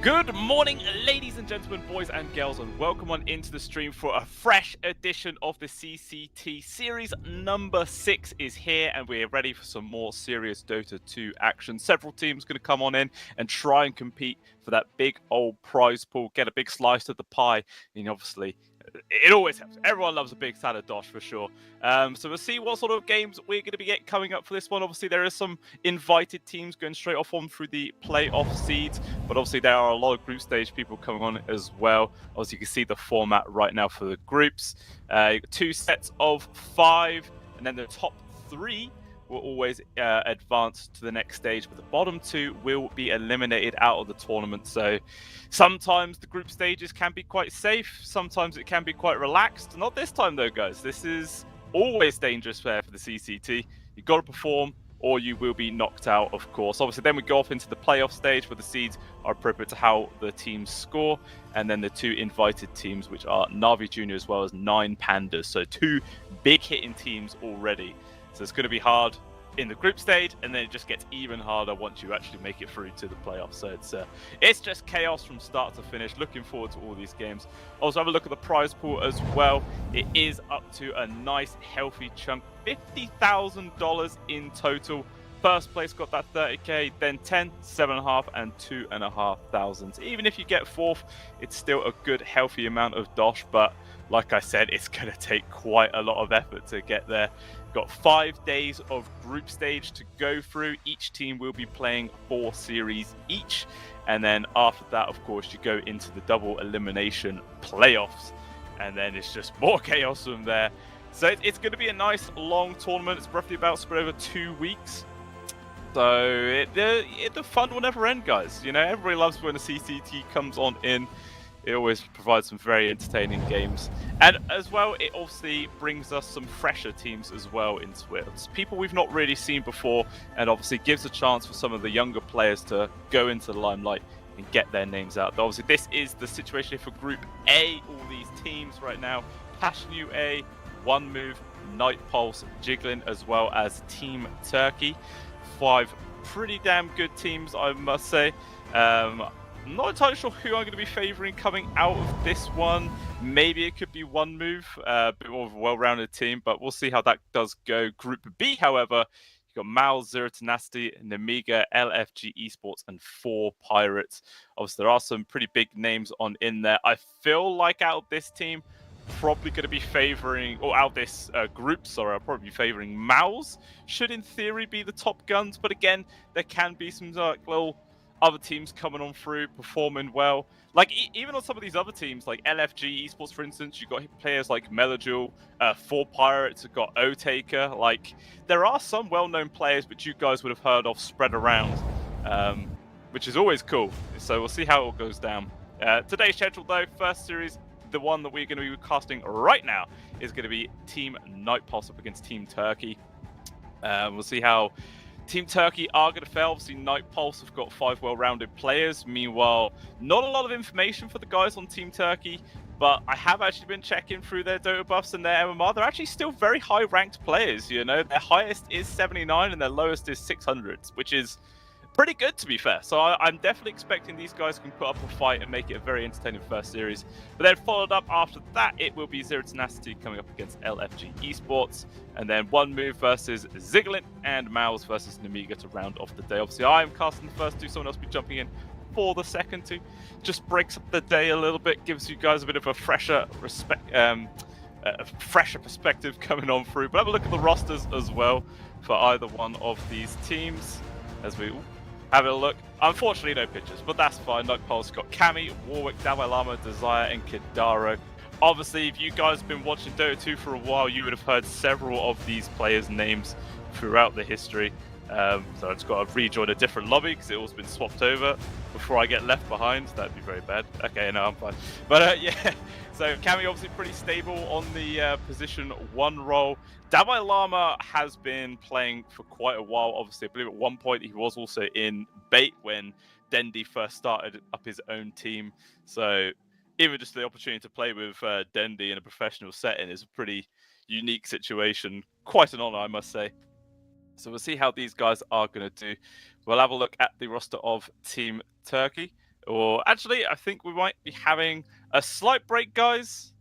Good morning, ladies and gentlemen, boys and girls, and welcome on into the stream for a fresh edition of the CCT Series. Number 6 is here, and we're ready for some more serious Dota 2 action. Several teams going to come on in and try and compete for that big old prize pool, get a big slice of the pie, and obviously it always helps. Everyone loves a big salad dosh for sure. So we'll see what sort of games we're going to be coming up for this one. Obviously, there is some invited teams going straight off on through the playoff seeds, but obviously there are a lot of group stage people coming on as well. Obviously, you can see the format right now for the groups. 2 sets of 5, and then the top 3 will always advance to the next stage, but the bottom 2 will be eliminated out of the tournament. So sometimes the group stages can be quite safe, sometimes it can be quite relaxed. Not this time though, guys. This is always dangerous fare for the CCT. You've got to perform or you will be knocked out, of course. Obviously, then we go off into the playoff stage where the seeds are appropriate to how the teams score, and then the 2 invited teams, which are Navi Junior as well as 9 Pandas. So 2 big hitting teams already. So it's going to be hard in the group stage, and then it just gets even harder once you actually make it through to the playoffs. So it's just chaos from start to finish. Looking forward to all these games. Also, have a look at the prize pool as well. It is up to a nice, healthy chunk. $50,000 in total. First place got that 30k, then 10, 7.5, and 2,500. Even if you get 4th, it's still a good, healthy amount of dosh. But like I said, it's going to take quite a lot of effort to get there. Got 5 days of group stage to go through. Each team will be playing 4 series each. And then after that, of course, you go into the double elimination playoffs. And then it's just more chaos from there. So it's going to be a nice long tournament. It's roughly about spread over 2 weeks. So the fun will never end, guys. You know, everybody loves when a CCT comes on in. It always provides some very entertaining games. And as well, it obviously brings us some fresher teams as well into it. It's people we've not really seen before, and obviously gives a chance for some of the younger players to go into the limelight and get their names out. Obviously, this is the situation for Group A, all these teams right now. Passion UA, One Move, Night Pulse, Jiggling, as well as Team Turkey. 5 pretty damn good teams, I must say. I'm not entirely sure who I'm going to be favouring coming out of this one. Maybe it could be One Move, a bit more of a well-rounded team, but we'll see how that does go. Group B, however, you've got Mal, Zero Tenacity, Nemiga, LFG Esports, and 4 Pirates. Obviously, there are some pretty big names on in there. I feel like out of this team, probably going to be favouring, or out of this group, sorry, I'll probably be favouring Mouse. Should in theory be the top guns, but again, there can be some little other teams coming on through, performing well. Like, even on some of these other teams, like LFG Esports, for instance, you've got players like Melodule, 4 Pirates, have got O-Taker. Like, there are some well-known players which you guys would have heard of spread around, which is always cool. So we'll see how it all goes down. Today's schedule, though, first series, the one that we're going to be casting right now, is going to be Team Night Pulse up against Team Turkey. We'll see how Team Turkey are going to fail. Obviously, Night Pulse have got 5 well-rounded players. Meanwhile, not a lot of information for the guys on Team Turkey, but I have actually been checking through their Dota buffs and their MMR. They're actually still very high-ranked players, you know. Their highest is 79 and their lowest is 600, which is pretty good, to be fair. So I'm definitely expecting these guys can put up a fight and make it a very entertaining first series. But then followed up after that, it will be Zero Tenacity coming up against LFG Esports. And then One Move versus Ziglin and Mouse versus Nemiga to round off the day. Obviously, I am casting the first 2, someone else will be jumping in for the second 2. Just breaks up the day a little bit, gives you guys a bit of a fresher perspective coming on through. But have a look at the rosters as well for either one of these teams as we have a look. Unfortunately, no pictures, but that's fine. Night Pulse got Kami, Warwick, Dalai Lama, Desire, and Kidaro. Obviously, if you guys have been watching Dota 2 for a while, you would have heard several of these players' names throughout the history. So I've just got to rejoin a different lobby because it all's been swapped over before I get left behind. That'd be very bad. Okay, no, I'm fine. But yeah, so Kami obviously pretty stable on the position 1 role. Dalai Lama has been playing for quite a while. Obviously, I believe at one point he was also in Bait when Dendi first started up his own team. So even just the opportunity to play with Dendi in a professional setting is a pretty unique situation. Quite an honor, I must say. So we'll see how these guys are going to do. We'll have a look at the roster of Team Turkey. Or actually, I think we might be having a slight break, guys.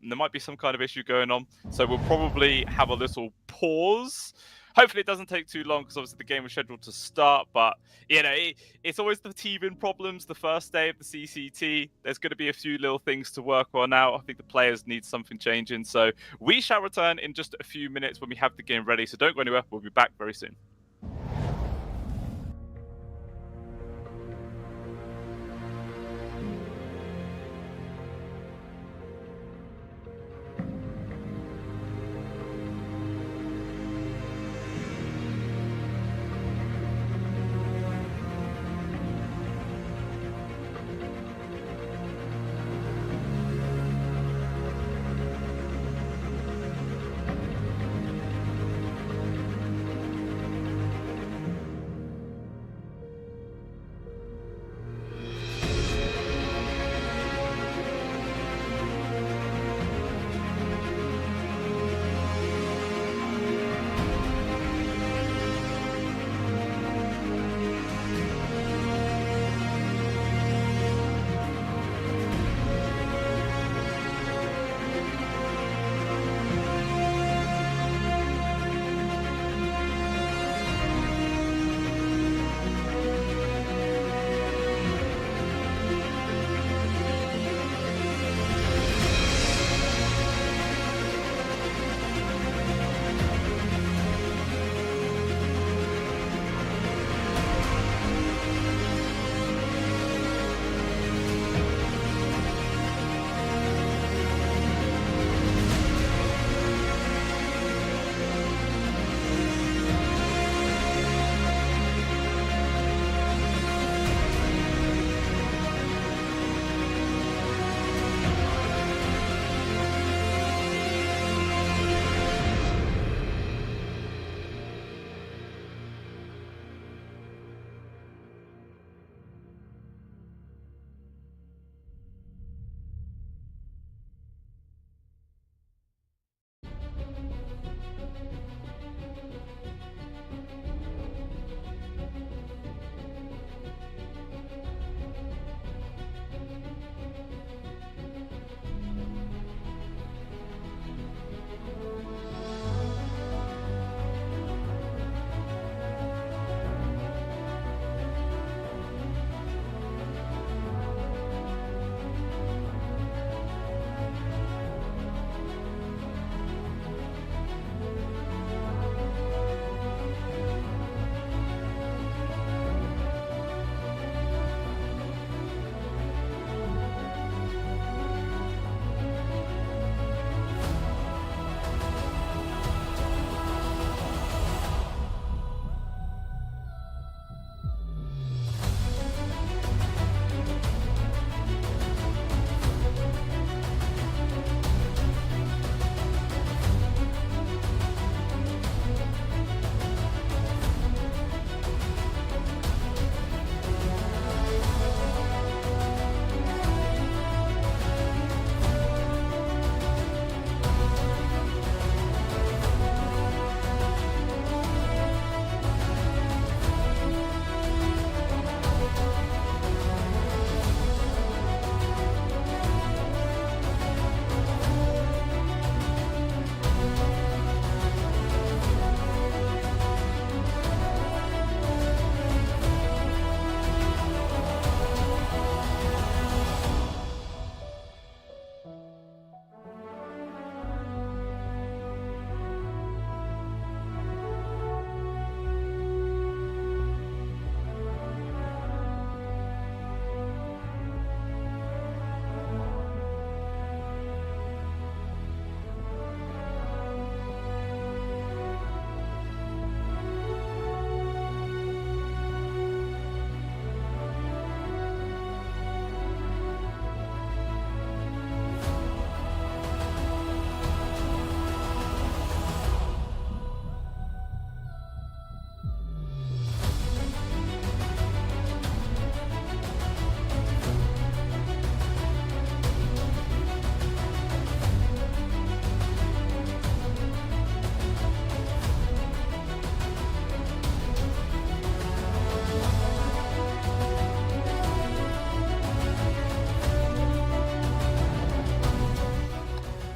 There might be some kind of issue going on, so we'll probably have a little pause. Hopefully, it doesn't take too long because obviously the game was scheduled to start. But it's always the teething problems. The first day of the CCT, there's going to be a few little things to work on now. I think the players need something changing, so we shall return in just a few minutes when we have the game ready. So don't go anywhere. We'll be back very soon.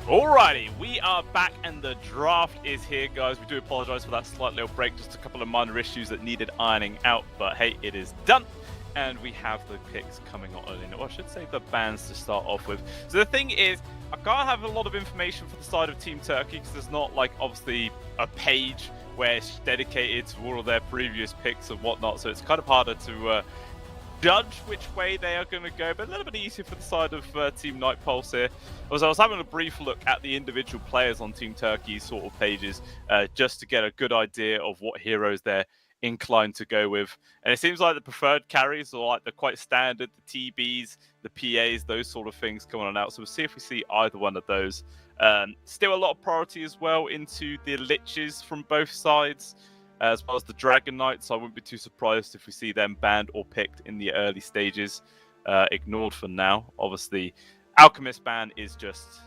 Alrighty, we are back and the draft is here, guys. We do apologise for that slight little break, just a couple of minor issues that needed ironing out, but hey, it is done. And we have the picks coming on in, or I should say the bans to start off with. So the thing is, I can't have a lot of information for the side of Team Turkey because there's not, like, obviously a page where it's dedicated to all of their previous picks and whatnot, so it's kind of harder to judge which way they are going to go, but a little bit easier for the side of Team Night Pulse here. I was having a brief look at the individual players on Team Turkey's sort of pages just to get a good idea of what heroes they're inclined to go with. And it seems like the preferred carries are like the quite standard, the TBs, the PAs, those sort of things coming on out. So we'll see if we see either one of those. Still a lot of priority as well into the Liches from both sides, as well as the Dragon Knights. I wouldn't be too surprised if we see them banned or picked in the early stages. Ignored for now. Obviously, Alchemist ban is just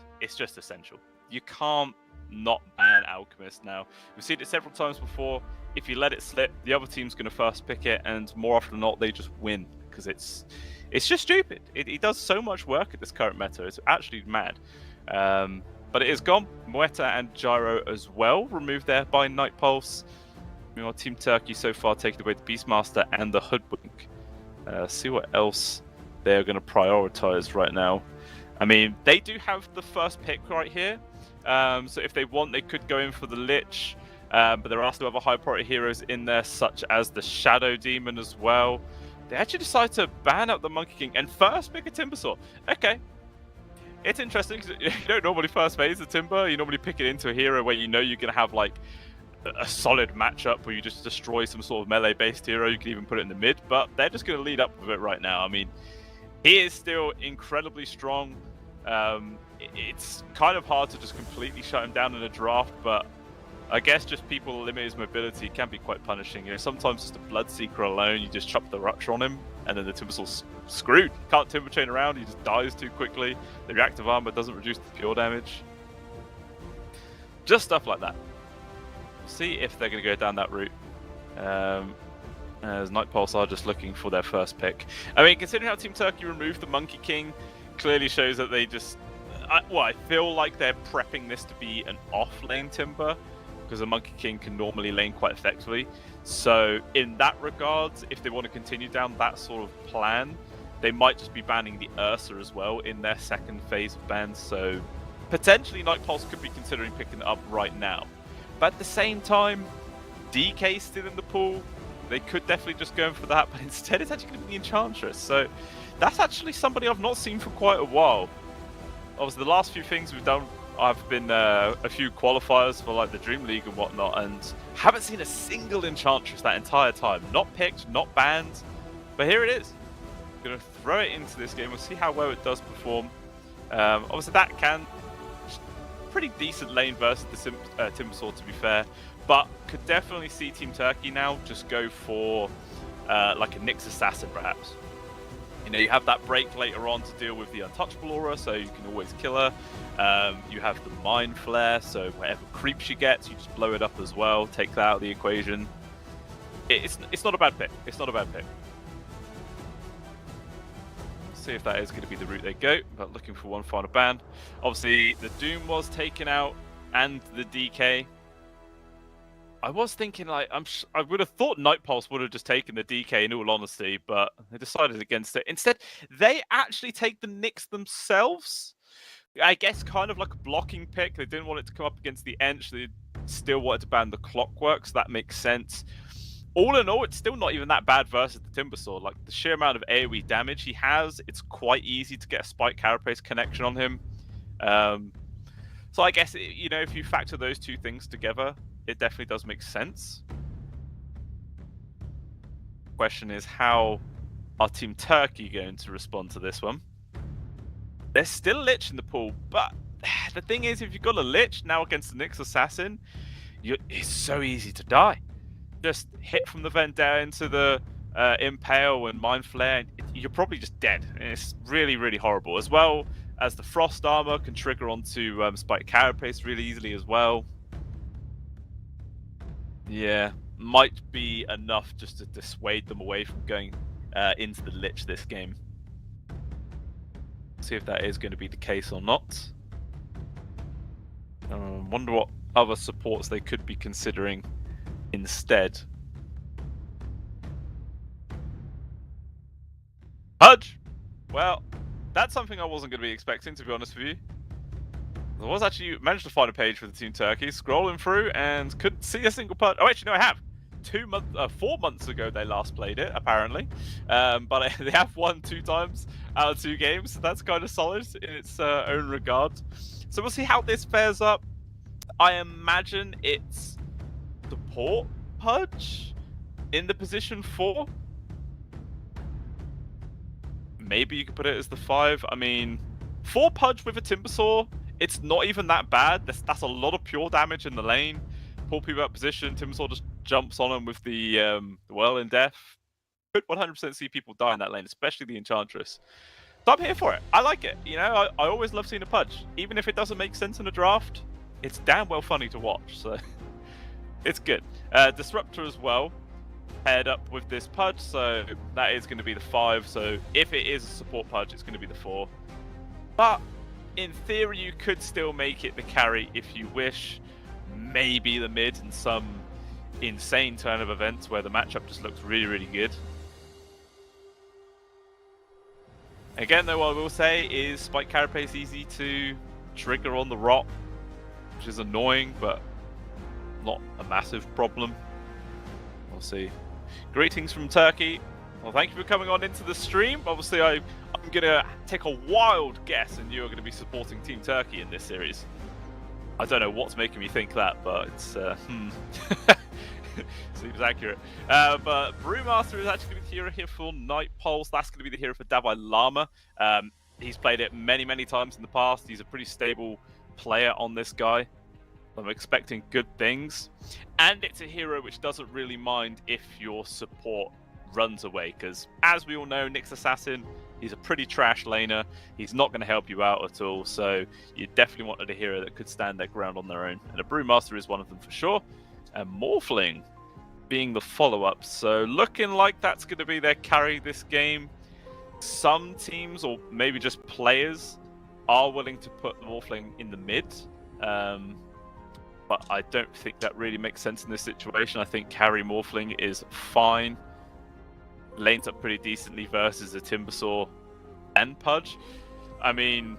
essential. You can't not ban Alchemist now. We've seen it several times before. If you let it slip, the other team's going to first pick it, and more often than not, they just win because it's just stupid. It does so much work at this current meta. It's actually mad. But it is gone. Moeta and Gyro as well, removed there by Night Pulse. Meanwhile, Team Turkey so far taking away the Beastmaster and the Hoodwink. See what else they're going to prioritize right now. I mean, they do have the first pick right here. So if they want, they could go in for the Lich. But there are still other high priority heroes in there, such as the Shadow Demon as well. They actually decide to ban out the Monkey King and first pick a Timbersaw. Okay. It's interesting because you don't normally first phase the Timber. You normally pick it into a hero where you know you're going to have like a solid matchup where you just destroy some sort of melee-based hero. You can even put it in the mid, but they're just going to lead up with it right now. I mean, he is still incredibly strong. It's kind of hard to just completely shut him down in a draft, but I guess just people limit his mobility can be quite punishing. You know, sometimes just a Bloodseeker alone, you just chop the Rupture on him, and then the Timbersaw's screwed. Can't Timber Chain around, he just dies too quickly. The reactive armor doesn't reduce the pure damage. Just stuff like that. See if they're going to go down that route. As Night Pulse are just looking for their first pick. I mean, considering how Team Turkey removed the Monkey King, clearly shows that they just... I feel like they're prepping this to be an off-lane Timber, because the Monkey King can normally lane quite effectively. So in that regard, if they want to continue down that sort of plan, they might just be banning the Ursa as well in their second phase of bans. So potentially Night Pulse could be considering picking it up right now. But at the same time, DK's still in the pool. They could definitely just go in for that, but instead it's actually going to be the Enchantress. So that's actually somebody I've not seen for quite a while. Obviously, the last few things we've done, I've been a few qualifiers for like the Dream League and whatnot, and haven't seen a single Enchantress that entire time. Not picked, not banned, but here it is. Going to throw it into this game. We'll see how well it does perform. Obviously, that can... pretty decent lane versus the Timbersaw, to be fair, but could definitely see Team Turkey now just go for like a Nyx Assassin, perhaps. You know, you have that break later on to deal with the Untouchable Aura, so you can always kill her. You have the Mind Flare, so whatever creep she gets, you just blow it up as well, take that out of the equation. It's not a bad pick. It's not a bad pick. See if that is going to be the route they go, but looking for one final ban. Obviously, the Doom was taken out, and the DK. I was thinking, like, I would have thought Night Pulse would have just taken the DK in all honesty, but they decided against it. Instead, they actually take the Nyx themselves. I guess kind of like a blocking pick. They didn't want it to come up against the Ench. They still wanted to ban the Clockwork, so that makes sense. All in all, it's still not even that bad versus the Timbersaw. Like, the sheer amount of AoE damage he has, it's quite easy to get a Spike Carapace connection on him. So I guess, you know, if you factor those two things together, it definitely does make sense. Question is, how are Team Turkey going to respond to this one? There's still a Lich in the pool, but the thing is, if you've got a Lich now against the Nyx Assassin, it's so easy to die. Just hit from the Vendetta into the Impale and Mind Flare, you're probably just dead. And it's really, really horrible. As well as the Frost Armor can trigger onto Spike Carapace really easily as well. Yeah, might be enough just to dissuade them away from going into the Lich this game. See if that is going to be the case or not. Wonder what other supports they could be considering instead. Pudge! Well, that's something I wasn't going to be expecting, to be honest with you. I was actually managed to find a page for the Team Turkey, scrolling through, and couldn't see a single Pudge. Oh, actually, no, I have. 4 months ago they last played it, apparently. But they have won 2 times out of 2 games, so that's kind of solid in its own regard. So we'll see how this fares up. I imagine it's support Pudge in the position 4. Maybe you could put it as the 5. I mean, 4 Pudge with a Timbersaw, it's not even that bad. That's a lot of pure damage in the lane. Pull people out of position, Timbersaw just jumps on them with the Well in Death. Could 100% see people die in that lane, especially the Enchantress. So I'm here for it. I like it. You know, I always love seeing a Pudge. Even if it doesn't make sense in a draft, it's damn well funny to watch, so it's good. Disruptor as well, paired up with this Pudge, so that is going to be the 5. So if it is a support Pudge, it's going to be the 4. But in theory, you could still make it the carry if you wish. Maybe the mid in some insane turn of events where the matchup just looks really, really good. Again, though, what I will say is Spike Carapace is easy to trigger on the rot, which is annoying, but not a massive problem. We'll see. Greetings from Turkey. Well, thank you for coming on into the stream. Obviously, I'm going to take a wild guess, and you're going to be supporting Team Turkey in this series. I don't know what's making me think that, but it's seems accurate. But Brewmaster is actually going to be the hero here for Night Pulse. That's going to be the hero for Davai Lama. He's played it many, many times in the past. He's a pretty stable player on this guy. I'm expecting good things. And it's a hero which doesn't really mind if your support runs away, because as we all know, Nyx Assassin, he's a pretty trash laner. He's not going to help you out at all, so you definitely wanted a hero that could stand their ground on their own. And a Brewmaster is one of them for sure. And Morphling being the follow-up, so looking like that's going to be their carry this game. Some teams, or maybe just players, are willing to put the Morphling in the mid. But I don't think that really makes sense in this situation. I think carry Morphling is fine. Lanes up pretty decently versus a Timbersaw and Pudge. I mean,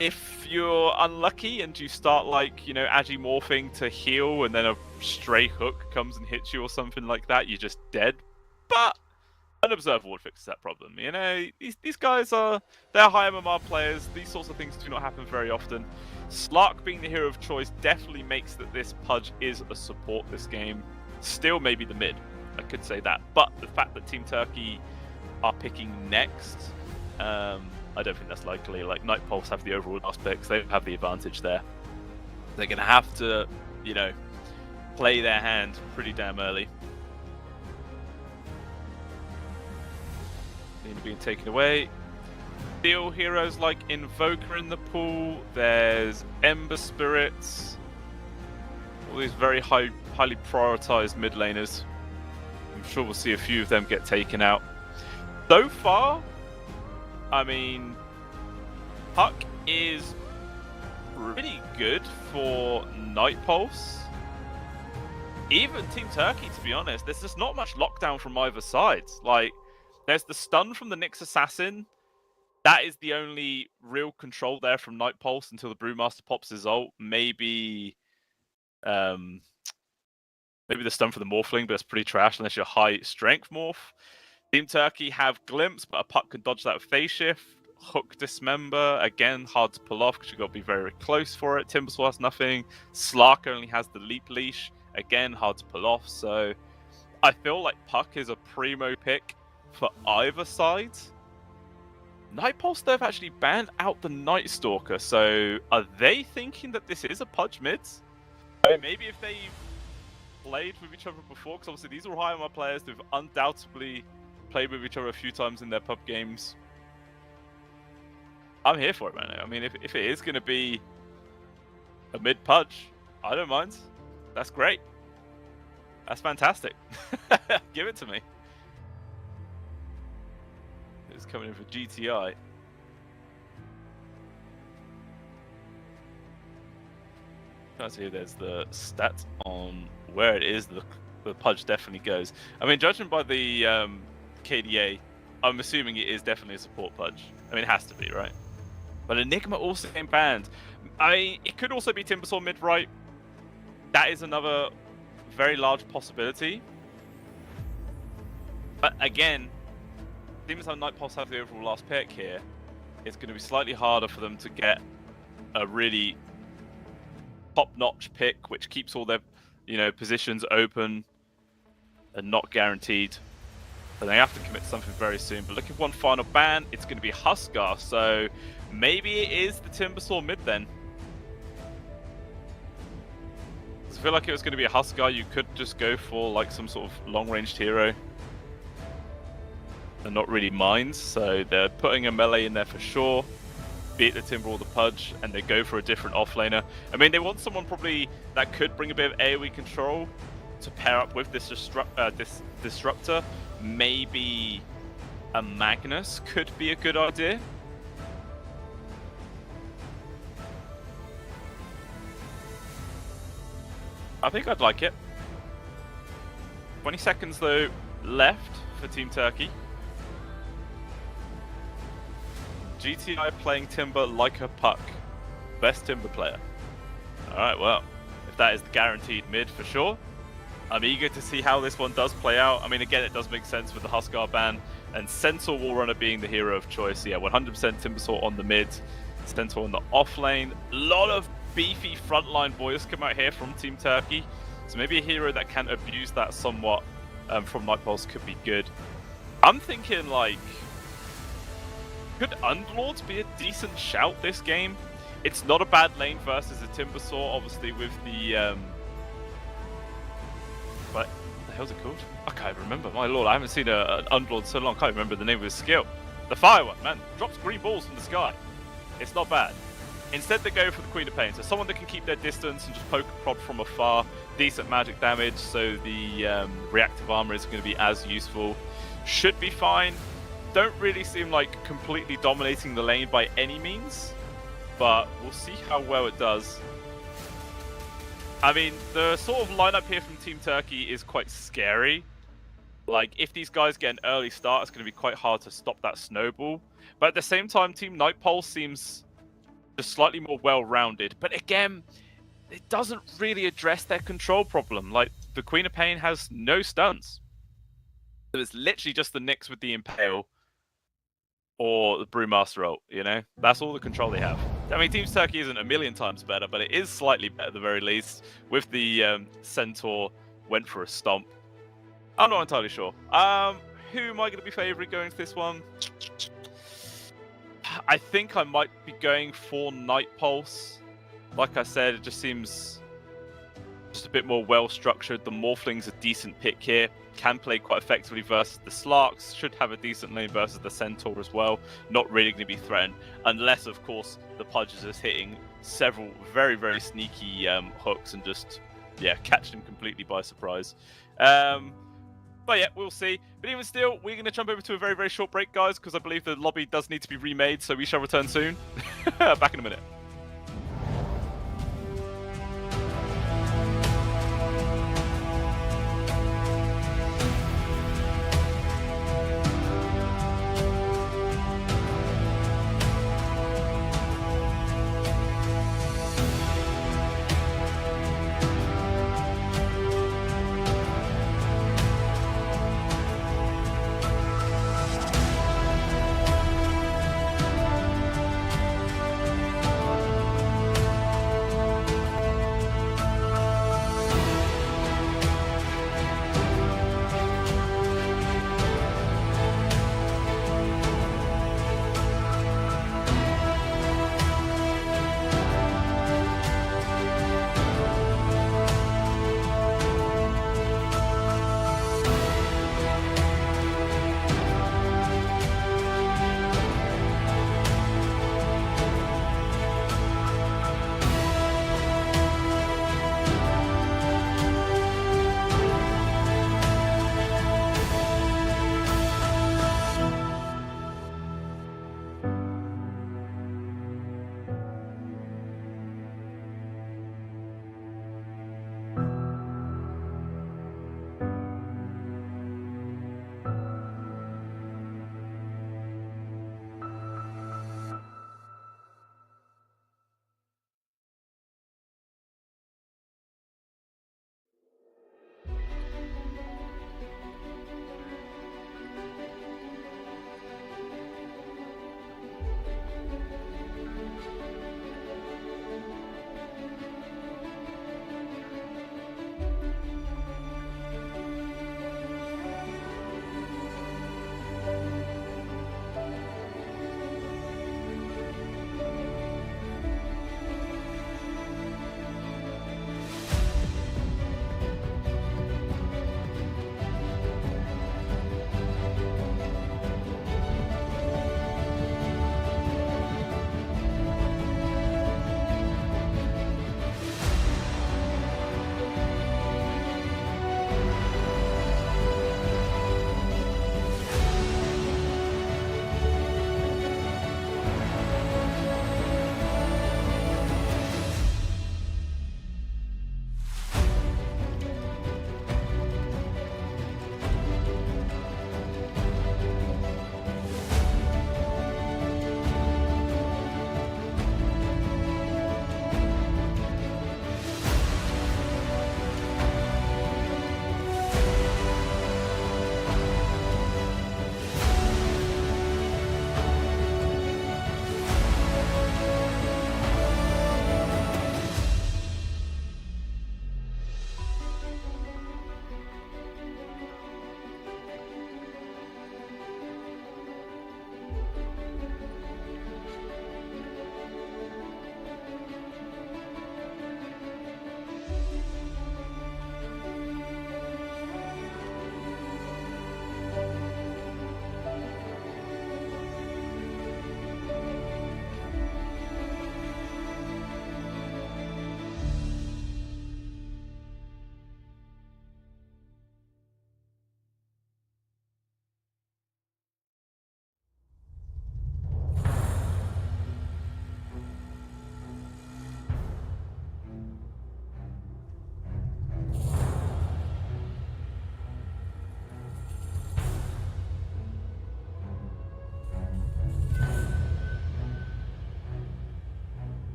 if you're unlucky and you start like, you know, Agi morphing to heal and then a stray hook comes and hits you or something like that, you're just dead. But an Observer would fix that problem. You know, these guys they're high MMR players. These sorts of things do not happen very often. Slark being the hero of choice definitely makes that this Pudge is a support this game. Still maybe the mid. I could say that, but the fact that Team Turkey are picking next, I don't think that's likely. Like, Night Pulse have the overall last picks, they have the advantage there. They're going to have to, you know, play their hand pretty damn early. Being taken away. Steel heroes like Invoker in the pool, there's Ember Spirits, all these very highly prioritized mid laners. I'm sure we'll see a few of them get taken out. So far, I mean, Puck is pretty good for Night Pulse. Even Team Turkey, to be honest, there's just not much lockdown from either side. Like, there's the stun from the Nyx Assassin. That is the only real control there from Night Pulse until the Brewmaster pops his ult. Maybe the stun for the Morphling, but it's pretty trash unless you're high strength morph. Team Turkey have Glimpse, but a Puck can dodge that with Phase Shift. Hook Dismember, again, hard to pull off because you've got to be very, very close for it. Timbersaw has nothing. Slark only has the Leap Leash. Again, hard to pull off. So I feel like Puck is a primo pick for either side. Night Pulse, they've actually banned out the Night Stalker. So are they thinking that this is a Pudge mid? I mean, maybe if they played with each other before, because obviously these are high MMR players who've undoubtedly played with each other a few times in their pub games. I'm here for it, man. I mean, if it is going to be a mid Pudge, I don't mind. That's great. That's fantastic. Give it to me. It's coming in for GTI. Trying to see if there's the stats on where it is the Pudge definitely goes. I mean, judging by the KDA, I'm assuming it is definitely a support Pudge. I mean, it has to be, right? But Enigma also getting banned. It could also be Timbersaw mid right. That is another very large possibility. But again, seems like Night Pulse have the overall last pick here. It's going to be slightly harder for them to get a really top-notch pick, which keeps all their, positions open and not guaranteed. So they have to commit to something very soon. But looking for one final ban, it's going to be Huskar. So maybe it is the Timbersaw mid then. I feel like it was going to be a Huskar. You could just go for like some sort of long-ranged hero and not really mines. So they're putting a melee in there for sure. Be it the Timber or the Pudge, and they go for a different offlaner. I mean, they want someone probably that could bring a bit of AoE control to pair up with this disruptor. Maybe a Magnus could be a good idea. I think I'd like it. 20 seconds though left for Team Turkey. GTI playing Timber like a puck. Best Timber player. Alright, well, if that is the guaranteed mid for sure, I'm eager to see how this one does play out. I mean, again, it does make sense with the Huskar ban and Centaur Warrunner being the hero of choice. Yeah, 100% Timbersaw on the mid, Centaur on the off lane. A lot of beefy frontline boys come out here from Team Turkey. So maybe a hero that can abuse that somewhat from Night Pulse could be good. I'm thinking like, could Underlords be a decent shout this game? It's not a bad lane versus a Timbersaw, obviously with the what the hell's it called? I can't remember. My lord, I haven't seen an Underlord so long. I can't remember the name of his skill. The fire one, man, drops green balls from the sky. It's not bad. Instead, they go for the Queen of Pain, so someone that can keep their distance and just poke a prod from afar. Decent magic damage, so the reactive armor is going to be as useful. Should be fine. Don't really seem like completely dominating the lane by any means, but we'll see how well it does. I mean, the sort of lineup here from Team Turkey is quite scary. Like, if these guys get an early start, it's going to be quite hard to stop that snowball. But at the same time, Team Night Pulse seems just slightly more well-rounded. But again, it doesn't really address their control problem. Like, the Queen of Pain has no stuns. So it's literally just the Nyx with the Impale or the Brewmaster ult, That's all the control they have. I mean, Team Turkey isn't a million times better, but it is slightly better at the very least. With the Centaur, went for a stomp. I'm not entirely sure. Who am I going to be favouring going to this one? I think I might be going for Night Pulse. Like I said, it just seems just a bit more well-structured. The Morphling's a decent pick here. Can play quite effectively versus the Slarks. Should have a decent lane versus the Centaur as well. Not really going to be threatened. Unless, of course, the Pudge is just hitting several very, very sneaky hooks and just, catch them completely by surprise. But yeah, we'll see. But even still, we're going to jump over to a very, very short break, guys, because I believe the lobby does need to be remade, so we shall return soon. Back in a minute.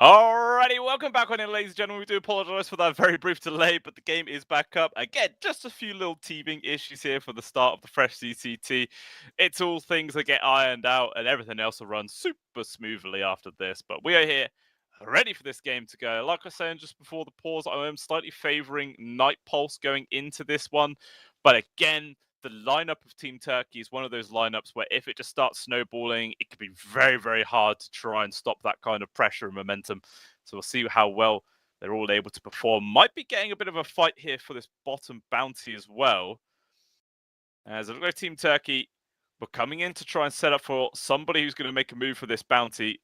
Alrighty, welcome back on in, ladies and gentlemen. We do apologise for that very brief delay, but the game is back up. Again, just a few little teething issues here for the start of the fresh CCT. It's all things that get ironed out, and everything else will run super smoothly after this. But we are here, ready for this game to go. Like I was saying just before the pause, I am slightly favouring Night Pulse going into this one. But again, the lineup of Team Turkey is one of those lineups where if it just starts snowballing, it can be very, very hard to try and stop that kind of pressure and momentum. So we'll see how well they're all able to perform. Might be getting a bit of a fight here for this bottom bounty as well. As it looks like Team Turkey were coming in to try and set up for somebody who's going to make a move for this bounty.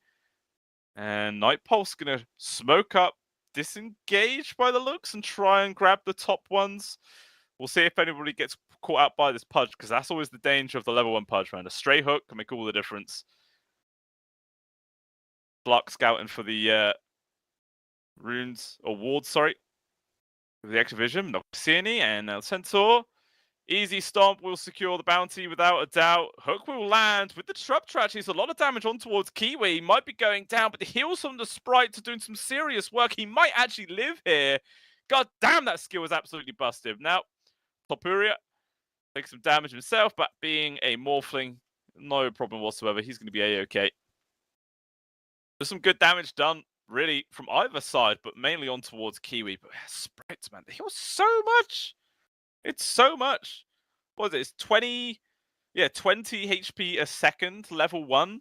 And Night Pulse going to smoke up, disengage by the looks, and try and grab the top ones. We'll see if anybody gets caught out by this pudge, because that's always the danger of the level 1 pudge, man. A stray hook can make all the difference. Block scouting for the runes, or wards, sorry. The extra vision, not see any, and Centaur. Easy stomp will secure the bounty without a doubt. Hook will land with the disruptor. Actually, it's a lot of damage on towards Kiwi. He might be going down, but the heals from the Sprite are doing some serious work. He might actually live here. God damn, that skill is absolutely busted. Now, Topuria takes some damage himself, but being a Morphling, no problem whatsoever. He's going to be A-okay. There's some good damage done, really, from either side, but mainly on towards Kiwi. But Sprites, man, they heal so much. It's so much. What is it? It's 20, 20 HP a second, level 1.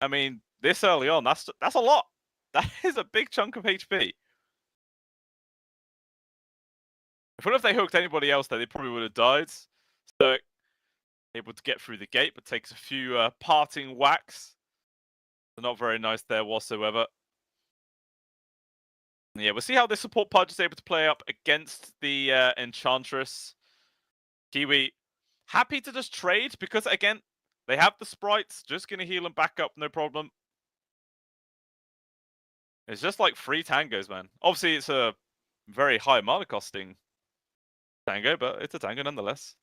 I mean, this early on, that's a lot. That is a big chunk of HP. If they hooked anybody else there, they probably would have died. So, able to get through the gate, but takes a few parting whacks. Not very nice there whatsoever. Yeah, we'll see how this support pudge is able to play up against the Enchantress. Kiwi, happy to just trade, because again, they have the sprites, just going to heal them back up, no problem. It's just like 3 tangos, man. Obviously, it's a very high mana costing tango, but it's a tango nonetheless.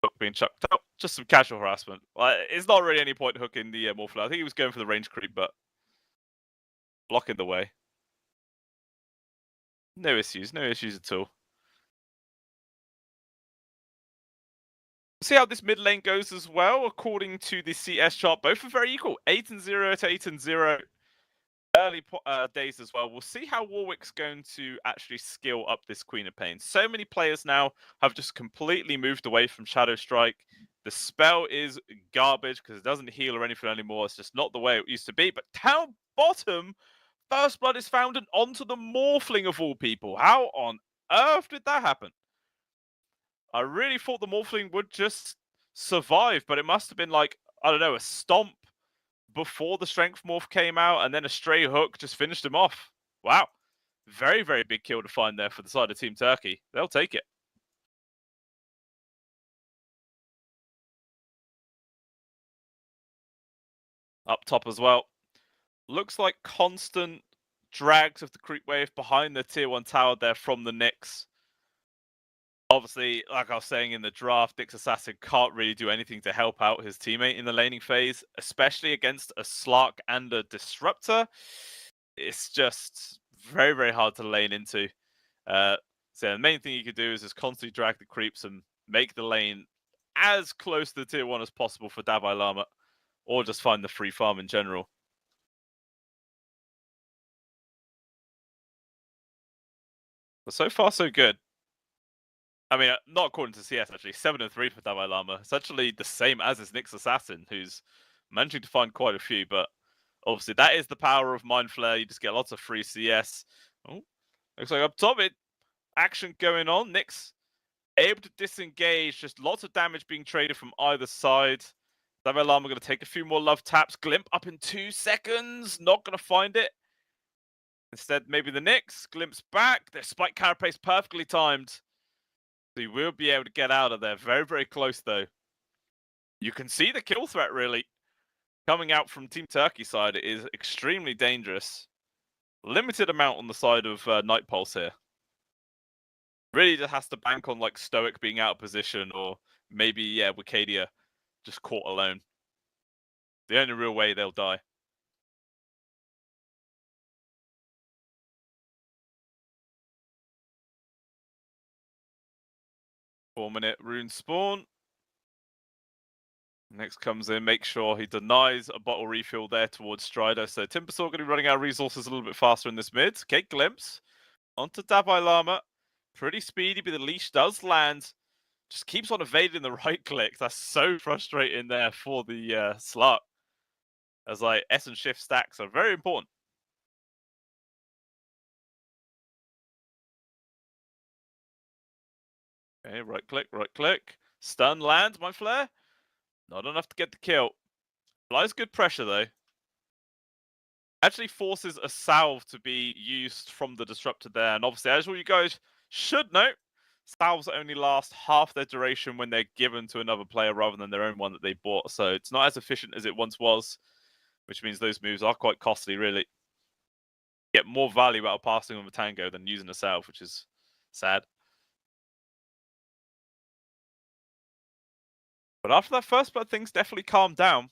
Hook being chucked out. Just some casual harassment. It's not really any point hooking the Morphler. I think he was going for the range creep, but blocking the way. No issues at all. See how this mid lane goes as well, according to the CS chart. Both are very equal. 8-0 to 8-0. Early days as well. We'll see how Warwick's going to actually skill up this Queen of Pain. So many players now have just completely moved away from Shadow Strike. The spell is garbage because it doesn't heal or anything anymore. It's just not the way it used to be. But down bottom, First Blood is found and onto the Morphling of all people. How on earth did that happen? I really thought the Morphling would just survive, but it must have been like, I don't know, a stomp before the Strength Morph came out, and then a stray hook just finished him off. Wow. Very, very big kill to find there for the side of Team Turkey. They'll take it. Up top as well. Looks like constant drags of the creep wave behind the tier 1 tower there from the Nyx. Obviously, like I was saying in the draft, Nyx Assassin can't really do anything to help out his teammate in the laning phase, especially against a Slark and a Disruptor. It's just very, very hard to lane into. So the main thing you could do is just constantly drag the creeps and make the lane as close to the tier 1 as possible for Davai Lama, or just find the free farm in general. But so far, so good. I mean, not according to CS, actually. 7-3 for Davai Lama. It's actually the same as his Nyx Assassin, who's managing to find quite a few, but obviously that is the power of Mind Flare. You just get lots of free CS. Oh, looks like up top, action going on. Nyx able to disengage, just lots of damage being traded from either side. Davai Lama going to take a few more love taps. Glimp up in 2 seconds. Not going to find it. Instead, maybe the Nyx. Glimp's back. Their spike carapace perfectly timed. So you will be able to get out of there. Very, very close, though. You can see the kill threat, really. Coming out from Team Turkey side, it is extremely dangerous. Limited amount on the side of Night Pulse here. Really just has to bank on like Stoic being out of position, or maybe, Wicadia just caught alone. The only real way they'll die. 4-minute rune spawn. Next comes in, make sure he denies a bottle refill there towards Strider. So Timbersaw going to be running out of resources a little bit faster in this mid. Okay, glimpse. Onto Davai Lama. Pretty speedy, but the leash does land. Just keeps on evading the right click. That's so frustrating there for the slut. As like S and shift stacks are very important. Okay, right click. Stun lands, my flare. Not enough to get the kill. Applies good pressure though. Actually forces a salve to be used from the disruptor there. And obviously, as all you guys should know, salves only last half their duration when they're given to another player rather than their own one that they bought. So it's not as efficient as it once was, which means those moves are quite costly, really. Get more value out of passing on the tango than using a salve, which is sad. But after that first blood, things definitely calmed down.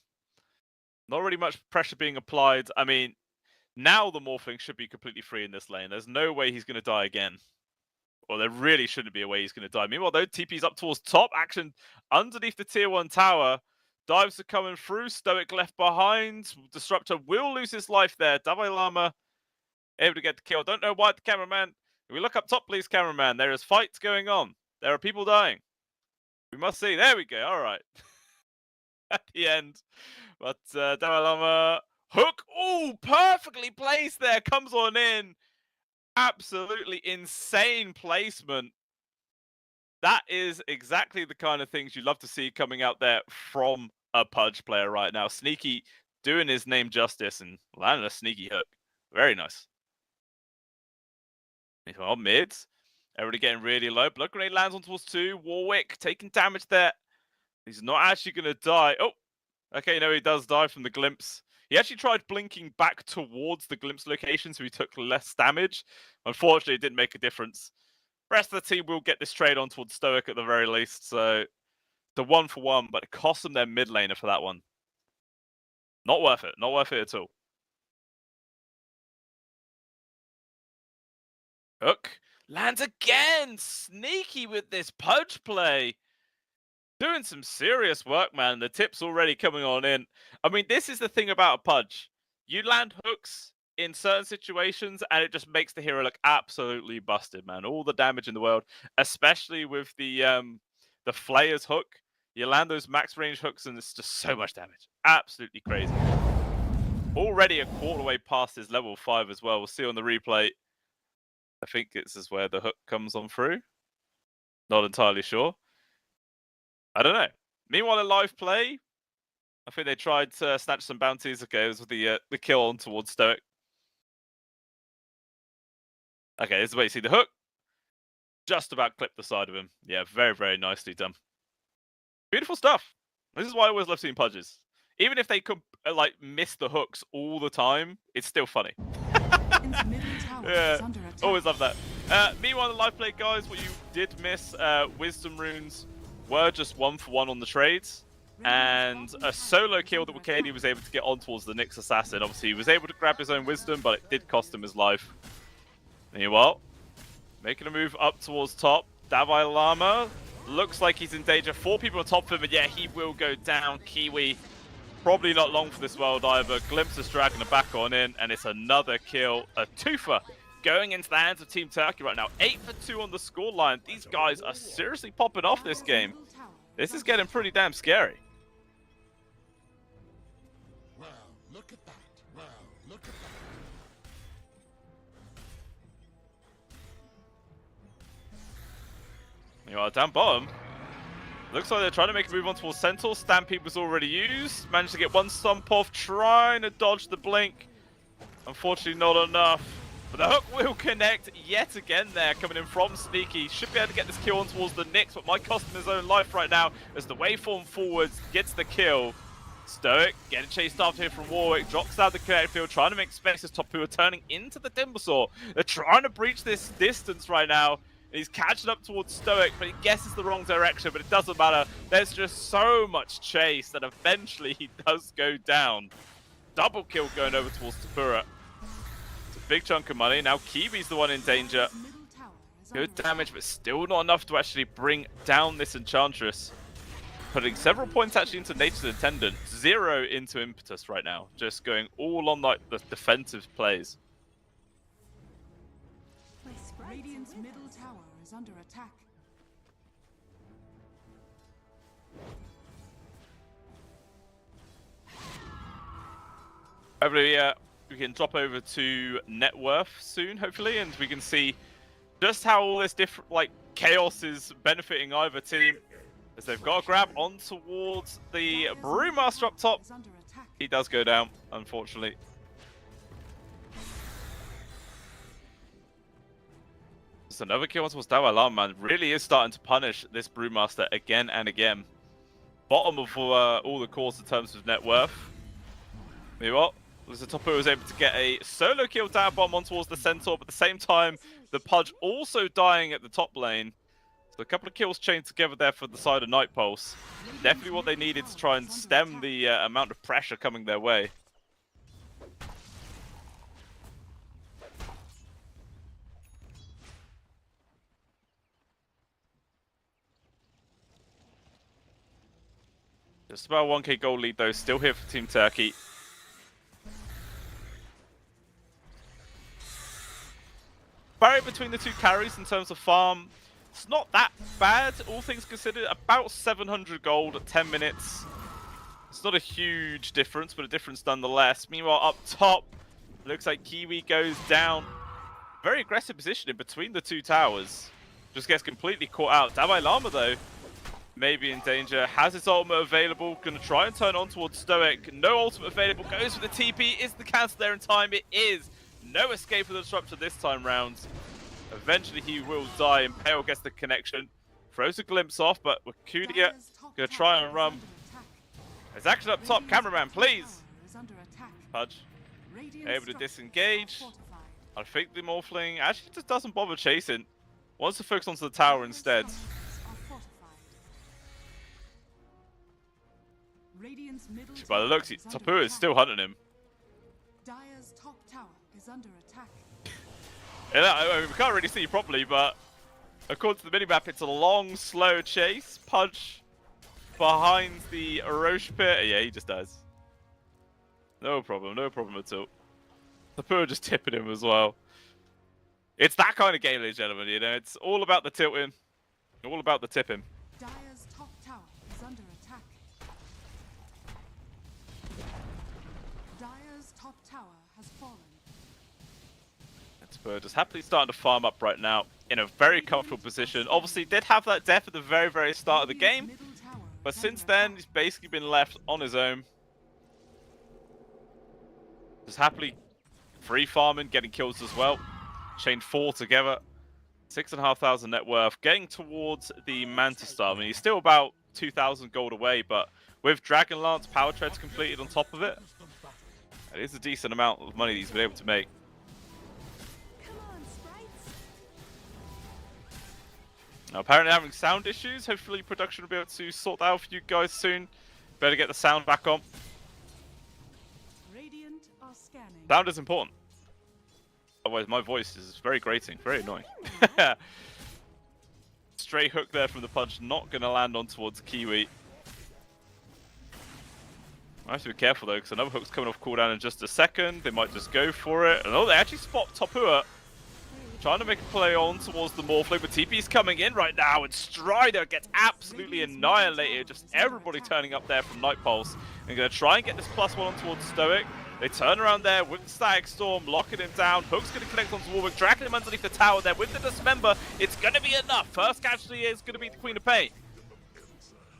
Not really much pressure being applied. I mean, now the Morphling should be completely free in this lane. There's no way he's going to die again. Or there really shouldn't be a way he's going to die. Meanwhile, though, TP's up towards top. Action underneath the tier 1 tower. Dives are coming through. Stoic left behind. Disruptor will lose his life there. Davai Lama able to get the kill. Don't know why the cameraman... Can we look up top, please, cameraman? There is fights going on. There are people dying. We must see. There we go. All right. At the end. But Davai Lama... Hook. Oh, perfectly placed there. Comes on in. Absolutely insane placement. That is exactly the kind of things you love to see coming out there from a Pudge player right now. Sneaky doing his name justice and landing a sneaky hook. Very nice. Well, mids. Everybody getting really low. Blood grenade lands on towards 2. Warwick taking damage there. He's not actually going to die. Oh, okay, no, he does die from the glimpse. He actually tried blinking back towards the glimpse location, so he took less damage. Unfortunately, it didn't make a difference. Rest of the team will get this trade on towards Stoic at the very least, so the 1-for-1, but it cost them their mid laner for that one. Not worth it. Not worth it at all. Hook lands again! Sneaky with this Pudge play. Doing some serious work, man. The tip's already coming on in. I mean, this is the thing about a Pudge. You land hooks in certain situations, and it just makes the hero look absolutely busted, man. All the damage in the world, especially with the Flayer's hook. You land those max range hooks, and it's just so much damage. Absolutely crazy. Already a quarter way past his level 5 as well. We'll see on the replay. I think this is where the hook comes on through. Not entirely sure. I don't know. Meanwhile, in live play, I think they tried to snatch some bounties. Okay, it was with the kill on towards Stoic. Okay, this is where you see the hook. Just about clipped the side of him. Yeah, very, very nicely done. Beautiful stuff. This is why I always love seeing Pudges. Even if they could like miss the hooks all the time, it's still funny. Yeah, always love that. Meanwhile, the live play, guys, what you did miss, Wisdom Runes were just 1-for-1 on the trades, and a solo kill that Wakadi was able to get on towards the Nyx Assassin. Obviously, he was able to grab his own Wisdom, but it did cost him his life. Meanwhile, making a move up towards top. Davai Lama looks like he's in danger. 4 people on top of him, and yeah, he will go down. Kiwi, probably not long for this world either. Glimpse is dragging the back on in, and it's another kill. A twofer going into the hands of Team Turkey right now. 8-for-2 on the scoreline. These guys are seriously popping off this game. This is getting pretty damn scary. Well, look at that. Well, look at that. Meanwhile, down bottom, looks like they're trying to make a move on towards Centaur. Stampede was already used. Managed to get one stomp off, trying to dodge the blink. Unfortunately, not enough. But the hook will connect yet again there, coming in from Sneaky. Should be able to get this kill on towards the Nyx, but might cost him his own life right now as the waveform forwards gets the kill. Stoic getting chased after here from Warwick, drops out the connect field, trying to make space as top 2 are turning into the Timbersaw. They're trying to breach this distance right now. He's catching up towards Stoic, but he guesses the wrong direction, but it doesn't matter. There's just so much chase that eventually he does go down. Double kill going over towards Tapura. It's a big chunk of money. Now Kiwi's the one in danger. Good damage, but still not enough to actually bring down this Enchantress. Putting several points actually into Nature's Attendant, 0 into Impetus right now. Just going all on like the defensive plays. Radiant's middle tower is under attack. Hopefully, we can drop over to net worth soon, hopefully, and we can see just how all this different like chaos is benefiting either team. As they've got a grab on towards the Brewmaster up top. He does go down, unfortunately. Just another kill on towards Tower Alarm, man. Really is starting to punish this Brewmaster again and again. Bottom of all the cores in terms of net worth. Meanwhile, the Topu was able to get a solo kill down bomb on towards the Centaur, but at the same time, the Pudge also dying at the top lane. So a couple of kills chained together there for the side of Night Pulse. Definitely what they needed to try and stem the amount of pressure coming their way. Just about 1k gold lead though, still here for Team Turkey. Barrier between the two carries in terms of farm. It's not that bad, all things considered. About 700 gold at 10 minutes. It's not a huge difference, but a difference nonetheless. Meanwhile, up top, looks like Kiwi goes down. Very aggressive position in between the two towers. Just gets completely caught out. Davai Lama, though, maybe in danger. Has his ultimate available. Going to try and turn on towards Stoic. No ultimate available. Goes for the TP. Is the cancel there in time? It is. No escape for the disruptor this time round. Eventually he will die, and Pale gets the connection. Throws a glimpse off, but Wakudia gonna try and run. There's action up top, cameraman, please! Pudge able to disengage. I think the Morphling actually just doesn't bother chasing. Wants to focus onto the tower instead. By the looks, Tapu is still hunting him. Dire's top tower is under attack. Yeah, I mean, we can't really see properly, but according to the minimap, it's a long, slow chase. Pudge behind the Roche pit. Yeah, he just dies. No problem at all. The Pura just tipping him as well. It's that kind of game, ladies and gentlemen, you know, it's all about the tilting, all about the tipping. Dire's top tower is under attack. Dire's top tower has fallen. Spur just happily starting to farm up right now in a very comfortable position. Obviously did have that death at the very start of the game, but since then he's basically been left on his own. Just happily free farming, getting kills as well. Chained 4 together. 6,500 net worth. Getting towards the Mantis Star. I mean, he's still about 2,000 gold away, but with Dragon Lance power treads completed on top of it, it is a decent amount of money he's been able to make. Now, apparently having sound issues. Hopefully production will be able to sort that out for you guys soon. Better get the sound back on. Radiant are scanning. Sound is important. Otherwise my voice is very grating, very annoying. Stray hook there from the Pudge, not going to land on towards Kiwi. I have to be careful though, because another hook's coming off cooldown in just a second. They might just go for it. And oh, they actually spot Topua. Trying to make a play on towards the Morphling, but TP's coming in right now, and Strider gets absolutely annihilated. Just everybody turning up there from Night Pulse. And going to try and get this +1 on towards Stoic. They turn around there with the Static Storm, locking him down. Hook's going to connect onto Warwick, dragging him underneath the tower there with the Dismember. It's going to be enough. First casualty is going to be the Queen of Pain.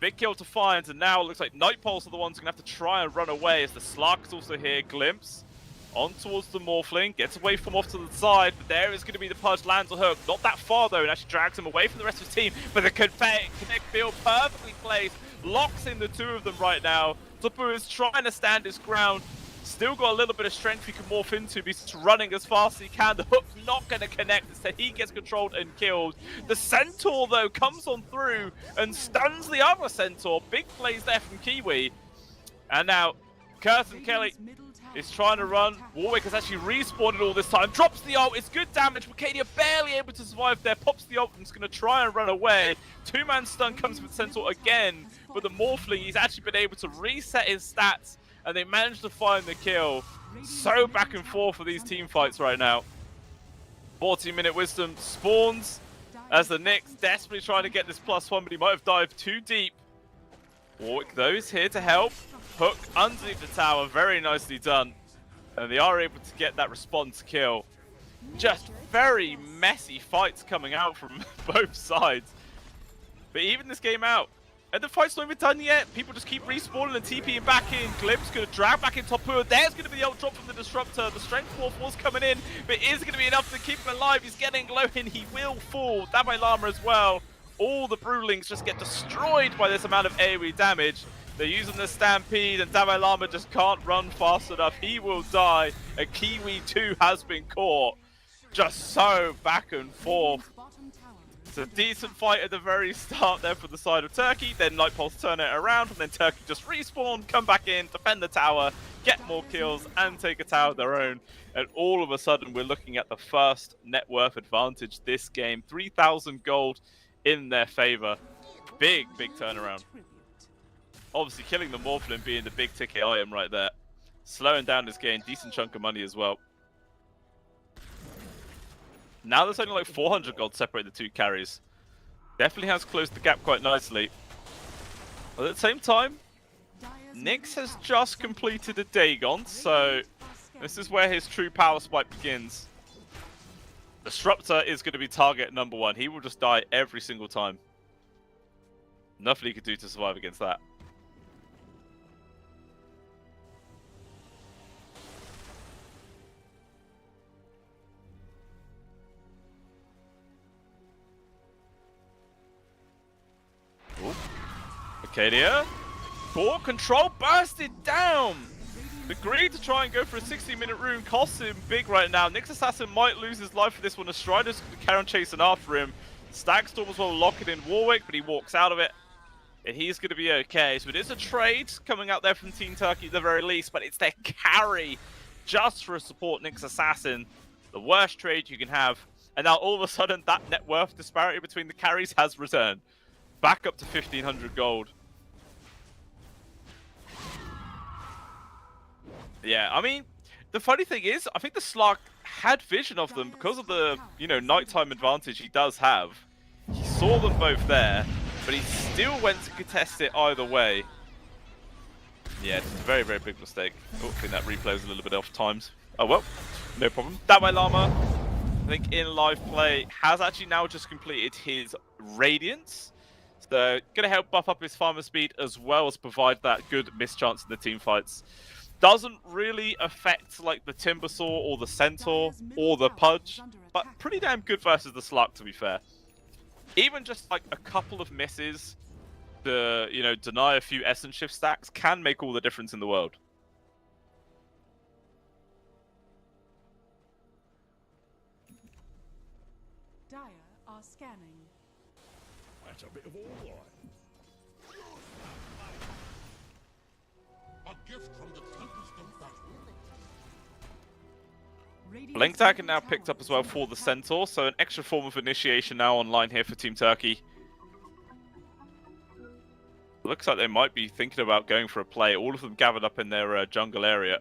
Big kill to find, and now it looks like Night Pulse are the ones going to have to try and run away as the Slark is also here. Glimpse on towards the Morphling, gets away from off to the side, but there is going to be the Pudge, lands a hook. Not that far though, and actually drags him away from the rest of his team, but the connect field perfectly placed, locks in the two of them right now. Tapu is trying to stand his ground, still got a little bit of strength he can morph into, he's running as fast as he can. The hook's not going to connect, instead he gets controlled and killed. The Centaur though comes on through and stuns the other Centaur. Big plays there from Kiwi. And now Curtin Kelly is trying to run. Warwick has actually respawned all this time. Drops the ult. It's good damage. Mercadia barely able to survive there. Pops the ult and is going to try and run away. Two-man stun comes with Centaur again. But the Morphling, he's actually been able to reset his stats. And they managed to find the kill. So back and forth for these team fights right now. 14-minute Wisdom spawns as the Nyx desperately trying to get this +1, but he might have dived too deep. Warwick, though, is here to help. Hook underneath the tower, very nicely done. And they are able to get that response kill. Just very messy fights coming out from both sides. But even this game out, and the fight's not even done yet. People just keep respawning and TPing back in. Glimpse going to drag back in Topua. There's going to be the ult drop from the Disruptor. The Strength 4 was coming in, but it is going to be enough to keep him alive. He's getting low and he will fall. Dabai Lama as well. All the Brewlings just get destroyed by this amount of AoE damage. They're using the Stampede and Dabai Lama just can't run fast enough. He will die. A Kiwi 2 has been caught. Just so back and forth. It's a decent fight at the very start there for the side of Turkey. Then Night Pulse turn it around, and then Turkey just respawn, come back in, defend the tower, get more kills, and take a tower of their own. And all of a sudden, we're looking at the first net worth advantage this game. 3,000 gold in their favor. Big, big turnaround. Obviously, killing the Morphling being the big ticket item right there. Slowing down this game, decent chunk of money as well. Now there's only like 400 gold separate the two carries. Definitely has closed the gap quite nicely. But at the same time, Nyx has just completed a Dagon, so this is where his true power spike begins. Disruptor is going to be target number 1. He will just die every single time. Nothing he could do to survive against that. Arcadia, ball control bursted down. The greed to try and go for a 60-minute rune costs him big right now. Nyx Assassin might lose his life for this one. The Strider's going to carry on chasing after him. Stagstorm as well locking in Warwick, but he walks out of it. And he's going to be okay. So it is a trade coming out there from Team Turkey at the very least, but it's their carry just for a support Nyx Assassin. The worst trade you can have. And now all of a sudden that net worth disparity between the carries has returned. Back up to 1,500 gold. Yeah, I mean, the funny thing is, I think the Slark had vision of them because of the, nighttime advantage he does have. He saw them both there, but he still went to contest it either way. Yeah, it's a very, very big mistake. Oh, I think that replay was a little bit off times. Oh well, no problem. Dabai Lama, I think in live play, has actually now just completed his Radiance. So, going to help buff up his farmer speed as well as provide that good mischance in the team fights. Doesn't really affect like the Timbersaw or the Centaur or the Pudge, but pretty damn good versus the Slark, to be fair. Even just like a couple of misses to, deny a few Essence Shift stacks can make all the difference in the world. Dire are scanning. That's a bit of all right. A gift from the tempest of battle. Blink Dagger now picked up as well for the Centaur, so an extra form of initiation now online here for Team Turkey. Looks like they might be thinking about going for a play. All of them gathered up in their jungle area.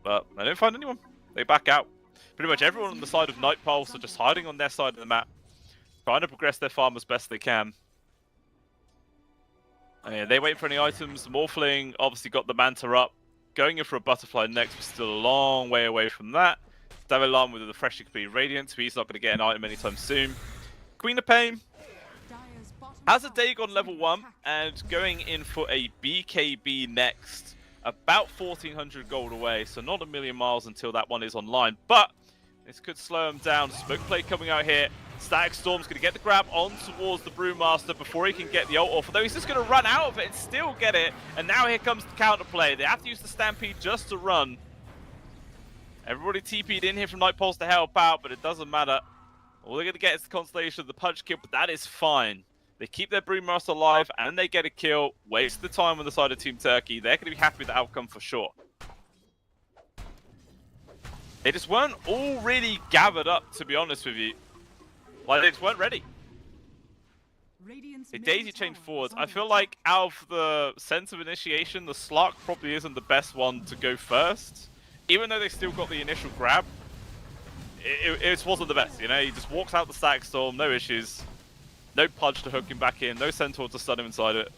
But I don't find anyone. They back out. Pretty much everyone on the side of Night Pulse are just hiding on their side of the map, trying to progress their farm as best they can. And yeah, they wait for any items. The Morphling obviously got the Manta up. Going in for a Butterfly next, but still a long way away from that. Dabai Lama with the freshly completed Radiant, so he's not going to get an item anytime soon. Queen of Pain has a Dagon level 1 and going in for a BKB next. About 1,400 gold away, so not a million miles until that one is online. But this could slow him down. Smoke play coming out here. Stagstorm's going to get the grab on towards the Brewmaster before he can get the ult off. Although he's just going to run out of it and still get it. And now here comes the counterplay. They have to use the Stampede just to run. Everybody TP'd in here from Night Pulse to help out, but it doesn't matter. All they're going to get is the Constellation of the Punch kill, but that is fine. They keep their Brewmaster alive and they get a kill. Waste the time on the side of Team Turkey. They're going to be happy with the outcome for sure. They just weren't all really gathered up, to be honest with you. Like, they just weren't ready. Radiant's They middle daisy chained tower forwards. is I under feel attack. like out of the sense of initiation, the Slark probably isn't the best one to go first. Even though they still got the initial grab, it wasn't the best, you know? He just walks out the Static Storm, no issues. No punch to hook him back in, no Centaur to stun him inside it.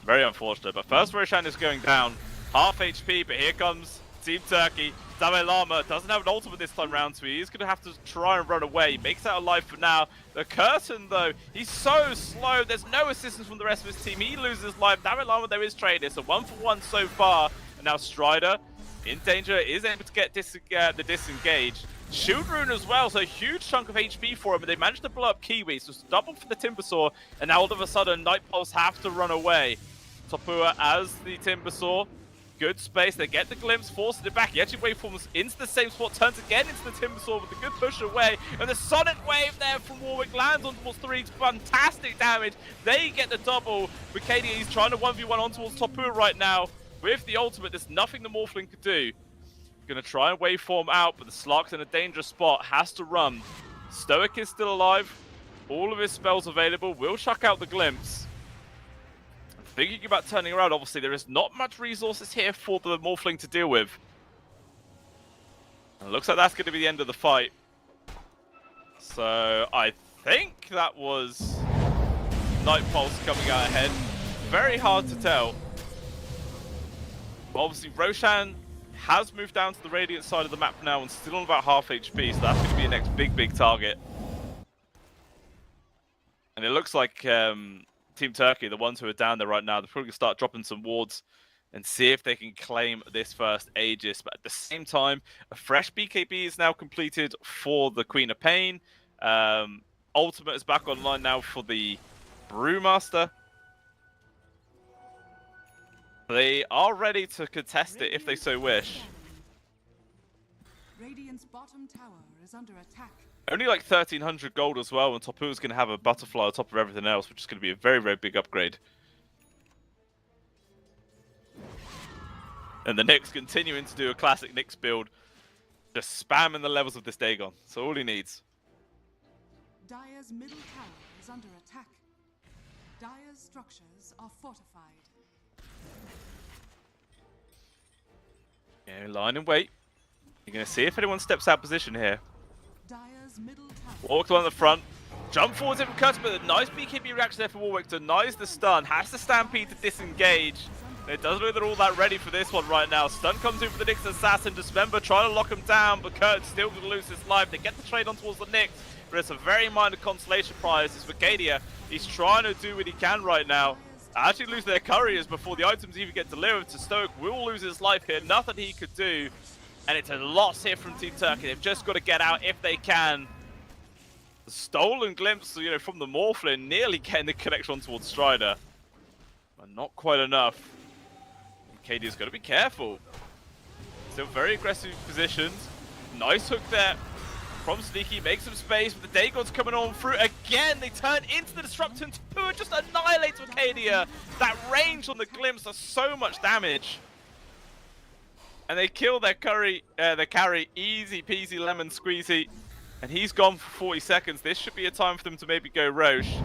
Very unfortunate, but first Roshan is going down. Half HP, but here comes Team Turkey. Dalai Lama doesn't have an ultimate this time round, so he's going to have to try and run away. He makes out alive for now. The Curtain, though, he's so slow. There's no assistance from the rest of his team. He loses life. Dalai Lama, there is trade. It's a 1-for-1 so far. And now Strider, in danger, is able to get the disengage. Shield Rune as well, so a huge chunk of HP for him, but they managed to blow up Kiwi, so it's double for the Timbersaw, and now all of a sudden, Night Pulse have to run away. Topua as the Timbersaw, good space, they get the glimpse, forces it back, he actually waveforms into the same spot, turns again into the Timbersaw with a good push away, and the Sonic Wave there from Warwick lands on towards 3, fantastic damage, they get the double, but KD, he's trying to 1v1 on towards Topua right now, with the ultimate, there's nothing the Morphling could do. Gonna try and waveform out, but the Slark's in a dangerous spot, has to run. Stoic is still alive, all of his spells available, will chuck out the glimpse. Thinking about turning around, obviously there is not much resources here for the Morphling to deal with. And it looks like that's gonna be the end of the fight. So I think that was Night Pulse coming out ahead. Very hard to tell. But obviously Roshan has moved down to the Radiant side of the map now and still on about half HP, so that's going to be the next big target. And it looks like Team Turkey, the ones who are down there right now, they're probably going to start dropping some wards and see if they can claim this first Aegis. But at the same time, a fresh BKB is now completed for the Queen of Pain. Ultimate is back online now for the Brewmaster. They are ready to contest it if they so wish. Radiant's bottom tower is under attack. Only like 1,300 gold as well, and Topua's going to have a butterfly on top of everything else, which is going to be a very big upgrade. And the Nyx continuing to do a classic Nyx build, just spamming the levels of this Dagon. So all he needs. Dire's middle tower is under attack. Dire's structures are fortified. Yeah, line and wait. You're going to see if anyone steps out position here. Dire's middle tower. Walked on the front. Jump forwards in from Curtis, but a nice BKB reaction there for Warwick. Denies the stun. Has to Stampede to disengage. It doesn't look like they're all that ready for this one right now. Stun comes in for the Nyx Assassin. Dismember trying to lock him down, but Kurt's still going to lose his life. They get the trade on towards the Nyx, but it's a very minor consolation prize. It's Vicadia. He's trying to do what he can right now. Actually lose their couriers before the items even get delivered to Stoic. Will lose his life here. Nothing he could do. And it's a loss here from Team Turkey. They've just got to get out if they can. The stolen glimpse, you know, from the Morphling, nearly getting the connection towards Strider. But not quite enough. KD's got to be careful. Still very aggressive positions. Nice hook there from Sneaky. Makes some space, but the Dagon's coming on through again. They turn into the Disruptor, and Topua just annihilates Vicadia. That range on the glimpse does so much damage. And they kill their carry easy peasy lemon squeezy. And he's gone for 40 seconds. This should be a time for them to maybe go Roche.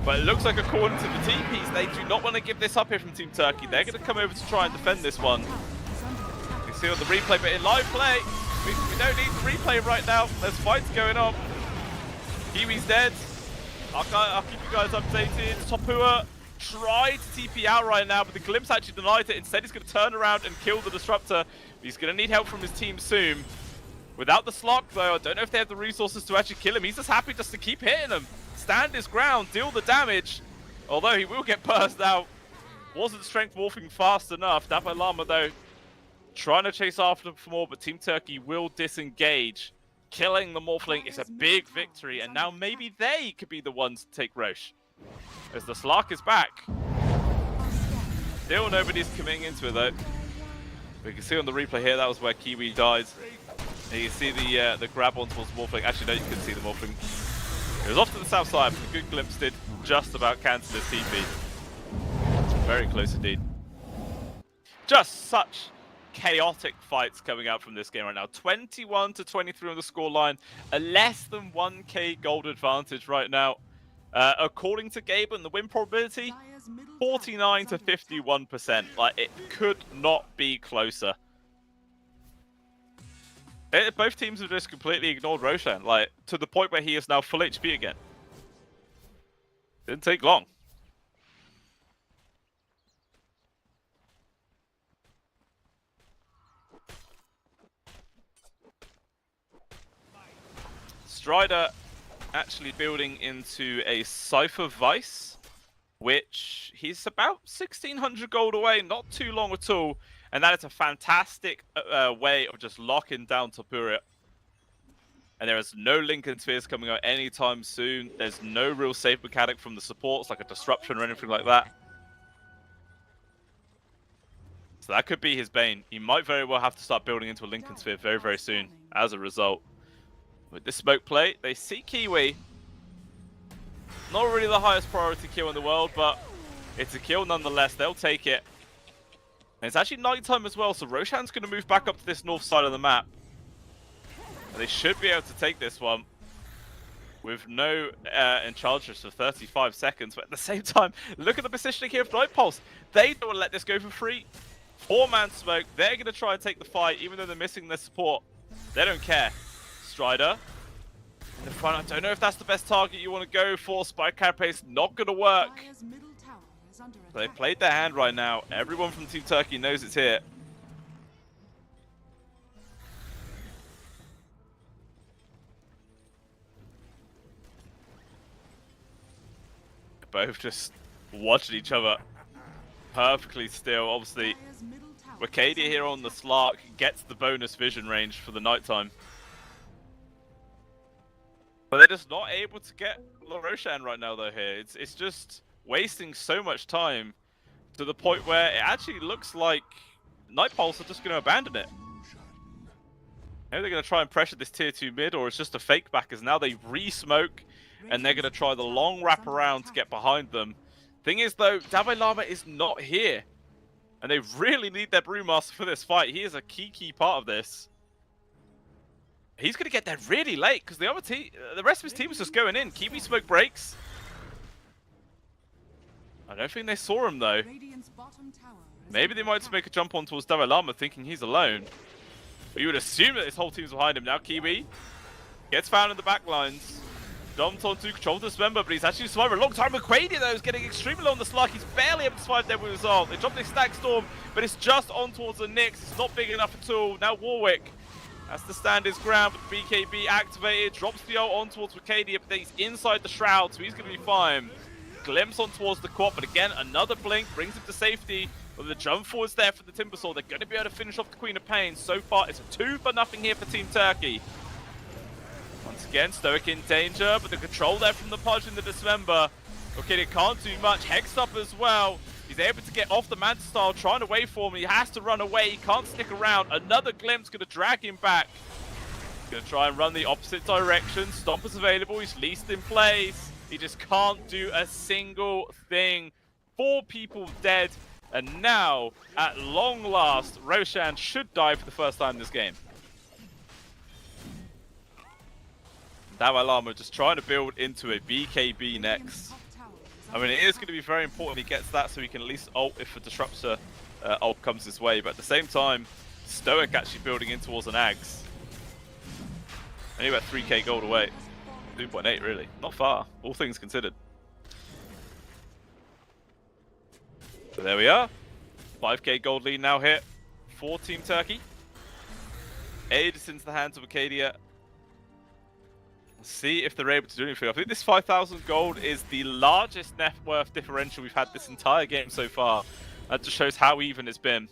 But it looks like according to the TPs, they do not want to give this up here from Team Turkey. They're going to come over to try and defend this one. You see on the replay, but in live play, we don't need the replay right now. There's fights going on. Kiwi's dead. I'll keep you guys updated. Topua tried to TP out right now, but the Glimpse actually denied it. Instead, he's going to turn around and kill the Disruptor. He's going to need help from his team soon. Without the Slok, though, I don't know if they have the resources to actually kill him. He's just happy just to keep hitting him. Stand his ground, deal the damage. Although he will get burst out. Wasn't strength morphing fast enough. Dapo Lama, though, trying to chase after him for more, but Team Turkey will disengage. Killing the Morphling is a big victory, and now maybe they could be the ones to take Roche. As the Slark is back. Still nobody's coming into it, though. We can see on the replay here, that was where Kiwi dies. And you can see the grab on towards the Morphling. Actually, no, you couldn't see the Morphling. It was off to the south side, but the good glimpse did just about cancel his TP. Very close indeed. Just such chaotic fights coming out from this game right now. 21-23 on the scoreline, a less than 1k gold advantage right now. According to Gaben, the win probability, Dire's middle 49 tower to is under attack. 51%. Like, it could not be closer. Both teams have just completely ignored Roshan, like, to the point where he is now full HP again. Didn't take long. Strider actually building into a Cypher Vice, which he's about 1600 gold away, not too long at all. And that is a fantastic way of just locking down Tapuria. And there is no Lincoln Spheres coming out anytime soon. There's no real safe mechanic from the supports, like a disruption or anything like that. So that could be his bane. He might very well have to start building into a Lincoln Sphere very, very soon as a result. With this smoke play, they see Kiwi. Not really the highest priority kill in the world, but it's a kill nonetheless. They'll take it. And it's actually nighttime as well, so Roshan's going to move back up to this north side of the map. And they should be able to take this one with no enchantress for 35 seconds. But at the same time, look at the positioning here of Night Pulse. They don't want to let this go for free. 4-man smoke. They're going to try and take the fight, even though they're missing their support. They don't care. Strider in the front. I don't know if that's the best target you want to go for. Spike Carapace not going to work. Dire's middle tower is under They attack. played their hand right now. Everyone from Team Turkey knows it's here. Both just watching each other perfectly still. Obviously, Dire's middle tower is Wicadia here under on the attack. Slark gets the bonus vision range for the nighttime. But they're just not able to get Roshan right now, though, here. It's just wasting so much time to the point where it actually looks like Night Pulse are just going to abandon it. Maybe they're going to try and pressure this tier 2 mid, or it's just a fake back, as now they re-smoke, and they're going to try the long wrap around to get behind them. Thing is, though, Davai Lama is not here. And they really need their Brewmaster for this fight. He is a key part of this. He's going to get there really late, because the rest of his team is just going in. Kiwi smoke breaks. I don't think they saw him, though. Radiant's bottom tower is Maybe they under might just attack. make a jump on towards Davai Lama, thinking he's alone. But you would assume that his whole team's behind him. Now Kiwi gets found in the back lines. Dumped onto control Dismember, but he's actually survived a long time. Quadia, though, is getting extremely low on the Slark. He's barely able to survive there with Resolve. They dropped the Stack Storm, but it's just on towards the Nyx. It's not big enough at all. Now Warwick has to stand his ground with BKB activated. Drops the ult on towards Wicadia, but then he's inside the Shroud, so he's going to be fine. Glimpse on towards the Quad, but again, another blink brings him to safety. But the jump forwards there for the Timbersaw. They're going to be able to finish off the Queen of Pain. So far, it's a 2-0 here for Team Turkey. Once again, Stoic in danger, but the control there from the Pudge in the Dismember. Okay, they can't do much. Hexed up as well. He's able to get off the Manta Style, trying to wait for him. He has to run away. He can't stick around. Another Glimpse going to drag him back. Going to try and run the opposite direction. Stomper's available. He's least in place. He just can't do a single thing. 4 people dead. And now, at long last, Roshan should die for the first time in this game. Davai Lama just trying to build into a BKB next. I mean, it is going to be very important he gets that so he can at least ult if a Disruptor ult comes his way. But at the same time, Stoic actually building in towards an Ags. Only about 3k gold away. 2.8 really. Not far, all things considered. So there we are. 5k gold lead now hit for Team Turkey. Aegis into the hands of Wicadia. See if they're able to do anything. I think this 5,000 gold is the largest net worth differential we've had this entire game so far. That just shows how even it's been.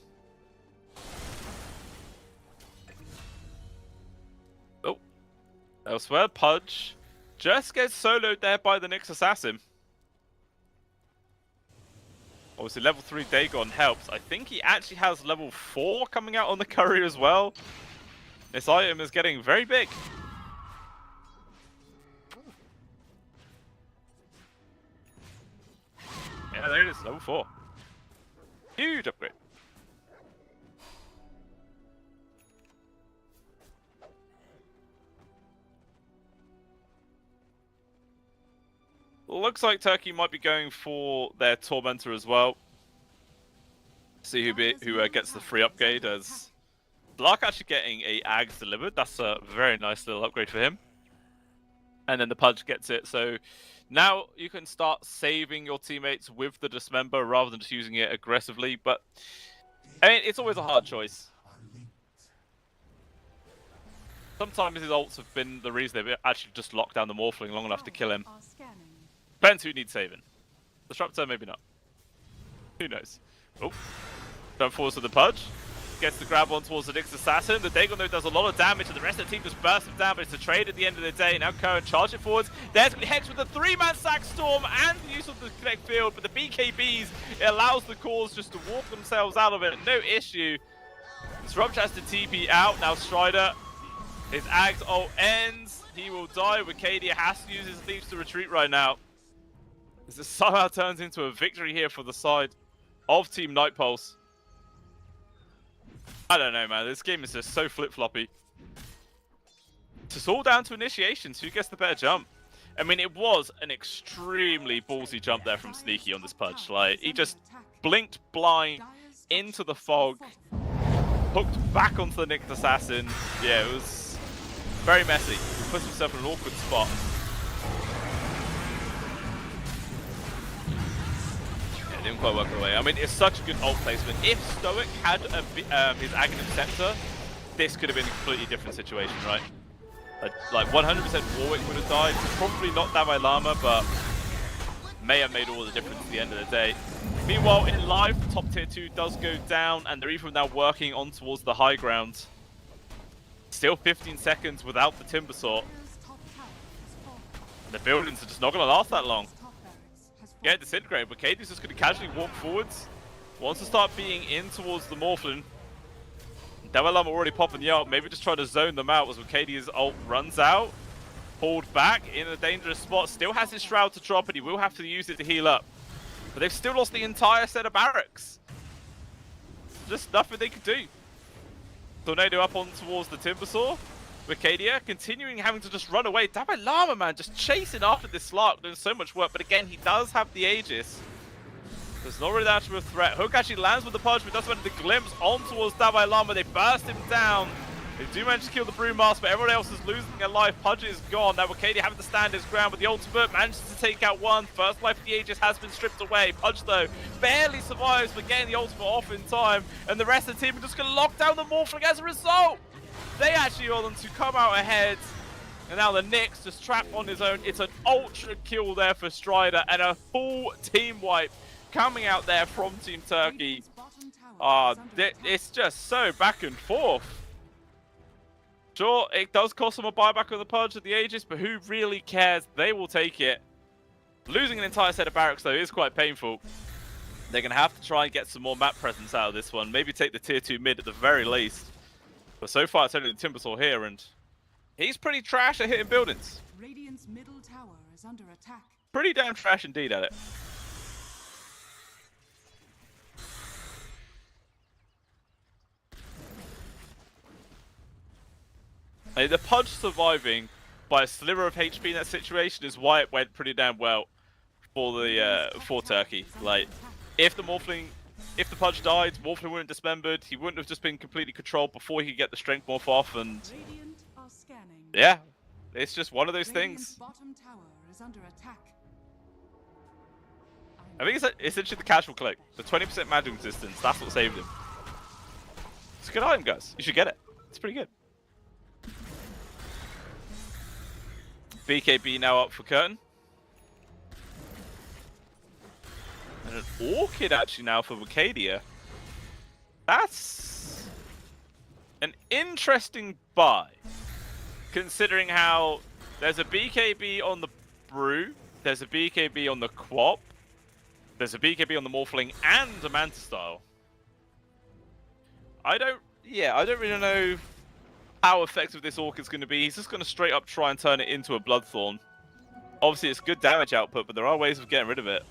Oh. Elsewhere, Pudge just gets soloed there by the Nyx Assassin. Obviously, level 3 Dagon helps. I think he actually has level 4 coming out on the courier as well. This item is getting very big. Yeah, there it is, level 4. Huge upgrade. Looks like Turkey might be going for their Tormentor as well. See who gets the free upgrade, as Lark actually getting a Ags delivered. That's a very nice little upgrade for him. And then the Pudge gets it. So now you can start saving your teammates with the Dismember rather than just using it aggressively. But I mean, it's always a hard choice. Sometimes his ults have been the reason they've actually just locked down the Morphling long enough to kill him. Depends who needs saving. Disruptor, maybe not. Who knows? Oh, jump forwards to the Pudge. Gets the grab on towards the Nyx Assassin. The Dagon though does a lot of damage, and the rest of the team just bursts him down, but it's a trade at the end of the day. Now Cohen charge it forwards. There's Hex with a 3-man sack storm and the use of the connect field, but the BKBs, it allows the cores just to walk themselves out of it. No issue. Disruptor has to TP out. Now Strider, his Ags ult ends. He will die. Wicadia has to use his leaves to retreat right now. This somehow turns into a victory here for the side of Team Night Pulse. I don't know, man. This game is just so flip-floppy. It's all down to initiations. Who gets the better jump? I mean, it was an extremely ballsy jump there from Sneaky on this Pudge. Like, he just blinked blind into the fog, hooked back onto the Nyx Assassin. Yeah, it was very messy. He puts himself in an awkward spot. Didn't quite work away. I mean, it's such a good ult placement. If Stoic had his Aghanim Scepter, this could have been a completely different situation, right? Like 100% Warwick would have died. Probably not Dalai Lama, but may have made all the difference at the end of the day. Meanwhile, in live, the top tier 2 does go down, and they're even now working on towards the high ground. Still 15 seconds without the Timber Saw. The buildings are just not going to last that long. Yeah, disintegrate, but Katie's just going to casually walk forwards. Wants to start being in towards the Morphling. Devalam already popping the ult, maybe just try to zone them out as Katie's ult runs out. Pulled back in a dangerous spot, still has his Shroud to drop and he will have to use it to heal up. But they've still lost the entire set of barracks. Just nothing they could do. Tornado up on towards the Timbersaw. Wicadia continuing having to just run away. Dalai Lama, man, just chasing after this Slark, doing so much work. But again, he does have the Aegis. There's not really that much of a threat. Hook actually lands with the Pudge, but doesn't manage the glimpse on towards Dalai Lama. They burst him down. They do manage to kill the Brewmaster, but everyone else is losing their life. Pudge is gone. Now Wicadia having to stand his ground, but the ultimate manages to take out one. First life of the Aegis has been stripped away. Pudge, though, barely survives, but getting the ultimate off in time. And the rest of the team are just going to lock down the Morphling as a result. They actually are them to come out ahead. And now the Nyx just trapped on his own. It's an ultra kill there for Strider and a full team wipe coming out there from Team Turkey. It's just so back and forth. Sure, it does cost them a buyback of the Pudge of the Aegis, but who really cares? They will take it. Losing an entire set of barracks, though, is quite painful. They're going to have to try and get some more map presence out of this one. Maybe take the tier 2 mid at the very least. But so far, it's only the Timbersaw here, and he's pretty trash at hitting buildings. Radiant's middle tower is under attack. Pretty damn trash indeed at it. The Pudge surviving by a sliver of HP in that situation is why it went pretty damn well for the for Turkey. Like, if the Pudge died, Morphling wouldn't dismembered, he wouldn't have just been completely controlled before he could get the strength morph off, and yeah, it's just one of those things. I think it's essentially the casual click, the 20% magic resistance, that's what saved him. It's a good item, guys. You should get it. It's pretty good. BKB now up for Curtain. And an Orchid actually now for Wicadia. That's an interesting buy, considering how there's a BKB on the Brew, there's a BKB on the Quap, there's a BKB on the Morphling, and a Manta Style. I don't really know how effective this Orchid's going to be. He's just going to straight up try and turn it into a Bloodthorn. Obviously, it's good damage output, but there are ways of getting rid of it.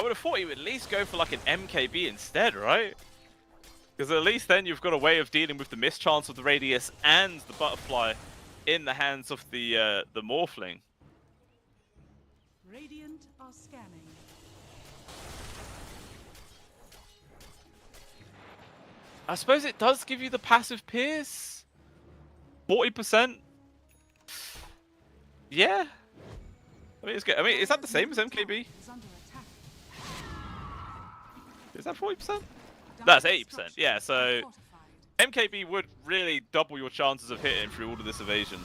would have thought he would at least go for like an MKB instead, right? Because at least then you've got a way of dealing with the mischance of the radius and the butterfly in the hands of the Morphling. Radiant are scanning. I suppose it does give you the passive pierce. 40%. Yeah. I mean, it's good. I mean, is that the same as MKB? Is that 40%? That's 80%. Yeah, so MKB would really double your chances of hitting through all of this evasion.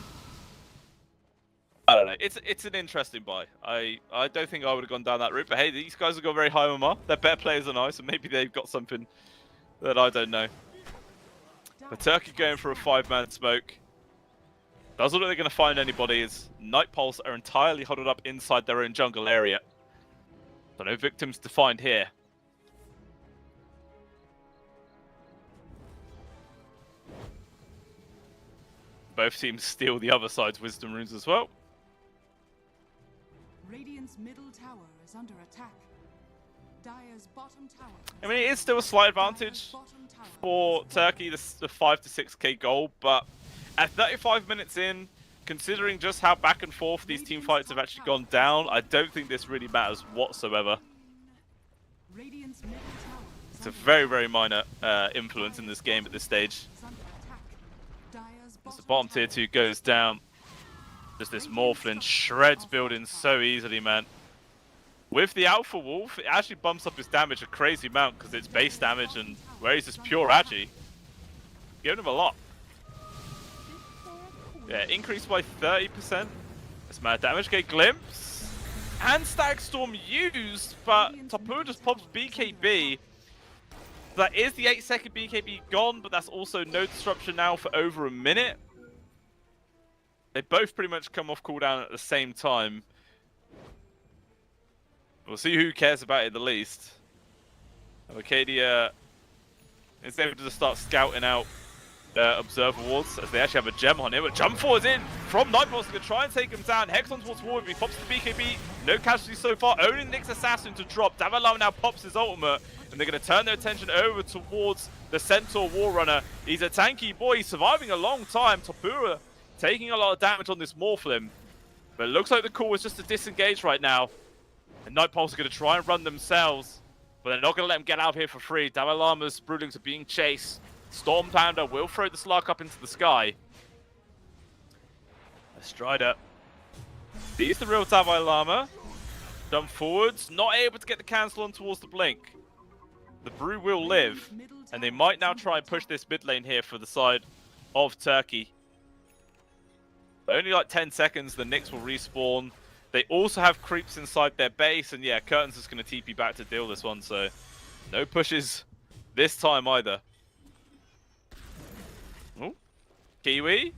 I don't know. It's an interesting buy. I don't think I would have gone down that route, but hey, these guys have got very high MMR. They're better players than I, so maybe they've got something that I don't know. But Turkey going for a 5-man smoke. Doesn't look like they're going to find anybody, as Night Pulse are entirely huddled up inside their own jungle area. So no victims to find here. Both teams steal the other side's Wisdom Runes as well. Radiant's middle tower is under attack. Dire's bottom tower. I mean, it is still a slight advantage for Turkey, the 5 to 6k goal, but at 35 minutes in, considering just how back and forth these team fights have actually gone down, I don't think this really matters whatsoever. It's a very, very minor influence in this game at this stage. As the bottom tier 2 goes down, just this Morphling shreds building so easily, man. With the Alpha Wolf, it actually bumps up his damage a crazy amount because it's base damage, and where he's just pure agi, giving him a lot. Yeah, increased by 30%. That's mad damage. Get Glimpse. And Stag Storm used, but Tapu just pops BKB. That is the 8-second BKB gone, but that's also no disruption now for over a minute. They both pretty much come off cooldown at the same time. We'll see who cares about it the least. Arcadia is able to just start scouting out Observer wards, as they actually have a gem on him. But jump forwards in from Nightboss to try and take him down. Hexon towards forward, he pops the BKB. No casualties so far, only Nyx Assassin to drop. Davalar now pops his ultimate, and they're going to turn their attention over towards the Centaur War Runner. He's a tanky boy, he's surviving a long time. Tapura taking a lot of damage on this Morphling, but it looks like the call was just to disengage right now. And Night Pulse are going to try and run themselves, but they're not going to let him get out of here for free. Davalama's Broodlings are being chased. Storm Pounder will throw the Slark up into the sky. Strider sees the real Davalama. Jump forwards, not able to get the cancel on towards the Blink. The Brew will live, and they might now try and push this mid lane here for the side of Turkey. Only like 10 seconds, the Nyx will respawn. They also have creeps inside their base, and yeah, Curtain's just going to TP back to deal this one, so no pushes this time either. Oh, Kiwi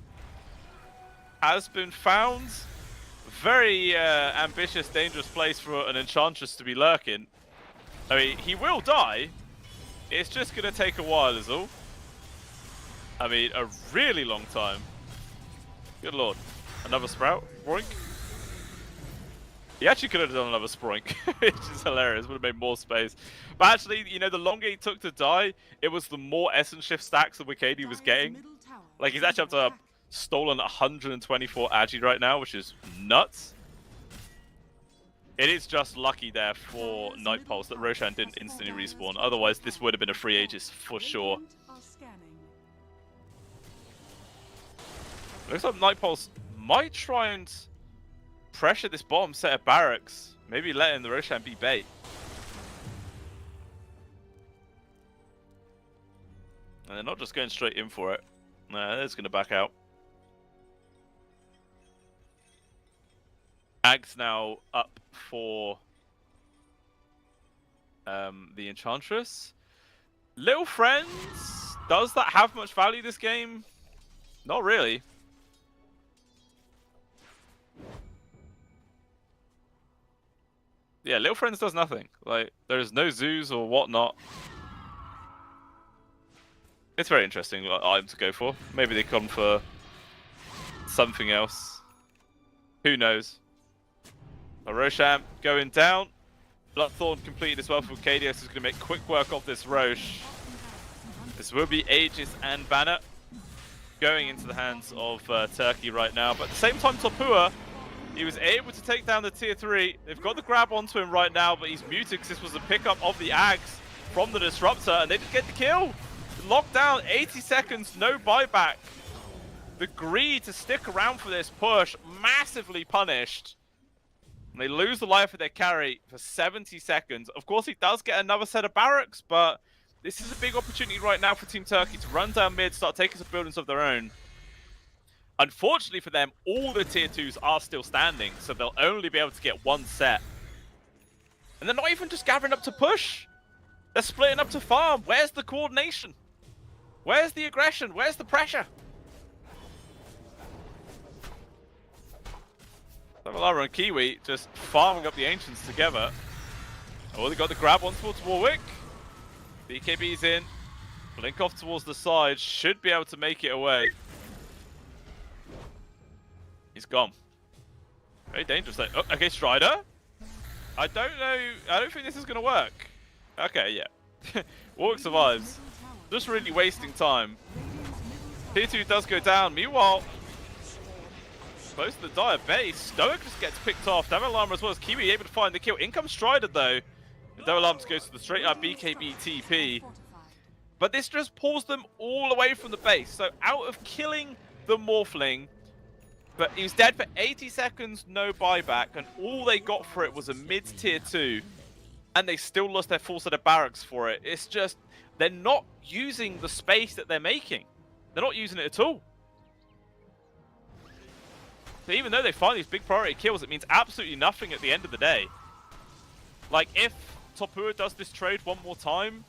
has been found. Very ambitious, dangerous place for an Enchantress to be lurking. I mean, he will die. It's just going to take a while is all. I mean, a really long time. Good lord. Another Sprout? Broink? He actually could have done another Sproink, which is hilarious. Would have made more space. But actually, you know, the longer he took to die, it was the more Essence Shift stacks that Wikadi was getting. Like, he's actually up to stolen 124 agi right now, which is nuts. It is just lucky there for Night Pulse that Roshan didn't instantly respawn. Otherwise, this would have been a free Aegis for sure. Looks like Night Pulse might try and pressure this bottom set of barracks. Maybe letting the Roshan be bait. And they're not just going straight in for it. No, they're just going to back out. Ag's now up for the Enchantress. Little Friends, does that have much value this game? Not really. Yeah, Little Friends does nothing. Like, there's no zoos or whatnot. It's very interesting item to go for. Maybe they come for something else. Who knows? Roshan going down. Bloodthorn completed as well for Kadios, is going to make quick work of this Roche. This will be Aegis and Banner going into the hands of Turkey right now. But at the same time, Topua, he was able to take down the tier 3. They've got the grab onto him right now, but he's muted because this was a pickup of the Ags from the Disruptor, and they did get the kill. Locked down, 80 seconds, no buyback. The greed to stick around for this push, massively punished. And they lose the life of their carry for 70 seconds. Of course, he does get another set of barracks, but this is a big opportunity right now for Team Turkey to run down mid, start taking some buildings of their own. Unfortunately for them, all the tier 2s are still standing, so they'll only be able to get one set. And they're not even just gathering up to push. They're splitting up to farm. Where's the coordination? Where's the aggression? Where's the pressure? Lara and Kiwi just farming up the Ancients together. Oh, they got the grab on towards Warwick. BKB's in. Blink off towards the side. Should be able to make it away. He's gone. Very dangerous though. Oh, okay, Strider. I don't know. I don't think this is going to work. Okay, yeah. Warwick survives. Just really wasting time. Tier 2 does go down. Meanwhile, close to the Dire base, Stoic just gets picked off. Devilama as well as Kiwi able to find the kill. In comes Strider though. Devilama goes to the straight up BKB TP. But this just pulls them all away from the base. So out of killing the Morphling, but he was dead for 80 seconds, no buyback, and all they got for it was a mid tier 2. And they still lost their full set of barracks for it. It's just, they're not using the space that they're making. They're not using it at all. So even though they find these big priority kills, it means absolutely nothing at the end of the day. Like, if Topua does this trade one more time,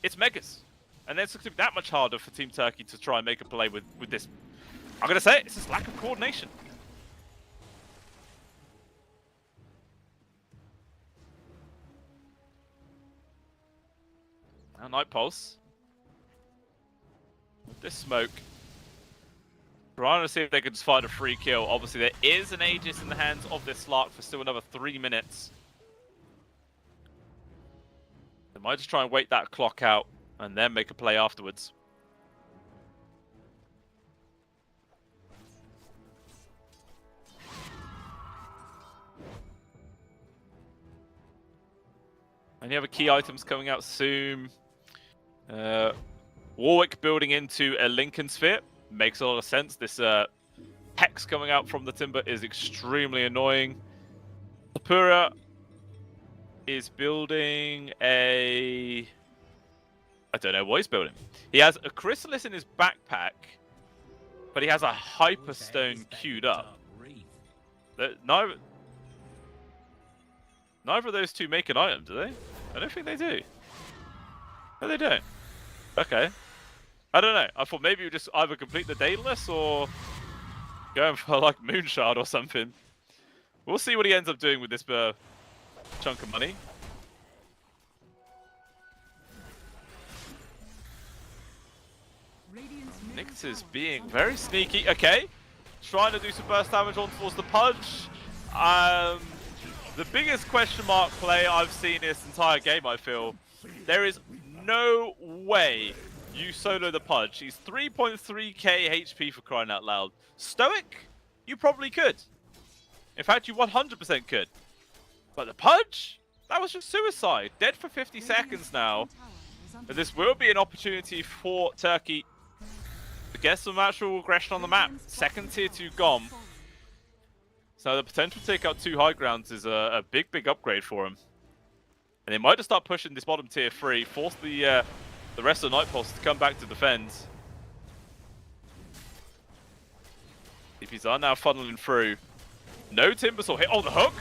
it's Megas. And then it's going to be that much harder for Team Turkey to try and make a play with this. I'm going to say it, it's just lack of coordination. Now Night Pulse. With this smoke. Trying to see if they can just find a free kill. Obviously, there is an Aegis in the hands of this Slark for still another 3 minutes. They might just try and wait that clock out and then make a play afterwards. Any other key items coming out soon? Warwick building into a Lincoln Sphere. Makes a lot of sense. This hex coming out from the Timber is extremely annoying. Sapura is building a... I don't know what he's building. He has a Chrysalis in his backpack, but he has a Hyperstone queued up. Neither of those two make an item, do they? I don't think they do. No, they don't. Okay. I don't know. I thought maybe you just either complete the Daedalus or going for like Moonshard or something. We'll see what he ends up doing with this chunk of money. Nyx is being very sneaky. Okay. Trying to do some burst damage on towards the Pudge. The biggest question mark play I've seen this entire game, I feel. There is no way you solo the Pudge. He's 3.3k HP for crying out loud. Stoic? You probably could. In fact, you 100% could. But the Pudge? That was just suicide. Dead for 50 seconds now. But this will be an opportunity for Turkey to get some actual aggression on the map. Second tier 2 gone. So the potential to take out 2 high grounds is a big, big upgrade for him. And they might just start pushing this bottom tier 3, force the rest of the Night Pulse to come back to defend. TPs are now funneling through. No Timbersaw hit. Oh, the hook!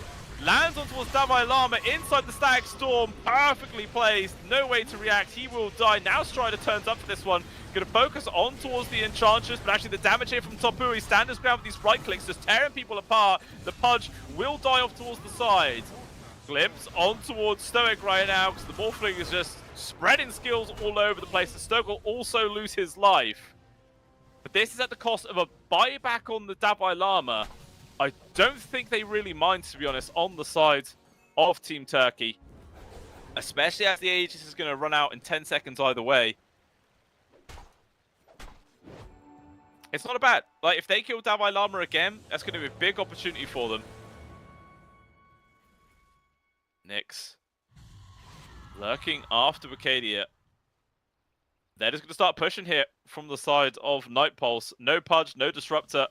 Lands on towards Davai Lama inside the Static Storm. Perfectly placed. No way to react. He will die. Now Strider turns up for this one. Going to focus on towards the Enchantress, but actually the damage here from Topua. He stands his ground with these right clicks, just tearing people apart. The Pudge will die off towards the side. Glimpse on towards Stoic right now, because the Morphling is just spreading skills all over the place. The Stoic will also lose his life. But this is at the cost of a buyback on the Davai Lama. I don't think they really mind, to be honest, on the side of Team Turkey. Especially as the Aegis is going to run out in 10 seconds either way. It's not bad. Like, if they kill Dalai Lama again, that's going to be a big opportunity for them. Nyx. Lurking after Wicadia. They're just going to start pushing here from the side of Night Pulse. No Pudge, no Disruptor.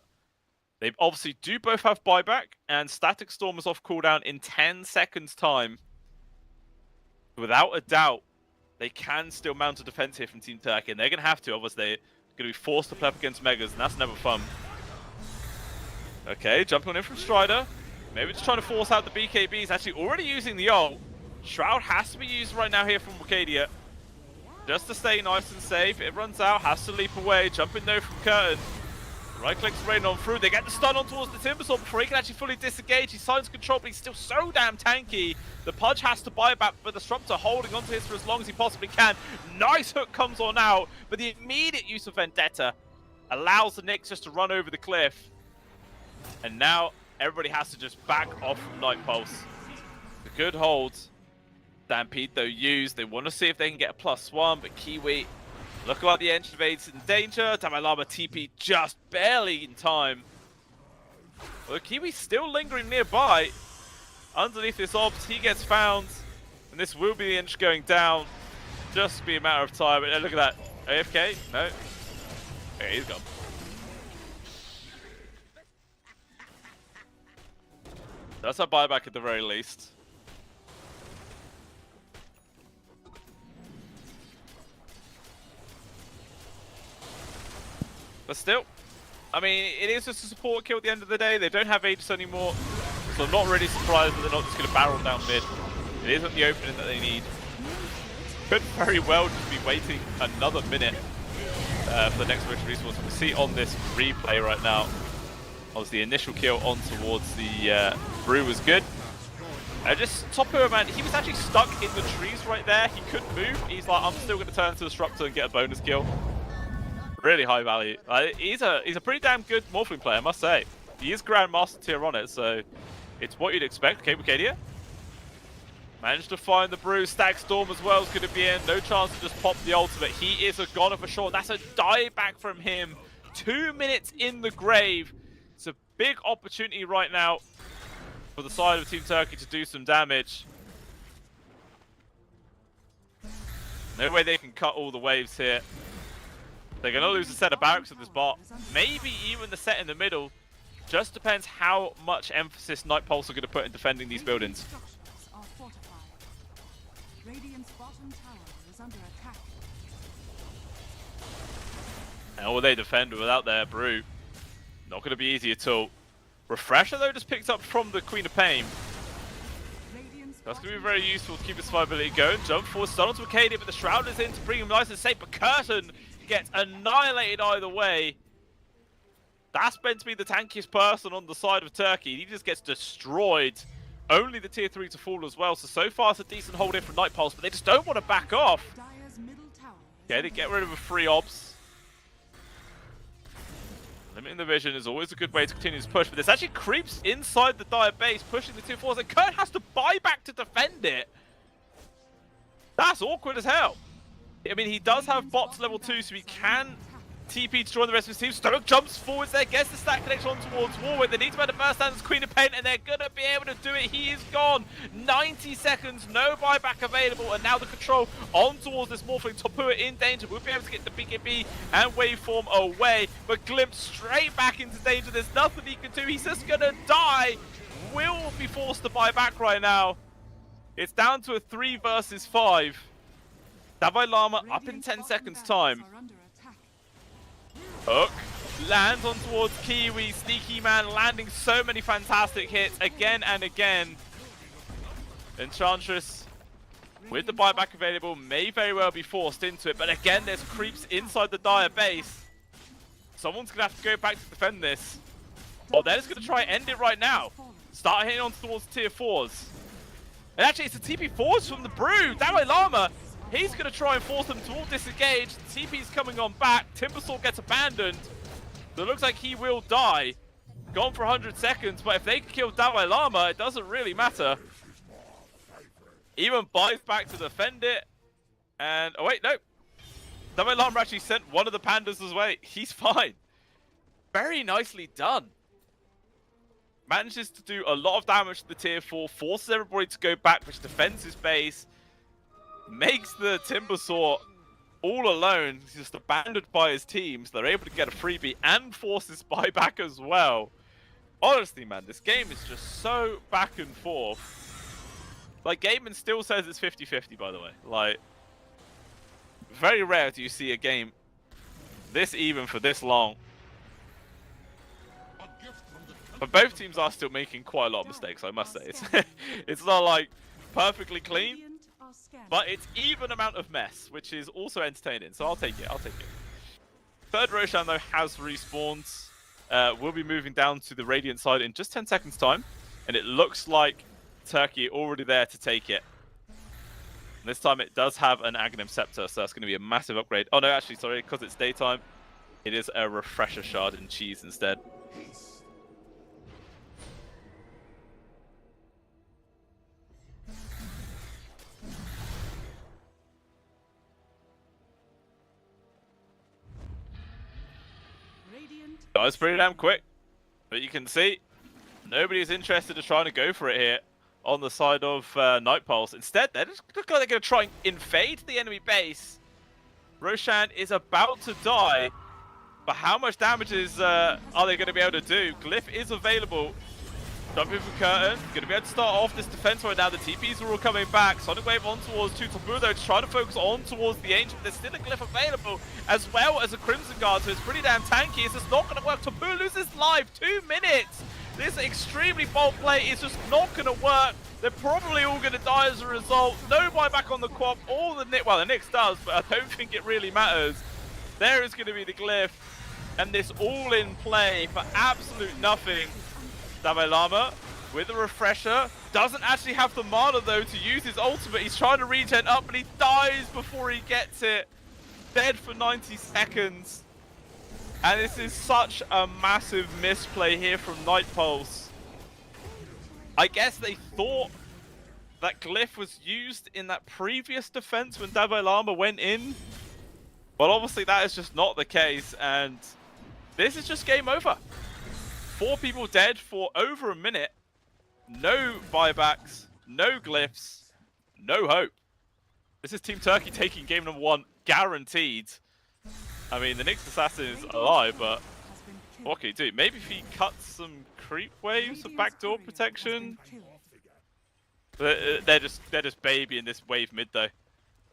They obviously do both have buyback, and Static Storm is off cooldown in 10 seconds time. Without a doubt, they can still mount a defense here from Team Turkey, and they're going to have to. Obviously, they're going to be forced to play up against Megas, and that's never fun. Okay, jumping on in from Strider. Maybe just trying to force out the BKBs. Actually, already using the ult. Shroud has to be used right now here from Wicadia. Just to stay nice and safe. It runs out, has to leap away. Jumping though from Curtain. Right click's raining on through. They get the stun on towards the Timbersaw before he can actually fully disengage. He signs control, but he's still so damn tanky. The Pudge has to buy back, but the Disruptor holding onto his for as long as he possibly can. Nice hook comes on out, but the immediate use of Vendetta allows the Nyx just to run over the cliff. And now everybody has to just back off from Night Pulse. The good hold. Stampede though used. They want to see if they can get a +1, but Kiwi looking like the engine evades in danger. Dalai Lama TP just barely in time. Well, Kiwi's still lingering nearby. Underneath this obs, he gets found. And this will be the inch going down. Just be a matter of time. And look at that. AFK? No. Okay, he's gone. That's a buyback at the very least. But still, I mean, it is just a support kill at the end of the day. They don't have Aegis anymore, so I'm not really surprised that they're not just going to barrel down mid. It isn't the opening that they need. Could very well just be waiting another minute for the next rich resource. We see on this replay right now, obviously the initial kill on towards the Brew was good. Just Topu, man, he was actually stuck in the trees right there. He couldn't move. He's like, I'm still going to turn to the Disruptor and get a bonus kill. Really high value. He's a pretty damn good Morphling player, I must say. He is Grandmaster tier on it, so it's what you'd expect. Okay, Wicadia managed to find the Brew. Stag Storm as well is going to be in. No chance to just pop the ultimate. He is a goner for sure. That's a dieback from him. 2 minutes in the grave. It's a big opportunity right now for the side of Team Turkey to do some damage. No way they can cut all the waves here. They're going to lose a set of barracks at this bot. Maybe even the set in the middle. Just depends how much emphasis Night Pulse are going to put in defending these buildings. Radiant's bottom tower is under attack. How will they defend without their Brew? Not going to be easy at all. Refresher though just picked up from the Queen of Pain. That's going to be very useful to keep his survivability going. Jump forward, stun onto Wicadia, but the Shroud is in to bring him nice and safe. But Curtain gets annihilated either way. That's meant to be the tankiest person on the side of Turkey. He just gets destroyed. Only the tier 3 to fall as well. So far it's a decent hold in from Night Pulse, but they just don't want to back off. Okay, they get rid of a free obs. Limiting the vision is always a good way to continue this push, but this actually creeps inside the Dire base, pushing the tier 4s, and Kurt has to buy back to defend it. That's awkward as hell. I mean, he does have bots level 2, so he can TP to join the rest of his team. Stoic jumps forwards there, gets the stack connection on towards Warwick. They need to make the first stand as Queen of Pain, and they're going to be able to do it. He is gone. 90 seconds, no buyback available, and now the control on towards this Morphling. Topua in danger. We'll be able to get the BKB and Waveform away, but Glimpse straight back into danger. There's nothing he can do. He's just going to die. Will be forced to buy back right now. It's down to a 3 versus 5. Dalai Lama up in 10 seconds time. Hook lands on towards Kiwi. Sneaky Man landing so many fantastic hits again and again. Enchantress with the buyback available may very well be forced into it, but again there's creeps inside the Dire base. Someone's going to have to go back to defend this. Well, they're just going to try and end it right now. Start hitting on towards tier 4s. And actually it's the TP4s from the Brew. Dalai Lama, he's going to try and force them to all disengage. TP's coming on back. Timbersaw gets abandoned. So it looks like he will die. Gone for 100 seconds, but if they can kill Dalai Lama, it doesn't really matter. Even buys back to defend it. And, oh wait, no. Double Alarm actually sent one of the pandas away. He's fine. Very nicely done. Manages to do a lot of damage to the tier 4, forces everybody to go back, which defends his base, makes the Timbersaw all alone. He's just abandoned by his teams. They're able to get a freebie and forces buyback as well. Honestly, man, this game is just so back and forth. Like, Gaiman still says it's 50-50, by the way. Like, very rare do you see a game this even for this long. But both teams are still making quite a lot of mistakes, I must say. It's not like perfectly clean, but it's even amount of mess, which is also entertaining. So I'll take it. I'll take it. Third Roshan, though, has respawned. We'll be moving down to the Radiant side in just 10 seconds' time. And it looks like Turkey already there to take it. And this time it does have an Aghanim Scepter, so that's going to be a massive upgrade. Oh, no, actually, sorry, because it's daytime, it is a Refresher Shard and Cheese instead. That was pretty damn quick, but you can see nobody's interested in trying to go for it here on the side of Night Pulse. Instead, they're just look like they're going to try and invade the enemy base. Roshan is about to die, but how much damage is are they going to be able to do? Glyph is available. Jumping for Curtain, going to be able to start off this defense right now. The TPs are all coming back. Sonic Wave on towards Tutobu, though, trying to focus on towards the Ancient. There's still a Glyph available, as well as a Crimson Guard, so it's pretty damn tanky. It's just not going to work. Tabu loses life, 2 minutes. This extremely bold play is just not going to work. They're probably all going to die as a result. No buyback on the Quap. All the Nyx, well, the Nyx does, but I don't think it really matters. There is going to be the Glyph, and this all in play for absolute nothing. Dalai Lama with a refresher. Doesn't actually have the mana though to use his ultimate. He's trying to regen up, but he dies before he gets it. Dead for 90 seconds. And this is such a massive misplay here from Night Pulse. I guess they thought that Glyph was used in that previous defense when Dalai Lama went in. But obviously that is just not the case, and this is just game over. 4 people dead for over a minute. No buybacks, no glyphs, no hope. This is Team Turkey taking game number 1, guaranteed. I mean, the Nyx Assassin is alive, but what can he do? Maybe if he cuts some creep waves of backdoor protection. They're just babying this wave mid though.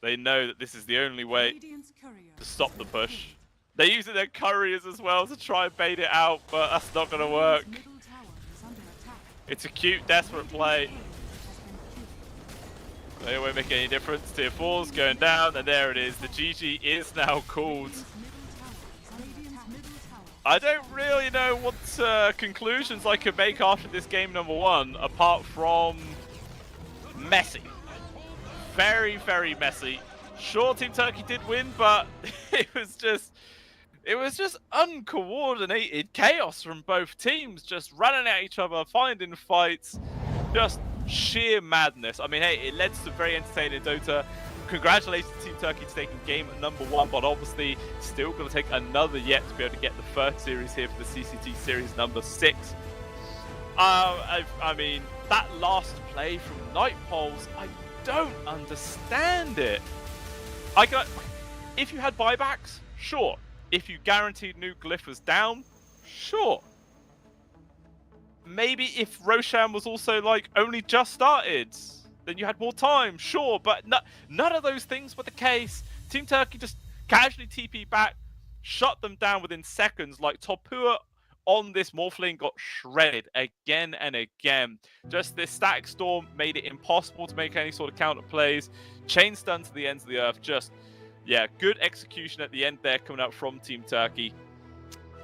They know that this is the only way to stop the push. They're using their couriers as well to try and bait it out, but that's not going to work. It's a cute, desperate play. They won't make any difference. Tier 4's going down, and there it is. The GG is now called. I don't really know what conclusions I could make after this game number 1, apart from messy. Very, very messy. Sure, Team Turkey did win, but it was just uncoordinated chaos from both teams, just running at each other, finding fights, just sheer madness. I mean, hey, it led to some very entertaining Dota. Congratulations to Team Turkey for taking game number 1, but obviously still going to take another yet to be able to get the first series here for the CCT Series number 6. I mean, that last play from Night Pulse, I don't understand it. If you had buybacks, sure. If you guaranteed new Glyph was down, sure. Maybe if Roshan was also like only just started, then you had more time, sure. But none of those things were the case. Team Turkey just casually TP back, shut them down within seconds. Like Topua on this Morphling got shredded again and again. Just this static storm made it impossible to make any sort of counter plays. Chain stun to the ends of the earth. Just, yeah, good execution at the end there coming out from Team Turkey.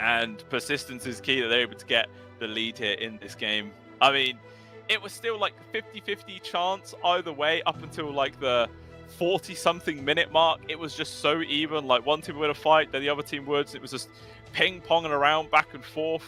And persistence is key that they're able to get the lead here in this game. I mean, it was still like 50-50 chance either way up until like the 40-something minute mark. It was just so even. Like one team would win a fight, then the other team would. It was just ping-ponging around back and forth.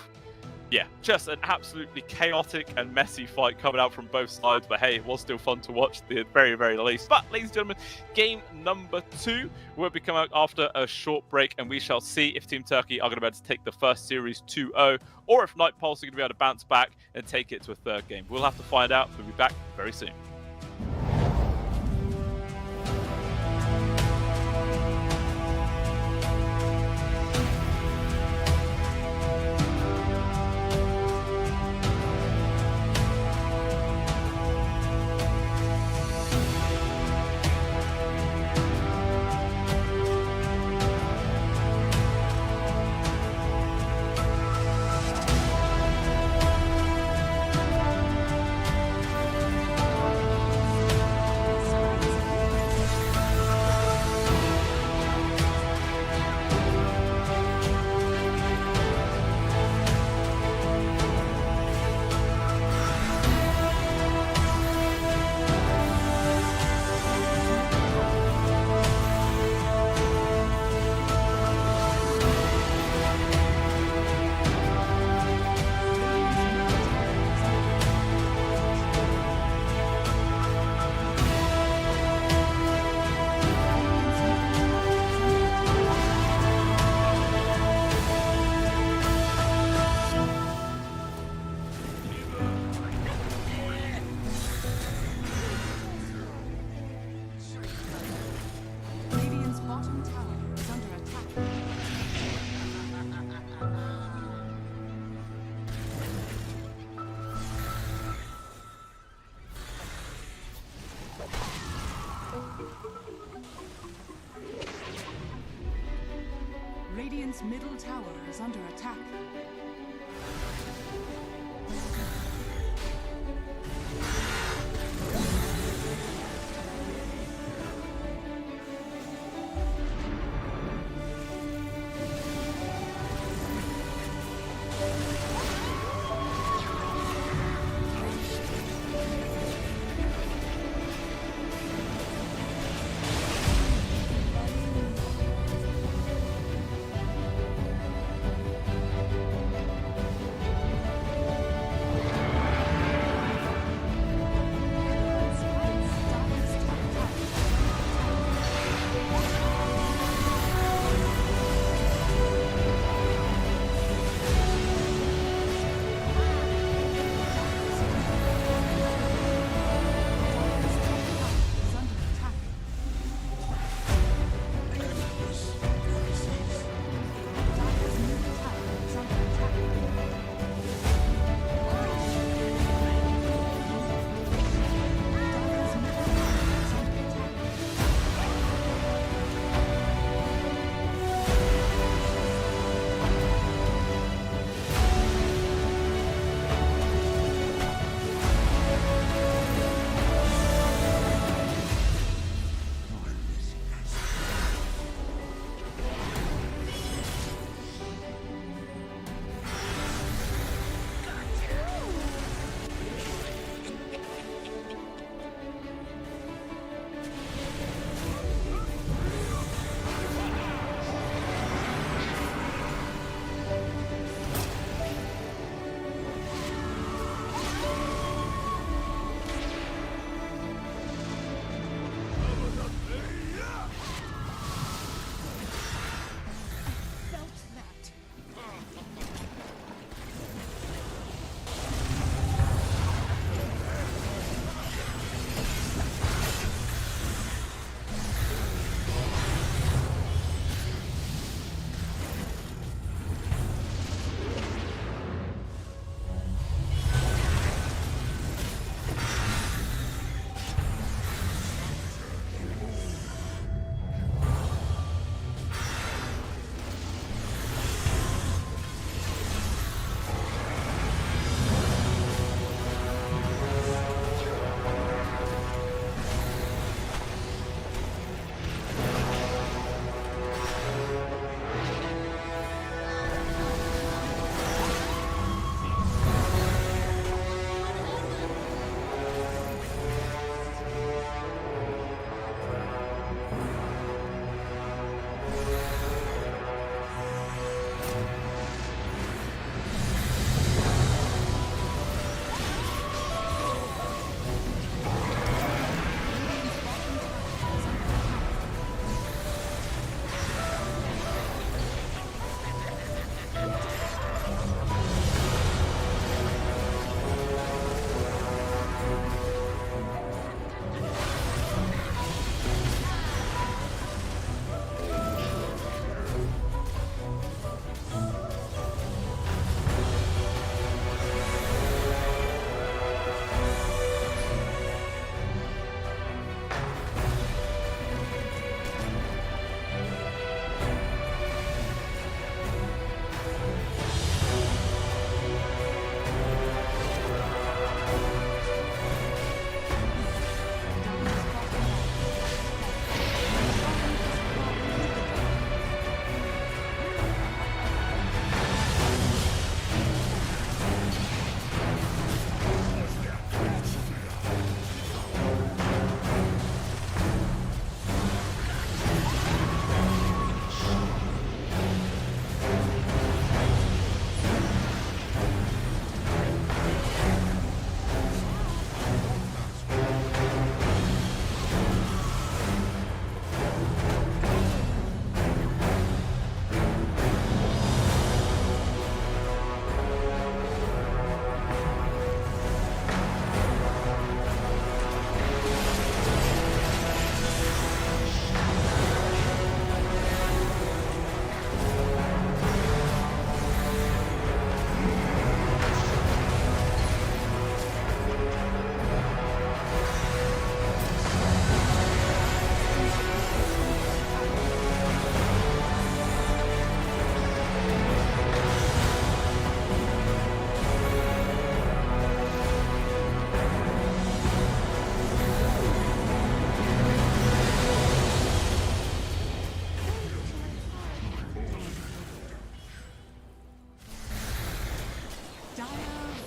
Yeah, just an absolutely chaotic and messy fight coming out from both sides. But hey, it was still fun to watch, the very, very least. But ladies and gentlemen, game number 2 will be coming out after a short break, and we shall see if Team Turkey are going to be able to take the first series 2-0, or if Night Pulse are going to be able to bounce back and take it to a third game. We'll have to find out. We'll be back very soon. Radiant's bottom tower is under attack. Radiant's middle tower is under attack.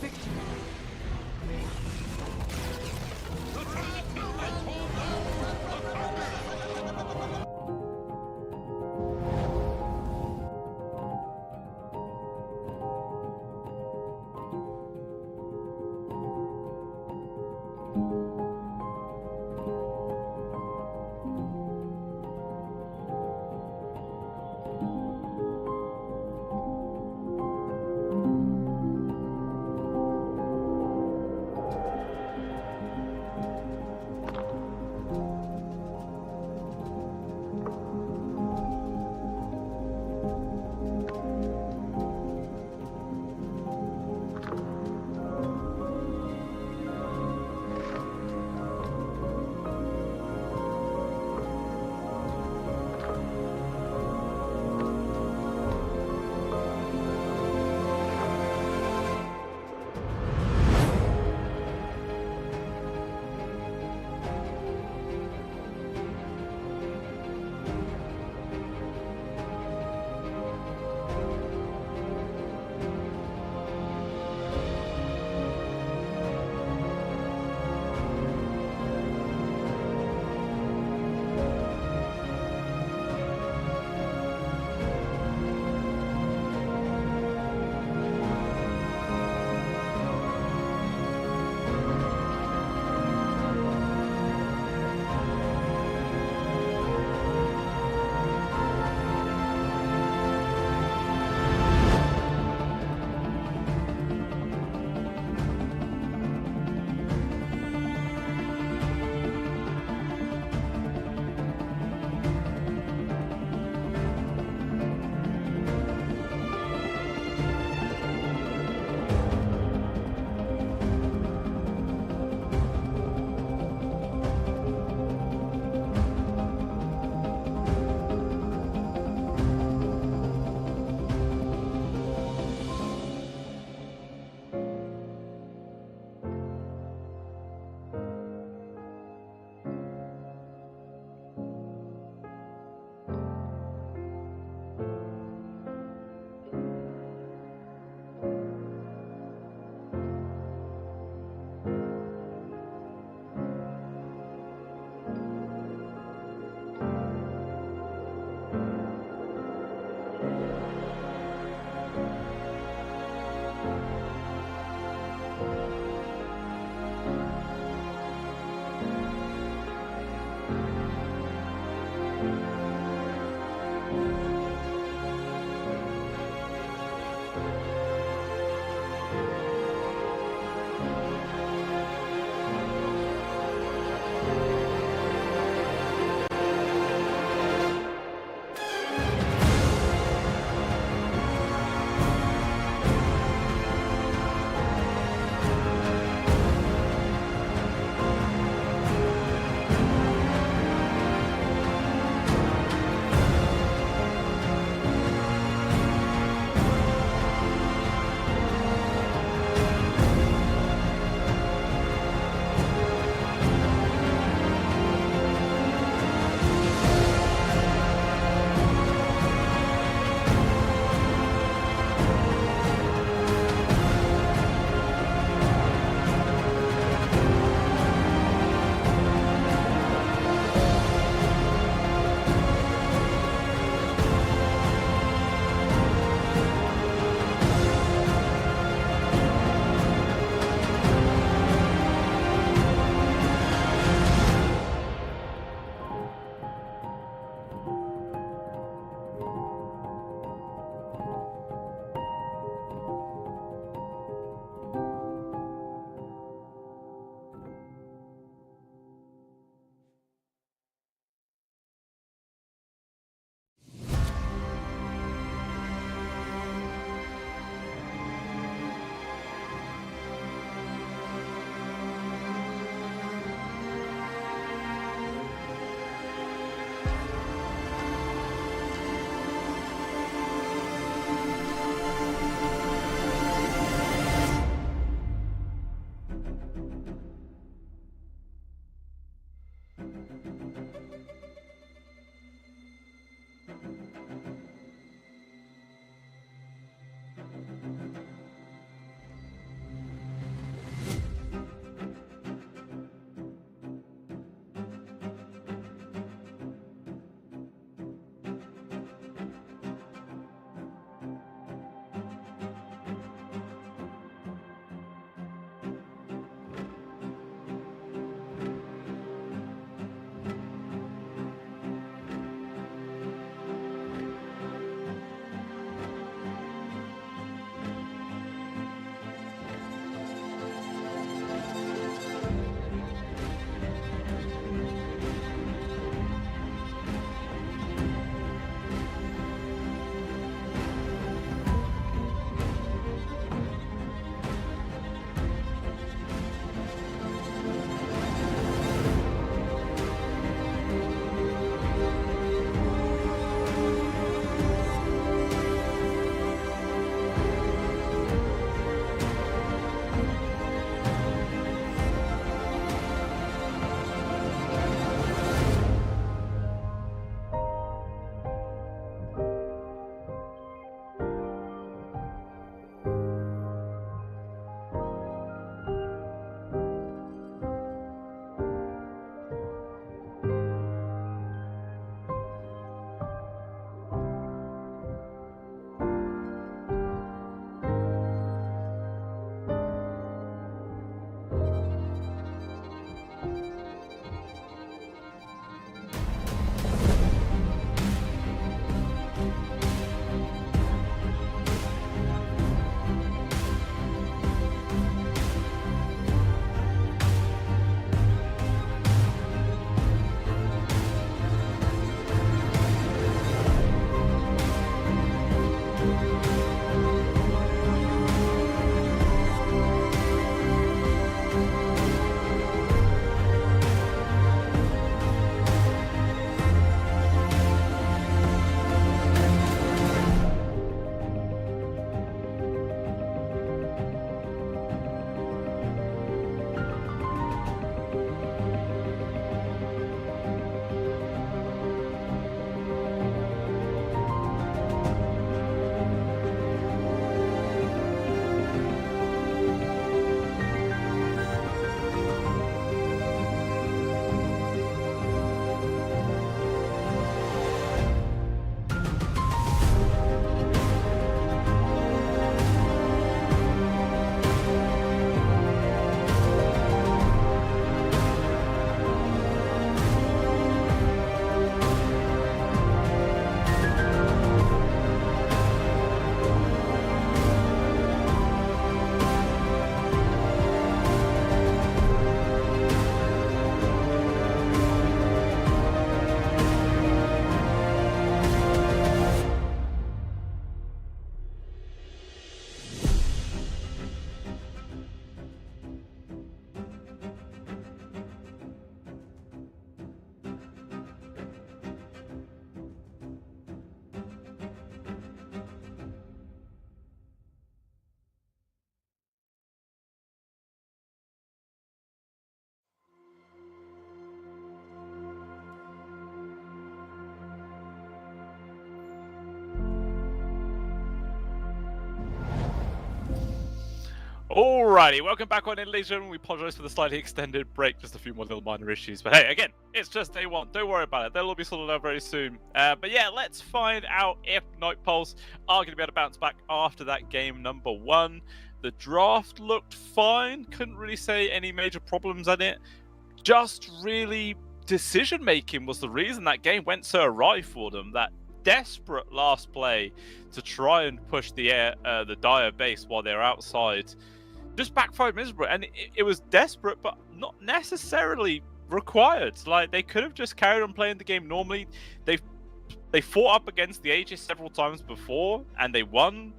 victory. Alrighty, welcome back on in, ladies and gentlemen. We apologise for the slightly extended break, just a few more little minor issues. But hey, again, it's just day one. Don't worry about it. They'll all be sorted out very soon. But yeah, let's find out if Night Pulse are going to be able to bounce back after that game number one. The draft looked fine. Couldn't really say any major problems in it. Just really decision making was the reason that game went so awry for them. That desperate last play to try and push the Dire base while they're outside just backfired miserably, and it was desperate, but not necessarily required. Like, they could have just carried on playing the game normally. They fought up against the Aegis several times before, and they won.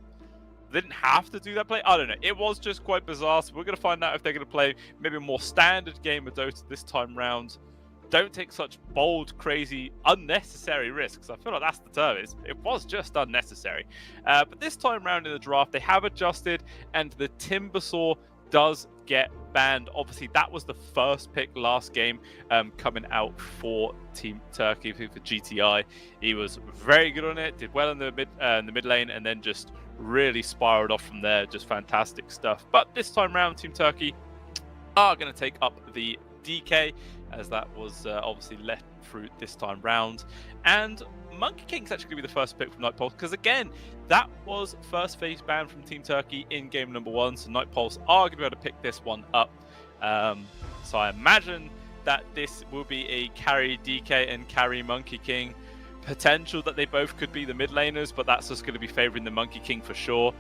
They didn't have to do that play. I don't know. It was just quite bizarre. So we're going to find out if they're going to play maybe a more standard game of Dota this time round. Don't take such bold, crazy, unnecessary risks. I feel like that's the term. It was just unnecessary. But this time round in the draft, they have adjusted, and the Timbersaw does get banned. Obviously, that was the first pick last game coming out for Team Turkey for GTI. He was very good on it, did well in the mid lane, and then just really spiraled off from there. Just fantastic stuff. But this time round, Team Turkey are going to take up the DK, as that was obviously let through this time round. And Monkey King's actually going to be the first pick from Night Pulse, because again, that was first phase ban from Team Turkey in game number one, so Night Pulse are going to be able to pick this one up. So I imagine that this will be a carry DK and carry Monkey King. Potential that they both could be the mid laners, but that's just going to be favouring the Monkey King for sure.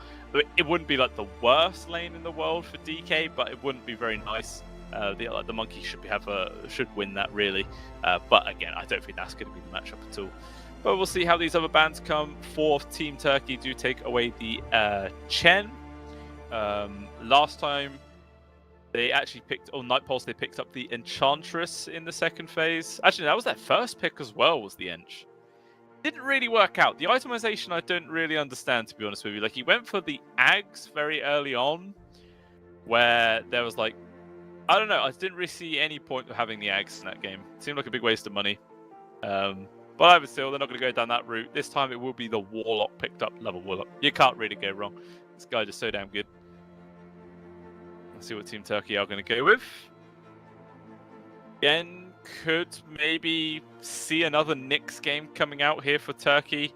It wouldn't be like the worst lane in the world for DK, but it wouldn't be very nice. The Monkey should win that really, but again, I don't think that's going to be the matchup at all. But we'll see how these other bans come. Fourth, Team Turkey do take away the Chen. Last time they actually picked on Night Pulse, they picked up the Enchantress in the second phase. Actually, that was their first pick as well, was the Ench. Didn't really work out. The itemization I don't really understand, to be honest with you. Like, he went for the Ags very early on, where there was like, I don't know, I didn't really see any point of having the Ags in that game. It seemed like a big waste of money. But I would still, they're not going to go down that route. This time it will be the Warlock picked up, level Warlock. You can't really go wrong. This guy is so damn good. Let's see what Team Turkey are going to go with. Again, could maybe see another Nyx game coming out here for Turkey.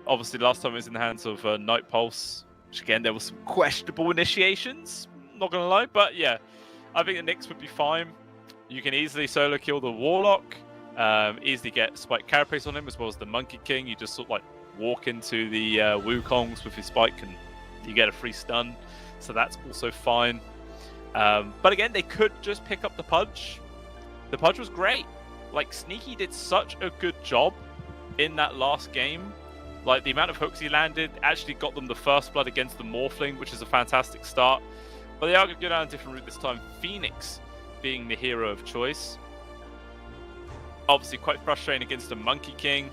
Obviously, last time it was in the hands of Night Pulse, which again, there was some questionable initiations. Not going to lie, but yeah, I think the Nyx would be fine. You can easily solo kill the Warlock, easily get Spike Carapace on him, as well as the Monkey King. You just sort of like walk into the Wukongs with his Spike and you get a free stun. So that's also fine. But again, they could just pick up the Pudge. The Pudge was great. Like, Sneaky did such a good job in that last game. Like, the amount of hooks he landed actually got them the first blood against the Morphling, which is a fantastic start. But they are going to go down a different route this time. Phoenix being the hero of choice. Obviously quite frustrating against the Monkey King.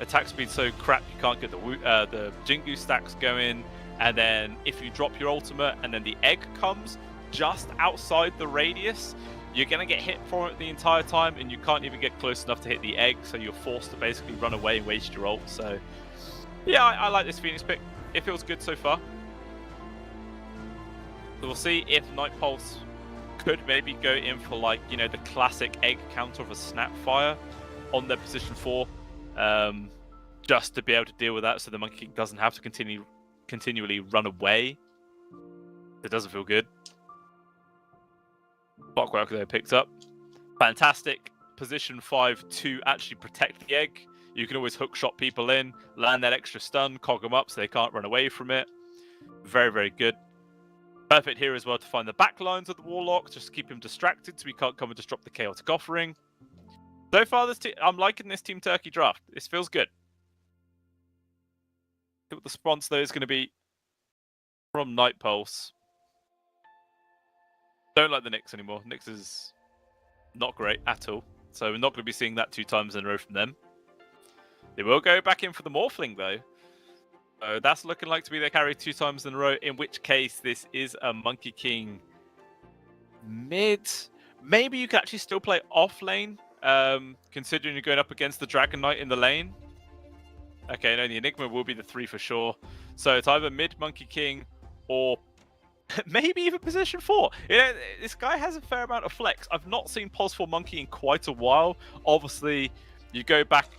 Attack speed so crap you can't get the Jingu stacks going. And then if you drop your ultimate and then the egg comes just outside the radius, you're going to get hit for it the entire time, and you can't even get close enough to hit the egg, so you're forced to basically run away and waste your ult. So yeah, I like this Phoenix pick. It feels good so far. So we'll see if Night Pulse could maybe go in for, like, you know, the classic egg counter of a Snapfire on their position 4, just to be able to deal with that, so the Monkey King doesn't have to continually run away. It doesn't feel good. Clockwork they picked up. Fantastic position 5 to actually protect the egg. You can always hook shot people in, land that extra stun, cog them up so they can't run away from it. Very, very good. Perfect here as well to find the back lines of the Warlock, just to keep him distracted so he can't come and disrupt the Chaotic Offering. So far, I'm liking this Team Turkey draft. This feels good. See what the response, though, is going to be from Night Pulse. Don't like the Nyx anymore. Nyx is not great at all. So we're not going to be seeing that 2 times in a row from them. They will go back in for the Morphling, though. So that's looking like to be their carry 2 times in a row, in which case this is a Monkey King mid. Maybe you can actually still play off lane, considering you're going up against the Dragon Knight in the lane. Okay, no, the Enigma will be the 3 for sure. So it's either mid Monkey King or maybe even position 4. You know, this guy has a fair amount of flex. I've not seen Pos 4 Monkey in quite a while. Obviously, you go back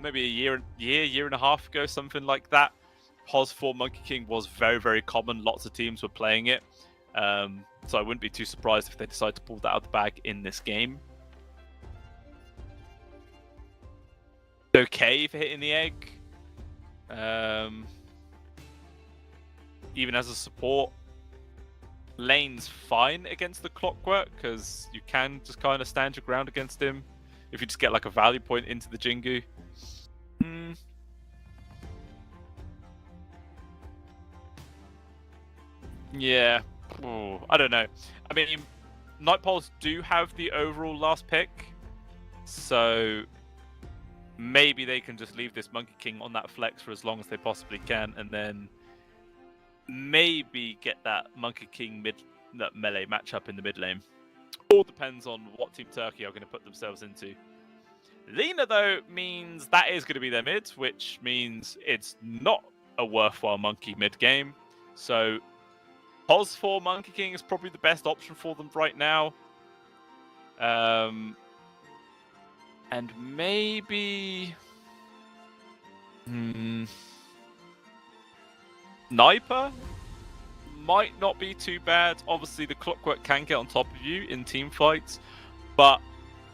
maybe a year and a half ago, something like that. Pos 4 Monkey King was very, very common. Lots of teams were playing it. So I wouldn't be too surprised if they decide to pull that out of the bag in this game. Okay for hitting the egg. Even as a support, lane's fine against the Clockwork because you can just kind of stand your ground against him if you just get like a value point into the Jingu. Yeah. Ooh, I don't know. I mean, Nightpoles do have the overall last pick, so maybe they can just leave this Monkey King on that flex for as long as they possibly can, and then maybe get that Monkey King that melee matchup in the mid lane. All depends on what Team Turkey are going to put themselves into. Lina, though, means that is going to be their mid, which means it's not a worthwhile Monkey mid game. So Pos 4 Monkey King is probably the best option for them right now. And maybe Sniper might not be too bad. Obviously, the Clockwork can get on top of you in team fights, but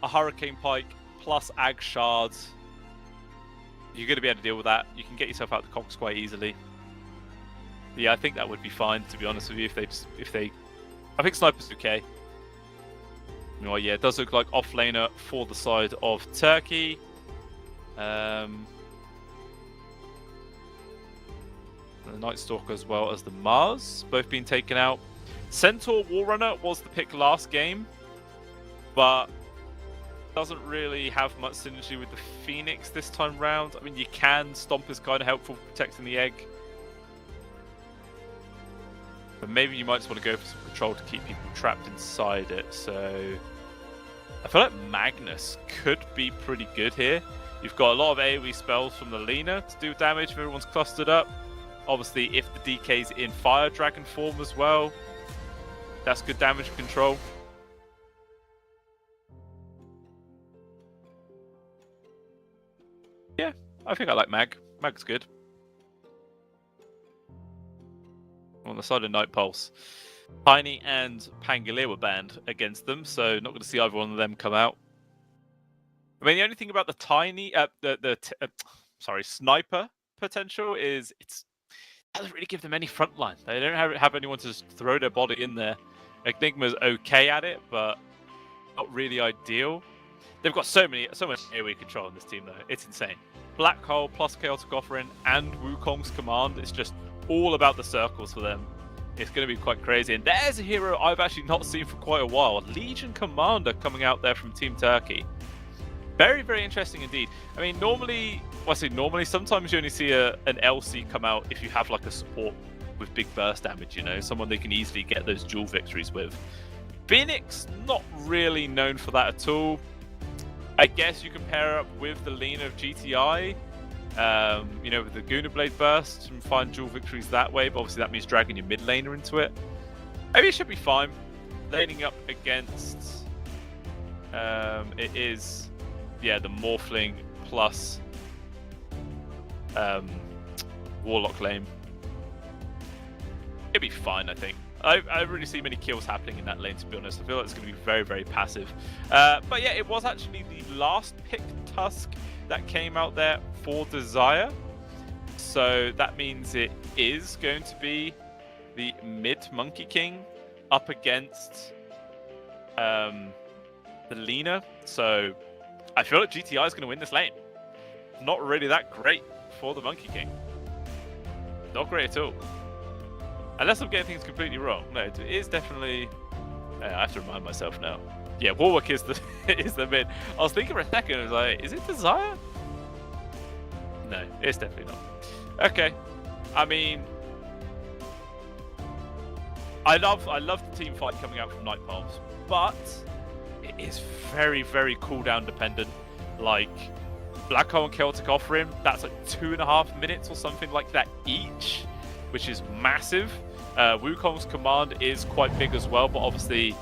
a Hurricane Pike plus Ag Shards, you're going to be able to deal with that. You can get yourself out the cogs quite easily. Yeah, I think that would be fine, to be honest with you, if they... I think Sniper's okay. Oh yeah, it does look like offlaner for the side of Turkey. The Night Stalker as well as the Mars, both being taken out. Centaur Warrunner was the pick last game, but doesn't really have much synergy with the Phoenix this time round. I mean, you can. Stomp is kind of helpful for protecting the egg. But maybe you might just want to go for some control to keep people trapped inside it. So I feel like Magnus could be pretty good here. You've got a lot of AoE spells from the Lina to do damage if everyone's clustered up. Obviously, if the DK's in Fire Dragon form as well, that's good damage control. Yeah, I think I like Mag. Mag's good. On the side of Night Pulse, Tiny and Pangolier were banned against them, so not going to see either one of them come out. I mean, the only thing about the Tiny, Sniper potential is it doesn't really give them any front line. They don't have anyone to just throw their body in there. Enigma's okay at it, but not really ideal. They've got so much AoE control in this team, though. It's insane. Black Hole plus Chaotic Offering and Wukong's Command. It's just all about the circles for them. It's going to be quite crazy. And there's a hero I've actually not seen for quite a while. Legion Commander coming out there from Team Turkey. Very, very interesting indeed. I mean, normally, sometimes you only see an LC come out if you have like a support with big burst damage, you know, someone they can easily get those dual victories with. Phoenix, not really known for that at all. I guess you can pair up with the Lina of GTI, you know, with the Guna Blade burst and find dual victories that way, but obviously that means dragging your mid laner into it. Maybe it should be fine. Laning up against, it is, yeah, the Morphling plus Warlock lane. It'd be fine, I think. I don't really see many kills happening in that lane, to be honest. I feel like it's going to be very, very passive. But yeah, it was actually the last pick Tusk that came out there for Desire. So that means it is going to be the mid Monkey King up against the Lina. So I feel like GTI is going to win this lane. Not really that great for the Monkey King. Not great at all. Unless I'm getting things completely wrong. No, it is definitely... I have to remind myself now. Yeah, Warwick is the is the mid. I was thinking for a second, I was like, is it Desire? No, it's definitely not. Okay. I mean... I love the team fight coming out from Night Pulse, but it is very, very cooldown dependent. Like, Black Hole and Celtic Offering, that's like 2.5 minutes or something like that each, which is massive. Wukong's command is quite big as well, but obviously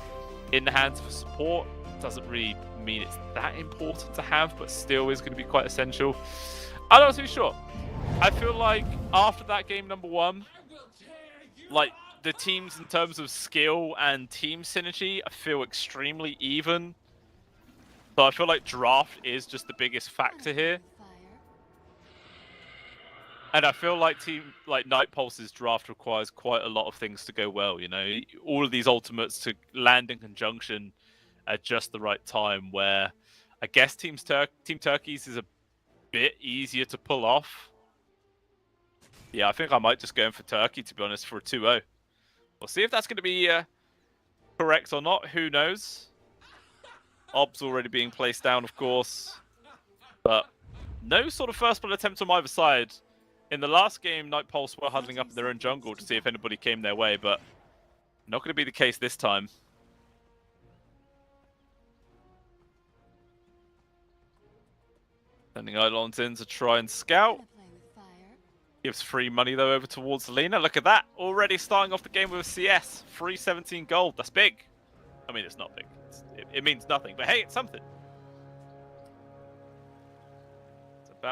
in the hands of a support doesn't really mean it's that important to have, but still is going to be quite essential. I'm not too sure. I feel like after that game number 1, like the teams in terms of skill and team synergy, I feel extremely even. So I feel like draft is just the biggest factor here. And I feel like Night Pulse's draft requires quite a lot of things to go well, you know? All of these ultimates to land in conjunction at just the right time, where I guess Team Turkey's is a bit easier to pull off. Yeah, I think I might just go in for Turkey, to be honest, for a 2-0. We'll see if that's going to be correct or not. Who knows? Ob's already being placed down, of course. But no sort of first blood attempt on either side. In the last game, Night Pulse were huddling up in their own jungle to see if anybody came their way, but not going to be the case this time. Sending Eidolons in to try and scout. Gives free money, though, over towards Lena. Look at that. Already starting off the game with a CS. Free 17 gold. That's big. I mean, it's not big. It means nothing. But hey, it's something.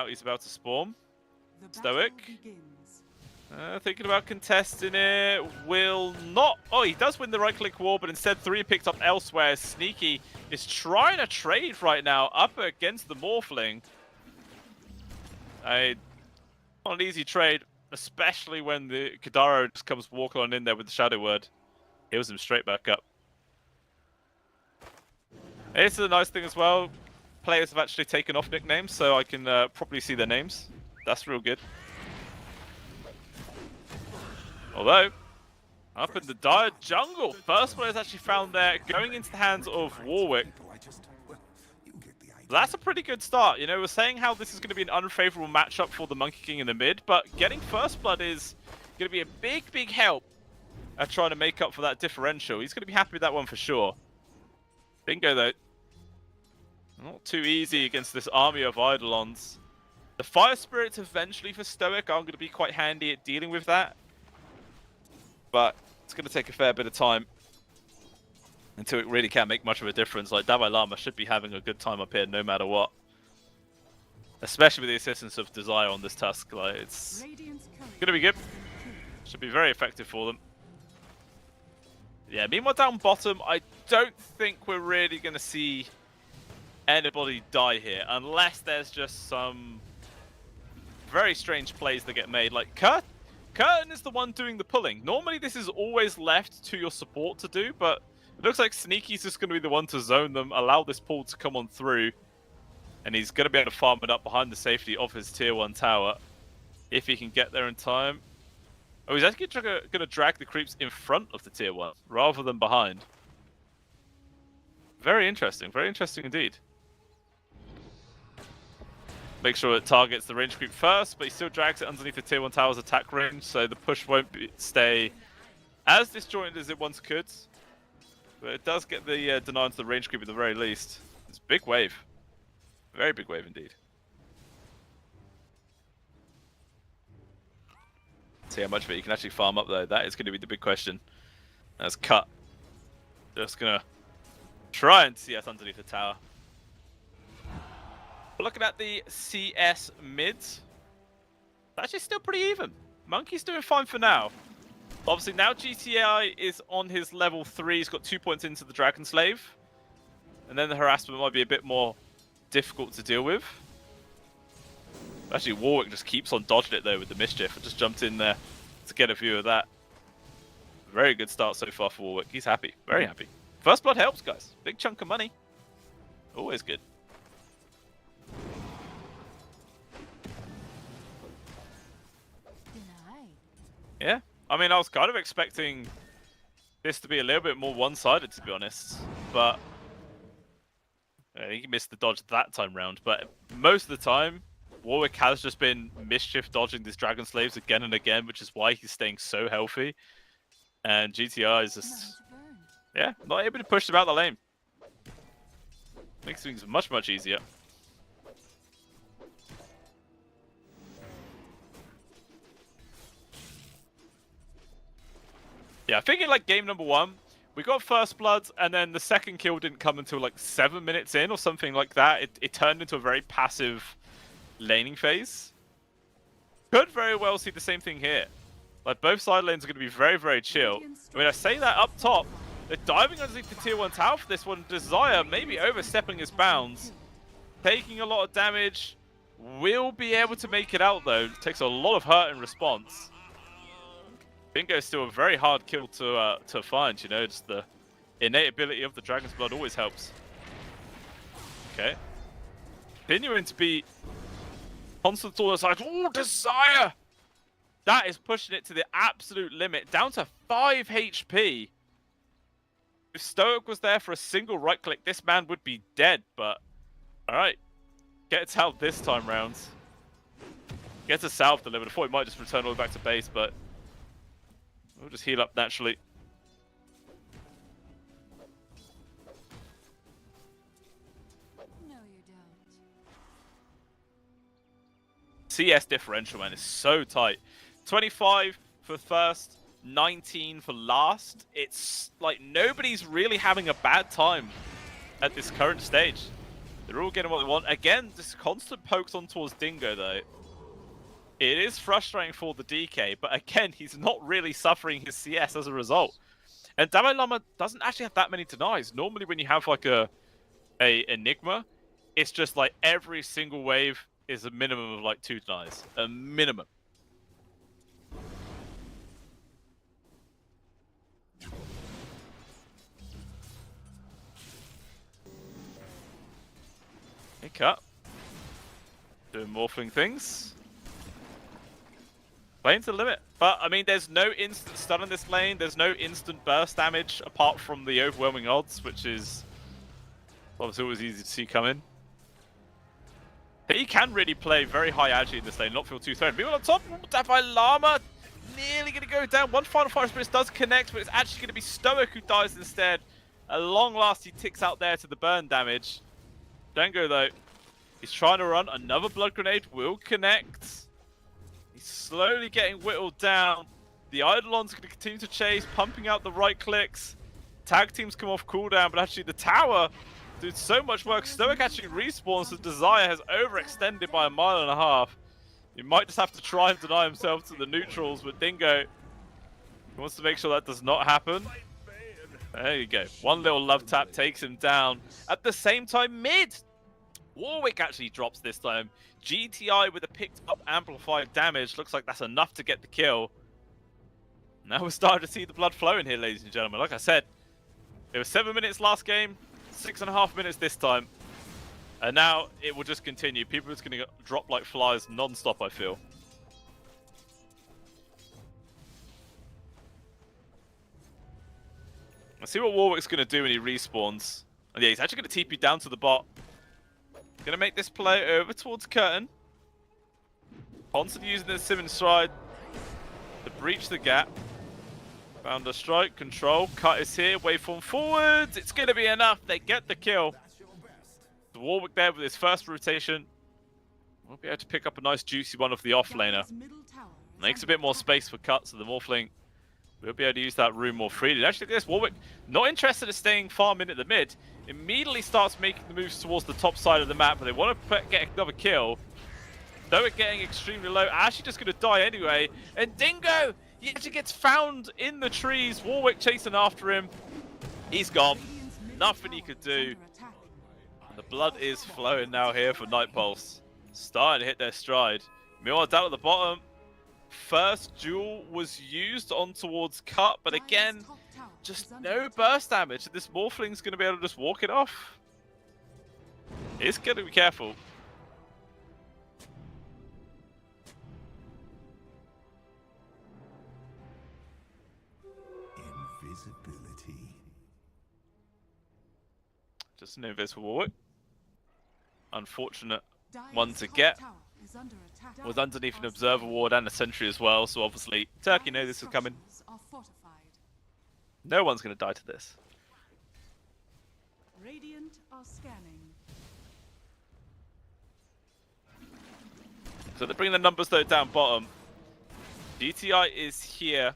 He's about to spawn. Stoic. Thinking about contesting it. Will not. Oh, he does win the right-click war, but instead 3 picked up elsewhere. Sneaky is trying to trade right now up against the Morphling. Not an easy trade, especially when the Kadaro just comes walking on in there with the Shadow Word. Heals him straight back up. This is a nice thing as well. Players have actually taken off nicknames, so I can properly see their names. That's real good. Although, up in the dire jungle, first one is actually found there, going into the hands of Warwick. That's a pretty good start. You know, we're saying how this is going to be an unfavorable matchup for the Monkey King in the mid, but getting first blood is going to be a big, big help at trying to make up for that differential. He's going to be happy with that one for sure. Bingo, though. Not too easy against this army of Eidolons. The Fire Spirits eventually for Stoic are going to be quite handy at dealing with that. But it's going to take a fair bit of time until it really can't make much of a difference. Like, Dalai Lama should be having a good time up here no matter what. Especially with the assistance of Desire on this Tusk. Like, it's going to be good. Should be very effective for them. Yeah, meanwhile down bottom, I don't think we're really going to see anybody die here. Unless there's just some very strange plays that get made. Like, Curtin is the one doing the pulling. Normally this is always left to your support to do, but it looks like Sneaky's just going to be the one to zone them, allow this pull to come on through, and he's going to be able to farm it up behind the safety of his tier 1 tower, if he can get there in time. Oh, he's actually going to drag the creeps in front of the tier 1, rather than behind. Very interesting indeed. Make sure it targets the range creep first, but he still drags it underneath the tier 1 tower's attack range, so the push won't stay as disjointed as it once could. But it does get the deny into the range creep at the very least. It's a big wave. Very big wave indeed. See how much of it you can actually farm up though. That is going to be the big question. That's cut. Just going to try and CS underneath the tower. Looking at the CS mids, actually still pretty even. Monkey's doing fine for now. Obviously now GTI is on his level 3, he's got 2 points into the Dragon Slave. And then the harassment might be a bit more difficult to deal with. Actually Warwick just keeps on dodging it though with the Mischief. I just jumped in there to get a view of that. Very good start so far for Warwick, he's happy, very happy. First blood helps guys, big chunk of money. Always good. Yeah, I mean, I was kind of expecting this to be a little bit more one-sided, to be honest. But I think he missed the dodge that time round. But most of the time, Warwick has just been Mischief dodging these Dragon Slaves again and again, which is why he's staying so healthy. And GTI is just, yeah, not able to push them out the lane. Makes things much, much easier. Yeah, I think in like game number 1, we got first blood, and then the second kill didn't come until like 7 minutes in or something like that. It turned into a very passive laning phase. Could very well see the same thing here. Like, both side lanes are going to be very, very chill. I mean, I say that up top, they're diving underneath the tier 1 tower for this one. Desire maybe overstepping his bounds, taking a lot of damage. Will be able to make it out, though. Takes a lot of hurt in response. Bingo is still a very hard kill to find, you know, just the innate ability of the Dragon's Blood always helps. Okay. Continuing to be constant on the side. Oh, Desire! That is pushing it to the absolute limit, down to 5 HP. If Stoic was there for a single right click, this man would be dead, but alright. Gets out this time round. Gets a salve delivered. I thought he might just return all the way back to base, but we'll just heal up naturally. No, you don't. CS differential, man, is so tight. 25 for first, 19 for last. It's like nobody's really having a bad time at this current stage. They're all getting what they want. Again, this constant pokes on towards Dingo, though. It is frustrating for the DK, but again, he's not really suffering his CS as a result. And Dalai Lama doesn't actually have that many denies. Normally when you have like a Enigma, it's just like every single wave is a minimum of like 2 denies. A minimum. Hey, cut. Doing morphing things. Playing to the limit. But, I mean, there's no instant stun in this lane. There's no instant burst damage apart from the overwhelming odds, which is obviously always easy to see coming. But he can really play very high agility in this lane, not feel too threatened. People on top, Davai Llama nearly going to go down. One final fire spirit does connect, but it's actually going to be Stoic who dies instead. At long last, he ticks out there to the burn damage. Dango, though, he's trying to run. Another blood grenade will connect. He's slowly getting whittled down. The Eidolon's going to continue to chase, pumping out the right clicks. Tag teams come off cooldown, but actually the tower did so much work. Stoic actually respawns, so Desire has overextended by 1.5 miles. He might just have to try and deny himself to the neutrals, but Dingo wants to make sure that does not happen. There you go. One little love tap takes him down. At the same time, mid! Warwick actually drops this time. GTI with a picked up amplified damage. Looks like that's enough to get the kill. Now we're starting to see the blood flowing here, ladies and gentlemen. Like I said, it was 7 minutes last game, 6.5 minutes this time. And now it will just continue. People are just going to drop like flies non-stop, I feel. Let's see what Warwick's going to do when he respawns. And yeah, he's actually going to TP down to the bot. Going to make this play over towards Curtain. Constantly using the Simmons stride to breach the gap. Found a strike, control, cut is here, waveform forwards. It's going to be enough. They get the kill. The Warwick there with his first rotation. We'll be able to pick up a nice juicy one of the offlaner. Makes a bit more space for cut, so the Morphling will be able to use that room more freely. Actually, this Warwick, not interested in staying farm in at the mid, immediately starts making the moves towards the top side of the map, but they want to get another kill. Though it getting extremely low, actually just going to die anyway. And Dingo, he actually gets found in the trees. Warwick chasing after him. He's gone. Nothing he could do. And the blood is flowing now here for Night Pulse. Starting to hit their stride. Meanwhile, down at the bottom, first duel was used on towards Cut, but again, just no burst damage. This Morphling's going to be able to just walk it off. He's got to be careful. Invisibility. Just an invisible Warwick. Unfortunate one to get. Was underneath an observer ward and a sentry as well, so obviously Turkey knew this was coming. No one's going to die to this. Radiant are scanning. So they bring the numbers though down bottom. GTI is here.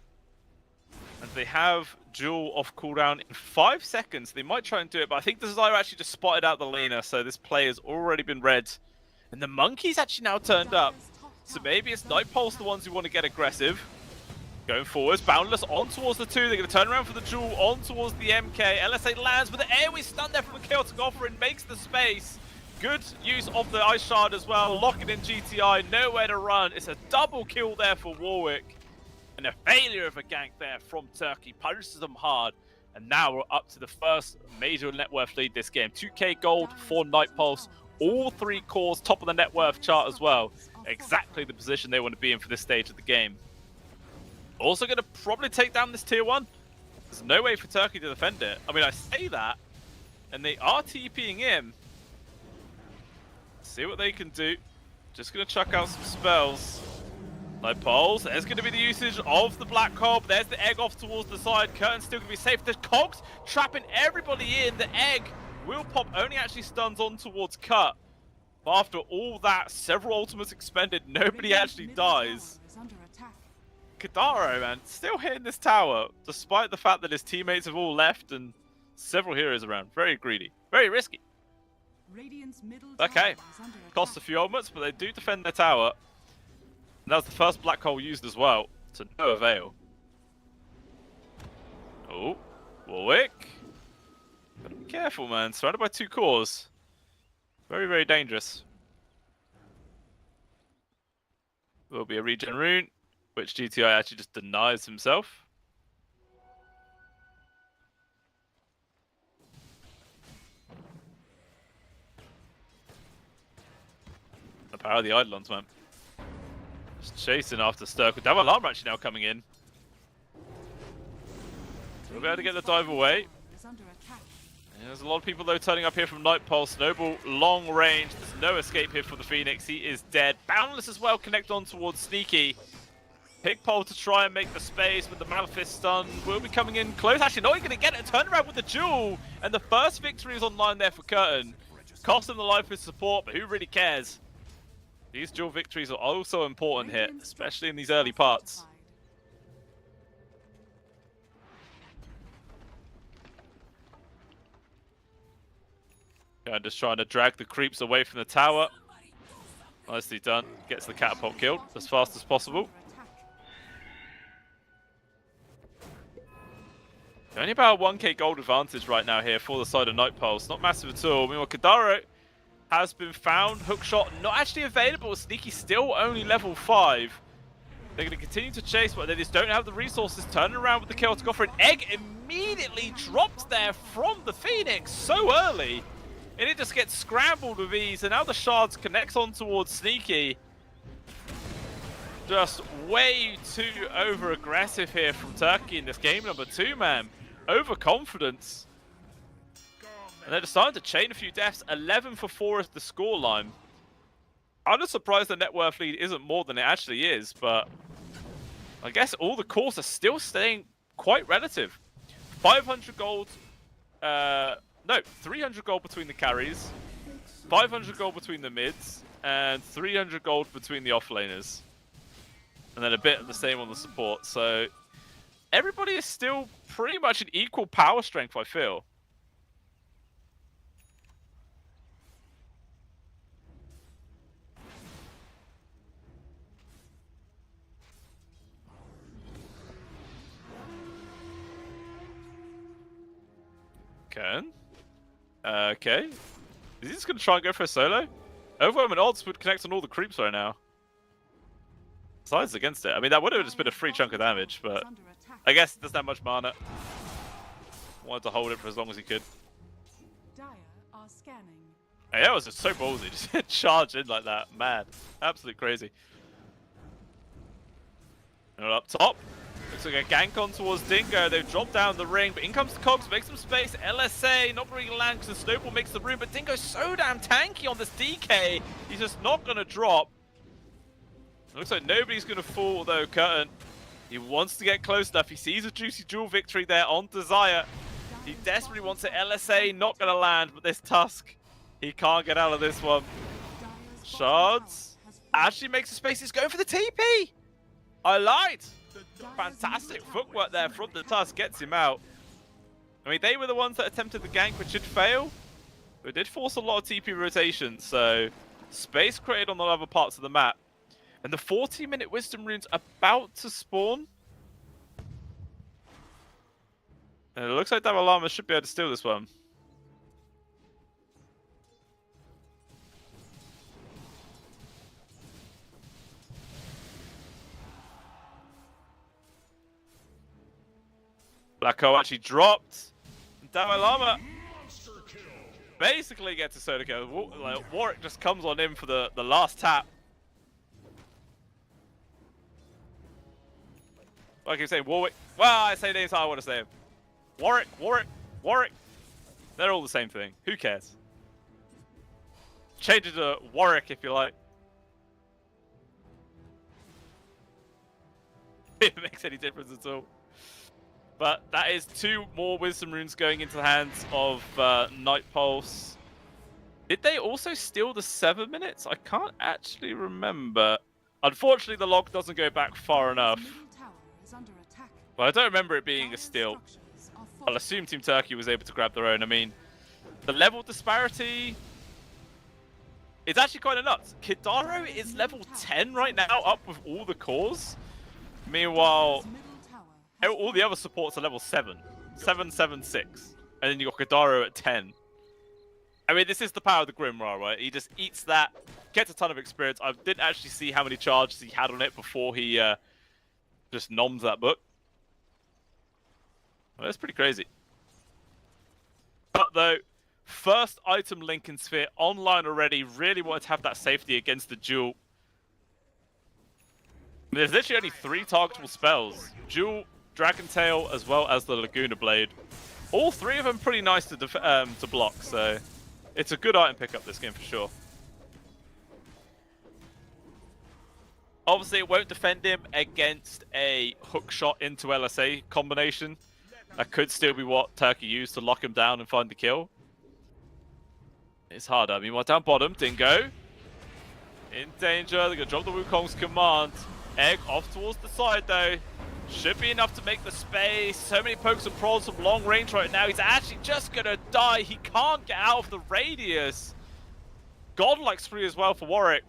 And they have Jewel off cooldown in 5 seconds. They might try and do it, but I think Desire actually just spotted out the laner, so this play has already been read. And the Monkey's actually now turned up. So maybe it's Night Pulse the ones who want to get aggressive. Going forwards, Boundless on towards the 2. They're going to turn around for the Jewel on towards the MK. LSA lands with the AoE stun there from the Chaotic Offering, makes the space. Good use of the Ice Shard as well, locking in GTI, nowhere to run. It's a double kill there for Warwick. And a failure of a gank there from Turkey, punishes them hard. And now we're up to the first major net worth lead this game. 2k gold for Night Pulse, all 3 cores, top of the net worth chart as well. Exactly the position they want to be in for this stage of the game. Also going to probably take down this tier 1. There's no way for Turkey to defend it. I mean, I say that, and they are TPing in. See what they can do. Just going to chuck out some spells. Night Pulse, there's going to be the usage of the Black Cob. There's the egg off towards the side. Curtain's still going to be safe. There's Cogs trapping everybody in. The egg will pop, only actually stuns on towards Cut. But after all that, several ultimates expended, nobody actually dies. Kadaro, man, still hitting this tower, despite the fact that his teammates have all left and several heroes around. Very greedy, very risky. Okay, cost a few ultimates, but they do defend their tower. And that was the first black hole used as well, to no avail. Oh, Warwick. Gotta be careful, man. Surrounded by 2 cores. Very, very dangerous. Will be a regen rune, which GTI actually just denies himself. The power of the Eidolons, man. Just chasing after Sturk. Damn alarm actually now coming in. We'll be able to get the dive away. And there's a lot of people though turning up here from Night Pulse. Noble long range. There's no escape here for the Phoenix. He is dead. Boundless as well. Connect on towards Sneaky. Pigpole to try and make the space, but the Malefist stun will be coming in close. Actually, not even going to get it. Turn around with the Jewel. And the first victory is online there for Curtain. Cost him the life of support, but who really cares? These dual victories are also important here, especially in these early parts. Yeah, just trying to drag the creeps away from the tower. Nicely done. Gets the catapult killed as fast as possible. Only about a 1k gold advantage right now here for the side of Night Pulse. Not massive at all. Meanwhile, Kadaro has been found. Hookshot not actually available. Sneaky still only level 5. They're going to continue to chase, but they just don't have the resources. Turning around with the Chaotic Offer. An egg immediately dropped there from the Phoenix so early. And it just gets scrambled with ease. And now the shards connects on towards Sneaky. Just way too over-aggressive here from Turkey in this game number 2, man. Overconfidence. And they're deciding to chain a few deaths. 11 for 4 is the scoreline. I'm just surprised the net worth lead isn't more than it actually is, but I guess all the cores are still staying quite relative. 500 gold, no, 300 gold between the carries, 500 gold between the mids, and 300 gold between the offlaners. And then a bit of the same on the support, so everybody is still pretty much an equal power strength, I feel. Okay. Is he just going to try and go for a solo? Overwhelming odds would connect on all the creeps right now. Sides against it. I mean, that would have just been a free chunk of damage, but I guess it doesn't have much mana. Wanted to hold it for as long as he could. Hey, that was just so ballsy, just charge in like that. Mad. Absolute crazy. And up top. Looks like a gank on towards Dingo. They've dropped down the ring, but in comes the Cogs, makes some space. LSA not bringing land because the Snowball makes the room, but Dingo's so damn tanky on this DK. He's just not going to drop. It looks like nobody's going to fall, though, Curtain. He wants to get close enough. He sees a juicy dual victory there on Desire. He desperately wants it. LSA not going to land, but this Tusk, he can't get out of this one. Shards actually makes a space. He's going for the TP. I lied. fantastic footwork there from the Tusk, gets him out. I mean, they were the ones that attempted the gank, which did fail. But it did force a lot of TP rotation, so space created on the other parts of the map. And the 40-minute Wisdom Rune's about to spawn. And it looks like Davalama should be able to steal this one. Black Hole actually dropped. Davalama basically gets a solo kill. Like, Warwick just comes on in for the last tap. Like I say, Warwick. Well, I say names how I want to say him. Warwick, Warwick, Warwick. They're all the same thing. Who cares? Change it to Warwick if you like. If it makes any difference at all. But that is 2 more Wisdom Runes going into the hands of Night Pulse. Did they also steal the 7 minutes? I can't actually remember. Unfortunately, the log doesn't go back far enough. But I don't remember it being a steal. I'll assume Team Turkey was able to grab their own. I mean, the level disparity is actually kind of nuts. Kidaro is level 10 right now, up with all the cores. Meanwhile, all the other supports are level 7. 7, 7, 6. And then you got Kidaro at 10. I mean, this is the power of the Grimrar, right? He just eats that, gets a ton of experience. I didn't actually see how many charges he had on it before he just noms that book. Well, that's pretty crazy. But though, first item Lincoln Sphere online already. Really wanted to have that safety against the duel. There's literally only 3 targetable spells. Duel, Dragon Tail, as well as the Laguna Blade. All 3 of them pretty nice to block, so it's a good item pickup this game for sure. Obviously, it won't defend him against a hook shot into LSA combination. That could still be what Turkey used to lock him down and find the kill. It's harder. I mean, well, down bottom, Dingo in danger. They're gonna drop the Wukong's command. Egg off towards the side though. Should be enough to make the space. So many pokes and prods from long range right now. He's actually just gonna die. He can't get out of the radius. Godlike spree as well for Warwick.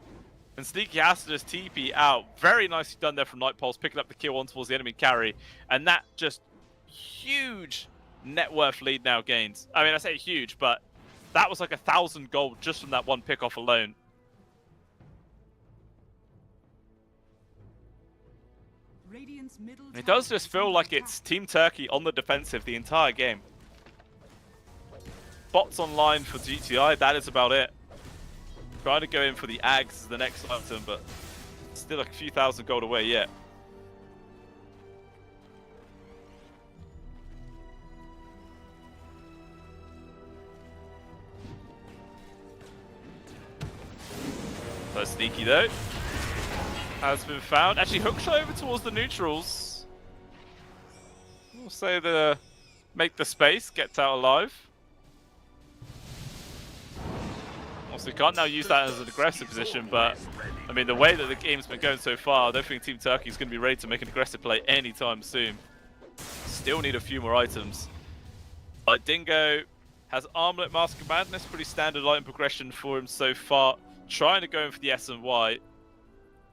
And Sneaky has to just TP out. Very nicely done there from Night Pulse, picking up the kill on towards the enemy carry. And that just huge net worth lead now gains. I mean, I say huge, but that was like 1,000 gold just from that one pick off alone. It does just feel like it's Team Turkey on the defensive the entire game. Bots online for GTI, that is about it. Trying to go in for the Ags as the next item, but still a few thousand gold away yet. So Sneaky though has been found. Actually, hookshot over towards the neutrals. We'll say the make the space, gets out alive. Also, can't now use that as an aggressive position, but I mean, the way that the game's been going so far, I don't think Team Turkey is going to be ready to make an aggressive play anytime soon. Still need a few more items. But Dingo has Armlet, Mask of Madness, pretty standard item progression for him so far. Trying to go in for the S and Y.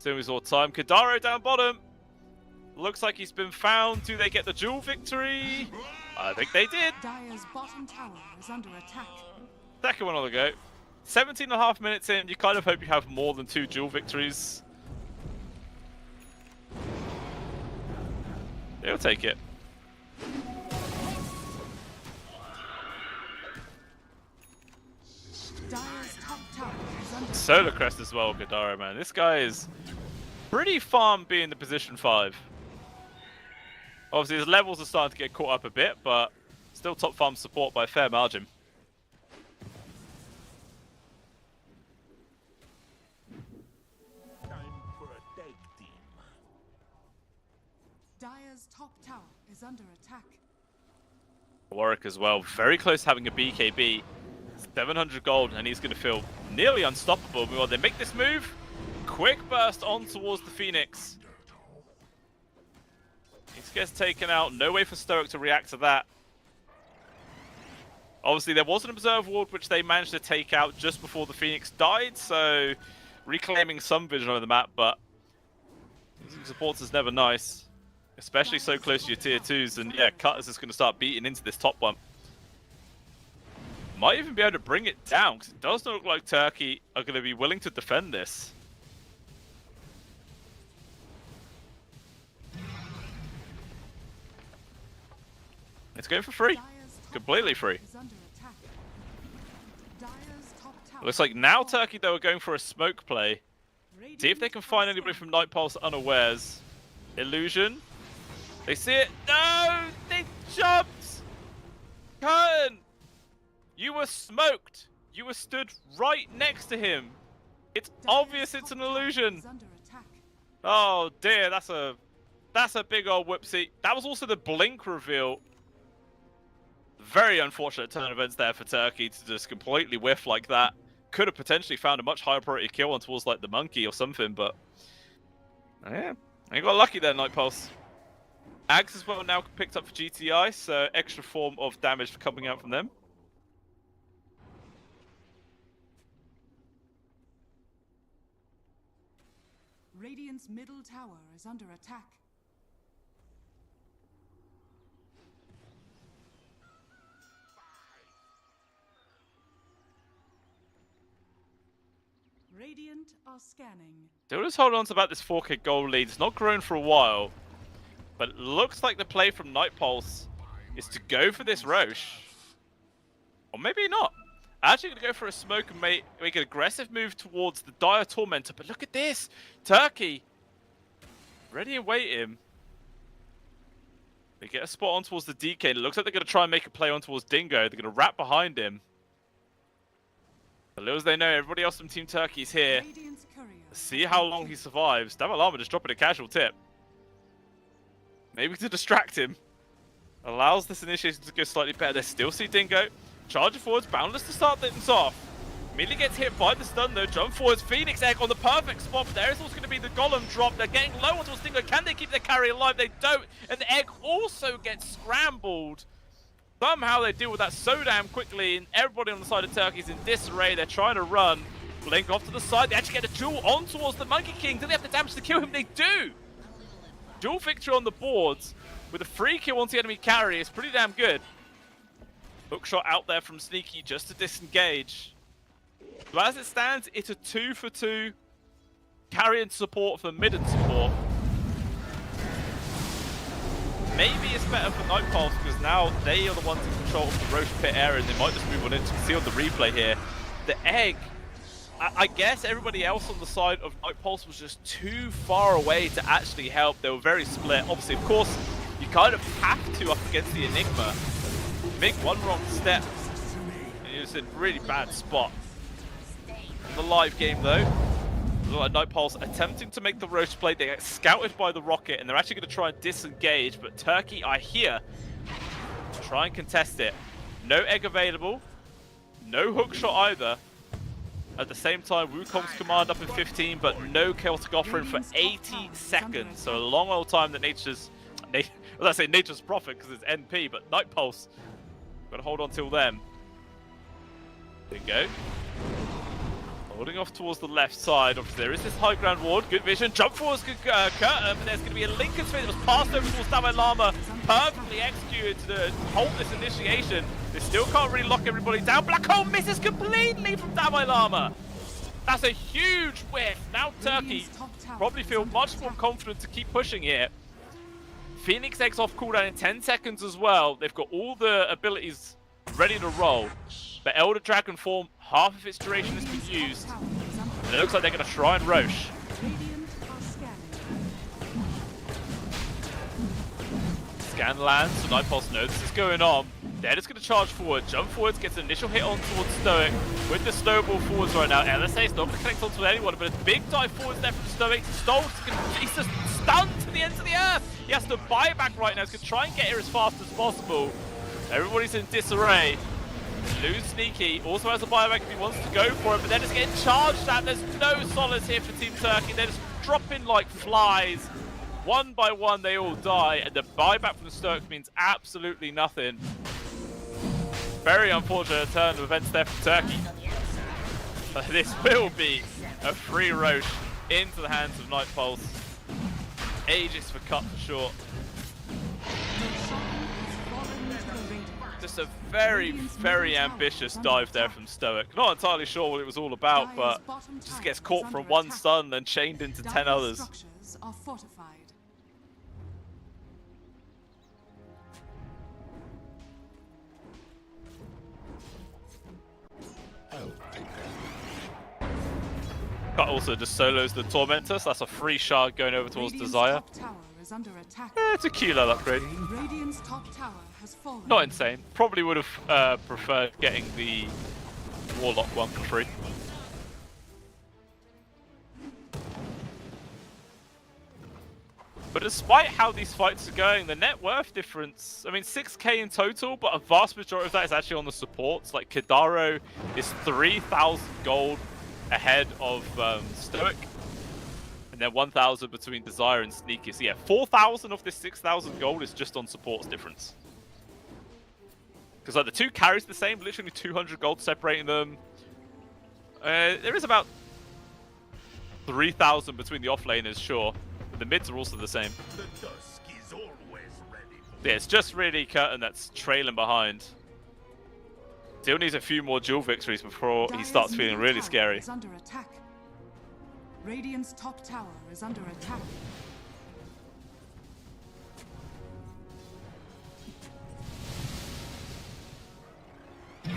Doing his all time. Kidaro down bottom. Looks like he's been found. Do they get the duel victory? I think they did. Dire's bottom tower is under attack. Second one on the go. 17.5 minutes in. You kind of hope you have more than 2 duel victories. They'll take it. Dire's top tower is under Solar Crest as well, Kidaro, man. This guy is pretty farm being the position 5. Obviously, his levels are starting to get caught up a bit, but still top farm support by a fair margin. Time for a tag team. Dire's top tower is under attack. Warwick as well, very close to having a BKB. 700 gold, and he's going to feel nearly unstoppable. Well, they make this move. Quick burst on towards the Phoenix. He gets taken out. No way for Stoic to react to that. Obviously, there was an Observe Ward which they managed to take out just before the Phoenix died, so reclaiming some vision over the map, but using supports is never nice. Especially so close to your tier 2s, and yeah, Cutters is going to start beating into this top one. Might even be able to bring it down, because it does not look like Turkey are going to be willing to defend this. It's going for free. Completely free. Looks like now Turkey, though, are going for a smoke play. See if they can find anybody from Night Pulse unawares. Illusion. They see it. No! They jumped! Curtain! You were smoked. You were stood right next to him. It's obvious it's an illusion. Oh dear, that's a big old whoopsie. That was also the blink reveal. Very unfortunate turn of events there for Turkey to just completely whiff like that. Could have potentially found a much higher priority kill on towards like the monkey or something, but yeah, they got lucky there, Night Pulse. Ags as well now picked up for GTI, so extra form of damage coming out from them. Radiant's middle tower is under attack. Radiant are scanning. They'll just hold on to about this 4k gold lead. It's not grown for a while, but it looks like the play from Night Pulse is to go for this Roche. Or maybe not. Actually going to go for a smoke and make an aggressive move towards the Dire Tormentor. But look at this! Turkey! Ready and waiting. They get a spot on towards the DK. It looks like they're going to try and make a play on towards Dingo. They're going to wrap behind him. But little as they know, everybody else from Team Turkey is here. See how long he survives. Damalama just dropping a casual tip. Maybe to distract him. Allows this initiation to go slightly better. They still see Dingo. Charger forwards, Boundless to start things off. Immediately gets hit by the stun though. Jump forwards, Phoenix Egg on the perfect spot. But there is also going to be the Golem drop. They're getting low on towards Dingo. Can they keep their carry alive? They don't. And the Egg also gets scrambled. Somehow they deal with that so damn quickly, and everybody on the side of Turkey is in disarray. They're trying to run. Blink off to the side. They actually get a duel on towards the Monkey King. Do they have the damage to kill him? They do! Dual victory on the boards with a free kill onto the enemy carry is pretty damn good. Hookshot out there from Sneaky just to disengage. So as it stands, it's a 2-for-2 carry and support for mid and support. Maybe it's better for Night Pulse because now they are the ones in control of the Roche Pit area and they might just move on in to see on the replay here. The Egg, I guess everybody else on the side of Night Pulse was just too far away to actually help. They were very split. Obviously, of course, you kind of have to up against the Enigma. Make one wrong step and you're just in a really bad spot. In the live game though, Night Pulse attempting to make the Roche play. They get scouted by the rocket and they're actually going to try and disengage, but Turkey are here to try and contest it. No egg available, no hook shot either. At the same time, Wukong's command up in 15, but no chaotic offering for 80 seconds. So a long old time that nature's profit because it's NP, but Night Pulse got to hold on till then. There you go. Holding off towards the left side. Obviously, there is this high ground ward. Good vision. Jump forwards, good curtain. But there's going to be a Lincoln spin that was passed over towards Dalai Lama. Perfectly executed to hold this initiation. They still can't really lock everybody down. Black Hole misses completely from Dalai Lama. That's a huge whiff. Now Turkey probably feel much more confident to keep pushing here. Phoenix Egg's off cooldown in 10 seconds as well. They've got all the abilities ready to roll. But Elder Dragon form, half of its duration has been used. And it looks like they're going to try and Roche. Scan lands, so Night Pulse knows this is going on. They're just going to charge forward. Jump forwards, gets an initial hit on towards Stoic. With the snowball forwards right now, LSA is not going to connect onto anyone, but a big dive forwards there from Stoic. He's just stunned to the ends of the earth. He has to buy back right now. He's going to try and get here as fast as possible. Everybody's in disarray. Lose Sneaky, also has a buyback if he wants to go for it, but they're just getting charged at. There's no solace here for Team Turkey. They're just dropping like flies. One by one, they all die, and the buyback from the Stoic means absolutely nothing. Very unfortunate turn of events there from Turkey. But this will be a free Roche into the hands of Night Pulse. Aegis for cut for short. Just a very, very ambitious dive there from Stoic. Not entirely sure what it was all about, but just gets caught from one stun and chained into 10 others. Structures are fortified. Cut also just solos the Tormentor, so that's a free shard going over towards Radiant's Desire. top tower is under attack. It's a cute little upgrade. Radiant's top tower has fallen. Not insane. Probably would have preferred getting the Warlock one for free. But despite how these fights are going, the net worth difference, I mean 6k in total, but a vast majority of that is actually on the supports. Like Kidaro is 3,000 gold ahead of Stoic. And then 1,000 between Desire and Sneaky. So yeah, 4,000 of this 6,000 gold is just on supports difference. Because like the two carries the same, literally 200 gold separating them. There is about 3,000 between the offlaners, sure. But the mids are also the same. The dusk is always ready. Yeah, it's just really Curtin that's trailing behind. Still needs a few more duel victories before he starts feeling really scary. Is under attack. Radiant's top tower is under attack. I'm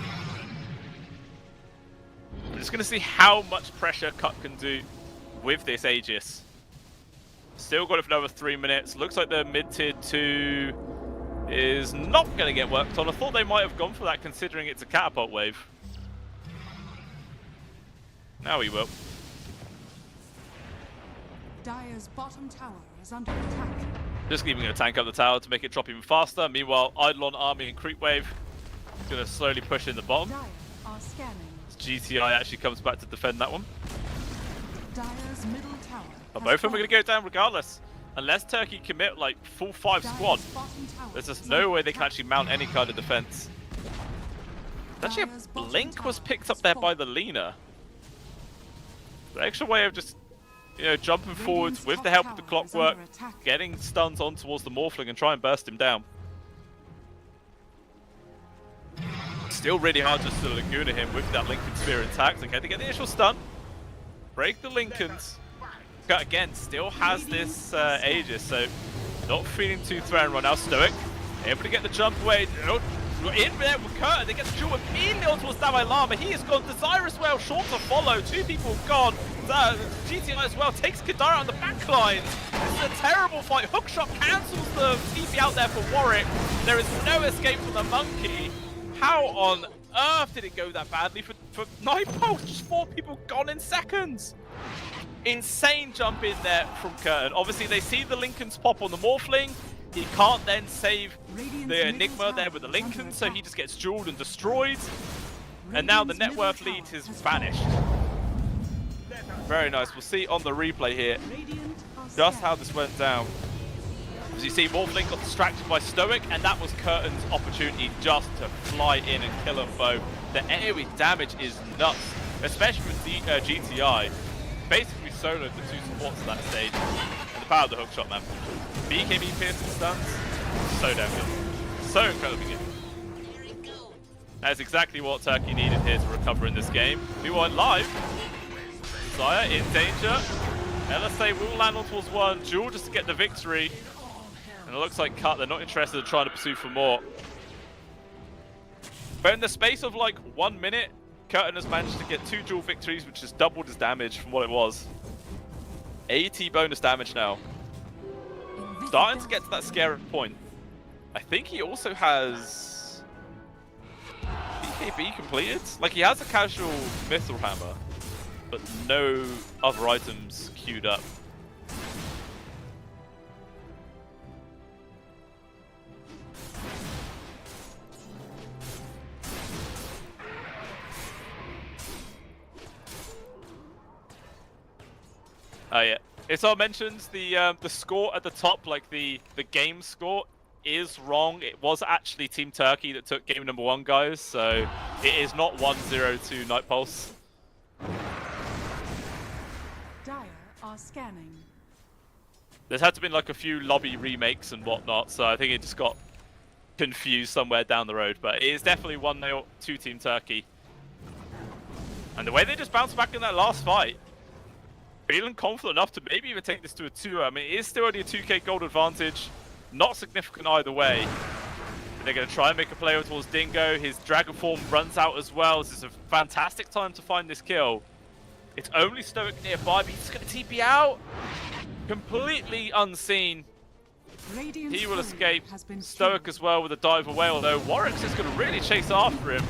just going to see how much pressure Cut can do with this Aegis. Still got it for another 3 minutes. Looks like the mid-tier 2 is not going to get worked on. I thought they might have gone for that considering it's a catapult wave. Now he will. Dire's bottom tower is under attack. Just even going to tank up the tower to make it drop even faster. Meanwhile, Eidolon Army and Creep Wave is going to slowly push in the bottom. Dire are scanning. GTI actually comes back to defend that one. Dire's middle tower. But both of them are going to go down regardless. Unless Turkey commit like full 5 squad, there's just no way they can actually mount any kind of defense. Actually, a blink was picked up there by the Lina. The extra way of just, you know, jumping forwards with the help of the clockwork, getting stuns on towards the Morphling and try and burst him down. Still really hard just to Laguna him with that Lincoln Spear intact. Okay, they get the initial stun. Break the Lincolns. Cut again, still has this Aegis, so not feeling too threatened right now. Stoic, able to get the jump away. In there with Curtin, they get the jewel immediately on towards Dalai Lama. He is gone. Desire as well, short to follow. 2 people gone. GTI as well takes Kidara on the back line. This is a terrible fight. Hookshot cancels the TP out there for Warwick. There is no escape from the monkey. How on earth did it go that badly for Night Pulse? Just 4 people gone in seconds. Insane jump in there from Curtin. Obviously, they see the Lincolns pop on the Morphling. He can't then save the Enigma there with the Lincoln, so he just gets jeweled and destroyed. And now the net worth lead has vanished. Very nice. We'll see on the replay here just how this went down. As you see, Morphling got distracted by Stoic, and that was Curtin's opportunity just to fly in and kill them both. The AoE damage is nuts, especially with the GTI. Basically soloed the 2 supports at that stage. And the power of the hookshot, man. BKB piercing stuns, so damn good. So incredibly good. That's exactly what Turkey needed here to recover in this game. Meanwhile, live, Desire in danger. LSA will land on towards 1. Jewel just to get the victory. And it looks like Cut, they're not interested in trying to pursue for more. But in the space of like 1 minute, Curtin has managed to get 2 duel victories, which has doubled his damage from what it was. 80 bonus damage now. Starting to get to that scary point. I think he also has BKB completed. Like, he has a casual Mithril Hammer, but no other items queued up. Oh yeah, Isar mentions the score at the top, like the game score, is wrong. It was actually Team Turkey that took game number 1, guys. So it is not 1-0 to Night Pulse. Dire are scanning. There's had to been like a few lobby remakes and whatnot, so I think it just got confused somewhere down the road. But it is definitely 1-0 to Team Turkey. And the way they just bounced back in that last fight, feeling confident enough to maybe even take this to a 2. I mean, it is still only a 2k gold advantage. Not significant either way. They're going to try and make a play towards Dingo. His Dragon Form runs out as well. This is a fantastic time to find this kill. It's only Stoic nearby, but he's going to TP out. Completely unseen. Radiant's He will turret escape. has been Stoic killed. as well with a dive away, although Warwick's is going to really chase after him.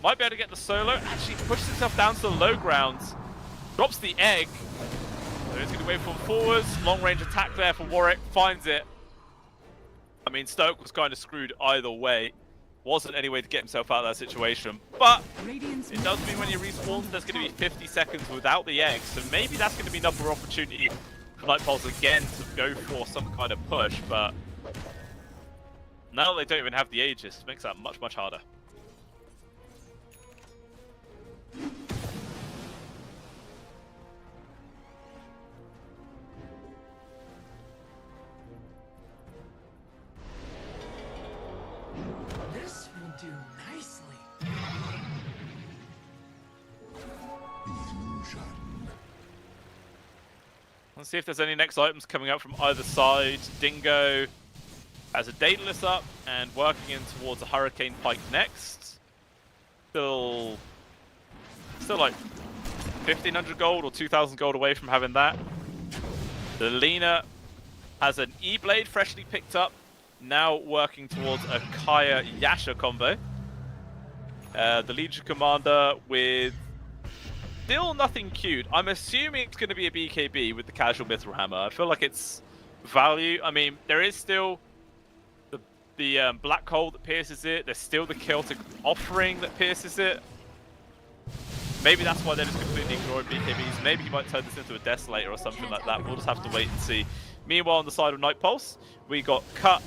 Might be able to get the solo. Actually pushes himself down to the low grounds. Drops the egg. So he's going to wait for forwards. Long range attack there for Warwick. Finds it. I mean, Stoic was kind of screwed either way. Wasn't any way to get himself out of that situation. But Radiant's it does mean when he respawns, there's going to be 50 seconds without the egg. So maybe that's going to be another opportunity for Night Pulse again to go for some kind of push. But now they don't even have the Aegis, it makes that much, much harder. This will do nicely. Illusion. Let's see if there's any next items coming out from either side. Dingo has a Daedalus up and working in towards a Hurricane Pike next. Still like 1,500 gold or 2,000 gold away from having that. The Lina has an E-Blade freshly picked up, now working towards a Kaya Yasha combo. The Legion Commander with still nothing queued. I'm assuming it's going to be a BKB with the casual Mithril Hammer. I feel like it's value. I mean, there is still the Black Hole that pierces it. There's still the Celtic Offering that pierces it. Maybe that's why they're just completely ignoring BKBs. Maybe he might turn this into a Desolator or something like that. We'll just have to wait and see. Meanwhile, on the side of Night Pulse, we got Cut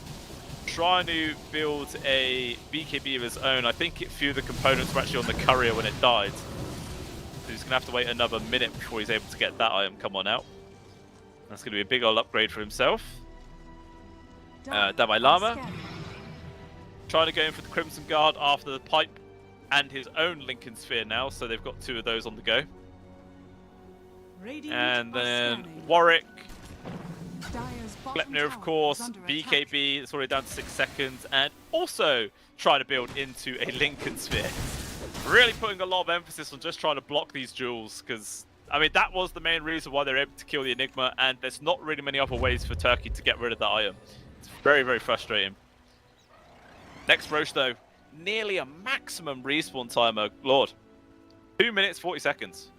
trying to build a BKB of his own. I think a few of the components were actually on the courier when it died. So he's going to have to wait another minute before he's able to get that item come on out. That's going to be a big old upgrade for himself. Damai Lama trying to go in for the Crimson Guard after the pipe and his own Lincoln Sphere now, so they've got 2 of those on the go. Radiant And are then scanning. Warwick, Dire's bottom Glepnir of tower course, is under attack. BKB, it's already down to 6 seconds, and also trying to build into a Lincoln Sphere. Really putting a lot of emphasis on just trying to block these duels, because, I mean, that was the main reason why they're able to kill the Enigma, and there's not really many other ways for Turkey to get rid of that item. It's very, very frustrating. Next Roche, though, nearly a maximum respawn timer. Lord. 2 minutes, 40 seconds.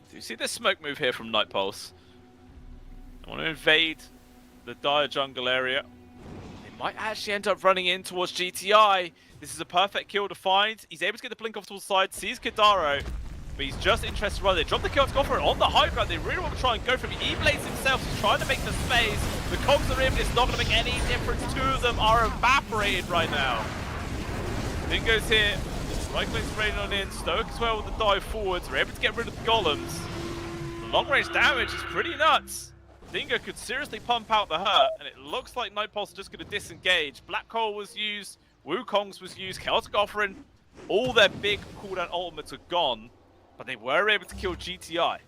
Do you see this smoke move here from Night Pulse? I want to invade the Dire jungle area. They might actually end up running in towards GTI. This is a perfect kill to find. He's able to get the blink off towards the side, sees Kadaro, but he's just interested to run. They drop the kill to go for it on the high ground. They really want to try and go for him. E-Blades himself is trying to make the space. The cogs are in, but it's not going to make any difference. 2 of them are evaporated right now. Dingo's here. Right click's raining on in. Stoic as well with the dive forwards. They're able to get rid of the golems. The long range damage is pretty nuts. Dingo could seriously pump out the hurt, and it looks like Night Pulse are just going to disengage. Black Hole was used. Wukong's was used. Celtic Offering. All their big cooldown ultimates are gone, but they were able to kill GTI.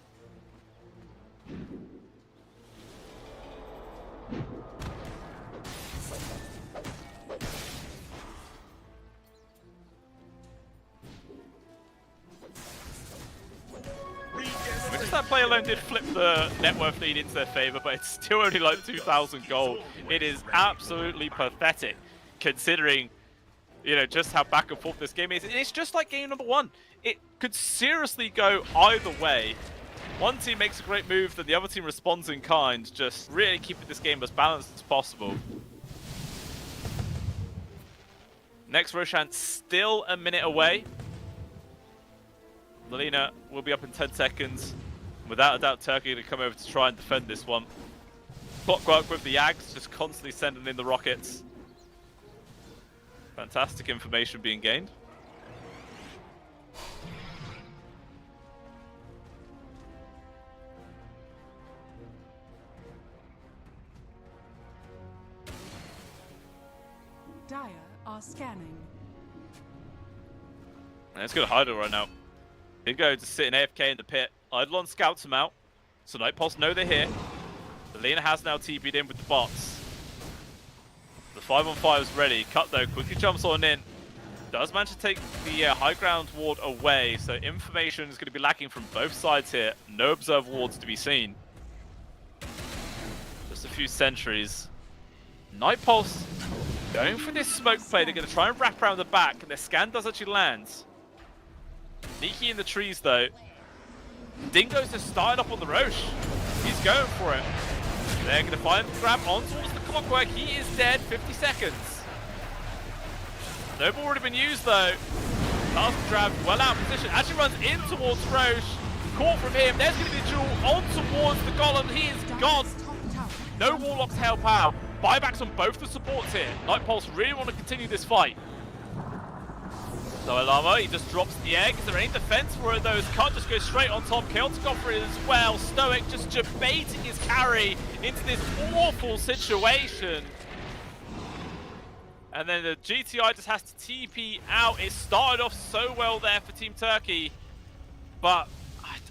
Just that play alone did flip the net worth lead into their favor, but it's still only like 2,000 gold. It is absolutely pathetic, considering, you know, just how back and forth this game is. It's just like game number 1. It could seriously go either way. One team makes a great move, then the other team responds in kind, just really keeping this game as balanced as possible. Next Roshan still a minute away. Lilina will be up in 10 seconds. Without a doubt, Turkey going to come over to try and defend this one. Clockwork with the Yags, just constantly sending in the rockets. Fantastic information being gained. Dire are scanning. And it's going to hide it right now. He'd go to sit in AFK in the pit. Eidolon scouts him out. So Night Pulse know they're here. The Lina has now TP'd in with the bots. The 5-on-5 is ready. Cut though, quickly jumps on in. Does manage to take the high ground ward away. So information is going to be lacking from both sides here. No observe wards to be seen. Just a few sentries. Night Pulse going for this smoke play. They're going to try and wrap around the back. And their scan does actually land. Sneaky in the trees though. Dingo's just started up on the Roche. He's going for it. They're going to find grab on towards the Clockwork. He is dead. 50 seconds. No ball already been used though. Task Drab well out of position. Actually runs in towards Roche. Caught from him. There's going to be a duel on towards the Golem. He is gone. No Warlock to help out. Buybacks on both the supports here. Night Pulse really want to continue this fight. So Alama, he just drops the egg. Is there any defense for it though? Can't just go straight on top. Chaotic offer it as well. Stoic just debating his carry into this awful situation. And then the GTI just has to TP out. It started off so well there for Team Turkey. But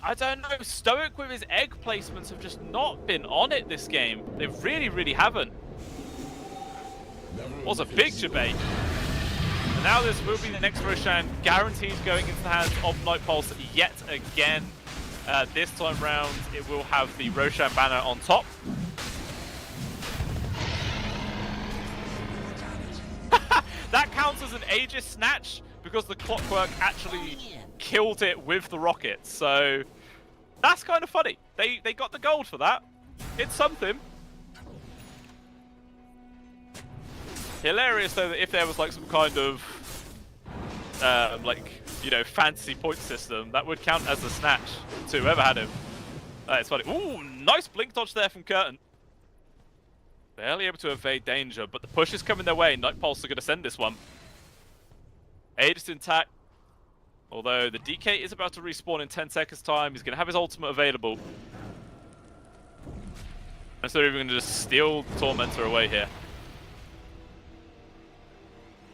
I don't know. Stoic with his egg placements have just not been on it this game. They really, really haven't. It was a big debate. And now this will be the next Roshan, guaranteed going into the hands of Night Pulse yet again. This time round, it will have the Roshan banner on top. That counts as an Aegis snatch because the Clockwork actually killed it with the rockets. So that's kind of funny. They got the gold for that. It's something. Hilarious though that if there was like some kind of like, you know, fantasy point system, that would count as a snatch to whoever had him. It's funny. Ooh, nice blink dodge there from Curtin. Barely able to evade danger, but the push is coming their way. Night Pulse are going to send this one. Aegis intact. Although the DK is about to respawn in 10 seconds time. He's going to have his ultimate available. And so they're even going to just steal Tormentor away here.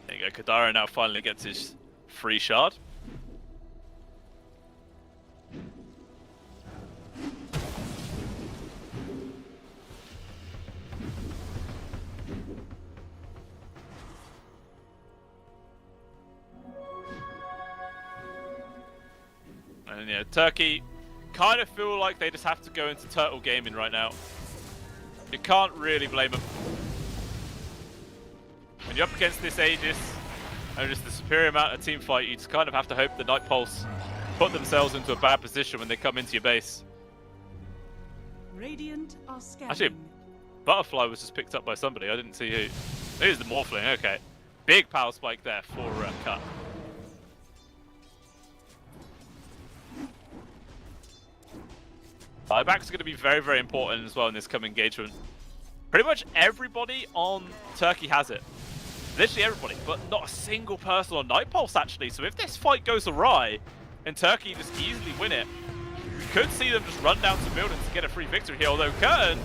There you go. Kadara now finally gets his free shard. And yeah, Turkey kind of feel like they just have to go into turtle gaming right now. You can't really blame them. When you're up against this Aegis and just the superior amount of team fight, you just kind of have to hope the Night Pulse put themselves into a bad position when they come into your base. Radiant are scanning. Actually, Butterfly was just picked up by somebody. I didn't see who. Here's the Morphling. Okay, big power spike there for Cut. Buybacks are going to be very, very important as well in this coming engagement. Pretty much everybody on Turkey has it. Literally everybody, but not a single person on Night Pulse actually. So if this fight goes awry and Turkey just easily win it, we could see them just run down to buildings to get a free victory here. Although Curtin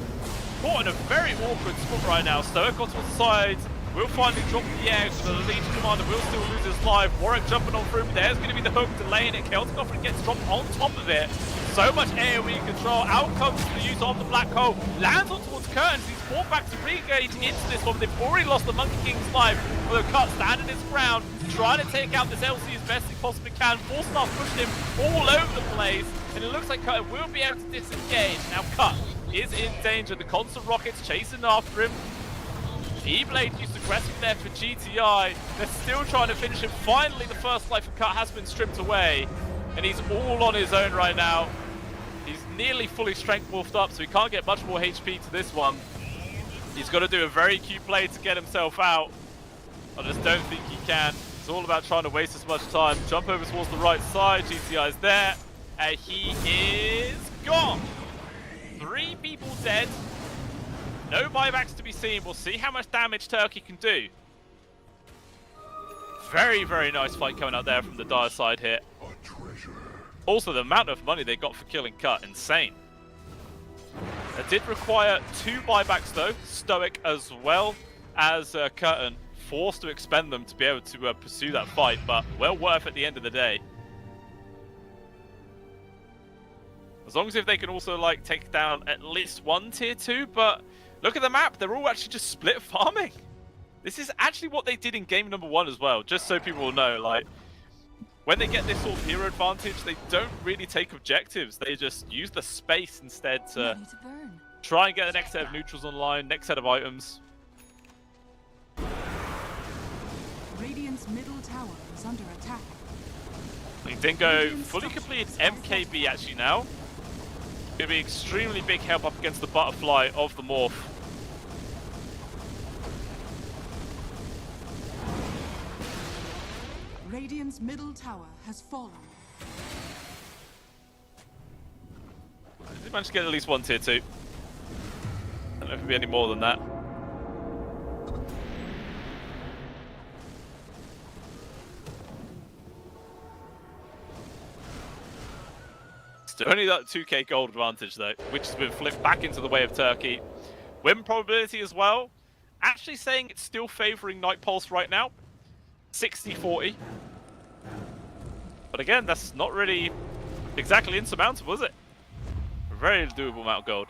caught in a very awkward spot right now. Stoic got towards the side, will finally drop the egg, but the Legion Commander will still lose his life. Warwick jumping on through, but there's going to be the hook delaying it. Chaotic Offering gets dropped on top of it. So much AoE control. Out comes the use of the black hole. Lands on towards Curtin. He's fought back to re-engage into this one. They've already lost the Monkey King's life. Although Cut standing his ground, trying to take out this LC as best he possibly can. 4-star pushing him all over the place. And it looks like Curtin will be able to disengage. Now Cut is in danger. The constant rockets chasing after him. E-Blade used aggressive there for GTI. They're still trying to finish him. Finally, the first life of Cut has been stripped away. And he's all on his own right now. He's nearly fully strength wolfed up, so he can't get much more HP to this one. He's got to do a very cute play to get himself out. I just don't think he can. It's all about trying to waste as much time. Jump over towards the right side. GTI is there. And he is gone. 3 people dead. No buybacks to be seen. We'll see how much damage Turkey can do. Very, very nice fight coming out there from the Dire side here. Also, the amount of money they got for killing Cut, insane. It did require 2 buybacks though, Stoic as well as Curtain, forced to expend them to be able to pursue that fight, but well worth at the end of the day. As long as if they can also like take down at least 1 tier 2, but look at the map, they're all actually just split farming. This is actually what they did in game number 1 as well, just so people will know, like, when they get this sort of hero advantage, they don't really take objectives. They just use the space instead to try and get the next set of neutrals online, next set of items. Radiant's middle tower is under attack. I think Dingo fully completed MKB actually now. Going to be extremely big help up against the butterfly of the Morph. Radiant's middle tower has fallen. Did manage to get at least 1 tier 2. I don't know if it'll be any more than that. Still only that 2k gold advantage though, which has been flipped back into the way of Turkey. Win probability as well. Actually saying it's still favouring Night Pulse right now. 60-40. But again, that's not really exactly insurmountable, is it? A very doable amount of gold.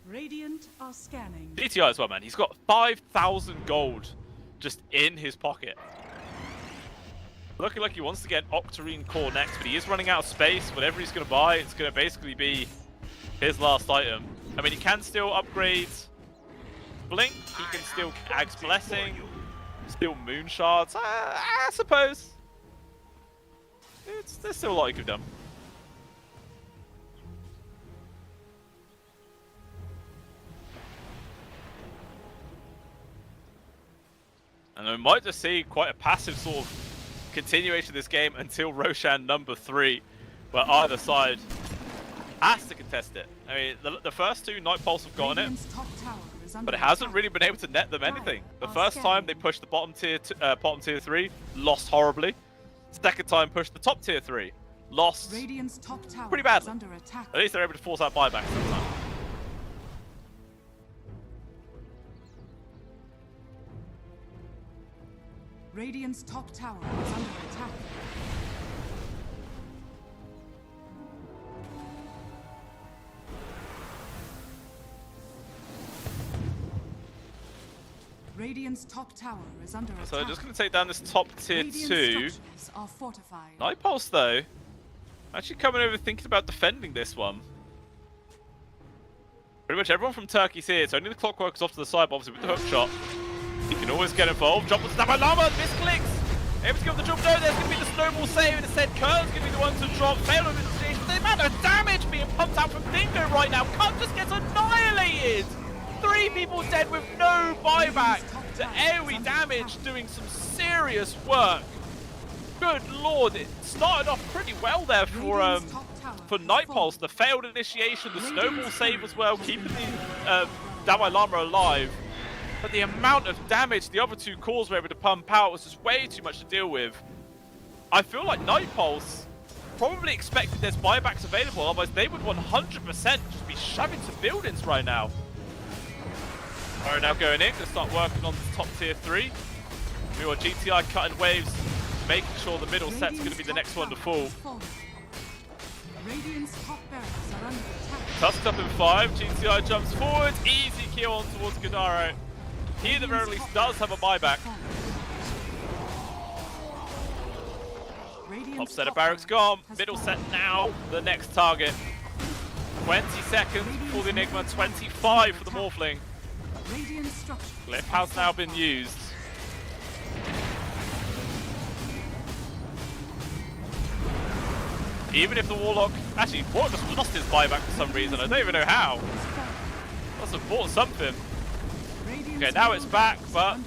Radiant are scanning. GTI as well, man. He's got 5,000 gold just in his pocket. Looking like he wants to get Octarine Core next, but he is running out of space. Whatever he's going to buy, it's going to basically be his last item. I mean, he can still upgrade Blink. He can still Ag's Blessing. Still Moon Shards. I suppose. There's still a lot he could have done. And we might just see quite a passive sort of continuation of this game until Roshan number 3, where either side has to contest it. I mean, the first 2 Night Pulse have gotten it, but it hasn't really been able to net them anything. The first time they pushed the bottom tier 3, lost horribly. Second time pushed the top tier 3, lost pretty badly. At least they're able to force out buybacks this time. Radiant's top tower is under attack. Radiant's top tower is under attack. So just going to take down this top tier 2. Are fortified. Night Pulse though, actually coming over thinking about defending this one. Pretty much everyone from Turkey's here. It's only the Clockwork is off to the side, but obviously with the hook shot, he can always get involved. Jump with Stabber Llama, misclicks! Able to give the jump. No, there's going to be the snowball save, and instead Kern's going to be the one to drop. Fail of initiation. The amount of damage being pumped out from Dingo right now. Kern just gets annihilated! 3 people dead with no buyback. The AoE damage doing some serious work. Good lord, it started off pretty well there for Night Pulse. The failed initiation, the snowball save as well, keeping the Dalai Lama alive. But the amount of damage the other 2 cores were able to pump out was just way too much to deal with. I feel like Night Pulse probably expected there's buybacks available, otherwise they would 100% just be shoving to buildings right now. Are now going in, going to start working on the top tier 3. Meanwhile, GTI cutting waves, making sure the middle set's going to be the next one to fall. Tusked up in 5, GTI jumps forward, easy kill on towards Gadaro. He at the very least does have a buyback. Top set of barracks gone, middle set now, the next target. 20 seconds for the Enigma, 25 for the Morphling. Glyph has now been used. Even if the Warlock... Actually, Warlock just lost his buyback for some reason. I don't even know how. Must have bought something. Okay, now it's back, but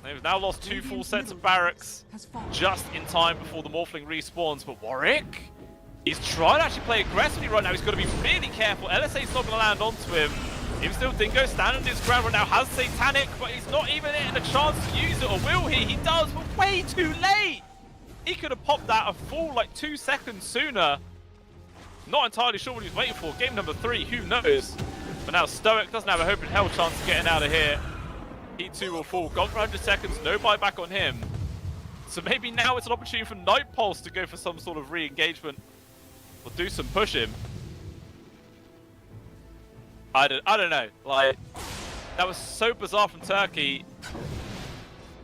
They've now lost 2 full sets of barracks just in time before the Morphling respawns. But Warwick, he's trying to actually play aggressively right now. He's got to be really careful. LSA's not going to land onto him. Even still, Dingo standing his ground right now, has Satanic, but he's not even getting a chance to use it, or will he? He does, but way too late! He could have popped that a full, like, 2 seconds sooner. Not entirely sure what he's waiting for. Game number 3, who knows? But now Stoic doesn't have a hope in hell chance of getting out of here. He too will fall. Gone for 100 seconds, no buyback on him. So maybe now it's an opportunity for Night Pulse to go for some sort of re-engagement. Or do some pushing. I don't know. Like, that was so bizarre from Turkey.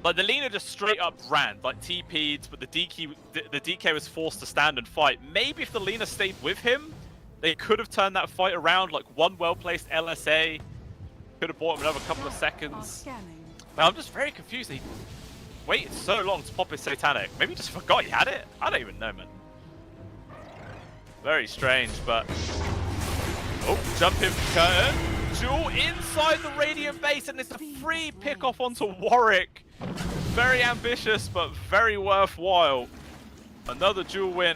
Like, the Lina just straight up ran, like TP'd, but the DK was forced to stand and fight. Maybe if the Lina stayed with him, they could have turned that fight around. Like, one well-placed LSA could have bought him another couple of seconds. Now, I'm just very confused. He waited so long to pop his Satanic. Maybe he just forgot he had it? I don't even know, man. Very strange, but... Oh, jump in for Curtain. Jewel inside the Radiant base, and it's a free pick-off onto Warwick. Very ambitious, but very worthwhile. Another Jewel win,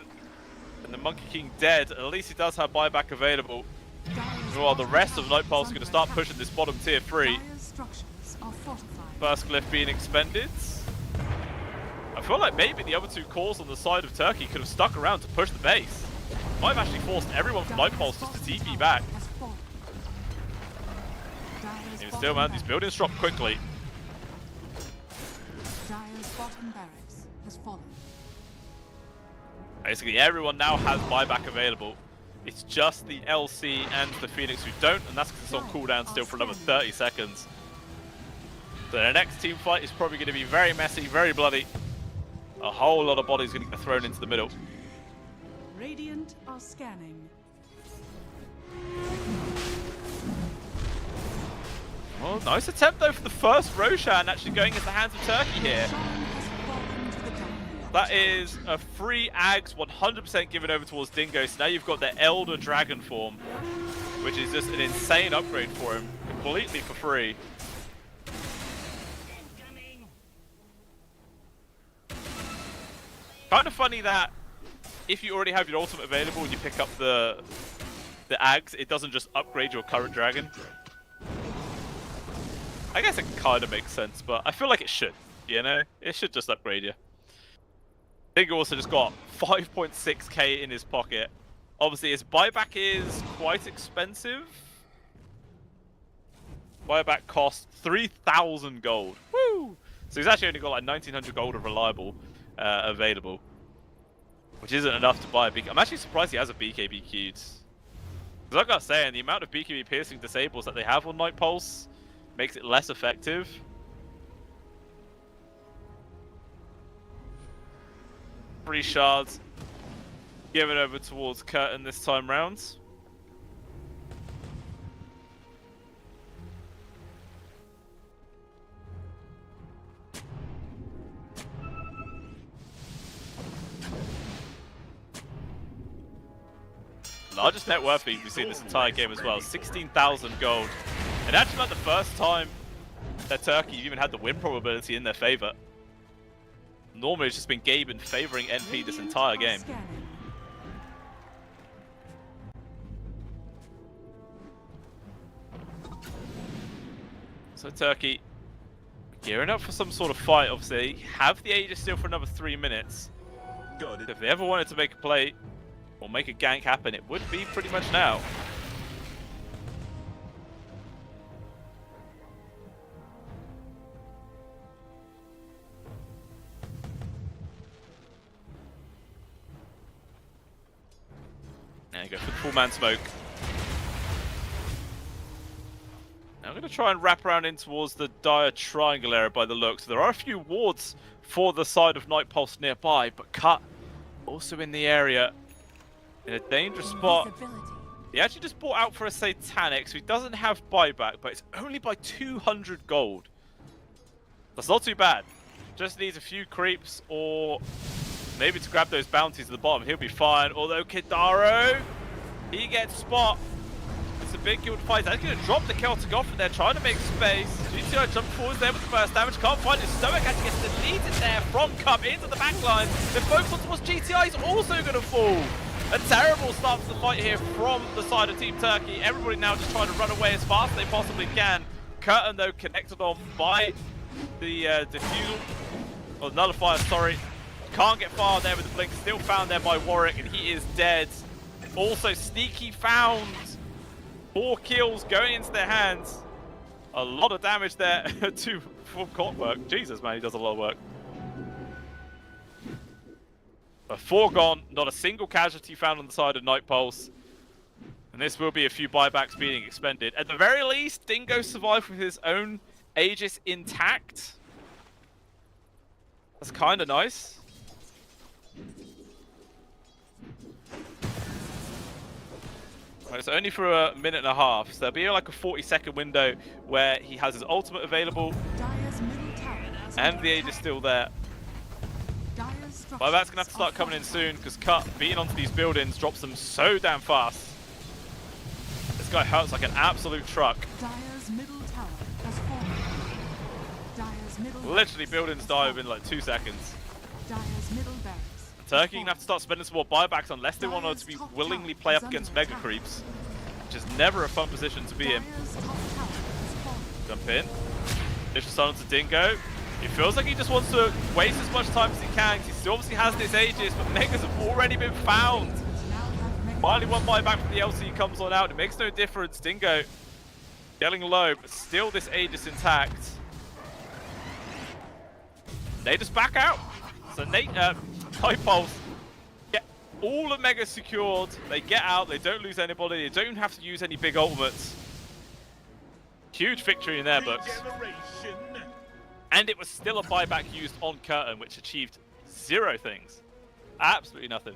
and the Monkey King dead. At least he does have buyback available. While the rest of Night Pulse are going to start pushing this bottom tier 3. First glyph being expended. I feel like maybe the other 2 cores on the side of Turkey could have stuck around to push the base. Might have actually forced everyone from Night Pulse just to TP back. Even still, man, these buildings drop quickly. Basically, everyone now has buyback available. It's just the LC and the Phoenix who don't, and that's because it's on cooldown still for another 30 seconds. So the next team fight is probably going to be very messy, very bloody. A whole lot of bodies going to get thrown into the middle. Radiant are scanning. Well, nice attempt though for the first Roshan actually going into the hands of Turkey here. That is a free Ags 100% given over towards Dingo. So now you've got the Elder Dragon form, which is just an insane upgrade for him, completely for free. Kind of funny that if you already have your ultimate available and you pick up the Ags, it doesn't just upgrade your current dragon. I guess it kind of makes sense, but I feel like it should, you know? It should just upgrade you. Dingo also just got 5.6k in his pocket. Obviously, his buyback is quite expensive. Buyback costs 3,000 gold. Woo! So he's actually only got like 1,900 gold of reliable available, which isn't enough to buy a BKB. I'm actually surprised he has a BKB queued. Because like I was saying, the amount of BKB piercing disables that they have on Night Pulse makes it less effective. Free shards given over towards Curtain this time round. Largest net worth we've seen this entire game as well, 16,000 gold. And actually like the first time that Turkey even had the win probability in their favor. Normally it's just been Gaben favoring NP this entire game. So Turkey gearing up for some sort of fight, obviously. Have the Aegis still for another 3 minutes. If they ever wanted to make a play or make a gank happen, it would be pretty much now. There you go, for the full man smoke. Now I'm going to try and wrap around in towards the dire triangle area by the looks. So there are a few wards for the side of Night Pulse nearby, but Cut also in the area. In a dangerous spot. He actually just bought out for a Satanic, so he doesn't have buyback, but it's only by 200 gold. That's not too bad. Just needs a few creeps or maybe to grab those bounties at the bottom. He'll be fine. Although Kidaro, he gets spot. It's a big guild fight. That's going to drop the Celtic off, and they're trying to make space. GTI jump forwards there with the burst damage. Can't find it. Stoic actually gets deleted there from Cup into the back line. The focus on towards GTI is also going to fall. A terrible start to the fight here from the side of Team Turkey. Everybody now just trying to run away as fast as they possibly can. Curtain, though, connected on by the defusal. Or nullifier, sorry. Can't get far there with the blink. Still found there by Warwick, and he is dead. Also, Sneaky found. 4 kills going into their hands. A lot of damage there to Clockwork. Jesus, man, he does a lot of work. A 4 gone, not a single casualty found on the side of Night Pulse. And this will be a few buybacks being expended. At the very least, Dingo survived with his own Aegis intact. That's kind of nice. It's only for a minute and a half, so there'll be like a 40-second window where he has his ultimate available, and the Aegis still there. Buyback's gonna have to start coming in soon, because Cut being onto these buildings drops them so damn fast. This guy hurts like an absolute truck. Literally buildings die within like 2 seconds. Turkey gonna have to start spending some more buybacks unless they want to be willingly play up against mega creeps, which is never a fun position to be in. Jump in. Initial stun onto Dingo. He feels like he just wants to waste as much time as he can, because he still obviously has this Aegis, but megas have already been found. Finally, one buyback from the LC comes on out. It makes no difference. Dingo getting low, but still this Aegis intact. They just back out. So Night Pulse get all the megas secured. They get out. They don't lose anybody. They don't even have to use any big ultimates. Huge victory in their books. And it was still a buyback used on Curtain, which achieved 0 things. Absolutely nothing.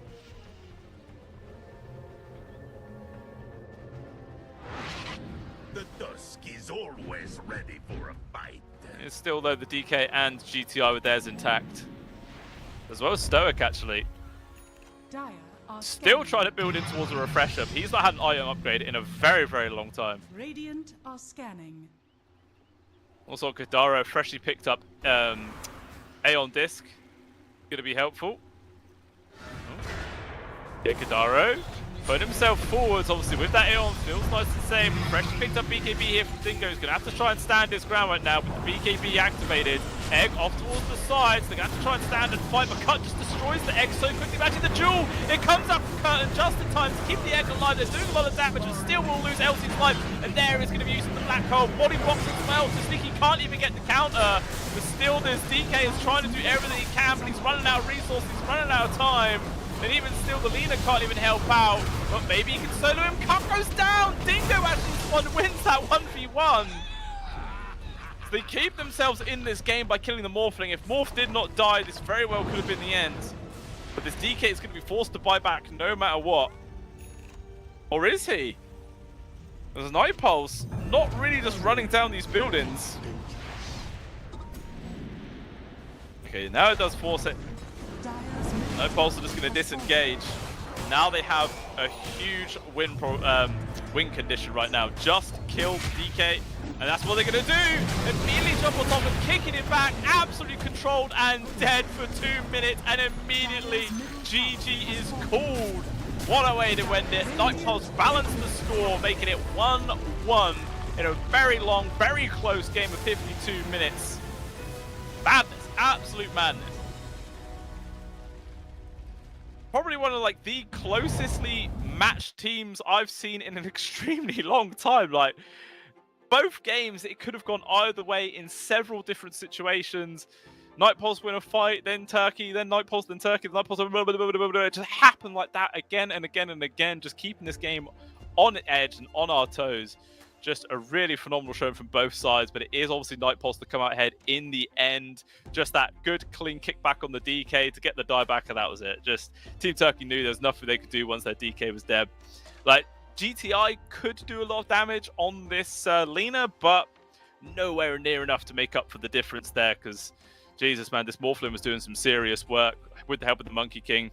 The Dusk is always ready for a fight. It's still, though, the DK and GTI with theirs intact. As well as Stoic, actually. Still trying to build in towards a refresher. But he's not had an item upgrade in a very, very long time. Radiant are scanning. Also, Kadaro freshly picked up Aeon Disc. Going to be helpful. Yeah, Kadaro put himself forwards, obviously, with that Aeon. Feels nice and safe. Freshly picked up BKB here from Dingo. He's going to have to try and stand his ground right now with the BKB activated. Egg off towards the sides. They're going to have to try and stand and fight, but Cut just destroys the Egg so quickly. Imagine the duel. It comes up from Curtain just in time to keep the Egg alive. They're doing a lot of damage and still will lose Elsie's life. And there is going to be using the Black Hole. Body blocks as well. So Sneaky can't even get the counter. But still, this DK is trying to do everything he can, but he's running out of resources. He's running out of time. And even still, the Lina can't even help out. But maybe he can solo him. Cut goes down. Dingo actually wins that 1v1. So they keep themselves in this game by killing the Morphling. If Morph did not die, this very well could have been the end. But this DK is going to be forced to buy back no matter what. Or is he? There's Night Pulse not really just running down these buildings. Okay, now it does force it. Night Pulse are just going to disengage. Now they have a huge win condition right now. Just kill DK, and that's what they're going to do. Immediately jump on top and kicking it back. Absolutely controlled and dead for 2 minutes, and immediately GG is called. What a way to win it. Night Pulse balanced the score, making it 1-1 in a very long, very close game of 52 minutes. Madness, absolute madness. Probably one of like the closestly matched teams I've seen in an extremely long time. Like both games, it could have gone either way in several different situations. Night Pulse win a fight, then Turkey, then Night Pulse, then Turkey, then Night Pulse. It just happened like that again and again and again, just keeping this game on edge and on our toes. Just a really phenomenal show from both sides, but it is obviously Night Pulse to come out ahead in the end. Just that good, clean kickback on the DK to get the dieback, and that was it. Just Team Turkey knew there was nothing they could do once their DK was dead. Like, GTI could do a lot of damage on this Lina, but nowhere near enough to make up for the difference there, because, Jesus, man, this Morphling was doing some serious work with the help of the Monkey King.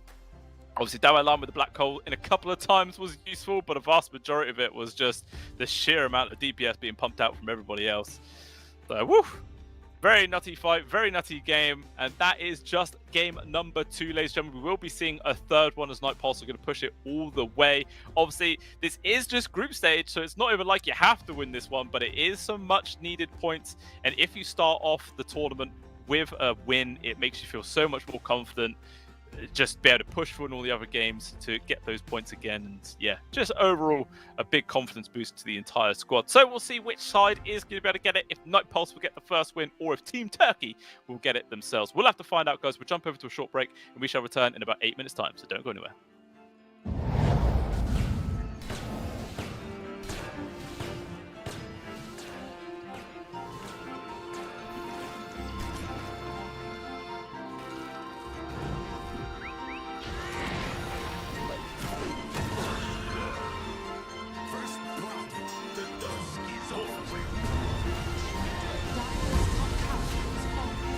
Obviously, Dow Alarm with the Black Hole in a couple of times was useful, but a vast majority of it was just the sheer amount of DPS being pumped out from everybody else. So, woo! Very nutty fight, very nutty game, and that is just game number 2, ladies and gentlemen. We will be seeing a third one as Night Pulse are going to push it all the way. Obviously, this is just group stage, so it's not even like you have to win this one, but it is some much needed points, and if you start off the tournament with a win, it makes you feel so much more confident. Just be able to push through in all the other games to get those points again, and yeah, just overall a big confidence boost to the entire squad. So we'll see which side is going to be able to get it, if Night Pulse will get the first win or if Team Turkey will get it themselves. We'll have to find out, guys. We'll jump over to a short break and we shall return in about 8 minutes time, so don't go anywhere. First blood. The dusk is over. Dire's top tower is falling.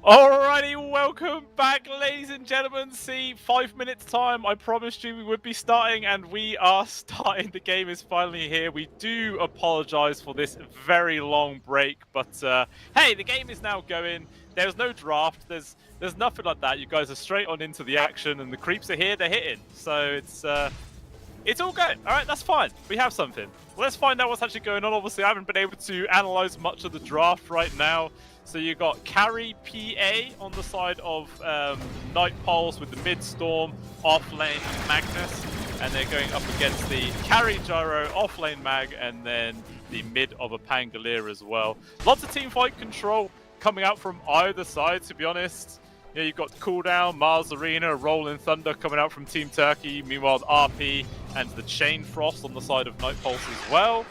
Alrighty, welcome back, ladies and gentlemen. See, 5 minutes time, I promised you we would be starting, and we are starting. The game is finally here. We do apologize for this very long break, but hey, the game is now going. There's no draft. There's nothing like that. You guys are straight on into the action, and the creeps are here. They're hitting. So it's all good. All right, that's fine. We have something. Let's find out what's actually going on. Obviously, I haven't been able to analyze much of the draft right now. So you got Carry PA on the side of Night Pulse with the mid Storm, off lane Magnus, and they're going up against the Carry Gyro, off lane Mag, and then the mid of a Pangolier as well. Lots of team fight control coming out from either side, to be honest. Yeah, you've got Cooldown, Mars Arena, Rolling Thunder coming out from Team Turkey. Meanwhile, RP and the Chain Frost on the side of Night Pulse as well.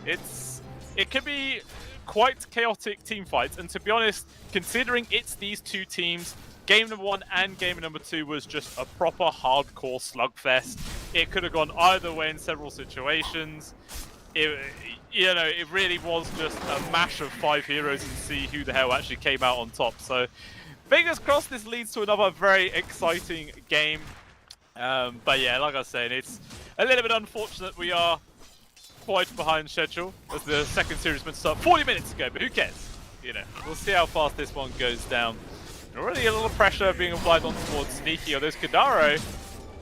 It could be quite chaotic team fights, and to be honest, considering it's these two teams, game number 1 and game number 2 was just a proper hardcore slugfest. It could have gone either way in several situations. It really was just a mash of 5 heroes and see who the hell actually came out on top. So fingers crossed this leads to another very exciting game. But yeah, like I was saying, it's a little bit unfortunate we are quite behind schedule, as the second series meant to start 40 minutes ago, but who cares? You know, we'll see how fast this one goes down. Already a little pressure being applied on towards Sneaky, although Kadaro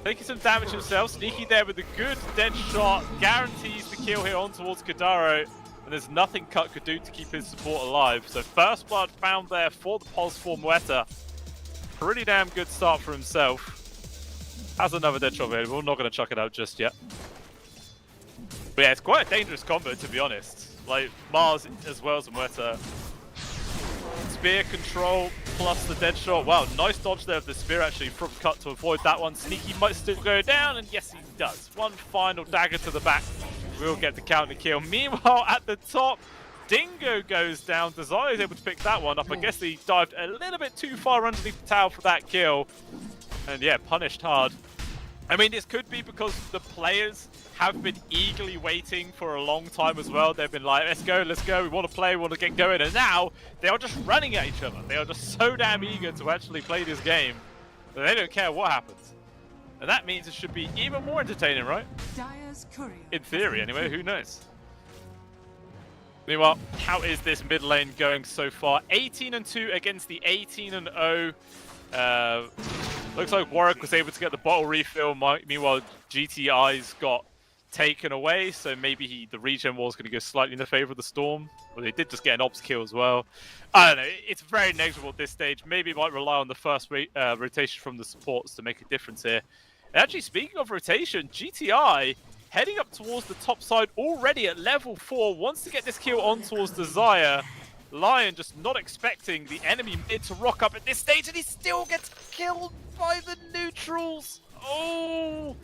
taking some damage himself. Sneaky there with a good dead shot, guarantees the kill here on towards Kadaro, and there's nothing Cut could do to keep his support alive. So first blood found there for the Pulse for Muerta. Pretty damn good start for himself. Has another dead shot available, not going to chuck it out just yet. But yeah, it's quite a dangerous combo, to be honest. Like, Mars as well as Muerta. Spear control plus the dead shot. Wow, nice dodge there of the spear actually from Cut to avoid that one. Sneaky might still go down, and yes, he does. One final dagger to the back. We'll get the counter kill. Meanwhile, at the top, Dingo goes down. Desire is able to pick that one up. I guess he dived a little bit too far underneath the tower for that kill. And yeah, punished hard. I mean, this could be because the players have been eagerly waiting for a long time as well. They've been like, let's go, we want to play, we want to get going. And now, they are just running at each other. They are just so damn eager to actually play this game that they don't care what happens. And that means it should be even more entertaining, right? Dire's courier. In theory, anyway, who knows? Meanwhile, how is this mid lane going so far? 18-2 against the 18-0. Looks like Warwick was able to get the bottle refill. Meanwhile, GTI's got taken away, so maybe the regen war is going to go slightly in the favor of the Storm. Well, they did just get an ops kill as well. I don't know, it's very negligible at this stage. Maybe it might rely on the first rotation from the supports to make a difference here. And actually, speaking of rotation, GTI heading up towards the top side already at level 4. Wants to get this kill on towards Desire. Lion just not expecting the enemy mid to rock up at this stage, and he still gets killed by the neutrals. Oh,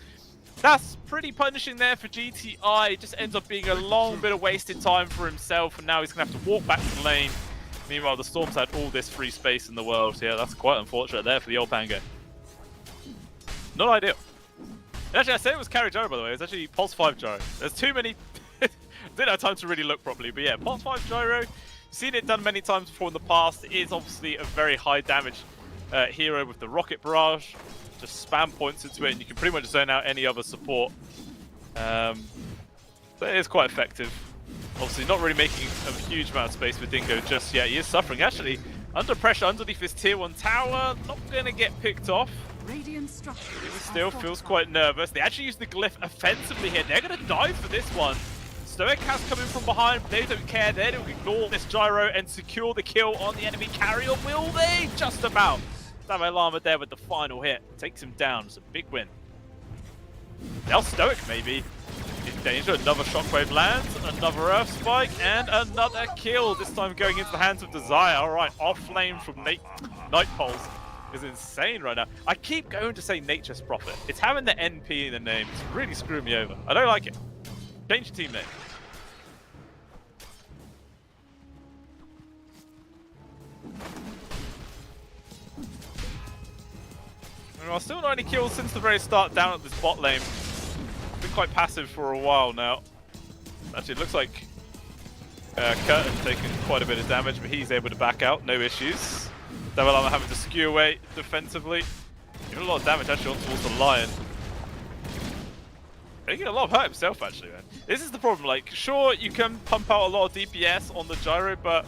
that's pretty punishing there for GTI. It just ends up being a long bit of wasted time for himself, and now he's going to have to walk back to the lane. Meanwhile, the Storms had all this free space in the world. Yeah, that's quite unfortunate there for the old Pango. Not ideal. Actually, I said it was carry gyro, by the way. It's actually pulse 5 gyro. There's too many. Didn't have time to really look properly, but yeah, pulse 5 gyro. Seen it done many times before in the past. It is obviously a very high damage hero with the rocket barrage. Just spam points into it, and you can pretty much zone out any other support. So it is quite effective. Obviously, not really making a huge amount of space for Dingo just yet. He is suffering, actually, under pressure underneath his tier 1 tower. Not going to get picked off. Radiant structures He still feels quite nervous. They actually use the glyph offensively here. They're going to die for this one. Stoic has come in from behind. They don't care. They don't ignore this gyro and secure the kill on the enemy carrier. Will they? Just about. Dalai Lama there with the final hit. Takes him down. It's a big win. Now Stoic maybe in danger. Another shockwave lands. Another earth spike. And another kill. This time going into the hands of Desire. Alright, off flame from Night Pulse is insane right now. I keep going to say Nature's Prophet. It's having the NP in the name. It's really screwing me over. I don't like it. Change your team name. Well, still not any kills since the very start down at this bot lane. Been quite passive for a while now. Actually, it looks like Curtin's taken quite a bit of damage, but he's able to back out, no issues. Dalai Lama having to skew away defensively. Doing a lot of damage actually on towards the Lion. Taking a lot of hurt himself actually, man. This is the problem, like, sure, you can pump out a lot of DPS on the gyro, but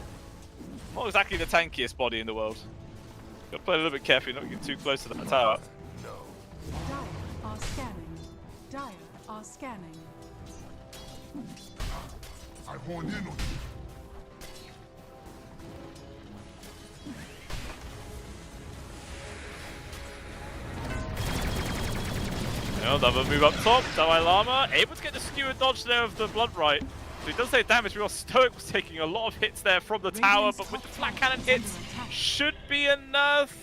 not exactly the tankiest body in the world. Gotta play a little bit carefully, not get too close to the tower. Dire are scanning. Dire are scanning. I honed in on you. Another move up top. Dalai Lama able to get the skewer dodge there of the Blood Right. So he does take damage. We got Stoic was taking a lot of hits there from the tower, but with the flat cannon hits, should be enough.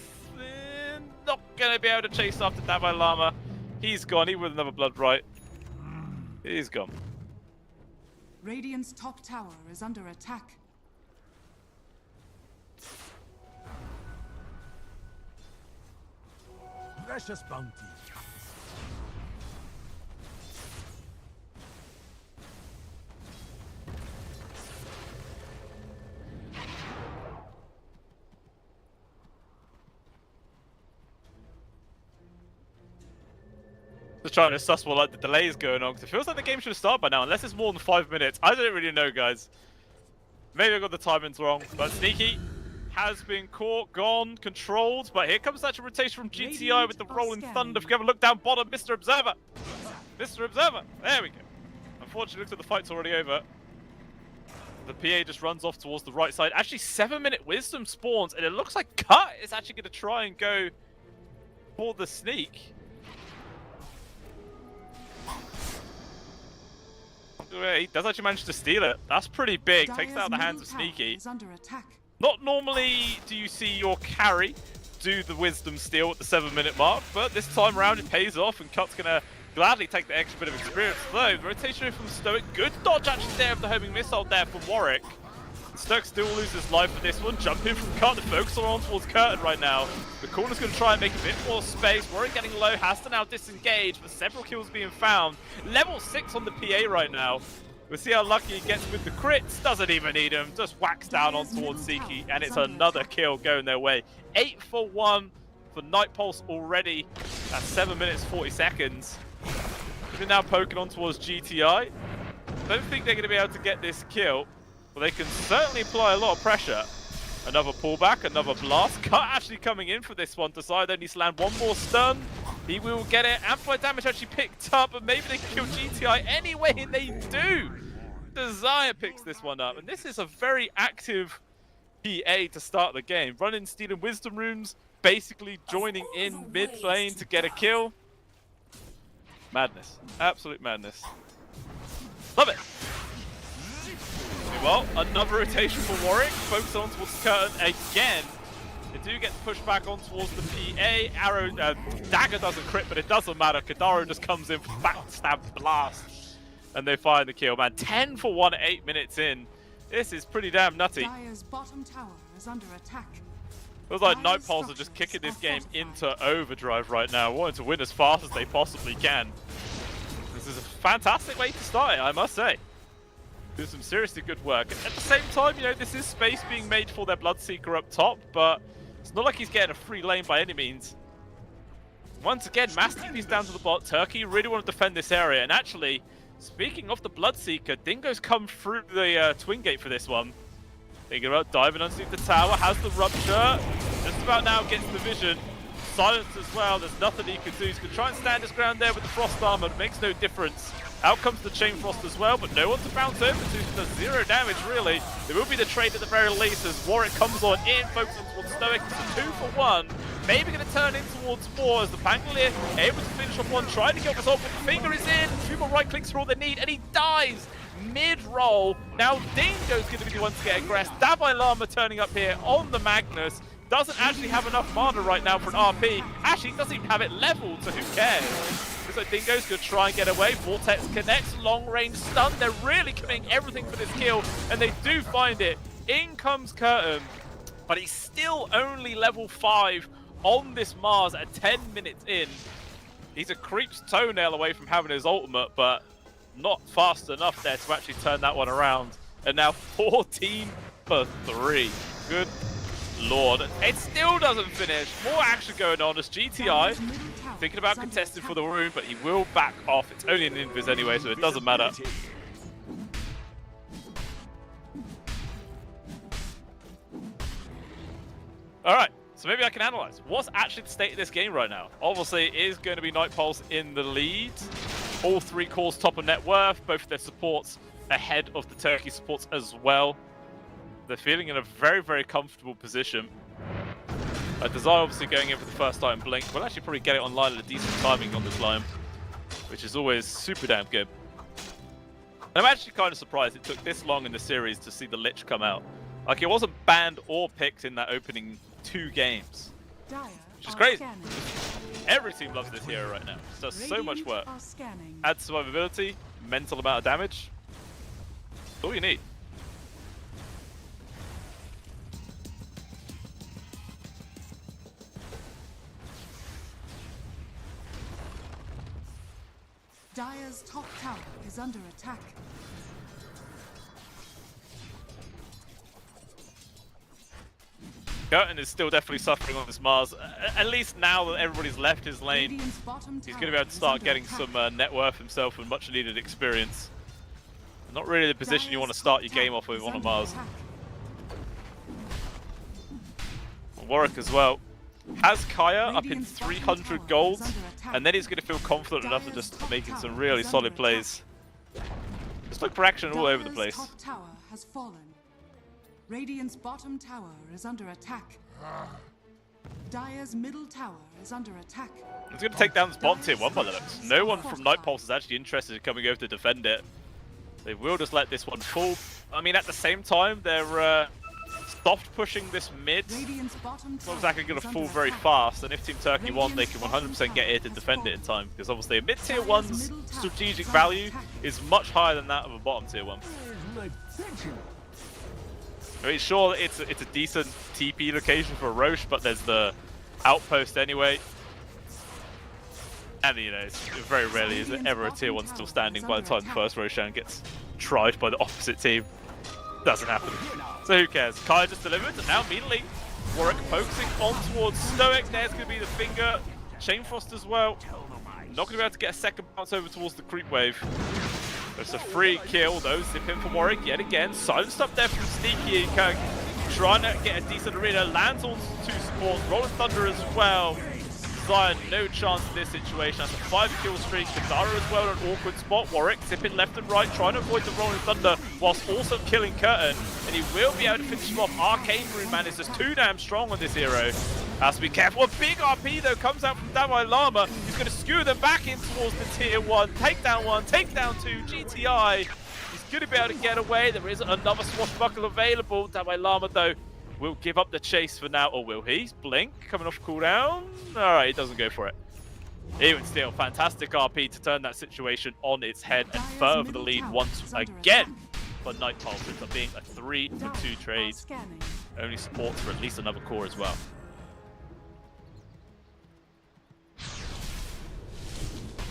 Not going to be able to chase after Dalai Lama. He's gone. He with another Blood Right. He's gone. Radiant's top tower is under attack. Precious bounty. Just trying to suss what like the delays going on, because it feels like the game should have started by now, unless it's more than 5 minutes. I don't really know, guys. Maybe I got the timings wrong, but Sneaky has been caught, gone, controlled. But here comes that rotation from GTI with the rolling thunder. If you have a look down bottom, Mr. Observer. Mr. Observer. There we go. Unfortunately, looks like the fight's already over. The PA just runs off towards the right side. Actually, 7-minute wisdom spawns, and it looks like Cut is actually going to try and go for the sneak. He does actually manage to steal it. That's pretty big. Takes it out of the hands of Sneaky. Not normally do you see your carry do the wisdom steal at the 7-minute mark, but this time around it pays off, and Cut's gonna gladly take the extra bit of experience. Though, the rotation from Stoic, good dodge actually there of the homing missile there from Warwick. Stoic still loses life for this one. Jumping from Cut, the focus are on towards Curtin right now. The corner's going to try and make a bit more space. Warwick getting low, has to now disengage, but several kills being found. Level 6 on the PA right now. We'll see how lucky he gets with the crits. Doesn't even need him. Just whacks down on towards Siki, and it's another kill going their way. 8 for 1 for Night Pulse already at 7 minutes 40 seconds. They're now poking on towards GTI. Don't think they're going to be able to get this kill. But they can certainly apply a lot of pressure. Another pullback, another blast. Cut actually coming in for this one. Decide only to land one more stun. He will get it. Amplified damage actually picked up, but maybe they can kill GTI anyway, and they do. Desire picks this one up, and this is a very active PA to start the game. Running, stealing wisdom runes, basically joining in mid lane to get a kill. Madness. Absolute madness. Love it. Well, another rotation for Warwick. Focus on towards the curtain again. They do get pushed back on towards the PA. Arrow, dagger doesn't crit, but it doesn't matter. Kadaro just comes in for backstab blast. And they find the kill, man. 10 for 1 at 8 minutes in. This is pretty damn nutty. Dire's bottom tower is under attack. Feels like Nightpoles are just kicking this game into overdrive right now, wanting to win as fast as they possibly can. This is a fantastic way to start it, I must say. Do some seriously good work. At the same time, you know, this is space being made for their Bloodseeker up top, but it's not like he's getting a free lane by any means. Once again, mass TP's down to the bot. Turkey really want to defend this area, and actually, speaking of the Bloodseeker, Dingo's come through the Twin Gate for this one. Thinking about diving underneath the tower, has the rupture, just about now gets the vision. Silence as well, there's nothing he can do. He's going to try and stand his ground there with the Frost Armor, it makes no difference. Out comes the Chain Frost as well, but no one to bounce over to, does 0 damage really. There will be the trade at the very least as Warwick comes on in, focusing towards Stoic. It's a 2 for 1. Maybe going to turn in towards 4 as the Pangolier able to finish off one, trying to get this off, but the finger is in. 2 more right clicks for all they need, and he dies mid-roll. Now Dingo's going to be the one to get aggressed. Davai Lama turning up here on the Magnus. Doesn't actually have enough mana right now for an RP. Actually, doesn't even have it leveled, so who cares? So Dingo's going to try and get away. Vortex connects, long range stun. They're really committing everything for this kill, and they do find it. In comes Curtain, but he's still only level 5 on this Mars at 10 minutes in. He's a creep's toenail away from having his ultimate, but not fast enough there to actually turn that one around. And now 14 for 3. Good lord. It still doesn't finish. More action going on as GTI thinking about contesting for the rune, but he will back off. It's only an invis anyway, so it doesn't matter. Alright, so maybe I can analyze. What's actually the state of this game right now? Obviously, it is going to be Nightpulse in the lead. All 3 cores top of net worth, both of their supports ahead of the Turkey supports as well. They're feeling in a very, very comfortable position. Desire obviously going in for the first time Blink. We'll actually probably get it online at a decent timing on this line, which is always super damn good. And I'm actually kind of surprised it took this long in the series to see the Lich come out. Like, it wasn't banned or picked in that opening 2 games. Which is crazy. Every team loves this hero right now. It does so much work. Adds survivability, mental amount of damage. That's all you need. Dire's top tower is under attack. Curtain is still definitely suffering on this Mars. At least now that everybody's left his lane, he's going to be able to start getting some net worth himself and much needed experience. Not really the position you want to start your game off with on a Mars. Warwick as well. Has Kaya up in 300 gold, and then he's going to feel confident enough to just making some really solid plays. Just look for action all over the place. Top tower has fallen. Radiant's bottom tower is under attack. Dire's middle tower is under attack. He's going to take down this bottom tier 1 by the looks. No one from Nightpulse is actually interested in coming over to defend it. They will just let this one fall. I mean, at the same time, they're soft pushing this mid. Not exactly going to fall very fast, and if Team Turkey want, they can 100% get here to defend it in time, because obviously a mid tier 1's strategic value is much higher than that of a bottom tier 1. I mean, sure, it's a decent TP location for Roche, but there's the outpost anyway. And, you know, it's very rarely is there ever a tier 1 still standing by the time the first Roshan gets tried by the opposite team. Doesn't happen. So who cares? Kaya just delivered, and now immediately Warwick focusing on towards Stoic. There's going to be the finger. Chain Frost as well. Not going to be able to get a second bounce over towards the creep wave. There's a free kill though. Zip in for Warwick yet again. Silenced up there from Sneaky. Trying to get a decent arena. Lands on 2 supports. Rolling Thunder as well. Zion, no chance in this situation. That's a 5-kill streak. Kadara as well in an awkward spot. Warwick zipping left and right, trying to avoid the Rolling Thunder whilst also killing Curtain. And he will be able to finish him off. Arcane Rune, man, is just too damn strong on this hero. Has to be careful. A big RP though comes out from Davai Lama. He's going to skew them back in towards the tier 1. Take down 1, take down 2. GTI Gonna be able to get away. There is another swashbuckle available. Dalai Lama, though, will give up the chase for now, or will he? Blink coming off cooldown. All right, he doesn't go for it. Even still, fantastic RP to turn that situation on its head and further the lead once again. But Night Pulse ends up being a 3-2 trade. Only supports for at least another core as well.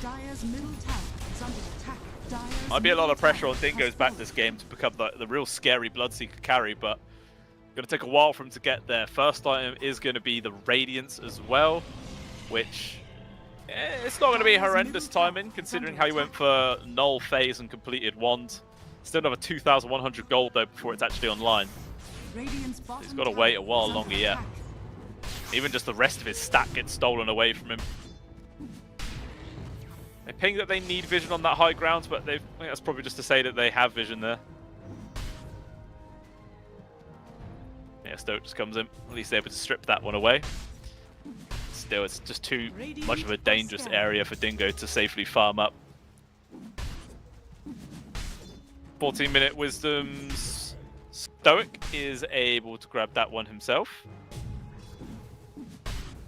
Dire's middle tower is under attack. Dire's Might be a lot of middle pressure on tower Dingo's has back fallen. this game to become the real scary Bloodseeker carry, but going to take a while for him to get there. First item is going to be the Radiance as well, which it's not going to be horrendous timing considering how he went for Null Phase and completed Wand. Still another 2,100 gold though before it's actually online. Radiant's bottom He's got to wait a tower while is longer under yet. attack. Even just the rest of his stack gets stolen away from him. They ping that they need vision on that high ground, but I think that's probably just to say that they have vision there. Yeah, Stoke just comes in. At least they're able to strip that one away. Still, it's just too much of a dangerous area for Dingo to safely farm up. 14-minute Wisdom's Stoic is able to grab that one himself.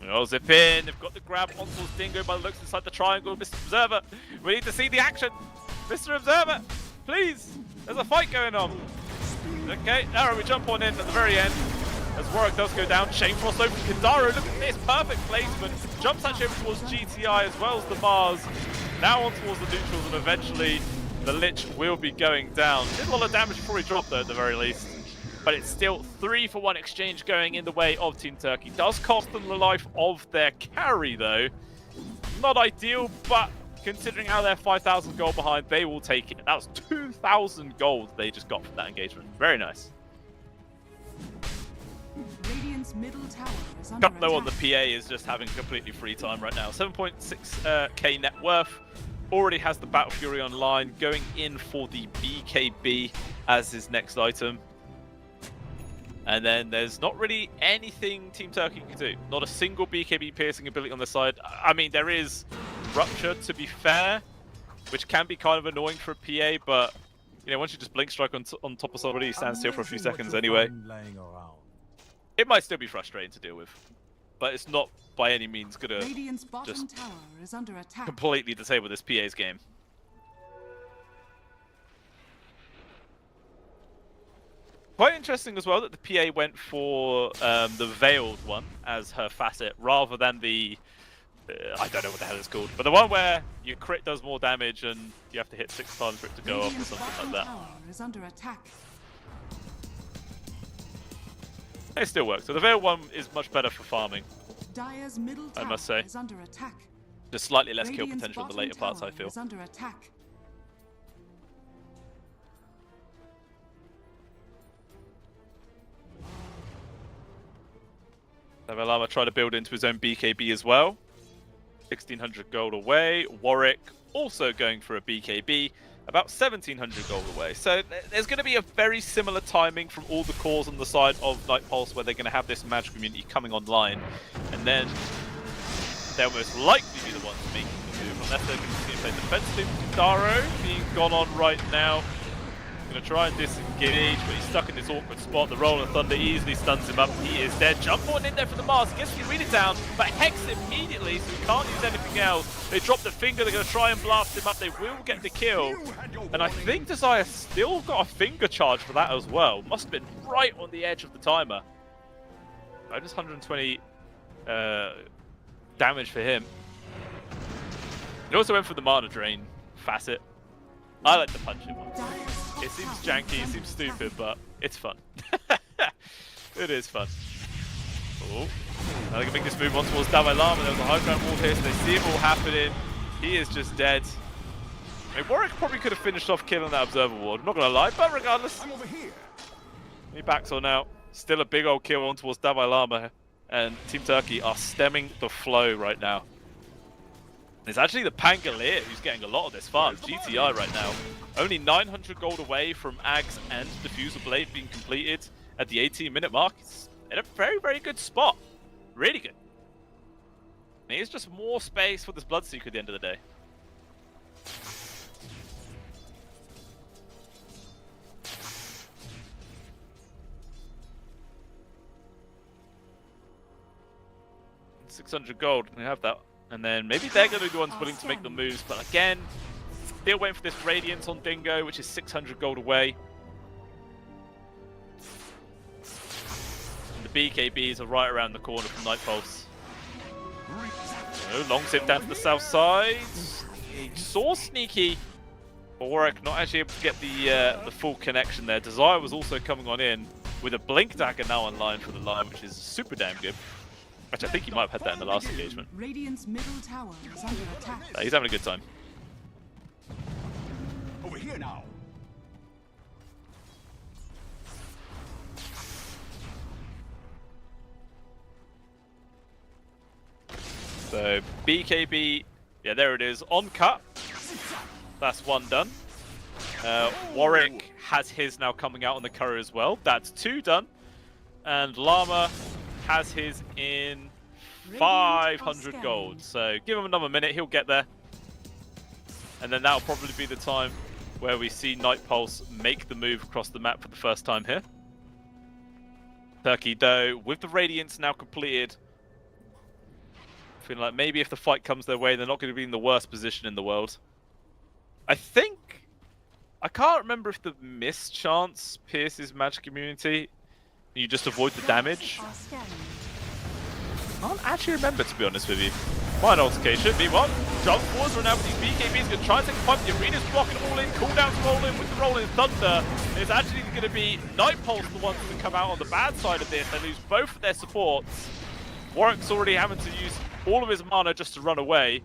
Oh, zip in. They've got the grab on towards Dingo by the looks inside the triangle. Mr. Observer, we need to see the action. Mr. Observer, please. There's a fight going on. Okay, now we jump on in at the very end. As Warwick does go down, Chain Frost over to Kandaro. Look at this, perfect placement. Jumps actually over towards GTI as well as the Mars. Now on towards the neutrals, and eventually the Lich will be going down. Did a lot of damage before he dropped though, at the very least. But it's still 3-for-1 exchange going in the way of Team Turkey. Does cost them the life of their carry though. Not ideal, but considering how they're 5,000 gold behind, they will take it. That was 2,000 gold they just got from that engagement. Very nice. Radiant's middle tower is under Cup though on the attack. PA is just having completely free time right now. 7.6k net worth. Already has the Battle Fury online. Going in for the BKB as his next item. And then there's not really anything Team Turkey can do. Not a single BKB piercing ability on the side. I mean, there is Rupture, to be fair, which can be kind of annoying for a PA, but you know, once you just Blink Strike on top of somebody, he stands still for a few seconds anyway. It might still be frustrating to deal with, but it's not by any means going to Radiant's bottom just tower is under attack. completely disable this PA's game. Quite interesting as well that the PA went for the Veiled one as her facet rather than the I don't know what the hell it's called, but the one where your crit does more damage and you have to hit 6 times for it to go off or Radiant's something bottom like that. tower is under attack. It still works. So the Veiled one is much better for farming. Dire's middle tower must say. is under attack. Just slightly less kill Radiant's potential in the bottom later parts, I tower feel. is under attack. Lama tried to build into his own BKB as well. 1,600 gold away. Warwick also going for a BKB. About 1,700 gold away. So there's going to be a very similar timing from all the cores on the side of Night Pulse where they're going to have this magic community coming online. And then they'll most likely be the ones making the move unless they're going to continue to play defensively. Daro being gone on right now. Going to try and disengage, but he's stuck in this awkward spot. The Roll of Thunder easily stuns him up. He is dead. Jump on in there for the Mars. He gets to read it down, but Hex immediately, so he can't use anything else. They drop the finger. They're going to try and blast him up. They will get the kill. And I think Desire still got a finger charge for that as well. Must have been right on the edge of the timer. Just 120 damage for him. He also went for the Mana Drain facet. I like the punch him. It seems janky, it seems stupid, but it's fun. It is fun. Oh, now they can make this move on towards Dalai Lama. There was a high ground wall here, so they see it all happening. He is just dead. I mean, Warwick probably could have finished off killing that Observer Ward, I'm not going to lie, but regardless. I'm over here. He backs on out. Still a big old kill on towards Dalai Lama, and Team Turkey are stemming the flow right now. It's actually the Pangolier who's getting a lot of this farm. GTI right now. Only 900 gold away from Ags and Diffuser Blade being completed at the 18-minute mark. It's in a very, very good spot. Really good. And here's just more space for this Bloodseeker at the end of the day. 600 gold. We have that. And then maybe they're going to be the ones willing to make the moves. But again, still waiting for this Radiance on Dingo, which is 600 gold away. And the BKBs are right around the corner from Night Pulse. So, long zip down to the south side. He saw Sneaky. But Warwick not actually able to get the full connection there. Desire was also coming on in with a Blink Dagger now online for the line, which is super damn good. Actually, I think he might have had that in the last engagement. Radiant's middle tower is under attack. He's having a good time. Over here now. So BKB, yeah, there it is, on cut. That's one done. Warwick has his now coming out on the courier as well. That's 2 done. And Llama has his in 500 gold. So give him another minute, he'll get there. And then that'll probably be the time where we see Night Pulse make the move across the map for the first time here. Turkey Doe, with the Radiance now completed, feeling like maybe if the fight comes their way, they're not going to be in the worst position in the world. I can't remember if the Mist Chance pierces magic immunity. You just avoid the damage. I can't actually remember, to be honest with you. Fine altercation. Meanwhile, jump forwards are now with these BKBs. Going to try and take a fight. The arena's blocking all in. Cooldowns roll in with the rolling thunder. It's actually going to be Night Pulse the ones to come out on the bad side of this. They lose both of their supports. Warwick's already having to use all of his mana just to run away.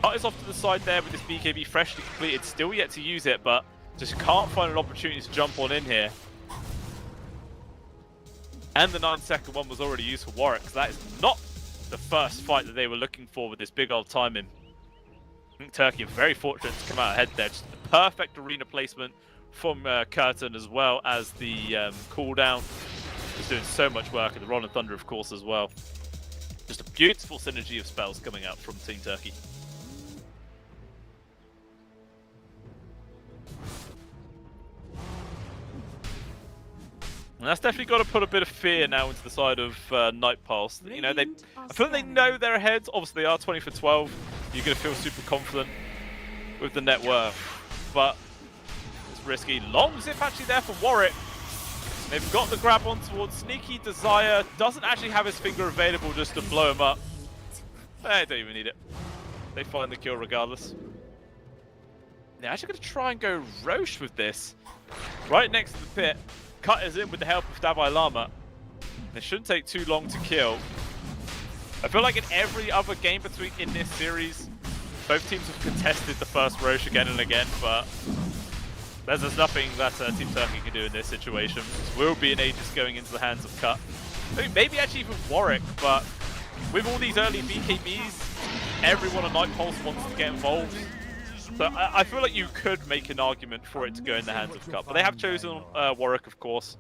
Cut is off to the side there with this BKB freshly completed. Still yet to use it, but just can't find an opportunity to jump on in here. And the 9-second one was already used for Warwick, so that is not the first fight that they were looking for with this big old timing. I think Turkey are very fortunate to come out ahead there. Just the perfect arena placement from Curtin, as well as the cooldown. He's doing so much work, and the Rolling Thunder, of course, as well. Just a beautiful synergy of spells coming out from Team Turkey. And that's definitely got to put a bit of fear now into the side of Night Pulse. You know, I feel like they know they're ahead. Obviously, they are 20 for 12. You're going to feel super confident with the net worth. But it's risky. Long zip actually there for Warwick. They've got the grab on towards Sneaky. Desire doesn't actually have his finger available just to blow him up. They don't even need it. They find the kill regardless. They're actually going to try and go Roche with this. Right next to the pit. Cut is in with the help of Davai Lama. It shouldn't take too long to kill. I feel like in every other game in this series, both teams have contested the first Roche again and again, but there's nothing that Team Turkey can do in this situation. This will be an Aegis going into the hands of Cut. Maybe actually even Warwick, but with all these early BKBs, everyone on Night Pulse wants to get involved. So I feel like you could make an argument for it to go in the hands of Cut, but they have chosen Warwick, of course,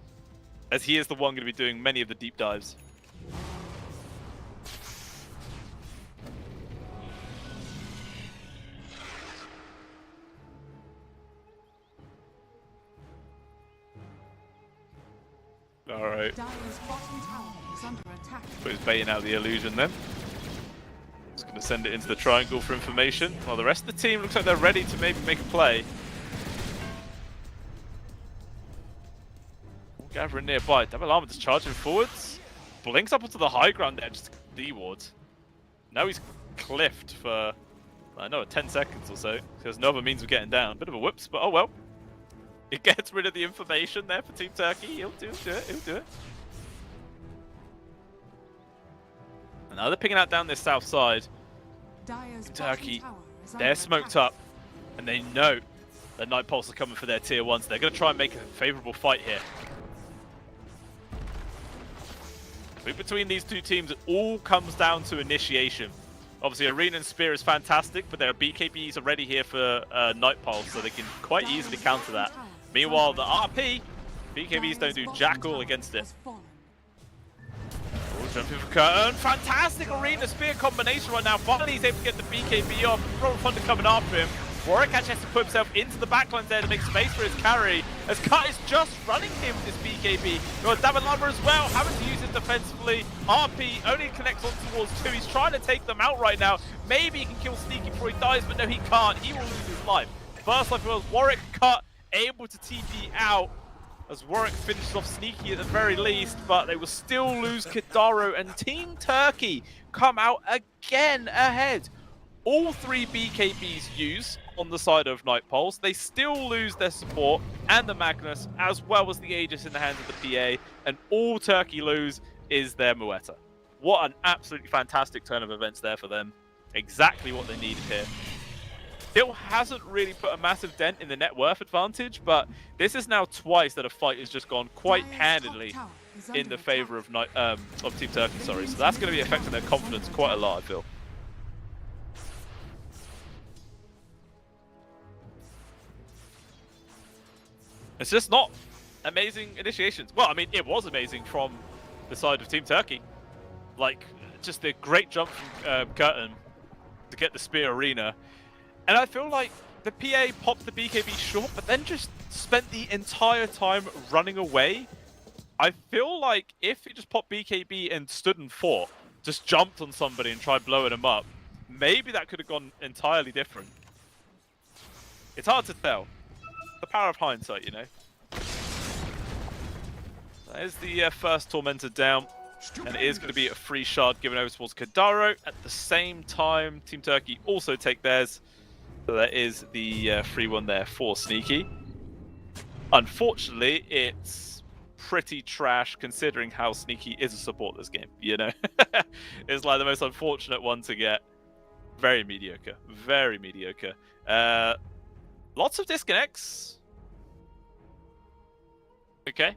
as he is the one going to be doing many of the deep dives. Alright. So he's baiting out the illusion then. Just going to send it into the triangle for information. While the rest of the team looks like they're ready to maybe make a play. Gathering nearby. Davalama just charging forwards. Blinks up onto the high ground there, just D-wards. Now he's cliffed for, I know, 10 seconds or so. There's no other means of getting down. Bit of a whoops, but oh well. It gets rid of the information there for Team Turkey. He'll do it. He'll do it. And now they're picking out down this south side. Turkey, they're smoked up, and they know that Night Pulse are coming for their tier 1s. They're going to try and make a favourable fight here. Between these two teams, it all comes down to initiation. Obviously, Arena and Spear is fantastic, but there are BKBs already here for Night Pulse, so they can quite easily counter that. Meanwhile, the RP, BKBs don't do jack all against it. Jumping for Curtin. Fantastic Arena Spear combination right now. Finally, he's able to get the BKB off. Roll Thunder coming after him. Warwick actually has to put himself into the backlines there to make space for his carry, as Cut is just running him with this BKB. You've got Dabalama as well, having to use it defensively. RP only connects on towards 2. He's trying to take them out right now. Maybe he can kill Sneaky before he dies, but no, he can't. He will lose his life. First life was Warwick, Cut, able to TP out, as Warwick finishes off Sneaky at the very least, but they will still lose Kidaro, and Team Turkey come out again ahead. All 3 BKBs use on the side of Night Pulse. They still lose their support and the Magnus, as well as the Aegis in the hands of the PA, and all Turkey lose is their Mueta. What an absolutely fantastic turn of events there for them. Exactly what they needed here. Still hasn't really put a massive dent in the net worth advantage, but this is now twice that a fight has just gone quite handedly in the favor of Team Turkey. Sorry, so that's going to be affecting their confidence quite a lot, I feel. It's just not amazing initiations. Well, I mean, it was amazing from the side of Team Turkey. Like, just a great jump from Curtin to get the Spear Arena. And I feel like the PA popped the BKB short, but then just spent the entire time running away. I feel like if he just popped BKB and stood and fought, just jumped on somebody and tried blowing him up, maybe that could have gone entirely different. It's hard to tell. The power of hindsight, you know. There's the first Tormentor down, and it is going to be a free shard given over towards Kidaro. At the same time, Team Turkey also take theirs, so that is the free one there for Sneaky. Unfortunately, it's pretty trash considering how Sneaky is a support this game, you know. It's like the most unfortunate one to get. Very mediocre, very mediocre. Lots of disconnects. Okay.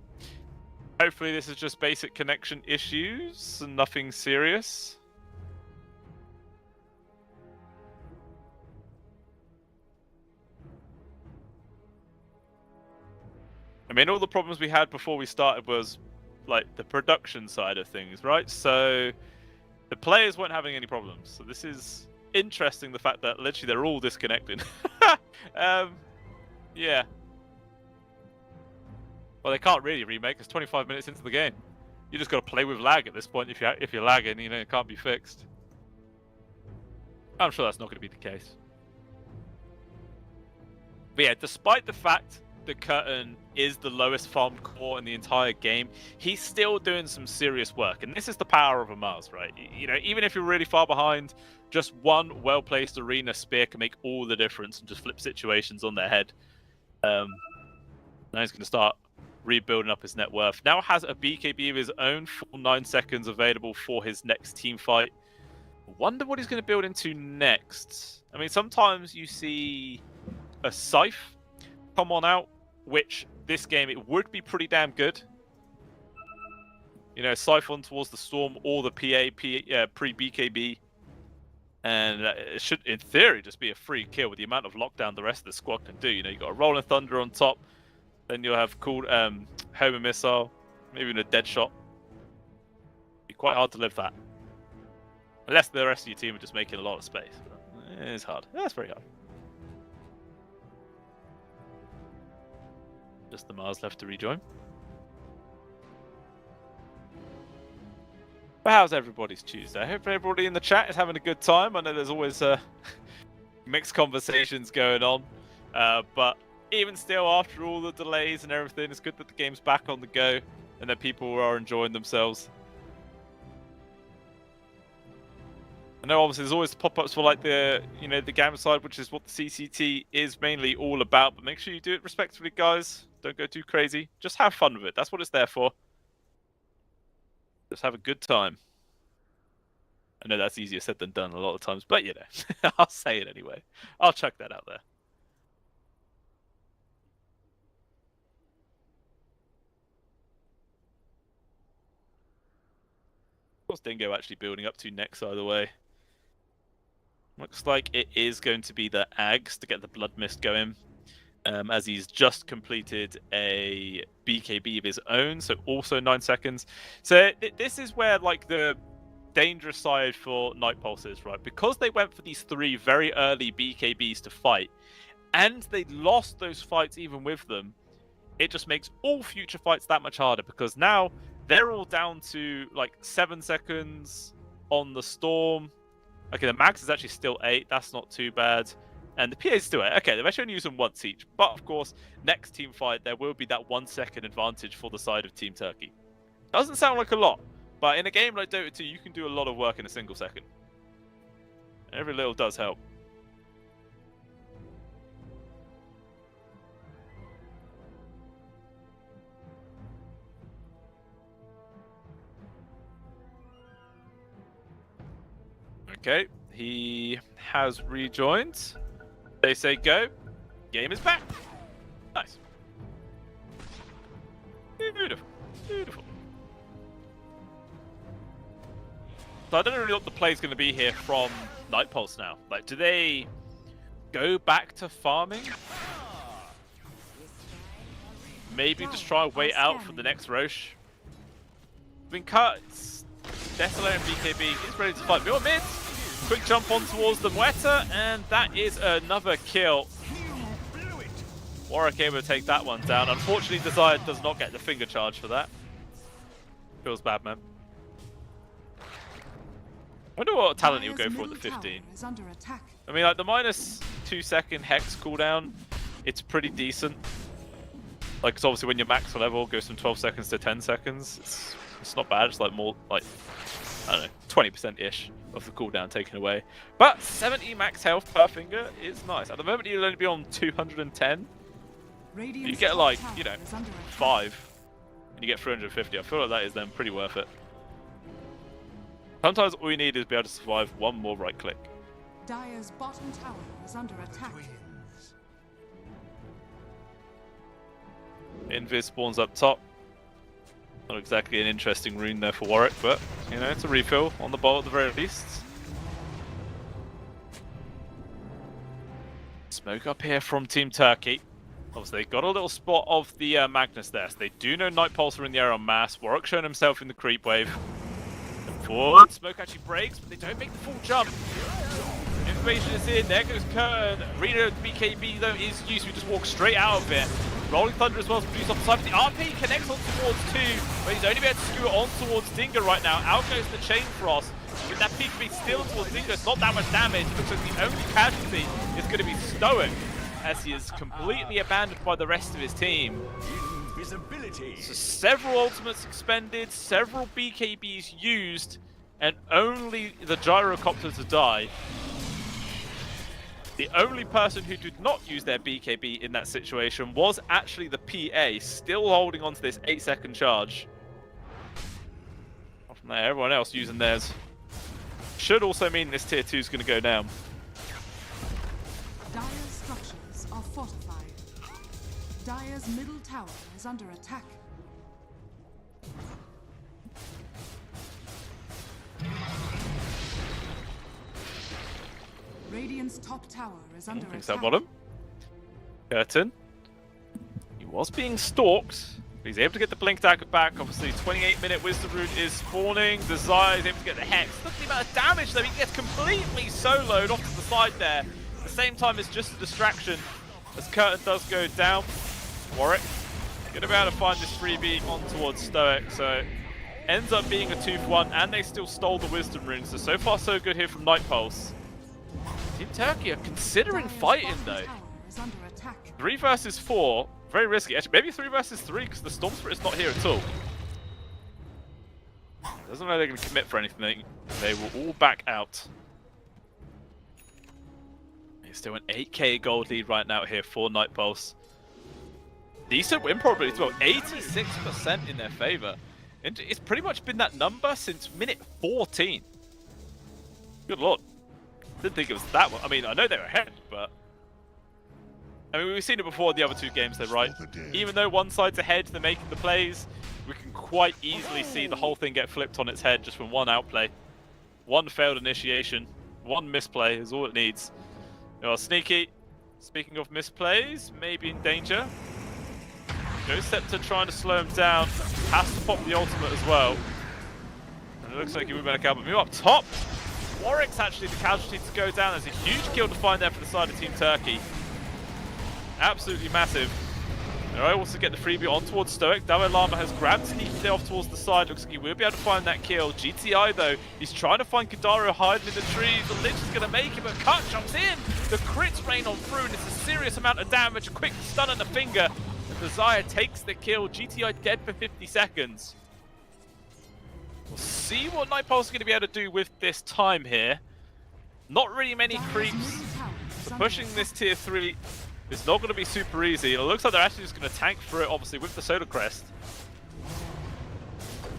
Hopefully this is just basic connection issues and nothing serious. I mean, all the problems we had before we started was like the production side of things, right? So the players weren't having any problems. So this is interesting, the fact that literally they're all disconnected. Yeah. Well, they can't really remake. It's 25 minutes into the game. You just got to play with lag at this point. If you're lagging, you know, it can't be fixed. I'm sure that's not going to be the case. But yeah, despite the fact that Curtin is the lowest farmed core in the entire game, he's still doing some serious work. And this is the power of a Mars, right? You know, even if you're really far behind, just one well-placed arena spear can make all the difference and just flip situations on their head. Now he's going to start rebuilding up his net worth. Now has a BKB of his own, full 9 seconds available for his next team fight. Wonder what he's going to build into next. I mean, sometimes you see a Scythe come on out, which this game it would be pretty damn good. You know, Scythe on towards the Storm or the pre-BKB. And it should, in theory, just be a free kill with the amount of lockdown the rest of the squad can do. You know, you've got a Rolling Thunder on top. Then you'll have called Homer Missile, maybe even a Dead Shot. Be quite hard to live that. Unless the rest of your team are just making a lot of space. But it's hard. That's very hard. Just the Mars left to rejoin. But how's everybody's Tuesday? I hope everybody in the chat is having a good time. I know there's always mixed conversations going on. But even still, after all the delays and everything, it's good that the game's back on the go and that people are enjoying themselves. I know obviously there's always pop-ups for like the, you know, the gamer side, which is what the CCT is mainly all about. But make sure you do it respectfully, guys. Don't go too crazy. Just have fun with it. That's what it's there for. Just have a good time. I know that's easier said than done a lot of times, but you know, I'll say it anyway. I'll chuck that out there. What's Dingo actually building up to next, either way? Looks like it is going to be the Ags to get the Blood Mist going. As he's just completed a BKB of his own, so also 9 seconds. So this is where like the dangerous side for Night Pulse is, right? Because they went for these 3 very early BKBs to fight, and they lost those fights even with them, it just makes all future fights that much harder, because now they're all down to like 7 seconds on the Storm. Okay, the max is actually still 8. That's not too bad. And the PA is still 8. Okay, they've actually only used them once each. But of course, next team fight, there will be that 1 second advantage for the side of Team Turkey. Doesn't sound like a lot, but in a game like Dota 2, you can do a lot of work in a single second. Every little does help. Okay, he has rejoined. They say go. Game is back. Nice. Beautiful. Beautiful. So I don't really know what the play is going to be here from Night Pulse now. Like, do they go back to farming? Maybe just try and wait out for the next Roche. I mean, Cuts, Desolate and BKB is ready to fight. Middle mid. Quick jump on towards the Muerta, and that is another kill. Warwick able to take that one down. Unfortunately, Desire does not get the finger charge for that. Feels bad, man. I wonder what talent he'll go for at the 15. I mean, like the -2 second Hex cooldown, it's pretty decent. Like, it's obviously when your max level goes from 12 seconds to 10 seconds, it's not bad. It's like more, like, I don't know, 20%-ish of the cooldown taken away. But 70 max health per finger is nice. At the moment, you'll only be on 210. You get like, you know, 5, and you get 350. I feel like that is then pretty worth it. Sometimes all you need is be able to survive one more right click. Dire's bottom tower is under attack. Invis spawns up top. Not exactly an interesting rune there for Warwick, but, you know, it's a refill on the bowl at the very least. Smoke up here from Team Turkey. Obviously, they got a little spot of the Magnus there, so they do know Night Pulse are in the air en masse. Warwick showing himself in the creep wave. Forward, Smoke actually breaks, but they don't make the full jump. Information is in, there goes Curtin. Reno BKB though is used, we just walk straight out of it. Rolling Thunder as well is produced off the side, but the RP connects on towards 2, but he's only able to skew it on towards Dingo right now. Out goes the Chain Frost. With that PKB still towards Dingo, it's not that much damage. It looks like the only casualty is going to be Stoic, as he is completely abandoned by the rest of his team. So several ultimates expended, several BKBs used, and only the Gyrocopter to die. The only person who did not use their BKB in that situation was actually the PA, still holding on to this 8-second charge. From there, everyone else using theirs. Should also mean this tier 2 is going to go down. Dire's structures are fortified. Dire's middle tower is under attack. Radiant's top tower is under Thanks attack. that bottom. Curtin. He was being stalked. But he's able to get the Blink Dagger back. Obviously, 28-minute Wisdom Root is spawning. Desire is able to get the Hex. Look at the amount of damage, though. He gets completely soloed off to the side there. At the same time, it's just a distraction as Curtin does go down. Warwick going to be able to find this freebie on towards Stoic. So, ends up being a 2-for-1, and they still stole the Wisdom Rune. So far, so good here from Night Pulse. Team Turkey are considering fighting, though. 3 versus 4. Very risky. Actually, maybe 3 versus 3 because the Storm Spirit is not here at all. Doesn't know they're going to commit for anything. They will all back out. It's still an 8k gold lead right now here for Night Pulse. Decent win probability as well. 86% in their favor. And it's pretty much been that number since minute 14. Good lord. Didn't think it was that one. I mean, I know they were ahead, but... I mean, we've seen it before in the other 2 games, though, right? Even though one side's ahead, they're making the plays, we can quite easily see the whole thing get flipped on its head just from one outplay. One failed initiation, one misplay is all it needs. Oh, Sneaky, speaking of misplays, maybe in danger. Ghost Scepter trying to slow him down, has to pop the ultimate as well. And It looks like he would be able to but move up top. Warwick's actually the casualty to go down. There's a huge kill to find there for the side of Team Turkey. Absolutely massive. They're able to get the freebie on towards Stoic. Dalai Lama has grabbed Sneaky off towards the side. Looks like he will be able to find that kill. GTI though, he's trying to find Kadaro hiding in the trees. The Lich is going to make it, but Cut jumps in. The crits rain on through, and it's a serious amount of damage. A quick stun on the finger. And Desire takes the kill. GTI dead for 50 seconds. We'll see what Nightpulse is going to be able to do with this time here. Not really many creeps. So pushing this tier 3 is not going to be super easy. It looks like they're actually just going to tank through it, obviously, with the Solar Crest.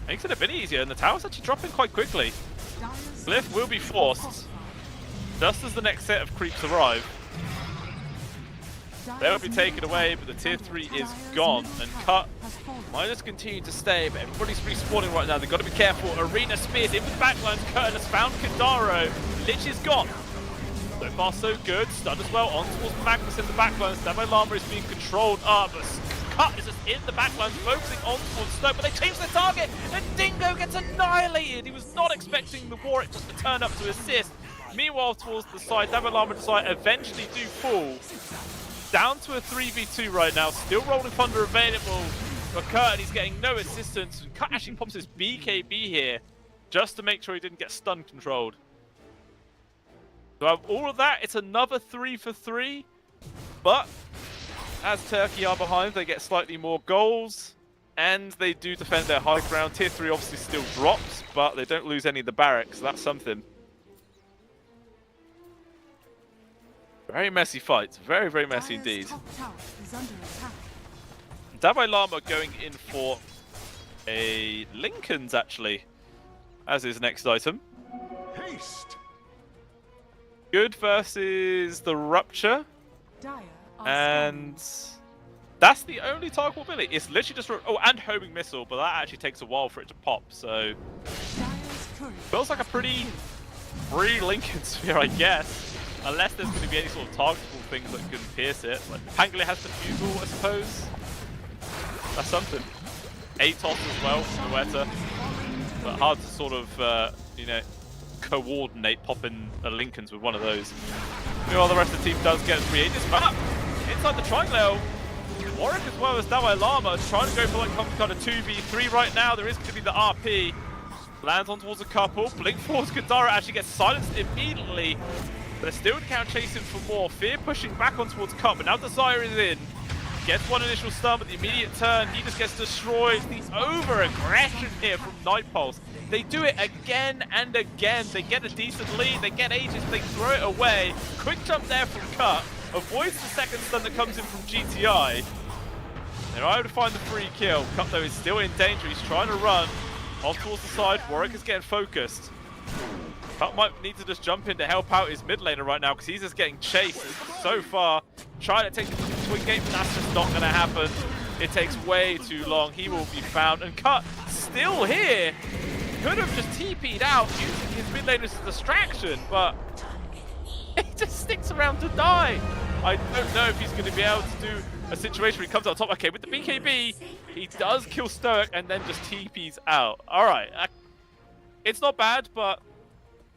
Makes it a bit easier, and the tower's actually dropping quite quickly. Glyph will be forced, just as the next set of creeps arrive. They'll be taken away, but the tier 3 is gone, and Cut might just continue to stay, but everybody's respawning right now. They've got to be careful. Arena Spears in with the backlines. Kurt has found Kadaro. Lich is gone. So far, so good. Stun as well on towards Magnus in the backlines. Demo Lama is being controlled up, but Cut is just in the backlines, focusing on towards Stoke, but they change their target, and Dingo gets annihilated. He was not expecting the Warwick just to turn up to assist. Meanwhile, towards the side, Demo Lama decide eventually do fall. Down to a 3v2 right now, still Rolling Thunder available, but Kurt, he's getting no assistance. Cut actually pops his BKB here, just to make sure he didn't get stun controlled. So out of all of that, it's another 3 for 3, but as Turkey are behind, they get slightly more goals, and they do defend their high ground. Tier 3 obviously still drops, but they don't lose any of the barracks, so that's something. Very messy fight. Very, very messy indeed. Dalai Lama going in for a Lincoln's, actually, as his next item. Haste. Good versus the Rupture. And that's the only targetable ability. It's literally just... Oh, and Homing Missile, but that actually takes a while for it to pop, so... Feels like a pretty free Lincoln Sphere, I guess. Unless there's going to be any sort of targetable things that can pierce it. Like Pangolier has the Fugel, I suppose. That's something. Atos as well, Noeta. But hard to sort of, you know, coordinate popping a Lincolns with one of those. Meanwhile, the rest of the team does get 3 Aegis. But inside the triangle, Warwick as well as Dalai Lama is trying to go for like some kind of 2v3 right now. There is going to be the RP. Lands on towards a couple. Blink forwards Kadara actually gets silenced immediately. They're still count chasing for more. Fear pushing back on towards Cut, but now Desire is in. Gets one initial stun, but the immediate turn, he just gets destroyed. The over-aggression here from Nightpulse. They do it again and again. They get a decent lead, they get Aegis, they throw it away. Quick jump there from Cut. Avoids the second stun that comes in from GTI. They're able to find the free kill. Cut, though, is still in danger. He's trying to run off towards the side. Warwick is getting focused. Cut might need to just jump in to help out his mid laner right now because he's just getting chased so far. Trying to take the twin gate, but that's just not going to happen. It takes way too long. He will be found. And Cut still here. Could have just TP'd out using his mid laner as a distraction, but he just sticks around to die. I don't know if he's going to be able to do a situation where he comes out top. Okay, with the BKB, he does kill Stoic and then just TP's out. All right. It's not bad, but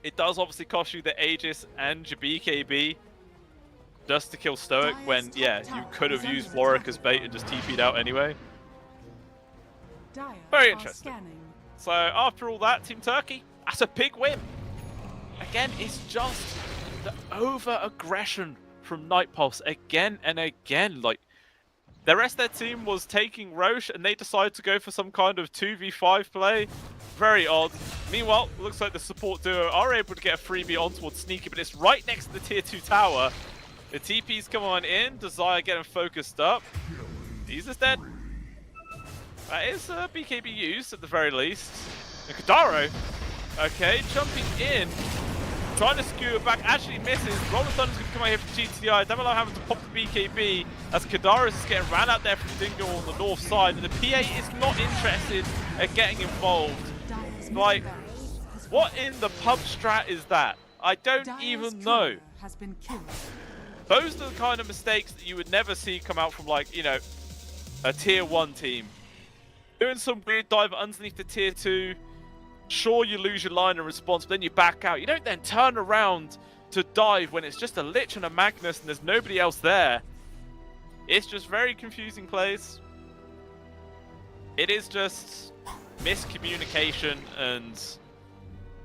it does obviously cost you the Aegis and your BKB just to kill Stoic when, yeah, you could have used Warwick as bait and just TP'd out anyway. Very interesting. So after all that, Team Turkey, that's a big win. Again, it's just the over-aggression from Nightpulse again and again. Like, the rest of their team was taking Roche and they decided to go for some kind of 2v5 play. Very odd. Meanwhile, looks like the support duo are able to get a freebie on towards Sneaky, but it's right next to the tier 2 tower. The TP's come on in, Desire getting focused up. He's just dead. That is BKB used at the very least. And Kadaro, okay, jumping in. Trying to skew it back, actually misses. Rolling Thunder's going to come out here from GTI. Demola having to pop the BKB as Kadaro is getting ran out there from Dingo on the north side. And the PA is not interested at getting involved. Like, what in the pub strat is that? I don't even know. Those are the kind of mistakes that you would never see come out from, like, you know, a tier 1 team. Doing some weird dive underneath the tier 2. Sure, you lose your line in response, but then you back out. You don't then turn around to dive when it's just a Lich and a Magnus and there's nobody else there. It's just very confusing plays. It is just miscommunication and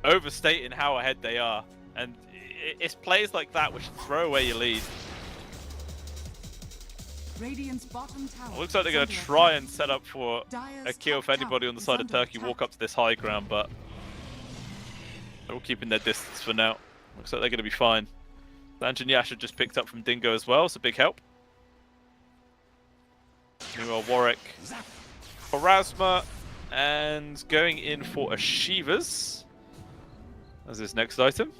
overstating how ahead they are. And it's plays like that which throw away your lead. Radiant's bottom tower. It looks like they're going to is under try attack. and set up for a Dire's kill top if anybody tower on the is side of under Turkey attack. walk up to this high ground, but they're all keeping their distance for now. Looks like they're going to be fine. Banjan Yasha just picked up from Dingo as well, so big help. Meanwhile, Warwick, Pharasma, and going in for a Shivas as his next item.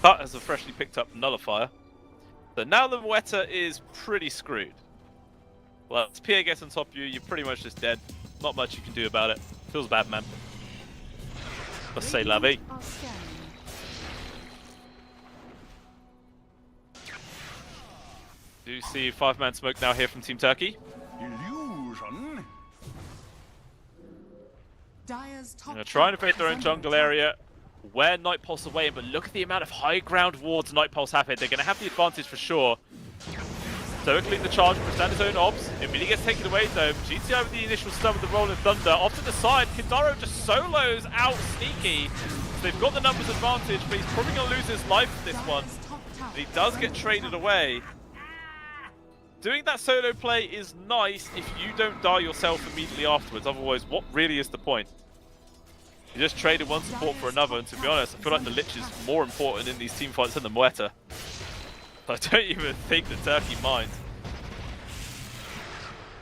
Cut has a freshly picked up Nullifier. So now the Weta is pretty screwed. Well, if PA gets on top of you, you're pretty much just dead. Not much you can do about it. Feels bad, man. Let's say la vie. Radiant are scanning. Do you see 5-man smoke now here from Team Turkey? Illusion? Dire's top They're trying to tower invade their is own under jungle attack. area. Where Night Pulse away, but look at the amount of high ground wards Night Pulse have here. They're going to have the advantage for sure. Stoic leading the charge, push down his own obs. It really gets taken away though. GTI with the initial stun with the Rolling Thunder. Off to the side, Kindaro just solos out Sneaky. So they've got the numbers advantage, but he's probably going to lose his life for this one. Dire's top tower He does is get under traded attack. away. Doing that solo play is nice if you don't die yourself immediately afterwards. Otherwise, what really is the point? You just traded one support for another, and to be honest, I feel like the Lich is more important in these team fights than the Muerta. I don't even think the Turkey minds.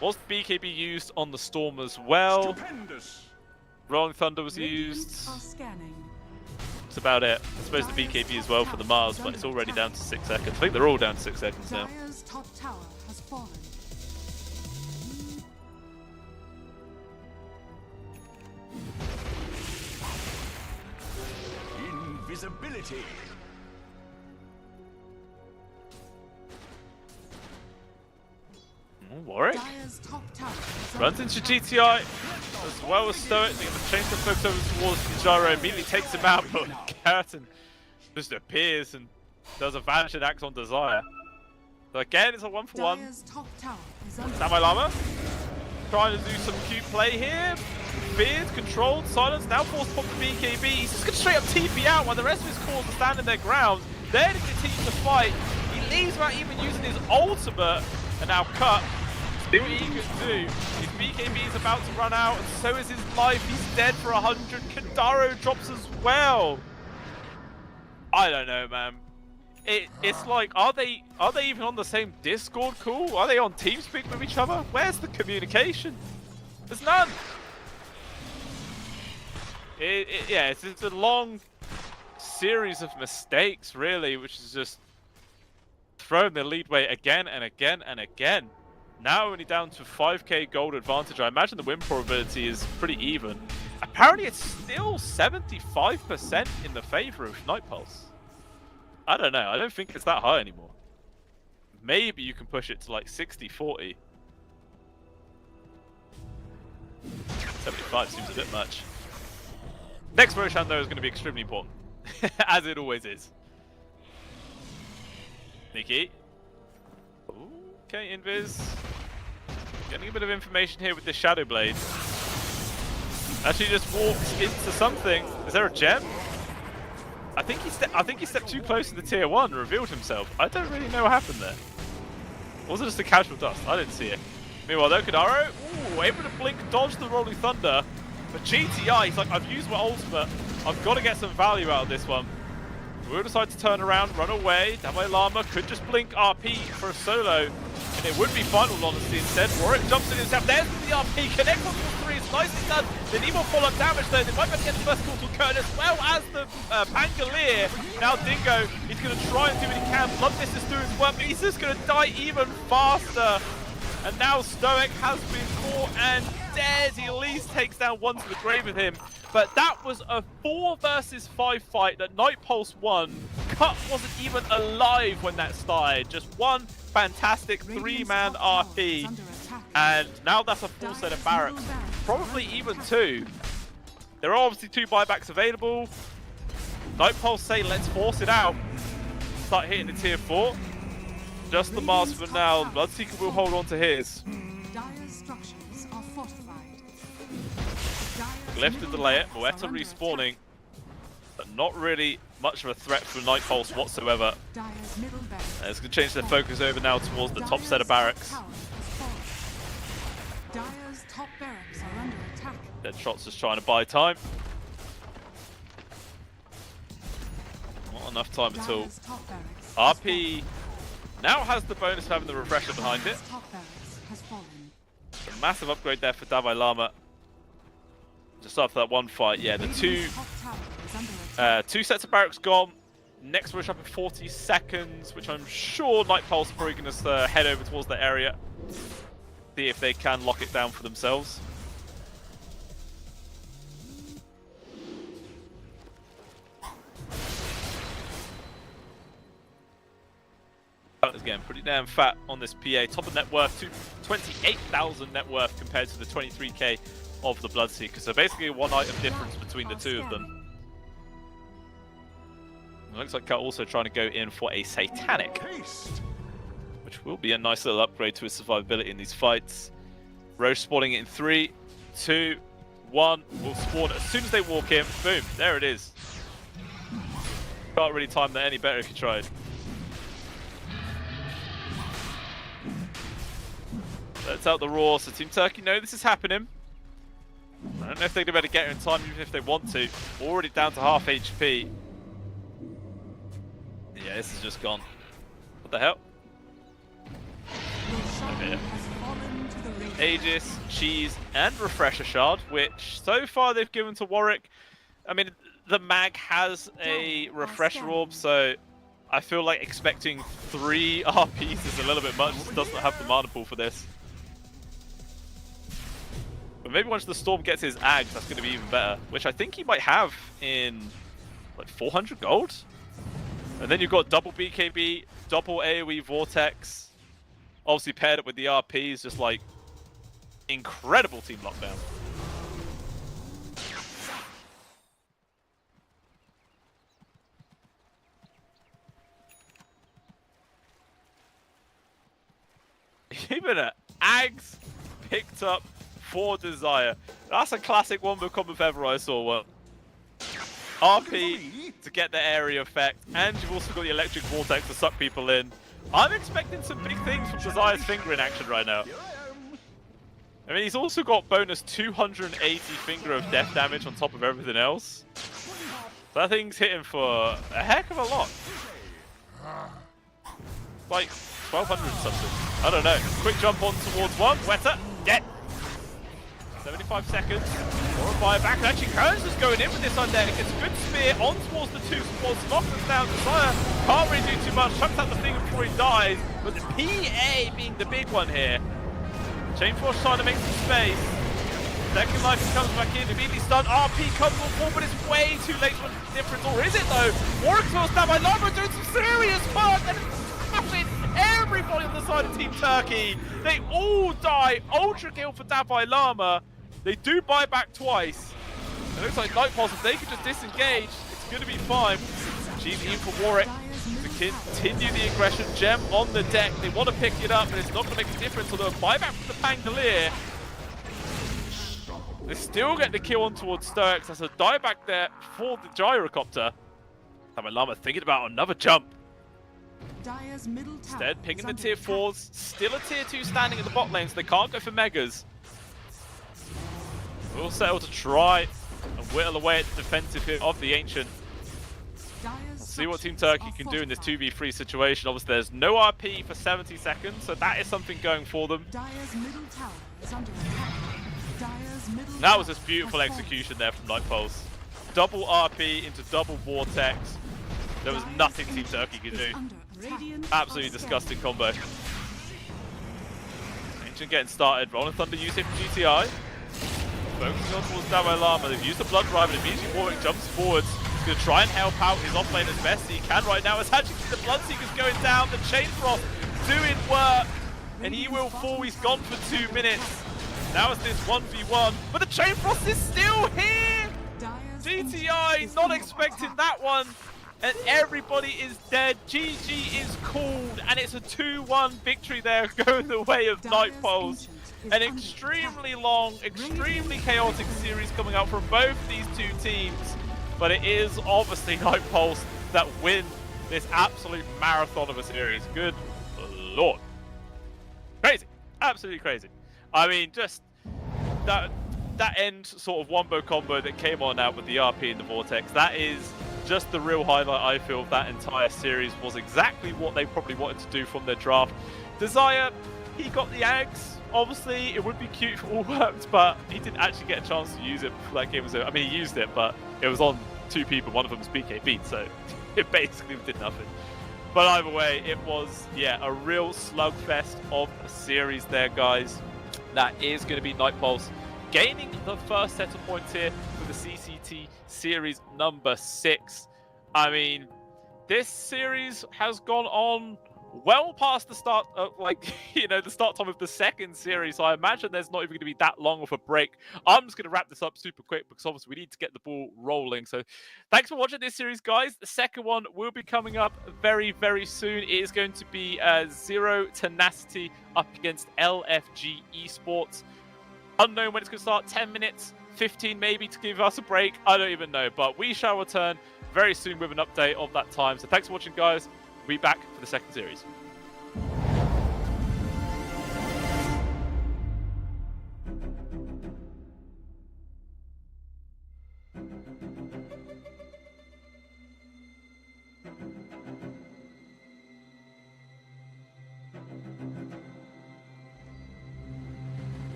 Was BKB used on the Storm as well? Stupendous. Rolling Thunder was Radiant used. are scanning. That's about it. I suppose the BKB as well for the Mars, but it's already down to 6 seconds. I think they're all down to 6 seconds now. Dire's top tower has fallen. Invisibility. Oh, Warwick Dire's top tower is runs under into attack. GTI as well as Stoic. They're going to change the focus over towards Gyro. Immediately takes him out, but Curtin just appears and does a vanishing axe on Desire. So again, it's a 1-for-1. Dire's top tower is under Samai Lama trying to do some cute play here. Feared, controlled, silence, now forced to pop the BKB. He's just going to straight up TP out while the rest of his cores are standing their ground. There to continue to fight. He leaves without even using his ultimate. And now Cut, see what he can do. His BKB is about to run out, and so is his life. He's dead for 100. Kindaro drops as well. I don't know, man. It's like, are they even on the same Discord call? Are they on TeamSpeak with each other? Where's the communication? There's none. Yeah, it's a long series of mistakes, really, which is just throwing the lead way again and again and again. Now only down to 5k gold advantage. I imagine the win probability is pretty even. Apparently it's still 75% in the favor of Night Pulse. I don't know. I don't think it's that high anymore. Maybe you can push it to like 60-40. 75 seems a bit much. Next Roshan though is going to be extremely important. As it always is. Nikki. Okay, Invis. Getting a bit of information here with this Shadow Blade. Actually just walked into something. Is there a gem? I think he stepped too close to the tier 1 and revealed himself. I don't really know what happened there. Or was it just a casual dust? I didn't see it. Meanwhile though, Kindaro, ooh, able to blink, dodge the Rolling Thunder. But GTI, he's like, I've used my ultimate. I've got to get some value out of this one. We'll decide to turn around, run away. Damai Lama could just blink RP for a solo. And it would be final honesty instead. Warwick jumps in himself. There's the RP. Connect on all three. It's nicely done. They need more follow-up damage though. They might be able to get the first call to occur as well as the Pangolier. Now Dingo, he's going to try and do what he can. Blood Mist is doing his work, but he's just going to die even faster. And now Stoic has been caught and dead. He at least takes down one to the grave with him. But that was a 4 versus 5 fight that Night Pulse won. Cut wasn't even alive when that started. Just one fantastic 3-man RP. And now that's a full set of barracks. probably even 2. There are obviously 2 buybacks available. Nightpulse say, let's force it out. Start hitting the tier 4. Just the Mars for now. Bloodseeker will hold on to his. Dire's structures are fortified. Left to delay it. Moeta respawning. But not really much of a threat for Nightpulse whatsoever. Dire's middle barracks. It's going to change their focus over now towards the top set of barracks. Dire's top barracks are under attack. Deadshot's just trying to buy time. Not enough time at all. Dire's top barracks RP now has the bonus of having the refresher behind it. top barracks has fallen. A massive upgrade there for Davai Lama. Just after that one fight, yeah, the Radiant's top tower is under attack. 2 sets of barracks gone. Next rush up in 40 seconds, which I'm sure Nightpulse are probably going to head over towards that area. See if they can lock it down for themselves. Is getting pretty damn fat on this PA. Top of net worth, 28,000 net worth compared to the 23k of the Bloodseeker. So basically a 1 item difference between the 2 of them. It looks like Kat also trying to go in for a Satanic, which will be a nice little upgrade to his survivability in these fights. Roche spawning it in 3, 2, 1. Will spawn as soon as they walk in. Boom, there it is. Can't really time that any better if you tried. Let's out the Raw, so Team Turkey know this is happening. I don't know if they're going to be able to get her in time even if they want to. Already down to half HP. Yeah, this is just gone. What the hell? Okay. Aegis, Cheese, and Refresher Shard, which so far they've given to Warwick. I mean, the Mag has a Refresher Orb, so I feel like expecting 3 RPs is a little bit much. Just doesn't have the mana pool for this. But maybe once the Storm gets his Ags, that's going to be even better. Which I think he might have in, like, 400 gold? And then you've got double BKB, double AoE Vortex. Obviously paired up with the RPs, just like, incredible team lockdown. Even an Ags picked up for Desire. That's a classic one become if ever I saw one. RP to get the area effect, and you've also got the electric vortex to suck people in. I'm expecting some big things from Desire's finger in action right now. I mean, he's also got bonus 280 finger of death damage on top of everything else. That thing's hitting for a heck of a lot. Like 1,200 something. I don't know. Quick jump on towards one. Weta, dead. 75 seconds. Or a buyback. Actually, Kern's just going in with this on deck. It's a good spear on towards the 2 squads. Knocking down Desire. Can't really do too much. Chucks out the thing before he dies. But the PA being the big one here. Chainforce trying to make some space. Second life comes back in. Immediately stunned. RP comes on board, but it's way too late for the difference. Or is it though? Warwick's first down by Lama doing some serious work. And everybody on the side of Team Turkey. They all die. Ultra kill for Davai Lama. They do buy back twice. It looks like Nightpulse, if they could just disengage, it's going to be fine. She's in for Warwick to continue the aggression. Gem on the deck. They want to pick it up, but it's not going to make a difference. Although a buyback from the Pangolier. They still get the kill on towards Stoics. That's a dieback there for the Gyrocopter. Davai Lama thinking about another jump. Instead, picking the tier 4s. Still a tier 2 standing in the bot lane, so they can't go for megas. We'll settle to try and whittle away at the defensive here of the Ancient. We'll see what Team Turkey can do in this 2v3 situation. Obviously, there's no RP for 70 seconds, so that is something going for them. That was just beautiful execution there from Nightpulse. Double RP into double Vortex. There was nothing Team Turkey could do. Absolutely disgusting combo. Ancient getting started. Rolling Thunder using GTI. Focusing on towards Davai Lama. They've used the Blood Drive and immediately Warwick jumps forwards. He's going to try and help out his offlane as best he can right now. As actually the Bloodseeker's going down. The Chain Frost doing work. And he will fall. He's gone for 2 minutes. Now it's this 1v1, but the Chain Frost is still here! Dire's GTI ancient is not under expecting attack. that one, and everybody is dead. GG is called, and it's a 2-1 victory there, going the way of Dire's Nightpulse. ancient is An under extremely attack. long, extremely chaotic series coming out from both these two teams, but it is obviously Nightpulse that win this absolute marathon of a series. Good lord. Crazy. Absolutely crazy. I mean, just that end sort of wombo combo that came on out with the RP and the Vortex, that is just the real highlight, I feel, of that entire series. Was exactly what they probably wanted to do from their draft. Desire, he got the Ags. Obviously, it would be cute if it all worked, but he didn't actually get a chance to use it before that game was over. I mean, he used it, but it was on two people. One of them was BKB, so it basically did nothing. But either way, it was, yeah, a real slugfest of a series there, guys. That is going to be Nightpulse gaining the first set of points here for the CCT Series number 6. I mean, this series has gone on well past the start of, the start time of the second series. So I imagine there's not even going to be that long of a break. I'm just going to wrap this up super quick because obviously we need to get the ball rolling. So thanks for watching this series, guys. The second one will be coming up very, very soon. It is going to be Zero Tenacity up against LFG Esports. Unknown when it's going to start, 10 minutes, 15 maybe to give us a break. I don't even know, but we shall return very soon with an update of that time. So thanks for watching, guys. We'll be back for the second series.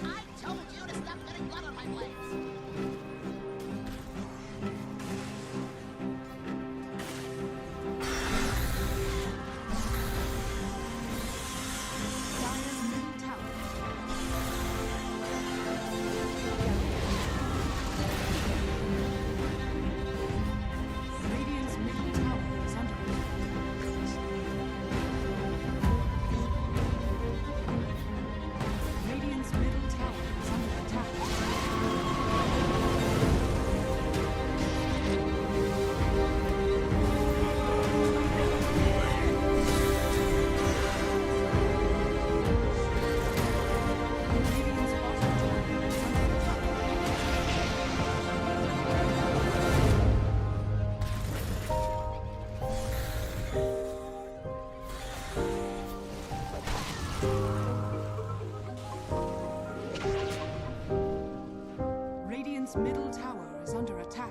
I told you to stop getting blood on my legs. Dire's middle tower. Radiant's middle tower is under attack. Radiant's middle tower is under attack. Radiant's bottom tower is under attack. Radiant's middle tower is under attack.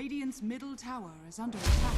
Radiant's middle tower is under attack.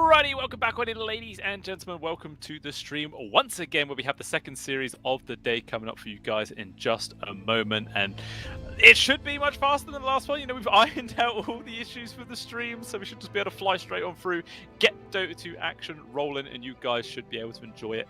Alrighty, welcome back on in, ladies and gentlemen. Welcome to the stream once again, where we have the second series of the day coming up for you guys in just a moment. And it should be much faster than the last one. You know, we've ironed out all the issues with the stream, so we should just be able to fly straight on through, get Dota 2 action rolling, and you guys should be able to enjoy it.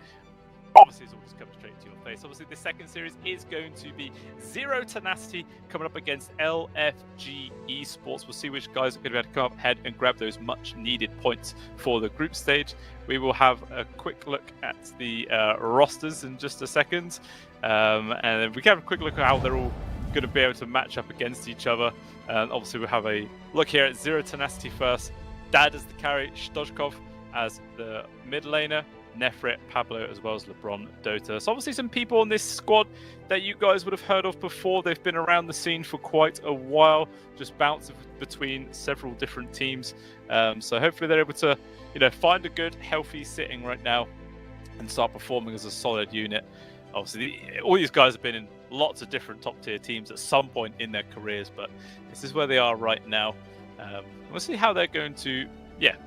Obviously, it's all just coming straight to your face. Obviously, the second series is going to be Zero Tenacity coming up against LFG Esports. We'll see which guys are going to be able to come up ahead and grab those much-needed points for the group stage. We will have a quick look at the rosters in just a second. And then we can have a quick look at how they're all going to be able to match up against each other. And obviously, we'll have a look here at Zero Tenacity first. Dad as the carry, Stojkov as the mid laner, Nefrit, Pablo, as well as LeBron Dota. So obviously some people on this squad that you guys would have heard of before. They've been around the scene for quite a while, just bouncing between several different teams. So hopefully they're able to, you know, find a good, healthy sitting right now and start performing as a solid unit. Obviously, all these guys have been in lots of different top-tier teams at some point in their careers, but this is where they are right now. We'll see how they're going to,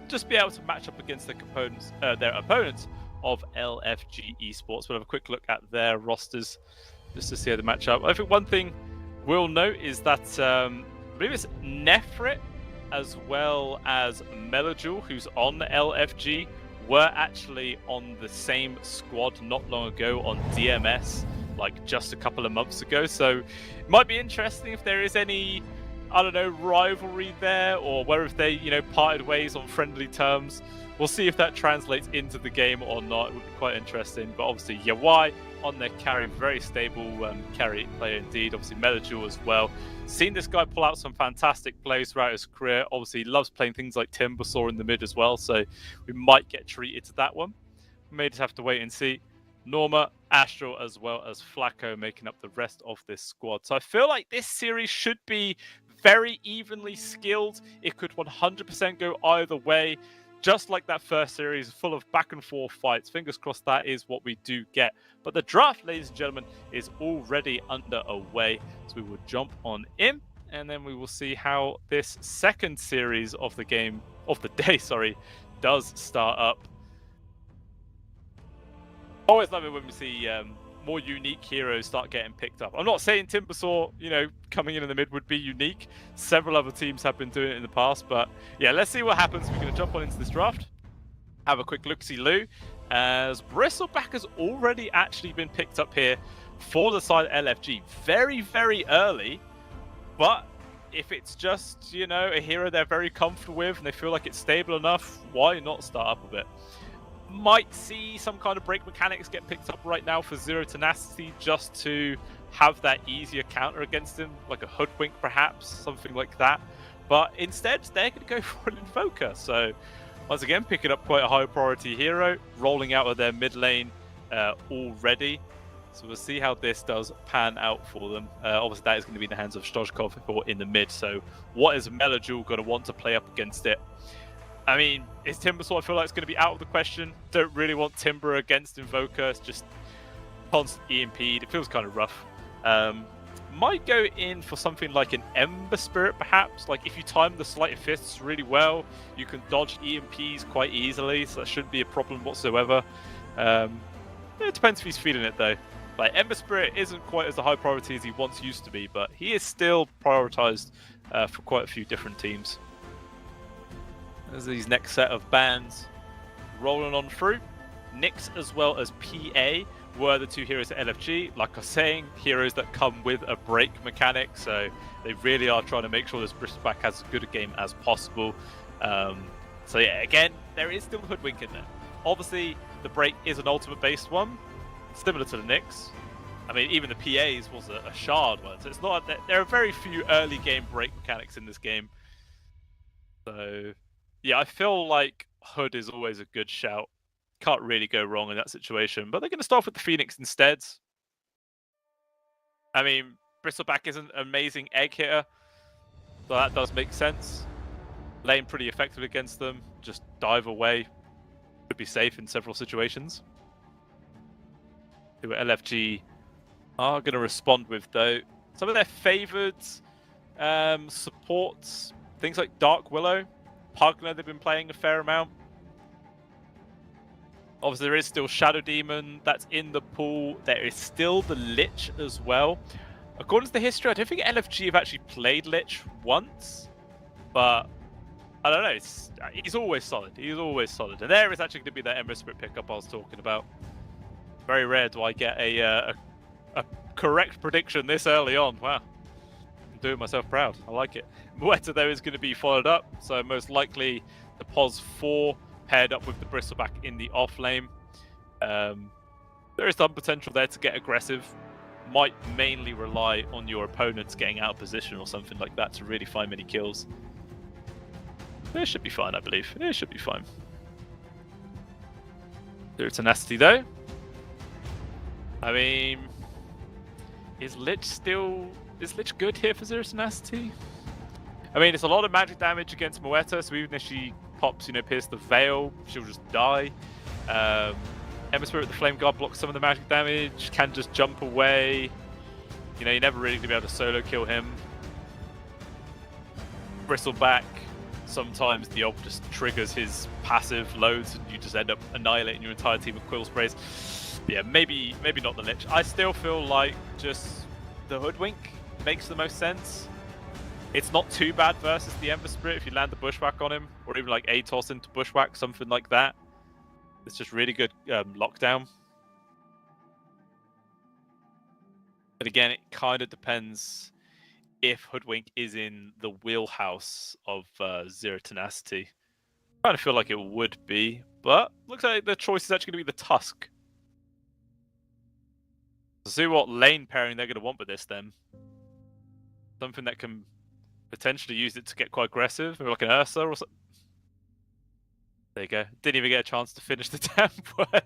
just be able to match up against their opponents of LFG Esports. We'll have a quick look at their rosters just to see how they match up. I think one thing we'll note is that I believe it's Nefrit as well as Melojul, who's on LFG, were actually on the same squad not long ago on DMS, like just a couple of months ago. So it might be interesting if there is any, I don't know, rivalry there, or whether if they, you know, parted ways on friendly terms. We'll see if that translates into the game or not. It would be quite interesting. But obviously, Yawai on their carry, very stable carry player indeed. Obviously, Melojul as well. Seen this guy pull out some fantastic plays throughout his career. Obviously, he loves playing things like Timbersaw in the mid as well, so we might get treated to that one. We may just have to wait and see. Norma, Astral, as well as Flacco making up the rest of this squad. So I feel like this series should be very evenly skilled. It could 100% go either way. Just like that first series, full of back and forth fights. Fingers crossed that is what we do get. But the draft, ladies and gentlemen, is already underway. So we will jump on in, and then we will see how this second series of the game, of the day, does start up. Always love it when we see more unique heroes start getting picked up. I'm not saying Timbersaw, you know, coming in the mid would be unique. Several other teams have been doing it in the past, but yeah, let's see what happens. We're going to jump on into this draft. Have a quick look-see Lou, as Bristleback has already actually been picked up here for the side LFG very, very early. But if it's just, you know, a hero they're very comfortable with and they feel like it's stable enough, why not start up a bit? Might see some kind of break mechanics get picked up right now for Zero Tenacity, just to have that easier counter against him, like a Hoodwink perhaps, something like that. But instead, they're going to go for an Invoker. So once again, picking up quite a high priority hero, rolling out of their mid lane already. So we'll see how this does pan out for them. Obviously, that is going to be in the hands of Stojkov in the mid. So what is Melojul going to want to play up against it? I mean, is Timbersaw, I feel like it's going to be out of the question. Don't really want Timber against Invoker. It's just constant EMP'd. It feels kind of rough. Might go in for something like an Ember Spirit, perhaps. Like, if you time the Sleight of Fists really well, you can dodge EMPs quite easily, so that shouldn't be a problem whatsoever. It depends if he's feeling it, though. Like, Ember Spirit isn't quite as a high priority as he once used to be, but he is still prioritized for quite a few different teams. There's these next set of bands rolling on through. Nyx as well as PA were the two heroes at LFG. Like I was saying, heroes that come with a break mechanic, so they really are trying to make sure this Bristleback has as good a game as possible. So yeah, again, there is still Hoodwink in there. Obviously, the break is an ultimate-based one, similar to the Nyx. I mean, even the PA's was a shard one, so it's not. There are very few early game break mechanics in this game. So yeah, I feel like Hood is always a good shout. Can't really go wrong in that situation. But they're going to start with the Phoenix instead. I mean, Bristleback is an amazing egg hitter, so that does make sense. Lane pretty effective against them. Just dive away. Could be safe in several situations. Who LFG are going to respond with, though. Some of their favoured supports, things like Dark Willow. Pugner, they've been playing a fair amount. Obviously, there is still Shadow Demon that's in the pool. There is still the Lich as well. According to the history, I don't think LFG have actually played Lich once, but I don't know. He's always solid. He's always solid. And there is actually going to be that Ember Spirit pickup I was talking about. Very rare do I get a correct prediction this early on. Wow. I'm doing myself proud. I like it. Mueta, though, is going to be followed up. So most likely the POS 4 paired up with the Bristleback in the off lane. There is some potential there to get aggressive. Might mainly rely on your opponents getting out of position or something like that to really find many kills. It should be fine, I believe. It should be fine. Zero Tenacity, though. I mean, is Lich good here for Zero Tenacity? I mean, it's a lot of magic damage against Mueta, so even if she pops, Pierce the Veil, she'll just die. Ember Spirit with the Flame Guard blocks some of the magic damage, can just jump away. You're never really going to be able to solo kill him. Bristleback, sometimes the ult just triggers his passive loads and you just end up annihilating your entire team with Quill Sprays. Yeah, maybe not the Lich. I still feel like just the Hoodwink makes the most sense. It's not too bad versus the Ember Spirit if you land the Bushwhack on him, or even like ATOS into Bushwhack, something like that. It's just really good lockdown. But again, it kind of depends if Hoodwink is in the wheelhouse of Zero Tenacity. I kind of feel like it would be, but looks like the choice is actually going to be the Tusk. So see what lane pairing they're going to want with this then. Something that can potentially use it to get quite aggressive, maybe like an Ursa or something. There you go. Didn't even get a chance to finish the damn word.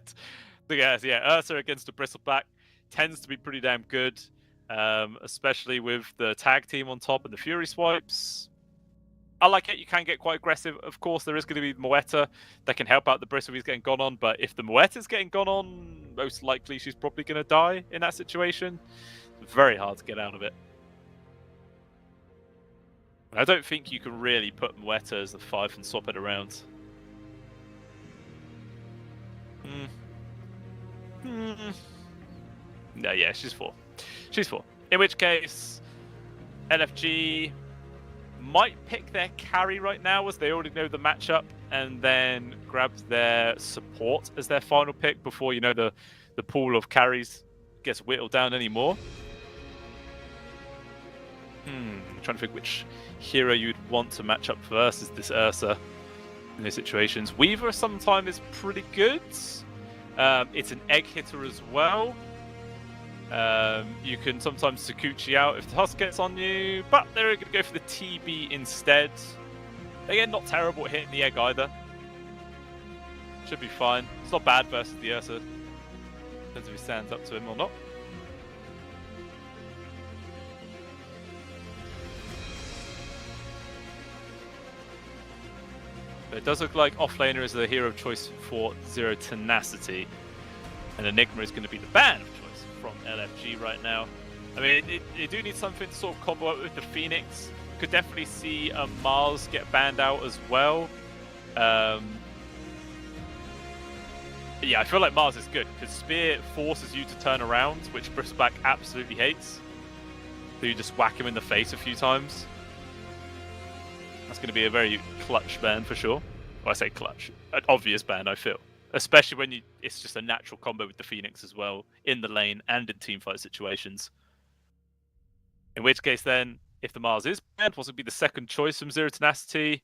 So yeah, Ursa against a Bristleback tends to be pretty damn good, especially with the tag team on top and the Fury swipes. I like it. You can get quite aggressive. Of course, there is going to be Mueta that can help out the Bristle if he's getting gone on, but if the Mueta's getting gone on, most likely she's probably going to die in that situation. It's very hard to get out of it. I don't think you can really put Mueta as the 5 and swap it around. No, yeah, she's 4. She's 4. In which case, LFG might pick their carry right now as they already know the matchup, and then grab their support as their final pick before, the pool of carries gets whittled down anymore. I'm trying to think which hero you'd want to match up versus this Ursa in those situations. Weaver sometimes is pretty good. It's an egg hitter as well. You can sometimes Sakuchi out if the Husk gets on you, but they're going to go for the TB instead. Again, not terrible at hitting the egg either. Should be fine. It's not bad versus the Ursa. Depends if he stands up to him or not. But it does look like Offlaner is the hero of choice for Zero Tenacity, and Enigma is going to be the band of choice from LFG right now. I mean, they do need something to sort of combo up with the Phoenix. Could definitely see Mars get banned out as well. Yeah, I feel like Mars is good because Spear forces you to turn around, which Bristleback absolutely hates. So you just whack him in the face a few times. That's going to be a very clutch ban for sure. Well, I say clutch, an obvious ban, I feel. Especially when it's just a natural combo with the Phoenix as well, in the lane and in teamfight situations. In which case then, if the Mars is banned, what would be the second choice from Zero Tenacity?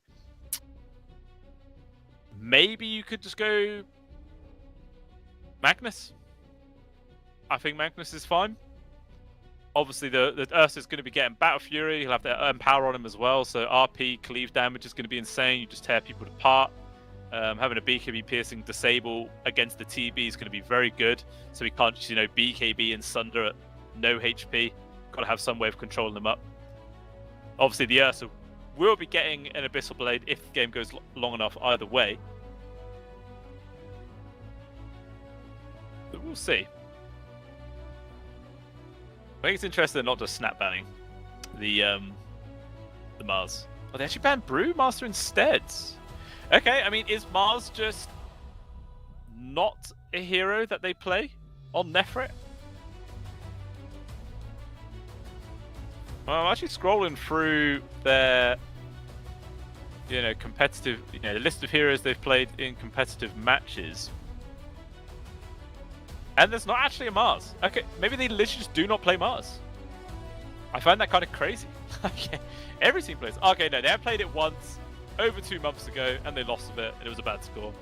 Maybe you could just go Magnus. I think Magnus is fine. Obviously, the Ursa is going to be getting Battle Fury. He'll have the Empower on him as well. So RP, cleave damage is going to be insane. You just tear people apart. Having a BKB piercing disable against the TB is going to be very good. So we can't just, BKB and Sunder at no HP. Got to have some way of controlling them up. Obviously, the Ursa will be getting an Abyssal Blade if the game goes long enough either way. But we'll see. I think it's interesting not just snap banning the Mars. Oh, they actually banned Brewmaster instead. Okay, I mean, is Mars just not a hero that they play on Nefrit. Well, I'm actually scrolling through their, competitive, the list of heroes they've played in competitive matches. And there's not actually a Mars. Okay, maybe they literally just do not play Mars. I find that kind of crazy. Okay, every team plays. Okay, no, they have played it once over 2 months ago, and they lost a bit, and it was a bad score.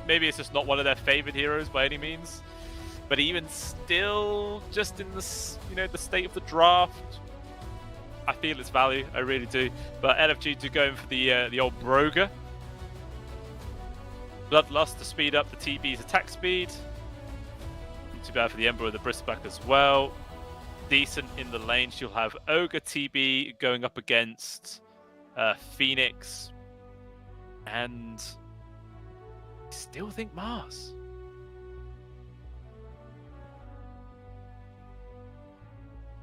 Maybe it's just not one of their favorite heroes by any means. But even still, just in the, the state of the draft, I feel its value. I really do. But LFG do go in for the old Broga. Bloodlust to speed up the TB's attack speed. Not too bad for the Ember with the Bristback as well. Decent in the lane. She'll have Ogre TB going up against Phoenix. And I still think Mars.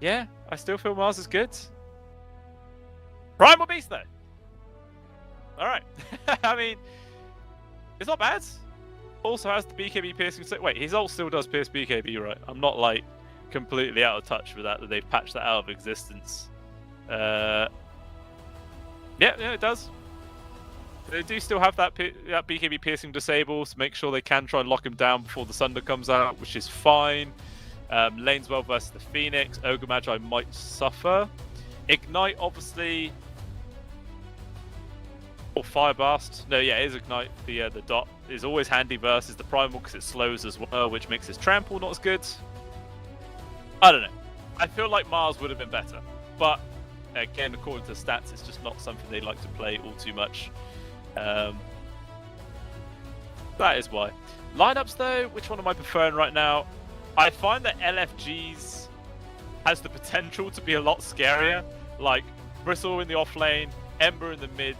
Yeah, I still feel Mars is good. Primal Beast, though. Alright. I mean, it's not bad. Also has the BKB piercing. Wait, his ult still does pierce BKB, right? I'm not, like, completely out of touch with that they've patched that out of existence. Yeah, it does. They do still have that BKB piercing disabled to make sure they can try and lock him down before the Sunder comes out, which is fine. Lanes well versus the Phoenix. Ogre Magi might suffer. Ignite, obviously. Or Fire Blast. No, yeah, it is Ignite. The dot is always handy versus the Primal because it slows as well, which makes his Trample not as good. I don't know. I feel like Mars would have been better. But, again, according to stats, it's just not something they like to play all too much. That is why. Lineups, though, which one am I preferring right now? I find that LFG's has the potential to be a lot scarier. Like, Bristle in the off lane, Ember in the mid,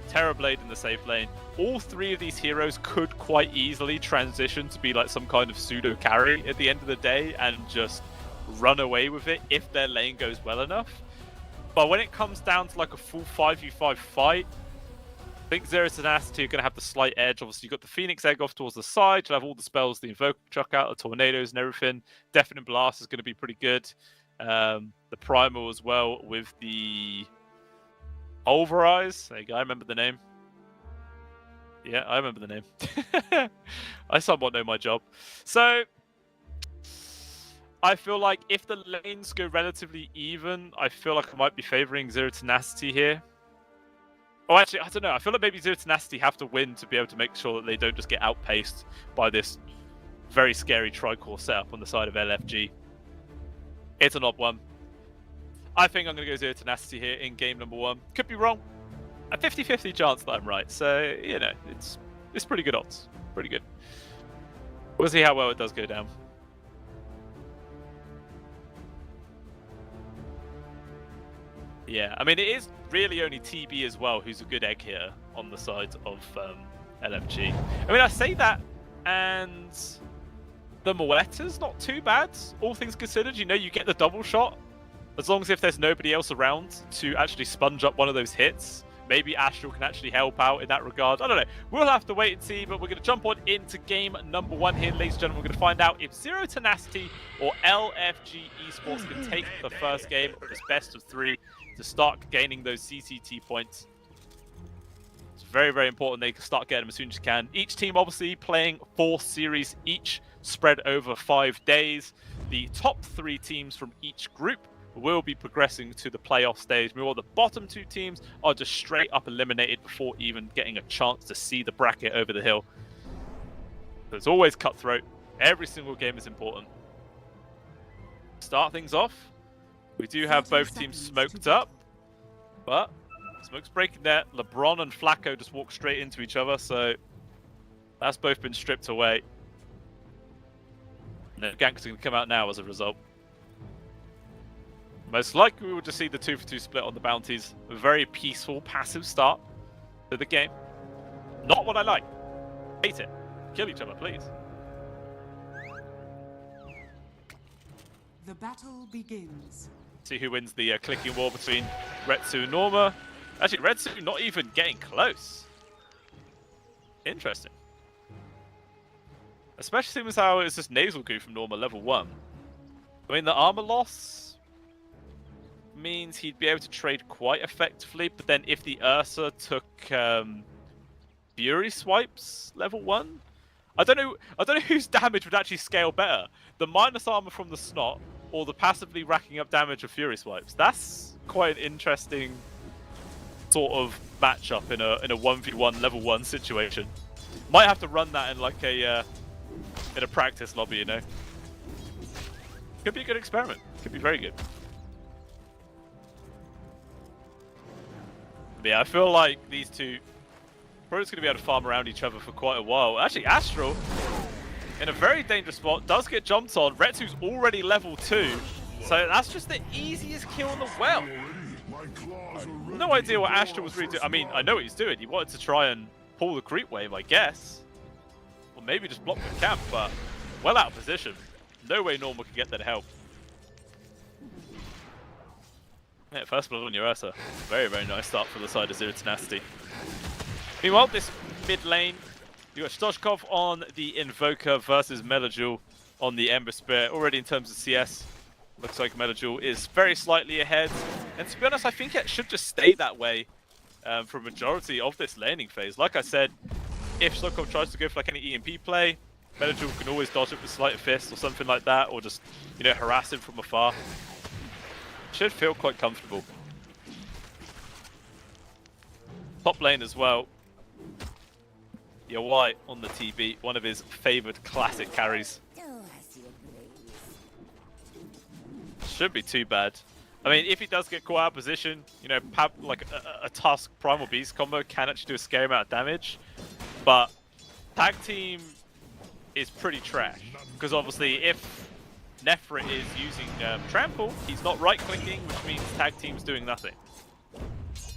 Terrorblade in the safe lane. All 3 of these heroes could quite easily transition to be like some kind of pseudo carry at the end of the day and just run away with it if their lane goes well enough. But when it comes down to like a full 5v5 fight, I think Zero Tenacity are going to have the slight edge. Obviously, you've got the Phoenix Egg off towards the side. You'll have all the spells, the Invoker chuck out, the Tornadoes and everything. Deafening Blast is going to be pretty good. The Primal as well with the Pulverize. There you go, I remember the name. Yeah, I remember the name. I somewhat know my job. So, I feel like if the lanes go relatively even, I feel like I might be favoring Zero Tenacity here. Oh, actually, I don't know. I feel like maybe Zero Tenacity have to win to be able to make sure that they don't just get outpaced by this very scary Tricore setup on the side of LFG. It's an odd one. I think I'm going to go Zero Tenacity here in game number 1. Could be wrong. A 50-50 chance that I'm right. So, it's pretty good odds. Pretty good. We'll see how well it does go down. Yeah, I mean, it is really only TB as well who's a good egg here on the side of LFG. I mean, I say that, and the Moetta's not too bad, all things considered. You get the double shot, as long as if there's nobody else around to actually sponge up one of those hits. Maybe Astral can actually help out in that regard. I don't know. We'll have to wait and see, but we're going to jump on into game number 1 here, ladies and gentlemen. We're going to find out if Zero Tenacity or LFG Esports can take the first game of this best of 3 to start gaining those CCT points. It's very, very important they can start getting them as soon as you can. Each team obviously playing 4 series each, spread over 5 days. The top 3 teams from each group will be progressing to the playoff stage. Meanwhile, the bottom 2 teams are just straight up eliminated before even getting a chance to see the bracket over the hill. So it's always cutthroat. Every single game is important. Start things off. We do have both teams smoked up, but smoke's breaking there. LeBron and Flacco just walk straight into each other, so that's both been stripped away. No ganks are going to come out now as a result. Most likely we will just see the 2-for-2 split on the bounties. A very peaceful, passive start to the game. Not what I like. Hate it. Kill each other, please. The battle begins. See who wins the clicking war between Retsu and Norma. Actually, Retsu not even getting close. Interesting. Especially with how it's just nasal goo from Norma level 1. I mean, the armor loss means he'd be able to trade quite effectively, but then if the Ursa took Fury swipes level 1, I don't know whose damage would actually scale better. The minus armor from the Snot or the passively racking up damage of Fury swipes. That's quite an interesting sort of matchup in a 1v1 level 1 situation. Might have to run that in like a in a practice lobby, you know. Could be a good experiment. Could be very good. But yeah, I feel like these two probably going to be able to farm around each other for quite a while. Actually, Astral, in a very dangerous spot, does get jumped on. Retsu's already level 2, so that's just the easiest kill in the world. No idea what Astral was really doing. I mean, I know what he's doing. He wanted to try and pull the creep wave, I guess. Or maybe just block the camp, but well out of position. No way Norma could get there to help. Yeah, first blood on your Ursa. Very, very nice start for the side of Zero Tenacity. Meanwhile, this mid lane, you got Stoshkov on the Invoker versus Melajul on the Ember Spirit. Already in terms of CS, looks like Melajul is very slightly ahead. And to be honest, I think it should just stay that way for a majority of this laning phase. Like I said, if Stoshkov tries to go for like any EMP play, Melajul can always dodge it with Sleight of Fist or something like that, or just, you know, harass him from afar. Should feel quite comfortable. Top lane as well. Your White on the TB, one of his favoured classic carries. Should be too bad. I mean, if he does get caught out of position, you know, like a Tusk Primal Beast combo can actually do a scary amount of damage. But tag team is pretty trash, because obviously if Nefrit is using Trample, he's not right-clicking, which means tag team's doing nothing.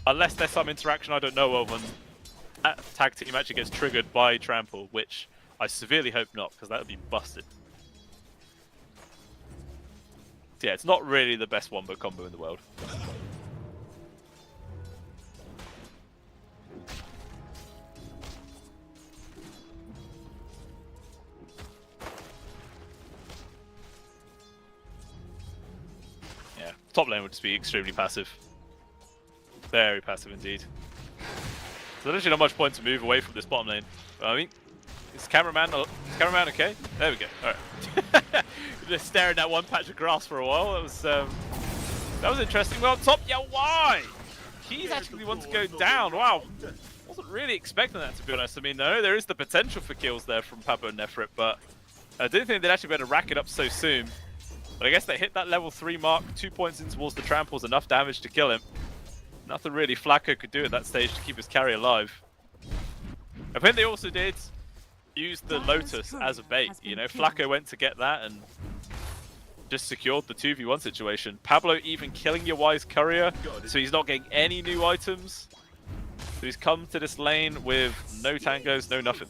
Unless there's some interaction I don't know of, and that tag team actually gets triggered by Trample, which I severely hope not, because that would be busted. So yeah, it's not really the best wombo combo in the world. Yeah, top lane would just be extremely passive. Very passive indeed. So there's actually not much point to move away from this bottom lane. I mean, is cameraman okay? There we go. All right. Just staring at one patch of grass for a while. That was interesting. Well, top, yeah, why? He's actually the one to go down. Wow. Wasn't really expecting that, to be honest. I mean, no, there is the potential for kills there from Pablo and Nefrit, but I didn't think they'd actually be able to rack it up so soon. But I guess they hit that level 3 mark, 2 points in towards the tramples, enough damage to kill him. Nothing really Flacco could do at that stage to keep his carry alive. I think they also did use the Lotus as a bait. You know, Flacco went to get that and just secured the 2v1 situation. Pablo even killing your Wise Courier, so he's not getting any new items. So he's come to this lane with no tangos, no nothing.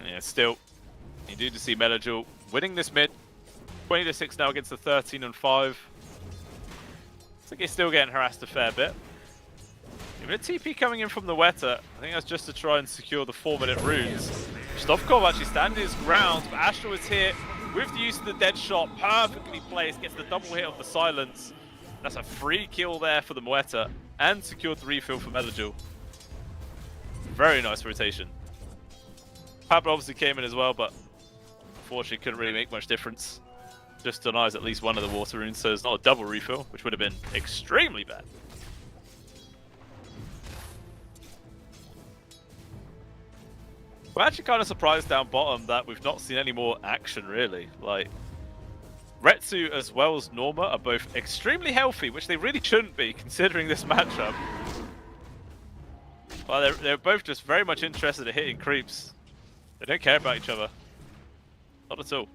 Yeah, still, you do see Melajul winning this mid. 20-6 now against the 13 and 5. Looks like he's still getting harassed a fair bit. Even a TP coming in from the Weta. I think that's just to try and secure the 4-minute runes. Stovkov actually standing his ground, but Astral is here with the use of the dead shot. Perfectly placed, gets the double hit of the silence. That's a free kill there for the Moeta, and secured the refill for Melajul. Very nice rotation. Pablo obviously came in as well, but unfortunately couldn't really make much difference. Just denies at least one of the water runes, so it's not a double refill, which would have been extremely bad. We're actually kind of surprised down bottom that we've not seen any more action, really. Like, Retsu as well as Norma are both extremely healthy, which they really shouldn't be, considering this matchup. Well, they're both just very much interested in hitting creeps. They don't care about each other. Not at all.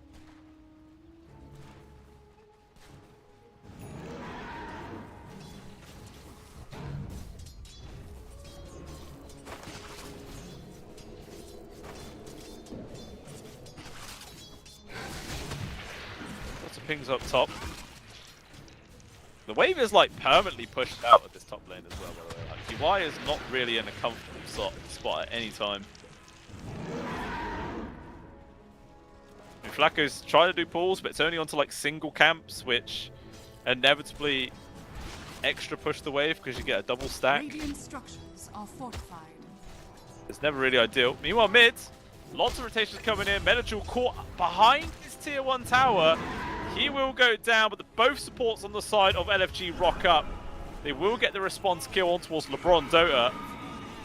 pings up top. The wave is like permanently pushed out at this top lane as well, by the way. Like, UI is not really in a comfortable spot at any time. I mean, Flacco's trying to do pulls, but it's only onto like single camps, which inevitably extra push the wave because you get a double stack. Radiant structures are fortified. It's never really ideal. Meanwhile, mid, lots of rotations coming in. Medical caught behind this tier 1 tower. He will go down, but both supports on the side of LFG rock up. They will get the response kill on towards LeBron Dota.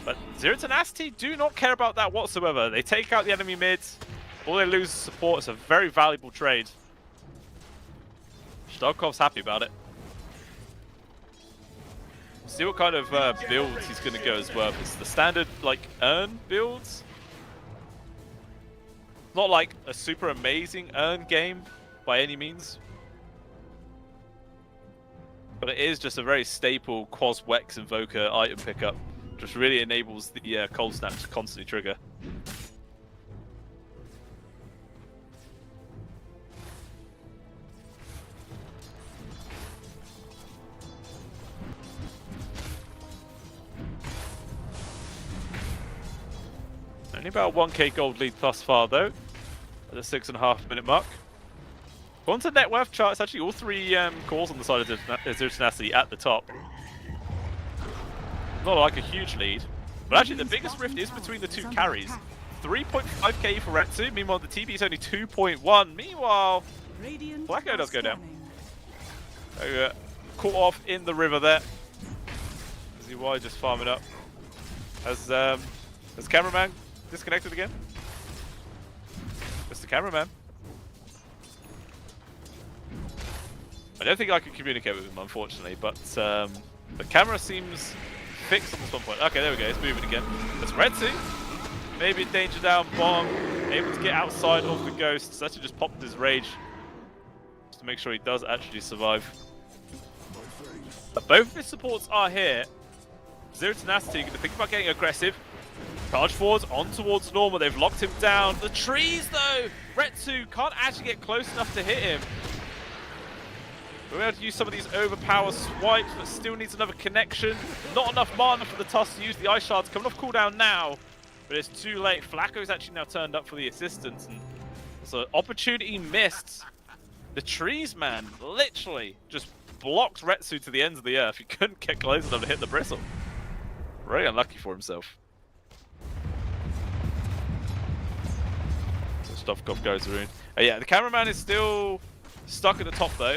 But Zero Tenacity do not care about that whatsoever. They take out the enemy mids. All they lose is support. It's a very valuable trade. Starkov's happy about it. See what kind of builds he's going to go as well. It's the standard, like, earn builds. Not like a super amazing earn game by any means. But it is just a very staple Quas Wex Invoker item pickup. Just really enables the cold snap to constantly trigger. Only about 1k gold lead thus far though, at the 6.5 minute mark. On to net worth charts, actually all three cores on the side of Zero Tenacity at the top. Not like a huge lead, but actually the biggest rift is between the two carries. 3.5k for Retsu, meanwhile the TB is only 2.1. Meanwhile, Flacco does go down. Caught off in the river there. ZY just farming up. Has cameraman disconnected again? Mr. Cameraman. I don't think I can communicate with him, unfortunately, but the camera seems fixed on this one point. Okay, there we go. It's moving again. That's Retsu. Maybe danger down, Bong. Able to get outside of the ghosts. Actually just popped his rage. Just to make sure he does actually survive. But both of his supports are here. Zero Tenacity going to think about getting aggressive. Charge forwards on towards Norma. They've locked him down. The trees, though! Retsu can't actually get close enough to hit him. We're able to use some of these overpower swipes, but still needs another connection. Not enough mana for the Tusk to use the Ice Shards. Coming off cooldown now, but it's too late. Flacco's actually now turned up for the assistance, and so opportunity missed. The trees, man, literally just blocked Retsu to the ends of the earth. He couldn't get close enough to hit the bristle. Very unlucky for himself. So Stovkov goes through. Yeah, the cameraman is still stuck at the top though.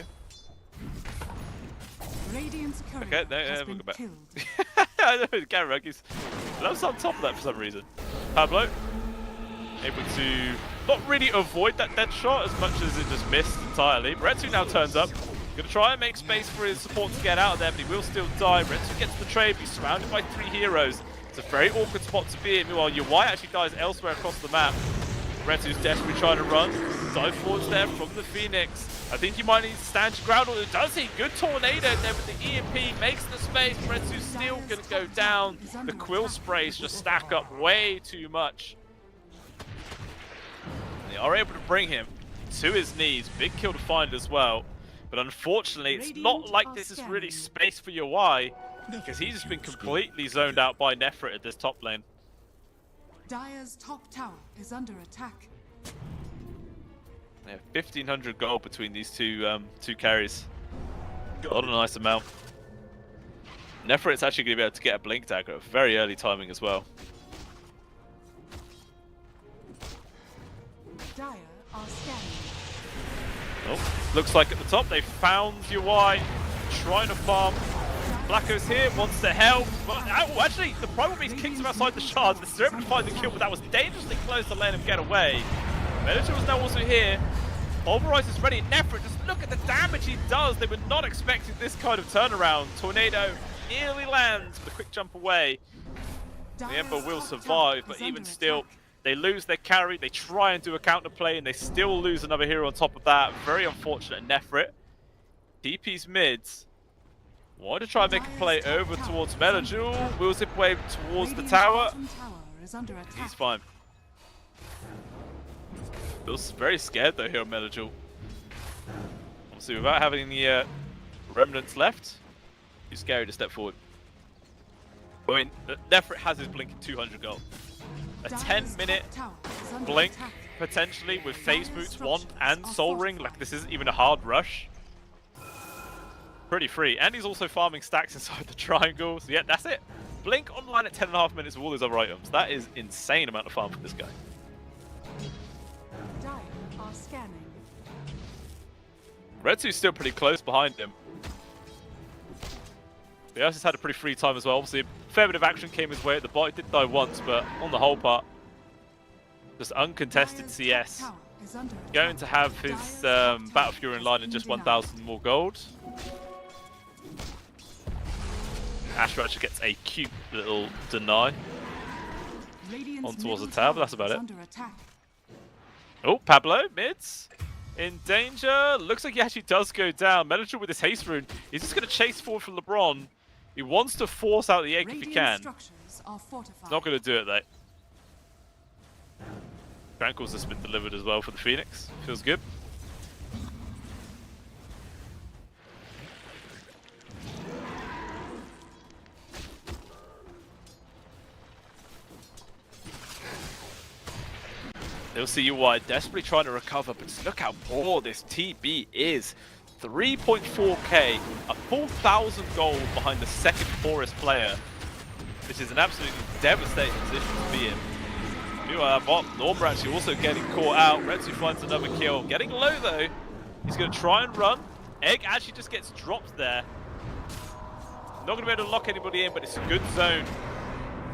Okay, there we'll go back. I know the camera loves on top of that for some reason. Pablo able to not really avoid that dead shot as much as it just missed entirely. Retsu now turns up. Gonna try and make space for his support to get out of there, but he will still die. Retsu gets the trade, he's surrounded by 3 heroes. It's a very awkward spot to be in. Meanwhile, UI actually dies elsewhere across the map. Retsu's desperately trying to run. Dive forwards there from the Phoenix. I think he might need to stand his ground, or does he? Good tornado there with the EMP, makes the space. Retsu's still gonna go down. The quill sprays just stack up way too much. They are able to bring him to his knees. Big kill to find as well. But unfortunately, it's not like this is really space for UI, because he's just been completely zoned out by Nefrit at this top lane. Dire's top tower is under attack. They have 1,500 gold between these two carries. Not a nice amount. Nefrit's actually going to be able to get a blink dagger at very early timing as well. Dire are scanning. Oh, looks like at the top they found UI trying to farm. Flacco's here, wants to help. But, oh, actually, the Primal Beast kicks him outside the shards. They're able to find the kill, but that was dangerously close to letting him get away. Meditor was now also here. Pulverize is ready. Nefrit, just look at the damage he does. They were not expecting this kind of turnaround. Tornado nearly lands, but a quick jump away. The Ember will survive, but even still, they lose their carry. They try and do a counterplay, and they still lose another hero on top of that. Very unfortunate, Nefrit. DP's mids. Want to try and make a play over towards Melajul. Will zip wave towards the tower. He's fine. Feels very scared though here on Melajul. obviously without having the remnants left, too scary to step forward. I mean, Nefrit has his blink in 200 gold. A 10-minute blink, potentially, with Phase Boots, Wand, and Soul Ring. Like, this isn't even a hard rush. Pretty free. And he's also farming stacks inside the triangle. So, yeah, that's it. Blink online at 10.5 minutes with all those other items. That is insane amount of farm for this guy. Dire are scanning. Retsu's still pretty close behind him. He also had a pretty free time as well. Obviously, a fair bit of action came his way at the bot. He did die once, but on the whole part, just uncontested CS. Going to have his Battle Fury in line in just 1,000 more gold. Asher actually gets a cute little deny on towards the tower, but that's about it. Oh, Pablo, mids. In danger. Looks like he actually does go down. Menager with his haste rune. He's just going to chase forward for LeBron. He wants to force out the egg if he can. Not going to do it though. Tranquil's just been delivered as well for the Phoenix. Feels good. They'll see UI desperately trying to recover, but just look how poor this TB is. 3.4k, a full 1,000 gold behind the second poorest player. This is an absolutely devastating position to be in. Meanwhile, Norma actually also getting caught out. Retsu finds another kill. Getting low though. He's going to try and run. Egg actually just gets dropped there. Not going to be able to lock anybody in, but it's a good zone.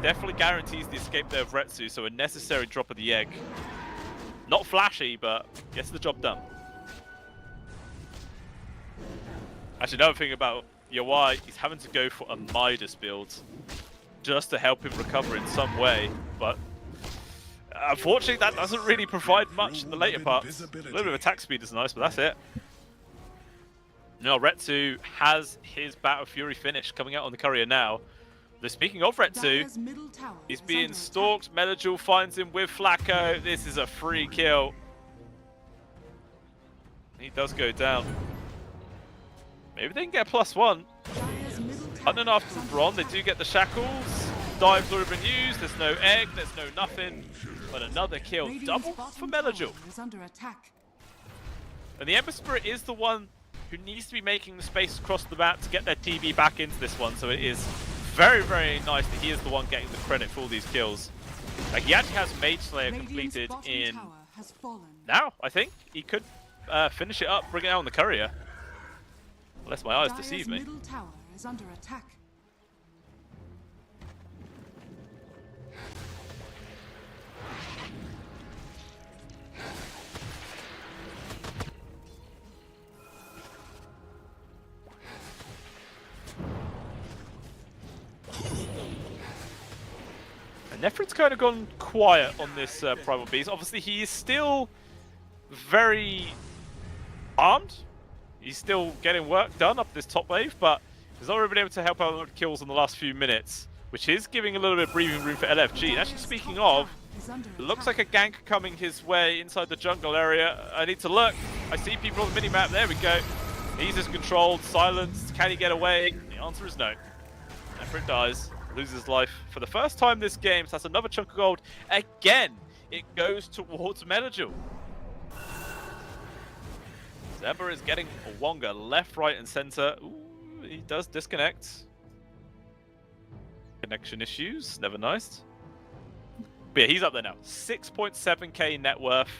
Definitely guarantees the escape there of Retsu, so a necessary drop of the egg. Not flashy, but gets the job done. Actually, another thing about Yawai, he's having to go for a Midas build just to help him recover in some way, but unfortunately that doesn't really provide much in the later parts. A little bit of attack speed is nice, but that's it. No, Retsu has his Battle Fury finish coming out on the courier now. Speaking of Retsu, he's being stalked. Meladjul finds him with Flacco. This is a free kill. He does go down. Maybe they can get a +1. Hunting after LeBron, they do get the shackles. Dive's already been used. There's no egg. There's no nothing. But another kill. Double for Meladjul. And the Ember Spirit is the one who needs to be making the space across the map to get their TB back into this one. So it is very, very nice that he is the one getting the credit for all these kills. Like, he actually has Mage Slayer completed in now, I think. He could finish it up, bring it out on the courier. Unless my eyes deceive me. Middle tower is under attack. And Nefrit's kind of gone quiet on this Primal Beast. Obviously, he is still very armed. He's still getting work done up this top wave, but he's not really been able to help out with kills in the last few minutes, which is giving a little bit of breathing room for LFG. And actually, speaking of, it looks like a gank coming his way inside the jungle area. I need to look. I see people on the minimap. There we go. He's just controlled, silenced. Can he get away? The answer is no. Nefrit dies, loses life for the first time this game, so that's another chunk of gold. Again, it goes towards Meladjul. Zebra is getting a Wonga left, right, and center. Ooh, he does disconnect. Connection issues, never nice. But yeah, he's up there now. 6.7k net worth.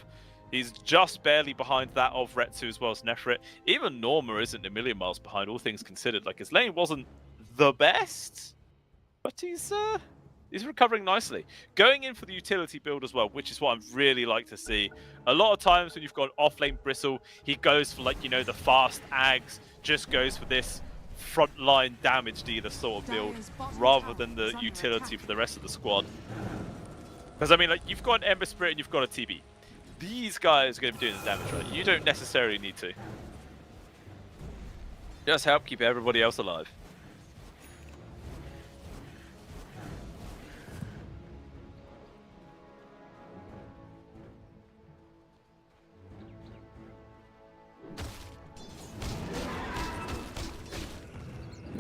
He's just barely behind that of Retsu as well as Nefrit. Even Norma isn't a million miles behind, all things considered. Like, his lane wasn't the best, but he's recovering nicely. Going in for the utility build as well, which is what I really like to see. A lot of times when you've got off-lane Bristle, he goes for, like, you know, the fast Ags, just goes for this frontline damage dealer sort of build, rather than the utility for the rest of the squad. Because, I mean, like, you've got an Ember Spirit and you've got a TB. These guys are going to be doing the damage, right? You don't necessarily need to. Just help keep everybody else alive.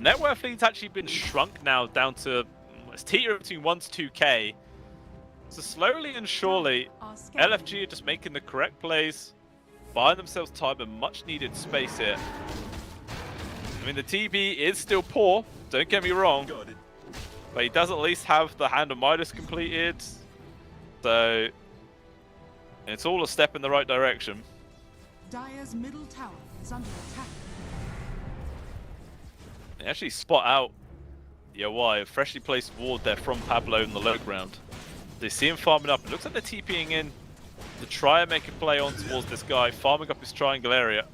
The net worth lead's actually been shrunk now down to, it's teetering between 1 to 2k. So slowly and surely, LFG are just making the correct plays, buying themselves time and much needed space here. I mean, the TB is still poor, don't get me wrong, but he does at least have the Hand of Midas completed. So it's all a step in the right direction. Dire's middle tower is under attack. They actually spot out the OI, a freshly placed ward there from Pablo in the low ground. They see him farming up. It looks like they're TPing in to try and make a play on towards this guy, farming up his triangle area.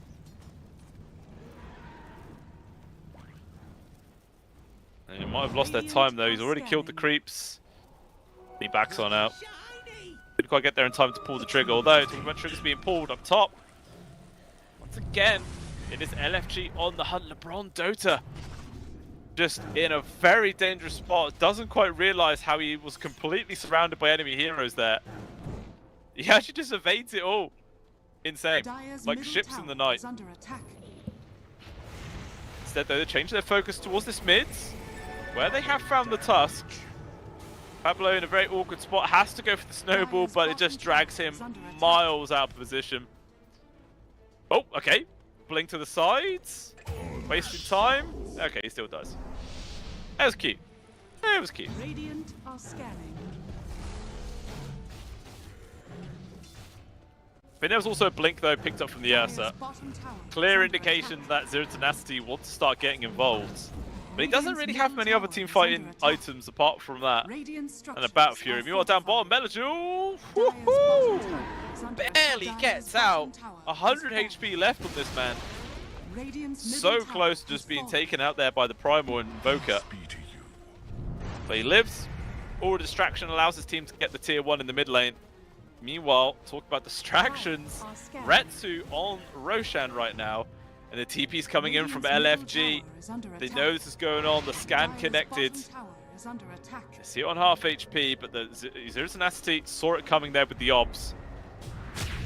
And he might have lost their time though. He's already killed the creeps. He backs on out. Didn't quite get there in time to pull the trigger, although talking about triggers being pulled up top. Once again, it is LFG on the hunt. LeBron Dota just in a very dangerous spot. Doesn't quite realize how he was completely surrounded by enemy heroes there. He actually just evades it all. Insane. Like ships in the night. Instead though, they change their focus towards this mid, where they have found the Tusk. Pablo in a very awkward spot, has to go for the snowball, but it just drags him miles out of position. Oh, okay. Blink to the sides. Wasting time. Okay, he still does. That was cute. That was cute. Radiant are scanning. I think there was also a blink though picked up from the Ursa. Clear indication that Zero Tenacity wants to start getting involved. But he doesn't really have many other team fighting items apart from that. And a Battle Fury. Meanwhile down bottom, Melajul barely gets out. 100 HP left on this man. So close to just being taken out there by the Primal and Invoker. But he lives. All distraction allows his team to get the tier 1 in the mid lane. Meanwhile, talk about distractions. Retsu on Roshan right now. And the TP's coming in from LFG. They know this is going on. The scan connected. They see it on half HP, but the Zero Tenacity saw it coming there with the obs.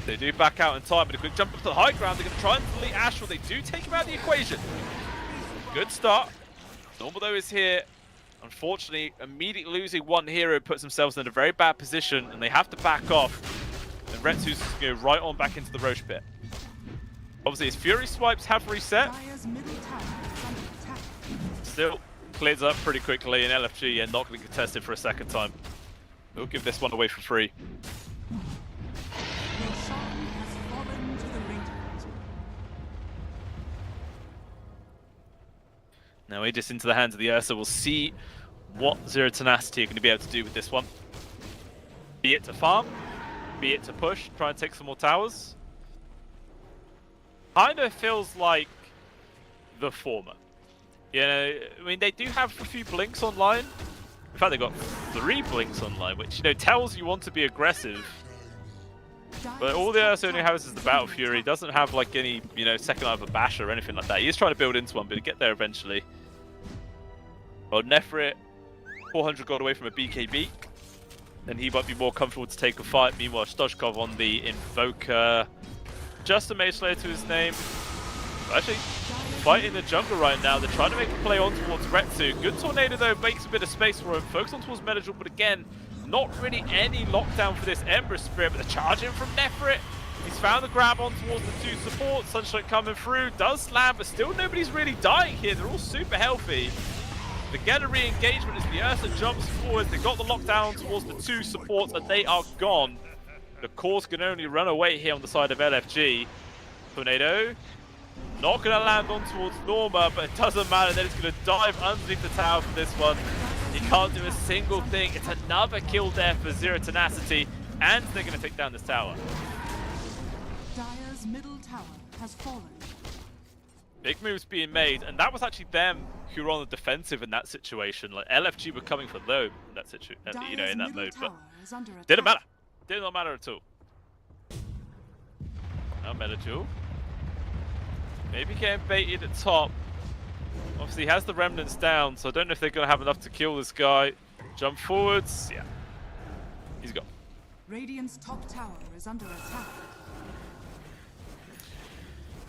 They do back out in time, but a quick jump up to the high ground. They're going to try and delete Astral. They do take him out of the equation. Good start. Normal though is here. Unfortunately, immediately losing one hero puts themselves in a very bad position, and they have to back off. And Retsu's going to go right on back into the Roche pit. Obviously, his Fury swipes have reset. Still clears up pretty quickly, and LFG are not going to contest it for a second time. We'll give this one away for free. Now Aegis into the hands of the Ursa. We'll see what Zero Tenacity are going to be able to do with this one. Be it to farm, be it to push, try and take some more towers. Kind of feels like the former. You know, I mean, they do have a few blinks online. In fact, they've got 3 blinks online, which, you know, tells you want to be aggressive. But all the Ursa only has is the Battle Fury. Doesn't have, like, any, you know, second line of a bash or anything like that. He is trying to build into one, but he'll get there eventually. Well, Nefrit, 400 gold away from a BKB. Then he might be more comfortable to take a fight. Meanwhile, Stoshkov on the Invoker. Just a Mage Slayer to his name. Actually, fighting the jungle right now. They're trying to make a play on towards Retsu. Good Tornado, though, makes a bit of space for him. Focus on towards Melajul, but again, not really any lockdown for this Ember Spirit. But the charge in from Nefrit. He's found the grab on towards the 2 supports. Sunshine coming through. Does slam, but still nobody's really dying here. They're all super healthy. They get a re-engagement as the Ursa jumps forward. They got the lockdown towards the 2 supports, and they are gone. The cores can only run away here on the side of LFG. Tornado, not going to land on towards Norma, but it doesn't matter. Then it's going to dive underneath the tower for this one. He can't do a single thing. It's another kill there for Zero Tenacity, and they're going to take down this tower. Dire's middle tower has fallen. Big moves being made, and that was actually them who were on the defensive in that situation. Like LFG were coming for low in that situation, you know, in that mode, but didn't matter. Did not matter at all. Now Melajul. Maybe getting baited at top. Obviously he has the remnants down, so I don't know if they're going to have enough to kill this guy. Jump forwards. Yeah. He's gone. Radiant's top tower is under attack.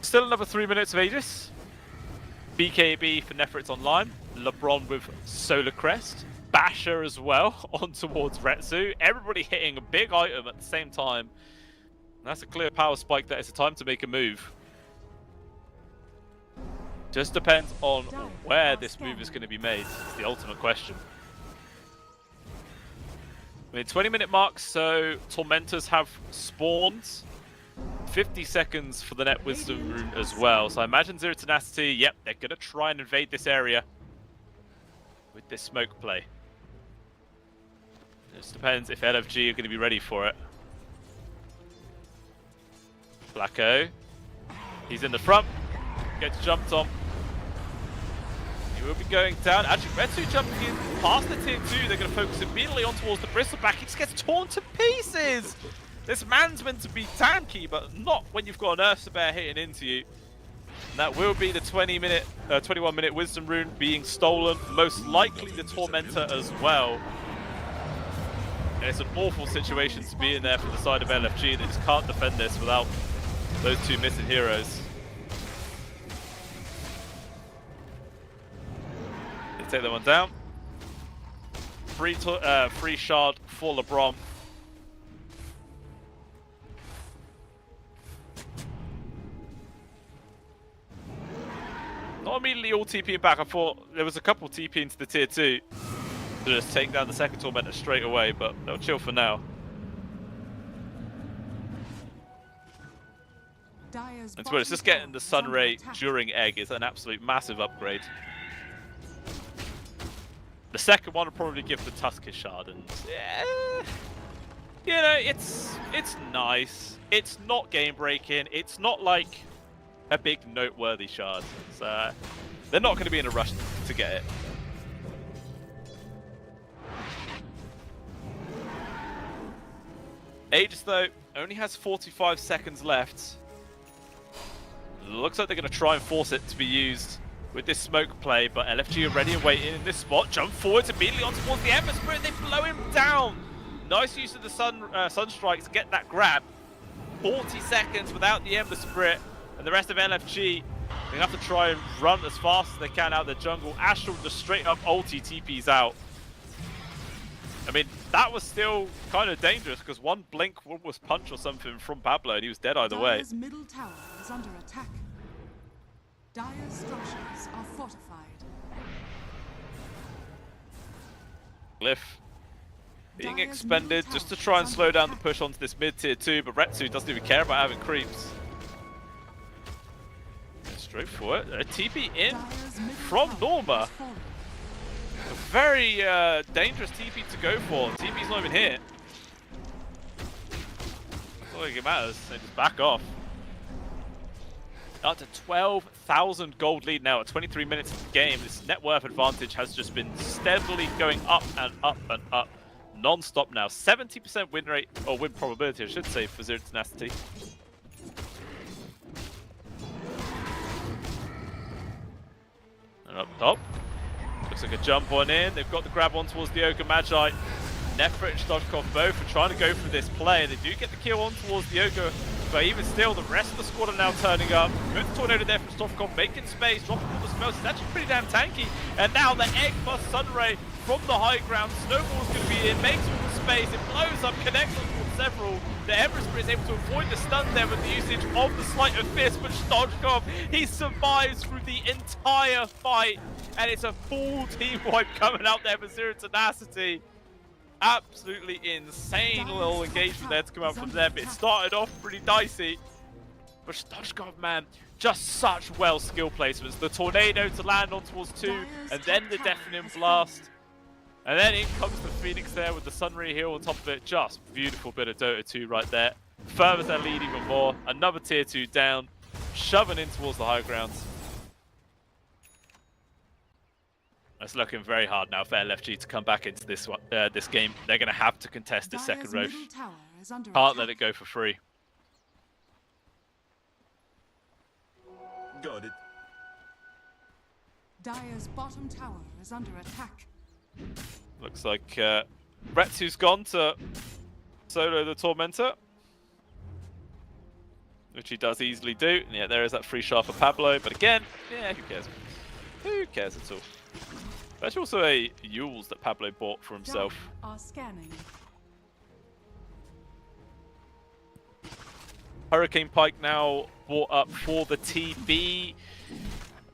Still another 3 minutes of Aegis. BKB for Nefert's online. LeBron with Solar Crest. Basher as well on towards Retsu. Everybody hitting a big item at the same time. And that's a clear power spike that it's a time to make a move. Just depends on where this move is going to be made. It's the ultimate question. I mean, 20-minute mark, so Tormentors have spawned. 50 seconds for the Net Wisdom Rune as well. So I imagine Zero Tenacity, yep, they're going to try and invade this area with this smoke play. It just depends if LFG are going to be ready for it. Blacko, he's in the front, gets jumped on. He will be going down. Actually, Retsu jumping in past the tier 2. They're going to focus immediately on towards the Bristleback. He just gets torn to pieces. This man's meant to be tanky, but not when you've got an Ursa Bear hitting into you. And that will be the 21-minute Wisdom Rune being stolen. Most likely the Tormentor as well. And it's an awful situation to be in there for the side of LFG. They just can't defend this without those two missing heroes. They take that one down. Free shard for LeBron. Not immediately all TPing back. I thought there was a couple TP into the tier 2 to just take down the second Tormentor straight away, but they'll chill for now. And to be honest, just getting the Sunray during Egg is an absolute massive upgrade. The second one will probably give the Tusker Shard, and yeah, you know, it's nice. It's not game breaking. It's not like a big noteworthy shard. So they're not going to be in a rush to get it. Aegis though only has 45 seconds left. Looks like they're going to try and force it to be used with this smoke play, but LFG are ready and waiting in this spot. Jump forwards immediately on towards the Ember Spirit. They blow him down. Nice use of the Sunstrike to get that grab. 40 seconds without the Ember Spirit, and the rest of LFG, they have to try and run as fast as they can out of the jungle. Astral just straight up ulti TPs out. I mean, that was still kind of dangerous because one blink was punch or something from Pablo and he was dead either way. Dire's middle tower is under attack. Dire's structures are fortified. Glyph being expended just to try and slow down the push onto this mid tier 2, but Retsu doesn't even care about having creeps. Straight for it. A TP in from Norma. A very dangerous TP to go for. TP's not even here. I don't think it matters. They just back off. Up to 12,000 gold lead now at 23 minutes of the game. This net worth advantage has just been steadily going up and up and up. Non-stop now. 70% win rate, or win probability I should say, for Zero Tenacity. And up top. Looks like a jump on in. They've got the grab on towards the Ogre Magi. Nefrit and Stoshkov both are trying to go for this play. They do get the kill on towards the Ogre, but even still, the rest of the squad are now turning up. Good tornado there from Stoshkov, making space, dropping all the smells. It's actually pretty damn tanky. And now the Egg plus Sunray from the high ground. Snowball's going to be in, makes all the space. It blows up, connects on towards several. The Ember Spirit is able to avoid the stun there with the usage of the Sleight of Fist, but Stoshkov, he survives through the entire fight. And it's a full team wipe coming out there for Zero Tenacity. Absolutely insane little engagement there to come out from them. It started off pretty dicey, but Stoshkov, man, just such well skill placements. The tornado to land on towards 2, and then the deafening blast. And then in comes the Phoenix there with the Sunray Heal on top of it. Just beautiful bit of Dota 2 right there. Furthers their lead even more. Another tier 2 down, shoving in towards the high grounds. It's looking very hard now for LFG to come back into this one, this game. They're going to have to contest this second Roche. Can't let it go for free. Got it. Dire's bottom tower is under attack. Looks like Retsu's gone to solo the Tormentor, which he does easily do. And yeah, there is that free shot for Pablo. But again, yeah, who cares? Who cares at all? There's also a Yules that Pablo bought for himself. Dire are scanning. Hurricane Pike now bought up for the TB.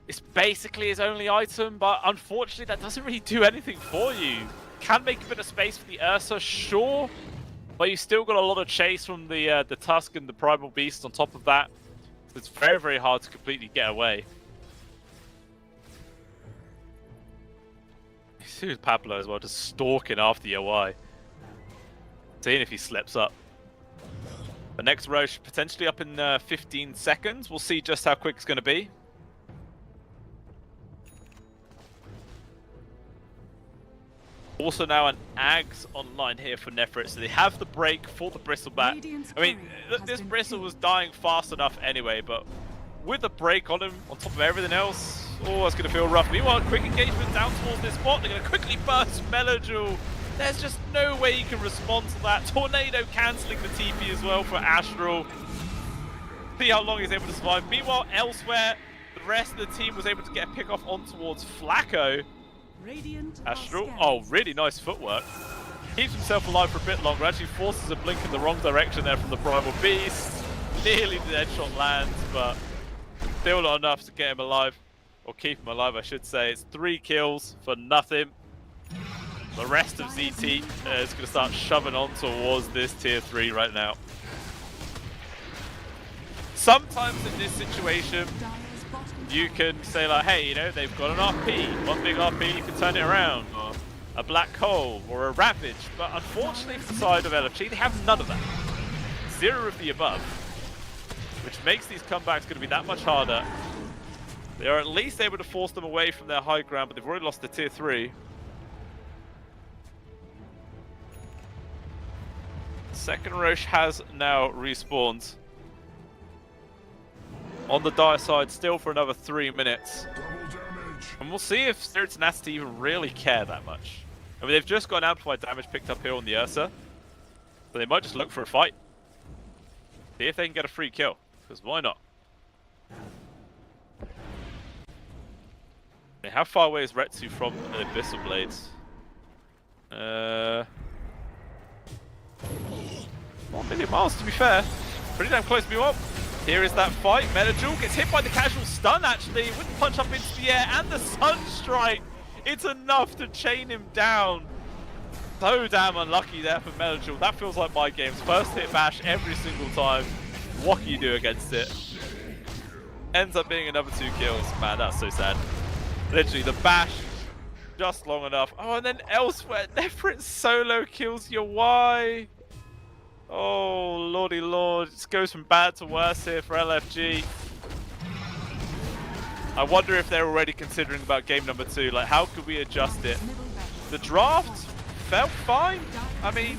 It's basically his only item, but unfortunately that doesn't really do anything for you. Can make a bit of space for the Ursa, sure, but you've still got a lot of chase from the Tusk and the Primal Beast on top of that. So it's very, very hard to completely get away. Here's Pablo as well, just stalking after Yawai. Seeing if he slips up. The next Roche potentially up in 15 seconds. We'll see just how quick it's going to be. Also now an Ags online here for Nefrit, so they have the break for the Bristlebat. I mean, this Bristle was dying fast enough anyway, but with the break on him, on top of everything else, oh, it's going to feel rough. Meanwhile, quick engagement down towards this spot. They're going to quickly burst Melojul. There's just no way you can respond to that. Tornado cancelling the TP as well for Astral. See how long he's able to survive. Meanwhile, elsewhere, the rest of the team was able to get a pick off on towards Flacco. Radiant Astral, oh, really nice footwork. Keeps himself alive for a bit longer. Actually forces a blink in the wrong direction there from the Primal Beast. Nearly the headshot lands, but still not enough to get him alive. Or keep him alive, I should say. It's 3 kills for nothing. The rest of ZT is going to start shoving on towards this tier 3 right now. Sometimes in this situation, you can say like, hey, you know, they've got an RP, one big RP, you can turn it around, or a black hole, or a ravage. But unfortunately for the side of LFG, they have none of that. 0 of the above, which makes these comebacks going to be that much harder. They are at least able to force them away from their high ground, but they've already lost the tier 3. Second Roche has now respawned. On the Dire side, still for another 3 minutes. And we'll see if Spirit Tenacity even really care that much. I mean, they've just got an amplified damage picked up here on the Ursa. But they might just look for a fight. See if they can get a free kill. Because why not? I mean, how far away is Retsu from the Abyssal Blades? 1 million miles, to be fair. Pretty damn close to me up. Here is that fight. Melojul gets hit by the casual stun, actually. With the punch up into the air and the Sunstrike. It's enough to chain him down. So damn unlucky there for Melojul. That feels like my games. First hit bash every single time. What can you do against it? Ends up being another 2 kills. Man, that's so sad. Literally, the bash just long enough. Oh, and then elsewhere, Nefrit solo kills Yawai. Oh, lordy lord. It goes from bad to worse here for LFG. I wonder if they're already considering about game number 2. Like, how could we adjust it? The draft felt fine. I mean,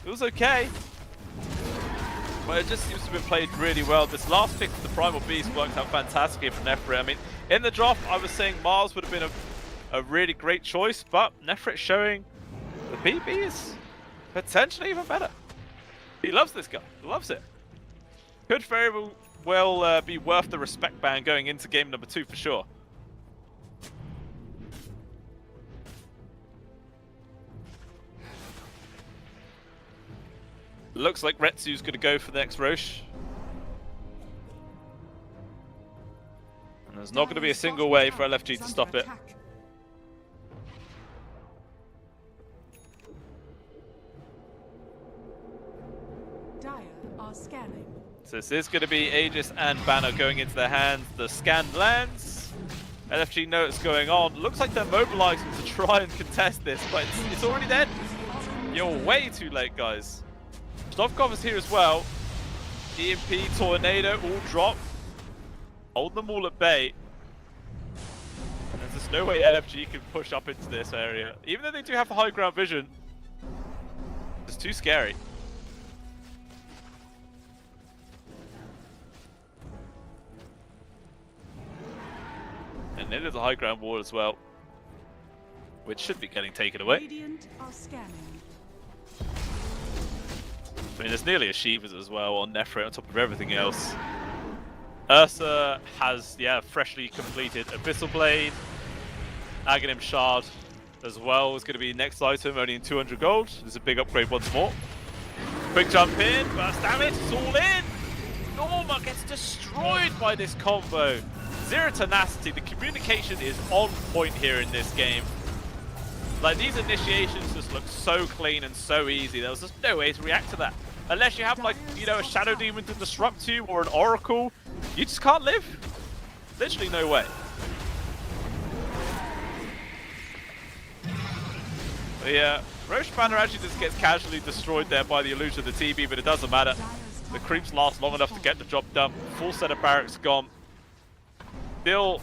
it was okay. But it just seems to have been played really well. This last pick of the Primal Beast worked out fantastically for Nefrit. I mean, in the draft, I was saying Mars would have been a really great choice, but Nefrit showing the PB is potentially even better. He loves this guy. He loves it. Could very well be worth the respect ban going into game number 2 for sure. Looks like Retsu's going to go for the next Roche. And there's not going to be a single way for LFG to stop it. Dire are scanning. So this is going to be Aegis and Banner going into their hands. The scan lands. LFG know what's going on. Looks like they're mobilizing to try and contest this, but it's already dead. You're way too late, guys. Stovkov is here as well. EMP, Tornado, all drop. Hold them all at bay. And there's just no way LFG can push up into this area. Even though they do have the high ground vision. It's too scary. And then there's a high ground wall as well, which should be getting taken away. Radiant are scanning. I mean, there's nearly a Shivas as well on Nefrit on top of everything else. Ursa has, freshly completed Abyssal Blade. Aghanim Shard as well is going to be next item, only in 200 gold. There's a big upgrade once more. Quick jump in, burst damage, it's all in! Norma gets destroyed by this combo. Zero Tenacity, the communication is on point here in this game. Like, these initiations just look so clean and so easy. There was just no way to react to that. Unless you have, like, you know, a Shadow Demon to disrupt you or an Oracle, you just can't live. Literally no way. But yeah, Roche Banner actually just gets casually destroyed there by the illusion of the TB, but it doesn't matter. The creeps last long enough to get the job done. Full set of barracks gone. Still,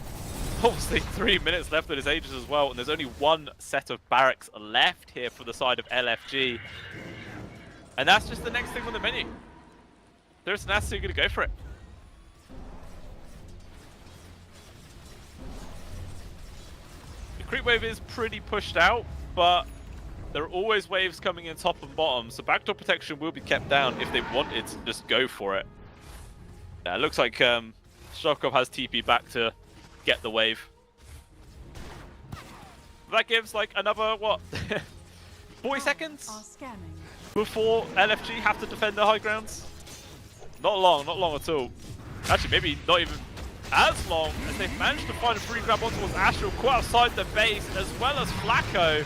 obviously 3 minutes left in his Aegis as well, and there's only one set of barracks left here for the side of LFG. And that's just the next thing on the menu. There's Nasty going to go for it. The creep wave is pretty pushed out, but there are always waves coming in top and bottom, so backdoor protection will be kept down if they wanted to just go for it. Yeah, it looks like Shokov has TP back to get the wave. That gives like another, what, 40 seconds before LFG have to defend their high grounds? Not long at all. Actually, maybe not even as long, as they've managed to find a free grab on towards Astral, quite outside the base, as well as Flacco.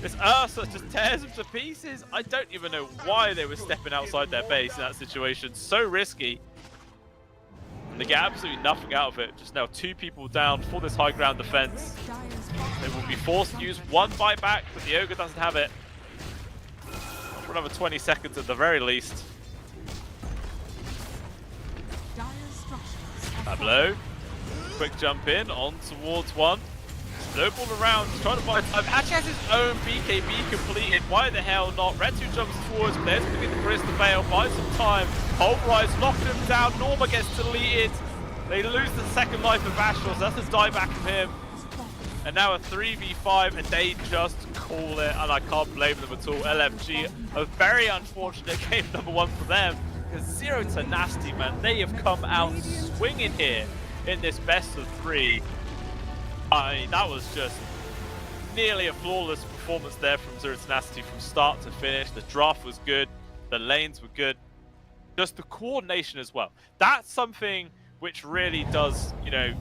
This Ursa just tears him to pieces. I don't even know why they were stepping outside their base in that situation. So risky. And they get absolutely nothing out of it. Just now 2 people down for this high ground defense. They will be forced to use one buyback, but the Ogre doesn't have it. For another 20 seconds at the very least. Tableau. Quick jump in, on towards one. Snowball around, just trying to buy time. Actually has his own BKB completed. Why the hell not? Red 2 jumps forwards, but there's going to be the Barista Veil. Buy some time. Pulverize, knocking him down. Norma gets deleted. They lose the second life of Astral, so that's a die back from him. And now a 3v5, and they just call it, and I can't blame them at all. LFG, a very unfortunate game number 1 for them. Because Zero Tenacity, man, they have come out swinging here in this best of 3. I mean, that was just nearly a flawless performance there from Zero Tenacity from start to finish. The draft was good, the lanes were good, just the coordination as well. That's something which really does, you know,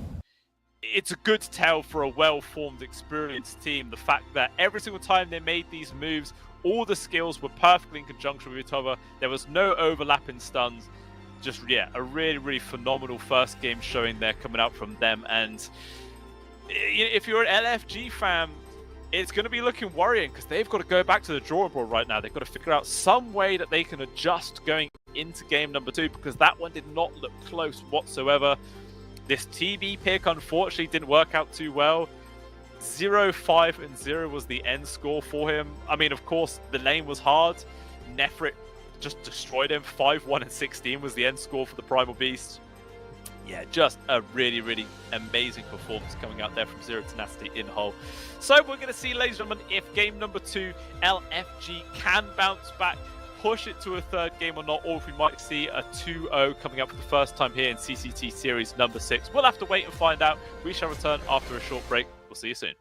it's a good tell for a well-formed, experienced team. The fact that every single time they made these moves, all the skills were perfectly in conjunction with each other. There was no overlap in stuns. Just, yeah, a really, really phenomenal first game showing there coming out from them. And if you're an LFG fan, it's going to be looking worrying because they've got to go back to the drawing board right now. They've got to figure out some way that they can adjust going into game number 2, because that one did not look close whatsoever. This TB pick, unfortunately, didn't work out too well. 0-5-0 was the end score for him. I mean, of course, the lane was hard. Nefrit just destroyed him. 5-1-16 was the end score for the Primal Beast. Yeah, just a really, really amazing performance coming out there from Zero Tenacity in Hull. So we're going to see, ladies and gentlemen, if game number 2, LFG can bounce back, push it to a third game or not, or if we might see a 2-0 coming up for the first time here in CCT Series number 6. We'll have to wait and find out. We shall return after a short break. We'll see you soon.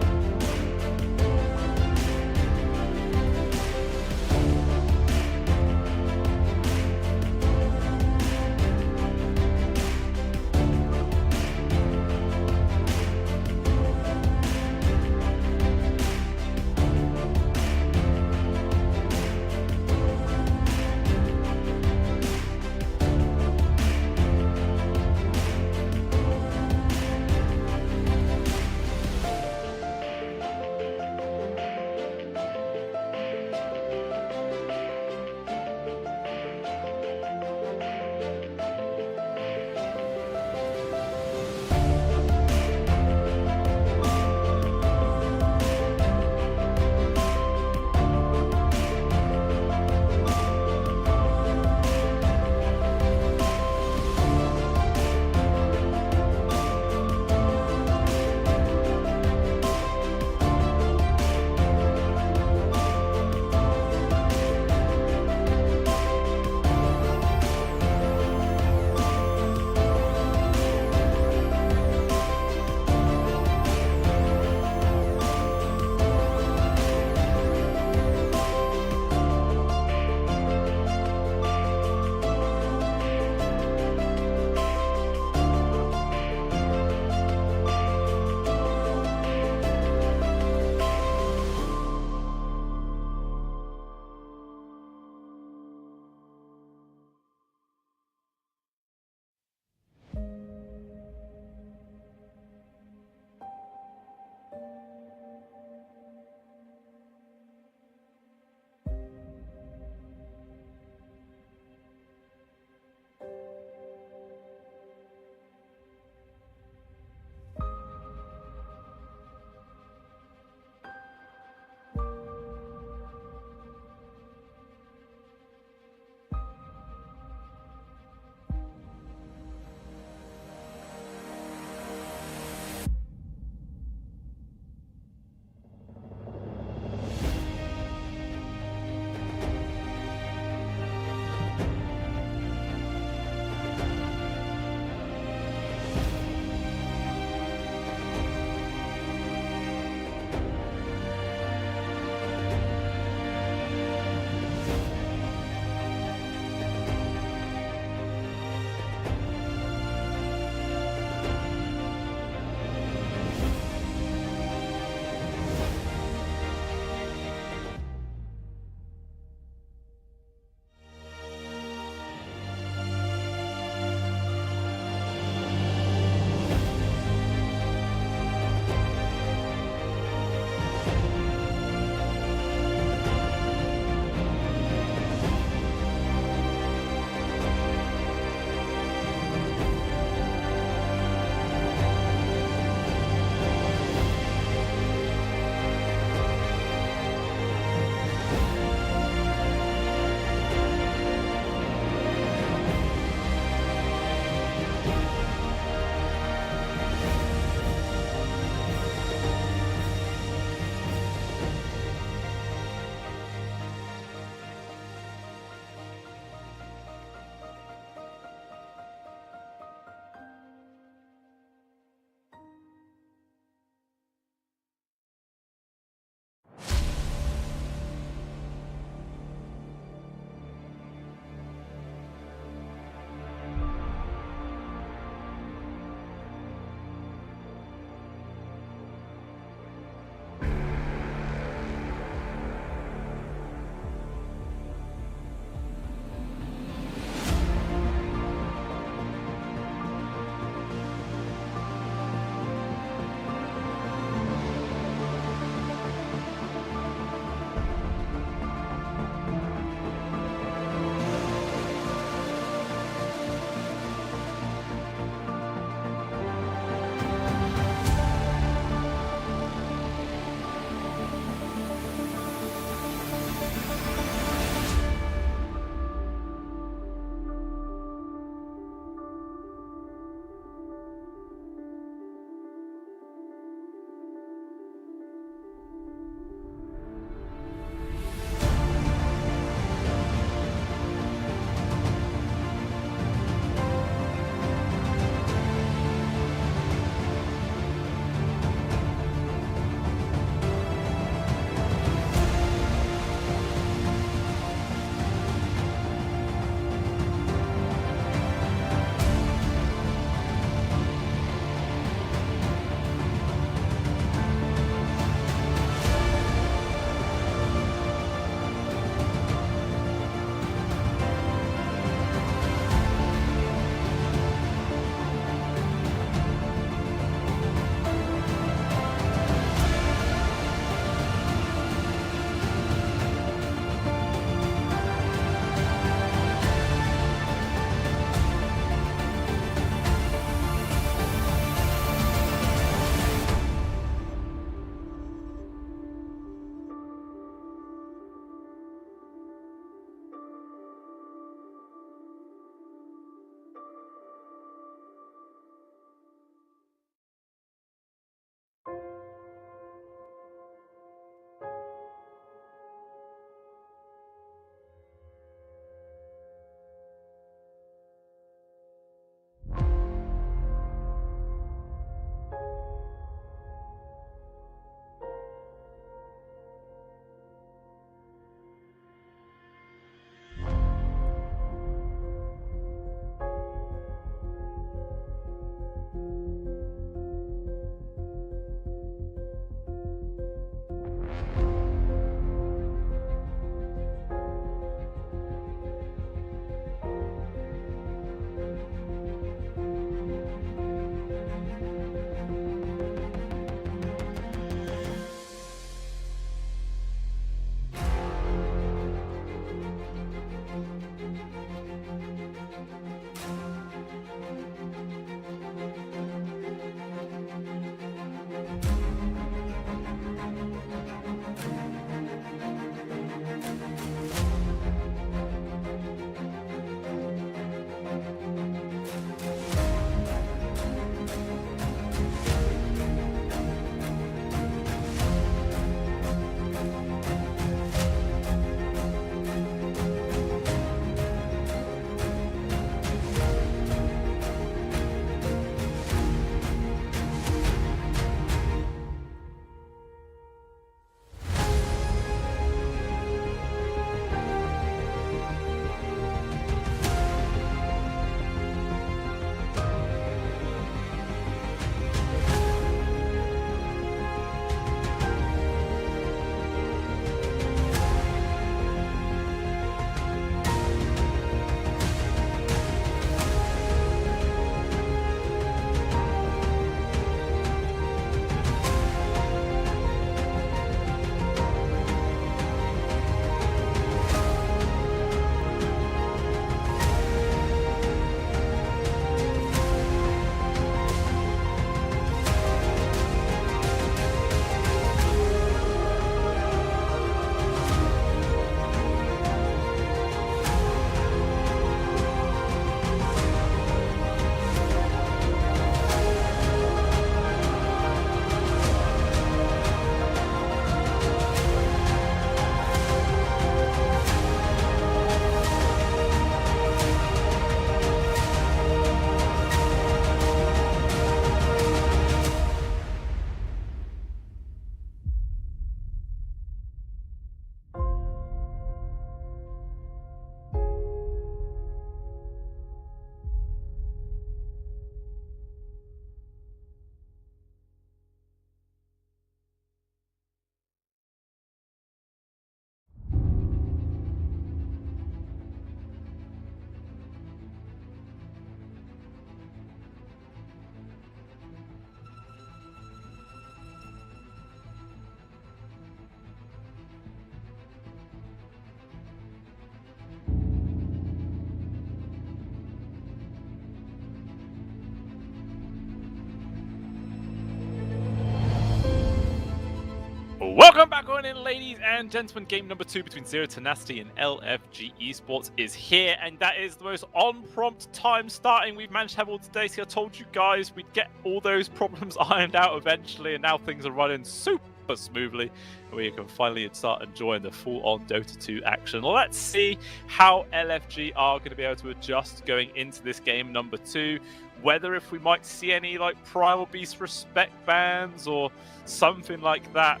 Welcome back on in, ladies and gentlemen. Game number 2 between Zero Tenacity and LFG Esports is here, and that is the most on-prompt time starting we've managed to have all today. See, I told you guys we'd get all those problems ironed out eventually, and now things are running super smoothly. We can finally start enjoying the full-on Dota 2 action. Let's see how LFG are going to be able to adjust going into this game number 2. Whether if we might see any like Primal Beast respect bans or something like that.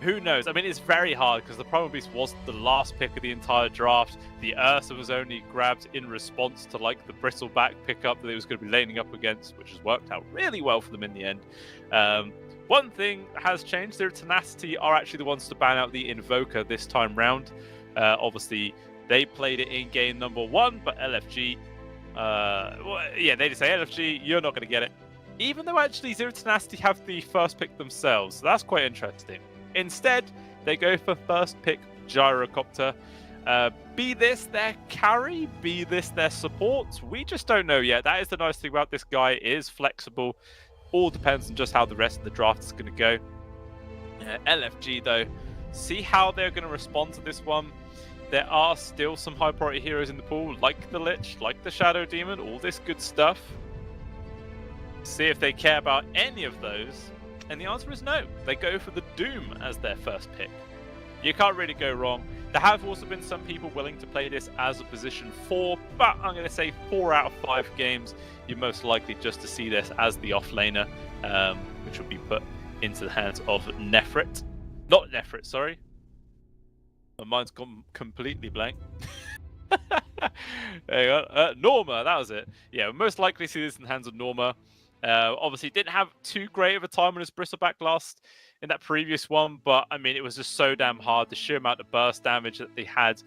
Who knows? I mean, it's very hard because the Primal Beast was the last pick of the entire draft. The Ursa was only grabbed in response to like the Bristleback pickup that it was going to be laning up against, which has worked out really well for them in the end. One thing has changed. Their Tenacity are actually the ones to ban out the Invoker this time round. Obviously, they played it in game number 1, but LFG, they just say, LFG, you're not going to get it. Even though actually Zero Tenacity have the first pick themselves. So that's quite interesting. Instead, they go for first pick Gyrocopter. Be this their carry, be this their support. We just don't know yet. That is the nice thing about this guy, it is flexible. All depends on just how the rest of the draft is going to go. LFG though, see how they're going to respond to this one. There are still some high priority heroes in the pool, like the Lich, like the Shadow Demon, all this good stuff. See if they care about any of those. And the answer is no. They go for the Doom as their first pick. You can't really go wrong. There have also been some people willing to play this as a position 4, but I'm going to say 4 out of 5 games, you're most likely just to see this as the offlaner, which will be put into the hands of Nefrit. Not Nefrit, sorry. My mind's gone completely blank. There you go. Norma, that was it. Yeah, we'll most likely see this in the hands of Norma. Obviously didn't have too great of a time on his Bristleback last in that previous one, but I mean, it was just so damn hard. The sheer amount of burst damage that they had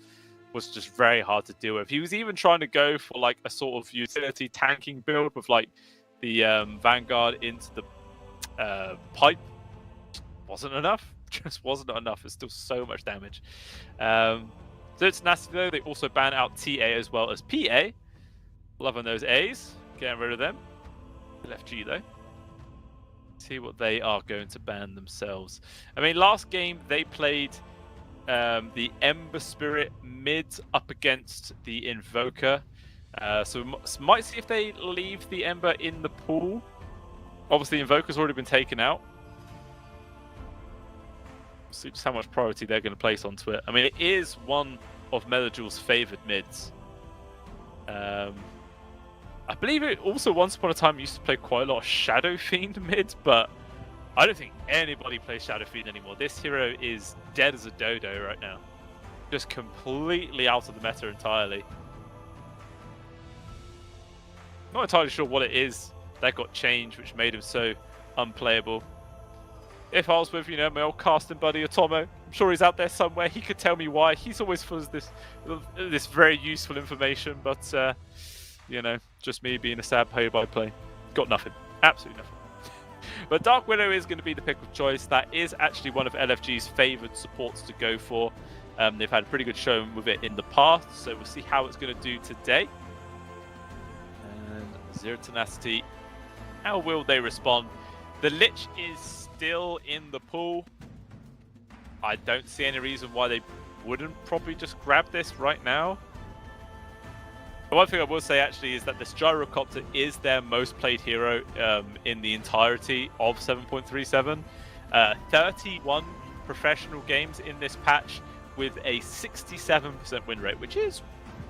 was just very hard to deal with. He was even trying to go for like a sort of utility tanking build with like the Vanguard into the pipe. Wasn't enough. Just wasn't enough. It's still so much damage. So it's nasty though. They also ban out TA as well as PA. Loving those A's. Getting rid of them. LFG though. See what they are going to ban themselves. I mean, last game they played the Ember Spirit mid up against the Invoker. So we might see if they leave the Ember in the pool. Obviously, Invoker's already been taken out. See just how much priority they're going to place onto it. I mean, it is one of Melajul's favoured mids. I believe it also once upon a time used to play quite a lot of Shadow Fiend mid, but I don't think anybody plays Shadow Fiend anymore. This hero is dead as a dodo right now. Just completely out of the meta entirely. Not entirely sure what it is that got changed, which made him so unplayable. If I was with, you know, my old casting buddy Otomo, I'm sure he's out there somewhere. He could tell me why. He's always full of this very useful information, but you know, just me being a sad play-by-play. Got nothing. Absolutely nothing. But Dark Widow is going to be the pick of choice. That is actually one of LFG's favoured supports to go for. They've had a pretty good showing with it in the past, so we'll see how it's going to do today. And Zero Tenacity, how will they respond? The Lich is still in the pool. I don't see any reason why they wouldn't probably just grab this right now. One thing I will say actually is that this Gyrocopter is their most played hero in the entirety of 7.37. 31 professional games in this patch with a 67% win rate, which is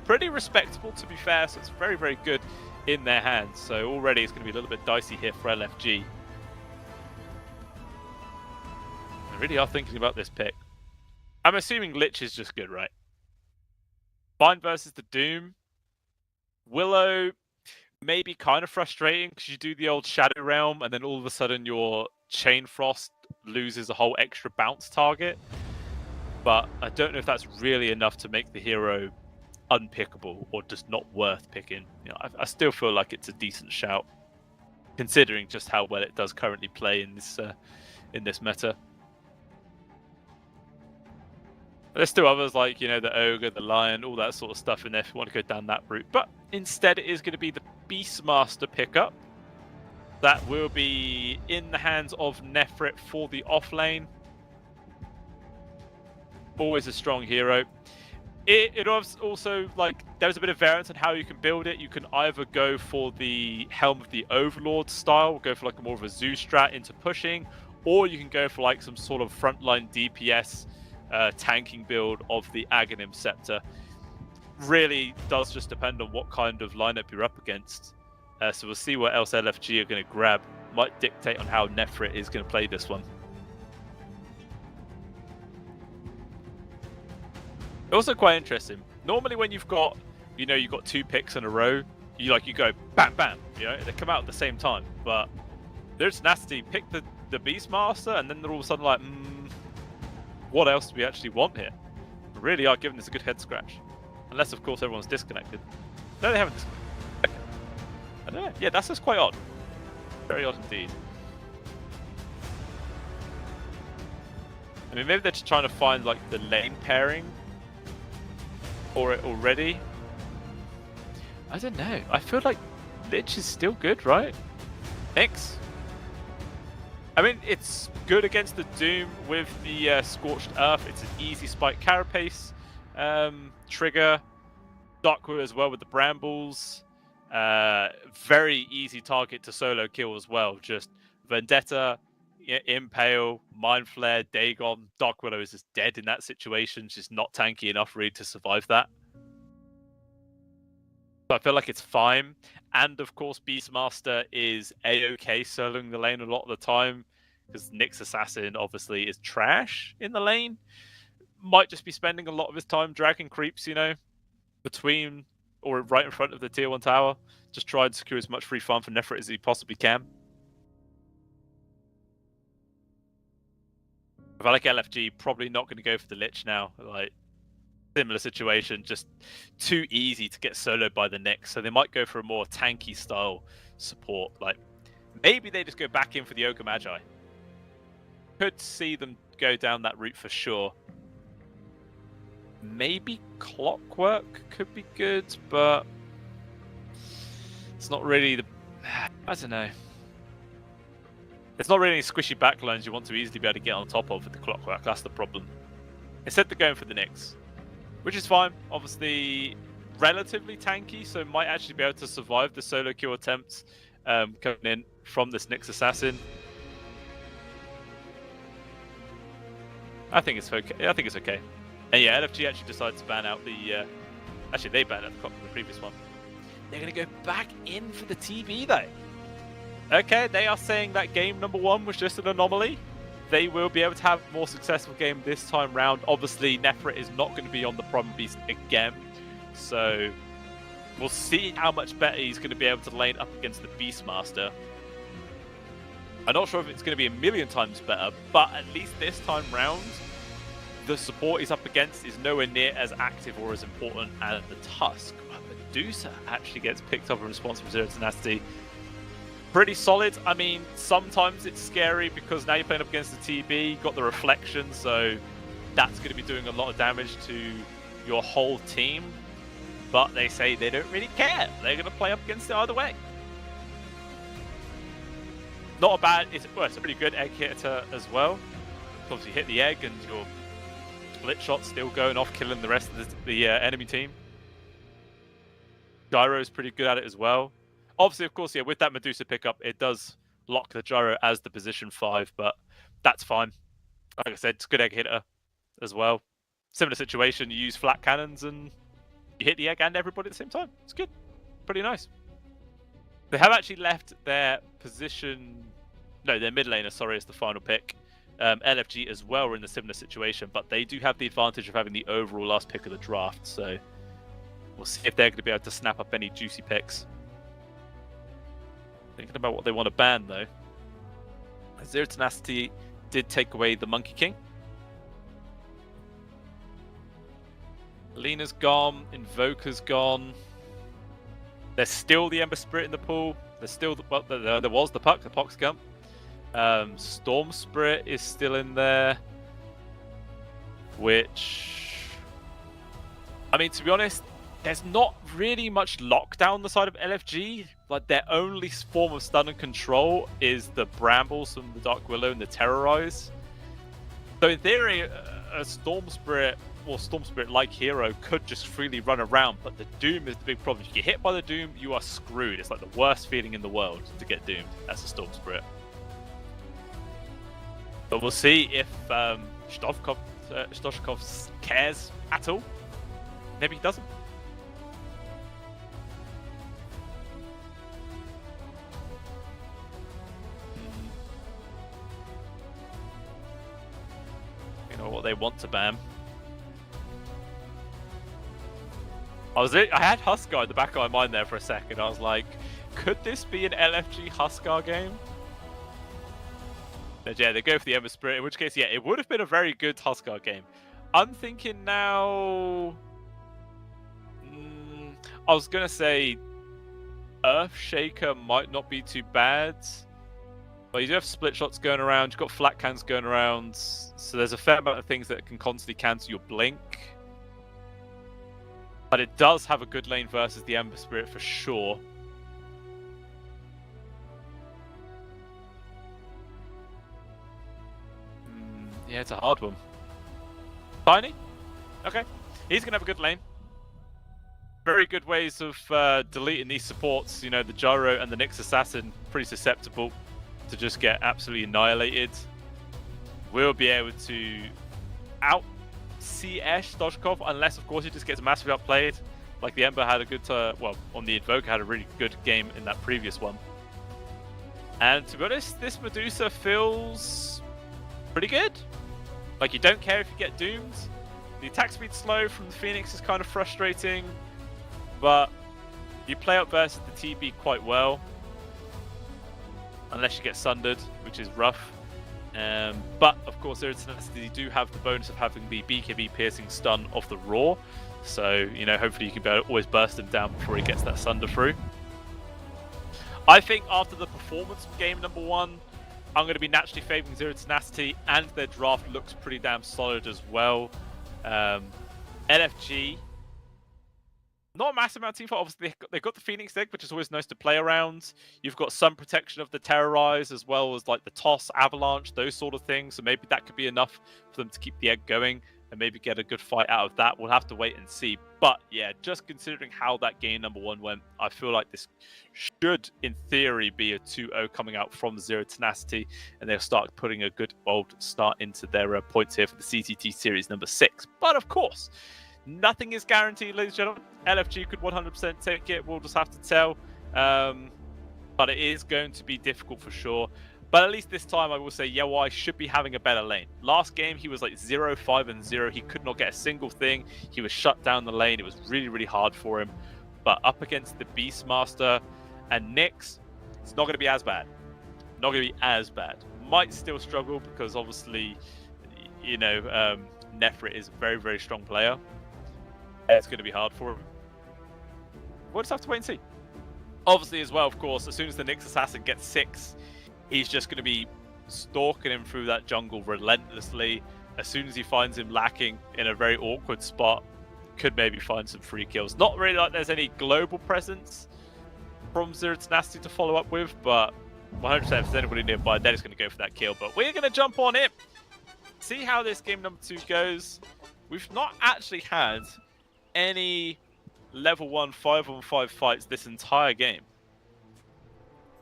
pretty respectable to be fair, so it's very, very good in their hands. So already it's going to be a little bit dicey here for LFG. I really are thinking about this pick. I'm assuming Lich is just good, right? Bind versus the Doom. Willow may be kind of frustrating because you do the old Shadow Realm and then all of a sudden your Chain Frost loses a whole extra bounce target. But I don't know if that's really enough to make the hero unpickable or just not worth picking. You know, I still feel like it's a decent shout considering just how well it does currently play in this meta. There's still others like, you know, the Ogre, the Lion, all that sort of stuff in there if you want to go down that route. But instead it is going to be the Beastmaster pickup. That will be in the hands of Nefrit for the off lane. always a strong hero. It also, like, there's a bit of variance on how you can build it. You can either go for the Helm of the Overlord style, go for like more of a Zoo strat into pushing, or you can go for like some sort of frontline DPS tanking build of the Aghanim Scepter. Really does just depend on what kind of lineup you're up against. So we'll see what else LFG are going to grab. Might dictate on how Nefrit is going to play this one. Also quite interesting. Normally when you've got, you've got 2 picks in a row, you go bam bam, they come out at the same time. But there's Nasty pick the Beastmaster, and then they're all of a sudden like, what else do we actually want here? We really are giving this a good head scratch. Unless of course everyone's disconnected. No, they haven't disconnected. I don't know. Yeah, that's just quite odd. Very odd indeed. I mean, maybe they're just trying to find like the lane pairing for it already. I don't know. I feel like Lich is still good, right? Nyx. I mean, it's good against the Doom with the Scorched Earth. It's an easy spike carapace trigger. Darkwood as well with the Brambles. Very easy target to solo kill as well. Just Vendetta, Impale, Mind Flare, Dagon. Dark Willow is just dead in that situation. She's not tanky enough really to survive that. So I feel like it's fine. And of course, Beastmaster is a-okay soloing the lane a lot of the time, because Nyx Assassin obviously is trash in the lane. Might just be spending a lot of his time dragging creeps, between or right in front of the tier 1 tower. Just try and secure as much free farm for Nefrit as he possibly can. I feel like LFG probably not going to go for the Lich now. Like, similar situation, just too easy to get soloed by the Nyx. So they might go for a more tanky style support. Like, maybe they just go back in for the Ogre Magi. Could see them go down that route for sure. Maybe Clockwork could be good, but it's not really the... I don't know. It's not really any squishy backlines you want to easily be able to get on top of with the Clockwork. That's the problem. Instead, they're going for the Nyx, which is fine. Obviously, relatively tanky, so might actually be able to survive the solo kill attempts coming in from this Nyx Assassin. I think it's okay. I think it's okay. And yeah, LFG actually decided to ban out the... actually, they banned out the previous one. They're going to go back in for the TB, though. Okay, they are saying that game number 1 was just an anomaly. They will be able to have a more successful game this time round. Obviously, Nefrit is not going to be on the Problem Beast again. So, we'll see how much better he's going to be able to lane up against the Beastmaster. I'm not sure if it's going to be a million times better, but at least this time round, the support he's up against is nowhere near as active or as important as the Tusk. But Medusa actually gets picked up in response from Zero Tenacity. Pretty solid. I mean, sometimes it's scary because now you're playing up against the TB, got the reflection, so that's going to be doing a lot of damage to your whole team. But they say they don't really care. They're going to play up against it either way. Not a bad, it's a pretty good egg hitter as well. Obviously hit the egg and your split shot's still going off, killing the rest of the enemy team. Gyro's pretty good at it as well. Obviously, of course, yeah, with that Medusa pickup, it does lock the Gyro as the position 5, but that's fine. Like I said, it's a good egg hitter as well. Similar situation, you use flat cannons and you hit the egg and everybody at the same time. It's good. Pretty nice. They have actually left their position... No, their mid laner, sorry, is the final pick. LFG as well are in a similar situation, but they do have the advantage of having the overall last pick of the draft, so we'll see if they're going to be able to snap up any juicy picks. Thinking about what they want to ban, though. Zero Tenacity did take away the Monkey King. Lena's gone. Invoker's gone. There's still the Ember Spirit in the pool. There's still... Well, there was the Puck. The Puck's gone. Storm Spirit is still in there. Which... I mean, to be honest, there's not really much lockdown on the side of LFG. Like, their only form of stun and control is the Brambles from the Dark Willow and the Terrorize. So in theory, a Storm Spirit or Storm Spirit-like hero could just freely run around, but the Doom is the big problem. If you get hit by the Doom, you are screwed. It's like the worst feeling in the world to get doomed as a Storm Spirit. But we'll see if Stoshkov cares at all. Maybe he doesn't. You know what they want to ban. I had Huskar in the back of my mind there for a second. I was like, could this be an LFG Huskar game? But yeah, they go for the Ember Spirit, in which case, yeah, it would have been a very good Huskar game. I'm thinking now... I was going to say Earthshaker might not be too bad. But you do have split shots going around, you've got flat cans going around, so there's a fair amount of things that can constantly cancel your blink. But it does have a good lane versus the Ember Spirit for sure. Yeah, it's a hard one. Tiny? Okay. He's going to have a good lane. Very good ways of deleting these supports. You know, the Gyro and the Nyx Assassin, pretty susceptible to just get absolutely annihilated. We'll be able to out-CS Stoshkov, unless, of course, he just gets massively outplayed. Like the Ember had a good, well, on the Invoker had a really good game in that previous one. And to be honest, this Medusa feels pretty good. Like, you don't care if you get doomed. The attack speed slow from the Phoenix is kind of frustrating, but you play up versus the TB quite well. Unless you get sundered, which is rough. But, of course, Zero Tenacity, you do have the bonus of having the BKB piercing stun of the Raw. So, you know, hopefully you can be able to always burst him down before he gets that sunder through. I think after the performance of game number 1, I'm going to be naturally favouring Zero Tenacity, and their draft looks pretty damn solid as well. LFG, not a massive amount of team fight. Obviously, they've got the Phoenix egg, which is always nice to play around. You've got some protection of the Terrorize, as well as like the Toss, Avalanche, those sort of things. So maybe that could be enough for them to keep the egg going and maybe get a good fight out of that. We'll have to wait and see. But yeah, just considering how that game number 1 went, I feel like this should, in theory, be a 2-0 coming out from Zero Tenacity, and they'll start putting a good old start into their points here for the CCT Series number 6. But of course, nothing is guaranteed, ladies and gentlemen. LFG could 100% take it. We'll just have to tell. But it is going to be difficult for sure. But at least this time, I will say, Yewai should be having a better lane. Last game, he was like 0-5-0. He could not get a single thing. He was shut down the lane. It was really, really hard for him. But up against the Beastmaster and Nyx, it's not going to be as bad. Not going to be as bad. Might still struggle because obviously, you know, Nefrit is a very, very strong player. It's going to be hard for him. We'll just have to wait and see. Obviously, as well, of course, as soon as the Nyx Assassin gets 6, he's just going to be stalking him through that jungle relentlessly. As soon as he finds him lacking in a very awkward spot, could maybe find some free kills. Not really like there's any global presence from Zero Tenacity to follow up with, but 100% if there's anybody nearby, they're just going to go for that kill. But we're going to jump on it, see how this game number 2 goes. We've not actually had any level 1 5-on-5 fights this entire game,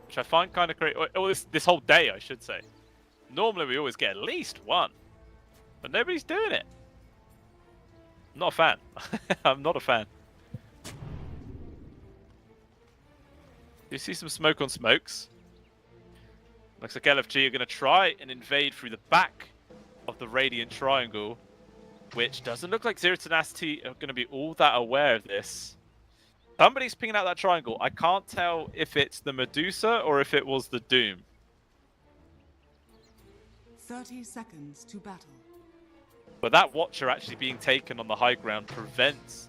which I find kind of great. Or this whole day, I should say. Normally, we always get at least one, but nobody's doing it. I'm not a fan. I'm not a fan. You see some smoke on smokes. Looks like LFG are going to try and invade through the back of the Radiant Triangle, which doesn't look like Zero Tenacity are going to be all that aware of this. Somebody's pinging out that triangle. I can't tell if it's the Medusa or if it was the Doom. 30 seconds to battle. But that Watcher actually being taken on the high ground prevents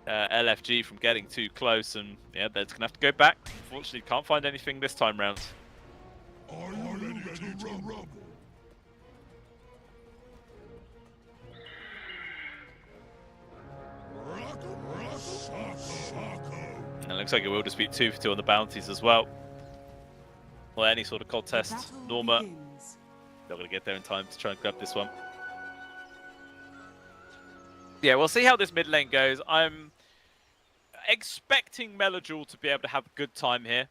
LFG from getting too close, and yeah, they're going to have to go back. Unfortunately, can't find anything this time round. Are you ready to rumble? And it looks like it will just be 2 for 2 on the bounties as well. Or any sort of contest. Norma, Begins. not going to get there in time to try and grab this one. Yeah, we'll see how this mid lane goes. I'm expecting Melajul to be able to have a good time here.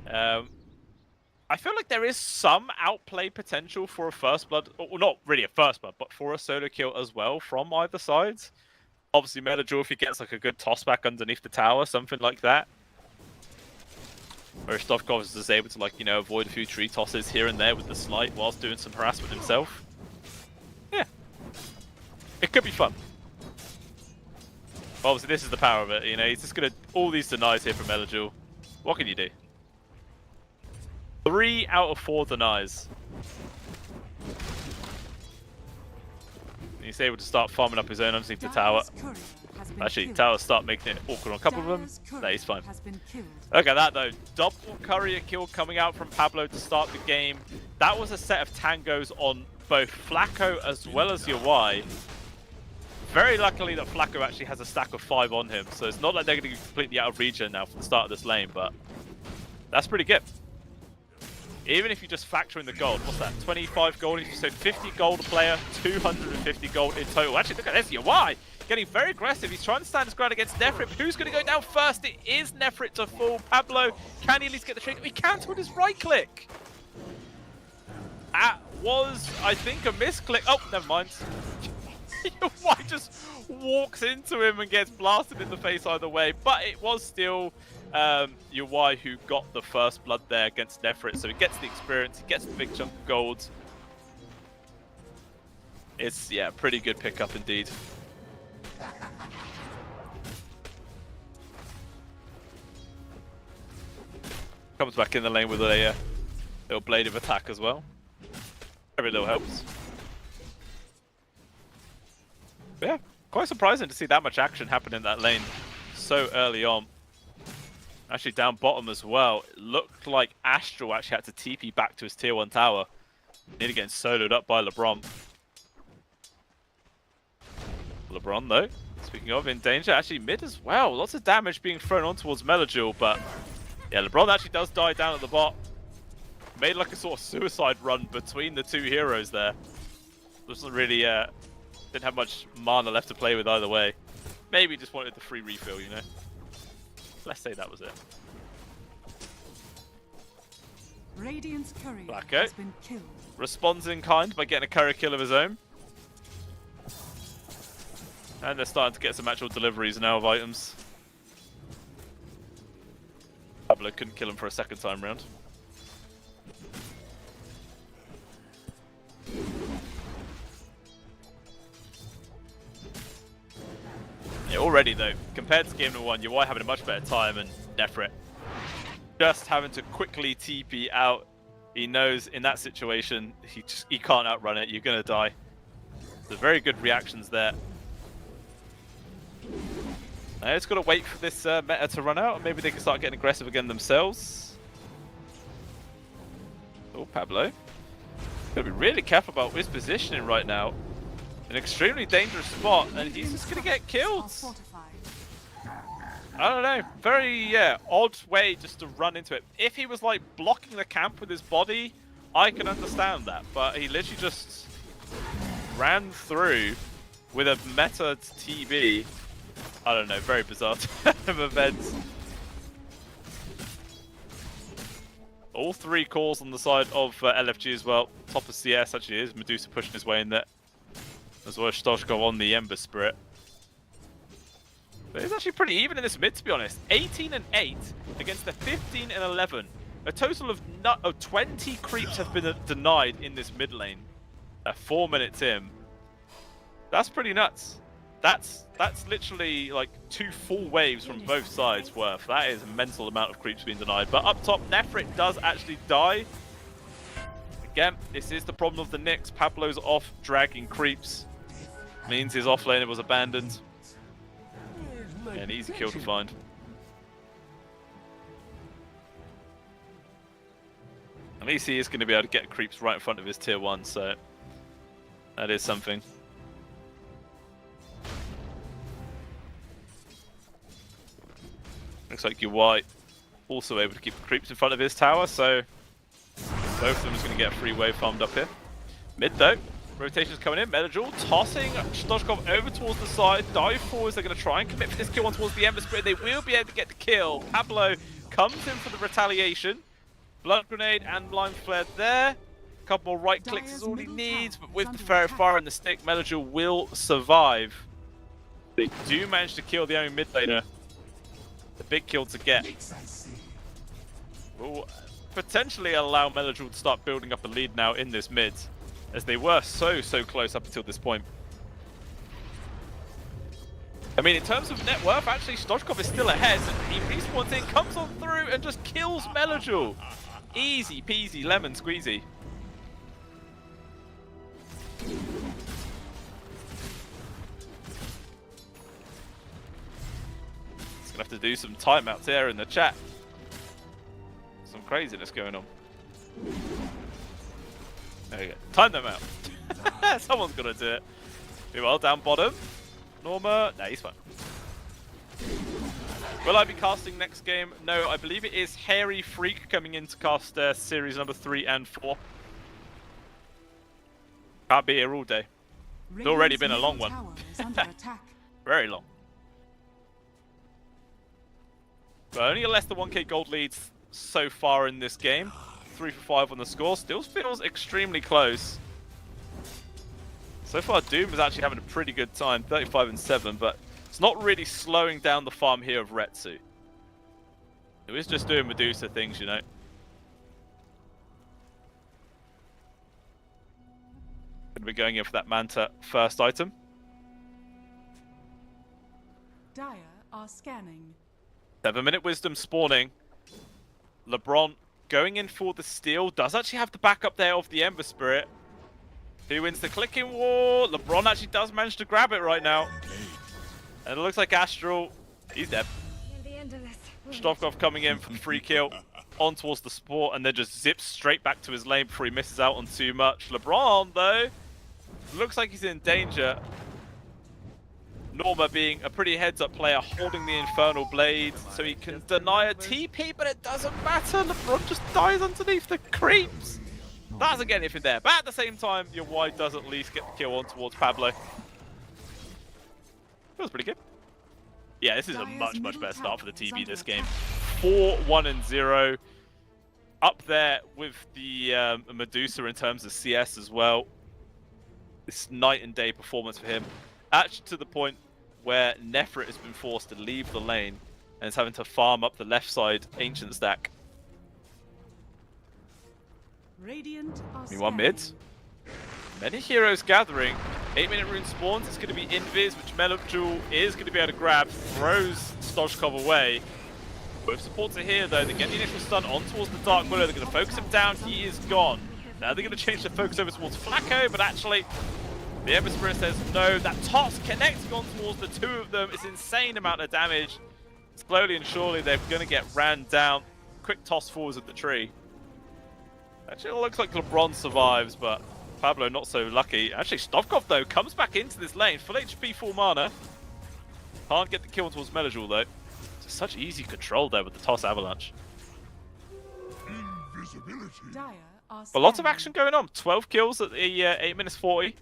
I feel like there is some outplay potential for a first blood, or not really a first blood, but for a solo kill as well from either side. Obviously, Melajul, if he gets like a good toss back underneath the tower, something like that. Or if Stovkov is just able to, like, you know, avoid a few tree tosses here and there with the slight whilst doing some harassment himself. Yeah. It could be fun. Obviously, this is the power of it, you know, he's just gonna, all these denies here from Melajul. What can you do? 3 out of 4 denies. He's able to start farming up his own underneath the tower. Actually, towers start making it awkward on a couple of them. No, he's fine. Look at that though. Double courier kill coming out from Pablo to start the game. That was a set of tangos on both Flacco as well as Yawai. Very luckily that Flacco actually has a stack of 5 on him, so it's not like they're going to be completely out of regen now from the start of this lane, but that's pretty good. Even if you just factor in the gold, what's that? 25 gold, so 50 gold a player, 250 gold in total. Actually, look at this, Yawai getting very aggressive. He's trying to stand his ground against Nefrit. Who's going to go down first? It is Nefrit to fall. Pablo, can he at least get the trade? He cancelled his right click. That was, I think, a misclick. Oh, never mind. Yawai just walks into him and gets blasted in the face either way. But it was still Yawai who got the first blood there against Nefrit. So he gets the experience, he gets the big chunk of gold. It's, yeah, pretty good pickup indeed. Comes back in the lane with a little blade of attack as well. Every little helps. But yeah, quite surprising to see that much action happen in that lane so early on. Actually down bottom as well. It looked like Astral actually had to TP back to his tier 1 tower. Nearly getting soloed up by LeBron. LeBron though, speaking of, in danger. Actually mid as well. Lots of damage being thrown on towards Melajul, but yeah, LeBron actually does die down at the bot. Made like a sort of suicide run between the 2 heroes there. Wasn't really, didn't have much mana left to play with either way. Maybe just wanted the free refill, you know. Let's say that was it. Radiant's courier Flacco has been killed. responds in kind by getting a courier kill of his own. And they're starting to get some actual deliveries now of items. Pablo couldn't kill him for a second time round. Yeah, already though, compared to game number 1, Yawai having a much better time, and Nefrit just having to quickly TP out. He knows in that situation he can't outrun it. You're gonna die. So very good reactions there. Now it's got to wait for this meta to run out, and maybe they can start getting aggressive again themselves. Oh, Pablo. Got to be really careful about his positioning right now. An extremely dangerous spot, and he's just going to get killed. I don't know. Very, odd way just to run into it. If he was, like, blocking the camp with his body, I can understand that. But he literally just ran through with a meta TB. I don't know, very bizarre turn of events. All 3 calls on the side of LFG as well. Top of CS actually is Medusa pushing his way in there. As well as Stoshkov on the Ember Spirit. But it's actually pretty even in this mid, to be honest. 18 and 8 against the 15 and 11. A total of 20 creeps have been denied in this mid lane. 4 minutes in. That's pretty nuts. That's literally like 2 full waves from both sides worth. That is a mental amount of creeps being denied. But up top, Nefrit does actually die. Again, this is the problem of the Nyx. Pablo's off dragging creeps. Means his offlaner was abandoned. Yeah, an easy kill to find. At least he is going to be able to get creeps right in front of his tier 1, so that is something. Looks like Yawai also able to keep the creeps in front of his tower, so both of them is going to get a free wave farmed up here. Mid though, Rotations coming in. Meladjul tossing Stoshkov over towards the side. Dive forwards. They're going to try and commit for this kill on towards the Ember Spirit. They will be able to get the kill. Pablo comes in for the retaliation. Blood Grenade and Blind Flare there. A couple more right clicks is all he needs. But with the Fairy Fire and the stick, Meladjul will survive. They do manage to kill the only mid laner. The big kill to get. Will potentially allow Meladjul to start building up a lead now in this mid, as they were so close up until this point. I mean, in terms of net worth, actually, Stoshkov is still ahead. He respawns in, comes on through, and just kills Meladjul. Easy peasy, lemon squeezy. It's gonna have to do some timeouts here in the chat. Some craziness going on. There you go. Time them out. Someone's gonna do it. Be well down bottom. Norma. Nah, he's fine. Will I be casting next game? No, I believe it is Hairy Freak coming in to cast series number 3 and 4. Can't be here all day. It's already been a long one. Very long. But only less than 1k gold leads so far in this game. 3 for 5 on the score. Still feels extremely close. So far, Doom is actually having a pretty good time. 35 and 7, but it's not really slowing down the farm here of Retsu. It was just doing Medusa things, you know. Gonna be going in for that Manta first item. Dire are scanning. 7-minute Wisdom spawning. LeBron going in for the steal. Does actually have the backup there of the Ember Spirit. Who wins the clicking war? LeBron actually does manage to grab it right now. And it looks like Astral, he's dead. Stoshkov coming in for the free kill on towards the support and then just zips straight back to his lane before he misses out on too much. LeBron, though, looks like he's in danger. Norma being a pretty heads-up player, holding the Infernal Blade, so he can deny a TP, but it doesn't matter. LeBron just dies underneath the creeps. Doesn't get anything there, but at the same time, your Y does at least get the kill on towards Pablo. Feels pretty good. Yeah, this is a much better start for the TB this game. 4-1-0. Up there with the Medusa in terms of CS as well. This night and day performance for him. Actually to the point where Nefrit has been forced to leave the lane and is having to farm up the left side Ancient stack. Radiant are Meanwhile, mid. Many heroes gathering. 8-minute rune spawns. It's going to be Invis, which Meladjul is going to be able to grab. Throws Stoshkov away. Both supports are here, though. They get the initial stun on towards the Dark Willow. They're going to focus him down. He is gone. Now they're going to change the focus over towards Flacco, but actually, the Ember Spirit says no. That toss connecting on towards the two of them. It's an insane amount of damage. Slowly and surely, they're going to get ran down. Quick toss forwards at the tree. Actually, it looks like LeBron survives, but Pablo not so lucky. Actually, Stoshkov, though, comes back into this lane. Full HP, full mana. Can't get the kill towards Meladjul, though. It's such easy control there with the toss avalanche. But lots of action going on. 12 kills at the 8 minutes 40.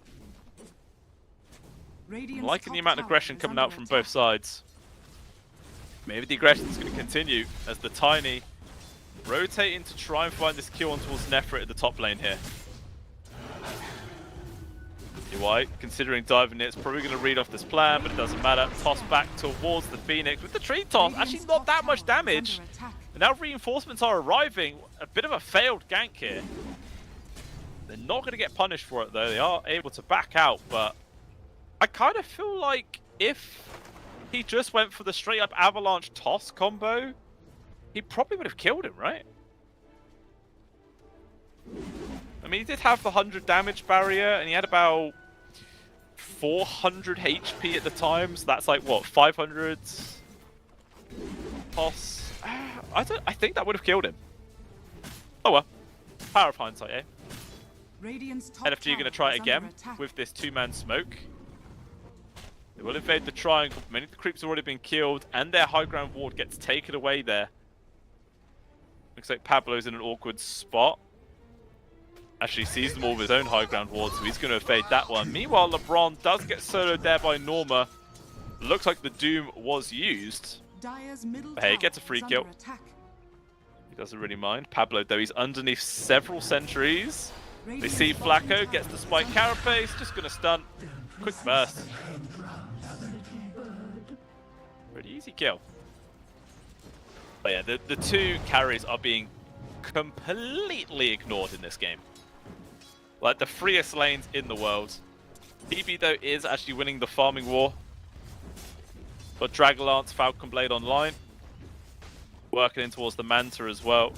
I'm liking the amount of aggression coming out from both sides. Maybe the aggression is going to continue as the Tiny rotating to try and find this kill on towards Nefrit at the top lane here. White, considering diving it, it's probably going to read off this plan, but it doesn't matter. Toss back towards the Phoenix with the tree toss. Actually not that much damage. And now reinforcements are arriving. A bit of a failed gank here. They're not going to get punished for it though. They are able to back out, but I kind of feel like if he just went for the straight up avalanche toss combo, he probably would have killed him, right? I mean, he did have the 100 damage barrier, and he had about 400 HP at the time, so that's like, what, 500 toss? I think that would have killed him. Oh well. Power of hindsight, eh? LFG are going to try it again with this two-man smoke. They will invade the triangle. Many of the creeps have already been killed, and their high ground ward gets taken away there. Looks like Pablo's in an awkward spot. Actually sees them all with his own high ground ward, so he's going to evade that one. Meanwhile, LeBron does get soloed there by Norma. Looks like the Doom was used. Dire's middle Hey, tower gets a free is kill. under attack. He doesn't really mind. Pablo, though, he's underneath several sentries. They see Flacco, gets the spike carapace, just going to stun. Quick burst. Pretty easy kill. But yeah, the two carries are being completely ignored in this game. Like the freest lanes in the world. TB though is actually winning the farming war. Got Dragonlance, Falcon Blade online. Working in towards the Manta as well.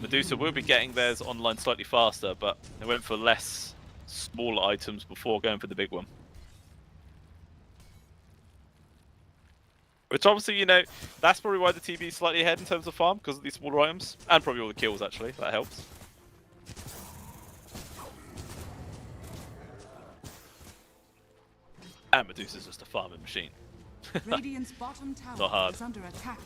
Medusa will be getting theirs online slightly faster, but they went for less smaller items before going for the big one. Which obviously, you know, that's probably why the TB is slightly ahead in terms of farm, because of these smaller items. And probably all the kills, actually. That helps. And Medusa's just a farming machine. Radiant's bottom tower Not hard. is under attack.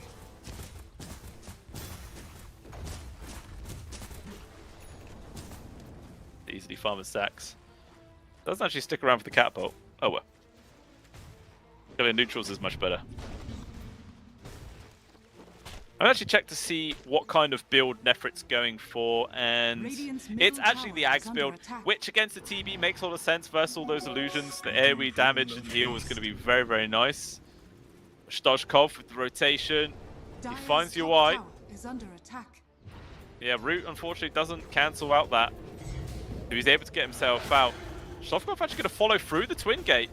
Easily farming stacks. Doesn't actually stick around for the catapult. Oh well. Killing neutrals is much better. I've actually checked to see what kind of build Nefrit's going for, and it's actually the Axe build, which against the TB makes a lot of sense versus all those illusions. The AoE damage and heal is going to be very, very nice. Stoshkov with the rotation. He finds UI. Is under attack. Yeah, Root unfortunately doesn't cancel out that. So he's able to get himself out. Stoshkov actually going to follow through the Twin Gate.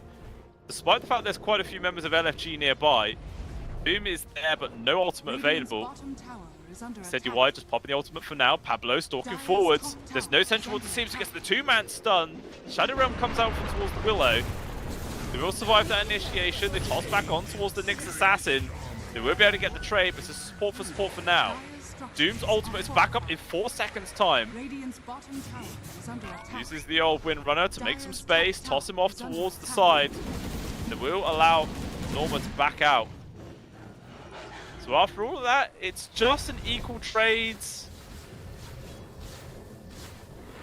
Despite the fact there's quite a few members of LFG nearby, Boom is there, but no ultimate available. Said UI just popping the ultimate for now. Pablo stalking forwards. There's no central to see, so gets the two-man stun. Shadow Realm comes out from towards the Willow. They will survive that initiation. They toss back on towards the Nyx Assassin. They will be able to get the trade, but it's a support for now. Doom's ultimate is back up in 4 seconds time. Uses the old Wind Runner to make some space, toss him off towards the side. They will allow Norma to back out. So after all of that, it's just an equal trades.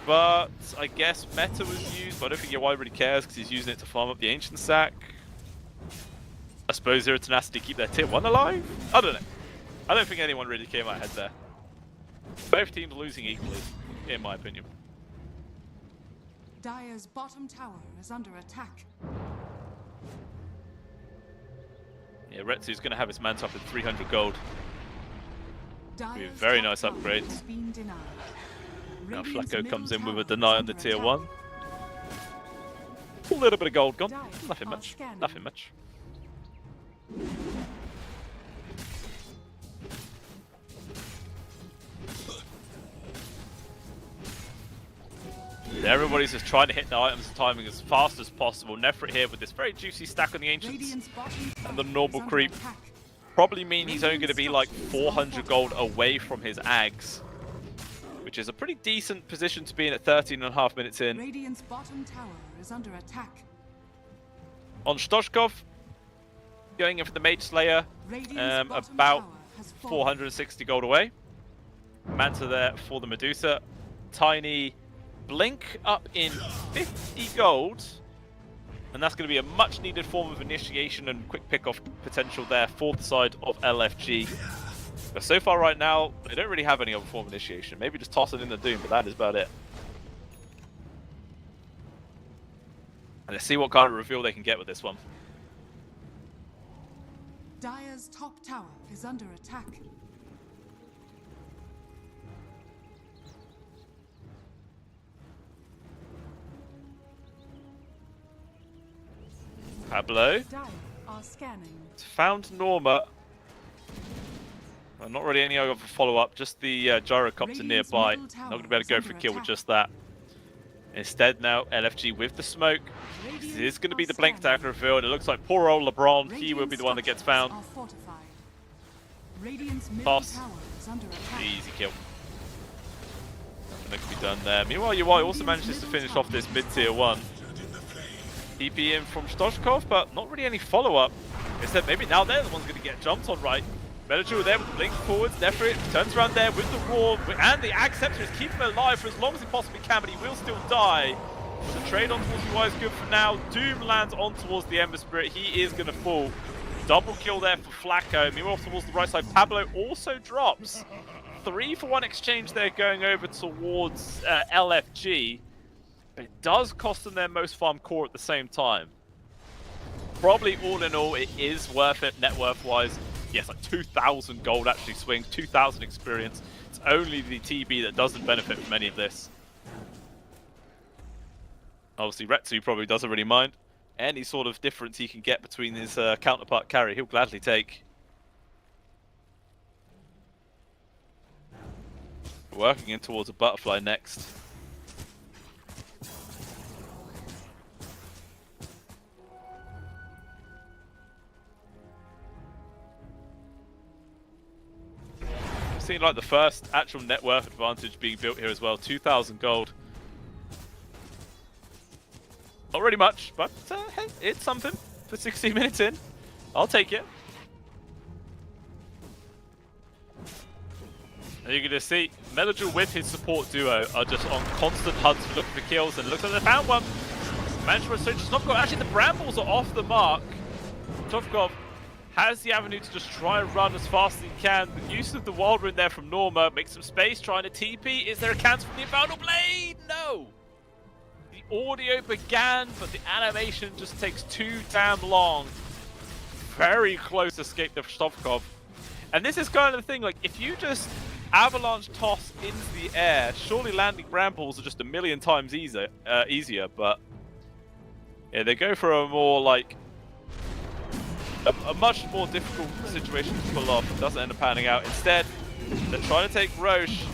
But I guess meta was used, but I don't think UI really cares because he's using it to farm up the Ancient Sack. I suppose Zero Tenacity keep their tier 1 alive? I don't know. I don't think anyone really came out ahead there. Both teams losing equally, in my opinion. Dire's bottom tower is under attack. Yeah, Retsu's going to have his Manta up at 300 gold. Be a very nice upgrade. Now Flacco comes in with a deny on the tier 1. A little bit of gold gone. Nothing much. Nothing much. Everybody's just trying to hit the items timing as fast as possible. Nefrit here with this very juicy stack on the Ancients and the normal creep. Probably mean he's only going to be like 400 gold away from his Ags, which is a pretty decent position to be in at 13.5 minutes in. Radiant's bottom tower is under attack. On Stoshkov, going in for the Mage Slayer, about 460 gold away. Manta there for the Medusa. Tiny Blink up in 50 gold, and that's going to be a much needed form of initiation and quick pick-off potential there for the side of LFG. But so far right now, they don't really have any other form of initiation. Maybe just toss it in the Doom, but that is about it. And let's see what kind of reveal they can get with this one. Dire's top tower is under attack. Pablo Dire are scanning. found Norma. Well, not really any other follow-up, just the gyrocopter nearby. Not going to be able to go for a kill with just that. Instead now, LFG with the smoke. This is going to be the blink attack reveal, and it looks like poor old LeBron, he will be the one that gets found. Toss. Easy kill. Nothing that can be done there. Meanwhile, UI also manages to finish off this mid-tier 1. TP in from Stoshkov, but not really any follow-up. Instead, maybe now they're the ones going to get jumped on, right? Metal there with the blink forwards. Nefrit turns around there with the roar, and the Ag Scepter is keeping him alive for as long as he possibly can, but he will still die. The trade on towards UI is good for now. Doom lands on towards the Ember Spirit. He is going to fall. Double kill there for Flacco. Meanwhile, towards the right side, Pablo also drops. 3-for-1 exchange there going over towards LFG. But it does cost them their most farm core at the same time. Probably all in all, it is worth it net worth wise. Yes, like 2,000 gold actually swings, 2,000 experience. It's only the TB that doesn't benefit from any of this. Obviously, Retsu probably doesn't really mind. Any sort of difference he can get between his counterpart carry, he'll gladly take. Working in towards a butterfly next. Seeing like the first actual net worth advantage being built here as well. 2,000 gold. Not really much, but hey, it's something for 16 minutes in. I'll take it. And you're going to see Melodul with his support duo are just on constant hunts for looking for kills, and looks like they found one. Management so Snovkov, actually the brambles are off the mark. Snovkov has the avenue to just try and run as fast as he can. The use of the Wild Rune there from Norma makes some space, trying to TP. Is there a cancel from the Infernal Blade? No! The audio began, but the animation just takes too damn long. Very close escape to Stovkov. And this is kind of the thing, like, if you just avalanche toss into the air, surely landing brambles are just a million times easier, but yeah, they go for a more, like, a much more difficult situation to pull off. It doesn't end up panning out. Instead, they're trying to take Roche.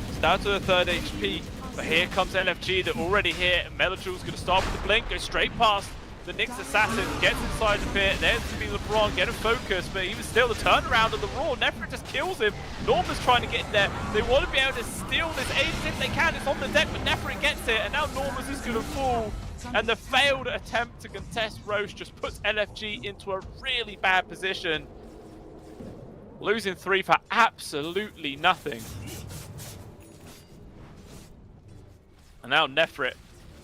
It's down to a third HP. But here comes LFG. They're already here. Melodul's going to start with the blink, go straight past the Nyx Assassin, gets inside the pit. There's to be LeBron, get him focused. But even still, the turnaround of the Raw, Nefrit just kills him. Norma's trying to get in there. They want to be able to steal this Aegis if they can. It's on the deck, but Nefrit gets it. And now Norma's is going to fall. And the failed attempt to contest Roche just puts LFG into a really bad position. Losing 3 for absolutely nothing. And now Nefrit,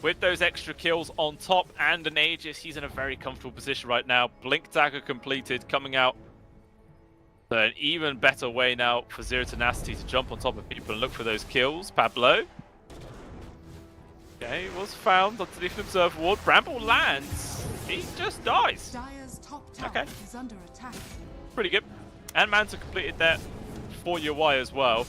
with those extra kills on top and an Aegis, he's in a very comfortable position right now. Blink Dagger completed, coming out. So an even better way now for Zero Tenacity to jump on top of people and look for those kills. Pablo. Okay, was found underneath an observer ward. Bramble lands. He just dies. Dire's top tower is under attack. Pretty good. And Manta completed that for UI as well.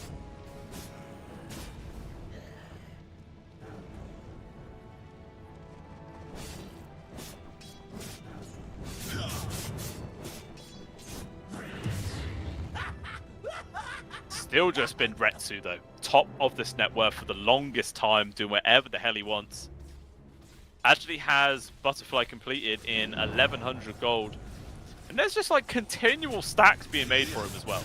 Still just been Retsu though. Top of this net worth for the longest time, doing whatever the hell he wants. Actually has Butterfly completed in 1,100 gold. And there's just like continual stacks being made for him as well.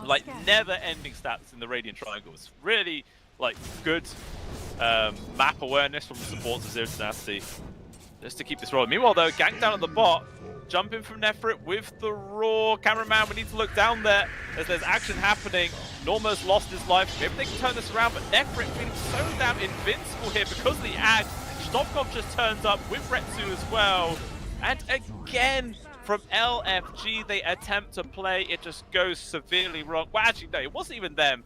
Like never-ending stats in the Radiant Triangle. It's really like good map awareness from the supports of Zero Tenacity. Just to keep this rolling. Meanwhile though, gank down at the bot. Jumping from Nefrit with the Raw. Cameraman, we need to look down there as there's action happening. Norma's lost his life. Maybe they can turn this around, but Nefrit feeling so damn invincible here because of the Ag. Stovkov just turns up with Retsu as well. And again, from LFG, they attempt to play. It just goes severely wrong. Well, actually, no, it wasn't even them.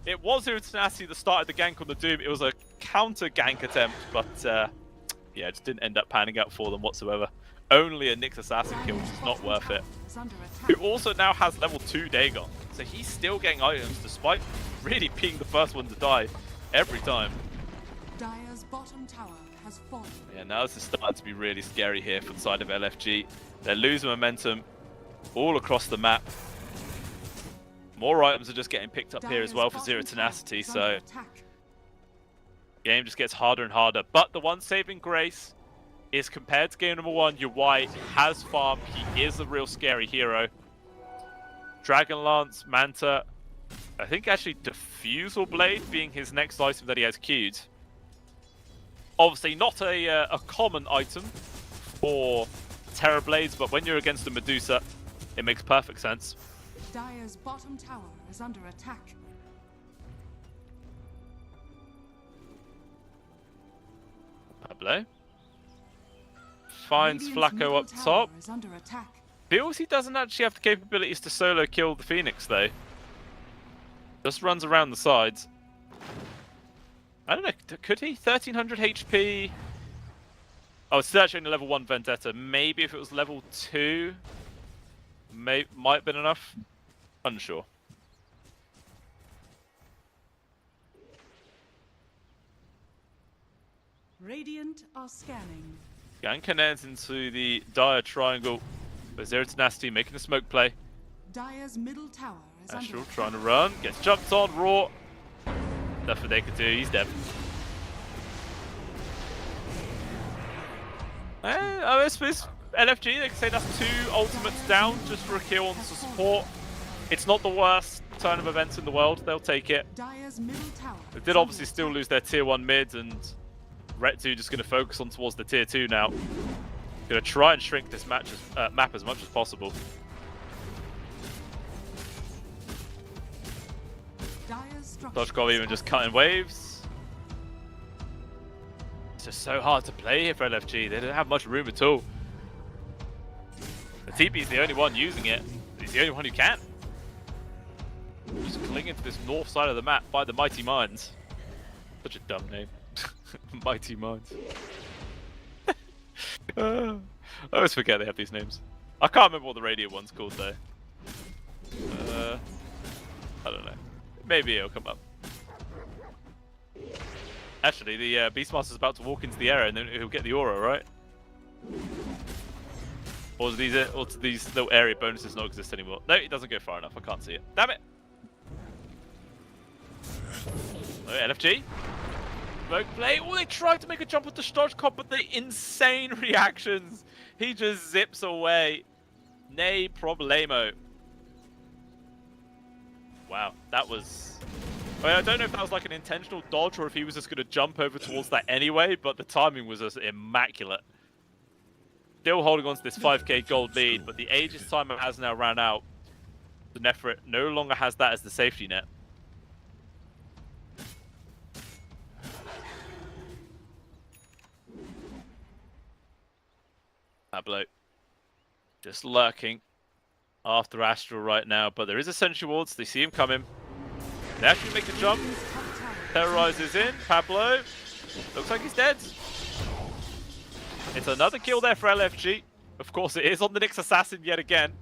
It was Zero Tenacity that started the gank on the Doom. It was a counter gank attempt, but yeah, it just didn't end up panning out for them whatsoever. Only a Nyx Assassin kill, which is not worth it. Who also now has level 2 Dagon. So he's still getting items despite really being the first one to die every time. Dire's bottom tower has fallen. Yeah, now this is starting to be really scary here for the side of LFG. They're losing momentum all across the map. More items are just getting picked up here as well for Zero Tenacity, so game just gets harder and harder. But the one saving grace is compared to game number 1, UI has farm. He is a real scary hero. Dragon Lance, Manta, I think actually Diffusal Blade being his next item that he has queued. Obviously not a common item for Terror Blades, but when you're against the Medusa, it makes perfect sense. Dire's bottom tower is under attack. Pablo finds Radiant's Flacco middle up tower top. is under attack. Feels he doesn't actually have the capabilities to solo kill the Phoenix though. Just runs around the sides. I don't know, could he? 1300 HP. Oh, it's actually only level 1 Vendetta. Maybe if it was level 2, might have been enough. Unsure. Radiant are scanning. Gank into the Dire triangle. But Zero Tenacity making a smoke play. Dire's middle tower is Astral under trying to run. Gets jumped on. Raw. Nothing they could do. He's dead. I suppose LFG, they can say that's 2 ultimates down just for a kill on the support. It's not the worst turn of events in the world. They'll take it. Dire's middle tower. They did obviously still lose their tier 1 mid, and Ret2 just going to focus on towards the tier 2 now. Going to try and shrink this map as much as possible. Dodgecom even just cutting waves. It's just so hard to play here for LFG. They don't have much room at all. The TP is the only one using it. He's the only one who can. Just clinging to this north side of the map by the Mighty Mines. Such a dumb name. Mighty Mines. I always forget they have these names. I can't remember what the radio one's called though. I don't know. Maybe it'll come up. Actually, the Beastmaster's about to walk into the area and then he'll get the aura, right? Or do these little area bonuses not exist anymore? No, it doesn't go far enough. I can't see it. Damn it! Oh, LFG. Smoke play. Oh, they tried to make a jump with the Dodgecom, but the insane reactions. He just zips away. Nay problemo. Wow, that was... I mean, I don't know if that was like an intentional dodge or if he was just going to jump over towards that anyway, but the timing was just immaculate. Still holding on to this 5k gold lead, but the Aegis timer has now ran out. The Nefrit no longer has that as the safety net. Pablo just lurking after Astral right now, but there is a Sentry Wards. They see him coming. They actually make the jump. Terrorizes in. Pablo looks like he's dead. It's another kill there for LFG. Of course it is on the Nyx Assassin yet again,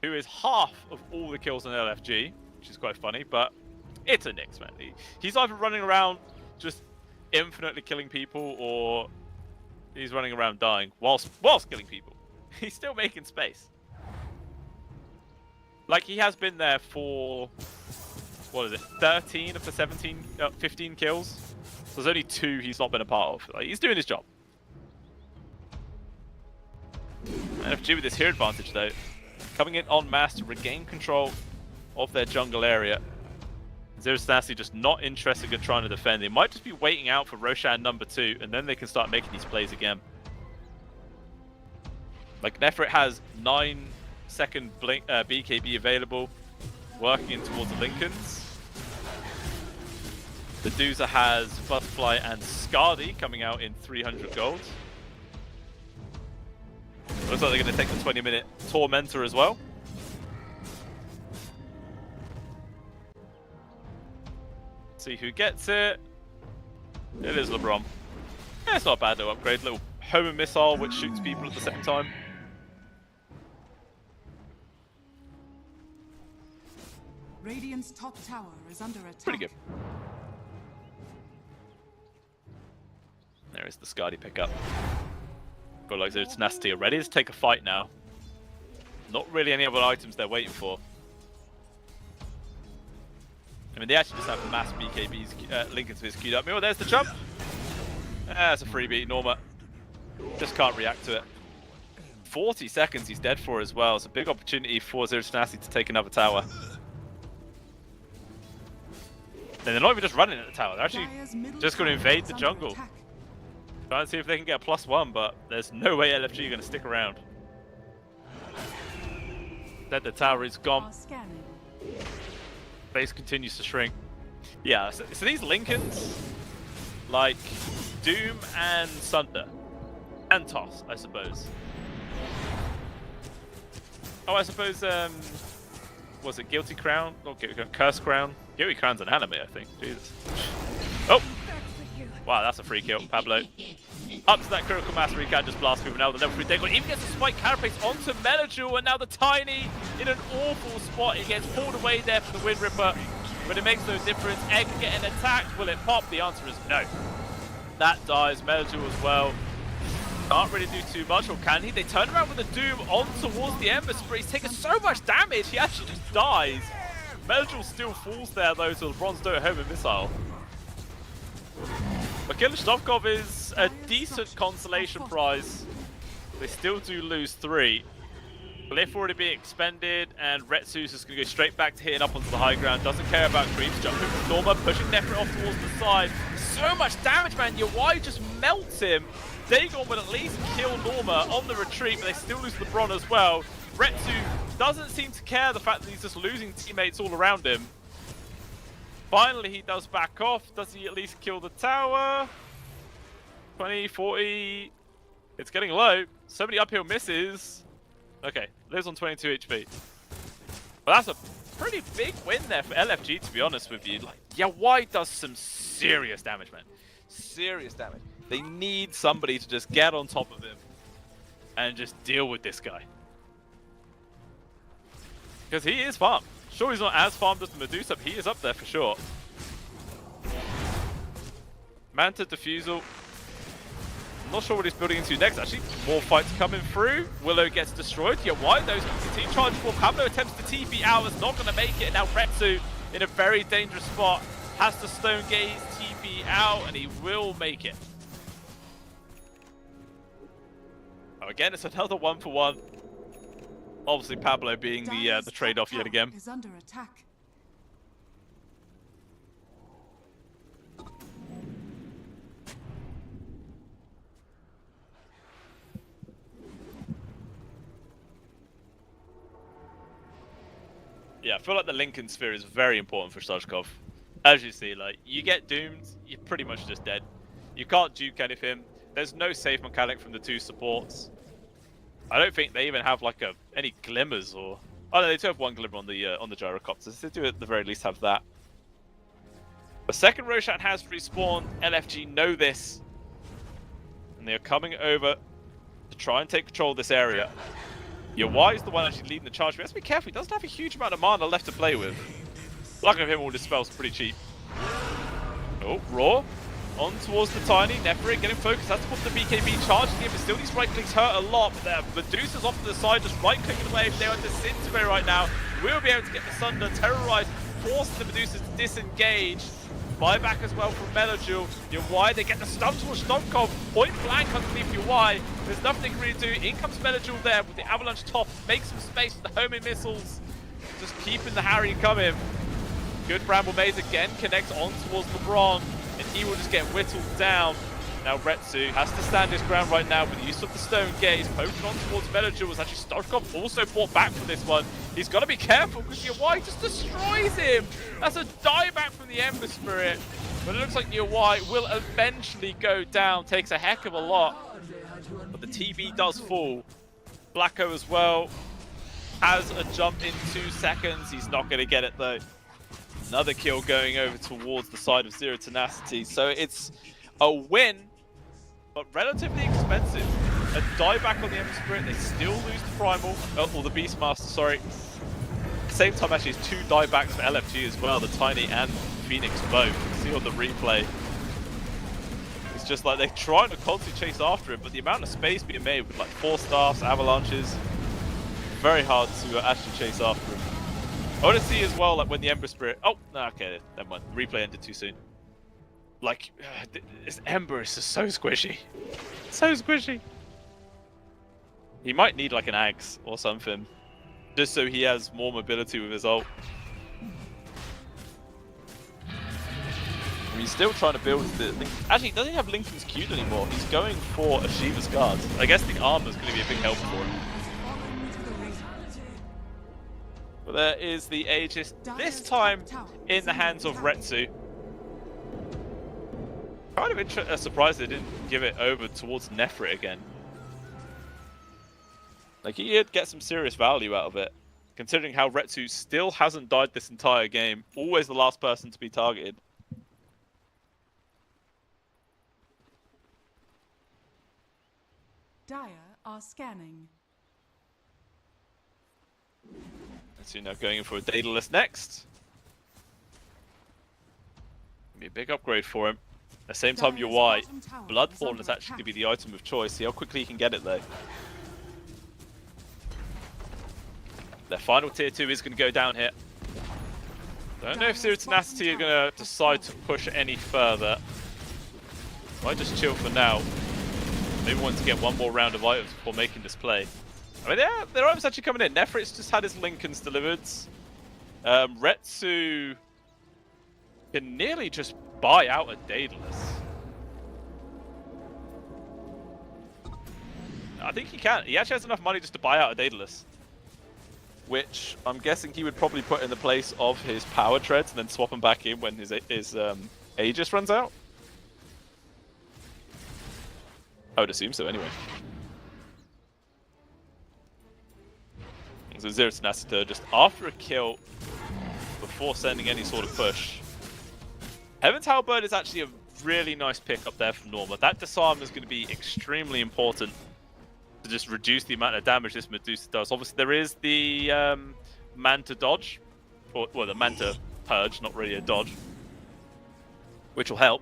who is half of all the kills on LFG, which is quite funny, but it's a Nyx, man. He's either running around just infinitely killing people, or he's running around dying whilst killing people. He's still making space. Like, he has been there for, what is it, 13 of the 15 kills? So there's only 2 he's not been a part of. Like, he's doing his job. NFG with this hero advantage, though. Coming in en masse to regain control of their jungle area. Zero Tenacity just not interested in trying to defend. They might just be waiting out for Roshan number 2, and then they can start making these plays again. Like, Nefrit has 9-second blink, BKB available, working in towards the Lincolns. The Doozer has Butterfly and Scardy coming out in 300 gold. Looks like they're going to take the 20-minute Tormentor as well. See who gets it. It is LeBron. Yeah, it's not a bad little upgrade. Little Homer missile which shoots people at the same time. Radiant's top tower is under attack. Pretty good. There is the Scardy pickup. Got like Zero Tenacity are ready to take a fight now. Not really any other items they're waiting for. I mean, they actually just have mass BKBs, Lincoln's Viz queued up. Oh, there's the jump. That's a freebie, Norma. Just can't react to it. 40 seconds he's dead for as well. It's a big opportunity for Zero Tenacity to take another tower. And they're not even just running at the tower, they're actually just going to invade the jungle. Try and see if they can get a +1, but there's no way LFG are going to stick around. Then the tower is gone. Are scanning. Base continues to shrink. Yeah, so these Lincolns, like Doom and Sunder, and Toss, I suppose. Oh, I suppose, was it Guilty Crown? Not Guilty Crown, Curse Crown? Guilty Crown's an anime, I think. Jesus. Oh! Wow, that's a free kill, Pablo. Up to that critical mass where he can just blast people now. The level 3 Dagon even gets a spike carapace onto Melajul, and now the Tiny in an awful spot. He gets pulled away there from the Wind Ripper, but it makes no difference. Egg getting attacked. Will it pop? The answer is no. That dies. Melajul as well. Can't really do too much, or can he? They turn around with a Doom on towards the Ember Spirit. He's taking so much damage, he actually just dies. Melajul still falls there though, so the Bronze don't home a missile. But Kilishnovkov is a decent consolation prize. They still do lose 3. Glyph already being expended, and Retsu's just going to go straight back to hitting up onto the high ground. Doesn't care about creeps. Jumping from Norma, pushing Nefrit off towards the side. So much damage, man. Yawai just melts him. Dagon will at least kill Norma on the retreat, but they still lose LeBron as well. Retsu doesn't seem to care the fact that he's just losing teammates all around him. Finally, he does back off. Does he at least kill the tower? 20, 40. It's getting low. So many uphill misses. Okay, lives on 22 HP. But that's a pretty big win there for LFG, to be honest with you. Like, Yawai does some serious damage, man. Serious damage. They need somebody to just get on top of him and just deal with this guy. Because he is farmed. Sure, he's not as farmed as the Medusa, but he is up there for sure. Manta Diffusal. I'm not sure what he's building into next. Actually, more fights coming through. Willow gets destroyed. Yeah, why those CCT charge for Pablo attempts to TP out. It's not going to make it. Now Retsu in a very dangerous spot. Has to Stone Gaze TP out, and he will make it. Oh, again, it's another 1-for-1. Obviously, Pablo being the trade-off yet again. Is under attack. Yeah, I feel like the Lincoln Sphere is very important for Stoichkov. As you see, like, you get doomed, you're pretty much just dead. You can't duke anything. There's no safe mechanic from the 2 supports. I don't think they even have like any glimmers or... Oh no, they do have 1 glimmer on the gyrocopters. They do at the very least have that. The second Roshan has respawned. LFG know this. And they are coming over to try and take control of this area. Yawai is the one actually leading the charge. But let's be careful, he doesn't have a huge amount of mana left to play with. Lucky of him, all dispels pretty cheap. Oh, Raw. On towards the Tiny. Nefrit getting focused. That's what the BKB charging him, but still these right clicks hurt a lot. But Medusa's off to the side, just right clicking away. If they are disintegrate right now, we'll be able to get the Sunder terrorized, forcing the Medusas to disengage. Buyback as well from Melajul. Yawai, they get the stun towards Stomkov. Point blank underneath Yawai. There's nothing they can really do. In comes Melajul there with the avalanche top. Makes some space with the homing missiles. Just keeping the Harry coming. Good Bramble Maze again. Connects on towards LeBron. And he will just get whittled down. Now Retsu has to stand his ground right now with the use of the Stone Gaze. Poking on towards Melajul. Was actually Stoichkov also fought back for this one. He's got to be careful because Yawai just destroys him. That's a dieback from the Ember Spirit. But it looks like Yawai will eventually go down. Takes a heck of a lot. But the TB does fall. Blacko as well has a jump in 2 seconds. He's not going to get it though. Another kill going over towards the side of Zero Tenacity. So it's a win, but relatively expensive. A dieback on the Ember Spirit. They still lose the Primal, or the Beastmaster, sorry. At the same time, actually, it's 2 diebacks for LFG as well. The Tiny and Phoenix both. You can see on the replay. It's just like they're trying to constantly chase after him, but the amount of space being made with like 4 staffs, avalanches, very hard to actually chase after him. I want to see as well, like when the Ember Spirit. Oh, no, okay, never mind. The replay ended too soon. Like, this Ember is just so squishy. So squishy. He might need like an axe or something, just so he has more mobility with his ult. He's still trying to build the... Actually, he doesn't have Lincoln's Cute anymore. He's going for a Shiva's Guard. I guess the armor's going to be a big help for him. There is the Aegis, this time in the hands of Retsu. Kind of surprised they didn't give it over towards Nefrit again. Like, he'd get some serious value out of it, considering how Retsu still hasn't died this entire game. Always the last person to be targeted. Dire are scanning. So now going in for a Daedalus next. Be a big upgrade for him. At the same time, you're right. Bloodthorn is actually going to be the item of choice. See how quickly he can get it though. Their final tier 2 is going to go down here. Don't know if Zero Tenacity are going to decide to push any further. Might just chill for now. Maybe want to get one more round of items before making this play. I mean, their items actually coming in. Nefrit's just had his Lincolns delivered. Retsu can nearly just buy out a Daedalus. I think he can. He actually has enough money just to buy out a Daedalus, which I'm guessing he would probably put in the place of his power treads and then swap them back in when his Aegis runs out. I would assume so anyway. So Zero Tenacity just after a kill, before sending any sort of push. Heaven's Halberd is actually a really nice pick up there from Norma. That disarm is going to be extremely important to just reduce the amount of damage this Medusa does. Obviously there is the Manta dodge, or well, the Manta purge, not really a dodge, which will help.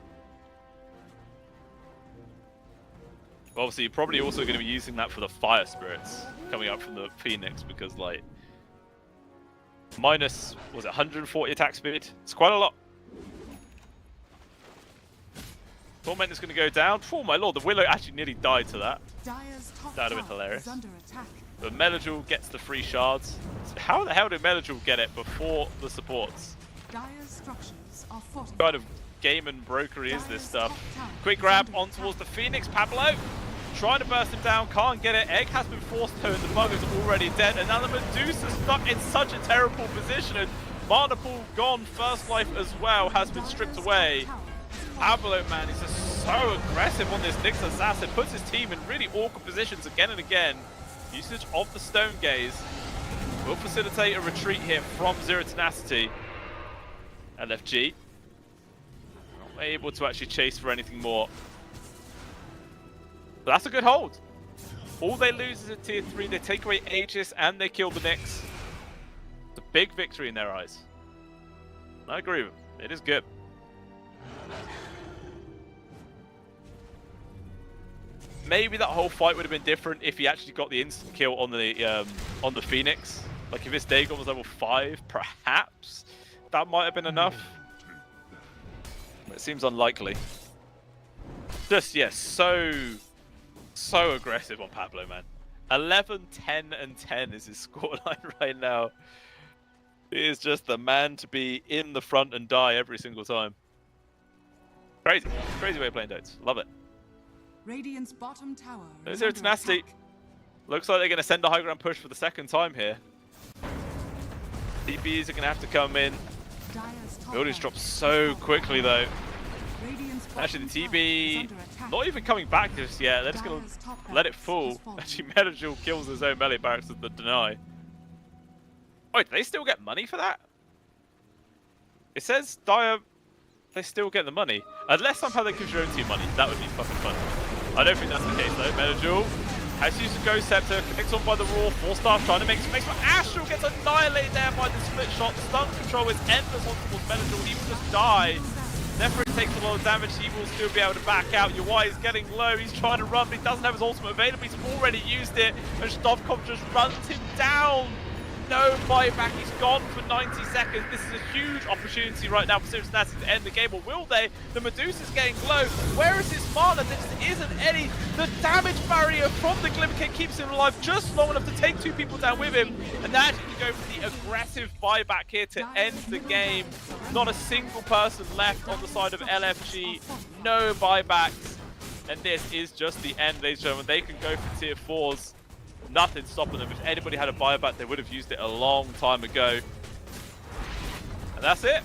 Obviously, you're probably also going to be using that for the fire spirits coming up from the Phoenix, because like minus, was it 140 attack speed? It's quite a lot. Torment is going to go down. Oh my lord, the Willow actually nearly died to that. That would have been hilarious. But Melajul gets the free shards. So how the hell did Melajul get it before the supports? Kind of game and brokery is this stuff. Quick grab on towards the Phoenix. Pablo trying to burst him down, can't get it. Egg has been forced home, the bug is already dead, and now the Medusa stuck in such a terrible position, and Mana Pool gone, first life as well has been stripped away. Pablo, man, he's just so aggressive on this Nyx Assassin, puts his team in really awkward positions again and again. Usage of the Stone Gaze will facilitate a retreat here from Zero Tenacity. LFG not able to actually chase for anything more. But that's a good hold. All they lose is a tier 3, they take away Aegis and they kill the Nyx. It's a big victory in their eyes. I agree with them. It is good. Maybe that whole fight would have been different if he actually got the instant kill on the Phoenix. Like if his Dagon was level 5, perhaps that might have been enough. It seems unlikely. Just, yes, so aggressive on Pablo, man. 11, 10, and 10 is his scoreline right now. He is just the man to be in the front and die every single time. Crazy. Crazy way of playing Dotes. Love it. Radiant's bottom tower. There's Zero Tenacity. Looks like they're going to send a high ground push for the second time here. DPs are going to have to come in. Buildings drop so quickly though. Actually, the TB not even coming back just yet. They're just going to let it fall. Actually, Melajul kills his own melee barracks with the deny. Wait, do they still get money for that? It says Dire, they still get the money. Unless somehow they give your own team money. That would be fucking fun. I don't think that's the case though. Melajul has used a Ghost Scepter, connects on by the Raw, 4-star trying to make space, but Astral gets annihilated there by the split shot. Stun control is endless on towards Melajul. He will just die. Nefrit takes a lot of damage, he will still be able to back out. Ui is getting low, he's trying to run, but he doesn't have his ultimate available. He's already used it, and Stovkov just runs him down. No buyback, he's gone for 90 seconds. This is a huge opportunity right now for Zero Tenacity to end the game, or will they? The Medusa's getting low. Where is his mana? There just isn't any. The damage barrier from the Glimmer King keeps him alive just long enough to take 2 people down with him. And now he can go for the aggressive buyback here to end the game. Not a single person left on the side of LFG. No buybacks. And this is just the end, ladies and gentlemen. They can go for tier 4s. nothing stopping them. If anybody had a buyback, they would have used it a long time ago. And that's it.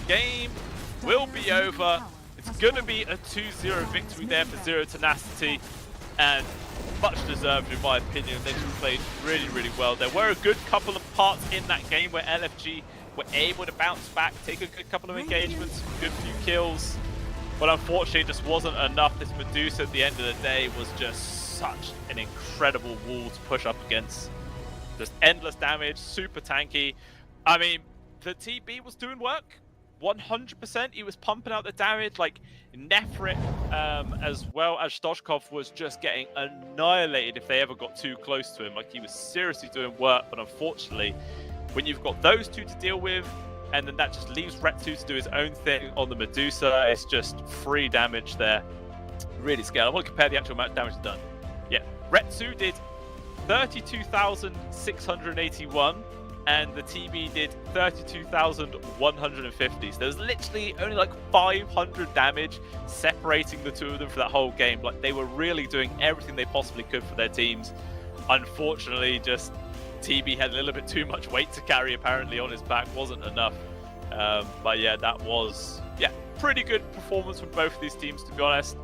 Game will be over. It's going to be a 2-0 victory there for Zero Tenacity, and much deserved in my opinion. They just played really, really well. There were a good couple of parts in that game where LFG were able to bounce back, take a good couple of engagements, good few kills, but unfortunately it just wasn't enough. This Medusa at the end of the day was just such an incredible wall to push up against. Just endless damage, super tanky. I mean, the TB was doing work. 100%, he was pumping out the damage. Like Nefrit, as well as Stoshkov, was just getting annihilated if they ever got too close to him. Like, he was seriously doing work, but unfortunately, when you've got those two to deal with, and then that just leaves Retsu to do his own thing on the Medusa, it's just free damage there. Really scale. I want to compare the actual amount of damage done. Yeah, Retsu did 32,681. and the TB did 32,150. So there's literally only like 500 damage separating the two of them for that whole game. Like, they were really doing everything they possibly could for their teams. Unfortunately, just TB had a little bit too much weight to carry apparently on his back, wasn't enough. But yeah, that was pretty good performance from both of these teams, to be honest.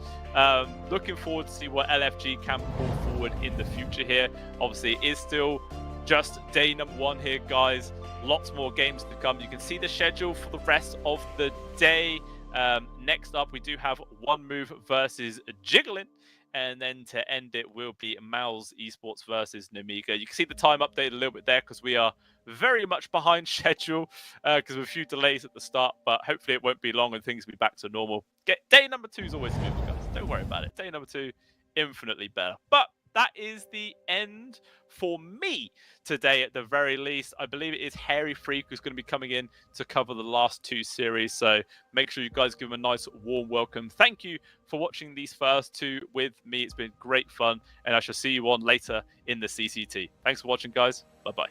Looking forward to see what LFG can pull forward in the future here. Obviously, it is still just day number 1 here, guys. Lots more games to come. You can see the schedule for the rest of the day. Next up, we do have One Move versus Jiggling. And then to end it will be Mal's Esports versus Namiga. You can see the time update a little bit there because we are very much behind schedule because of a few delays at the start. But hopefully it won't be long and things will be back to normal. Day number 2 is always good, guys. Don't worry about it. Day number 2, infinitely better. But that is the end for me today at the very least. I believe it is Hairy Freak who's going to be coming in to cover the last 2 series. So make sure you guys give him a nice warm welcome. Thank you for watching these first 2 with me. It's been great fun, and I shall see you on later in the CCT. Thanks for watching, guys. Bye-bye.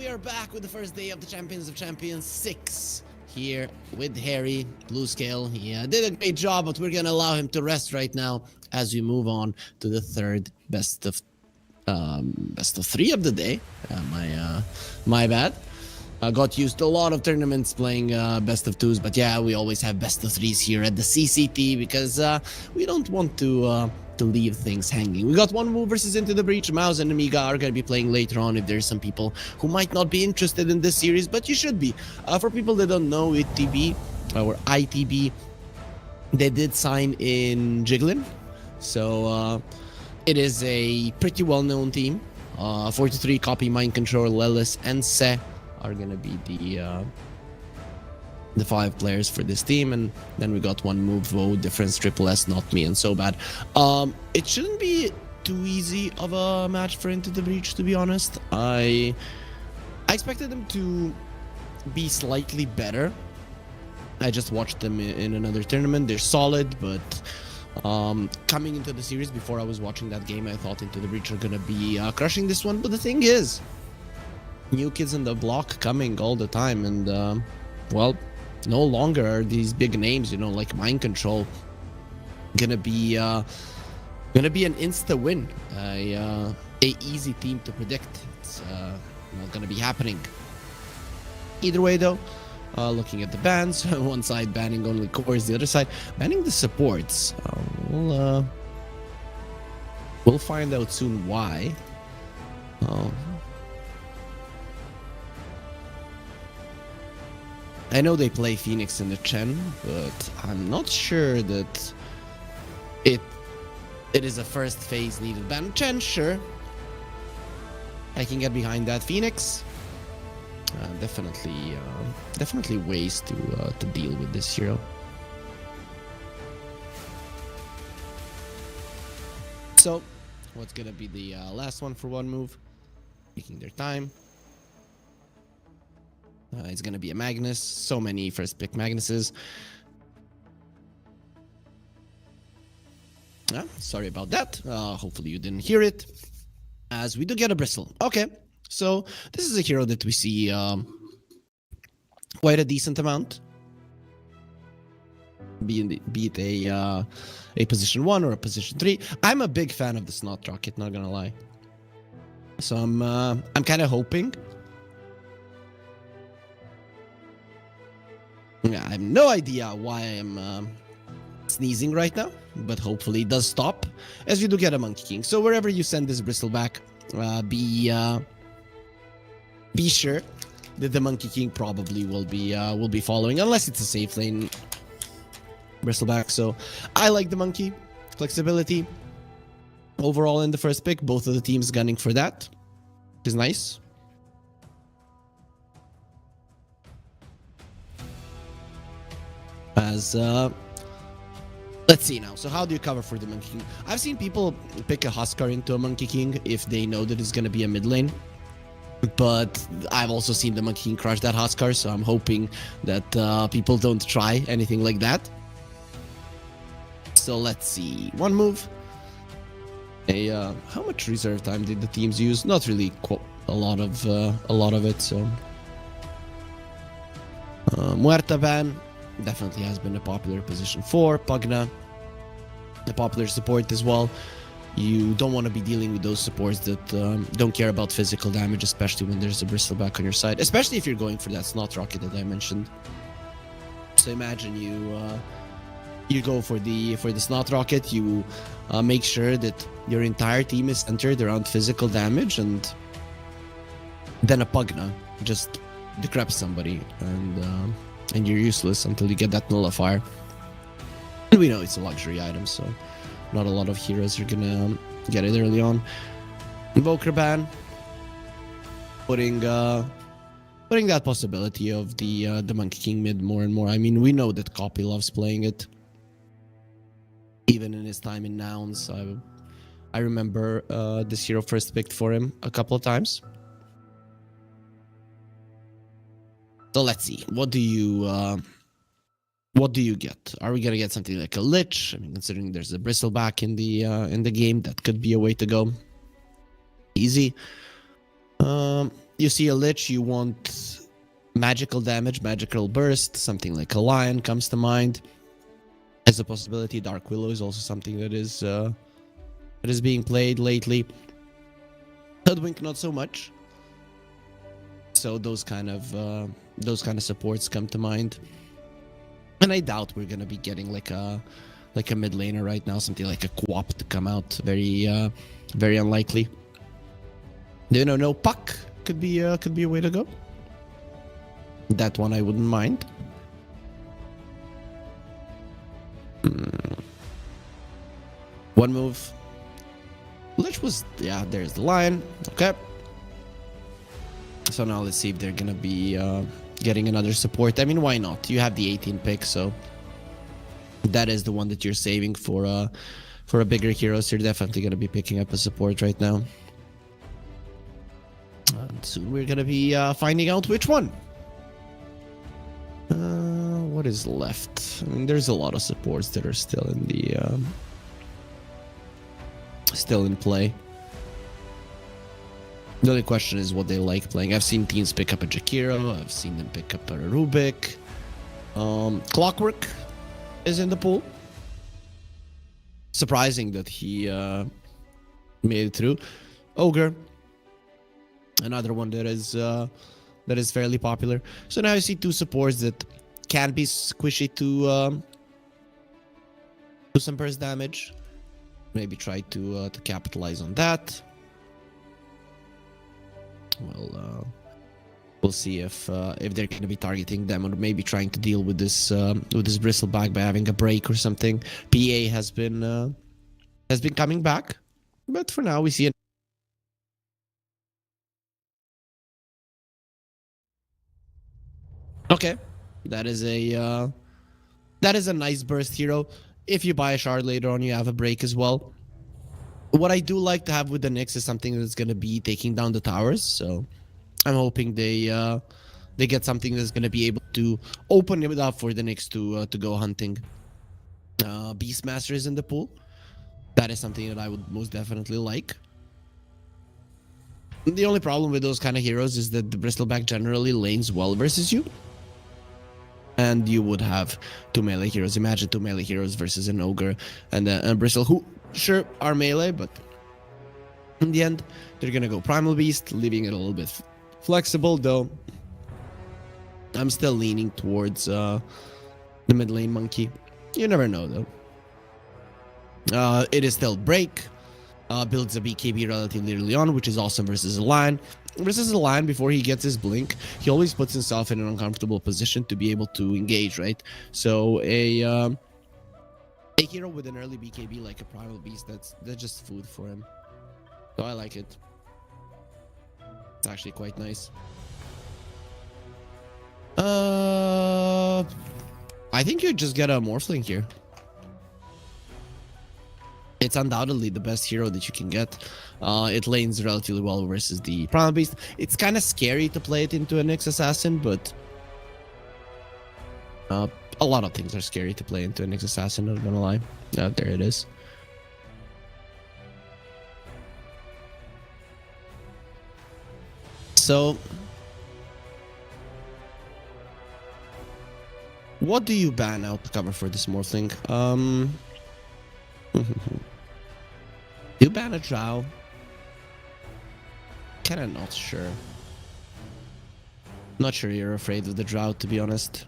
we are back with the first day of the Champions of Champions 6 here with Harry. Blue Scale, he did a great job, but we're gonna allow him to rest right now as we move on to the third best of 3 of the day. My bad. I got used to a lot of tournaments playing best of 2s, but yeah, we always have best of 3s here at the CCT because we don't want to leave things hanging. We got one move versus Into the Breach. Mouse and Amiga are going to be playing later on if there's some people who might not be interested in this series, but you should be. For people that don't know, ITB or ITB, they did sign in Jiglin, so it is a pretty well-known team. 43 Copy, Mind Control, Lelis, and Se are going to be the 5 players for this team, and then we got one move vote difference, Triple S, Not Me, and So Bad. It shouldn't be too easy of a match for Into the Breach, to be honest. I expected them to be slightly better. I just watched them in another tournament. They're solid, but coming into the series, before I was watching that game, I thought Into the Breach are gonna be crushing this one. But the thing is, new kids in the block coming all the time, and well, no longer are these big names, you know, like Mind Control gonna be an insta win, a easy team to predict. It's not gonna be happening. Either way, though, looking at the bans, one side banning only cores, the other side banning the supports. We'll find out soon why. I know they play Phoenix in the Chen, but I'm not sure that it is a first phase needed ban. Chen, sure, I can get behind that. Phoenix, definitely ways to deal with this hero. So, what's gonna be the last one for one move? Taking their time. It's gonna be a Magnus. So many first pick Magnuses. Sorry about that. Hopefully you didn't hear it. As we do get a Bristle. Okay, so this is a hero that we see quite a decent amount. Be it a position 1 or a position 3. I'm a big fan of the Snot Rocket, not gonna lie. So I'm kind of hoping. I have no idea why I'm sneezing right now, but hopefully it does stop, as we do get a Monkey King. So wherever you send this Bristle back, be sure that the Monkey King probably will be following, unless it's a safe lane Bristleback. So I like the Monkey flexibility overall in the first pick. Both of the teams gunning for that, which is nice. As let's see now. So how do you cover for the Monkey King? I've seen people pick a Huskar into a Monkey King if they know that it's going to be a mid lane. But I've also seen the Monkey King crush that Huskar, so I'm hoping that people don't try anything like that. So let's see. One move. How much reserve time did the teams use? Not really a lot of it. So Muerta ban definitely has been a popular position for Pugna. A popular support as well. You don't want to be dealing with those supports that don't care about physical damage, especially when there's a Bristleback on your side, especially if you're going for that Snot Rocket that I mentioned. So imagine you go for the Snot Rocket, you make sure that your entire team is centered around physical damage, and then a Pugna just decreps somebody, and you're useless until you get that Nullifier. And we know it's a luxury item, so not a lot of heroes are gonna get it early on. Invoker ban, putting that possibility of the Monkey King mid more and more. I mean, we know that Copy loves playing it, even in his time in Nouns. I remember this hero first picked for him a couple of times. So let's see. What do you get? Are we gonna get something like a Lich? I mean, considering there's a Bristleback in the game, that could be a way to go. Easy. you see a Lich, you want magical damage, magical burst, something like a Lion comes to mind. As a possibility, Dark Willow is also something that is being played lately. Hoodwink not so much. So those kind of supports come to mind. And I doubt we're gonna be getting like a mid laner right now, something like a Quap to come out. Very unlikely. No Puck could be a way to go. That one I wouldn't mind. One move. Lich was, yeah, there's the Lion. Okay. So now let's see if they're gonna be getting another support. I mean, why not? You have the 18 pick, so that is the one that you're saving for a bigger hero. So you're definitely gonna be picking up a support right now. And soon we're gonna be finding out which one. What is left? I mean, there's a lot of supports that are still in the still in play. The only question is what they like playing. I've seen teams pick up a Jakiro. I've seen them pick up a Rubik. Clockwork is in the pool. Surprising that he made it through. Ogre, another one that is fairly popular. So now you see two supports that can be squishy to do some burst damage. Maybe try to capitalize on that. Well, we'll see if they're going to be targeting them, or maybe trying to deal with this bristleback by having a break or something. PA has been coming back, but for now we see it. Okay, that is a nice burst hero. If you buy a shard later on, you have a break as well. What I do like to have with the Nyx is something that's going to be taking down the towers. So I'm hoping they get something that's going to be able to open it up for the Nyx to go hunting. Beastmaster is in the pool. That is something that I would most definitely like. The only problem with those kind of heroes is that the bristleback generally lanes well versus you. And you would have two melee heroes. Imagine two melee heroes versus an ogre and a bristle, who sure are melee, but in the end they're gonna go primal beast, leaving it a little bit flexible. Though I'm still leaning towards the mid lane monkey. You never know though. It is still break. Builds a BKB relatively early on, which is awesome versus a lion. Versus a lion, before he gets his blink, he always puts himself in an uncomfortable position to be able to engage, right? So a hero with an early BKB like a primal beast, that's just food for him. So I like it. It's actually quite nice. I think you just get a Morphling here. It's undoubtedly the best hero that you can get. It lanes relatively well versus the Primal Beast. It's kind of scary to play it into an Nyx Assassin, but a lot of things are scary to play into an Nyx Assassin, not gonna lie. There it is. So, what do you ban out to cover for this Morphling? You ban a Drow? Kinda not sure. Not sure you're afraid of the Drow, to be honest.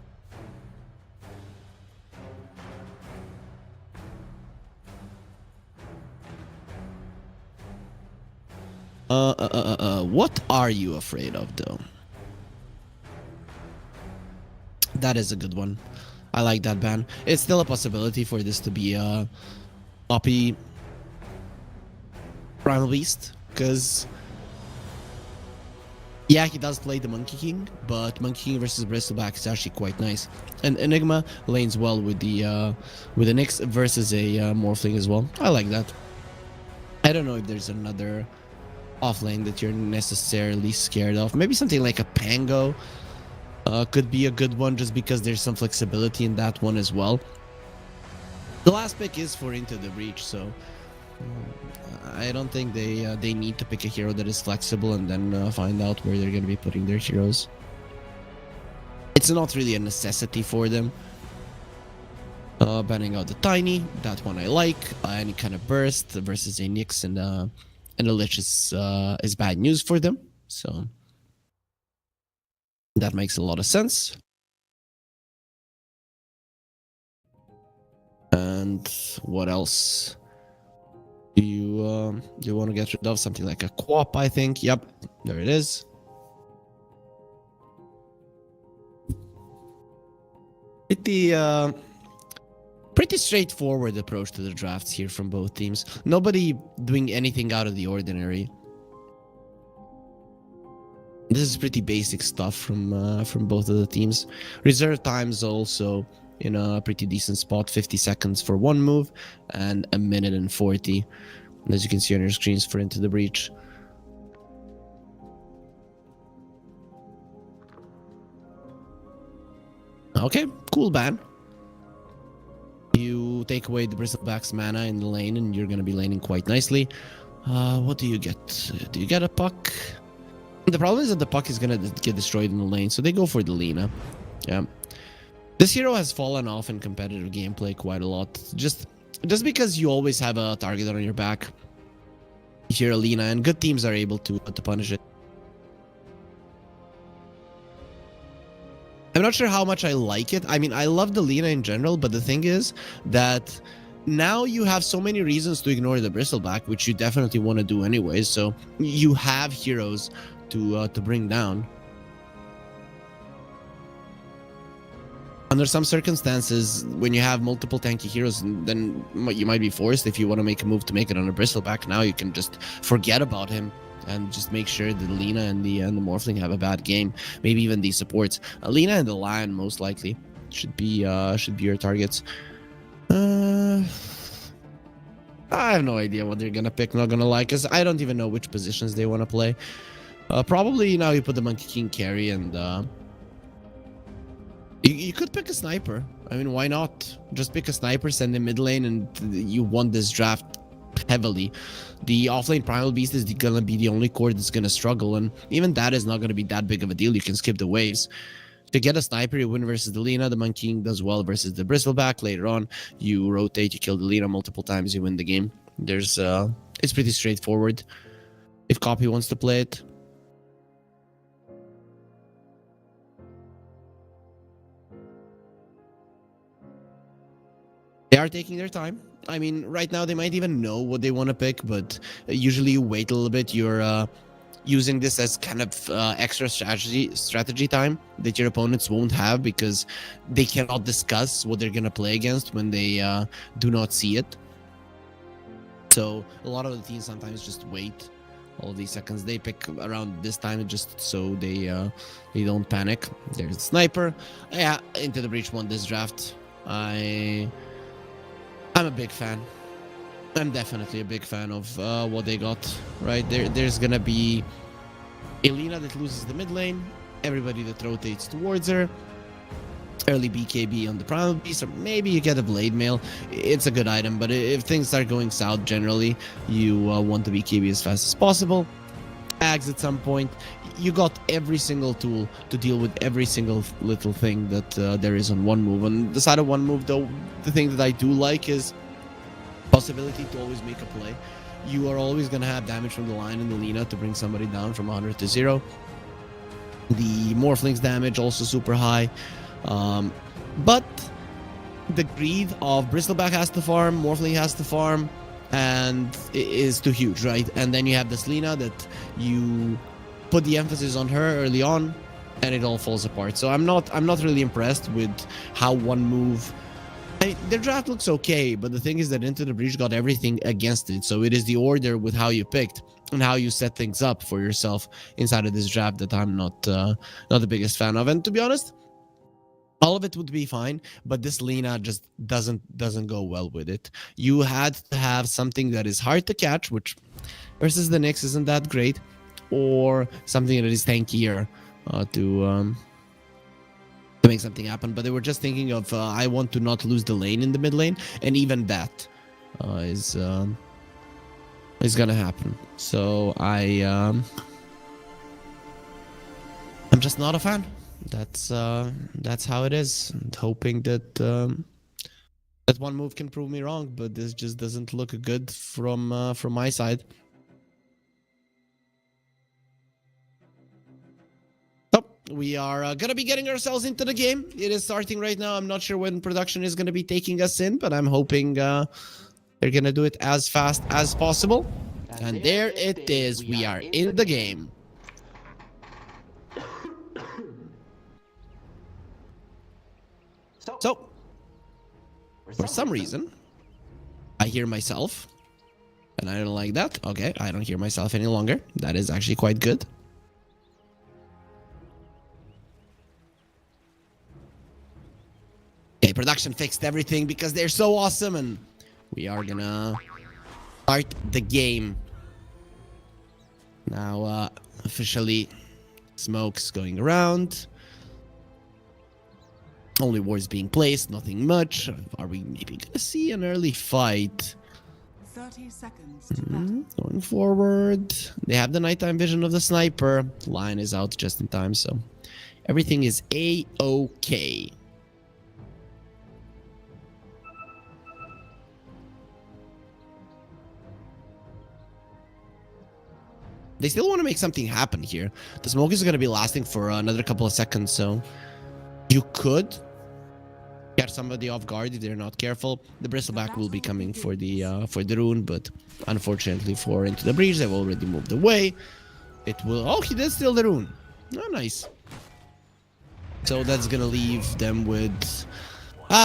What are you afraid of, though? That is a good one. I like that ban. It's still a possibility for this to be a Oppie Primal Beast, because yeah, he does play the Monkey King, but Monkey King versus Bristleback is actually quite nice. And Enigma lanes well with the Nyx versus a Morphling as well. I like that. I don't know if there's another off lane that you're necessarily scared of. Maybe something like a Pango could be a good one, just because there's some flexibility in that one as well. The last pick is for Into the Breach, so I don't think they need to pick a hero that is flexible and then find out where they're going to be putting their heroes. It's not really a necessity for them. Banning out the Tiny, that one I like. Any kind of burst versus a Nyx and a Lich is bad news for them. So that makes a lot of sense. And what else? Do you want to get rid of something like a Quap? I think. Yep, there it is. Pretty straightforward approach to the drafts here from both teams. Nobody doing anything out of the ordinary. This is pretty basic stuff from both of the teams. Reserve times also in a pretty decent spot, 50 seconds for one move and a minute and 40, as you can see on your screens, for Into the Breach. Okay, cool ban. You take away the Bristleback's mana in the lane and you're going to be laning quite nicely. What do you get? Do you get a puck? The problem is that the puck is going to get destroyed in the lane, so they go for the Lina. Yeah. This hero has fallen off in competitive gameplay quite a lot. Just because you always have a target on your back. You're a Lina, and good teams are able to punish it. I'm not sure how much I like it. I mean, I love the Lina in general, but the thing is that now you have so many reasons to ignore the Bristleback, which you definitely want to do anyways. So you have heroes to bring down. Under some circumstances, when you have multiple tanky heroes, then you might be forced, if you want to make a move, to make it on a Bristleback. Now you can just forget about him and just make sure that Lina and the Morphling have a bad game. Maybe even the supports. Lina and the Lion most likely should be your targets. I have no idea what they're gonna pick. Not gonna lie, because I don't even know which positions they want to play. Probably now you put the Monkey King carry and. You could pick a sniper. I mean, why not? Just pick a sniper, send him mid lane, and you won this draft heavily. The offlane Primal Beast is gonna be the only core that's gonna struggle, and even that is not gonna be that big of a deal. You can skip the waves. To get a sniper, you win versus the Lina. The Monkey King does well versus the Bristleback. Later on, you rotate, you kill the Lina multiple times, you win the game. It's pretty straightforward. If Copy wants to play it. They are taking their time. I mean, right now they might even know what they want to pick, but usually you wait a little bit. You're using this as kind of extra strategy time that your opponents won't have, because they cannot discuss what they're going to play against when they do not see it. So a lot of the teams sometimes just wait all these seconds. They pick around this time just so they don't panic. There's the sniper. Yeah, Into the Breach won this draft. I'm a big fan. I'm definitely a big fan of what they got. Right there's gonna be Elena that loses the mid lane, everybody that rotates towards her, early BKB on the Primal Beast, or maybe you get a Blade Mail. It's a good item, but if things start going south, generally you want the BKB as fast as possible. Ags at some point. You got every single tool to deal with every single little thing that there is on one move. On the side of one move, though, the thing that I do like is possibility to always make a play. You are always going to have damage from the Lion and the Lina to bring somebody down from 100 to 0. The Morphling's damage also super high. But the greed of Bristleback has to farm, Morphling has to farm, and it is too huge, right? And then you have this Lina that you put the emphasis on her early on, and it all falls apart. So I'm not really impressed with how one move. Their draft looks okay, but the thing is that Into the Breach got everything against it. So it is the order with how you picked and how you set things up for yourself inside of this draft that I'm not the biggest fan of. And to be honest, all of it would be fine, but this Lina just doesn't go well with it. You had to have something that is hard to catch, which versus the Nyx isn't that great, or something that is tankier to make something happen. But they were just thinking of I want to not lose the lane in the mid lane, and even that is is gonna happen. So I'm just not a fan. That's how it is. And hoping that that one move can prove me wrong, but this just doesn't look good from my side. Oh, we are gonna be getting ourselves into the game. It is starting right now. I'm not sure when production is gonna be taking us in, but I'm hoping they're gonna do it as fast as possible. And there it is. We are in the game. So, for some reason, I hear myself, and I don't like that. Okay, I don't hear myself any longer. That is actually quite good. Okay, production fixed everything because they're so awesome, and we are gonna start the game. Now, officially, smoke's going around. Only wards being placed, nothing much. Are we maybe gonna see an early fight? 30 seconds to battle. Going forward. They have the nighttime vision of the sniper. Line is out just in time, so everything is A-okay. They still want to make something happen here. The smoke is going to be lasting for another couple of seconds, so you could catch somebody off guard if they're not careful. The bristleback will be coming for the rune, but unfortunately for Into the Breach, they've already moved away. It will... Oh, he did steal the rune. Oh, nice. So that's gonna leave them with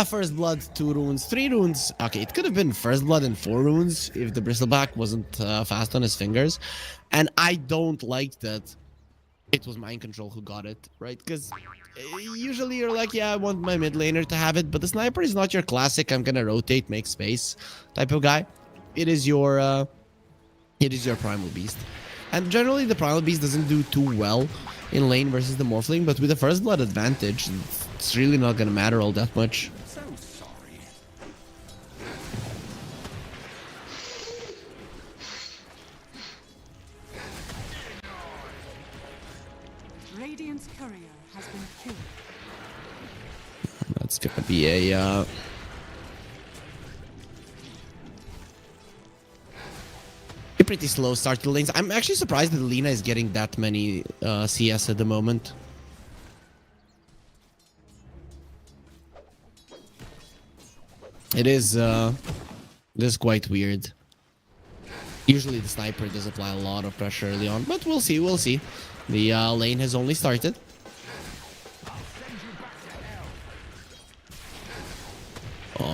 First Blood, 2 runes, 3 runes. Okay, it could have been First Blood and 4 runes if the bristleback wasn't fast on his fingers. And I don't like that it was Mind Control who got it, right? Because usually you're like, yeah, I want my mid laner to have it, but the sniper is not your classic I'm gonna rotate, make space type of guy. It is your primal beast. And generally the primal beast doesn't do too well in lane versus the morphling, but with the First Blood advantage, it's really not gonna matter all that much. So sorry. Radiant's courier has been killed. That's gonna be a pretty slow start to the lanes. I'm actually surprised that Lina is getting that many CS at the moment. It is quite weird. Usually the sniper does apply a lot of pressure early on, but we'll see, we'll see. The lane has only started.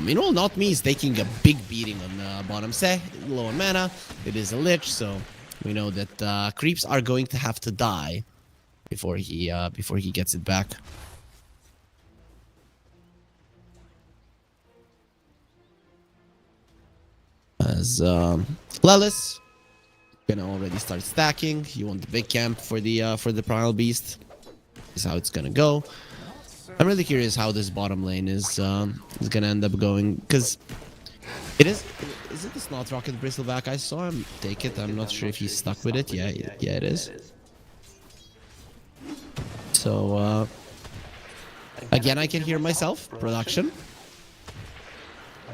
Meanwhile, Not Me is taking a big beating on bottom set, low on mana. It is a lich, so we know that creeps are going to have to die before he gets it back. As Lelis gonna already start stacking. You want the big camp for the primal beast. Is how it's gonna go. I'm really curious how this bottom lane is gonna end up going, because it is it the Snot Rocket Bristleback? I saw him take it. I'm not sure if he's stuck with it. Yeah, it is. So again, I can hear myself. Production.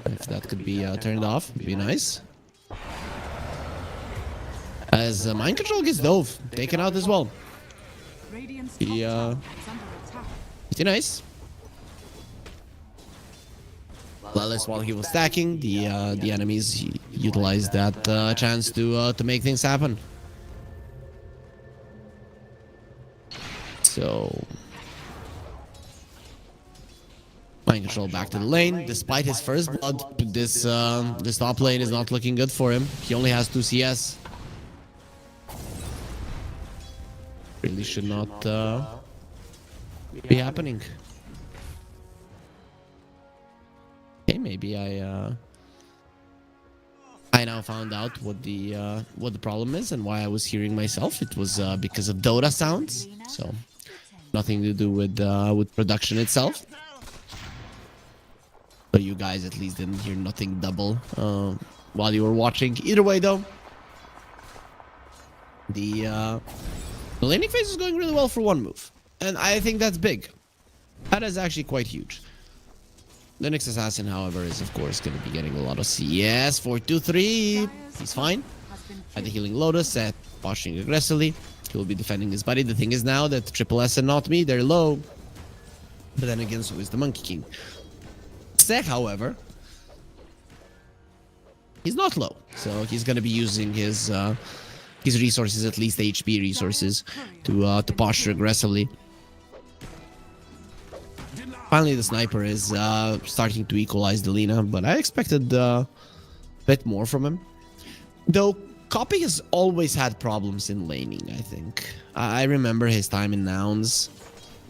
If that could be turned off, would be nice. As Mind Control gets dove taken out as well. Radiant's He top tower is under attack. pretty nice. Lelis, while he was stacking, the enemies utilized that chance to make things happen. So Mind Control back to the lane. Despite his first blood, this top lane is not looking good for him. He only has 2 CS. Really should not be happening. Okay, maybe I now found out what the problem is and why I was hearing myself. It was because of Dota sounds, so nothing to do with production itself. But you guys at least didn't hear nothing double while you were watching. Either way, though, The laning phase is going really well for one move. And I think that's big. That is actually quite huge. The next assassin, however, is of course going to be getting a lot of CS. 4-2-3. He's fine. At the healing Lotus, pushing aggressively. He will be defending his body. The thing is now that Triple S and not me, they're low. But then again, so is the Monkey King. Sek, however, he's not low. So he's going to be using his resources, at least HP resources, to posture aggressively. Finally, the sniper is starting to equalize the Lina, but I expected a bit more from him. Though, Copy has always had problems in laning, I think. I remember his time in Nouns.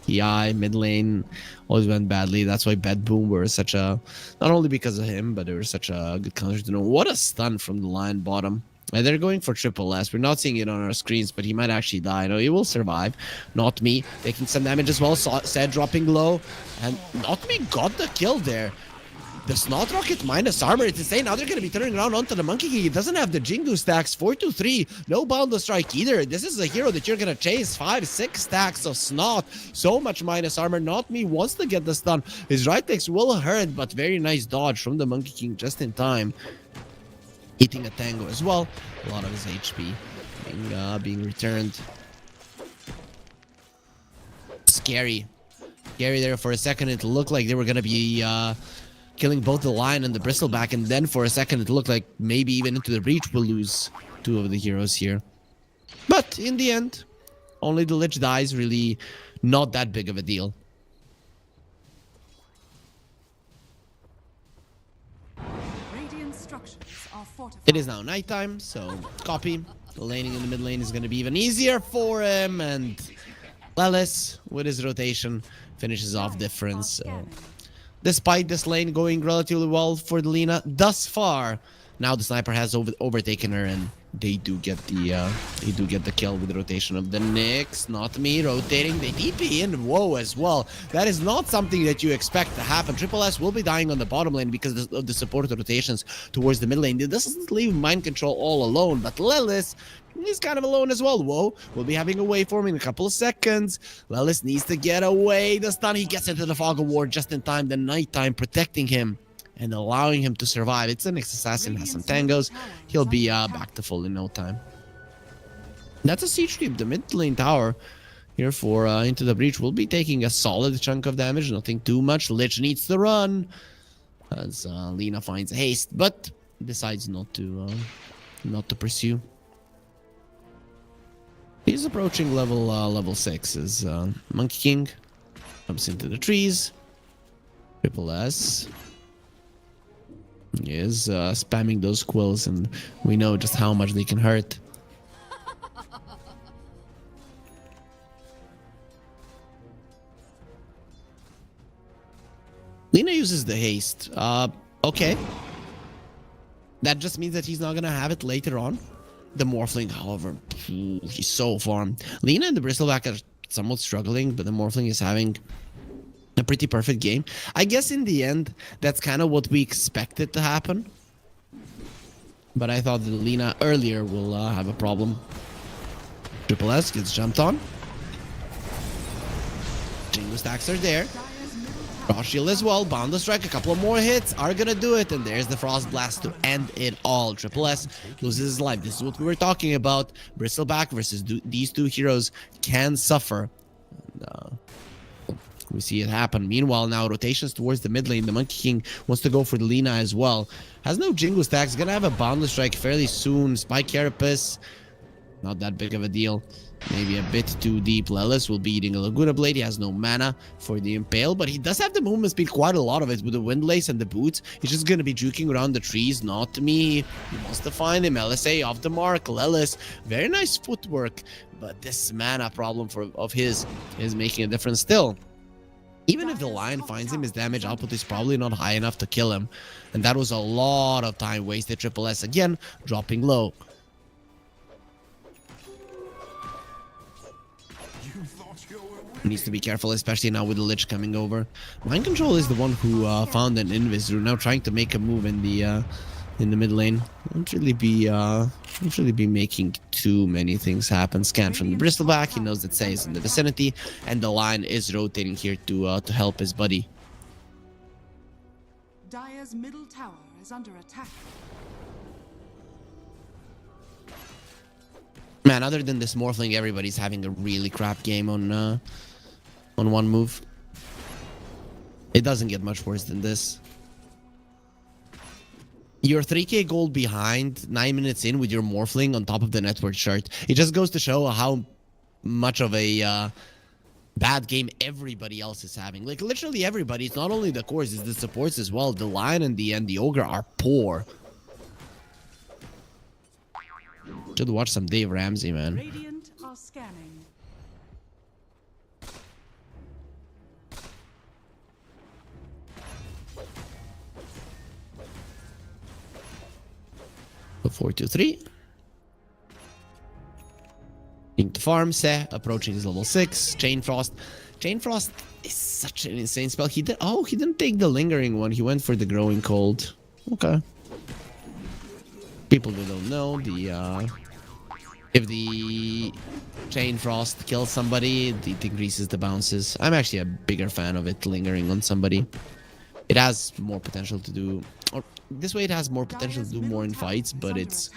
EI, mid lane, always went badly. That's why Bed Boom were such a... Not only because of him, but they were such a good counter to know. What a stun from the Lion bottom. And they're going for Triple S. We're not seeing it on our screens, but he might actually die. No, he will survive. Not me. Taking some damage as well. Said dropping low. And Not me got the kill there. The Snot Rocket minus armor. It's insane. Now they're going to be turning around onto the Monkey King. He doesn't have the Jingu stacks. 4-2-3. No Boundless Strike either. This is a hero that you're going to chase. 5-6 stacks of Snot. So much minus armor. Not me wants to get the stun. His right clicks will hurt, but very nice dodge from the Monkey King just in time. Hitting a Tango as well. A lot of his HP being returned. Scary. Scary there for a second. It looked like they were going to be... killing both the Lion and the Bristleback, and then for a second it looked like maybe even into the Breach we'll lose two of the heroes here. But in the end, only the Lich dies, really not that big of a deal. Radiant structures are fortified. It is now nighttime, so Copy. The laning in the mid lane is going to be even easier for him, and Lelis, with his rotation, finishes off difference. So despite this lane going relatively well for the Lina thus far, now the sniper has overtaken her, and they do get the kill with the rotation of the Nyx. Not me rotating the DP in Woe as well. That is not something that you expect to happen. Triple S will be dying on the bottom lane because of the support rotations towards the mid lane. It doesn't leave Mind Control all alone, but Lelis, he's kind of alone as well. Whoa, we'll be having a wave for him in a couple of seconds. Lelis needs to get away. The stun, he gets into the Fog of War just in time. The nighttime protecting him and allowing him to survive. It's the next assassin, has some tangos. He'll be back to full in no time. That's a siege creep. The mid lane tower here for Into the Breach will be taking a solid chunk of damage. Nothing too much. Lich needs to run as Lina finds haste, but decides not to pursue. He's approaching level 6 as Monkey King jumps into the trees. Triple S is spamming those quills, and we know just how much they can hurt. Lina uses the haste. Okay. That just means that he's not gonna have it later on. The Morphling, however, he's so farmed. Lina and the Bristleback are somewhat struggling, but the Morphling is having a pretty perfect game. I guess in the end, that's kind of what we expected to happen. But I thought that Lina earlier will have a problem. Triple S gets jumped on. Jingle stacks are there. Frost Shield as well. Boundless Strike, a couple of more hits are gonna do it. And there's the Frost Blast to end it all. Triple S loses his life. This is what we were talking about. Bristleback versus these two heroes can suffer. And, we see it happen. Meanwhile, now rotations towards the mid lane. The Monkey King wants to go for the Lina as well. Has no Jingle stacks. Gonna have a Boundless Strike fairly soon. Spike Carapace, not that big of a deal. Maybe a bit too deep. Lelis will be eating a Laguna Blade. He has no mana for the Impale, but he does have the movement speed, quite a lot of it, with the Windlace and the boots. He's just going to be juking around the trees. Not me. He wants to find him. LSA off the mark. Lelis, very nice footwork, but this mana problem of his is making a difference still. Even if the Lion finds him, his damage output is probably not high enough to kill him. And that was a lot of time wasted. Triple S again, dropping low. Needs to be careful, especially now with the Lich coming over. Mind Control is the one who found an Invis. They're now trying to make a move in the mid lane. Won't really be making too many things happen. Scan from the bristleback. He knows that Sei is in the vicinity, and the line is rotating here to help his buddy. Dire's middle tower is under attack. Man, other than this Morphling, everybody's having a really crap game on one move. It doesn't get much worse than this. You're 3k gold behind 9 minutes in with your Morphling on top of the network chart. It just goes to show how much of a bad game everybody else is having. Like, literally everybody. It's not only the cores, it's the supports as well. The Lion and the Ogre are poor. Should watch some Dave Ramsey, man. Radiant are scanning. So 4-2-3. Into farm, Se approaching his level 6. Chain Frost. Chain Frost is such an insane spell. He didn't take the lingering one. He went for the growing cold. Okay. People who don't know, if the Chain Frost kills somebody, it decreases the bounces. I'm actually a bigger fan of it lingering on somebody. It has more potential to do, or this way it has more potential to do more in fights, but it's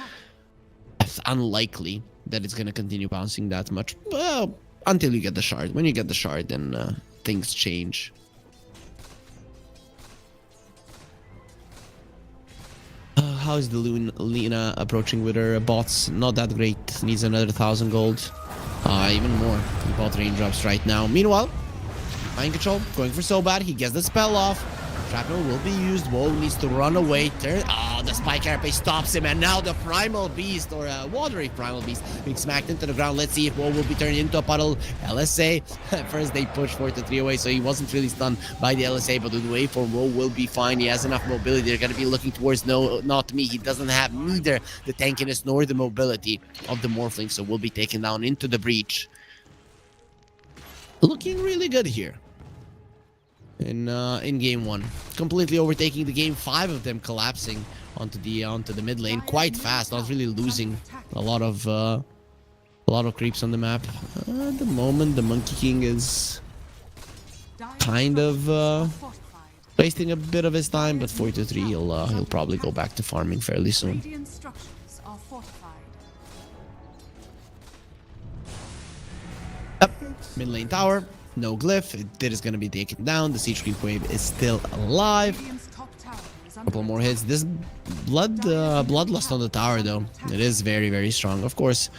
unlikely that it's going to continue bouncing that much. Well, until you get the shard. When you get the shard, then things change. How is the Lina approaching with her bots? Not that great. Needs another 1,000 gold. Even more. He bought raindrops right now. Meanwhile, mind control going for so bad. He gets the spell off. Shrapnel will be used. Woe needs to run away. The Spike Carapace stops him, and now the Primal Beast, or a Watery Primal Beast, being smacked into the ground. Let's see if Woe will be turned into a puddle. LSA, at first they push 4-3 away, so he wasn't really stunned by the LSA, but the waveform Woe will be fine. He has enough mobility. They're going to be looking towards not me. He doesn't have neither the tankiness nor the mobility of the Morphling, so will be taken down into the breach. Looking really good here. In game 1, completely overtaking the game. 5 of them collapsing onto the mid lane quite fast, not really losing a lot of creeps on the map. At the moment, the Monkey King is kind of wasting a bit of his time, but 4-3, he'll probably go back to farming fairly soon. Radiant structures are fortified. Yep, mid lane tower. No glyph. It is going to be taken down. The Siege Creep wave is still alive. Couple more hits. This bloodlust on the tower, though, it is very, very strong. Of course,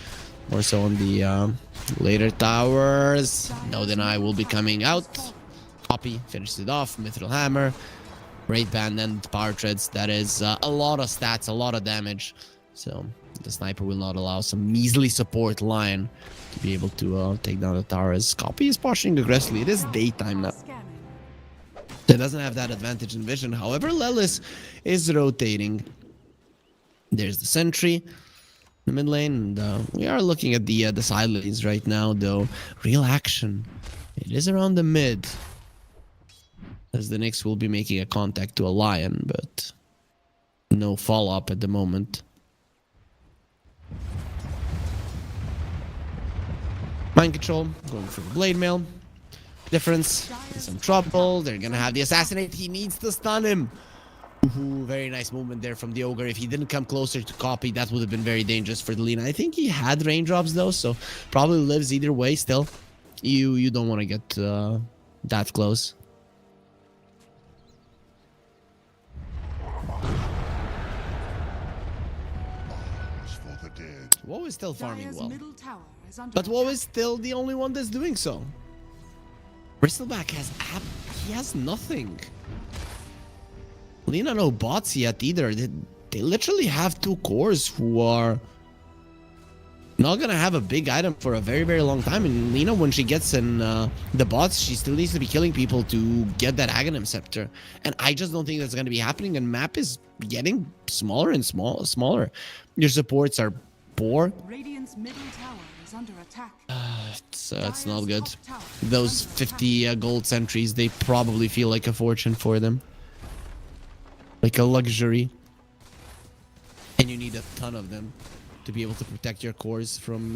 more so on the later towers. No Deny will be coming out. Copy finishes it off. Mithril Hammer, Great Band, and Power Treads. That is a lot of stats, a lot of damage. So the sniper will not allow some measly support Lion to be able to take down the tower, as Copy is pushing aggressively. It is daytime now. It doesn't have that advantage in vision. However, Lelis is rotating. There's the sentry in the mid lane, and we are looking at the side lanes right now, though. Real action. It is around the mid, as the Nyx will be making a contact to a Lion, but no follow-up at the moment. Mind control, going for the blade mail. Difference, in some trouble. They're gonna have the assassinate. He needs to stun him. Ooh, very nice movement there from the Ogre. If he didn't come closer to Copy, that would have been very dangerous for the Lina. I think he had raindrops though, so probably lives either way. Still, you don't want to get that close. Woe is still farming well, but Woe is still the only one that's doing so. Bristleback has nothing. Lina no bots yet either. They literally have 2 cores who are not gonna have a big item for a very, very long time. And Lina, when she gets in the bots, she still needs to be killing people to get that Aghanim Scepter. And I just don't think that's gonna be happening. And map is getting smaller and smaller. Your supports are poor. Radiant's middle tower is under attack. It's not good. Those 50 gold sentries, they probably feel like a fortune for them. Like a luxury. And you need a ton of them. to be able to protect your cores from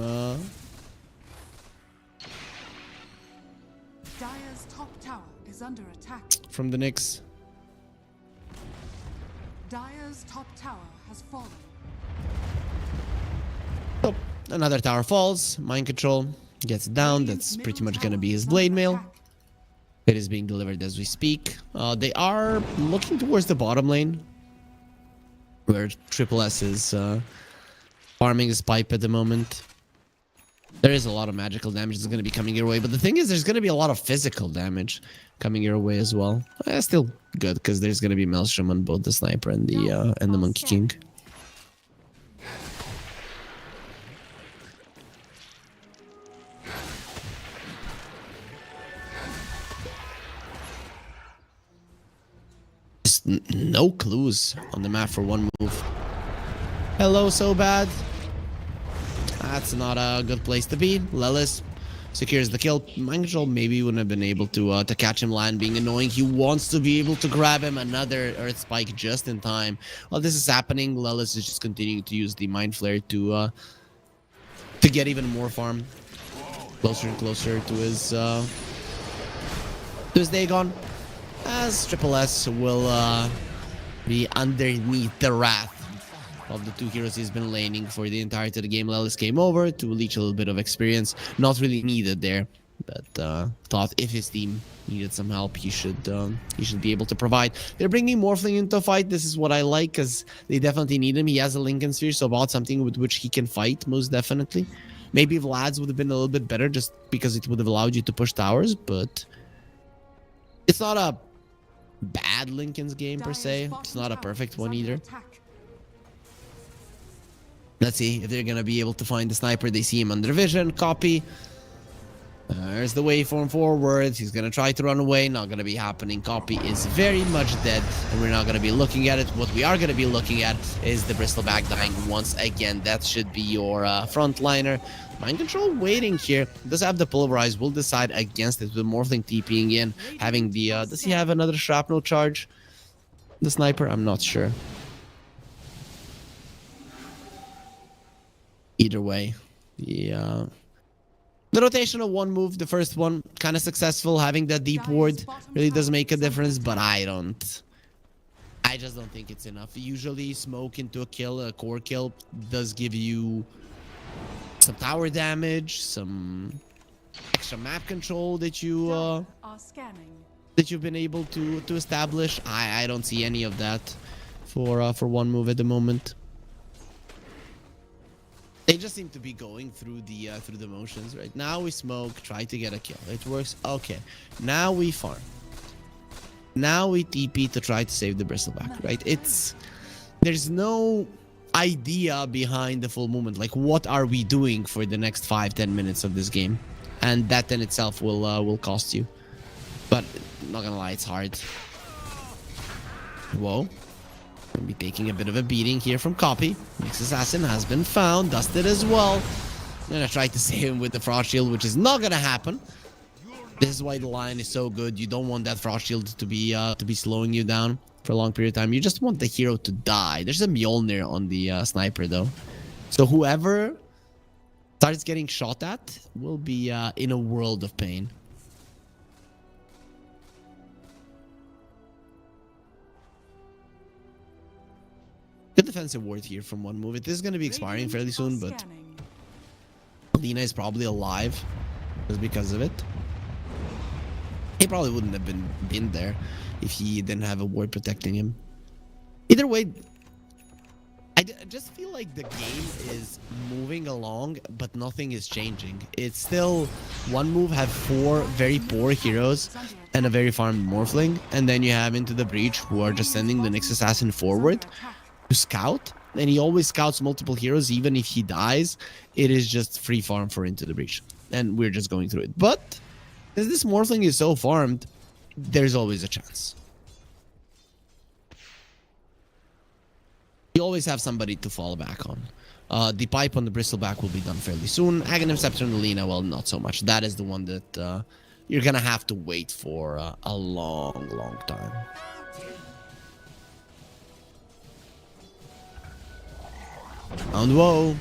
Dire's top tower is under attack. from the Nyx. Dire's top tower has fallen. Oh, another tower falls. Mind control gets down. That's pretty much gonna be his blade mail. It is being delivered as we speak. They are looking towards the bottom lane, where Triple S is farming his pipe at the moment. There is a lot of magical damage that's going to be coming your way, but the thing is, there's going to be a lot of physical damage coming your way as well. Still good, because there's going to be Maelstrom on both the Sniper and the Monkey King. Just no clues on the map for one move. Hello, so bad. That's not a good place to be. Lelis secures the kill. Mind control maybe wouldn't have been able to catch him land, being annoying. He wants to be able to grab him. Another Earth Spike just in time. While this is happening, Lelis is just continuing to use the Mind Flare to get even more farm. Closer and closer to his Dagon. As Triple S will be underneath the wrath of the two heroes he's been laning for the entirety of the game. Lelis came over to leech a little bit of experience. Not really needed there, but thought if his team needed some help, he should be able to provide. They're bringing Morphling into a fight. This is what I like, because they definitely need him. He has a Lincoln Sphere, so about something with which he can fight, most definitely. Maybe Vlad's would have been a little bit better, just because it would have allowed you to push towers, but it's not a bad Lincoln's game per se. It's not a perfect one either. Let's see if they're gonna be able to find the Sniper. They see him under vision. Copy. There's the waveform forward. He's gonna try to run away. Not gonna be happening. Copy is very much dead, and we're not gonna be looking at it. What we are gonna be looking at is the Bristleback dying once again. That should be your frontliner. Mind control waiting here. Does have the pulverize. Will decide against it with Morphling TPing in. Having the does he have another shrapnel charge? The Sniper? I'm not sure. Either way, the rotation of one move, the first one, kind of successful. Having that deep ward really does make a difference, but I just don't think it's enough. Usually, smoke into a kill, a core kill, does give you some tower damage, some extra map control that you've been able to establish. I don't see any of that for one move at the moment. They just seem to be going through the motions. Right now we smoke, try to get a kill. It works. Okay, now we farm. Now we TP to try to save the Bristleback. Right? There's no idea behind the full movement. Like, what are we doing for the next 5-10 minutes of this game? And that in itself will cost you. But not gonna lie, it's hard. Whoa. Gonna be taking a bit of a beating here from Copy. Nyx Assassin has been found, dusted as well. I'm gonna try to save him with the Frost Shield, which is not gonna happen. This is why the line is so good. You don't want that Frost Shield to be slowing you down for a long period of time. You just want the hero to die. There's a Mjolnir on the Sniper though, so whoever starts getting shot at will be in a world of pain. Good defensive ward here from one move. It is going to be expiring fairly soon, but Lina is probably alive just because of it. He probably wouldn't have been there if he didn't have a ward protecting him. Either way, I just feel like the game is moving along, but nothing is changing. It's still one move, have 4 very poor heroes and a very farmed Morphling, and then you have Into the Breach, who are just sending the Nyx Assassin forward to scout, and he always scouts multiple heroes. Even if he dies, it is just free farm for Into the Breach, and we're just going through it. But as this Morphling is so farmed, there's always a chance. You always have somebody to fall back on. The pipe on the Bristleback will be done fairly soon. Aghanim Scepter and Lina, well, not so much. That is the one that you're gonna have to wait for a long time. And whoa,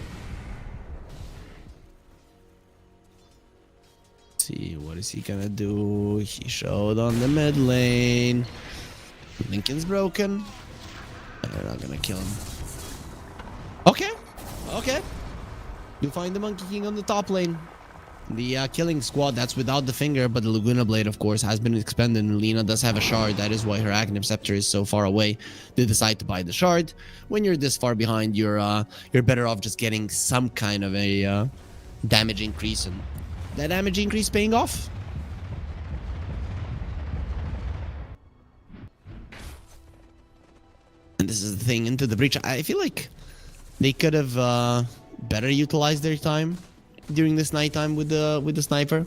is he gonna do? He showed on the mid lane. Lincoln's broken. They're not gonna kill him. Okay. Okay. You find the Monkey King on the top lane. The killing squad, that's without the finger, but the Laguna Blade, of course, has been expended, and Lina does have a shard. That is why her Aghanim Scepter is so far away. They decide to buy the shard. When you're this far behind, you're better off just getting some kind of a damage increase, and that damage increase paying off. And this is the thing, into the breach. I feel like they could have better utilized their time during this nighttime with the sniper.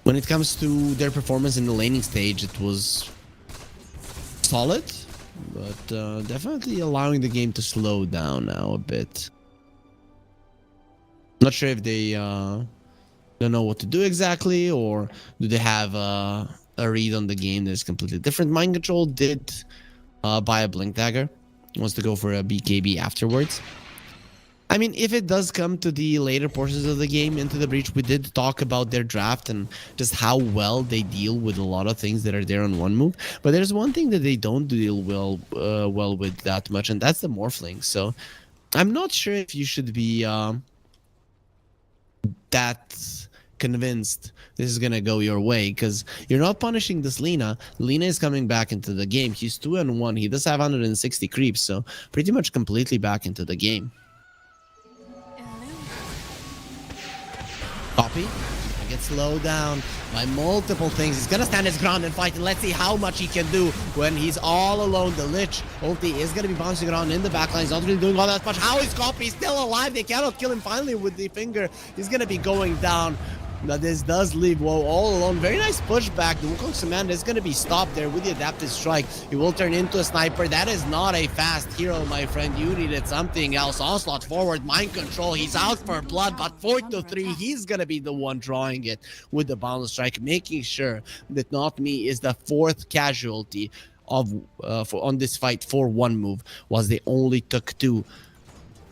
When it comes to their performance in the laning stage, it was solid, but definitely allowing the game to slow down now a bit. Not sure if they don't know what to do exactly, or do they have a read on the game that is completely different. Mind Control did buy a Blink Dagger. Wants to go for a BKB afterwards. I mean, if it does come to the later portions of the game into the breach, we did talk about their draft and just how well they deal with a lot of things that are there on one move. But there's one thing that they don't deal well with that much, and that's the Morphling. So I'm not sure if you should be that convinced this is gonna go your way, because you're not punishing this Lina. Lina is coming back into the game. He's 2-1. He does have 160 creeps, so pretty much completely back into the game. Copy. I get slowed down by multiple things. He's gonna stand his ground and fight, and let's see how much he can do when he's all alone. The Lich ulti is gonna be bouncing around in the backline. He's not really doing all that much. How is Copy still alive? They cannot kill him finally with the finger. He's gonna be going down. Now this does leave Woe all alone. Very nice pushback. The Wukong's command is going to be stopped there with the adaptive strike. He will turn into a sniper. That is not a fast hero, my friend. You needed something else. Onslaught forward, Mind Control. He's out for blood, but 4-3, he's going to be the one drawing it with the boundless strike, making sure that Not Me is the fourth casualty of on this fight for one move, was they only took 2.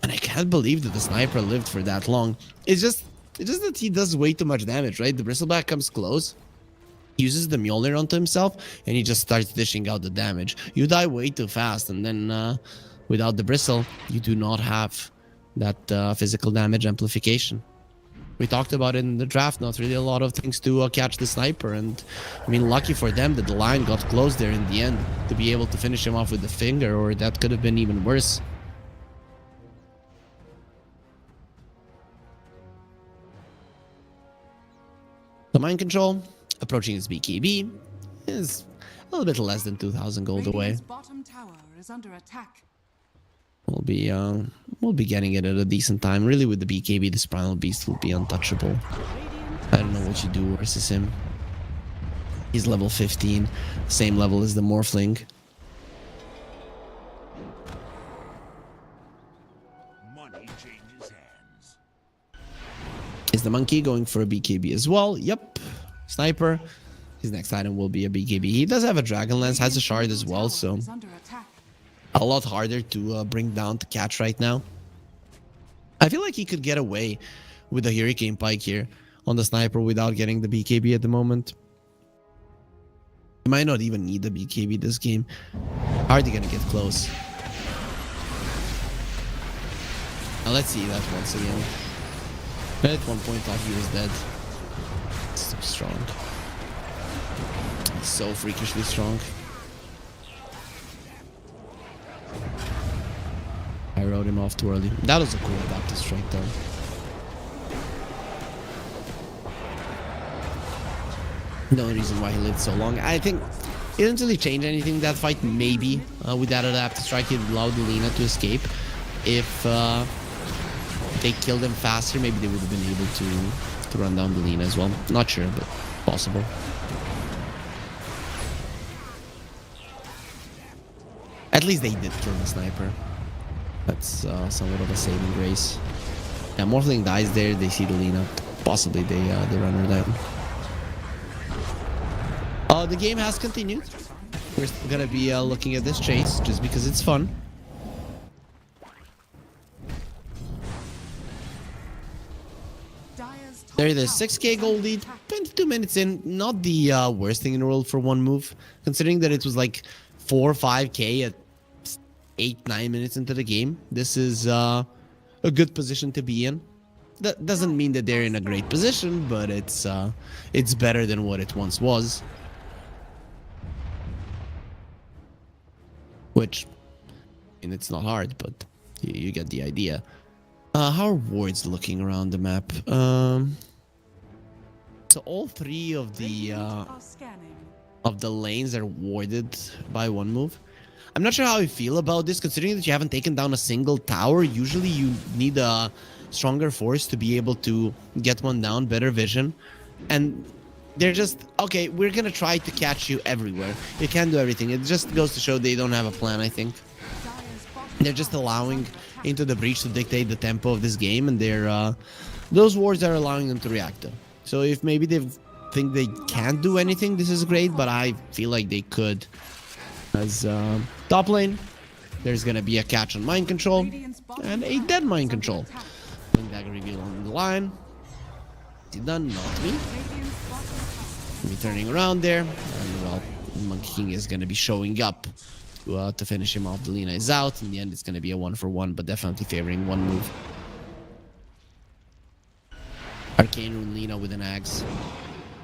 And I can't believe that the sniper lived for that long. It's just that he does way too much damage, right? The Bristleback comes close, uses the Mjolnir onto himself, and he just starts dishing out the damage. You die way too fast, and then without the Bristle, you do not have that physical damage amplification. We talked about it in the draft, not really a lot of things to catch the sniper, and I mean, lucky for them that the line got close there in the end to be able to finish him off with the finger, or that could have been even worse. The Mind Control, approaching his BKB, is a little bit less than 2,000 gold away. Radiant's bottom tower is under attack. We'll be getting it at a decent time. Really, with the BKB, this Primal Beast will be untouchable. I don't know what you do versus him. He's level 15, same level as the Morphling. Money changes hands. Is the Monkey going for a BKB as well? Yep. Sniper. His next item will be a BKB. He does have a Dragon Lance, has a shard as well, so Is under attack. a lot harder to bring down to catch right now. I feel like he could get away with a Hurricane Pike here on the Sniper without getting the BKB at the moment. He might not even need the BKB this game. How are they gonna get close? Now let's see that once again. At one point thought he was dead. So strong. He's so freakishly strong. I wrote him off too early. That was a cool adaptive strike though. No reason why he lived so long. I think it didn't really change anything that fight. Maybe with that adaptive strike, it allowed Lina to escape. If they killed him faster, maybe they would have been able to run down the Lina as well. Not sure, but possible. At least they did kill the Sniper. That's somewhat of a saving grace. Yeah, Morphling dies there. They see the Lina. Possibly they run her down. The game has continued. We're still gonna be looking at this chase just because it's fun. Dire There it is, 6k gold lead, 22 minutes in. Not the worst thing in the world for one move, considering that it was like 4 or 5k at 8-9 minutes into the game. This is a good position to be in. That doesn't mean that they're in a great position, but it's better than what it once was. Which, I mean, it's not hard, but you get the idea. How are wards looking around the map? So all 3 of the lanes are warded by one move. I'm not sure how I feel about this, considering that you haven't taken down a single tower. Usually you need a stronger force to be able to get one down, better vision. And they're just, okay, we're gonna try to catch you everywhere. You can't do everything. It just goes to show they don't have a plan, I think. They're just allowing Into the Breach to dictate the tempo of this game, and they're those wards are allowing them to react though. So if maybe they think they can't do anything, this is great, but I feel like they could. As top lane, there's gonna be a catch on mind control and a dead mind control. Blink dagger reveal on the line. Is he done? Not me. Me turning around there, and well, Monkey King is gonna be showing up to finish him off. The Lina is out. In the end, it's gonna be a 1-for-1, but definitely favoring one move. Arcane Rune Lina with an axe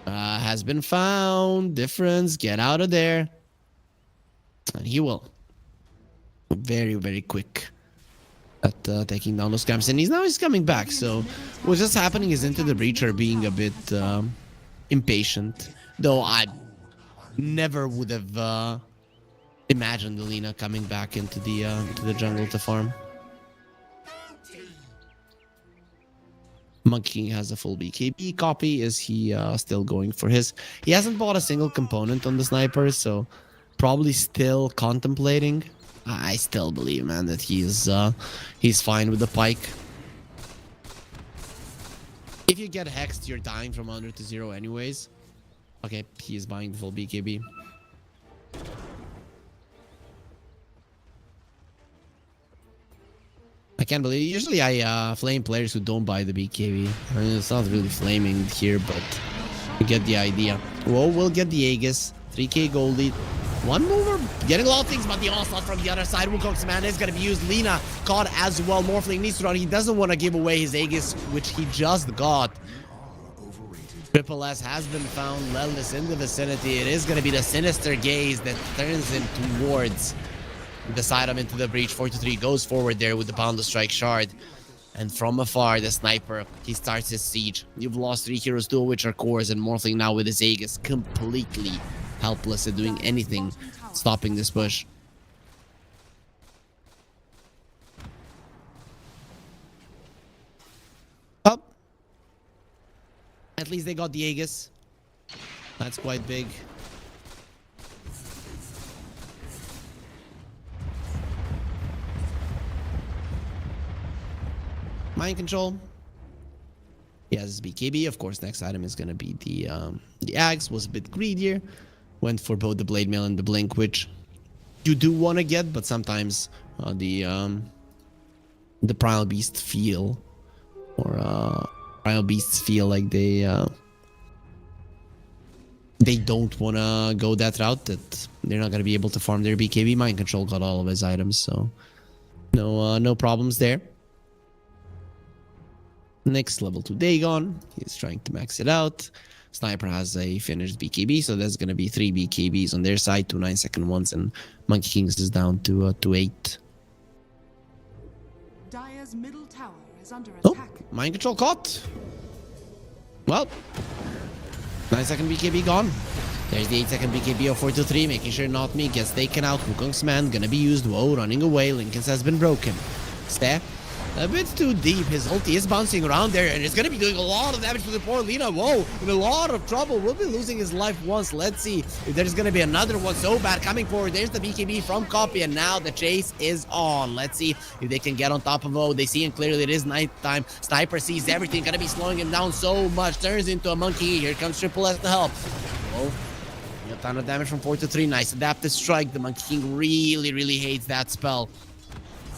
has been found. Difference. Get out of there. And he will. Very, very quick at taking down those camps. And he's coming back. So what's just happening is Into the Breach are being a bit impatient. Though I never would have imagined the Lina coming back into the jungle to farm. Monkey King has a full BKB copy. Is he still going for his? He hasn't bought a single component on the sniper, so probably still contemplating. I still believe, man, that he's fine with the pike. If you get hexed, you're dying from 100 to 0 anyways. Okay, he is buying the full BKB. I can't believe it. Usually I flame players who don't buy the BKB. I mean, it's not really flaming here, but you get the idea. Well, we'll get the Aegis. 3k gold lead. One mover getting a lot of things, but the onslaught from the other side. Wukong's command is going to be used. Lina caught as well. Morphling needs to run. He doesn't want to give away his Aegis, which he just got. Triple S has been found. Lellis in the vicinity. It is going to be the Sinister Gaze that turns him towards the side of Into the Breach. 4-3 goes forward there with the Bound to Strike shard. And from afar, the sniper, he starts his siege. You've lost 3 heroes, 2 of which are cores, and Morphling now with his Aegis completely helpless at doing anything stopping this push. Oh. At least they got the Aegis. That's quite big. Mind control. He has BKB. Of course, next item is going to be the axe. Was a bit greedier. Went for both the blade mail and the blink, which you do want to get, but sometimes the primal beasts feel, or primal beasts feel like they don't want to go that route. That they're not going to be able to farm their BKB. Mind control got all of his items, so no problems there. Next, level 2 Dagon. He's trying to max it out. Sniper has a finished BKB, so there's going to be 3 BKBs on their side, 2 9-second ones, and Monkey Kings is down to 8. Dire's middle tower is under Oh, attack. mind control caught. Well, 9-second BKB gone. There's the 8-second BKB of 4-3, making sure Not Me gets taken out. Wukong's man gonna be used. Whoa, running away. Lincoln's has been broken. Stare. A bit too deep. His ulti is bouncing around there, and it's going to be doing a lot of damage to the poor Lina. Whoa, in a lot of trouble. Will be losing his life once. Let's see if there's going to be another one so bad coming forward. There's the BKB from Copy, and now the chase is on. Let's see if they can get on top of O. They see him clearly. It is nighttime. Sniper sees everything. Going to be slowing him down so much. Turns into a monkey. Here comes Triple S to help. Oh, a ton of damage from 4-3. Nice adaptive strike. The Monkey King really, really hates that spell.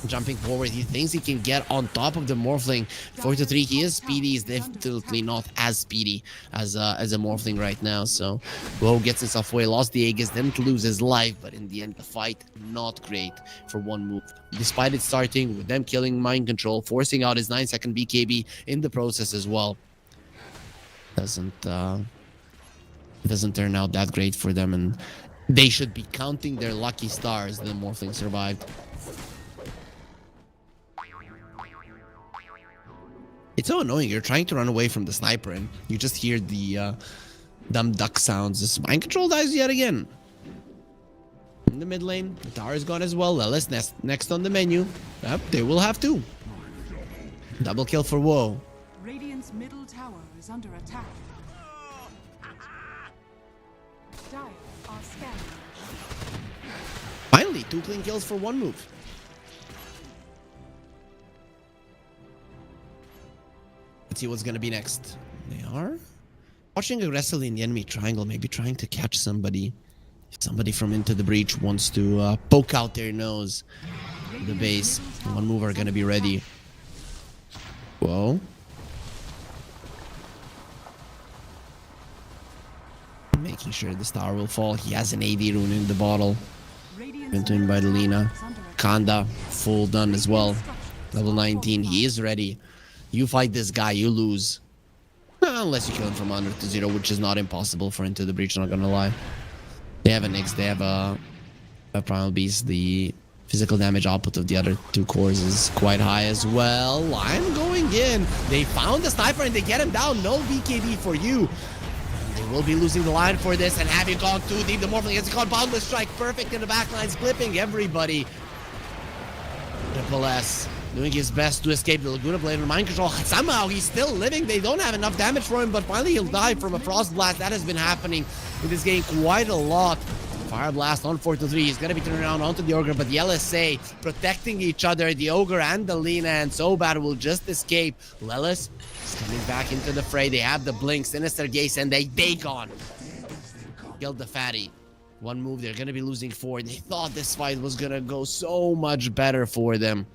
jumping forward. He thinks he can get on top of the Morphling. 4-3, he is speedy. He's definitely not as speedy as a Morphling right now. So Woe gets himself away, lost the Aegis, didn't lose his life, but in the end, the fight not great for one move. Despite it starting with them killing Mind Control, forcing out his 9-second BKB in the process as well. Doesn't turn out that great for them, and they should be counting their lucky stars the Morphling survived. It's so annoying. You're trying to run away from the sniper and you just hear the dumb duck sounds. This Mind Control dies yet again. In the mid lane, the tower is gone as well. Lelis next on the menu. Yep, they will have to. Double kill for Woe. Radiant's middle tower is under attack. Dire are scanning. Finally, 2 clean kills for one move. Let's see what's gonna be next. They are watching aggressively in the enemy triangle, maybe trying to catch somebody. If somebody from Into the Breach wants to poke out their nose. The base. One move are gonna be ready. Whoa. Making sure this tower will fall. He has an AD rune in the bottle. Into him by the Lina. Kanda, full done as well. Level 19, he is ready. You fight this guy, you lose. Unless you kill him from 100 to 0, which is not impossible for Into the Breach, not gonna lie. They have a Nyx, they have a Primal Beast. The physical damage output of the other 2 cores is quite high as well. I'm going in. They found the sniper and they get him down. No BKB for you. They will be losing the line for this, and having gone too deep, the Morphling gets caught. Boundless Strike, perfect in the backlines, clipping everybody. Triple S doing his best to escape the Laguna Blade and Mind Control. Somehow he's still living. They don't have enough damage for him, but finally he'll die from a Frost Blast. That has been happening in this game quite a lot. Fire Blast on 4-3. He's going to be turning around onto the Ogre, but the LSA protecting each other. The Ogre and the Lina, and Sobat will just escape. Lelis is coming back into the fray. They have the Blink, Sinister Gaze, and they gone. Killed the Fatty. One move, they're going to be losing 4. They thought this fight was going to go so much better for them.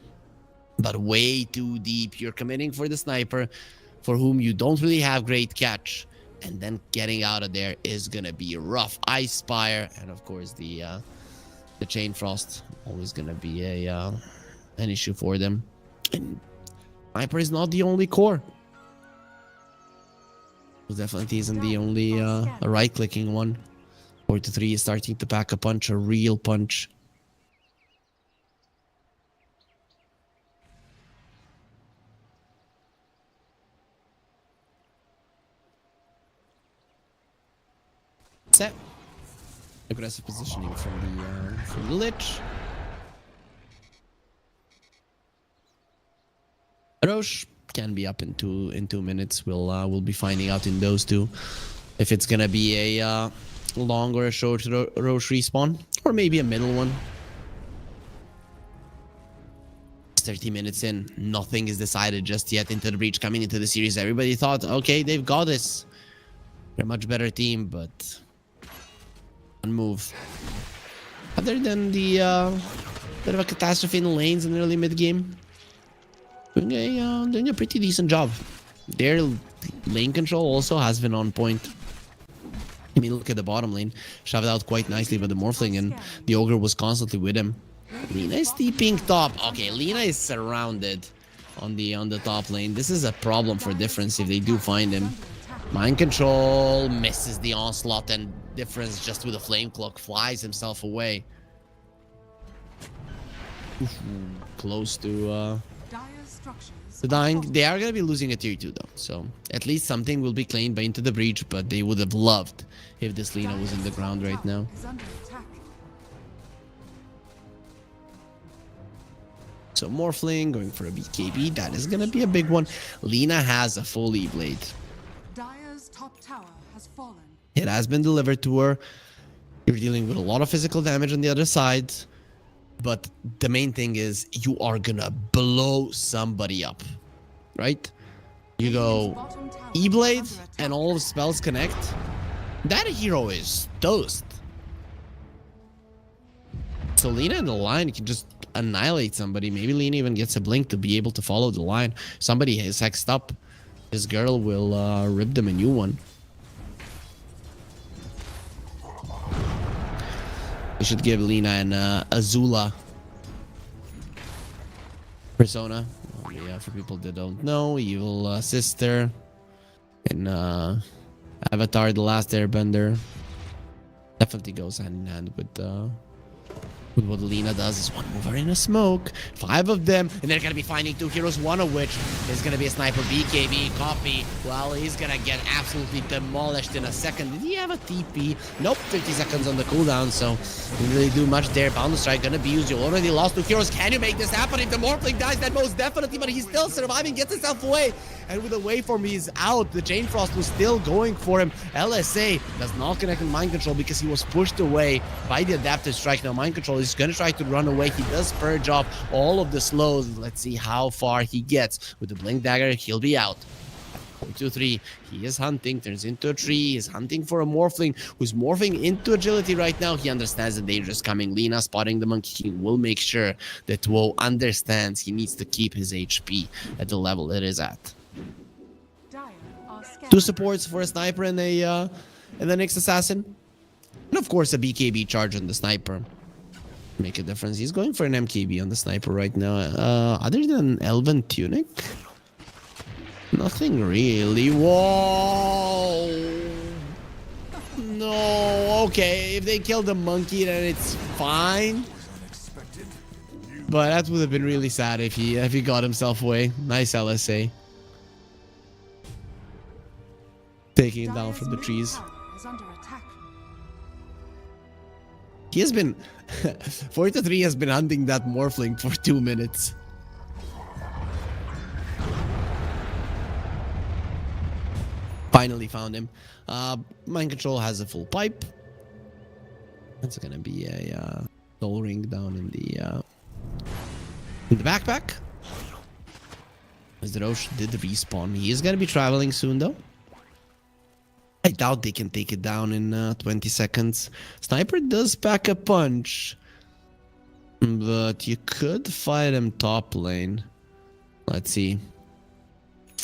But way too deep. You're committing for the sniper, for whom you don't really have great catch. And then getting out of there is gonna be rough. Ice Spire, and of course the Chain Frost, always gonna be an issue for them. And sniper is not the only core. It definitely isn't the only a right-clicking one. 4-3 is starting to pack a punch, a real punch. Set. Aggressive positioning from the Lich. Roche can be up in 2 minutes. We'll be finding out in those 2 if it's gonna be a long or a short Roche respawn, or maybe a middle one. 30 minutes in, nothing is decided just yet. Into the Breach coming into the series. Everybody thought, okay, they've got this. They're a much better team, but move. Other than the bit of a catastrophe in the lanes in the early mid game, doing a pretty decent job. Their lane control also has been on point. I mean, look at the bottom lane, shoved out quite nicely by the Morphling, and the Ogre was constantly with him. Lina is steeping top. Okay, Lina is surrounded on the top lane. This is a problem for Difference if they do find him. Mind Control misses the onslaught, and Difference just with a flame cloak flies himself away. Close to dying. They are going to be losing a tier 2 though, so at least something will be claimed by Into the Breach, but they would have loved if this Lina was in the ground right now. So Morphling going for a BKB, that is going to be a big one. Lina has a full E-Blade. Dire's top tower has fallen. It has been delivered to her. You're dealing with a lot of physical damage on the other side. But the main thing is you are gonna blow somebody up. Right? You go E-Blade and all the spells connect. That hero is toast. So Lina in the line can just annihilate somebody. Maybe Lina even gets a blink to be able to follow the line. Somebody is hexed up. This girl will rip them a new one. We should give Lina an Azula persona. Oh, yeah, for people that don't know, evil sister in Avatar: The Last Airbender. Definitely goes hand in hand with what Lina does. Is one mover in a smoke, 5 of them, and they're gonna be finding 2 heroes, one of which is gonna be a sniper. BKB copy. Well, he's gonna get absolutely demolished in a second. Did he have a TP? Nope, 50 seconds on the cooldown, so didn't really do much there. Bound strike gonna be used. You already lost 2 heroes. Can you make this happen? If the Morphling dies, then most definitely, but he's still surviving, gets himself away. And with the waveform, he's out. The Chain Frost was still going for him. LSA does not connect with Mind Control because he was pushed away by the Adaptive Strike. Now Mind Control is going to try to run away. He does purge off all of the slows. Let's see how far he gets. With the Blink Dagger, he'll be out. 4-2-3. He is hunting, turns into a tree. He's hunting for a Morphling who's morphing into agility right now. He understands the danger is coming. Lina spotting the monkey king will make sure that Woe understands he needs to keep his HP at the level it is at. 2 supports for a sniper and the next assassin. And of course a BKB charge on the sniper. Make a difference. He's going for an MKB on the sniper right now. Other than Elven Tunic? Nothing really. Whoa! No, okay. If they kill the monkey, then it's fine. But that would have been really sad if he got himself away. Nice LSA. Taking it down from the trees. He has been 4-3 has been hunting that Morphling for 2 minutes. Finally found him. Mind Control has a full pipe. That's gonna be a soul ring down in the backpack. As the Roche did respawn. He is gonna be traveling soon though. I doubt they can take it down in 20 seconds. Sniper does pack a punch. But you could fight him top lane. Let's see.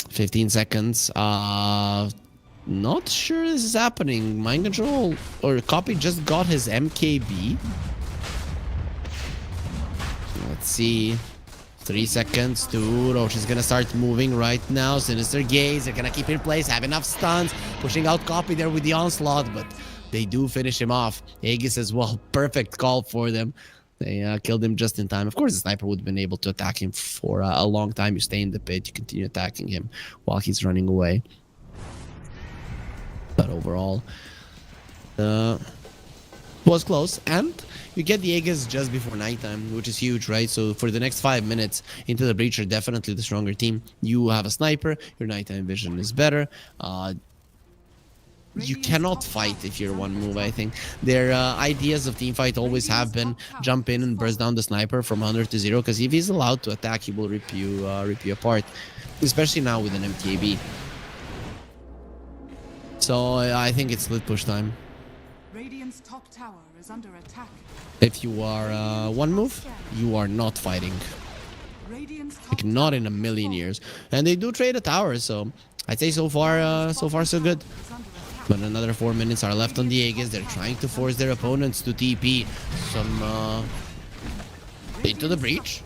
15 seconds. Not sure this is happening. Mind Control or Copy just got his MKB. Let's see. 3 seconds to Roche is gonna start moving right now. Sinister Gaze, they're gonna keep in place, have enough stuns, pushing out Copy there with the onslaught, but they do finish him off. Aegis as well, perfect call for them. They killed him just in time. Of course, the sniper would have been able to attack him for a long time. You stay in the pit, you continue attacking him while he's running away. But overall, was close, and you get the Aegis just before nighttime, which is huge, right? So for the next 5 minutes into the breach, you're definitely the stronger team. You have a sniper, your nighttime vision is better. You cannot fight if you're one move, I think. Their ideas of teamfight always have been jump in and burst down the sniper from 100 to 0, because if he's allowed to attack, he will rip you apart, especially now with an MKB. So I think it's split push time. Radiant's top tower is under attack. If you are one move, you are not fighting. Like not in a million years. And they do trade a tower, so I'd say so far so good. But another 4 minutes are left on the Aegis. They're trying to force their opponents to TP some into the breach.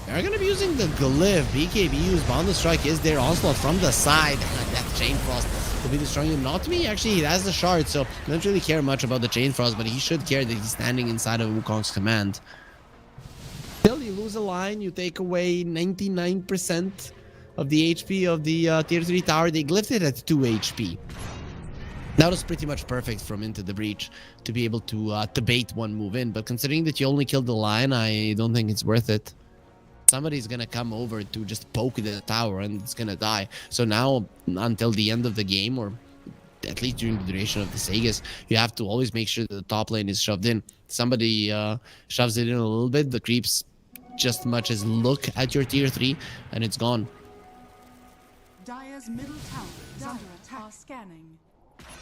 They're gonna be using the glyph. BKB use Boundless Strike is their onslaught from the side. That Chain Frost will be destroying him. Not me, actually, he has the shard, so I don't really care much about the Chain Frost, but he should care that he's standing inside of Wukong's command. Still, you lose a line, you take away 99% of the HP of the tier 3 tower. They glyphed it at 2 HP. That was pretty much perfect from Into the Breach to be able to bait one move in, but considering that you only killed the line, I don't think it's worth it. Somebody's gonna come over to just poke the tower and it's gonna die. So now, until the end of the game, or at least during the duration of the Aegis, you have to always make sure that the top lane is shoved in. Somebody shoves it in a little bit, the creeps just much as look at your tier 3 and it's gone. Dire's middle tower is under attack. Scanning.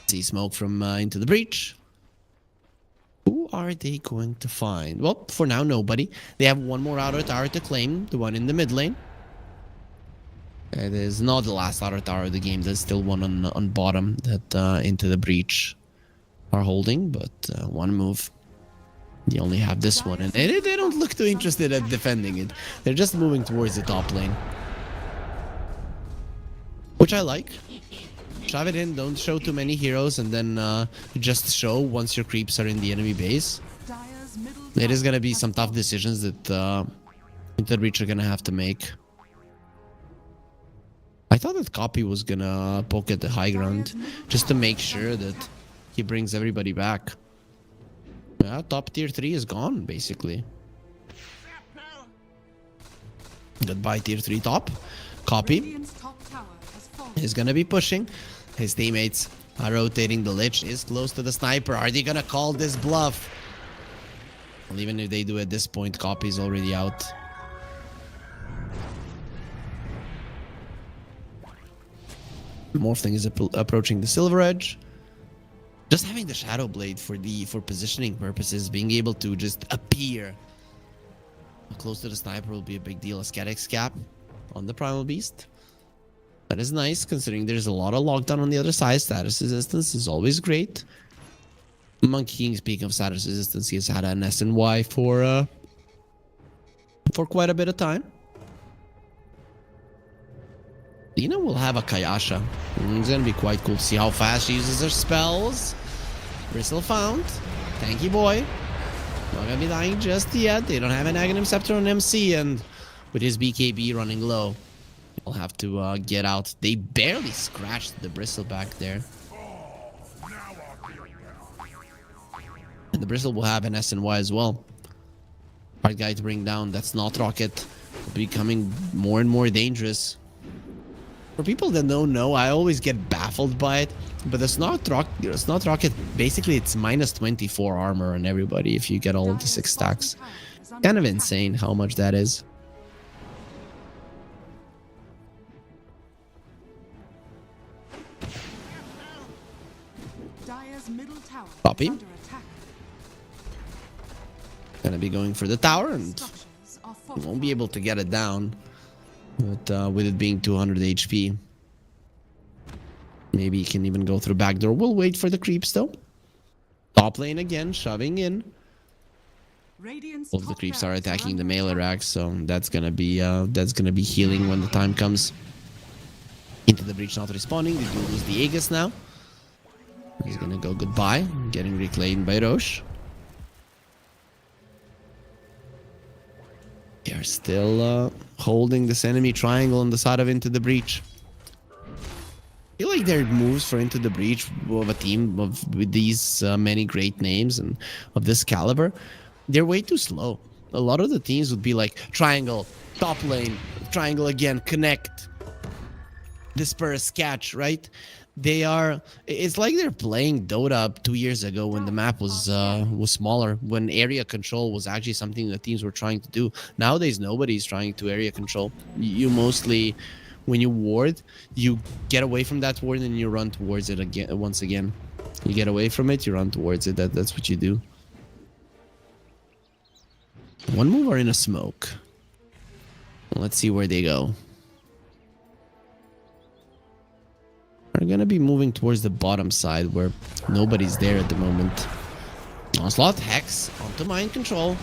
See smoke from Into the Breach. Who are they going to find? Well, for now, nobody. They have one more outer tower to claim, the one in the mid lane. It is not the last outer tower of the game. There's still one on bottom that Into the Breach are holding, but one move. You only have this one, and they don't look too interested at defending it. They're just moving towards the top lane. Which I like. Shove it in, don't show too many heroes, and then just show once your creeps are in the enemy base. It is going to be some tough decisions that Into the Breach are going to have to make. I thought that Copy was going to poke at the high ground, just to make sure that he brings everybody back. Yeah, top tier 3 is gone, basically. Goodbye, tier 3 top. Copy is gonna be pushing. His teammates are rotating. The Lich is close to the sniper. Are they gonna call this bluff? Well, even if they do at this point, Copy is already out. Morphling is approaching the Silver Edge. Just having the Shadow Blade for positioning purposes, being able to just appear close to the sniper will be a big deal. Ascetic's cap on the Primal Beast. That is nice, considering there's a lot of lockdown on the other side. Status resistance is always great. Monkey King, speaking of status resistance, he has had an SNY for quite a bit of time. Dina will have a Kayasha. It's gonna be quite cool to see how fast she uses her spells. Bristle found. Tanky boy. Not gonna be dying just yet. They don't have an Aghanim Scepter on MC, and with his BKB running low, he'll have to get out. They barely scratched the Bristle back there. And the Bristle will have an SNY as well. Hard guy to bring down. That's not Rocket. Becoming more and more dangerous. For people that don't know, I always get baffled by it. But it's not Rocket. Basically, it's minus 24 armor on everybody if you get all of the 6 stacks. Kind of insane how much that is. Copy. Gonna be going for the tower, and won't be able to get it down. But with it being 200 HP, maybe he can even go through backdoor. We'll wait for the creeps though. Top lane again, shoving in. All of the creeps are attacking the melee racks, so that's gonna be healing when the time comes. Into the Breach not responding. They do lose the Aegis now. He's gonna go goodbye, getting reclaimed by Roche. They are still holding this enemy triangle on the side of Into the Breach. I feel like their moves for Into the Breach of a team with these many great names and of this caliber, they're way too slow. A lot of the teams would be like triangle, top lane, triangle again, connect, disperse, catch, right? It's like they're playing Dota 2 years ago when the map was smaller, when area control was actually something that teams were trying to do. Nowadays, nobody's trying to area control. You mostly, when you ward, you get away from that ward and you run towards it again. Once again, you get away from it, you run towards it. That's what you do. One move are in a smoke. Let's see where they go. We're gonna be moving towards the bottom side where nobody's there at the moment. Onslaught, Hex, onto Mind Control.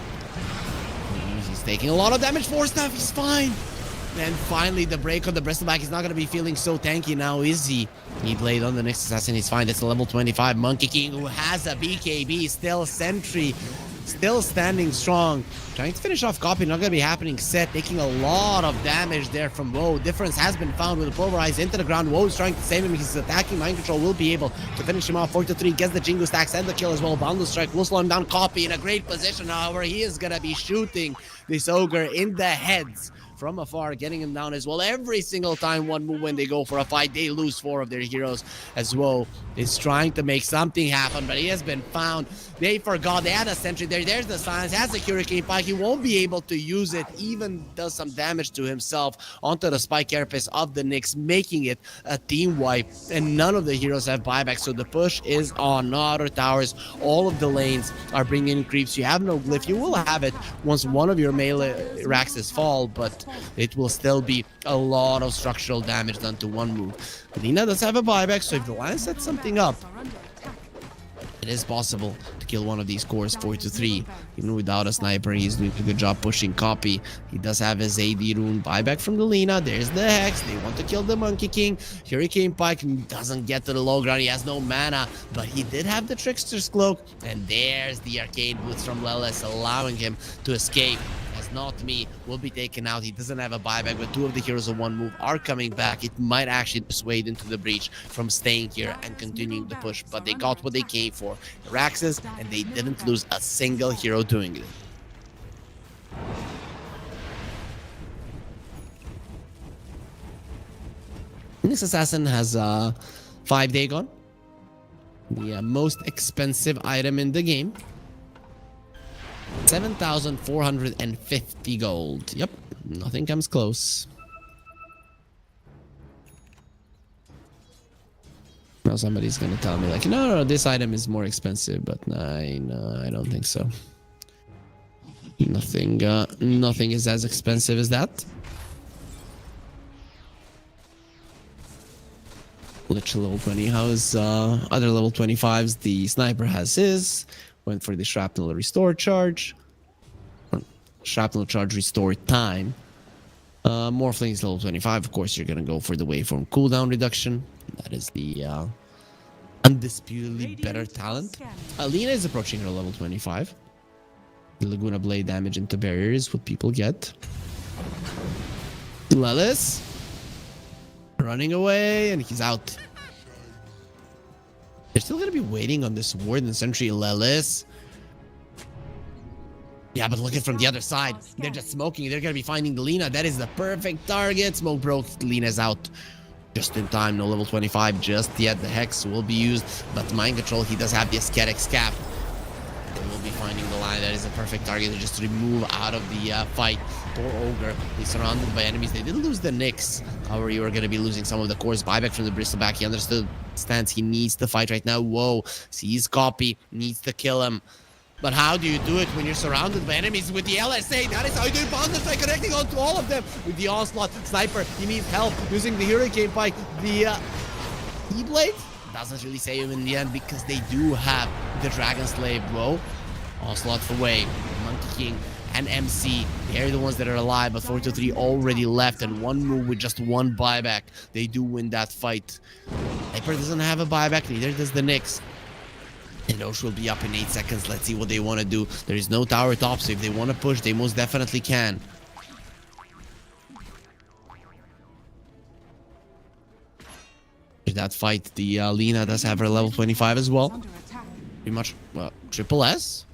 He's taking a lot of damage. 4 stuff, he's fine. And finally, the break on the Bristleback is not gonna be feeling so tanky now, is he? He played on the next assassin, he's fine. That's a level 25 Monkey King who has a BKB, still Sentry. Still standing strong. Trying to finish off Copy, not gonna be happening. Set taking a lot of damage there from Woe. Difference has been found with the Pulverize into the ground. Woe's trying to save him. He's attacking. Mind Control will be able to finish him off. 4-3. Gets the Jingu stacks and the kill as well. Boundless Strike will slow him down. Copy in a great position. However, he is gonna be shooting this Ogre in the heads from afar, getting him down as well. Every single time one move when they go for a fight, they lose 4 of their heroes as well. Is trying to make something happen, but he has been found. They forgot they had a sentry there. There's the silence, has the Hurricane Pike. He won't be able to use it, even does some damage to himself onto the Spike Carapace of the Nyx, making it a team wipe. And none of the heroes have buyback, so the push is on. No outer towers. All of the lanes are bringing in creeps. You have no glyph. You will have it once one of your melee Raxes fall, but it will still be a lot of structural damage done to one move. Lina does have a buyback, so if the line sets something up, it is possible to kill one of these cores 4-3. Even without a sniper, he's doing a good job pushing copy. He does have his AD rune buyback from the Lina. There's the Hex. They want to kill the Monkey King. Hurricane Pike doesn't get to the low ground. He has no mana, but he did have the Trickster's Cloak. And there's the Arcane Boots from Lelis, allowing him to escape. Not me will be taken out. He doesn't have a buyback, but 2 of the heroes of one move are coming back. It might actually dissuade into the breach from staying here and continuing the push, but they got what they came for, Raxes, and they didn't lose a single hero doing it. This assassin has 5 Dagon, the most expensive item in the game. 7,450 gold. Yep, nothing comes close. Now somebody's gonna tell me like, no, this item is more expensive, but no, I don't think so. Nothing is as expensive as that. Literally level 20. How's other level 25s? The sniper has his. Went for the shrapnel restore charge. Shrapnel charge restore time. Morphling's level 25. Of course, you're gonna go for the waveform cooldown reduction. That is the undisputedly better talent. Alina is approaching her level 25. The Laguna Blade damage into barriers, what people get. Lelis running away, and he's out. They're still gonna be waiting on this Ward and Sentry Lelis. Yeah, but look at from the other side. They're just smoking. They're gonna be finding the Lina. That is the perfect target. Smoke broke. Lina's out. Just in time. No level 25 just yet. The Hex will be used. But Mind Control, he does have the Ascetic Scap. They will be finding the line. That is a perfect target to just remove out of the fight. Poor Ogre. He's surrounded by enemies. They did lose the Nyx. However, you are going to be losing some of the cores. Buyback from the Bristleback. He understands he needs to fight right now. Whoa. Sees copy. Needs to kill him. But how do you do it when you're surrounded by enemies with the LSA? That is how you do it. Bounce by connecting onto all of them. With the Onslaught. Sniper. He needs help using the Hurricane Pike. The E-Blade doesn't really save him in the end because they do have the Dragon Slave. Whoa. Onslaught away. Monkey King and MC. They're the ones that are alive, but 4-3 already left, and one move with just one buyback. They do win that fight. Hyper doesn't have a buyback, neither does the Nyx. And Osh will be up in 8 seconds. Let's see what they want to do. There is no tower top, so if they want to push, they most definitely can. That fight, the Lina does have her level 25 as well. Pretty much, well, triple S.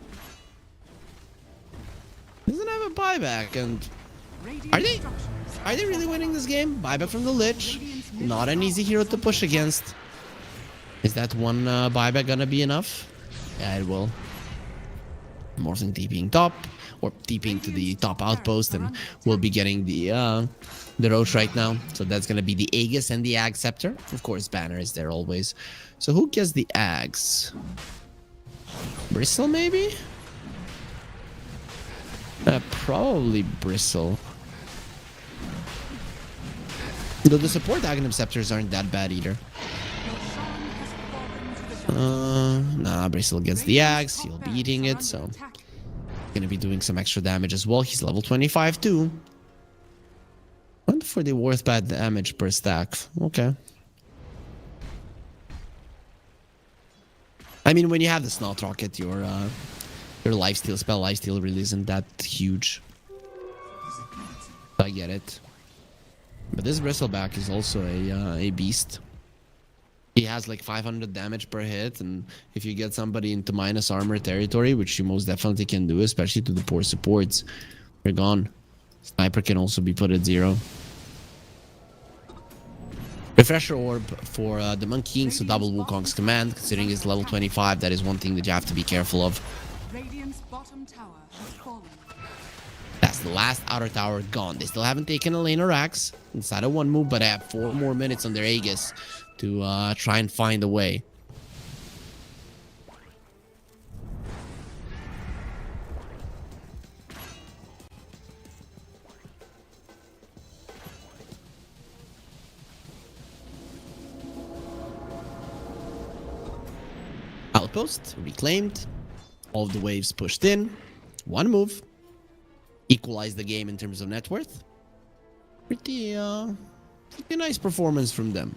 Doesn't have a buyback, and are they really winning this game? Buyback from the Lich. Not an easy hero to push against. Is that one buyback gonna be enough? Yeah, it will. Morphling TPing top, or TPing to the top outpost, and we'll be getting the Roach right now. So that's gonna be the Aegis and the Ag Scepter. Of course, Banner is there always. So who gets the Ags? Bristle, maybe? Probably Bristle. Though the support Aghanim Scepters aren't that bad either. Nah, Bristle gets the axe. He'll be eating it, so gonna be doing some extra damage as well. He's level 25 too. Went for the worth bad damage per stack. Okay. I mean, when you have the Snot Rocket, your lifesteal spell lifesteal really isn't that huge. I get it. But this Bristleback is also a beast. He has like 500 damage per hit, and if you get somebody into minus armor territory, which you most definitely can do, especially to the poor supports, they're gone. Sniper can also be put at 0. Refresher orb for the Monkey King, so double Wukong's command. Considering it's level 25, that is one thing that you have to be careful of. Radiant's bottom tower has fallen. That's the last outer tower gone. They still haven't taken a lane or Axe inside of 1 move, but they have 4 more minutes on their Aegis to try and find a way. Outpost reclaimed. All of the waves pushed in. 1 move. Equalized the game in terms of net worth. Pretty nice performance from them.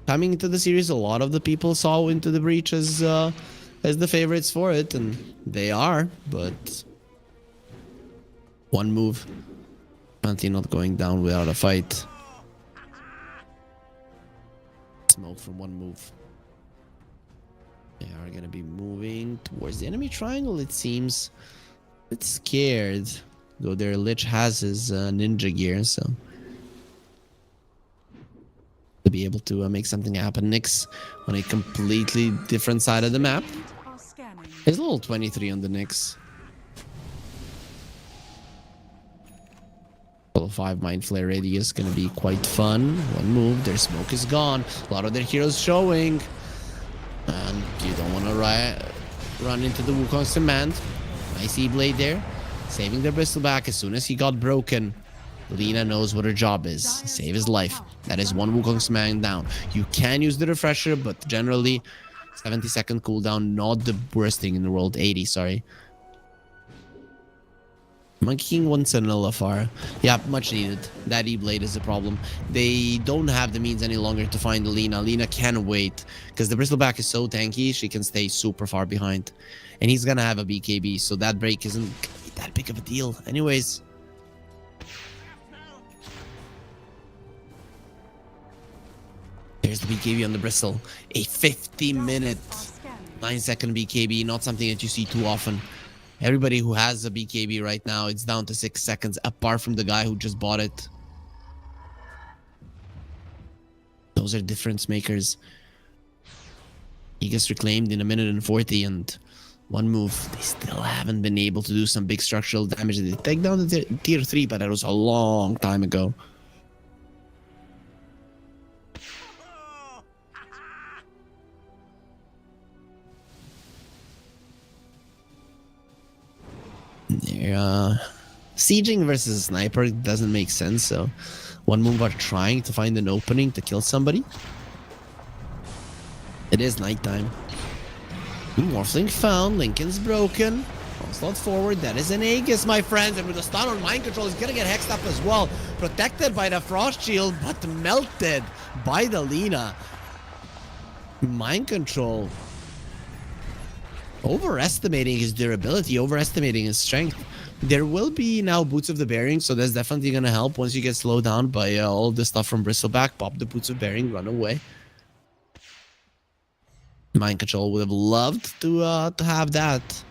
Coming into the series, a lot of the people saw Into the Breach as the favorites for it, and they are, but 1 move. Apparently not going down without a fight. Smoke from 1 move. They are gonna be moving towards the enemy triangle, it seems. It's scared. Though their Lich has his ninja gear, so to be able to make something happen. Nyx on a completely different side of the map. Are scanning. There's a little 23 on the Nyx. Level 5 Mind Flare radius gonna be quite fun. 1 move, their smoke is gone. A lot of their heroes showing. And you don't want to run into the Wukong's command. Nice E-Blade there. Saving the Bristleback as soon as he got broken. Lina knows what her job is. Save his life. That is 1 Wukong's man down. You can use the refresher, but generally 70-second cooldown, not the worst thing in the world. 80, sorry. Monkey King wants a Nullifar. Yeah, much needed. That E-Blade is a problem. They don't have the means any longer to find Lina. Lina can wait, because the Bristleback is so tanky, she can stay super far behind. And he's gonna have a BKB, so that break isn't gonna be that big of a deal. Anyways. There's the BKB on the Bristle. A 50-minute, 9-second BKB, not something that you see too often. Everybody who has a BKB right now, it's down to 6 seconds, apart from the guy who just bought it. Those are difference makers. He gets reclaimed in 1:40 and 1 move. They still haven't been able to do some big structural damage. They take down the tier 3, but that was a long time ago. They're sieging versus a sniper doesn't make sense, so 1 move are trying to find an opening to kill somebody. It is nighttime. Morphling found, Lincoln's broken. Onslaught forward, that is an Aegis, my friends, and with a stun on mind control, he's gonna get hexed up as well. Protected by the frost shield, but melted by the Lina. Mind control. Overestimating his durability, overestimating his strength. There will be now Boots of the Bearing, so that's definitely going to help once you get slowed down by all the stuff from Bristleback. Pop the Boots of Bearing, run away. Mind Control would have loved to have that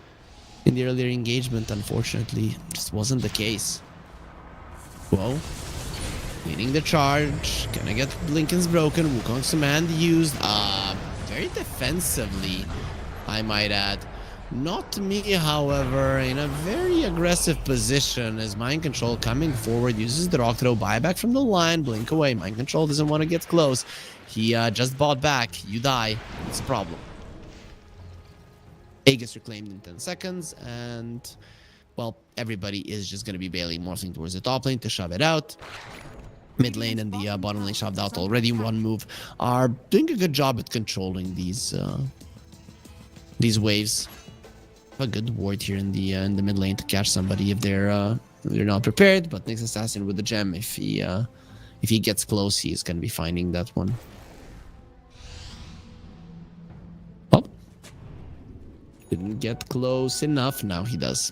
in the earlier engagement. Unfortunately, just wasn't the case. Whoa. Leading the charge. Gonna get Lincoln's broken. Wukong's command used. Very defensively, I might add. Not me, however, in a very aggressive position as Mind Control coming forward, uses the rock throw, buyback from the line, blink away. Mind Control doesn't want to get close. He just bought back. You die. It's a problem. Aegis reclaimed in 10 seconds, and, well, everybody is just going to be bailing, morphing towards the top lane to shove it out. Mid lane and the bottom lane shoved out already. 1 move are doing a good job at controlling these waves. A good ward here in the mid lane to catch somebody if they're not prepared. But Nyx Assassin with the gem, if he gets close, he's gonna be finding that one. Oh, didn't get close enough. Now he does.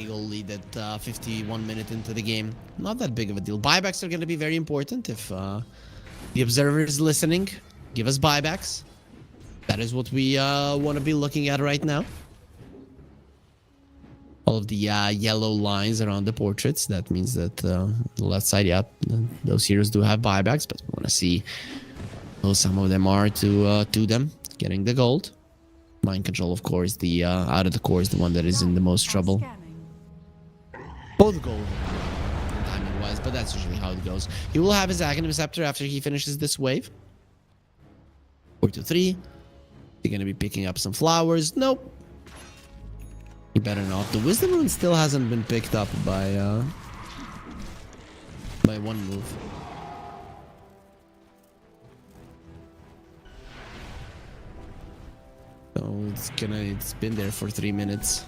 Goal lead at 51 minutes into the game. Not that big of a deal. Buybacks are going to be very important if the observer is listening. Give us buybacks. That is what we want to be looking at right now. All of the yellow lines around the portraits. That means that the left side, yeah, those heroes do have buybacks, but we want to see how some of them are to them getting the gold. Mind control, of course, the out of the core is the one that is in the most trouble. Both gold timing wise, but that's usually how it goes. He will have his Aghanim Scepter after he finishes this wave. 4 to 3. You're gonna be picking up some flowers. Nope. You better not. The Wisdom Rune still hasn't been picked up by one move. So it's been there for 3 minutes.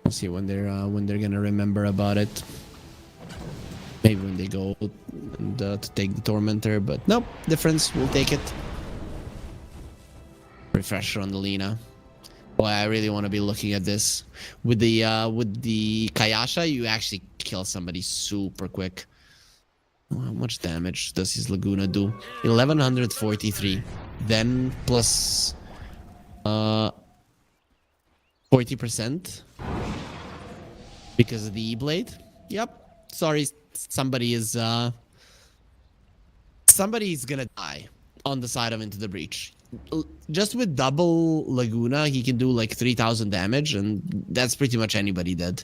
We'll see when they're gonna remember about it. Maybe when they go and, to take the Tormentor, but nope, difference. We'll take it. Refresher on the Lina. Boy, I really want to be looking at this. With the Kayasha, you actually kill somebody super quick. How much damage does his Laguna do? 1143. Then plus 40% because of the E-Blade. Yep. Sorry, somebody's gonna die on the side of Into the Breach. Just with double Laguna, he can do like 3000 damage, and that's pretty much anybody dead.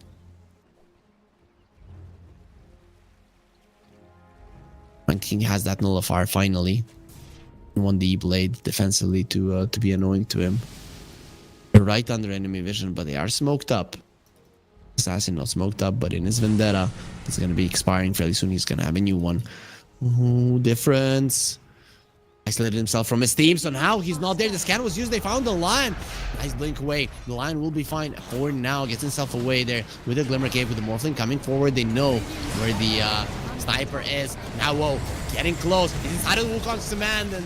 And King has that nullifier finally. One D blade defensively to be annoying to him. They're right under enemy vision, but they are smoked up. Assassin not smoked up, but in his Vendetta, it's gonna be expiring fairly soon. He's gonna have a new one. Ooh, difference. Isolated himself from his team, so now he's not there. The scan was used. They found the lion. Nice blink away. The lion will be fine. Horn now gets himself away there with a Glimmer Cape, with the Morphling coming forward. They know where the sniper is. Now, whoa, getting close. He's inside of the Wukong's command and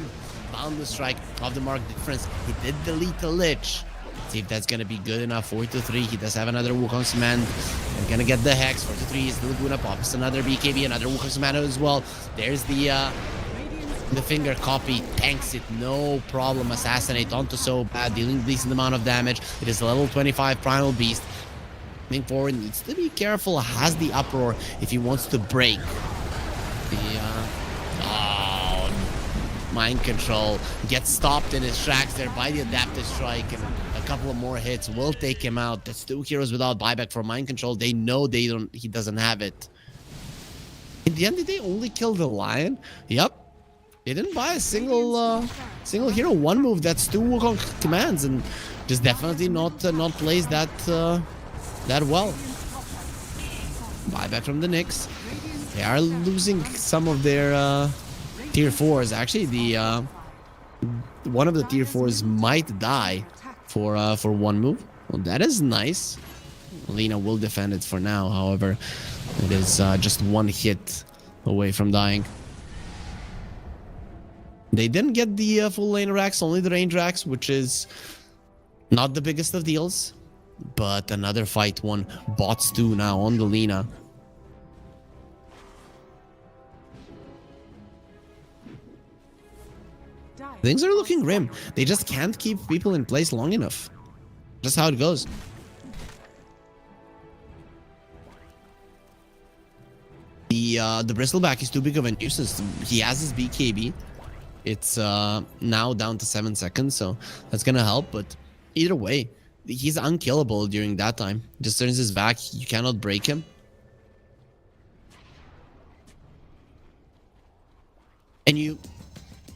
Boundless Strike of the mark difference. He did delete the Lich. See if that's gonna be good enough. 4 to 3. He does have another Wukong's command. They're gonna get the Hex. 4 to 3 is the Laguna Pop. It's another BKB, another Wukong's command as well. There's the finger copy, tanks it, no problem. Assassinate onto so bad, dealing decent amount of damage. It is a level 25 Primal Beast. Moving forward, needs to be careful, has the uproar if he wants to break the mind control. Gets stopped in his tracks there by the Adaptive Strike, and a couple of more hits will take him out. That's 2 heroes without buyback for mind control. They know he doesn't have it. In the end, did they only kill the lion? Yep. They didn't buy a single hero. One move. That's 2 Wukong commands, and just definitely not placed that well. Buyback from the Nyx. They are losing some of their tier 4s. Actually, the one of the tier 4s might die for one move. Well, that is nice. Lina will defend it for now. However, it is just 1 hit away from dying. They didn't get the full lane racks, only the range racks, which is not the biggest of deals. But another fight won. Bots 2 now on the Lina. Things are looking grim. They just can't keep people in place long enough. Just how it goes. The Bristleback is too big of a nuisance. He has his BKB. It's now down to 7 seconds, so that's gonna help. But either way, he's unkillable during that time. Just turns his back. You cannot break him. And you,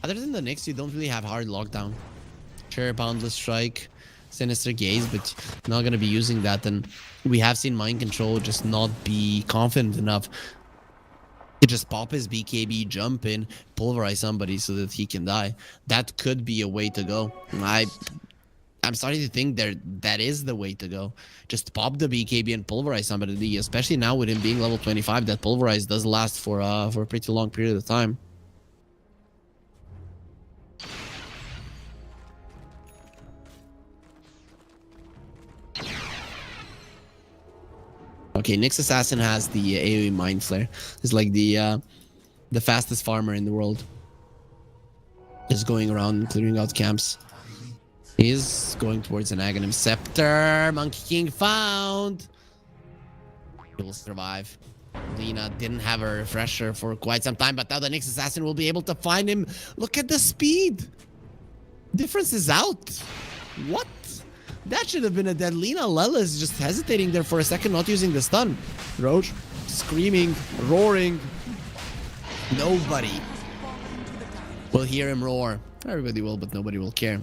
other than the Nyx, you don't really have hard lockdown. Sure, Boundless Strike, Sinister Gaze, but not gonna be using that. And we have seen Mind Control just not be confident enough to just pop his BKB, jump in, pulverize somebody so that he can die. That could be a way to go. I'm starting to think that is the way to go. Just pop the BKB and pulverize somebody, especially now with him being level 25. That pulverize does last for a pretty long period of time. Okay, Nyx Assassin has the AoE Mind Flare. It's like the fastest farmer in the world. Just going around and clearing out camps. He's going towards an Aghanim Scepter. Monkey King found. He will survive. Lina didn't have a refresher for quite some time, but now the Nyx Assassin will be able to find him. Look at the speed. Difference is out. What? That should have been a dead Lina. Lela is just hesitating there for a second, not using the stun. Roach screaming, roaring. Nobody will hear him roar. Everybody will, but nobody will care.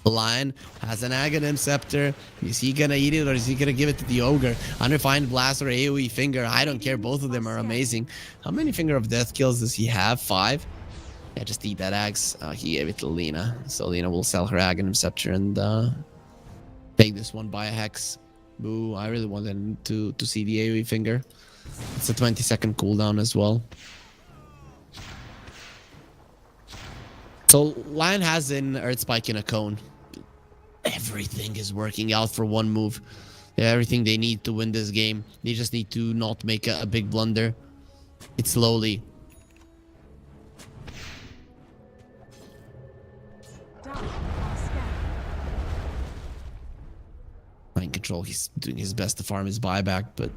The Lion has an Aghanim Scepter. Is he gonna eat it or is he gonna give it to the Ogre? Unrefined Blast or AoE Finger. I don't care. Both of them are amazing. How many Finger of Death kills does he have? 5? Yeah, just eat that axe. He gave it to Lina. So Lina will sell her Aghanim Scepter and take this one by a Hex. Boo. I really wanted to see the AoE Finger. It's a 20-second cooldown as well. So Lion has an Earth Spike in a cone. Everything is working out for one move. Everything they need to win this game. They just need to not make a big blunder. It's slowly. Mind control. He's doing his best to farm his buyback, but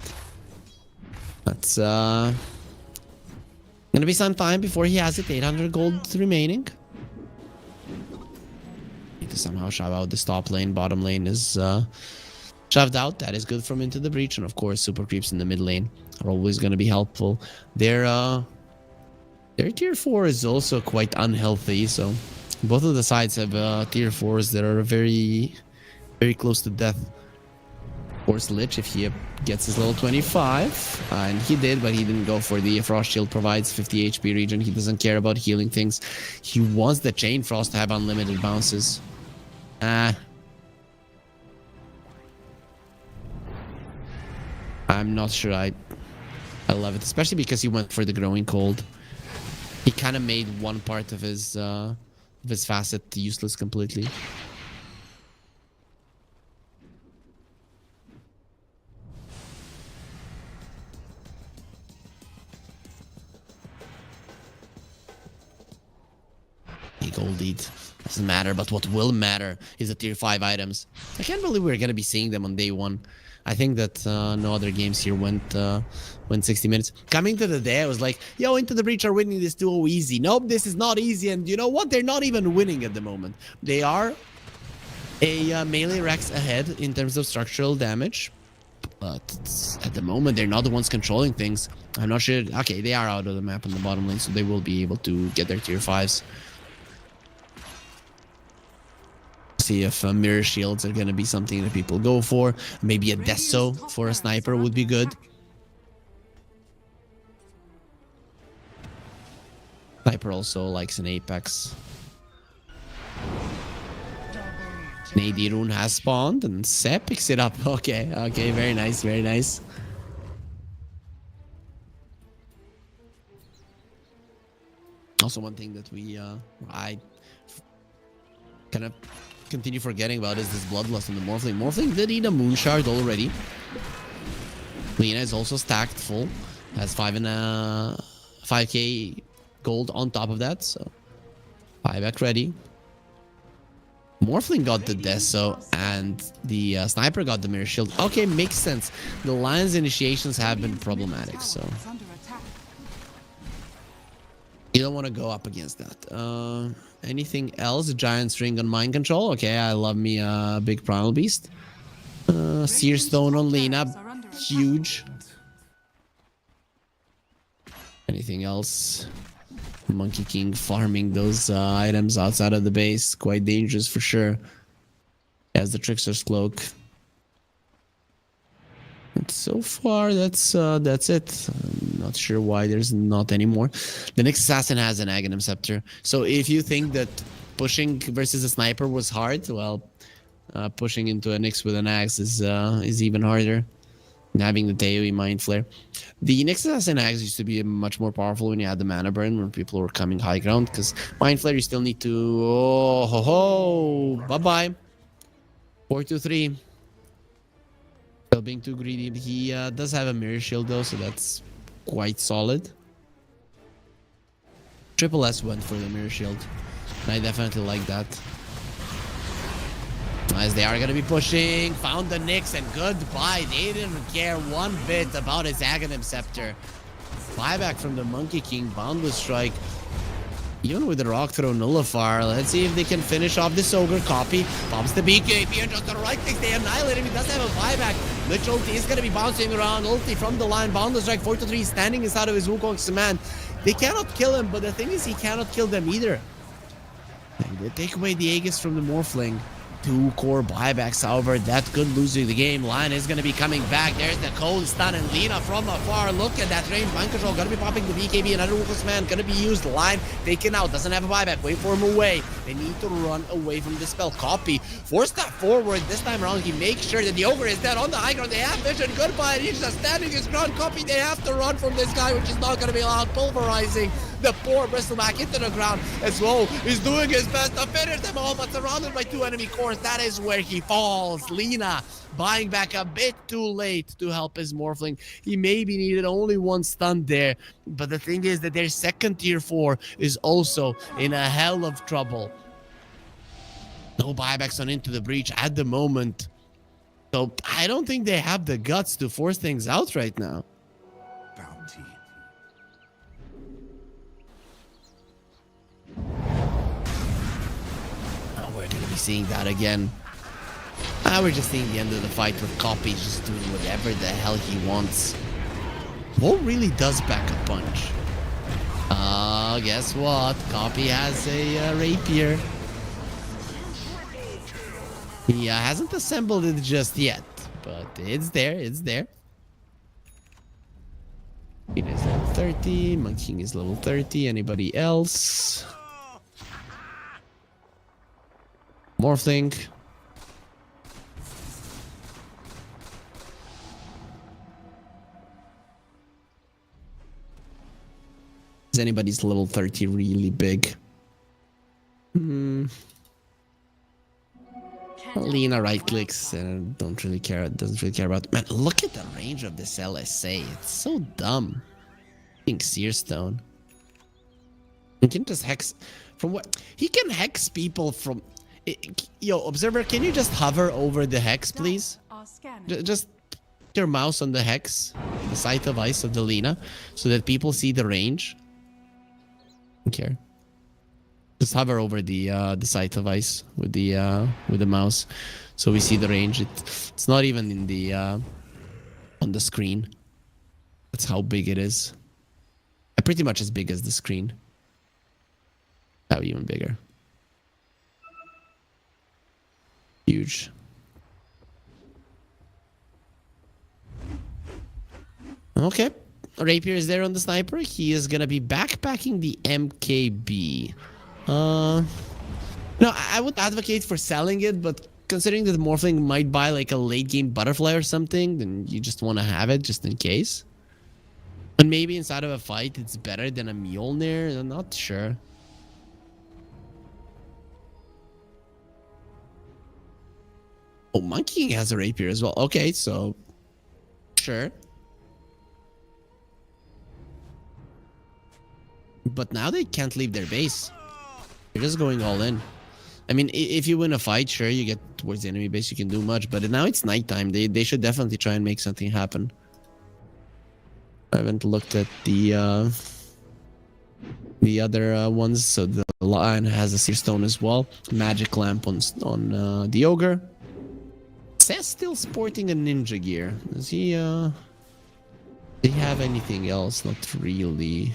that's gonna be some time before he has it. 800 gold remaining. Need to somehow shove out this top lane. Bottom lane is shoved out. That is good from Into the Breach, and of course super creeps in the mid lane are always going to be helpful. Their tier 4 is also quite unhealthy, so both of the sides have tier 4s that are very close to death. Of course, Lich, if he gets his level 25, and he did, but he didn't go for the Frost Shield, provides 50 HP regen. He doesn't care about healing things. He wants the Chain Frost to have unlimited bounces. I'm not sure I love it, especially because he went for the Growing Cold. He kind of made one part of his facet useless completely. Gold eat doesn't matter, but what will matter is the tier 5 items. I can't believe we're gonna be seeing them on day 1. I think that no other games here went 60 minutes. Coming to the day, I was like, yo, Into the Breach are winning this 2-0 easy. Nope, this is not easy, and you know what? They're not even winning at the moment. They are a melee Rex ahead in terms of structural damage, but at the moment they're not the ones controlling things. I'm not sure. Okay, they are out of the map on the bottom lane, so they will be able to get their tier 5s. See if mirror shields are going to be something that people go for. Maybe a Deso for a sniper would be good. Sniper also likes an Apex. Nadirun has spawned and Sep picks it up. Okay, very nice, very nice. Also, one thing that I kind of continue forgetting about is this bloodlust on the Morphling. Morphling did eat a Moon Shard already. Lina is also stacked full. Has 5k gold on top of that, so buyback ready. Morphling got the Deso and the Sniper got the Mirror Shield. Okay, makes sense. The Lion's initiations have been problematic, so you don't want to go up against that. Anything else? Giant Ring on Mind Control. Okay, I love me a big Primal Beast. Seer Stone on Lina. Huge. Anything else? Monkey King farming those items outside of the base. Quite dangerous for sure. As the Trickster's Cloak. And so far, that's it. I'm not sure why there's not any more. The next assassin has an Aghanim Scepter. So if you think that pushing versus a sniper was hard, well, pushing into a Nyx with an axe is even harder. And having the AoE Mind Flare. The Nyx Assassin axe used to be much more powerful when you had the mana burn, when people were coming high ground, because Mind Flare you still need to... Oh, ho, ho! Bye-bye. 4-2-3. Still being too greedy. He does have a mirror shield though, so that's quite solid. Triple S went for the mirror shield. And I definitely like that. As they are going to be pushing. Found the Nyx and goodbye. They didn't care one bit about his Aghanim Scepter. Buyback from the Monkey King. Boundless Strike. Even with the Rock Throw Nullifier. Let's see if they can finish off this Ogre. Copy. Pops the BKB and just the right click. They annihilate him. He does have a buyback. Lich ulti is going to be bouncing around. Ulti from the line. Boundless Strike 4-3. Standing inside of his Wukong's command. They cannot kill him, but the thing is he cannot kill them either. They take away the Aegis from the Morphling. 2 core buybacks, however, that could lose you the game. Lion is going to be coming back. There's the cold stun and Lina from afar. Look at that range. Mind control. Going to be popping the BKB. Another Wukong's man. Going to be used. Lion taken out. Doesn't have a buyback. Wait for him away. They need to run away from the spell. Copy. Force that forward. This time around, he makes sure that the Ogre is dead on the high ground. They have vision. Goodbye. He's just standing his ground. Copy. They have to run from this guy, which is not going to be allowed. Pulverizing the poor Bristleback into the ground as well. He's doing his best to finish them all, but surrounded by 2 enemy cores. That is where he falls. Lina buying back a bit too late to help his Morphling. He maybe needed only 1 stun there, but the thing is that their second tier 4 is also in a hell of trouble. No buybacks on Into the Breach at the moment. So I don't think they have the guts to force things out right now. Bounty. We're going to be seeing that again. We're just seeing the end of the fight with Copy just doing whatever the hell he wants. What really does back a punch? Guess what? Copy has a rapier. He hasn't assembled it just yet, but it's there. It's there. It is level 30. Monkey King is level 30. Anybody else? Morphling. Is anybody's level 30 really big? Lina right clicks and don't really care. Doesn't really care about. Man, look at the range of this LSA. It's so dumb. I think Searstone. He can just hex from what he can hex people from. Yo, observer, can you just hover over the hex, please? Just put your mouse on the hex, the site of ice of the Lina, so that people see the range. Don't care. Just hover over the site of ice with the mouse, so we see the range. It's not even in the on the screen. That's how big it is. Pretty much as big as the screen. Now even bigger. Huge. Okay. Rapier is there on the sniper. He is gonna be backpacking the MKB. No, I would advocate for selling it, but considering that the Morphling might buy like a late game butterfly or something, then you just want to have it just in case. And maybe inside of a fight, it's better than a Mjolnir. I'm not sure. Oh, Monkey King has a rapier as well. Okay, so sure. But now they can't leave their base. They're just going all in. I mean, if you win a fight, sure, you get towards the enemy base, you can do much. But now it's nighttime. They should definitely try and make something happen. I haven't looked at the other ones. So the Lion has a Searstone as well. Magic Lamp on the Ogre. Says still sporting a ninja gear. Does he have anything else? Not really.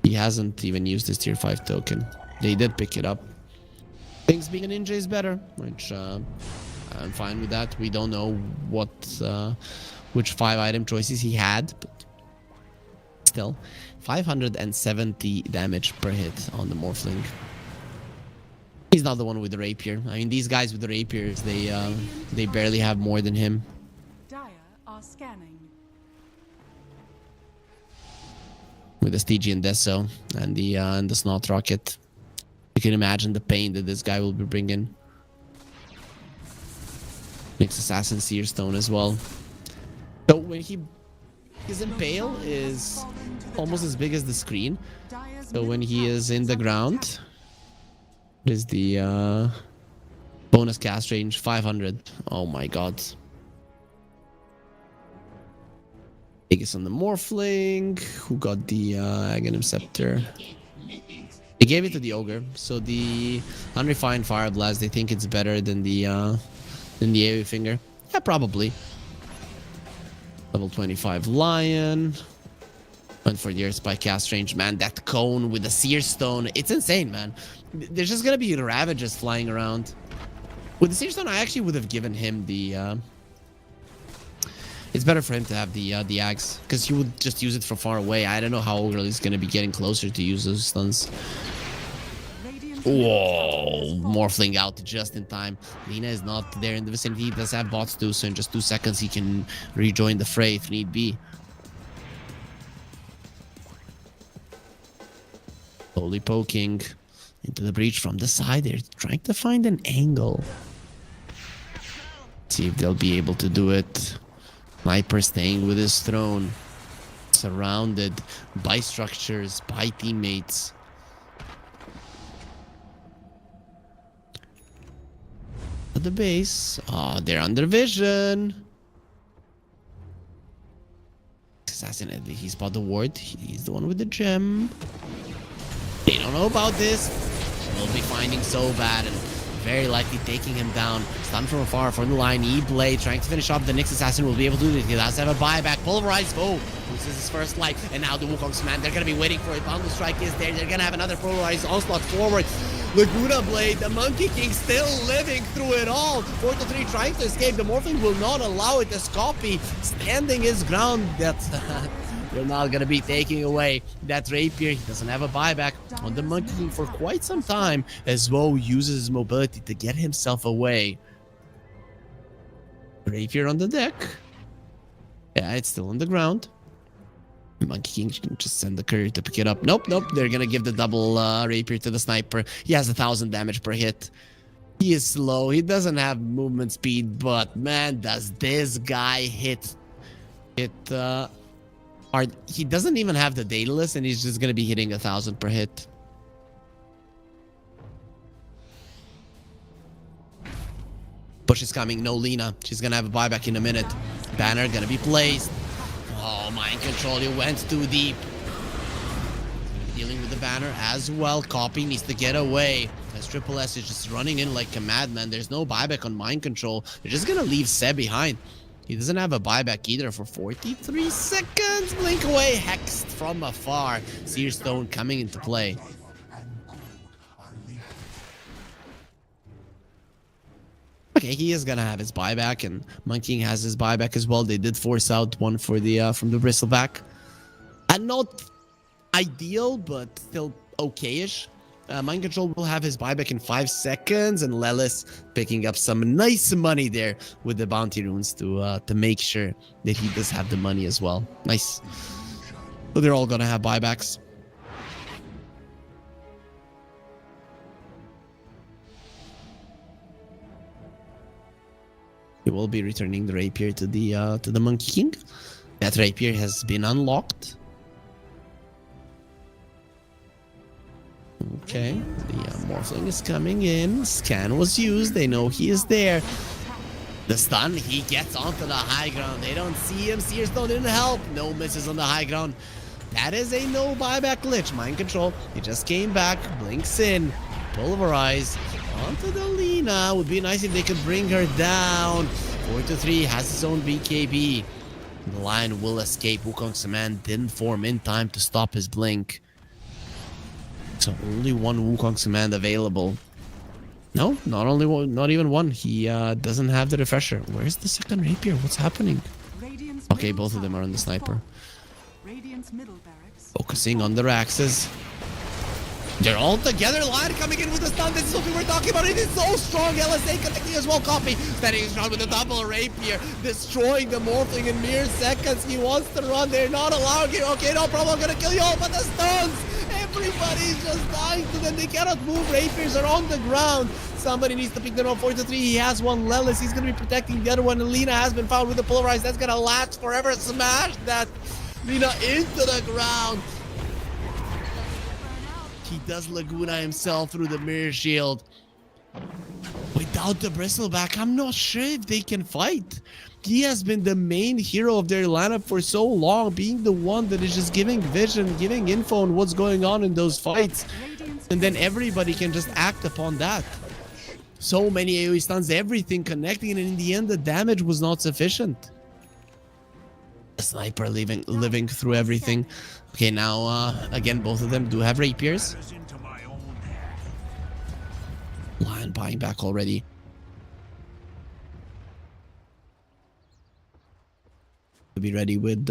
He hasn't even used his tier 5 token. They did pick it up. Things being a ninja is better, which I'm fine with that. We don't know what which 5 item choices he had, but still 570 damage per hit on the Morphling. He's not the one with the rapier. I mean, these guys with the rapiers, they barely have more than him. Dire are scanning. With the Stygian Deso and the Snot Rocket. You can imagine the pain that this guy will be bringing Mixed Assassin Seer Stone as well. So when his Impale is almost as big as the screen. So when he is in the ground, is the bonus cast range 500. Oh my god. Biggest on the Morphling, who got the Aghanim Scepter. They gave it to the Ogre, so the Unrefined Fire Blast, they think it's better than the AoE Finger. Yeah, probably. Level 25 Lion. Went for the Earth Spike cast range. Man, that cone with the Seer Stone, it's insane, man. There's just gonna be Ravages flying around. With the Seer Stone, I actually would have given him the... It's better for him to have the axe, because he would just use it from far away. I don't know how Ogre is going to be getting closer to use those stuns. Whoa, Morphling out just in time. Lina is not there in the vicinity. He does have bots too, so in just 2 seconds he can rejoin the fray if need be. Slowly poking into the breach from the side. They're trying to find an angle. See if they'll be able to do it. Sniper staying with his throne, surrounded by structures, by teammates. At the base, they're under vision. Assassin, he spotted the ward. He's the one with the gem. They don't know about this. They'll be finding so bad and very likely taking him down. Stun from afar from the line. E-Blade trying to finish off. The Nyx Assassin will be able to do this. He has to have a buyback. Pulverized foe. Loses his first life. And now the Wukong's man. They're going to be waiting for it. Bundle Strike is there. They're going to have another pulverized onslaught forward. Laguna Blade, the Monkey King still living through it all. 4-3 trying to escape. The Morphling will not allow it. The Scoppy standing his ground. That's... They're not going to be taking away that rapier. He doesn't have a buyback on the Monkey King for quite some time, as Woe uses his mobility to get himself away. Rapier on the deck. Yeah, it's still on the ground. Monkey King can just send the courier to pick it up. Nope. They're going to give the double rapier to the sniper. He has 1,000 damage per hit. He is slow. He doesn't have movement speed, but man, does this guy hit hard. He doesn't even have the Daedalus, and he's just going to be hitting 1,000 per hit. Push is coming. No Lina. She's going to have a buyback in a minute. Banner going to be placed. Oh, mind control. He went too deep. Dealing with the banner as well. Copy needs to get away. As Triple S is just running in like a madman. There's no buyback on mind control. They're just going to leave Seb behind. He doesn't have a buyback either for 43 seconds. Blink away, hexed from afar. Seer Stone coming into play. Okay, he is gonna have his buyback, and Monkey King has his buyback as well. They did force out one for the from the bristleback. And not ideal, but still okay-ish. Mind Control will have his buyback in 5 seconds, and Lelis picking up some nice money there with the bounty runes to make sure that he does have the money as well. Nice. So they're all gonna have buybacks. He will be returning the rapier to the Monkey King. That rapier has been unlocked. Okay, the Morphling is coming in. Scan was used. They know he is there. The stun, he gets onto the high ground. They don't see him. Seer Stone didn't help. No misses on the high ground. That is a no buyback glitch. Mind control. He just came back. Blinks in. Pulverize. Onto the Lina. Would be nice if they could bring her down. 4-3 has his own BKB. The Lion will escape. Wukong's command didn't form in time to stop his blink. So only one Wukong's command available. No, not only one, not even one. He doesn't have the refresher. Where's the second rapier? What's happening? Okay, both of them are on the sniper. Focusing on the Raxes. They're all together. Lion coming in with the stun. This is what we were talking about. It is so strong. LSA connecting as well. Copy. Standing strong with the double rapier. Destroying the Morphling in mere seconds. He wants to run. They're not allowing it. Okay, no problem. I'm gonna kill you all. But the stuns. Everybody's just dying to them. They cannot move. Rapiers are on the ground. Somebody needs to pick them up. 4-3. He has one. Lelis, he's going to be protecting the other one. And Lina has been found with the Polarize. That's going to last forever. Smash that Lina into the ground. He does Laguna himself through the mirror shield. Without the Bristleback, I'm not sure if they can fight. He has been the main hero of their lineup for so long, being the one that is just giving vision, giving info on what's going on in those fights. And then everybody can just act upon that. So many AoE stuns, everything connecting, and in the end, the damage was not sufficient. The sniper living through everything. Okay, now, again, both of them do have rapiers. Lion buying back already. To be ready with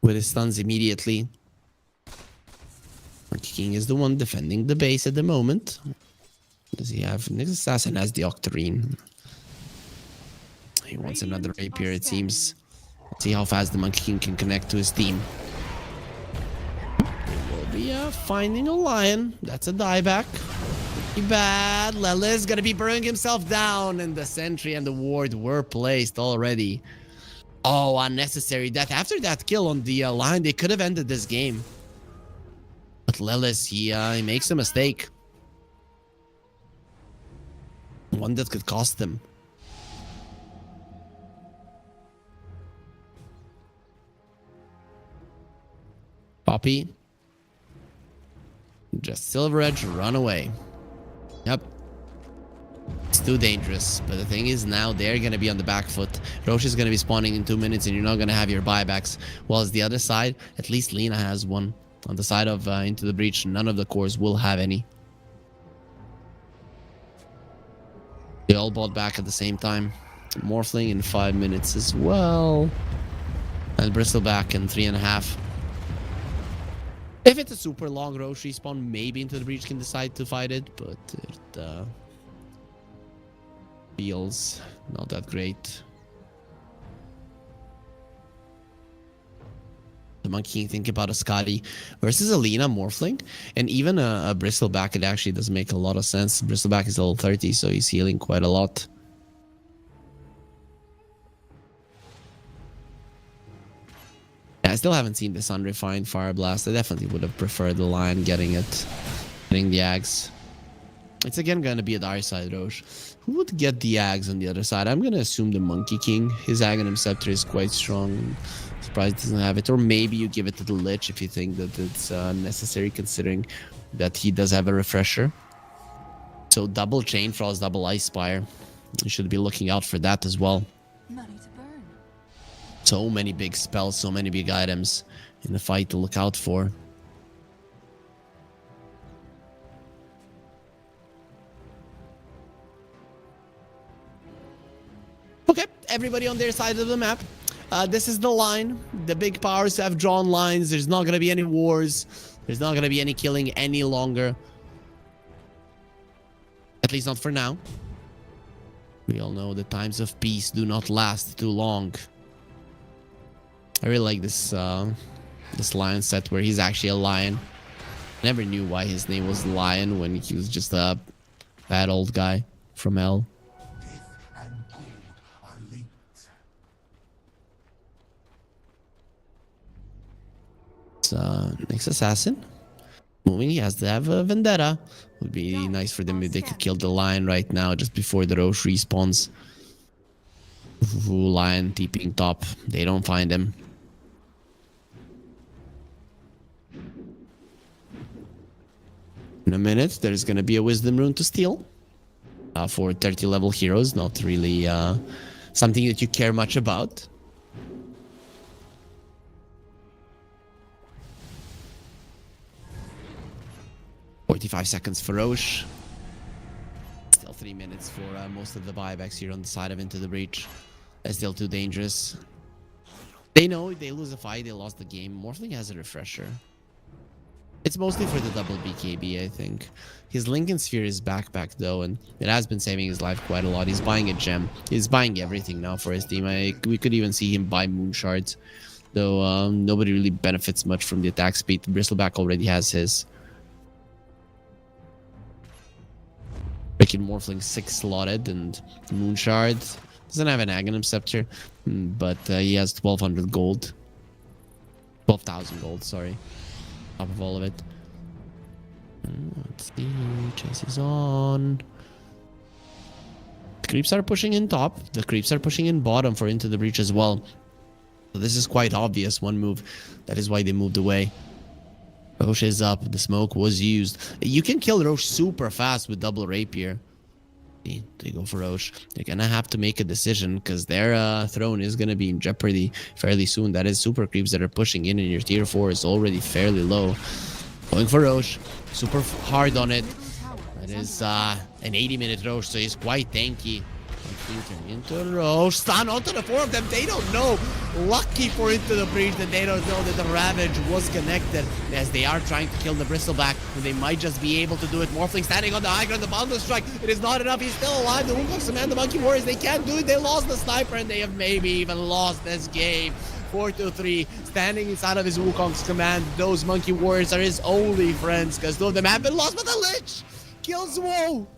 his stuns immediately. Monkey King is the one defending the base at the moment. Does he have... Next Assassin has the Octarine. He wants another rapier, it seems. Let's see how fast the Monkey King can connect to his team. They will be finding a lion. That's a dieback. Pretty bad. Lelis gonna be burrowing himself down, and the sentry and the ward were placed already. Oh, unnecessary death. After that kill on the lion, they could have ended this game. But Lelis, he makes a mistake. One that could cost them. Poppy. Just Silver Edge, run away. Yep. It's too dangerous. But the thing is, now they're going to be on the back foot. Roche is going to be spawning in 2 minutes, and you're not going to have your buybacks. Whilst the other side, at least Lina has one. On the side of Into the Breach, none of the cores will have any. They all bought back at the same time. Morphling in 5 minutes as well. And Bristleback in 3.5. If it's a super long Roche respawn, maybe Into the Breach can decide to fight it, but it feels not that great. The Monkey King think about a Scotty versus a Lina Morphling, and even a Bristleback, it actually does make a lot of sense. Bristleback is level 30, so he's healing quite a lot. I still haven't seen this unrefined Fire Blast. I definitely would have preferred the Lion getting it. Getting the Ags. It's again going to be a dire side Roche. Who would get the Ags on the other side? I'm going to assume the Monkey King. His Aghanim Scepter is quite strong. I'm surprised he doesn't have it. Or maybe you give it to the Lich if you think that it's necessary, considering that he does have a refresher. So double Chain Frost, double Ice Spire. You should be looking out for that as well. Money to burn. So many big spells, so many big items in the fight to look out for. Okay, everybody on their side of the map. This is the line. The big powers have drawn lines. There's not going to be any wars. There's not going to be any killing any longer. At least not for now. We all know the times of peace do not last too long. I really like this this lion set where he's actually a lion. Never knew why his name was Lion when he was just a bad old guy from Hell. Next assassin. Moving, he has to have a vendetta. Would be nice for them if they could kill the lion right now, just before the Roche respawns. Ooh, lion TPing top. They don't find him. In a minute, there's gonna be a wisdom rune to steal. For 30 level heroes, not really something that you care much about. "45 seconds for Roche. Still 3 minutes for most of the buybacks here on the side of Into the Breach. That's still too dangerous. They know if they lose a fight, they lost the game. Morphling has a refresher. It's mostly for the double BKB, I think. His Lincoln Sphere is backpack though, and it has been saving his life quite a lot. He's buying a gem. He's buying everything now for his team. We could even see him buy moon shards, though nobody really benefits much from the attack speed. Bristleback already has his. Wicked Morphling 6 slotted, and Moonshard doesn't have an Aghanim Scepter, but he has 1200 gold. 12,000 gold, sorry. Top of all of it. Let's see. Chase is on. The creeps are pushing in top. The creeps are pushing in bottom for Into the Breach as well. So this is quite obvious. One move. That is why they moved away. Roche is up. The smoke was used. You can kill Roche super fast with double rapier. They go for Roche. They're gonna have to make a decision because their throne is gonna be in jeopardy fairly soon. That is super creeps that are pushing in, and your tier 4 is already fairly low. Going for Roche. Super hard on it. That is an 80-minute Roche, so he's quite tanky. Into Roche. Stun onto the 4 of them. They don't know. Lucky for Into the Breach that they don't know that the Ravage was connected, as they are trying to kill the Bristleback, and they might just be able to do it. Morphling standing on the high ground. The Boundless Strike. It is not enough. He's still alive. The Wukong's command the Monkey Warriors. They can't do it. They lost the Sniper, and they have maybe even lost this game. 4-3, standing inside of his Wukong's command. Those Monkey Warriors are his only friends, because two of them have been lost, but the Lich kills Woe.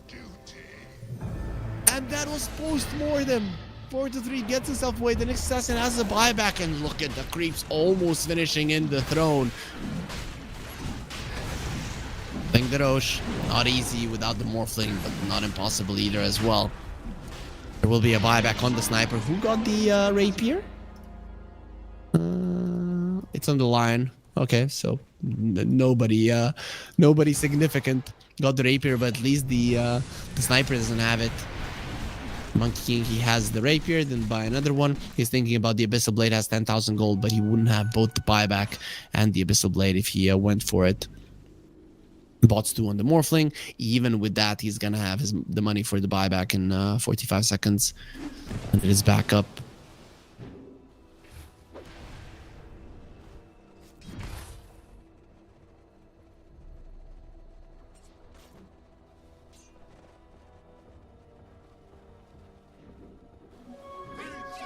And that was post-mortem. 4-3 gets himself away. The next assassin has a buyback, and look at the creeps almost finishing in the throne. Playing the Roche, not easy without the Morphling, but not impossible either as well. There will be a buyback on the Sniper. Who got the Rapier? It's on the line. Okay, so nobody significant got the Rapier, but at least the Sniper doesn't have it. Monkey King, he has the Rapier, then buy another one. He's thinking about the Abyssal Blade, has 10,000 gold, but he wouldn't have both the buyback and the Abyssal Blade if he went for it. Bots 2 on the Morphling. Even with that, he's gonna have the money for the buyback in 45 seconds. And it is back up.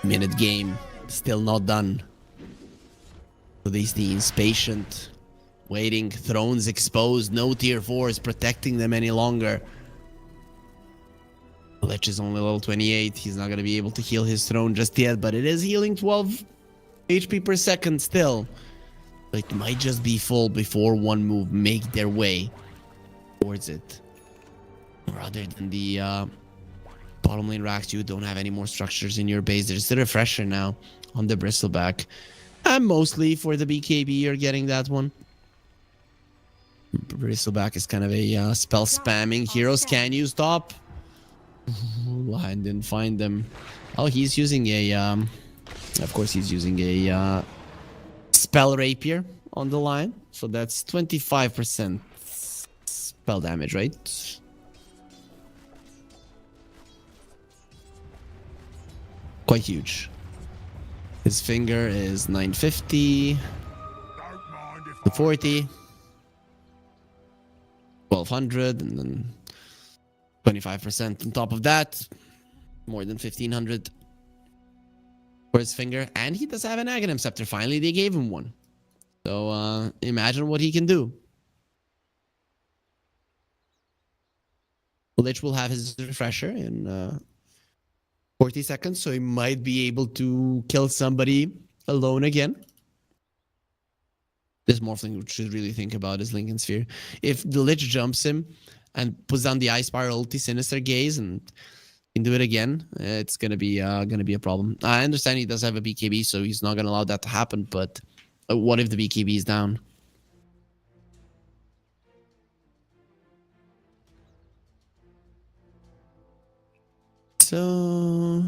Minute game, still not done. So these teams patient, waiting, thrones exposed, no tier 4s protecting them any longer. Lich is only level 28, he's not gonna be able to heal his throne just yet, but it is healing 12 HP per second still. But it might just be full before one move make their way towards it. Rather than the bottom lane racks, you don't have any more structures in your base. There's the refresher now on the Bristleback. And mostly for the BKB, you're getting that one. Bristleback is kind of a spell spamming. Heroes can use top. I didn't find them. Oh, he's using a... of course, he's using a spell rapier on the line. So that's 25% spell damage, right? Quite huge. His finger is 950 to 40, 1200, and then 25% on top of that, more than 1500 for his finger. And he does have an Aghanim Scepter. Finally, they gave him one. So imagine what he can do. Lich will have his refresher in 40 seconds, so he might be able to kill somebody alone again. This Morphling should really think about his Lincoln Sphere. If the Lich jumps him and puts down the Ice Spiral ulti, Sinister Gaze, and can do it again, it's gonna be a problem. I understand he does have a BKB, so he's not gonna allow that to happen, but what if the BKB is down? So,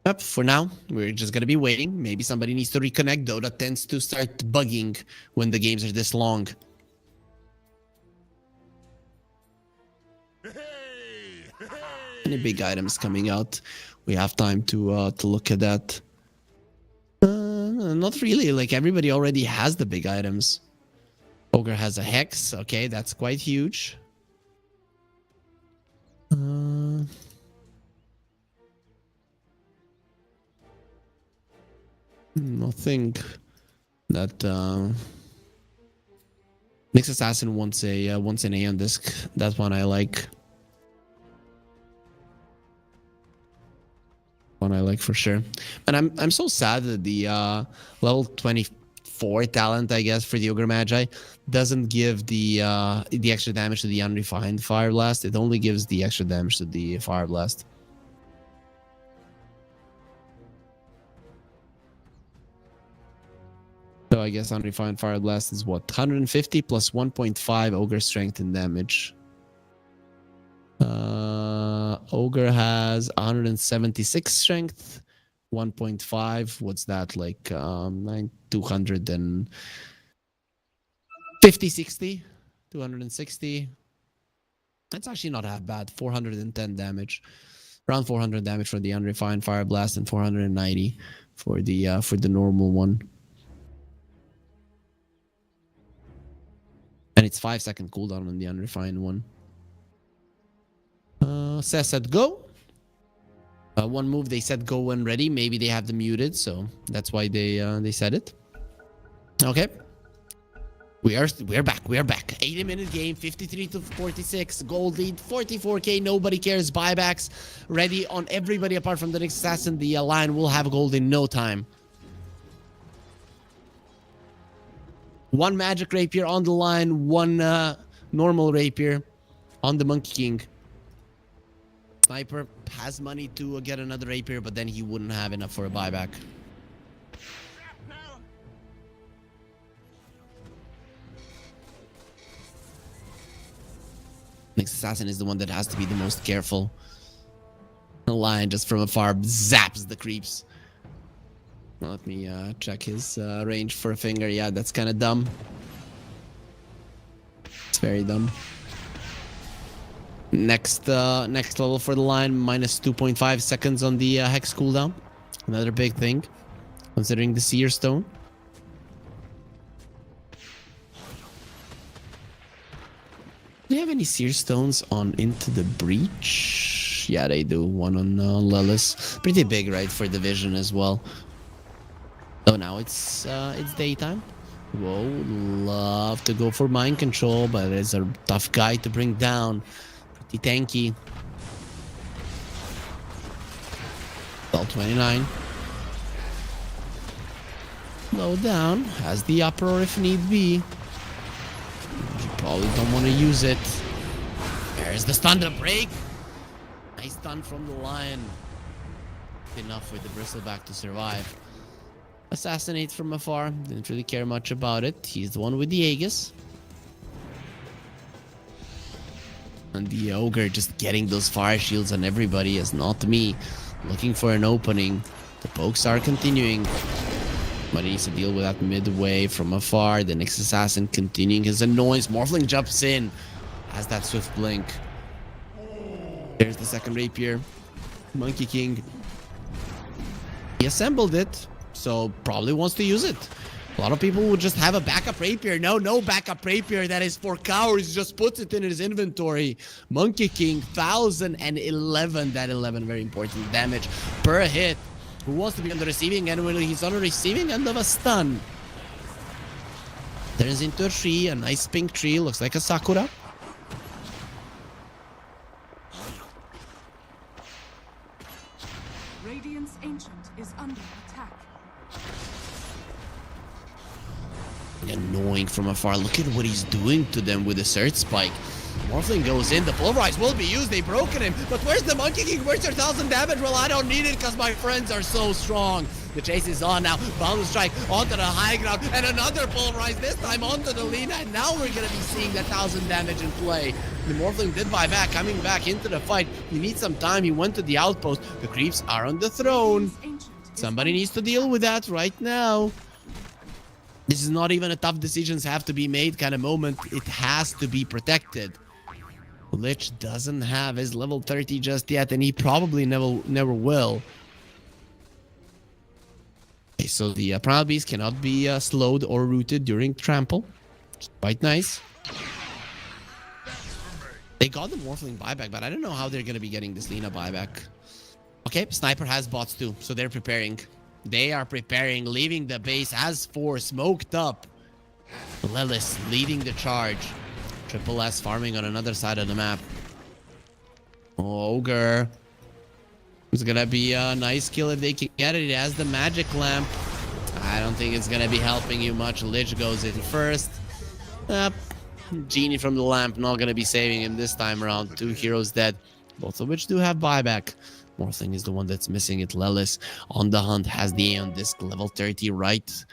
yep, for now, we're just going to be waiting. Maybe somebody needs to reconnect. Dota tends to start bugging when the games are this long. Any big items coming out? We have time to look at that. Not really. Like, everybody already has the big items. Ogre has a Hex. Okay, that's quite huge. Nothing that Nyx Assassin wants an Aeon disc. That one I like. One I like for sure. And I'm so sad that the level 24 talent, I guess, for the Ogre Magi doesn't give the extra damage to the unrefined Fire Blast. It only gives the extra damage to the Fire Blast. So I guess unrefined Fire Blast is what? 150 plus 1.5 Ogre strength and damage. Ogre has 176 strength, 1.5. What's that? Like 250, 60, 260. That's actually not half bad. 410 damage, around 400 damage for the unrefined Fire Blast, and 490 for the normal one. And it's 5-second cooldown on the unrefined one. Says set go. One move they said go when ready. Maybe they have them muted, so that's why they said it. Okay. We are back. We are back. 80-minute game, 53-46. Gold lead, 44k. Nobody cares. Buybacks ready on everybody apart from the Nyx Assassin. The line will have gold in no time. One magic rapier on the line. One normal rapier on the Monkey King. Sniper has money to get another rapier, but then he wouldn't have enough for a buyback. Nyx Assassin is the one that has to be the most careful. The lion just from afar zaps the creeps. Let me check his range for a finger. Yeah, that's kind of dumb. It's very dumb. Next level for the line, minus 2.5 seconds on the Hex cooldown. Another big thing, considering the Seer Stone. Do you have any Seer Stones on Into the Breach? Yeah, they do. One on Lilith. Pretty big, right, for Division as well. Oh, now it's daytime. Whoa, love to go for Mind Control, but it's a tough guy to bring down. Pretty tanky. Bell 29. Slow down. Has the uproar if need be. You probably don't want to use it. There's the stun to break. Nice stun from the lion. Enough for the bristleback to survive. Assassinate from afar. Didn't really care much about it. He's the one with the Aegis. And the Ogre just getting those fire shields on everybody is not me. Looking for an opening. The pokes are continuing. But he needs to deal with that midway from afar. The Nyx Assassin continuing his annoyance. Morphling jumps in. Has that swift blink. There's the second rapier. Monkey King. He assembled it. So probably wants to use it. A lot of people would just have a backup rapier. No backup rapier. That is for cowards. Just puts it in his inventory. Monkey King, 1011. That 11 very important damage per hit. Who wants to be on the receiving end when he's on the receiving end of a stun? Turns into a tree, a nice pink tree. Looks like a Sakura. Radiant's Ancient is under attack. Annoying from afar. Look at what he's doing to them with the Surge Spike. Morphling goes in. The Pulverize will be used. They've broken him. But where's the Monkey King? Where's your 1000 damage? Well, I don't need it because my friends are so strong. The chase is on now. Boundless Strike onto the high ground. And another Pulverize. This time onto the Lina. And now we're going to be seeing that 1000 damage in play. The Morphling did buy back. Coming back into the fight. He needs some time. He went to the outpost. The creeps are on the throne. Somebody needs to deal with that right now. This is not even a tough decisions have to be made kind of moment. It has to be protected. Lich doesn't have his level 30 just yet, and he probably never will. Okay, so the Primal Beast cannot be slowed or rooted during trample. Quite nice. They got the Morphling buyback, but I don't know how they're going to be getting this Lina buyback. Okay, Sniper has bots too, so they're preparing. They are preparing, leaving the base as 4 smoked up. Lelis leading the charge. Triple S farming on another side of the map. Ogre. It's gonna be a nice kill if they can get it. It has the magic lamp. I don't think it's gonna be helping you much. Lich goes in first. Genie from the lamp not gonna be saving him this time around. 2 heroes dead, both of which do have buyback. Morthling is the one that's missing it. Lelis on the hunt, has the Aeon Disc, level 30 right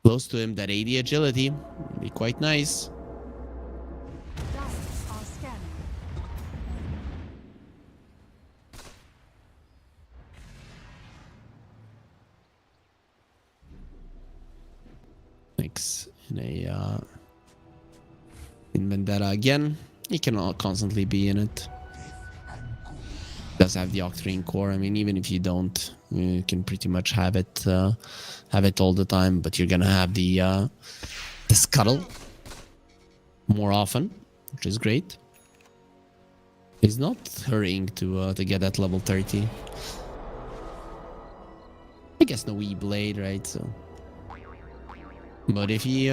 close to him. That 80 agility would be quite nice. Dyers are scanning. Thanks. In Vendetta again. He cannot constantly be in it. Does have the Octarine core. I mean, even if you don't, you can pretty much have it all the time. But you're gonna have the scuttle more often, which is great. He's not hurrying to get that level 30. I guess no E-Blade, right? So, but if he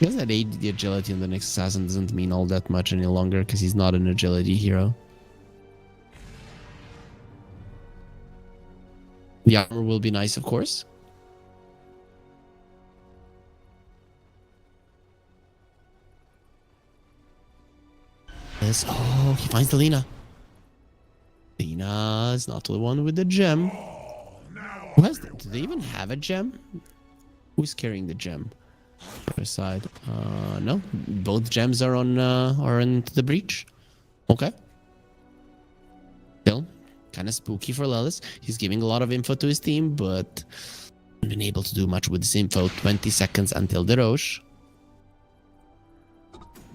does that 80 agility on the next assassin doesn't mean all that much any longer because he's not an agility hero. The armor will be nice, of course. Yes. Oh, he finds the Lina. Lina is not the one with the gem. Who has the, do they even have a gem? Who's carrying the gem? Other side. No. Both gems are on are into the breach. Okay. Still kind of spooky for Lelis. He's giving a lot of info to his team, but hasn't been able to do much with this info. 20 seconds until the Roche.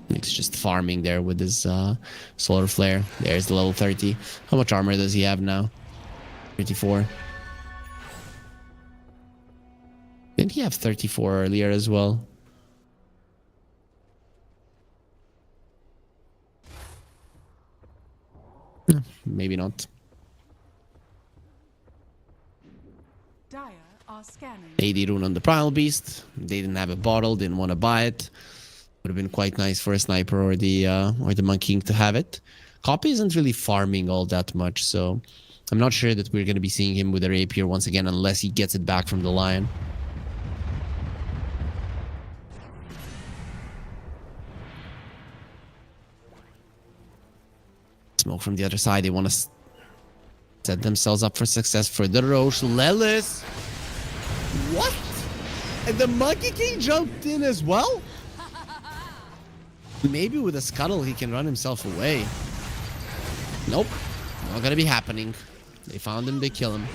He's just farming there with his solar flare. There's the level 30. How much armor does he have now? 34. Didn't he have 34 earlier as well? Maybe not. Dire are scanning. 80 rune on the Primal Beast. They didn't have a bottle, didn't want to buy it. Would have been quite nice for a sniper or the Monkey King to have it. Copy isn't really farming all that much, so I'm not sure that we're going to be seeing him with a rapier once again unless he gets it back from the Lion. Smoke from the other side. They want to set themselves up for success for the Roche. Lelis! What? And the Monkey King jumped in as well? Maybe with a scuttle he can run himself away. Nope. Not gonna be happening. They found him, they kill him.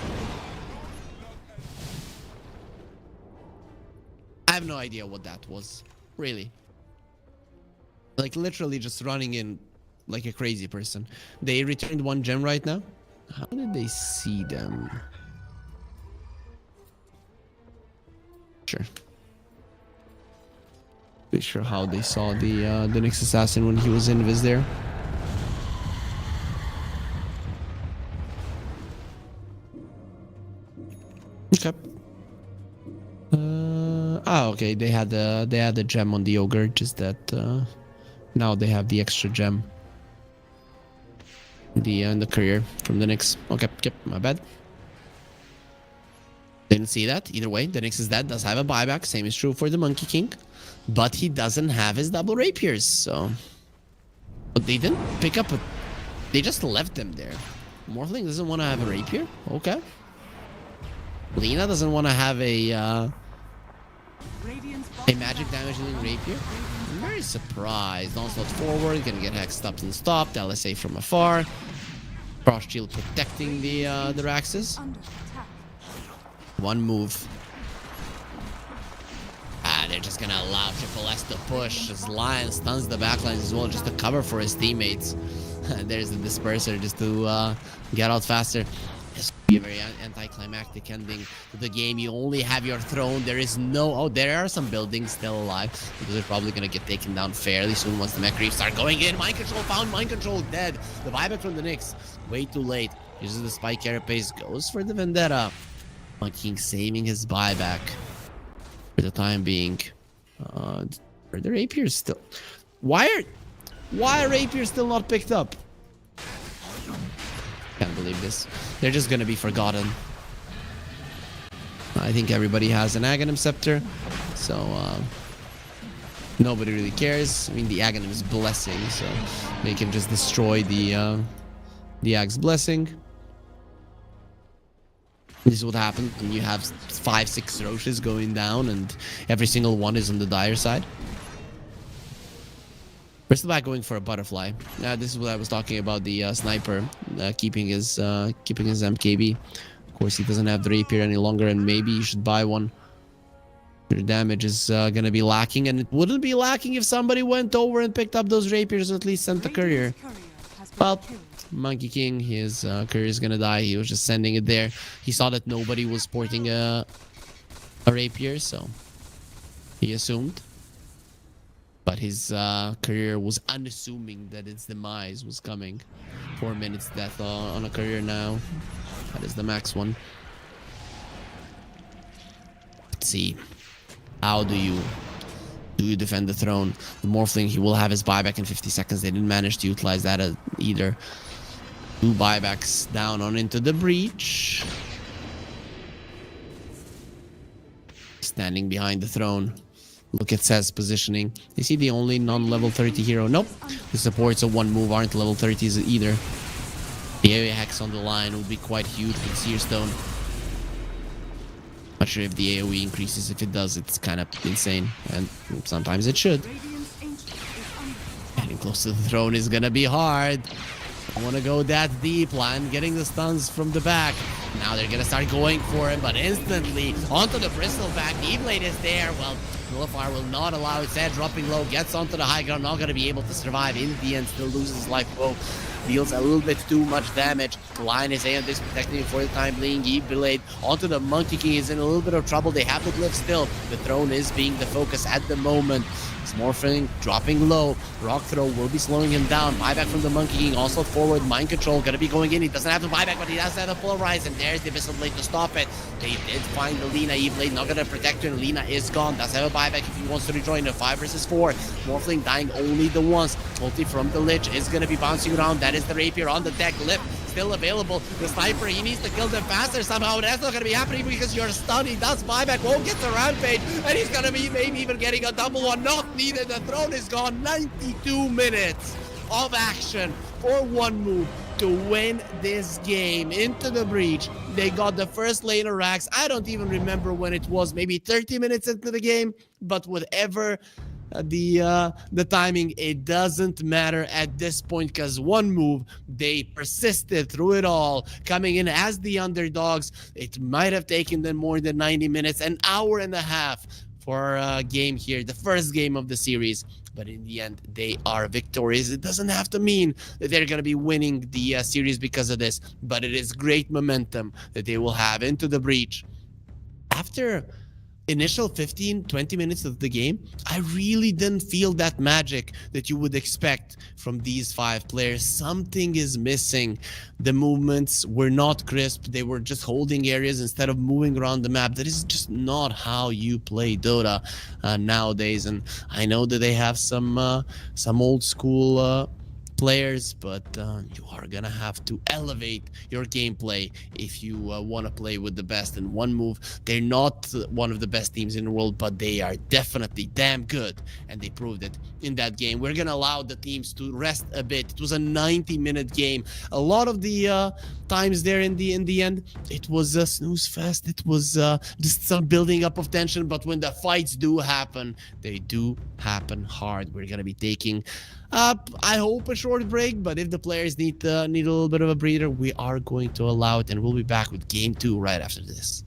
I have no idea what that was. Really. Like literally just running in like a crazy person. They returned 1 gem right now. How did they see them? Sure. Not sure how they saw the next assassin when he was invis there. Okay. Okay. They had the gem on the ogre, just that now they have the extra gem. The courier from the Nyx. Okay, yep, my bad. Didn't see that. Either way, the Nyx is dead. Does have a buyback. Same is true for the Monkey King. But he doesn't have his double rapiers, so... But they didn't pick up a... They just left them there. Morthling doesn't want to have a rapier? Okay. Lina doesn't want to have a magic damage dealing rapier? I'm very surprised. Onslaught forward, gonna get hexed up and stopped. LSA from afar. Frost shield protecting the Raxes. One move. They're just gonna allow Triple S to push as Lion stuns the backlines as well, just to cover for his teammates. There's the disperser just to get out faster. This could be a very anticlimactic ending to the game. You only have your throne. There is no... Oh, there are some buildings still alive. Those are probably gonna get taken down fairly soon once the mech creeps start going in. Mind control found. Mind control dead. The buyback from the Nyx. Way too late. Uses the spike carapace. Goes for the Vendetta. Monkey King saving his buyback for the time being. Are the rapiers still? Why are rapiers still not picked up? Can't believe this. They're just gonna be forgotten. I think everybody has an Aghanim Scepter, so nobody really cares. I mean, the Aghanim is Blessing, so they can just destroy the Ag's Blessing. This is what happens when you have 5-6 Roches going down and every single one is on the dire side. We're still back going for a butterfly. This is what I was talking about, the sniper keeping his MKB. Of course, he doesn't have the rapier any longer, and maybe you should buy one. Your damage is gonna be lacking, and it wouldn't be lacking if somebody went over and picked up those rapiers or at least sent the courier. Well, Monkey King, his courier is gonna die. He was just sending it there. He saw that nobody was sporting a rapier, so he assumed. But his courier was unassuming that its demise was coming. 4 minutes death on a courier now. That is the max one. Let's see. How do you defend the throne? The Morphling, he will have his buyback in 50 seconds. They didn't manage to utilize that either. 2 buybacks down on into the breach. Standing behind the throne. Look at Seth's positioning. Is he the only non-level 30 hero? Nope. The supports of 1 move aren't level 30s either. The area hex on the line would be quite huge with Searstone. Not sure if the AoE increases. If it does, it's kind of insane. And sometimes it should. Getting close to the throne is gonna be hard. I want to go that deep. Line getting the stuns from the back. Now they're gonna start going for him, but instantly onto the Bristol back. E-Blade is there. Well, Nullifier will not allow its head dropping low. Gets onto the high ground. Not gonna be able to survive. In the end, still loses life. Whoa. Deals a little bit too much damage. Lion is A on this, protecting him for the time being. E-Blade onto the Monkey King is in a little bit of trouble. They have the glyph still. The throne is being the focus at the moment. Morphling dropping low. Rock throw will be slowing him down. Buyback from the Monkey King. Also forward. Mind control gonna be going in. He doesn't have to buyback, but he does have a polarize. And there's the Abyssal Blade to stop it. They did find the Lina. E-Blade not gonna protect her. And Lina is gone. Does have a buyback if he wants to rejoin the 5 versus 4. Morphling dying only the once. Ulti from the Lich is gonna be bouncing around. That is the Rapier on the deck. Lift still available. The Sniper, he needs to kill them faster somehow. That's not gonna be happening because you're stunned. He does buyback. Won't get the Rampage. And he's gonna be maybe even getting a double one. Not needed. The throne is gone. 92 minutes of action for 1 move to win this game into the breach. They got the first laner racks. I don't even remember when it was, maybe 30 minutes into the game, but whatever the timing, it doesn't matter at this point because 1 move, they persisted through it all, coming in as the underdogs. It might have taken them more than 90 minutes, an hour and a half for a game here, the first game of the series. But in the end, they are victorious. It doesn't have to mean that they're going to be winning the series because of this, but it is great momentum that they will have into the breach. After initial 15-20 minutes of the game, I really didn't feel that magic that you would expect from these 5 players. Something is missing. The movements were not crisp. They were just holding areas instead of moving around the map. That is just not how you play Dota nowadays. And I know that they have some old school players, but you are gonna have to elevate your gameplay if you want to play with the best. In 1 move, they're not one of the best teams in the world, but they are definitely damn good, and they proved it in that game. We're gonna allow the teams to rest a bit. It was a 90-minute game. A lot of the times there in the end, it was a snooze fest. It was just some building up of tension, but when the fights do happen, they do happen hard. We're gonna be taking I hope a short break, but if the players need a little bit of a breather, we are going to allow it, and we'll be back with game 2 right after this.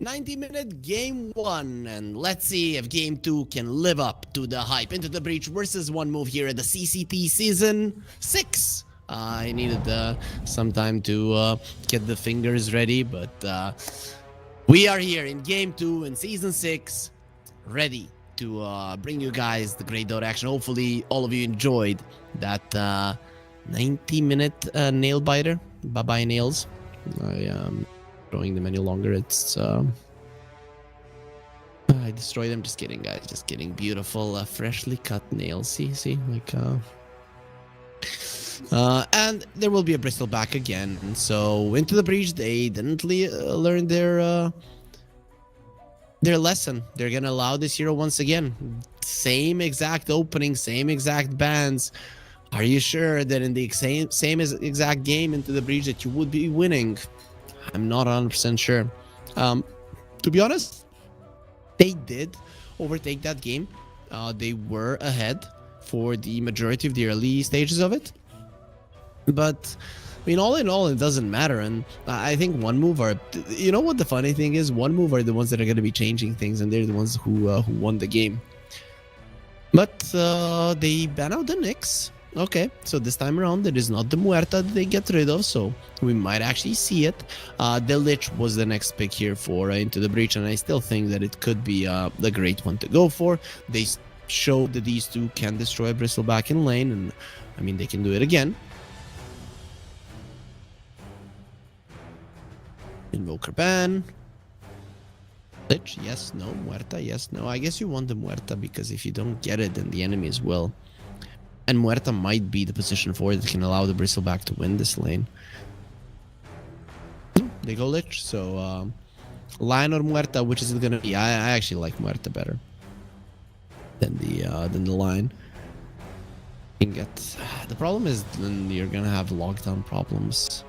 90-minute game 1, and let's see if game 2 can live up to the hype. Into the Breach versus one move here at the CCT Season 6. I needed some time to get the fingers ready, but we are here in game 2 in Season 6, ready to bring you guys the great Dota action. Hopefully all of you enjoyed that 90-minute nail biter. Bye-bye nails. I am throwing them any longer. It's I destroyed them. Just kidding, guys. Just kidding. Beautiful, freshly cut nails. See, like and there will be a bristleback again. And so into the Breach, they didn't learn their lesson. They're gonna allow this hero once again. Same exact opening, same exact bans. Are you sure that in the same exact game into the Breach that you would be winning? I'm not 100% sure. To be honest, they did overtake that game. They were ahead for the majority of the early stages of it. But, I mean, all in all, it doesn't matter. And I think one move are... You know what the funny thing is? One move are the ones that are going to be changing things, and they're the ones who won the game. But they ban out the Nyx. Okay, so this time around, it is not the Muerta that they get rid of, so we might actually see it. The Lich was the next pick here for Into the Breach, and I still think that it could be the great one to go for. They showed that these two can destroy Bristleback in lane, and I mean, they can do it again. Invoker ban. Lich, yes, no. Muerta, yes, no. I guess you want the Muerta, because if you don't get it, then the enemies will. And Muerta might be the position for it that can allow the Bristleback to win this lane. They go Lich, so Lion or Muerta, which is it gonna be? I actually like Muerta better than the Lion. You can get the problem is then you're gonna have lockdown problems.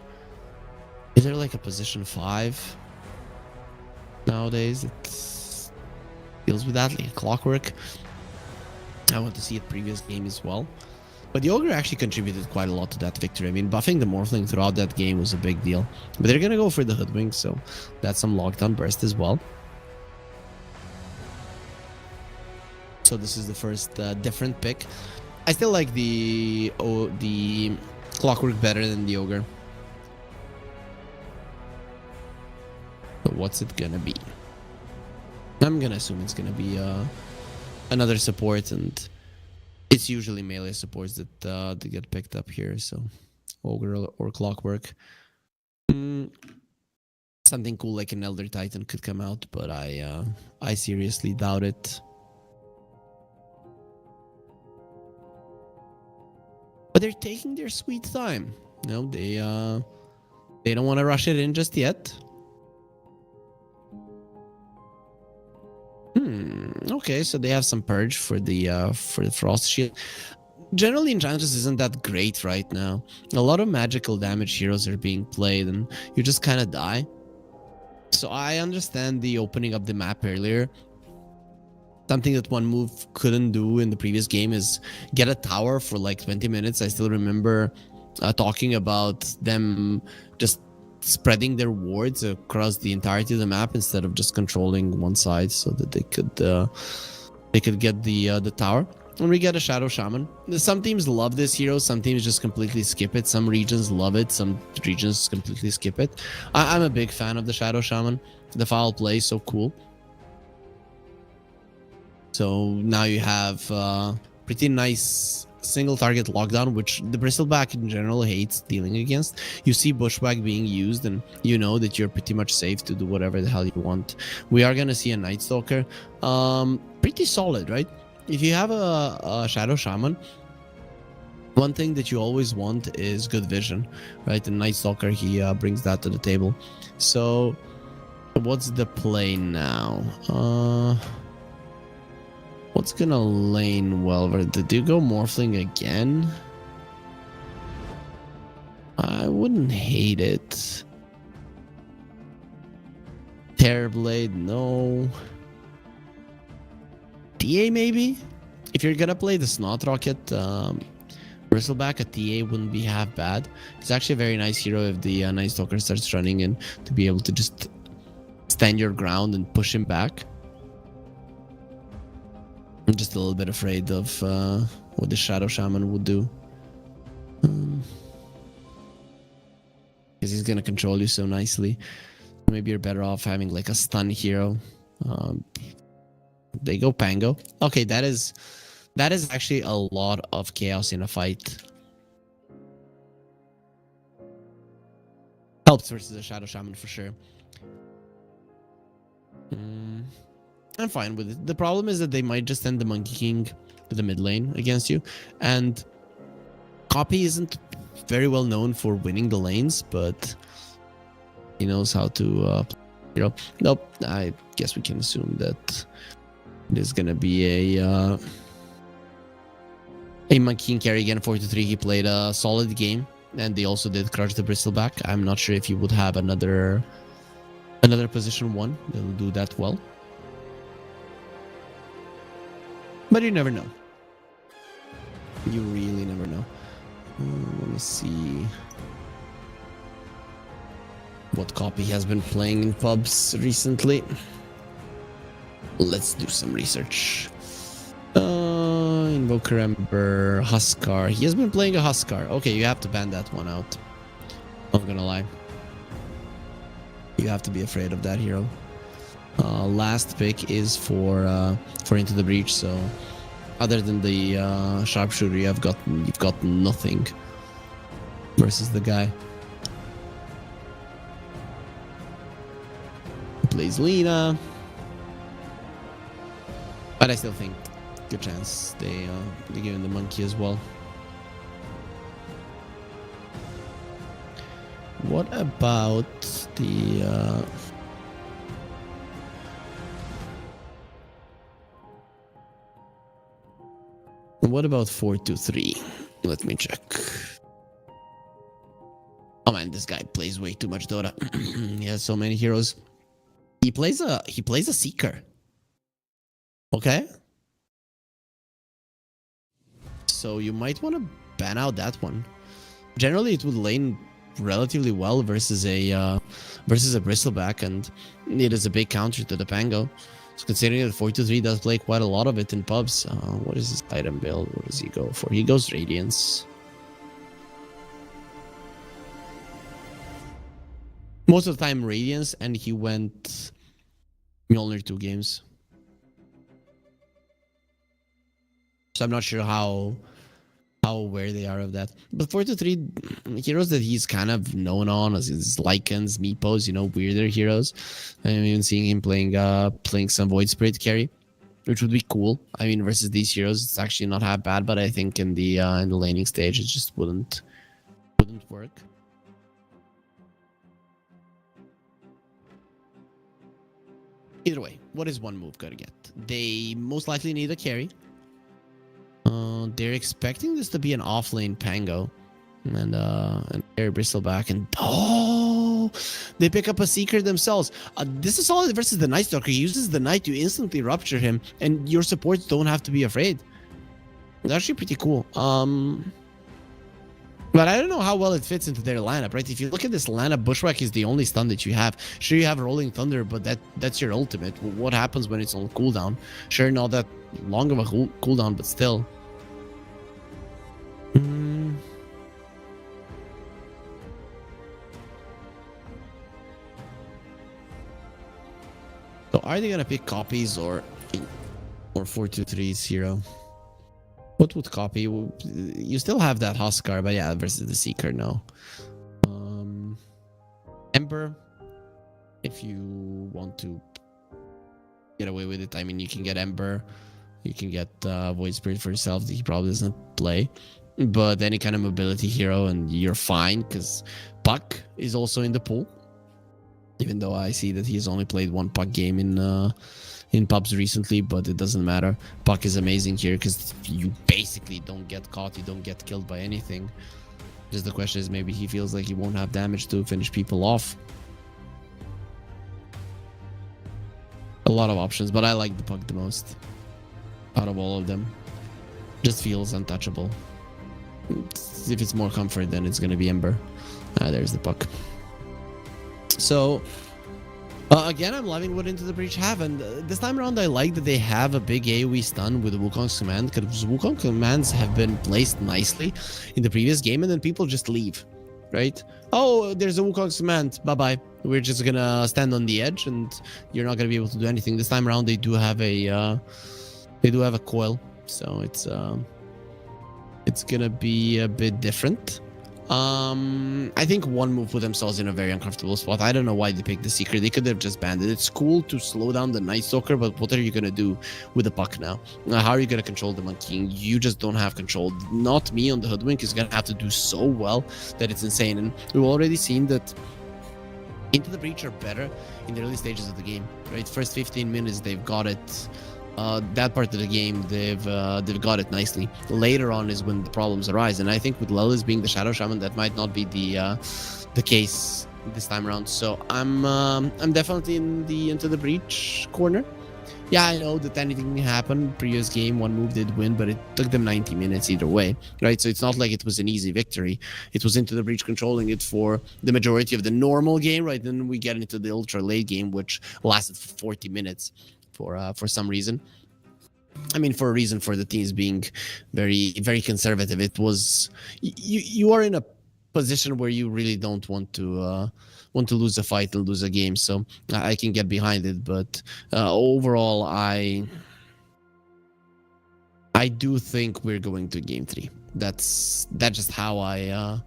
Is there like a position 5 nowadays that deals with that, like Clockwork? I want to see it previous game as well. But the Ogre actually contributed quite a lot to that victory. I mean, buffing the Morphling throughout that game was a big deal. But they're going to go for the Hoodwink, so that's some lockdown burst as well. So this is the first different pick. I still like the Clockwork better than the Ogre. But what's it going to be? I'm going to assume it's going to be... another support, and it's usually melee supports that get picked up here, so Ogre or Clockwork. Something cool like an Elder Titan could come out, but I seriously doubt it. But they're taking their sweet time. No, they don't want to rush it in just yet. Okay, so they have some purge for the Frost Shield. Generally, Enchantress isn't that great right now. A lot of magical damage heroes are being played, and you just kind of die. So I understand the opening up the map earlier. Something that one move couldn't do in the previous game is get a tower for like 20 minutes. I still remember talking about them just spreading their wards across the entirety of the map instead of just controlling one side, so that they could get the tower. And we get a Shadow Shaman. Some teams love this hero, some teams just completely skip it. Some regions love it, some regions completely skip it. I'm a big fan of the Shadow Shaman. The foul play is so cool. So now you have pretty nice single target lockdown, which the Bristleback in general hates dealing against. You see Bushwhack being used, and you know that you're pretty much safe to do whatever the hell you want. We are gonna see a Night Stalker. Pretty solid, right? If you have a Shadow Shaman, one thing that you always want is good vision, right? The Night Stalker, he brings that to the table. So what's the play now? What's gonna lane well? Did you go Morphling again? I wouldn't hate it. Terrorblade, no. TA maybe? If you're gonna play the Snot Rocket, Bristleback, a TA wouldn't be half bad. It's actually a very nice hero if the Night Stalker starts running in, to be able to just stand your ground and push him back. I'm just a little bit afraid of what the Shadow Shaman would do. Because he's gonna control you so nicely. Maybe you're better off having like a stun hero. They go Pango. Okay, that is actually a lot of chaos in a fight. Helps versus a Shadow Shaman for sure. I'm fine with it. The problem is that they might just send the Monkey King to the mid lane against you. And Copy isn't very well known for winning the lanes, but he knows how to nope, I guess we can assume that there's gonna be a Monkey King carry again, 4-3. He played a solid game, and they also did crush the Bristleback. I'm not sure if you would have another position 1 that will do that well. But you never know. You really never know. Let me see what Copy has been playing in pubs recently. Let's do some research. Invoker Ember, Huskar. He has been playing a Huskar. Okay, you have to ban that one out. Not gonna lie. You have to be afraid of that hero. Last pick is for Into the Breach, so other than the sharpshooter, you've got nothing versus the guy. Plays Lina, but I still think good chance they give him the monkey as well. What about the what about 4-2-3? Let me check. Oh man, this guy plays way too much Dota. He has so many heroes. He plays a Seeker. Okay. So you might want to ban out that one. Generally, it would lane relatively well versus a Bristleback, and it is a big counter to the Pango. So considering that 4-2-3 does play quite a lot of it in pubs, what is his item build? What does he go for? He goes Radiance. Most of the time Radiance, and he went Mjolnir 2 games. So I'm not sure how aware they are of that. But 4-3 heroes that he's kind of known on as his Lycans, Meepos, weirder heroes. I'm even seeing him playing some Void Spirit carry, which would be cool. I mean, versus these heroes, it's actually not that bad, but I think in the laning stage, it just wouldn't work. Either way, what is one move gonna get? They most likely need a carry. They're expecting this to be an offlane Pango and carry Bristleback, and they pick up a Seeker themselves. This is solid versus the Night Stalker. He uses the Night to instantly rupture him, and your supports don't have to be afraid. It's actually pretty cool. But I don't know how well it fits into their lineup, right? If you look at this lineup, Bushwhack is the only stun that you have. Sure, you have Rolling Thunder, but that's your ultimate. What happens when it's on cooldown? Sure, not that long of a cooldown, but still. So are they gonna pick copies or 4-2-3's hero? What would copy? You still have that Huskar, but yeah, versus the Seeker, no. Ember, if you want to get away with it, I mean, you can get Ember. You can get Void Spirit for yourself that he probably doesn't play. But any kind of mobility hero, and you're fine, because Puck is also in the pool. Even though I see that he's only played one Puck game in pubs recently, but it doesn't matter. Puck is amazing here because you basically don't get caught, you don't get killed by anything. Just the question is, maybe he feels like he won't have damage to finish people off. A lot of options, but I like the Puck the most out of all of them. Just feels untouchable. If it's more comfort, then it's gonna be Ember. There's the Puck. So Again, I'm loving what Into the Breach have, and this time around I like that they have a big AoE stun with the Wukong's command, because Wukong commands have been placed nicely in the previous game, and then people just leave, right? Oh, there's a Wukong's command, bye-bye. We're just gonna stand on the edge, and you're not gonna be able to do anything. This time around they do have a coil, so it's gonna be a bit different. I think one move put themselves in a very uncomfortable spot. I don't know why they picked the Seeker. They could have just banned it. It's cool to slow down the Night Stalker, but what are you gonna do with the puck now? How are you gonna control the Monkey? You just don't have control. Not me on the Hoodwink is gonna have to do so well that it's insane. And we've already seen that Into the Breach are better in the early stages of the game, right? First 15 minutes they've got it. That part of the game they've got it nicely. Later on is when the problems arise, and I think with Lelis being the Shadow Shaman, that might not be the case this time around. So I'm definitely in the Into the Breach corner. Yeah, I know that anything can happen. Previous game, one move did win, but it took them 90 minutes either way, right? So it's not like it was an easy victory. It was Into the Breach controlling it for the majority of the normal game, right? Then we get into the ultra late game, which lasted for 40 minutes. For some reason, I mean, for a reason for the teams being very, very conservative. It was you are in a position where you really don't want to lose a fight and lose a game. So I can get behind it, but overall, I do think we're going to game 3. That's just how I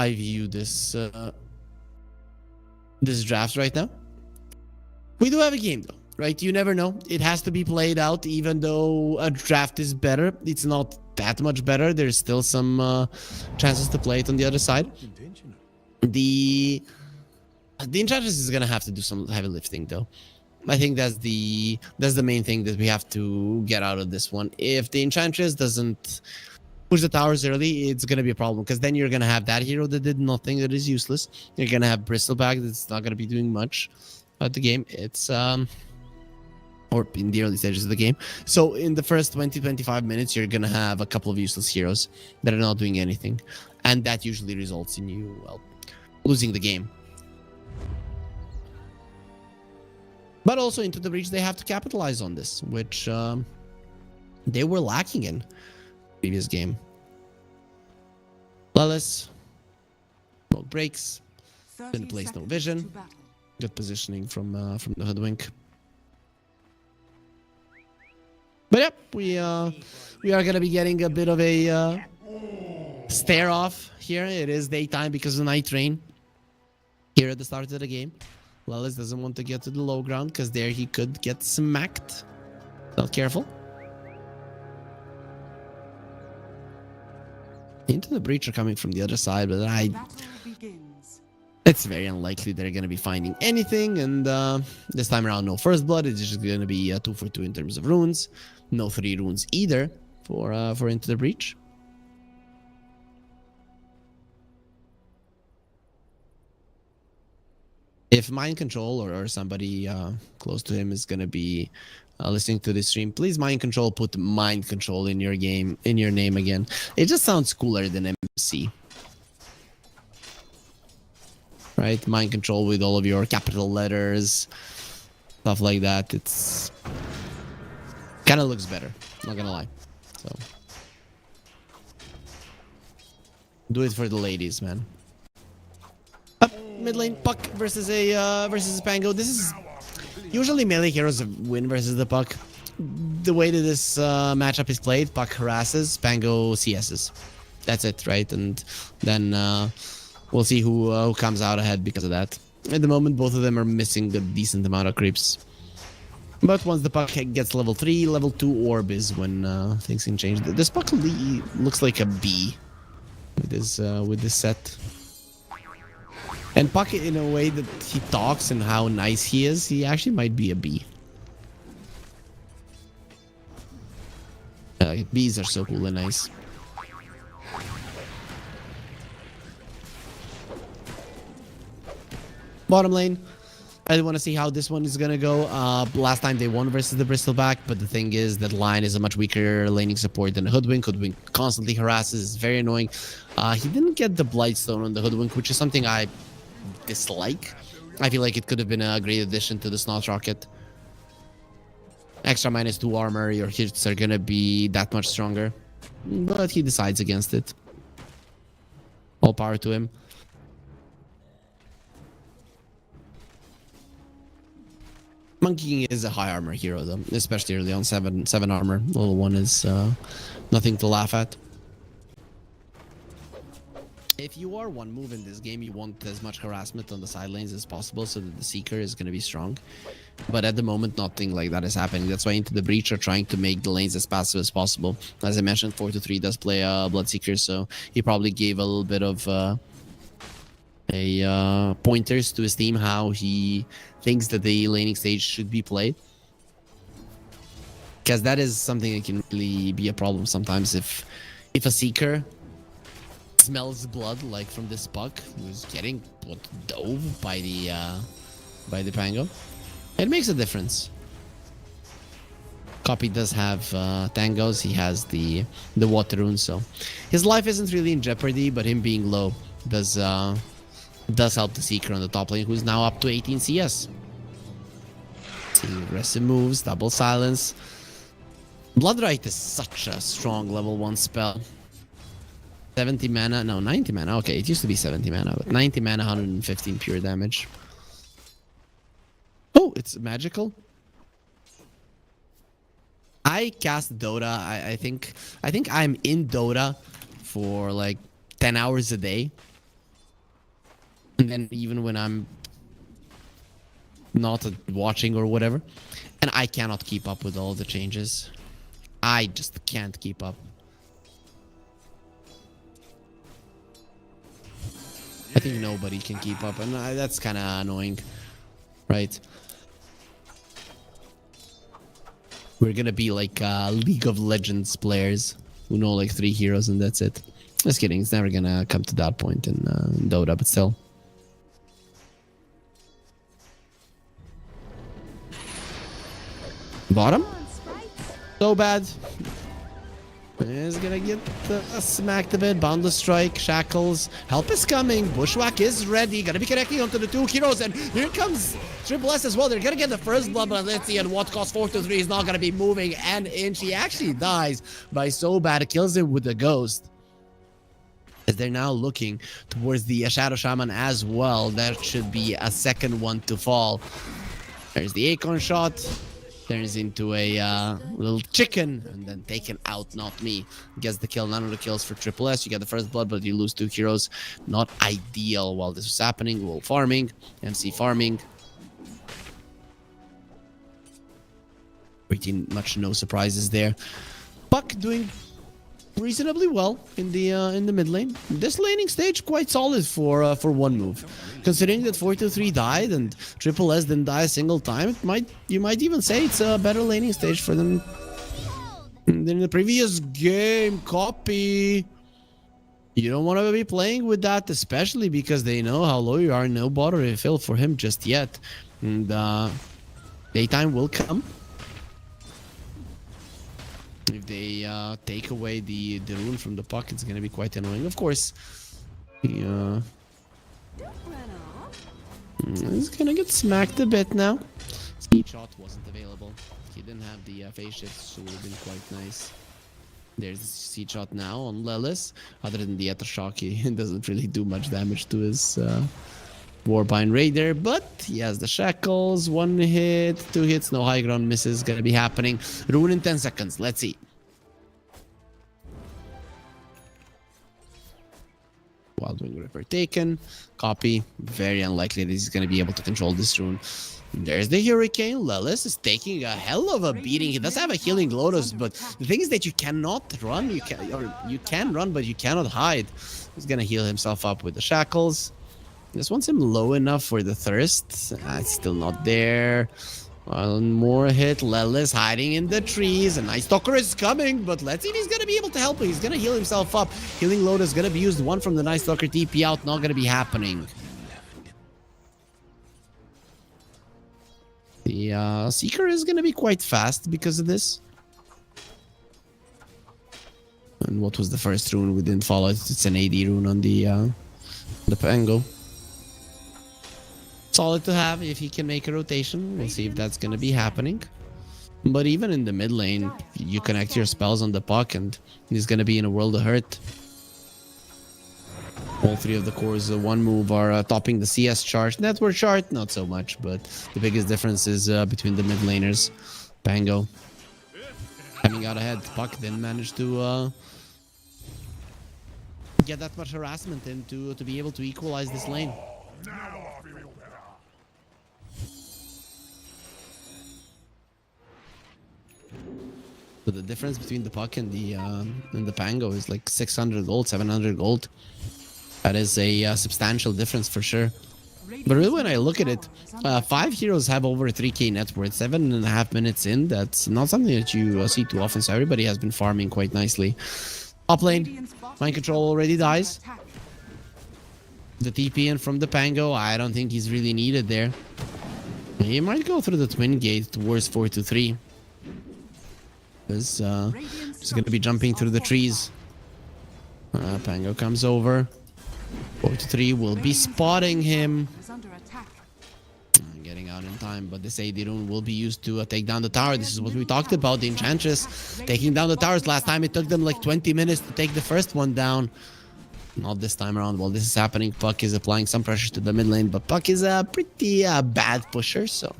view this this draft right now. We do have a game though. Right, you never know. It has to be played out, even though a draft is better. It's not that much better. There's still some chances to play it on the other side. The Enchantress is gonna have to do some heavy lifting, though. I think that's the main thing that we have to get out of this one. If the Enchantress doesn't push the towers early, it's gonna be a problem, because then you're gonna have that hero that did nothing, that is useless. You're gonna have Bristleback that's not gonna be doing much at the game. It's or in the early stages of the game. So in the first 20-25 minutes, you're going to have a couple of useless heroes that are not doing anything. And that usually results in you, well, losing the game. But also Into the Breach, they have to capitalize on this, which they were lacking in previous game. Lelis, smoke breaks, didn't place no vision. Good positioning from the Hoodwink. But yep, we are gonna be getting a bit of a stare off here. It is daytime because of night rain here at the start of the game. Lelis doesn't want to get to the low ground because there he could get smacked. So careful. Into the Breach are coming from the other side, but it's very unlikely they're going to be finding anything. And this time around, no First Blood. It's just going to be 2 for 2 in terms of runes. No 3 runes either for Into the Breach. If Mind Control or somebody close to him is going to be listening to this stream, please Mind Control, put Mind Control in your game, in your name again. It just sounds cooler than MC. Right? Mind Control with all of your capital letters, stuff like that. It's kind of looks better, not gonna lie. So do it for the ladies, man. Up mid lane, Puck versus a Pango. This is usually melee heroes win versus the Puck. The way that this matchup is played, Puck harasses, Pango CS's. That's it, right? And then we'll see who comes out ahead because of that. At the moment, both of them are missing a decent amount of creeps. But once the Puck gets level 3, level 2 orb is when things can change. This Puck looks like a bee with this set. And Puck, in a way that he talks and how nice he is, he actually might be a bee. Bees are so cool and nice. Bottom lane, I want to see how this one is gonna go. Last time they won versus the Bristleback, but the thing is that Lion is a much weaker laning support than the Hoodwink. Hoodwink constantly harasses, it's very annoying. He didn't get the Blightstone on the Hoodwink, which is something I dislike. I feel like it could have been a great addition to the Snot Rocket. Extra -2 armor, your hits are gonna be that much stronger. But he decides against it. All power to him. Monkey King is a high armor hero though, especially early on. 7 armor. Level 1 is nothing to laugh at. If you are one move in this game, you want as much harassment on the side lanes as possible so that the Seeker is going to be strong. But at the moment, nothing like that is happening. That's why Into the Breach are trying to make the lanes as passive as possible. As I mentioned, 4-3 does play Bloodseeker, so he probably gave a little bit of pointers to his team how he thinks that the laning stage should be played. Because that is something that can really be a problem sometimes if a Seeker smells blood like from this puck who's getting dove by the Pango. It makes a difference. Copy does have tangos. He has the water rune, so his life isn't really in jeopardy, but him being low does help the Seeker on the top lane, who's now up to 18 CS. See, aggressive moves, double silence. Bloodright is such a strong level 1 spell. 70 mana, no, 90 mana. Okay, it used to be 70 mana, but 90 mana, 115 pure damage. Oh, it's magical. I cast Dota. I think I'm in Dota for like 10 hours a day. And then even when I'm not watching or whatever, and I cannot keep up with all the changes. I just can't keep up. I think nobody can keep up, and that's kind of annoying, right? We're gonna be like League of Legends players who know like 3 heroes and that's it. Just kidding, it's never gonna come to that point in Dota, but still. Bottom? So bad. Is gonna get smacked a bit. Boundless Strike, Shackles. Help is coming. Bushwhack is ready. Gonna be connecting onto the 2 heroes. And here comes Triple S as well. They're gonna get the first blood, but let's see at what cost. 4-3 is not gonna be moving an inch. He actually dies by so bad. It kills him with the ghost. As they're now looking towards the Shadow Shaman as well. That should be a second one to fall. There's the Acorn shot. Turns into a little chicken and then taken out, not me. Gets the kill, none of the kills for Triple S. You get the first blood, but you lose 2 heroes. Not ideal while this was happening. Wolf farming, MC farming. Pretty much no surprises there. Puck doing reasonably well in the mid lane. This laning stage quite solid for one move. Considering that 4-3 died and Triple S didn't die a single time, you might even say it's a better laning stage for them than the previous game. Copy. You don't want to be playing with that, especially because they know how low you are. No bother refill for him just yet, and daytime will come. If they take away the rune from the puck, it's going to be quite annoying. Of course, he's going to get smacked a bit now. Speed shot wasn't available. He didn't have the phase shift, so it would have been quite nice. There's the seed shot now on Lelis. Other than the Ethershock, he doesn't really do much damage to his Warbind Raider, but he has the Shackles. 1 hit, 2 hits, no high ground misses gonna be happening. Rune in 10 seconds. Let's see. Wildwing Ripper taken. Copy. Very unlikely that he's gonna be able to control this rune. There's the Hurricane. Lelis is taking a hell of a beating. He does have a healing Lotus, but the thing is that you cannot run. You can run, but you cannot hide. He's gonna heal himself up with the Shackles. This one's him low enough for the thirst. It's still not there. One more hit. Lelis hiding in the trees. A Night Stalker is coming, but let's see if he's going to be able to help him. He's going to heal himself up. Healing Lotus is going to be used. One from the Night Stalker TP out. Not going to be happening. The Seeker is going to be quite fast because of this. And what was the first rune? We didn't follow it. It's an AD rune on the Pango. Solid to have if he can make a rotation. We'll see if that's going to be happening. But even in the mid lane, you connect your spells on the puck and he's going to be in a world of hurt. All three of the cores, one move, are topping the CS chart. Network chart, not so much, but the biggest difference is between the mid laners. Pango coming out ahead. Puck didn't manage to get that much harassment in to be able to equalize this lane. So the difference between the puck and the Pango is like 600 gold, 700 gold. That is a substantial difference for sure. But really, when I look at it, 5 heroes have over 3k net worth. 7.5 minutes in, that's not something that you see too often. So everybody has been farming quite nicely. Top lane, mind control already dies. The TP in from the Pango, I don't think he's really needed there. He might go through the twin gate towards 4-3. He's going to be jumping through the trees. Pango comes over. 4-3 will be spotting him. Getting out in time, but this AD rune will be used to take down the tower. This is what we talked about, the Enchantress taking down the towers. Last time it took them like 20 minutes to take the first one down. Not this time around. While this is happening, Puck is applying some pressure to the mid lane, but Puck is a pretty bad pusher, so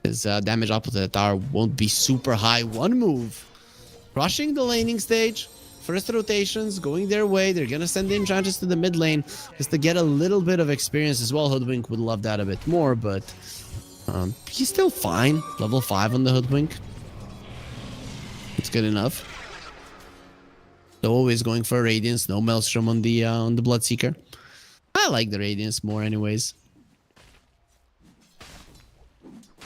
his damage output to the tower won't be super high. One move, rushing the laning stage. First rotations going their way. They're gonna send the Enchantress to the mid lane just to get a little bit of experience as well. Hoodwink would love that a bit more, but he's still fine. Level 5 on the Hoodwink. It's good enough. So always going for a Radiance. No Maelstrom on the Bloodseeker. I like the Radiance more anyways.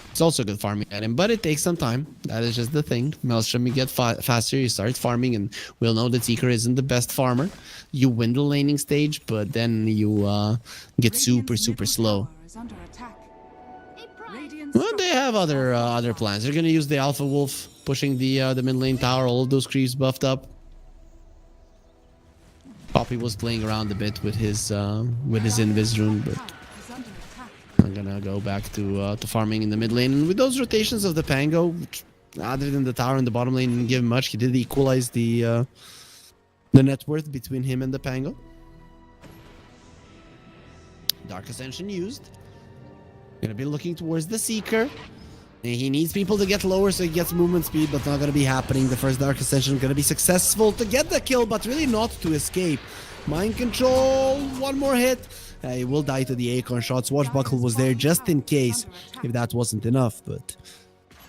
It's also a good farming item, but it takes some time. That is just the thing. Maelstrom, you get faster, you start farming, and we'll know that Seeker isn't the best farmer. You win the laning stage, but then you get super slow. Well, they have other plans. They're gonna use the Alpha Wolf, pushing the mid lane tower. All of those creeps buffed up. Poppy was playing around a bit with his Invis rune, but I'm gonna go back to farming in the mid lane. And with those rotations of the Pango, which, other than the tower in the bottom lane, didn't give him much. He did equalize the net worth between him and the Pango. Dark Ascension used. Gonna be looking towards the Seeker. And he needs people to get lower so he gets movement speed, but not gonna be happening. The first Dark Ascension gonna be successful to get the kill, but really not to escape. Mind control, one more hit. He will die to the Acorn shots. Watchbuckle was there just in case, if that wasn't enough, but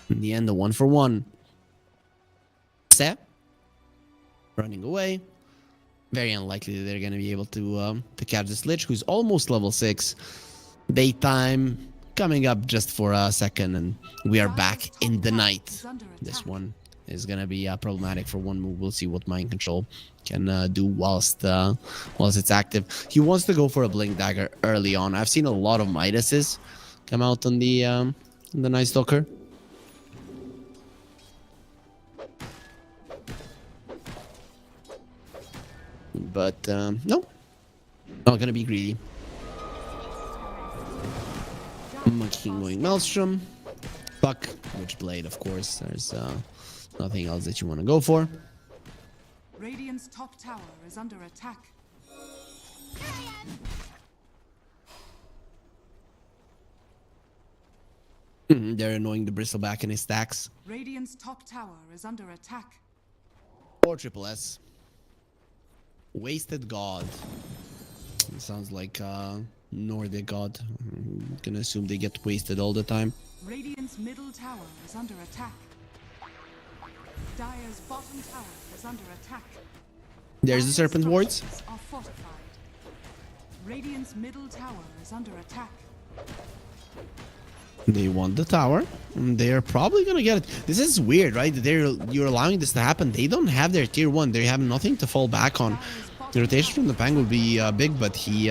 in the end, a 1-for-1. Se running away. Very unlikely that they're going to be able to catch this Lich, who's almost level 6. Daytime coming up just for a second, and we are back in the night. This one is going to be problematic for one move. We'll see what Mind Control can do whilst it's active. He wants to go for a Blink Dagger early on. I've seen a lot of Midases come out on the Night Stalker. But no, not going to be greedy. Monkey going Maelstrom. Puck, Witchblade, of course. There's nothing else that you want to go for. Radiant's top tower is under attack. They're annoying the Bristleback in his stacks. Radiant's top tower is under attack. Or Triple S. Wasted God. It sounds like Nordic God. I'm gonna assume they get wasted all the time. Radiant's middle tower is under attack. Dire's bottom tower is under attack. There's the Serpent Wards. Are fortified. Radiant's middle tower is under attack. They want the tower. They're probably gonna get it. This is weird, right? You're allowing this to happen. They don't have their tier 1. They have nothing to fall back on. The rotation from the Pang will be big, but he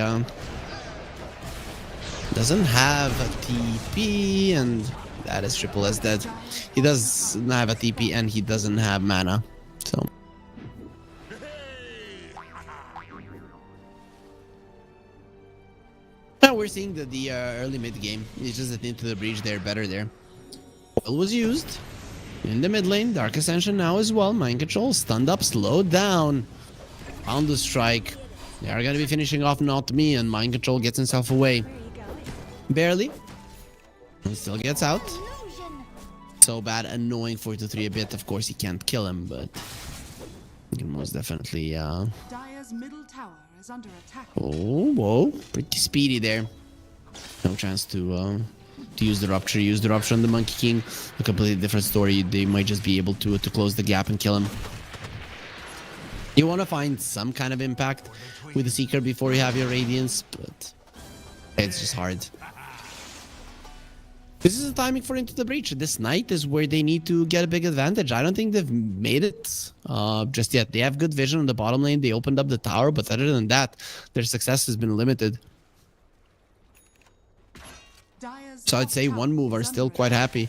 doesn't have a TP, and that is Triple S dead. He doesn't have a TP, and he doesn't have mana. So we're seeing the early mid game. It's just that into the breach they're better there. Oil was used in the mid lane. Dark Ascension now as well. Mind control, stunned up, slowed down. Found the strike. They are gonna be finishing off Not Me, and Mind Control gets himself away. Barely. He still gets out. So bad, annoying 4-3 a bit. Of course, he can't kill him, but he can most definitely. Dire's middle tower is under attack. Oh, whoa, pretty speedy there. No chance to use the rupture. Use the rupture on the Monkey King. A completely different story. They might just be able to close the gap and kill him. You want to find some kind of impact with the Seeker before you have your Radiance, but it's just hard. This is the timing for Into the Breach. This night is where they need to get a big advantage. I don't think they've made it just yet. They have good vision on the bottom lane. They opened up the tower, but other than that, their success has been limited. So I'd say one move are still quite happy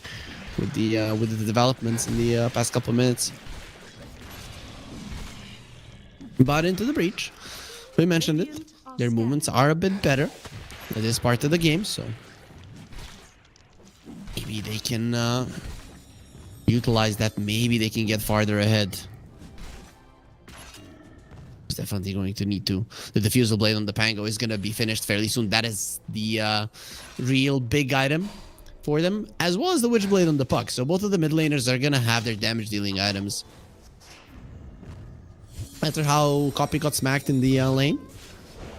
with the developments in the past couple of minutes. But Into the Breach, we mentioned it. Their movements are a bit better. It is part of the game, so maybe they can utilize that. Maybe they can get farther ahead. It's definitely going to need to. The Diffusal Blade on the Pango is going to be finished fairly soon. That is the real big item for them, as well as the Witchblade on the Puck. So both of the mid laners are going to have their damage dealing items. Matter how Copy got smacked in the lane.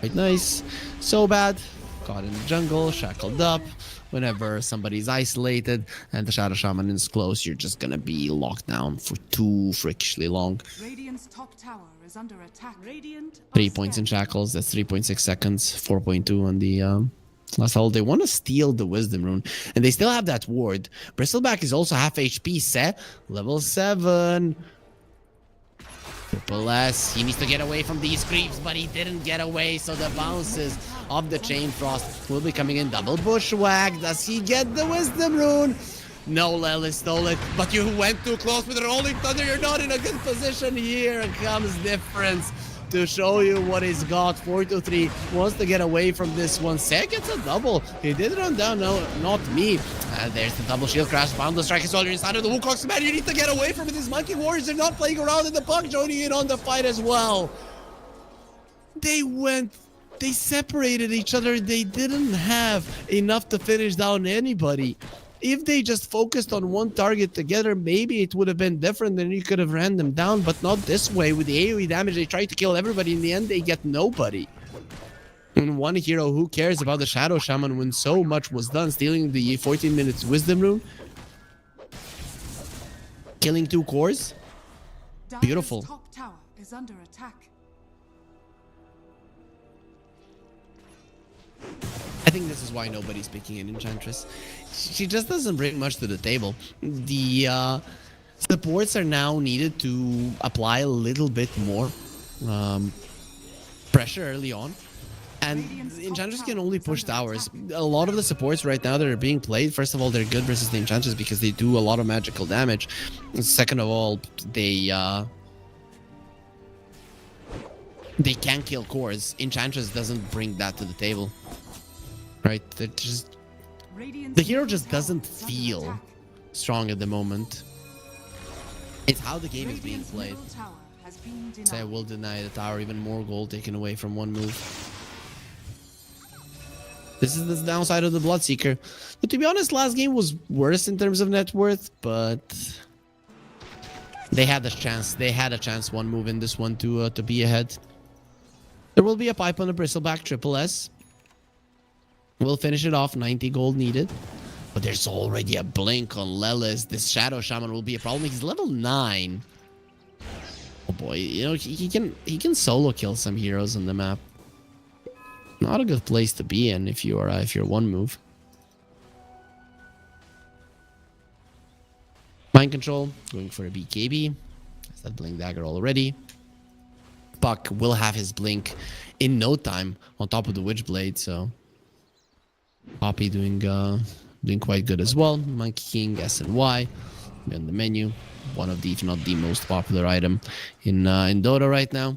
Quite nice. So bad. Caught in the jungle, shackled up. Whenever somebody's isolated and the Shadow Shaman is close, you're just gonna be locked down for too freakishly long. Radiant's top tower is under attack. Radiant 3 points in shackles, that's 3.6 seconds, 4.2 on the last level. They want to steal the Wisdom Rune, and they still have that ward. Bristleback is also half HP set, level 7. Triple S, he needs to get away from these creeps, but he didn't get away, so the bounces of the Chain Frost will be coming in. Double bushwhack. Does he get the Wisdom Rune? No, Lely stole it, but you went too close with the Rolling Thunder. You're not in a good position. Here comes difference to show you what he's got. 4-3 wants to get away from this one. Seg gets a double. He did run down, no, not me. And there's the double shield crash. Found the strike as well. You're inside of the Wukong's man. You need to get away from it. These Monkey Warriors are not playing around in the Puck, joining in on the fight as well. They separated each other. They didn't have enough to finish down anybody. If they just focused on one target together, maybe it would have been different and you could have ran them down, but not this way. With the AoE damage, they tried to kill everybody. In the end, they get nobody. And one hero, who cares about the Shadow Shaman when so much was done? Stealing the 14 minutes Wisdom Rune. Killing 2 cores. Beautiful. Dire's top tower is under attack. I think this is why nobody's picking an Enchantress. She just doesn't bring much to the table. The supports are now needed to apply a little bit more pressure early on. And Enchantress can only push towers. A lot of the supports right now that are being played, first of all, they're good versus the Enchantress because they do a lot of magical damage. Second of all, they can kill cores. Enchantress doesn't bring that to the table. Right? The hero just doesn't feel strong at the moment. It's how the game is being played. So I will deny the tower. Even more gold taken away from one move. This is the downside of the Bloodseeker. But to be honest, last game was worse in terms of net worth, but they had a chance. They had a chance one move in this one to be ahead. There will be a pipe on the Bristleback Triple S. We'll finish it off. 90 gold needed. But there's already a blink on Lelis. This Shadow Shaman will be a problem. He's level 9. Oh boy, you know, he can solo kill some heroes on the map. Not a good place to be in if you're one move. Mind control, going for a BKB. Has that blink dagger already. Puck will have his blink in no time on top of the Witchblade, so Poppy doing quite good as well. Monkey King, S and Y on the menu. One of the, if not the most popular item in Dota right now.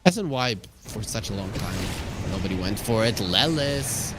SNY for such a long time. Nobody went for it. Lelis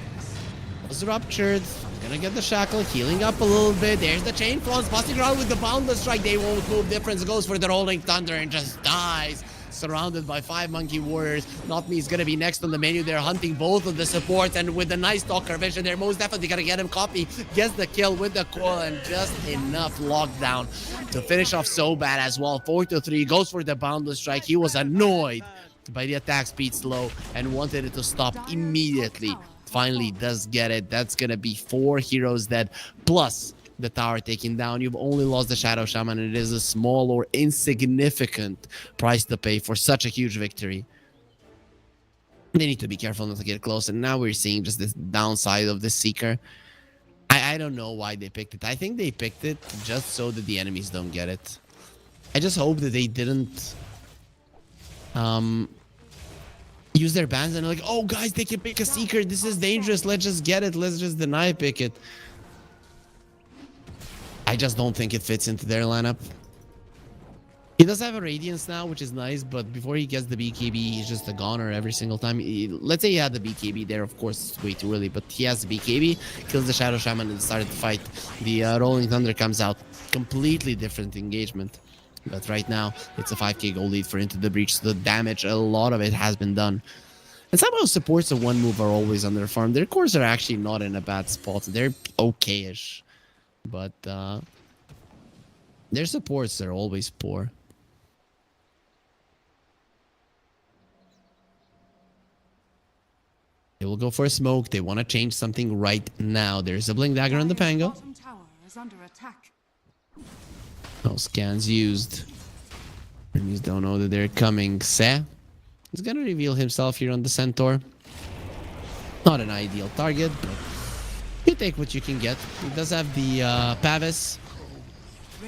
was ruptured. Gonna get the shackle, healing up a little bit. There's the chain falls, busting around with the boundless strike. They won't move. Difference goes for the rolling thunder and just dies. Surrounded by 5 monkey warriors. Not Me is gonna be next on the menu. They're hunting both of the supports, and with the nice stalker vision, they're most definitely gonna get him. Copy gets the kill with the coil and just enough lockdown to finish off so bad as well. 4-3 goes for the boundless strike. He was annoyed by the attack speed slow and wanted it to stop immediately. Finally does get it. That's gonna be 4 heroes dead plus the tower taken down. You've only lost the Shadow Shaman, and it is a small or insignificant price to pay for such a huge victory. They need to be careful not to get close, and now we're seeing just this downside of the Seeker. I don't know why they picked it. I think they picked it just so that the enemies don't get it. I just hope that they didn't use their bans and like, oh guys, they can pick a Seeker, this is dangerous, let's just get it, let's just deny pick it. I just don't think it fits into their lineup. He does have a Radiance now, which is nice, but before he gets the BKB, he's just a goner every single time. Let's say he had the BKB there, of course, it's way too early, but he has the BKB, kills the Shadow Shaman and started to fight. The Rolling Thunder comes out. Completely different engagement. But right now, it's a 5k gold lead for Into the Breach, so the damage, a lot of it has been done. And somehow supports of one move are always underfarmed. Their cores are actually not in a bad spot. They're okay-ish. But their supports are always poor. They will go for a smoke. They want to change something right now. There's a Blink Dagger on the Pango. Bottom tower is under attack. No scans used. Enemies don't know that they're coming. Se is going to reveal himself here on the Centaur. Not an ideal target, but you take what you can get. He does have the Pavis.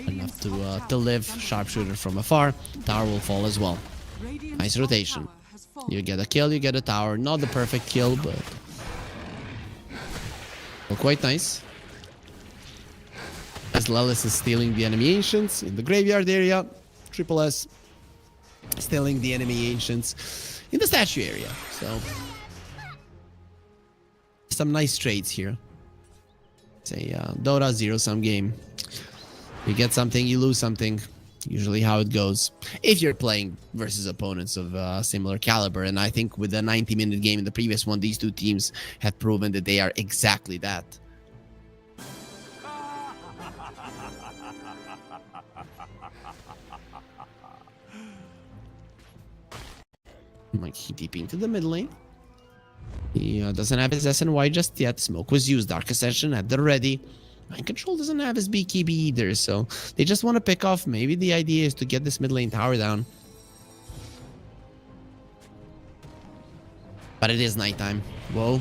Enough to live. Sharpshooter from afar. Tower will fall as well. Nice rotation. You get a kill, you get a tower. Not the perfect kill, but well, quite nice. As Lelis is stealing the enemy ancients in the graveyard area. Triple S stealing the enemy ancients in the statue area. So some nice trades here. It's a Dota zero-sum game. You get something, you lose something. Usually how it goes. If you're playing versus opponents of similar caliber, and I think with the 90-minute game in the previous one, these two teams have proven that they are exactly that. Might keep TPing to the mid lane. He doesn't have his SNY just yet. Smoke was used. Dark Ascension at the ready. Mind Control doesn't have his BKB either, so they just want to pick off. Maybe the idea is to get this mid lane tower down. But it is nighttime. Whoa.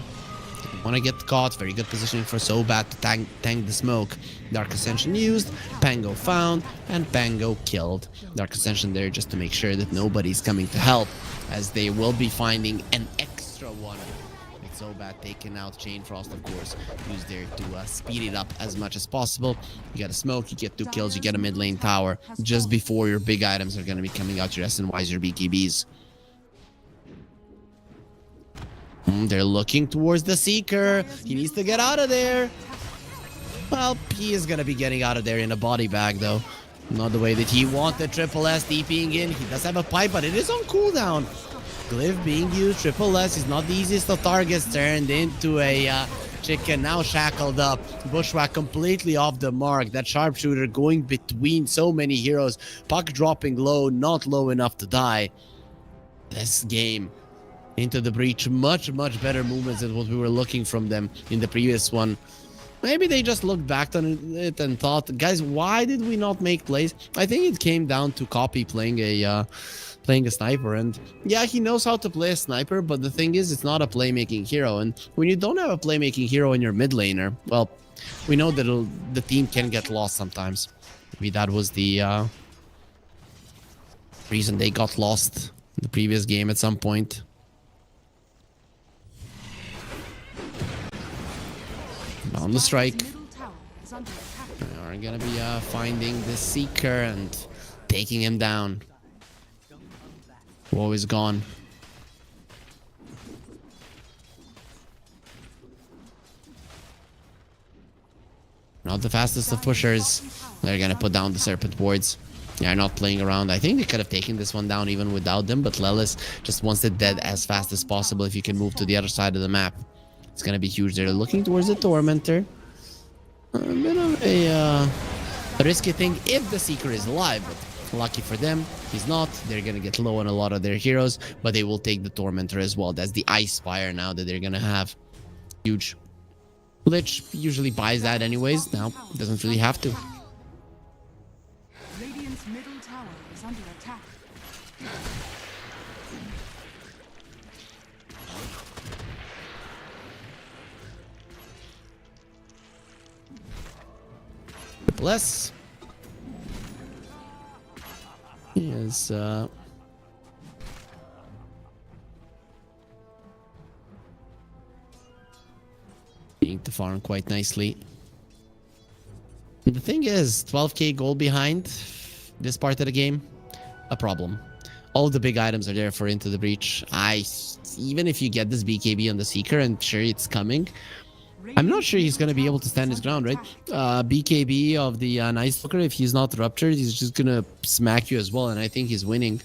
Didn't want to get caught. Very good positioning for so bad to tank the smoke. Dark Ascension used, Pango found, and Pango killed. Dark Ascension there just to make sure that nobody's coming to help, as they will be finding an extra one. It's so bad taken out. Chain Frost, of course, who's there to speed it up as much as possible. You get a smoke, you get 2 kills, you get a mid lane tower just before your big items are going to be coming out, your SNYs, your BKBs. They're looking towards the Seeker. He needs to get out of there. Well, he is going to be getting out of there in a body bag, though. Not the way that he wanted. Triple S DPing in. He does have a pipe, but it is on cooldown. Glyph being used. Triple S is not the easiest of targets. Turned into a chicken. Now shackled up. Bushwhack completely off the mark. That sharpshooter going between so many heroes. Puck dropping low. Not low enough to die. This game. Into the Breach. Much better movements than what we were looking from them in the previous one. Maybe they just looked back on it and thought, guys, why did we not make plays? I think it came down to Copy playing a sniper, and yeah, he knows how to play a sniper, but the thing is, it's not a playmaking hero, and when you don't have a playmaking hero in your mid laner, well, we know that the team can get lost sometimes. Maybe that was the reason they got lost in the previous game at some point. On the strike. We are gonna be finding the Seeker and taking him down. Woe is gone. Not the fastest of pushers. They're gonna put down the Serpent wards. They're not playing around. I think they could have taken this one down even without them, but Lelis just wants it dead as fast as possible if you can move to the other side of the map. It's gonna be huge. They're looking towards the Tormentor. A bit of a risky thing if the Seeker is alive, but lucky for them, he's not. They're gonna get low on a lot of their heroes, but they will take the Tormentor as well. That's the Ice Spire now that they're gonna have. Huge. Lich usually buys that anyways. Now, doesn't really have to. Radiant's middle tower is under attack. Bless. He is being to farm quite nicely. The thing is, 12k gold behind this part of the game, a problem. All the big items are there for Into the Breach. Even if you get this BKB on the Seeker, and sure it's coming, I'm not sure he's going to be able to stand his ground, right? BKB of the Night Stalker, if he's not ruptured, he's just going to smack you as well, and I think he's winning.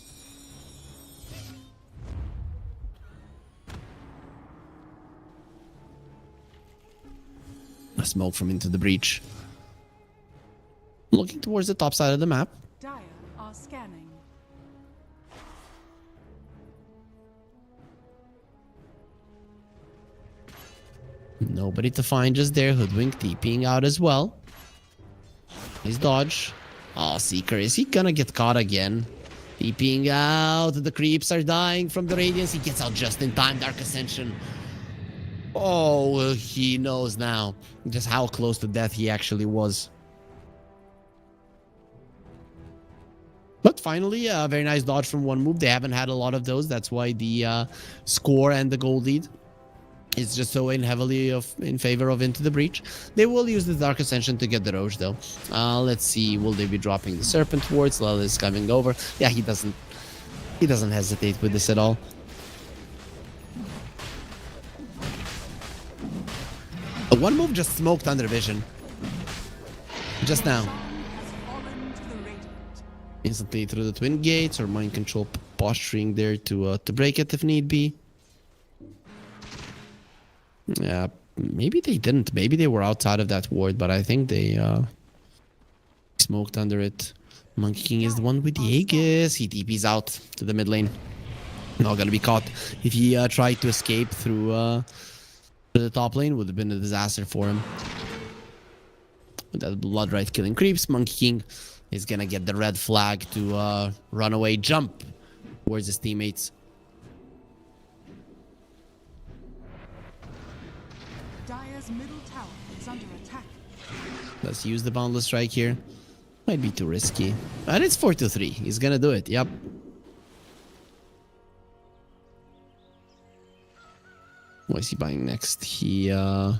A smoke from Into the Breach. Looking towards the top side of the map. Dire are scanning. Nobody to find just there. Hoodwink TPing out as well. Nice dodge. Oh, Seeker. Is he gonna get caught again? TPing out. The creeps are dying from the Radiance. He gets out just in time. Dark Ascension. Oh, he knows now just how close to death he actually was. But finally, a very nice dodge from one move. They haven't had a lot of those. That's why the score and the gold lead is just so heavily in favor of Into the Breach. They will use the Dark Ascension to get the Roche, though. Let's see. Will they be dropping the Serpent wards? Lel is coming over. Yeah, he doesn't hesitate with this at all. One move just smoked under vision. Just now. Instantly through the Twin Gates or Mind Control posturing there to break it if need be. Yeah, maybe they didn't. Maybe they were outside of that ward, but I think they smoked under it. Monkey King is the one with the Aegis. He TP's out to the mid lane. Not gonna be caught. If he tried to escape through the top lane, would have been a disaster for him. With that Bloodright killing creeps, Monkey King is gonna get the red flag to run away, jump towards his teammates. Dire's middle tower is under attack. Let's use the Boundless Strike here. Might be too risky. But it's 4-3. He's gonna do it, yep. What is he buying next? He I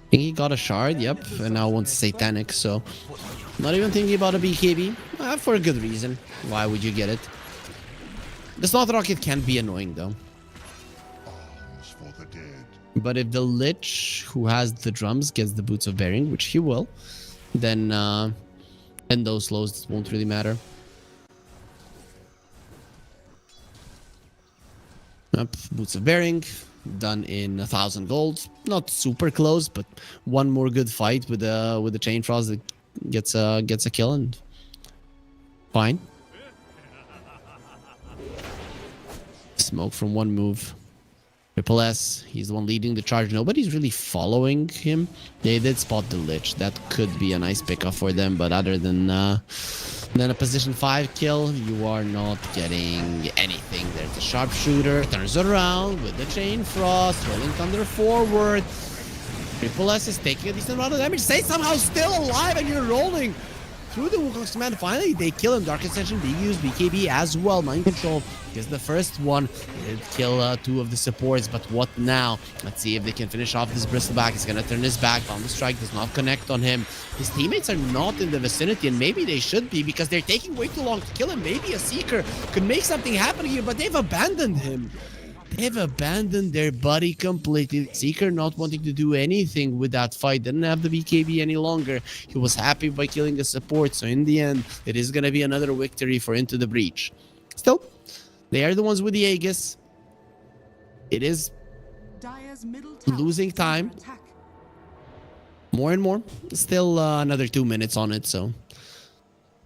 think he got a shard, yep, and now wants Satanic, so not even thinking about a BKB, for a good reason. Why would you get it? The Slot Rocket can be annoying, though. But if the Lich, who has the drums, gets the Boots of Bearing, which he will, then those slows won't really matter. Yep, Boots of Bearing, done in 1,000 gold. Not super close, but one more good fight with the Chain Frost that gets a kill, and fine. Smoke from one move. Triple S, he's the one leading the charge. Nobody's really following him. They did spot the Lich. That could be a nice pickup for them, but other than a position 5 kill, you are not getting anything. There's the Sharpshooter, turns around with the Chain Frost, rolling Thunder forward. Triple S is taking a decent amount of damage. Say somehow still alive, and you're rolling through the Wukong's command. Finally, they kill him. Dark Ascension being used, BKB as well. Mind Control is the first one. Did kill 2 of the supports, but what now? Let's see if they can finish off this Bristleback. He's gonna turn his back. Bound Strike does not connect on him. His teammates are not in the vicinity, and maybe they should be, because they're taking way too long to kill him. Maybe a Seeker could make something happen here, but they've abandoned him. They've abandoned their buddy completely. Seeker not wanting to do anything with that fight. Didn't have the BKB any longer. He was happy by killing the support. So in the end, it is going to be another victory for Into the Breach. Still, they are the ones with the Aegis. It is Dire's middle tower losing is under time. attack. More and more. Still another 2 minutes on it. So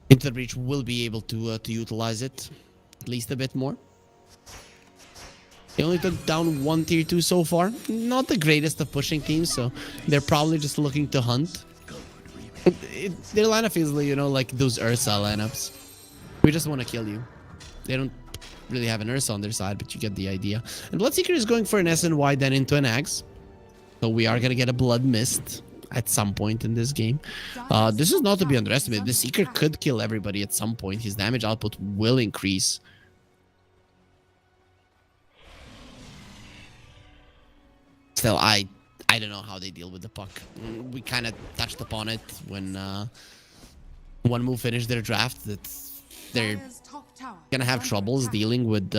Into the Breach will be able to utilize it. At least a bit more. They only took down one tier 2 so far. Not the greatest of pushing teams, so they're probably just looking to hunt. Their lineup feels like, you know, like those Ursa lineups. We just want to kill you. They don't really have an Ursa on their side, but you get the idea. And Bloodseeker is going for an SNY, then into an Axe. So we are going to get a Blood Mist at some point in this game. This is not to be underestimated. The Seeker could kill everybody at some point. His damage output will increase. Still, I don't know how they deal with the puck. We kind of touched upon it when One Move finished their draft, that they're Dire's top tower gonna is have under troubles attack. dealing with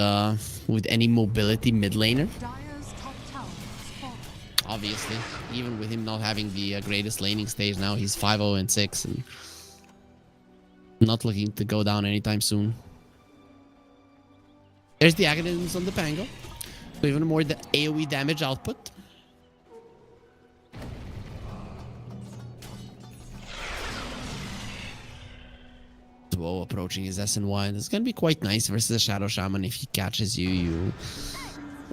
any mobility mid laner. Dire's top tower has fallen. Obviously, even with him not having the greatest laning stage now, he's 5-0-6 and not looking to go down anytime soon. There's the Agonisms on the Pango. So even more the AoE damage output. Whoa, approaching his SNY. It's gonna be quite nice versus a Shadow Shaman. If he catches you, you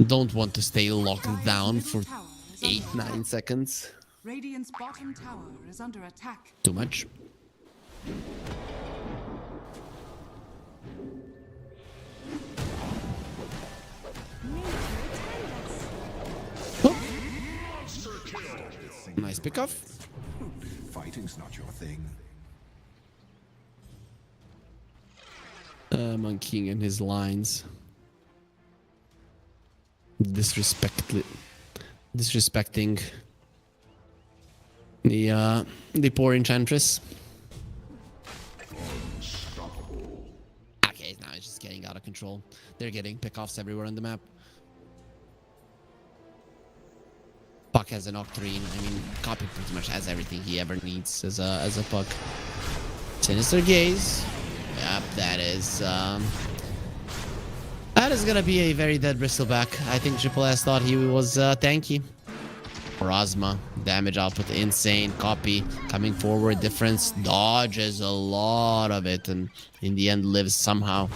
don't want to stay locked Dire's down middle for tower is under 8-9 attack. seconds. Radiant's bottom tower is under attack. Too much. Oh. Nice pickoff. Fighting's not your thing. Monkeying in his lines. Disrespecting the poor Enchantress. Okay, now it's just getting out of control. They're getting pickoffs everywhere on the map. Puck has an Octarine. I mean, Copy pretty much has everything he ever needs as a Puck. Sinister Gaze. Yep, that is gonna be a very dead Bristleback. I think Triple S thought he was tanky. Rosma, damage output insane. Copy coming forward, difference, dodges a lot of it, and in the end lives somehow.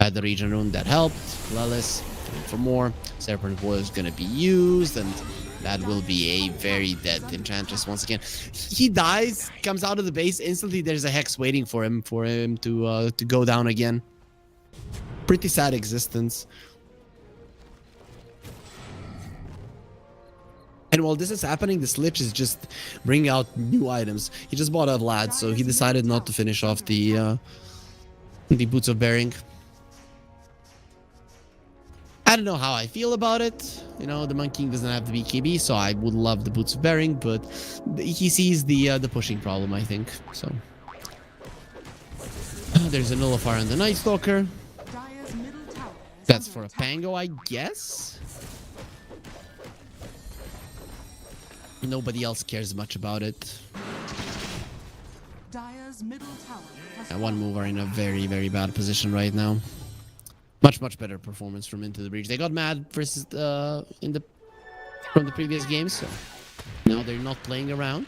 At the region rune that helped. Lelis going for more. Serpent Boil is gonna be used, and that will be a very dead Enchantress once again. He dies, comes out of the base instantly. There's a Hex waiting for him to go down again. Pretty sad existence. And while this is happening, this Lich is just bringing out new items. He just bought a Vlad, so he decided not to finish off the Boots of Bearing. I don't know how I feel about it. You know, the Monkey King doesn't have the BKB, so I would love the Boots of Bearing, but he sees the pushing problem, I think. So there's a Nullifier on the Night Stalker. Dire's middle tower is That's under for a attack. Pango, I guess. Nobody else cares much about it. Dire's middle tower has And One fallen. Move are in a very, very bad position right now. Much better performance from Into the Breach. They got mad versus from the previous games, so now they're not playing around.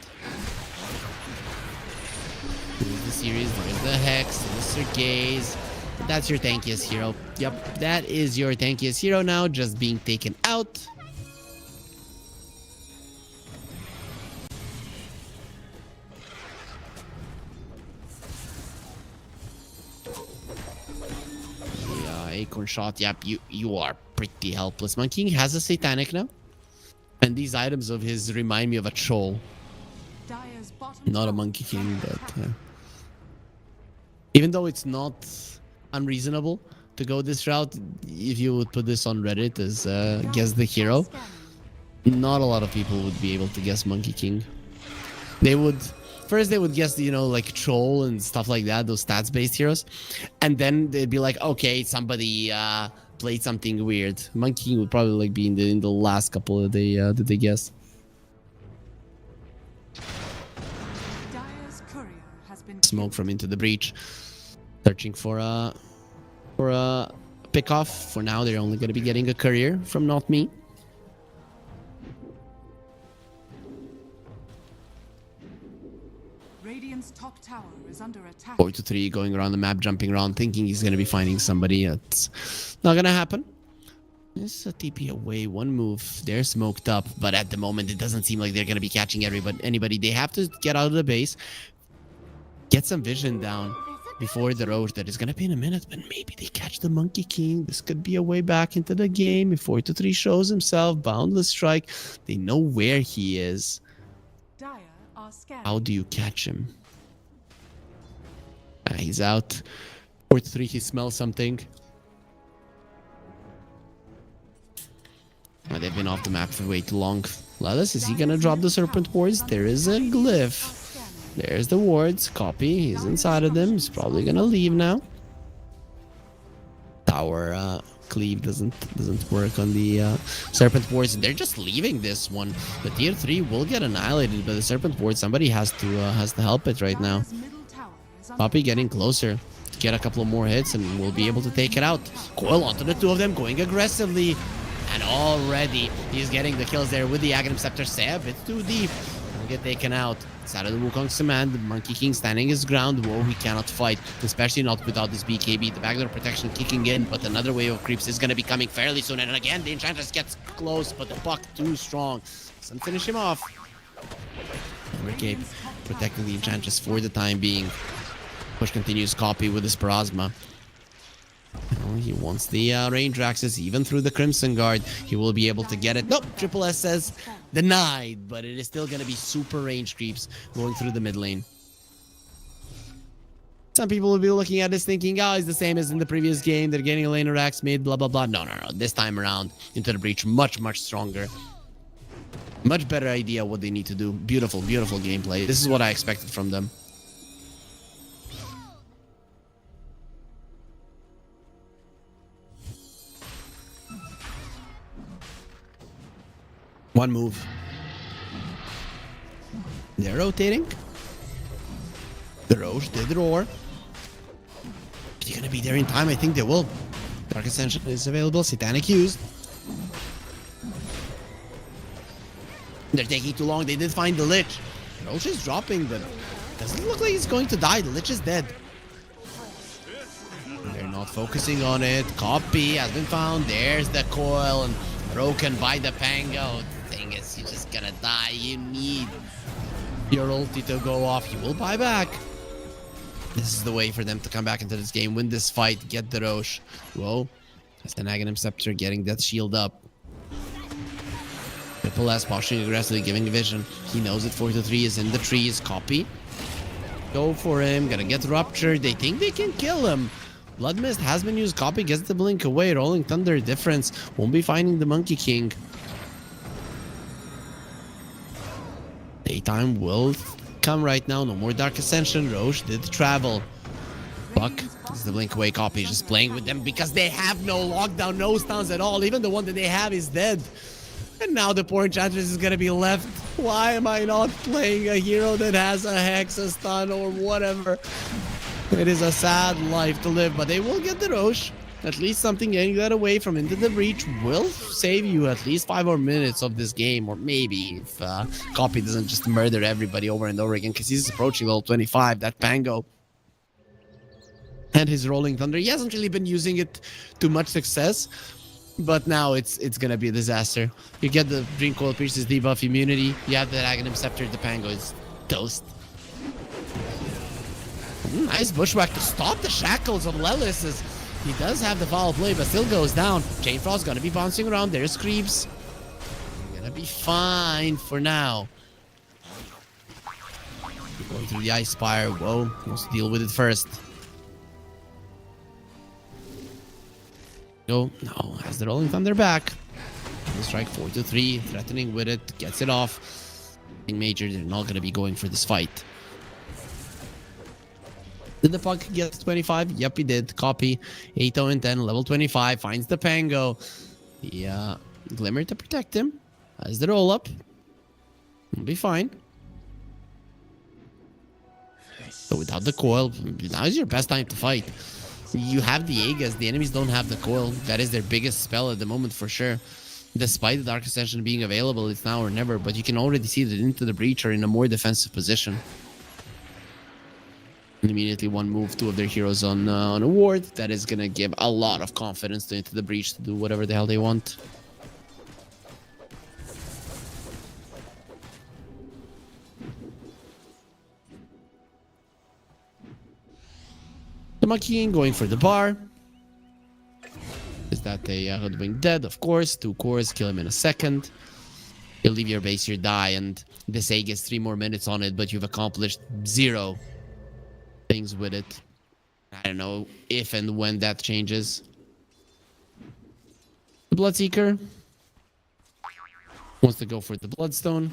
Here's the series, there's the Hex, Mr. Gaze. That's your tankiest hero. Yep, that is your tankiest hero now, just being taken out. Acorn shot. Yep, you are pretty helpless. Monkey King has a Satanic now. And these items of his remind me of a troll. Dire's bottom Not a tower Monkey is King, under but attack. even though it's not unreasonable to go this route, if you would put this on Reddit as guess the hero, not a lot of people would be able to guess Monkey King. They would guess, you know, like troll and stuff like that, those stats based heroes, and then they'd be like, okay, somebody played something weird. Monkey King would probably like be in the last couple that they guess. Dire's courier has been Smoke from into the breach, searching for a pickoff. For now, they're only going to be getting a courier from Not Me. Radiant's top tower is under attack. 4-3 going around the map, jumping around, thinking he's going to be finding somebody. It's not going to happen. It's a TP away, one move. They're smoked up, but at the moment, it doesn't seem like they're going to be catching anybody. They have to get out of the base, get some vision down before the Roche. That is going to be in a minute, but maybe they catch the Monkey King. This could be a way back into the game. If 4-3 shows himself, Boundless Strike, they know where he is. Dire are scared. How do you catch him? He's out. 4-3, he smells something. Oh, they've been off the map for way too long. Lelis, is he gonna drop the Serpent Wards? There is a glyph. There's the wards. Copy. He's inside of them. He's probably gonna leave now. Tower cleave doesn't work on the Serpent Wards. They're just leaving this one. The tier 3 will get annihilated, but the Serpent Ward, somebody has to help it right now. Dire's middle tower is under Poppy getting closer. Get a couple of more hits and we'll be able to take it out. Coil onto the two of them, going aggressively. And already he's getting the kills there with the Aghanim Scepter. Seb, it's too deep. He'll get taken out. It's out of the Wukong's command. The Monkey King standing his ground. Whoa, he cannot fight, especially not without this BKB. The backdoor protection kicking in, but another wave of creeps is going to be coming fairly soon. And again, the Enchantress gets close, but the Puck too strong. Doesn't finish him off. Cape protecting the Enchantress for the time being. Push continues. Copy with his Parasma. Oh, he wants the range axes even through the Crimson Guard. He will be able to get it. Nope, Triple S says denied, but it is still going to be super range creeps going through the mid lane. Some people will be looking at this thinking, oh, it's the same as in the previous game. They're getting a laner axe mid, blah, blah, blah. No. This time around, into the breach, much, much stronger. Much better idea what they need to do. Beautiful, beautiful gameplay. This is what I expected from them. One move. They're rotating. The Roche did roar. Are you gonna be there in time? I think they will. Dark Ascension is available. Satanic used. They're taking too long. They did find the Lich. Roche is dropping them. Doesn't look like he's going to die. The Lich is dead. They're not focusing on it. Copy has been found. There's the coil and broken by the Pango. Thing is, you're just gonna die. You need your ulti to go off. You will buy back. This is the way for them to come back into this game, win this fight, get the Roche. Whoa. That's an Aghanim Scepter getting that shield up. Triple S pushing aggressively, giving vision. He knows it. 4-3 is in the trees. Copy. Go for him. Gonna get ruptured. They think they can kill him. Blood Mist has been used. Copy gets the blink away. Rolling Thunder difference. Won't be finding the Monkey King. Daytime will come right now. No more Dark Ascension. Roche did travel. Buck is the blink away. Copy just playing with them because they have no lockdown, no stuns at all. Even the one that they have is dead. And now the poor Enchantress is gonna be left. Why am I not playing a hero that has a Hex, a stun, or whatever? It is a sad life to live, but they will get the Roche. At least something getting that away from into the breach will save you at least 5 more minutes of this game, or maybe if Copy doesn't just murder everybody over and over again, because he's approaching level 25, that Pango. And his Rolling Thunder, he hasn't really been using it to much success, but now it's gonna be a disaster. You get the Dream Coil Pierce's debuff immunity, you have the Aghanim Scepter, the Pango is toast. Nice bushwhack to stop the shackles of Lelis. He does have the foul play, but still goes down. Chain Frost gonna be bouncing around. There's creeps. Gonna be fine for now. Going through the Ice Spire. Whoa, let's deal with it first. No, has the Rolling Thunder back. Strike 4-3, threatening with it, gets it off. Nothing major, they're not gonna be going for this fight. Did the puck get 25? Yep, he did. Copy. 8-0 and 10, level 25. Finds the Pango. Yeah, Glimmer to protect him. Has the roll up. He'll be fine. So without the coil, now is your best time to fight. You have the Aegis. The enemies don't have the coil. That is their biggest spell at the moment for sure. Despite the Dark Ascension being available, it's now or never. But you can already see that Into the Breach are in a more defensive position. And immediately one move, two of their heroes on a ward. That is going to give a lot of confidence to Into the Breach to do whatever the hell they want. The Maquin going for the bar. Is that a Hoodwink dead? Of course. 2 cores, kill him in a second. You'll leave your base here, die, and this A gets 3 more minutes on it, but you've accomplished 0 things with it. I don't know if and when that changes. The Bloodseeker wants to go for the Bloodstone.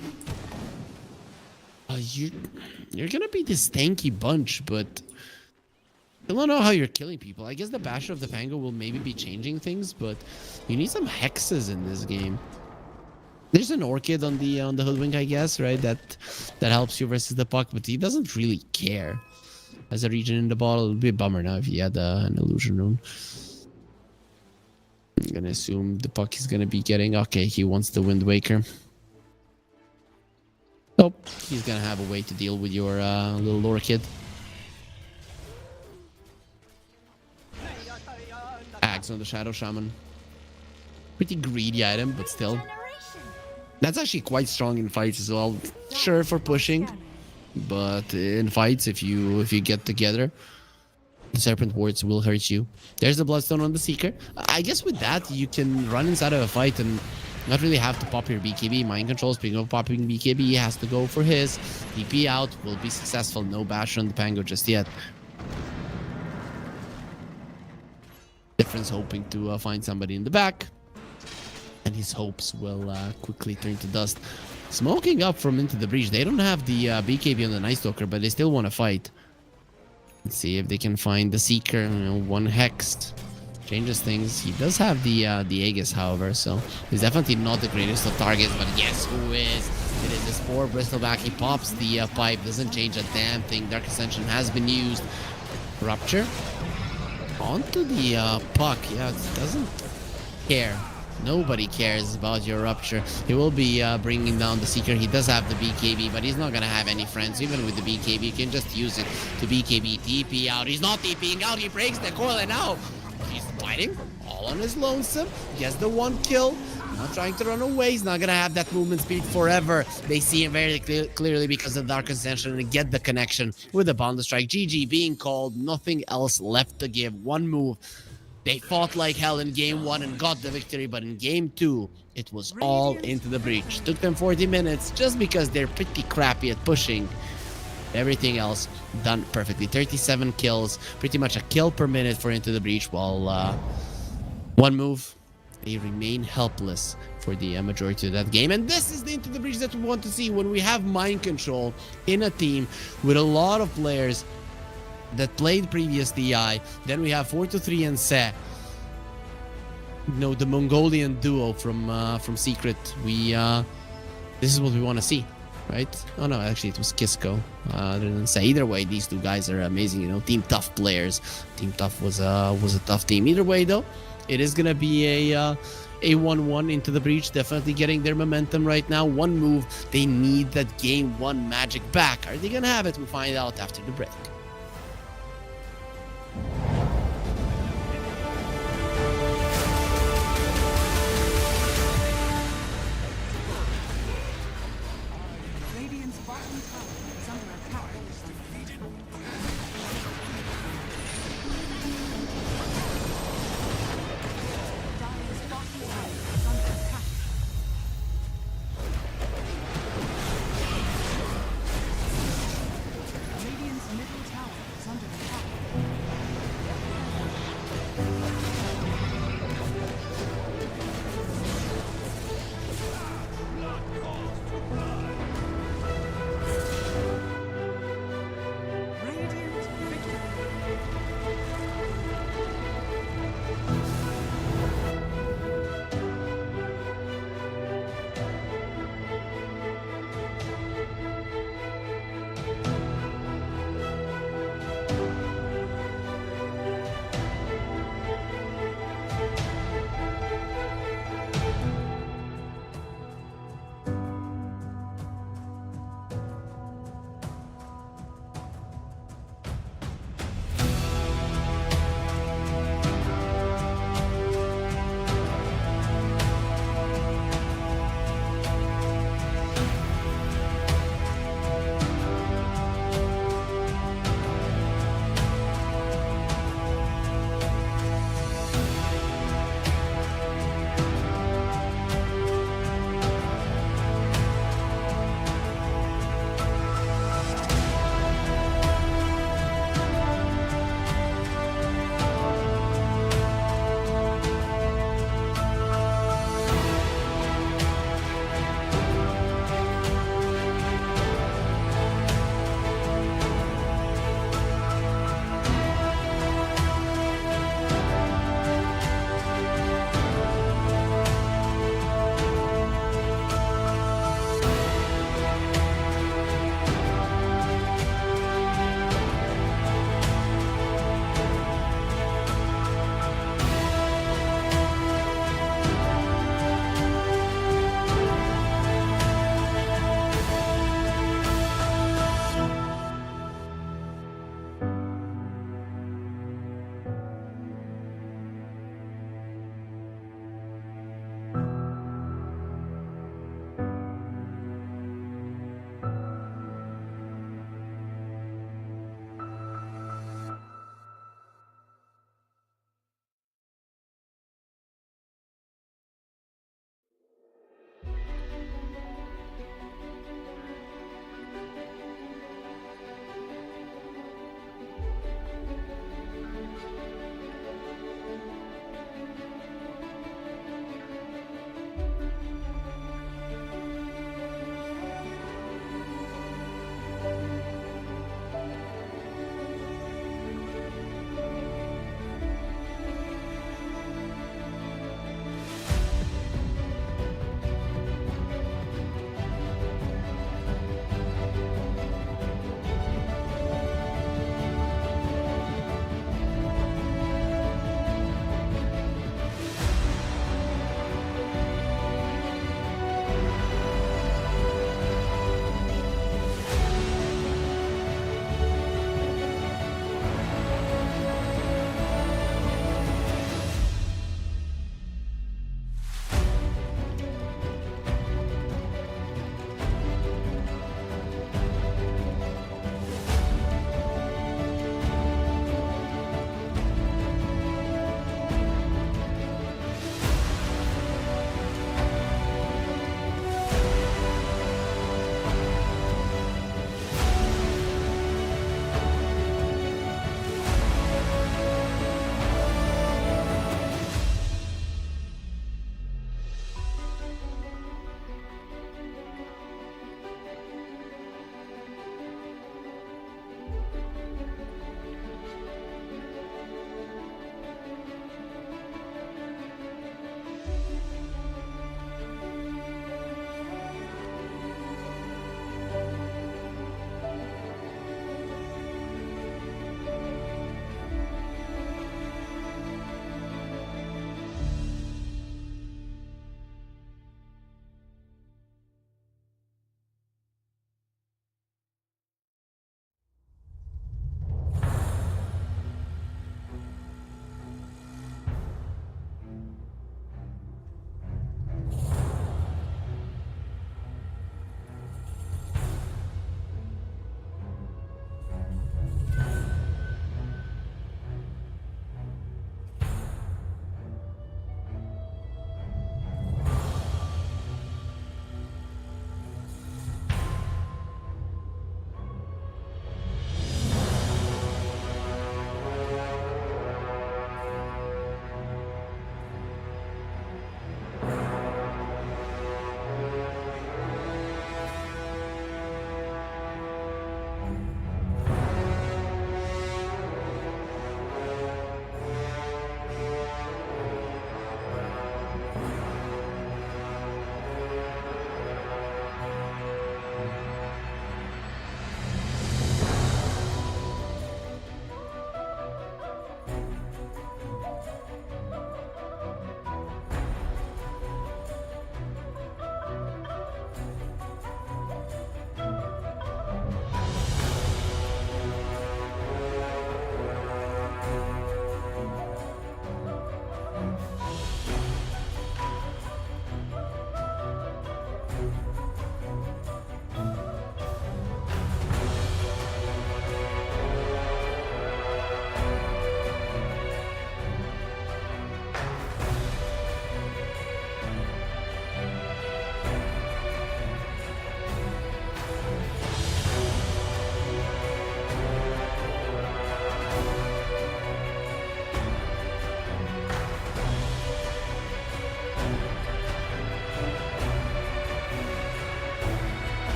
You're gonna be this tanky bunch, but I don't know how you're killing people. I guess the Basher of the Pango will maybe be changing things, but you need some hexes in this game. There's an Orchid on the Hoodwink, I guess, right? That helps you versus the puck, but he doesn't really care. As a region in the bottle, it would be a bummer now if he had an Illusion Rune. I'm gonna assume the puck is gonna be getting... Okay, he wants the Wind Waker. Oh, he's gonna have a way to deal with your little Orchid. Axe on the Shadow Shaman. Pretty greedy item, but still. That's actually quite strong in fights as well. Sure, for pushing, but in fights, if you get together, the Serpent Wards will hurt you. There's the Bloodstone on the Seeker. I guess with that, you can run inside of a fight and not really have to pop your BKB. Mind Control, speaking of popping BKB, he has to go for his. TP out, will be successful. No Basher on the Pango just yet. Difference hoping to find somebody in the back, and his hopes will quickly turn to dust. Smoking up from Into the Breach. They don't have the BKB on the Night Stalker, but they still want to fight. Let's see if they can find the Seeker. One hexed changes things. He does have the Aegis, however, so he's definitely not the greatest of targets. But guess who is? It is the Spore Bristleback. He pops the pipe. Doesn't change a damn thing. Dark Ascension has been used. Rupture onto the puck. Yeah, it doesn't care. Nobody cares about your Rupture. He will be bringing down the Seeker. He does have the BKB, but he's not gonna have any friends. Even with the BKB, you can just use it to BKB TP out. He's not TPing out. He breaks the coil, and now he's fighting all on his lonesome. Gets the 1 kill. Not trying to run away. He's not gonna have that movement speed forever. They see him very clearly because of Dark Ascension and get the connection with the Boundless Strike. GG being called. Nothing else left to give. 1 move. They fought like hell in game 1 and got the victory, but in game 2, it was all Into the Breach. Took them 40 minutes just because they're pretty crappy at pushing. Everything else done perfectly. 37 kills, pretty much a kill per minute for Into the Breach, while 1 move. They remain helpless for the majority of that game. And this is the Into the Breach that we want to see when we have Mind Control in a team with a lot of players that played previous DI. Then we have 4-3 and Se. No, the Mongolian duo from Secret. This is what we want to see, right? Oh no, actually it was Kisco. Didn't say. Either way, these 2 guys are amazing. You know, Team Tough players. Team Tough was a tough team. Either way, though, it is gonna be a 1-1 Into the Breach. Definitely getting their momentum right now. 1 move. They need that game 1 magic back. Are they gonna have it? We'll find out after the break. Radiant's bottom tower is under attack. Dire's bottom tower is under attack. Radiant's middle tower is under attack. Radiant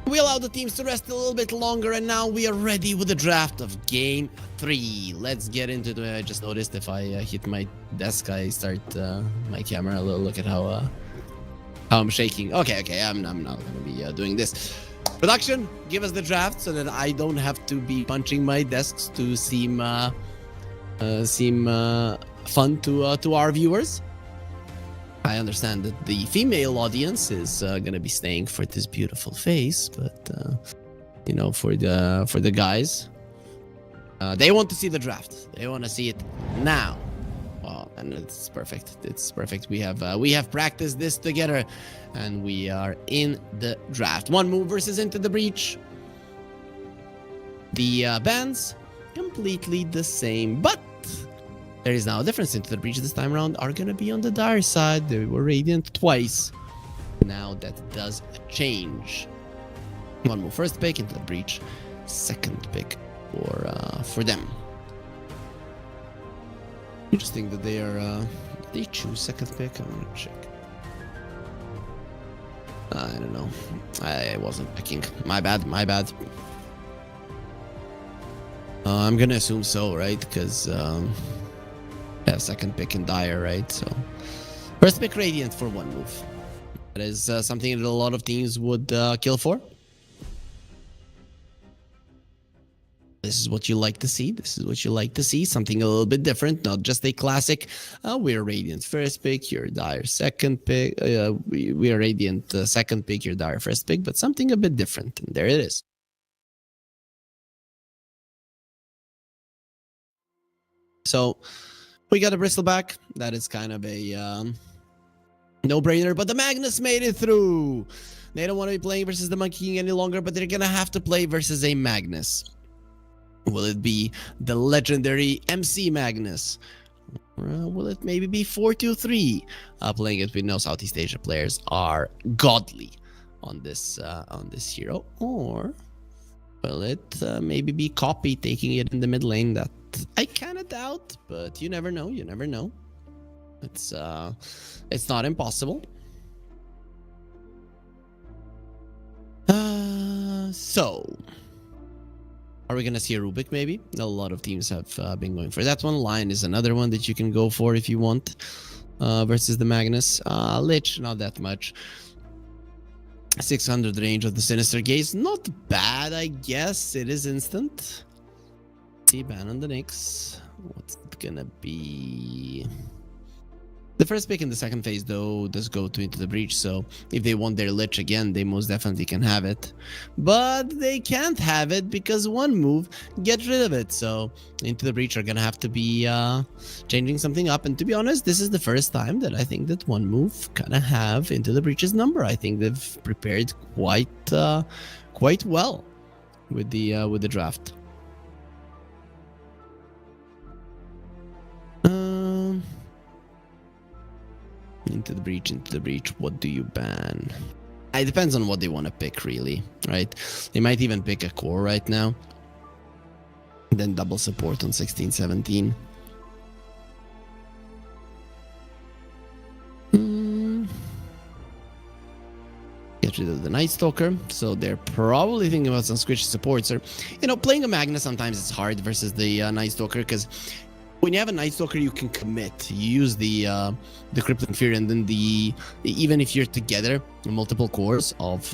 We allow the teams to rest a little bit longer, and now we are ready with the draft of Game 3. Let's get into it. I just noticed if I hit my desk, I start my camera. Look at how I'm shaking. Okay, I'm not going to be doing this. Production, give us the draft so that I don't have to be punching my desks to seem fun to our viewers. I understand that the female audience is gonna be staying for this beautiful face, but you know, for the guys, they want to see the draft. They want to see it now. Oh, and it's perfect. It's perfect. We have practiced this together, and we are in the draft. One move versus Into the Breach. The bans completely the same, but there is now a difference. Into the Breach this time around are going to be on the dire side. They were Radiant twice. Now that does change. One move first pick, Into the Breach second pick for them. Interesting that they are they choose second pick. I'm gonna check. I don't know. I wasn't picking. My bad. I'm gonna assume so, right? Because have second pick in Dire, right? So first pick Radiant for one move. That is something that a lot of teams would kill for. This is what you like to see. This is what you like to see. Something a little bit different, not just a classic. We're Radiant first pick, you're Dire second pick. We are Radiant second pick, you're Dire first pick, but something a bit different. And there it is. So we got a Bristleback. That is kind of a no-brainer, but the Magnus made it through. They don't want to be playing versus the Monkey King any longer, but they're going to have to play versus a Magnus. Will it be the legendary MC Magnus? Will it maybe be 4-2-3? Playing it with no Southeast Asia players are godly on this hero. Or will it maybe be Copy taking it in the mid lane? That I kind of doubt, but you never know. You never know. It's not impossible. So are we going to see a Rubik maybe? A lot of teams have been going for that one. Lion is another one that you can go for if you want versus the Magnus. Lich, not that much. 600 range of the Sinister Gaze. Not bad, I guess. It is instant. See, ban on the Nyx. What's it going to be? The first pick in the second phase, though, does go to Into the Breach, so if they want their Lich again, they most definitely can have it. But they can't have it because one move gets rid of it, so Into the Breach are going to have to be changing something up. And to be honest, this is the first time that I think that one move kind of have Into the Breach's number. I think they've prepared quite well with the draft. Into the breach, what do you ban? It depends on what they want to pick, really, right? They might even pick a core right now. Then double support on 16-17. Get rid of the Night Stalker, so they're probably thinking about some squishy supports. Or, you know, playing a Magnus sometimes it's hard versus the Night Stalker, because when you have a Night Stalker, you can commit. You use the Crippling Fear, and then even if you're together, multiple cores of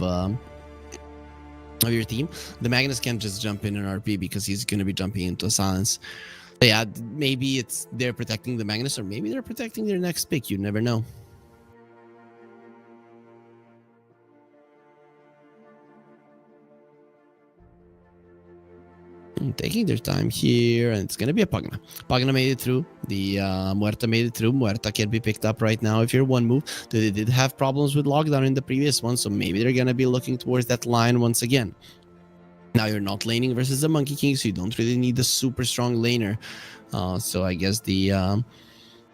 your team, the Magnus can't just jump in an RP because he's going to be jumping into a silence. But yeah, maybe they're protecting the Magnus, or maybe they're protecting their next pick. You never know. Taking their time here, and it's gonna be a Pugna. Pugna made it through. The Muerta made it through. Muerta can be picked up right now if you're one move. They did have problems with lockdown in the previous one, so maybe they're gonna be looking towards that line once again. Now you're not laning versus the Monkey King, so you don't really need a super strong laner. So I guess the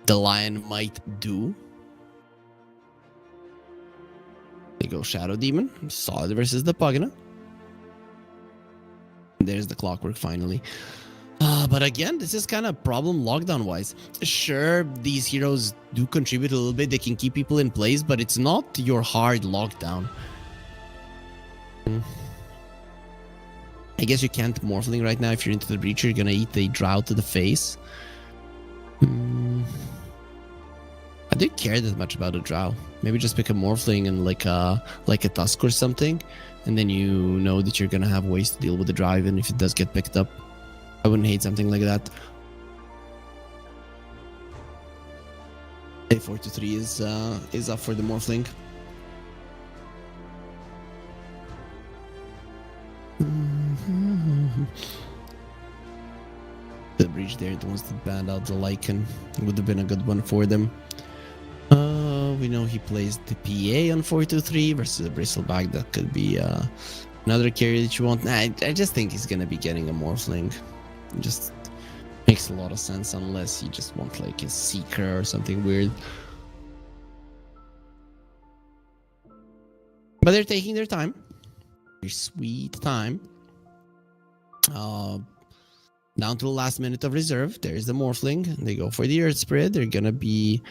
Lion might do. They go Shadow Demon. Solid versus the Pugna. There's the Clockwork finally. But again, this is kind of problem lockdown wise. Sure, these heroes do contribute a little bit. They can keep people in place, but it's not your hard lockdown. I guess you can't Morphling right now. If you're into the Breacher, you're gonna eat the Drow to the face. I don't care that much about a Drow. Maybe just pick a Morphling and like a Tusk or something, and then you know that you're gonna have ways to deal with the Drow even if it does get picked up. I wouldn't hate something like that. A 4-3 is up for the Morphling. The breach there, the ones that banned out the Lycan, would have been a good one for them. We know he plays the PA on 4-3 versus a Bristleback. That could be another carry that you want. Nah, I just think he's gonna be getting a Morphling. It just makes a lot of sense unless you just want like a Seeker or something weird. But they're taking their time. Their sweet time. Down to the last minute of reserve. There's the Morphling. They go for the Earth Spirit. They're gonna be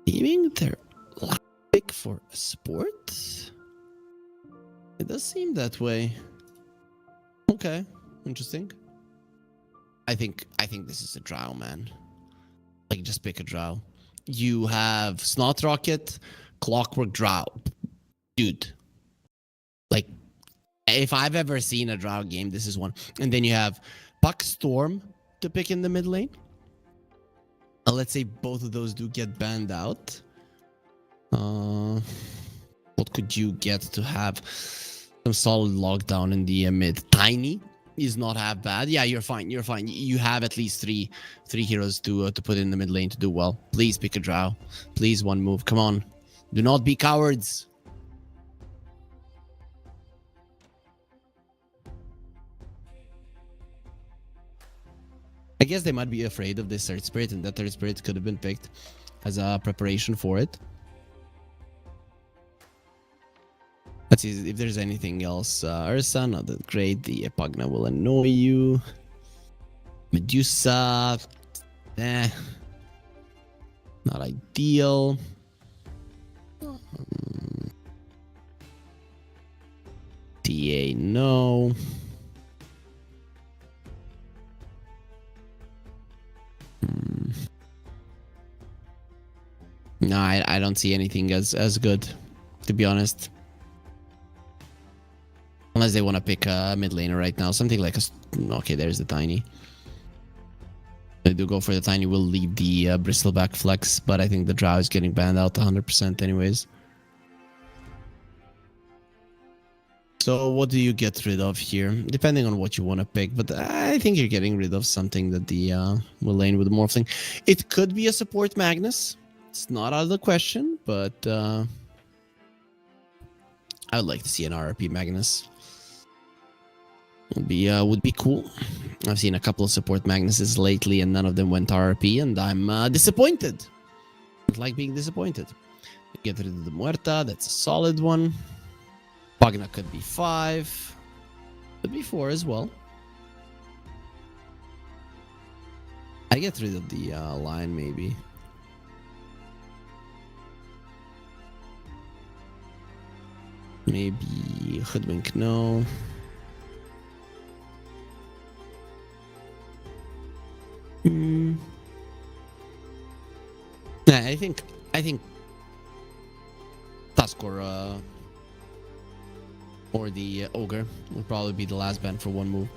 aiming their last pick for a support. It does seem that way. Okay, interesting. I think this is a Drow, man. Like, just pick a Drow. You have Snot Rocket, Clockwork Drow. Dude. Like, if I've ever seen a Drow game, this is one. And then you have Puck Storm to pick in the mid lane. Let's say both of those do get banned out. What could you get to have some solid lockdown in the mid? Tiny is not half bad. Yeah, you're fine. You're fine. You have at least three heroes to put in the mid lane to do well. Please pick a Drow. Please, one move. Come on. Do not be cowards. I guess they might be afraid of this Third Spirit, and that Third Spirit could have been picked as a preparation for it. Let's see if there's anything else. Ursa, not that great. The Epagna will annoy you. Medusa, not ideal. TA, no. No, I don't see anything as good, to be honest. Unless they want to pick a mid laner right now. Something like a... Okay, there's the Tiny. They do go for the Tiny. We'll leave the Bristleback flex, but I think the Drow is getting banned out 100% anyways. So what do you get rid of here? Depending on what you want to pick, but I think you're getting rid of something that the will lane with the Morphling. It could be a support Magnus. It's not out of the question, but I would like to see an RRP Magnus. Would be cool. I've seen a couple of support Magnuses lately, and none of them went RRP, and I'm disappointed. I like being disappointed. Get rid of the Muerta. That's a solid one. Pagna could be 5. Could be 4 as well. I get rid of the Lion maybe. Maybe Hoodwink, no. Yeah, I think Tusk or the Ogre would probably be the last ban for one move.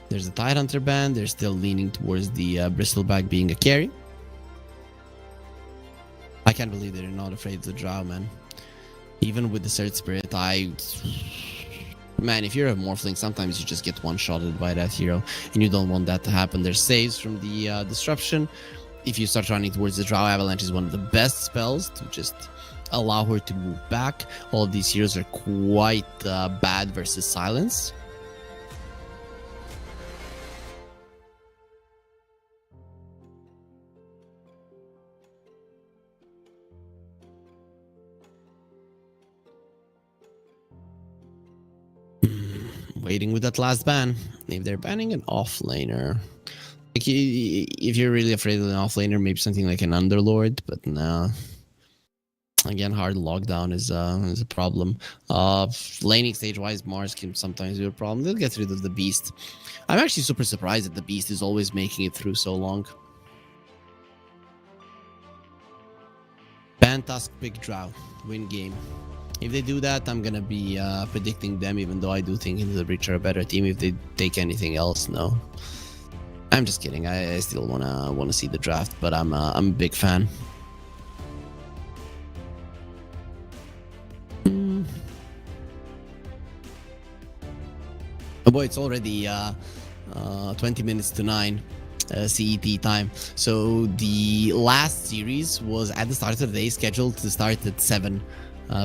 There's the Tidehunter ban. They're still leaning towards the Bristleback being a carry. I can't believe they're not afraid of the Drow, man. Even with the Third Spirit, man, if you're a Morphling, sometimes you just get one-shotted by that hero, and you don't want that to happen. There's saves from the Disruption. If you start running towards the Drow, Avalanche is one of the best spells to just allow her to move back. All of these heroes are quite bad versus Silence. Waiting with that last ban. If they're banning an offlaner, like if you're really afraid of an offlaner, maybe something like an Underlord, but no. Again, hard lockdown is a problem. Laning stage wise, Mars can sometimes be a problem. They'll get rid of the beast. I'm actually super surprised that the beast is always making it through so long. Ban Tusk, Big Drow, win game. If they do that, I'm gonna be predicting them, even though I do think Into the Breach are a better team. If they take anything else, no. I'm just kidding. I still wanna see the draft, but I'm a big fan. Oh boy, it's already 20 minutes to 9 CET time. So the last series was at the start of the day, scheduled to start at 7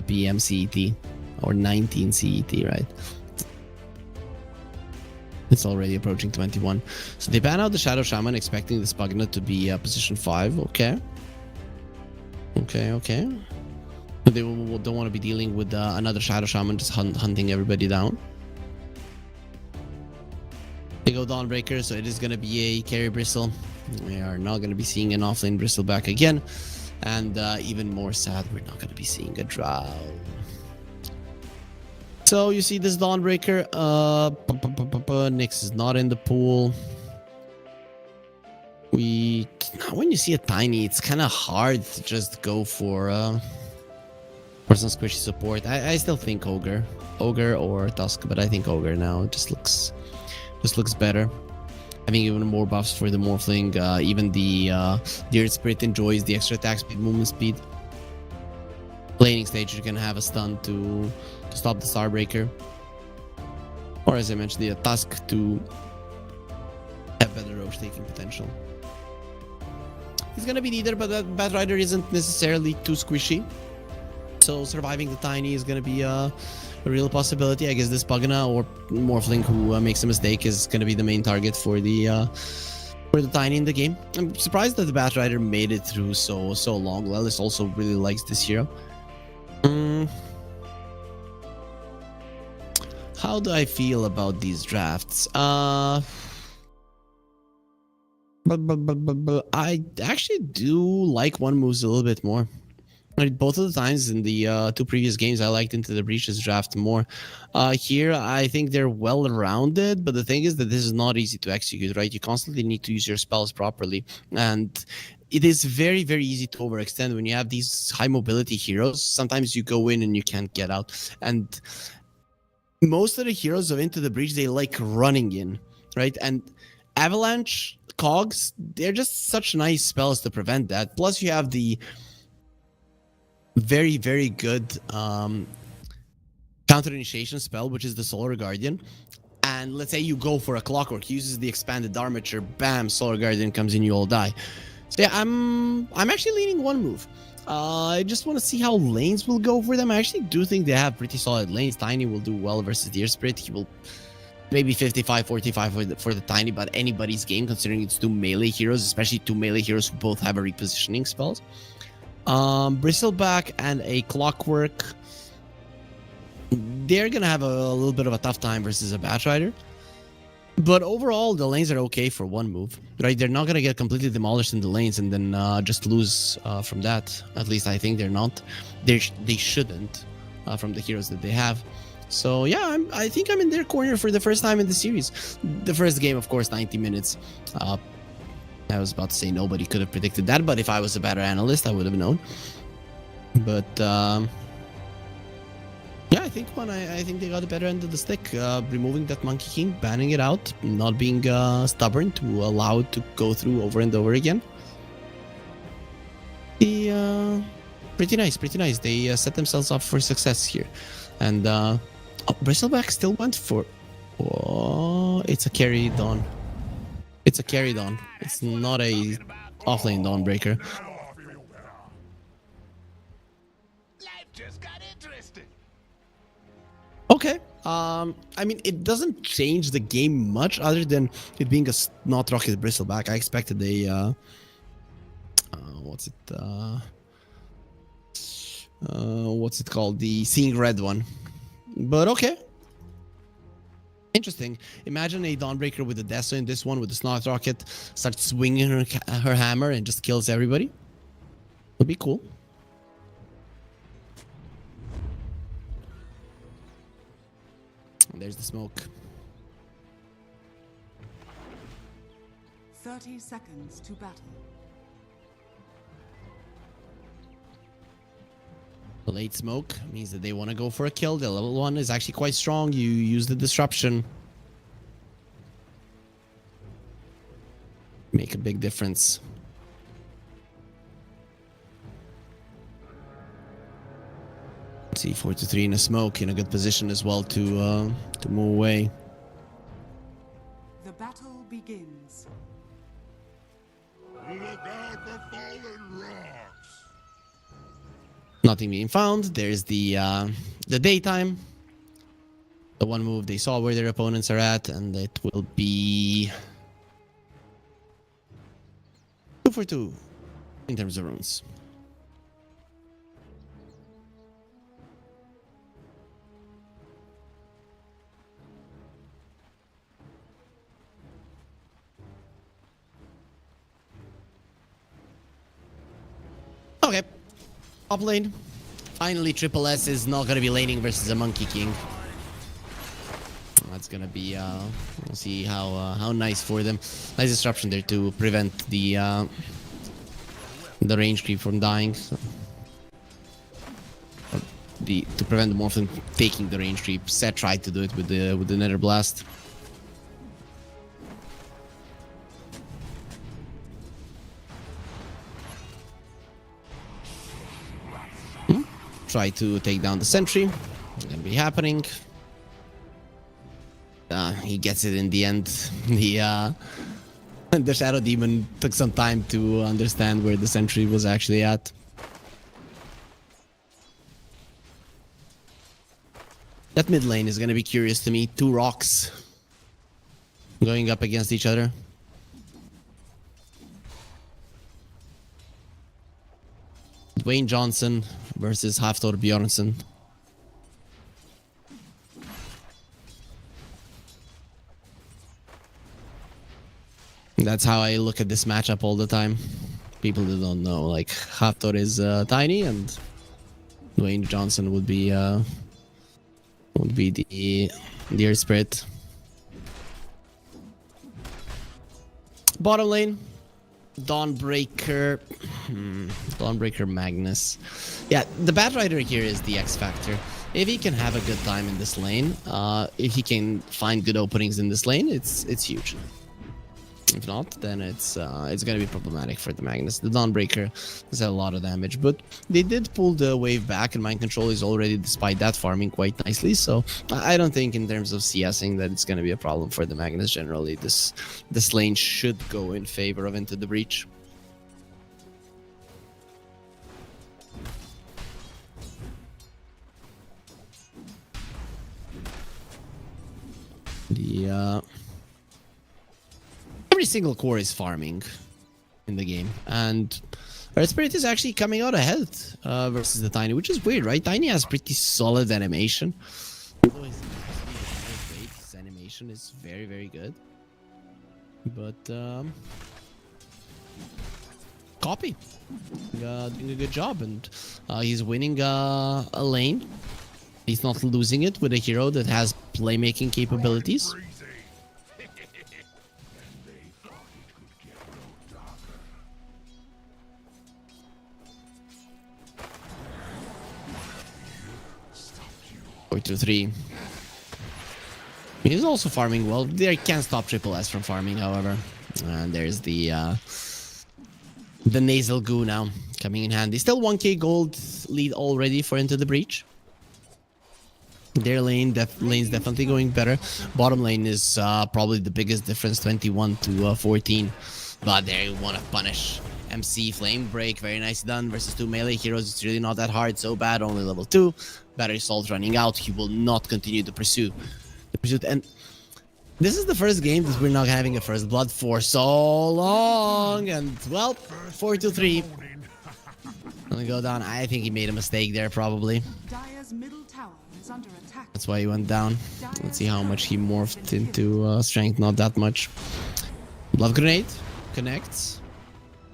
p.m. CET or 19 CET, right? It's already approaching 21. So they ban out the Shadow Shaman, expecting the Spugna to be position 5. Okay. But they don't want to be dealing with another Shadow Shaman just hunting everybody down. They go Dawnbreaker, so it is going to be a carry Bristle. We are not going to be seeing an offlane Bristle back again. And even more sad, we're not going to be seeing a Drow. So you see this Dawnbreaker. Nyx is not in the pool. When you see a Tiny, it's kind of hard to just go for some squishy support. I still think Ogre or Tusk, but I think Ogre now. It just looks better. Having even more buffs for the Morphling. Even the Earth Spirit enjoys the extra attack speed, movement speed. Laning stage, you can have a stun to stop the Starbreaker. Or as I mentioned, the Tusk to have better Roche taking potential. He's gonna be neither, but that Batrider isn't necessarily too squishy. So surviving the Tiny is gonna be a real possibility. I guess this Pugna or Morphling who makes a mistake is gonna be the main target for the Tiny in the game. I'm surprised that the Batrider made it through so long. Lelis also really likes this hero. How do I feel about these drafts? But I actually do like one moves a little bit more. Both of the times in the 2 previous games, I liked Into the Breach's draft more. Here, I think they're well-rounded, but the thing is that this is not easy to execute, right? You constantly need to use your spells properly, and it is very, very easy to overextend when you have these high-mobility heroes. Sometimes you go in and you can't get out, and most of the heroes of Into the Breach, they like running in, right? And Avalanche, Cogs, they're just such nice spells to prevent that. Plus, you have the very, very good counter initiation spell, which is the Solar Guardian. And let's say you go for a Clockwork, uses the expanded armature, bam, Solar Guardian comes in, you all die. So yeah, I'm actually leaning one move. I just want to see how lanes will go for them. I actually do think they have pretty solid lanes. Tiny will do well versus the Earth Spirit. He will maybe 55-45 for the Tiny, but anybody's game, considering it's 2 melee heroes, especially 2 melee heroes who both have a repositioning spells. Bristleback and a Clockwork, they're gonna have a little bit of a tough time versus a Batrider. But overall, the lanes are okay for one move, right? They're not gonna get completely demolished in the lanes and then just lose from that. At least I think they're not. They shouldn't from the heroes that they have. So yeah, I think I'm in their corner for the first time in the series. The first game, of course, 90 minutes. I was about to say nobody could have predicted that, but if I was a better analyst, I would have known. But yeah, I think they got the better end of the stick, removing that Monkey King, banning it out, not being stubborn to allow it to go through over and over again. Pretty nice. They set themselves up for success here. And Bristleback still went for... Oh, it's a carry Dawn. It's a carry Dawn. It's not a offlane Dawnbreaker. Life just got interesting. Okay. I mean, it doesn't change the game much other than it being a not rocket Bristleback. I expected a what's it called? The Seeing Red one. But okay. Interesting. Imagine a Dawnbreaker with a Deso in this one with the Snot Rocket, starts swinging her hammer and just kills everybody. Would be cool. And there's the smoke. 30 seconds to battle. Late smoke means that they want to go for a kill. The level 1 is actually quite strong. You use the disruption. Make a big difference. See, 4-3 in a smoke, in a good position as well to move away. The battle begins. Look out for fallen rocks! Nothing being found. There's the daytime. The one move they saw where their opponents are at, and it will be 2 for 2 in terms of runes. Okay, top lane. Finally, Triple S is not gonna be laning versus a Monkey King. That's gonna be we'll see how nice for them. Nice disruption there to prevent the range creep from dying. So. To prevent them more from taking the range creep. Set tried to do it with the Nether Blast. Try to take down the sentry. It's gonna be happening. He gets it in the end. The Shadow Demon took some time to understand where the sentry was actually at. That mid lane is gonna be curious to me. 2 rocks going up against each other. Dwayne Johnson versus Hafthor Bjornsson. That's how I look at this matchup all the time. People that don't know, like Hafthor is tiny, and Dwayne Johnson would be the deer spirit. Bottom lane. Dawnbreaker. Dawnbreaker Magnus. Yeah, the Bat Rider here is the X factor. If he can have a good time in this lane, if he can find good openings in this lane, it's huge. If not, then it's gonna be problematic for the Magnus. The Dawnbreaker has had a lot of damage, but they did pull the wave back, and Mind Control is already, despite that, farming quite nicely. So I don't think, in terms of CSing, that it's gonna be a problem for the Magnus. Generally, this lane should go in favor of Into the Breach. Every single core is farming in the game, and Red Spirit is actually coming out ahead versus the Tiny, which is weird, right? Tiny has pretty solid animation. Although his animation is very, very good. But Copy doing a good job, and he's winning a lane. He's not losing it with a hero that has playmaking capabilities. To 3. He's also farming well. They can't stop Triple S from farming, however. And there's the Nasal Goo now coming in handy. Still 1k gold lead already for Into the Breach. Their lane's definitely going better. Bottom lane is probably the biggest difference, 21 to 14. But they want to punish. MC Flame Break, very nice done versus 2 melee heroes. It's really not that hard, so bad, only level 2. Battery Salt running out. He will not continue the pursuit. And this is the first game that we're not having a first blood for so long. And, well, 4-3. Gonna go down. I think he made a mistake there, probably. Dire's middle tower is under attack. That's why he went down. Let's see how much he morphed into strength. Not that much. Love Grenade connects.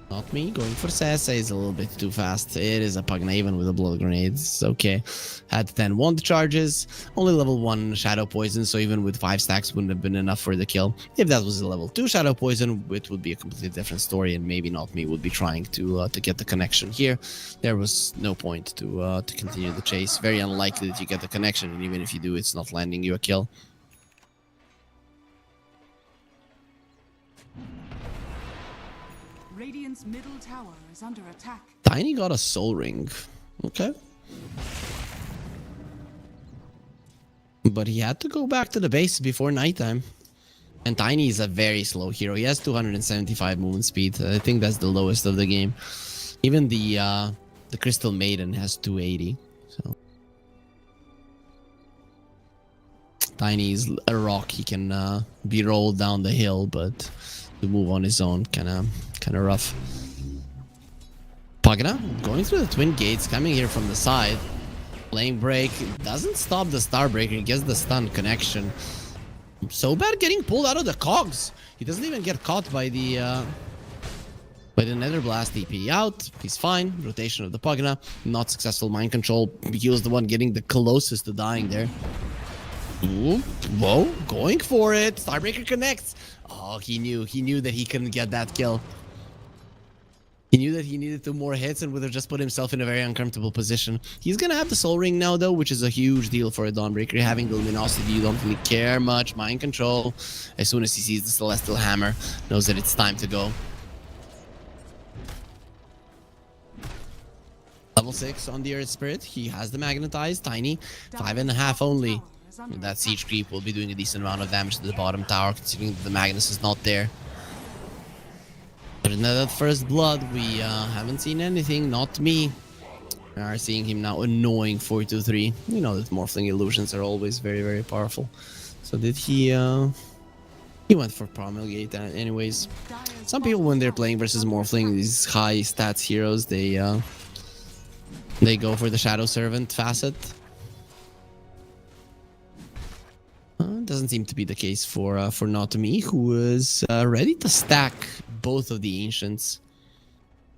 Not me. Going for Sessa is a little bit too fast. It is a Pugna even with the blood grenades. Okay. Had 10 wand charges. Only level 1 Shadow Poison, so even with 5 stacks wouldn't have been enough for the kill. If that was a level 2 Shadow Poison, it would be a completely different story, and maybe not me would be trying to get the connection here. There was no point to continue the chase. Very unlikely that you get the connection, and even if you do, it's not landing you a kill. Radiant's middle tower is under attack. Tiny got a soul ring. Okay. But he had to go back to the base before nighttime. And Tiny is a very slow hero. He has 275 movement speed. I think that's the lowest of the game. Even the Crystal Maiden has 280. So Tiny is a rock. He can be rolled down the hill, but to move on his own, kind of rough. Pugna going through the twin gates, coming here from the side. Flame break doesn't stop the Starbreaker. He gets the stun connection. So bad getting pulled out of the cogs. He doesn't even get caught by the Nether Blast. TP out. He's fine. Rotation of the Pugna. Not successful mind control. He was the one getting the closest to dying there. Ooh, whoa, going for it. Starbreaker connects. Oh, he knew that he couldn't get that kill. He knew that he needed 2 more hits and would have just put himself in a very uncomfortable position. He's gonna have the Soul Ring now, though, which is a huge deal for a Dawnbreaker. Having the Luminosity, you don't really care much. Mind control. As soon as he sees the Celestial Hammer, knows that it's time to go. Level 6 on the Earth Spirit. He has the Magnetized. Tiny. 5.5 only. That Siege Creep will be doing a decent amount of damage to the bottom tower, considering that the Magnus is not there. But in that first blood, we haven't seen anything. Not me. We are seeing him now annoying 4-2-3. We know that Morphling illusions are always very, very powerful. So did he... He went for Promulgate anyways. Some people, when they're playing versus Morphling, these high stats heroes, they go for the Shadow Servant facet. Doesn't seem to be the case for Not Me, who is ready to stack both of the Ancients.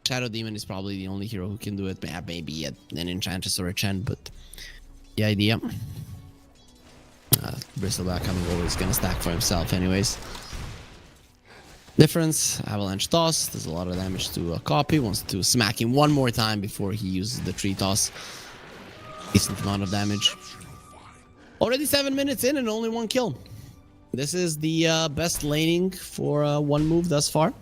Shadow Demon is probably the only hero who can do it. Maybe an Enchantress or a Chen, but the idea. Bristleback coming over is gonna stack for himself anyways. Difference, Avalanche Toss, does a lot of damage to a copy. Wants to smack him one more time before he uses the Tree Toss. Decent amount of damage. Already 7 minutes in and only 1 kill. This is the best laning for 1 move thus far.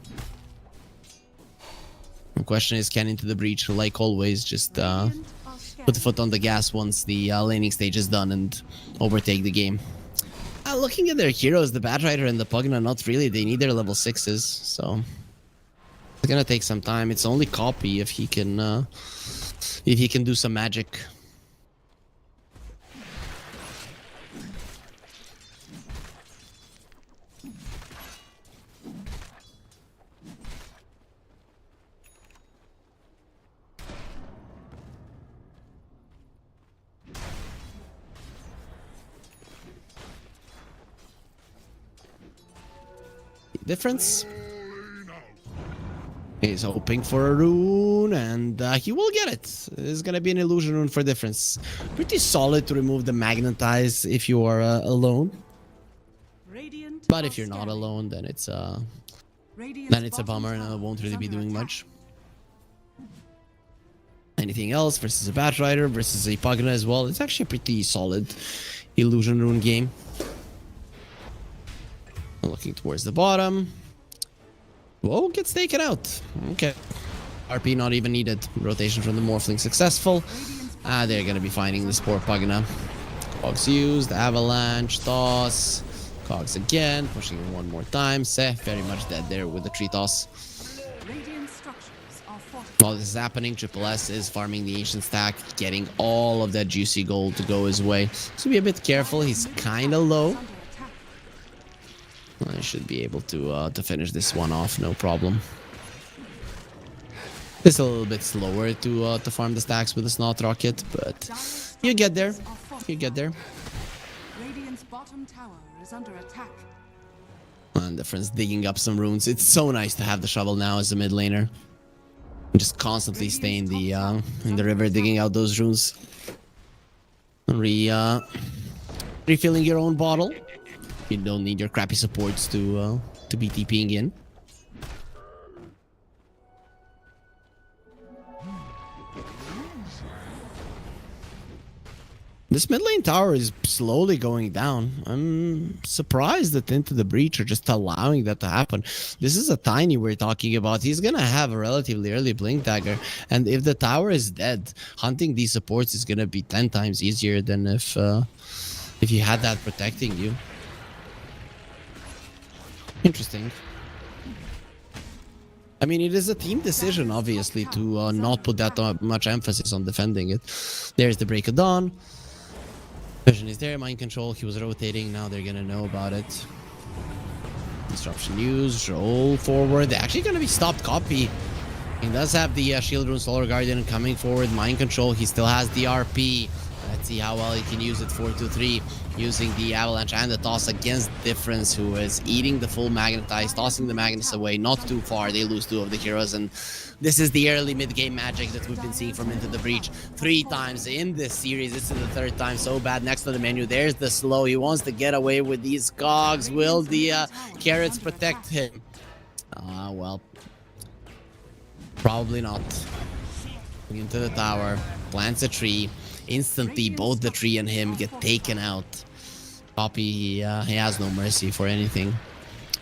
The question is, can Into the Breach, like always, just put the foot on the gas once the laning stage is done and overtake the game. Looking at their heroes, the Batrider and the Pugna, not really. They need their level 6s, so it's gonna take some time. It's only copy if he can do some magic. Difference. He's hoping for a rune, and he will get it. There's gonna be an illusion rune for difference. Pretty solid to remove the Magnetize if you are alone. But if you're not alone, then it's a bummer, and it won't really be doing much. Anything else versus a Batrider versus a Pugna as well. It's actually a pretty solid illusion rune game. Looking towards the bottom. Whoa, gets taken out. Okay. RP not even needed. Rotation from the Morphling successful. They're gonna be finding this poor Pugna. Cogs used. Avalanche. Toss. Cogs again. Pushing him one more time. Seth very much dead there with the Tree Toss. While this is happening, Triple S is farming the Ancient stack, getting all of that juicy gold to go his way. So be a bit careful. He's kind of low. I should be able to finish this one off, no problem. It's a little bit slower to farm the stacks with the Snot Rocket, but you get there. You get there. Radiant's bottom tower is under attack. And Difference digging up some runes. It's so nice to have the shovel now as a mid laner. Just constantly stay in the river, digging out those runes. Refilling your own bottle. You don't need your crappy supports to be TPing in. This mid lane tower is slowly going down. I'm surprised that Into the Breach are just allowing that to happen. This is a Tiny we're talking about. He's gonna have a relatively early Blink Dagger. And if the tower is dead, hunting these supports is gonna be 10 times easier than if you had that protecting you. Interesting. I mean, it is a team decision, obviously, to not put that much emphasis on defending it. There's the Break of Dawn. Vision is there, mind control, he was rotating, now they're gonna know about it. Disruption used, roll forward, they're actually gonna be stopped copy. He does have the Shield Rune Solar Guardian coming forward, mind control, he still has the RP. Let's see how well he can use it, 4-2-3, using the Avalanche and the toss against Difference, who is eating the full Magnetize, tossing the Magnus away, not too far, they lose 2 of the heroes, and this is the early mid-game magic that we've been seeing from Into the Breach 3 times in this series. This is the 3rd time, so bad. Next to the menu, there's the slow, he wants to get away with these cogs. Will the carrots protect him? Well, probably not. Into the tower, plants a tree. Instantly, both the tree and him get taken out. Poppy, he has no mercy for anything.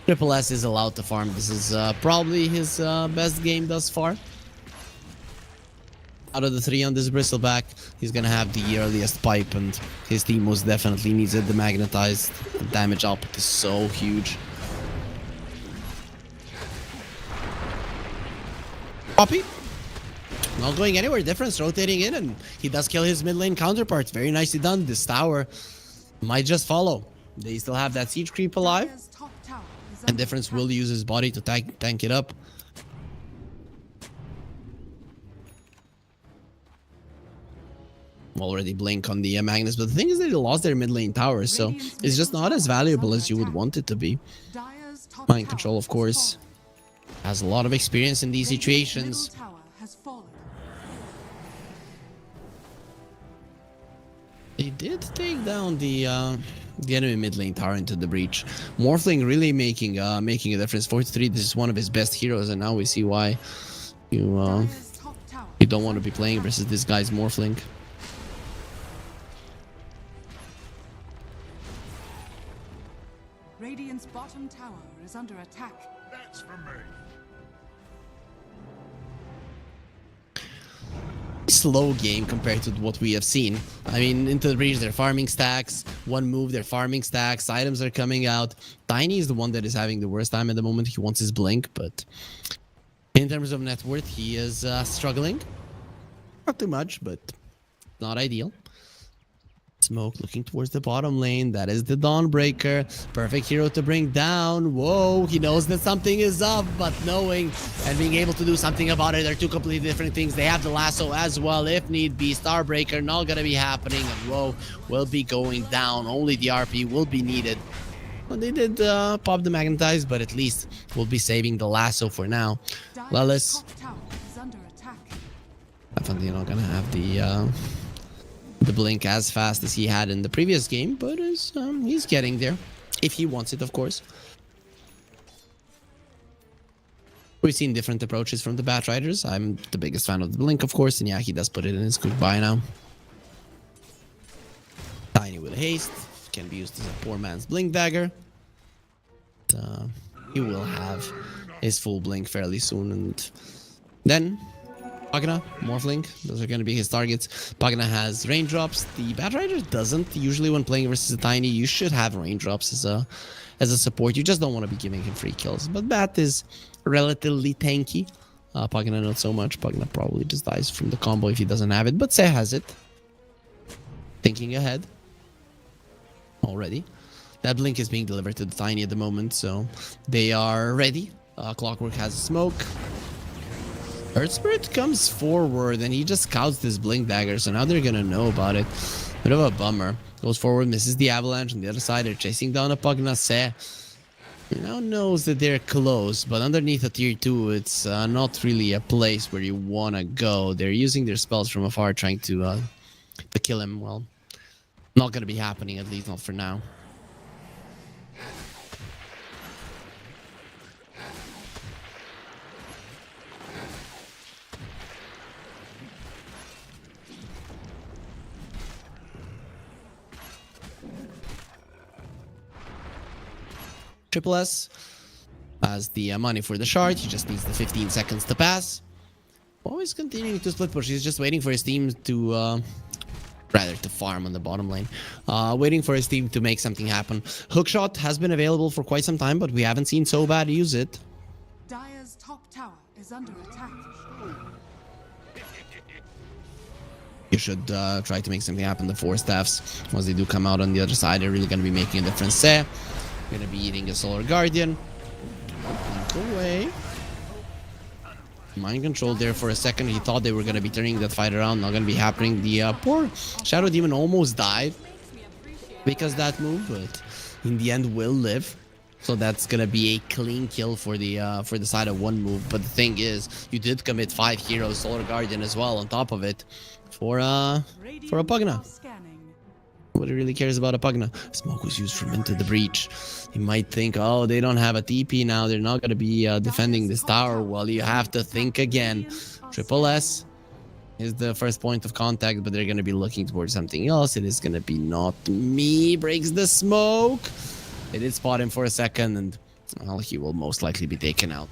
Triple S is allowed to farm. This is probably his best game thus far. Out of the 3 on this Bristleback, he's gonna have the earliest pipe, and his team most definitely needs it. The Magnetized, the damage output is so huge. Poppy, not going anywhere. Difference rotating in, and he does kill his mid lane counterparts. Very nicely done. This tower might just follow. They still have that siege creep alive, and Difference will use his body to tank it up. Already blink on the Magnus, but the thing is that they lost their mid lane tower, so it's just not as valuable as you would want it to be. Mind control, of course, has a lot of experience in these situations. They did take down the enemy mid lane tower Into the Breach. Morphling really making a difference. 43, this is one of his best heroes, and now we see why you don't want to be playing versus this guy's Morphling. Radiant's bottom tower is under attack. That's for me. Slow game compared to what we have seen. I mean, Into the Breach, they're farming stacks. One move, they're farming stacks. Items are coming out. Tiny is the one that is having the worst time at the moment. He wants his blink, but in terms of net worth, he is struggling. Not too much, but not ideal. Smoke looking towards the bottom lane. That is the Dawnbreaker. Perfect hero to bring down. Whoa, he knows that something is up, but knowing and being able to do something about it are 2 completely different things. They have the lasso as well if need be. Starbreaker not gonna be happening, and Woe will be going down. Only the RP will be needed. Well, they did pop the Magnetize, but at least we'll be saving the lasso for now. Lelis, definitely not gonna have the blink as fast as he had in the previous game, but he's getting there if he wants it, of course. We've seen different approaches from the Batriders. I'm the biggest fan of the blink, of course, and yeah, he does put it in his goodbye now. Tiny with haste can be used as a poor man's blink dagger. But, he will have his full blink fairly soon, and then Pagna, Morphling, those are going to be his targets. Pagna has raindrops. The Batrider doesn't. Usually when playing versus a Tiny, you should have raindrops as a support. You just don't want to be giving him free kills. But Bat is relatively tanky. Pagna not so much. Pagna probably just dies from the combo if he doesn't have it. But Se has it. Thinking ahead. Already. That blink is being delivered to the Tiny at the moment, so they are ready. Clockwork has a smoke. Earth Spirit comes forward and he just scouts this blink dagger, so now they're gonna know about it. Bit of a bummer. Goes forward, misses the avalanche. On the other side, they're chasing down a Pugna. Se Now knows that they're close, but underneath a tier 2, it's not really a place where you want to go. They're using their spells from afar, trying to kill him. Well, not going to be happening, at least not for now. Triple S has the money for the shard. He just needs the 15 seconds to pass. Always continuing to split push. He's just waiting for his team to rather to farm on the bottom lane. Waiting for his team to make something happen. Hookshot has been available for quite some time, but we haven't seen so bad use it. Dire's top tower is under attack. You should try to make something happen. The 4 staffs, once they do come out on the other side, are really going to be making a difference there. Going to be eating a Solar Guardian. Go away. Mind control there for a second. He thought they were going to be turning that fight around. Not going to be happening. The poor Shadow Demon almost died because that move, but in the end will live. So that's going to be a clean kill for the side of one move. But the thing is, you did commit 5 heroes, Solar Guardian as well on top of it for a Pugna. Nobody really cares about a Pugna. Smoke was used from Into the Breach. You might think, oh, they don't have a TP now. They're not going to be defending this tower. Well, you have to think again. Triple S is the first point of contact, but they're going to be looking towards something else. It is going to be not me. Breaks the smoke. They did spot him for a second, and well, he will most likely be taken out.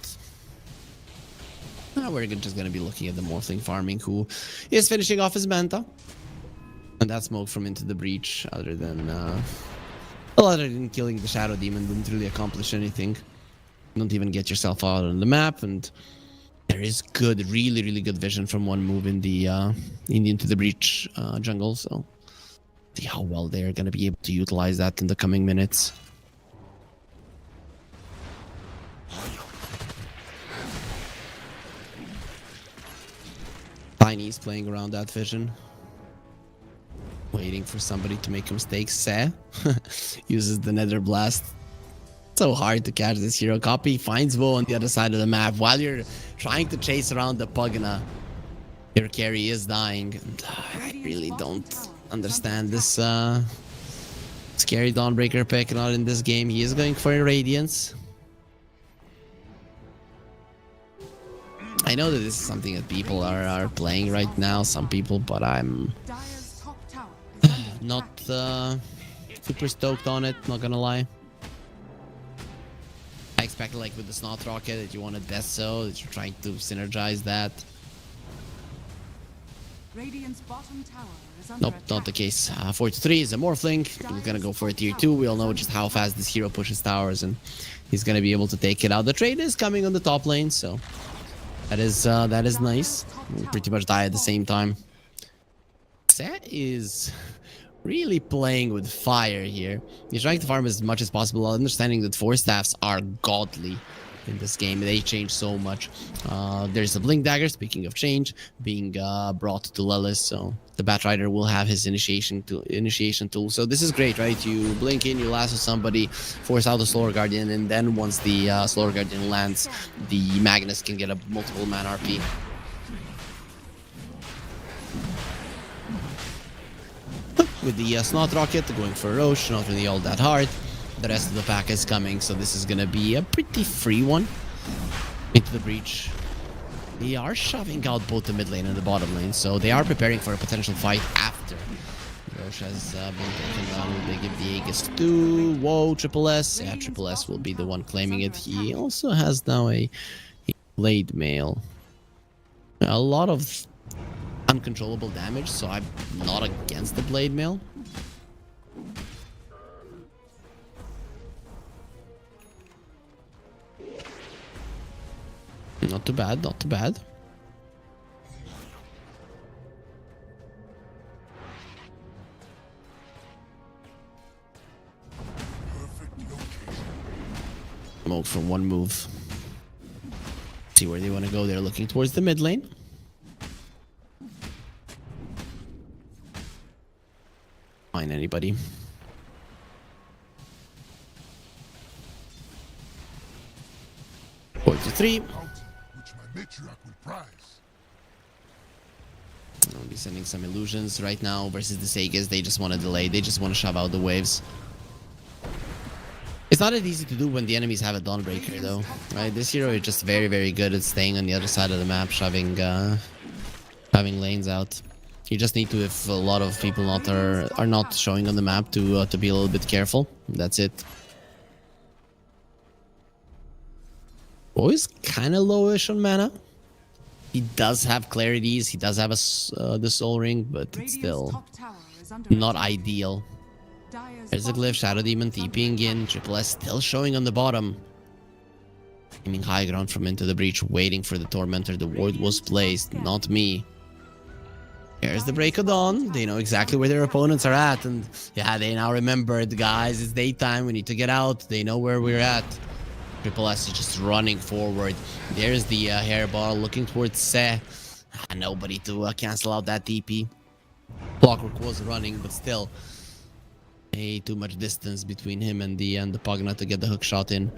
Now we're just going to be looking at the Morphling farming, who is finishing off his Manta. And that smoke from Into the Breach, other than killing the Shadow Demon, didn't really accomplish anything. Don't even get yourself out on the map, and there is good, really, really good vision from one move in the Into the Breach jungle. So see how well they're going to be able to utilize that in the coming minutes. Tiny's playing around that vision. Waiting for somebody to make a mistake. Se uses the Nether Blast. So hard to catch this hero. Copy finds Wo on the other side of the map. While you're trying to chase around the Pugna, your carry is dying. And I really don't understand this scary Dawnbreaker pick. Not in this game. He is going for a Radiance. I know that this is something that people are playing right now. Some people, but I'm not super stoked on it, not gonna lie. I expected, like with the Snot Rocket, that you want a Death Soul, that you're trying to synergize that. Radiant's bottom tower is under Nope, attack. not the case. 4-3 is a Morphling. He's gonna go for a tier 2. We all know just how fast this hero pushes towers, and he's gonna be able to take it out. The trade is coming on the top lane, so that is nice. We pretty much die at the same time. That is really playing with fire here. He's trying to farm as much as possible, understanding that 4 staffs are godly in this game. They change so much. There's a Blink Dagger, speaking of change, being brought to Lelis, so the Batrider will have his initiation tool. So this is great, right? You blink in, you lasso somebody, force out the Solar Guardian, and then once the Solar Guardian lands, the Magnus can get a multiple man RP. With the Snot Rocket going for Roche, not really all that hard. The rest of the pack is coming, so this is gonna be a pretty free one. Into the Breach. They are shoving out both the mid lane and the bottom lane, so they are preparing for a potential fight after Roche has been taken down. They give the Aegis to Whoa, Triple S. Yeah, Triple S will be the one claiming it. He also has now a Blade Mail. A lot of uncontrollable damage, so I'm not against the Blade Mail. Not too bad, not too bad. Smoke from one move. See where they want to go. They're looking towards the mid lane. Find anybody. 4-3. Mountain which my matriarch will prize. I'll be sending some illusions right now versus the Sagas. They just want to delay. They just want to shove out the waves. It's not as easy to do when the enemies have a Dawnbreaker though, right? This hero is just very, very good at staying on the other side of the map, shoving lanes out. You just need to, if a lot of people are not showing on the map, to be a little bit careful. That's it. Boy's kind of lowish on mana. He does have clarities. He does have the Soul Ring, but it's still not ideal. There's a glyph, Shadow Demon TPing in. Triple S still showing on the bottom. Aiming high ground from Into the Breach, waiting for the Tormentor. The ward was placed, not me. Here's the Break of Dawn. They know exactly where their opponents are at. And yeah, they now remembered, guys, it's daytime. We need to get out. They know where we're at. Triple S is just running forward. There's the hairball looking towards Se. Nobody to cancel out that TP. Clockwork was running, but still. Too much distance between him and the Pugna to get the hook shot in.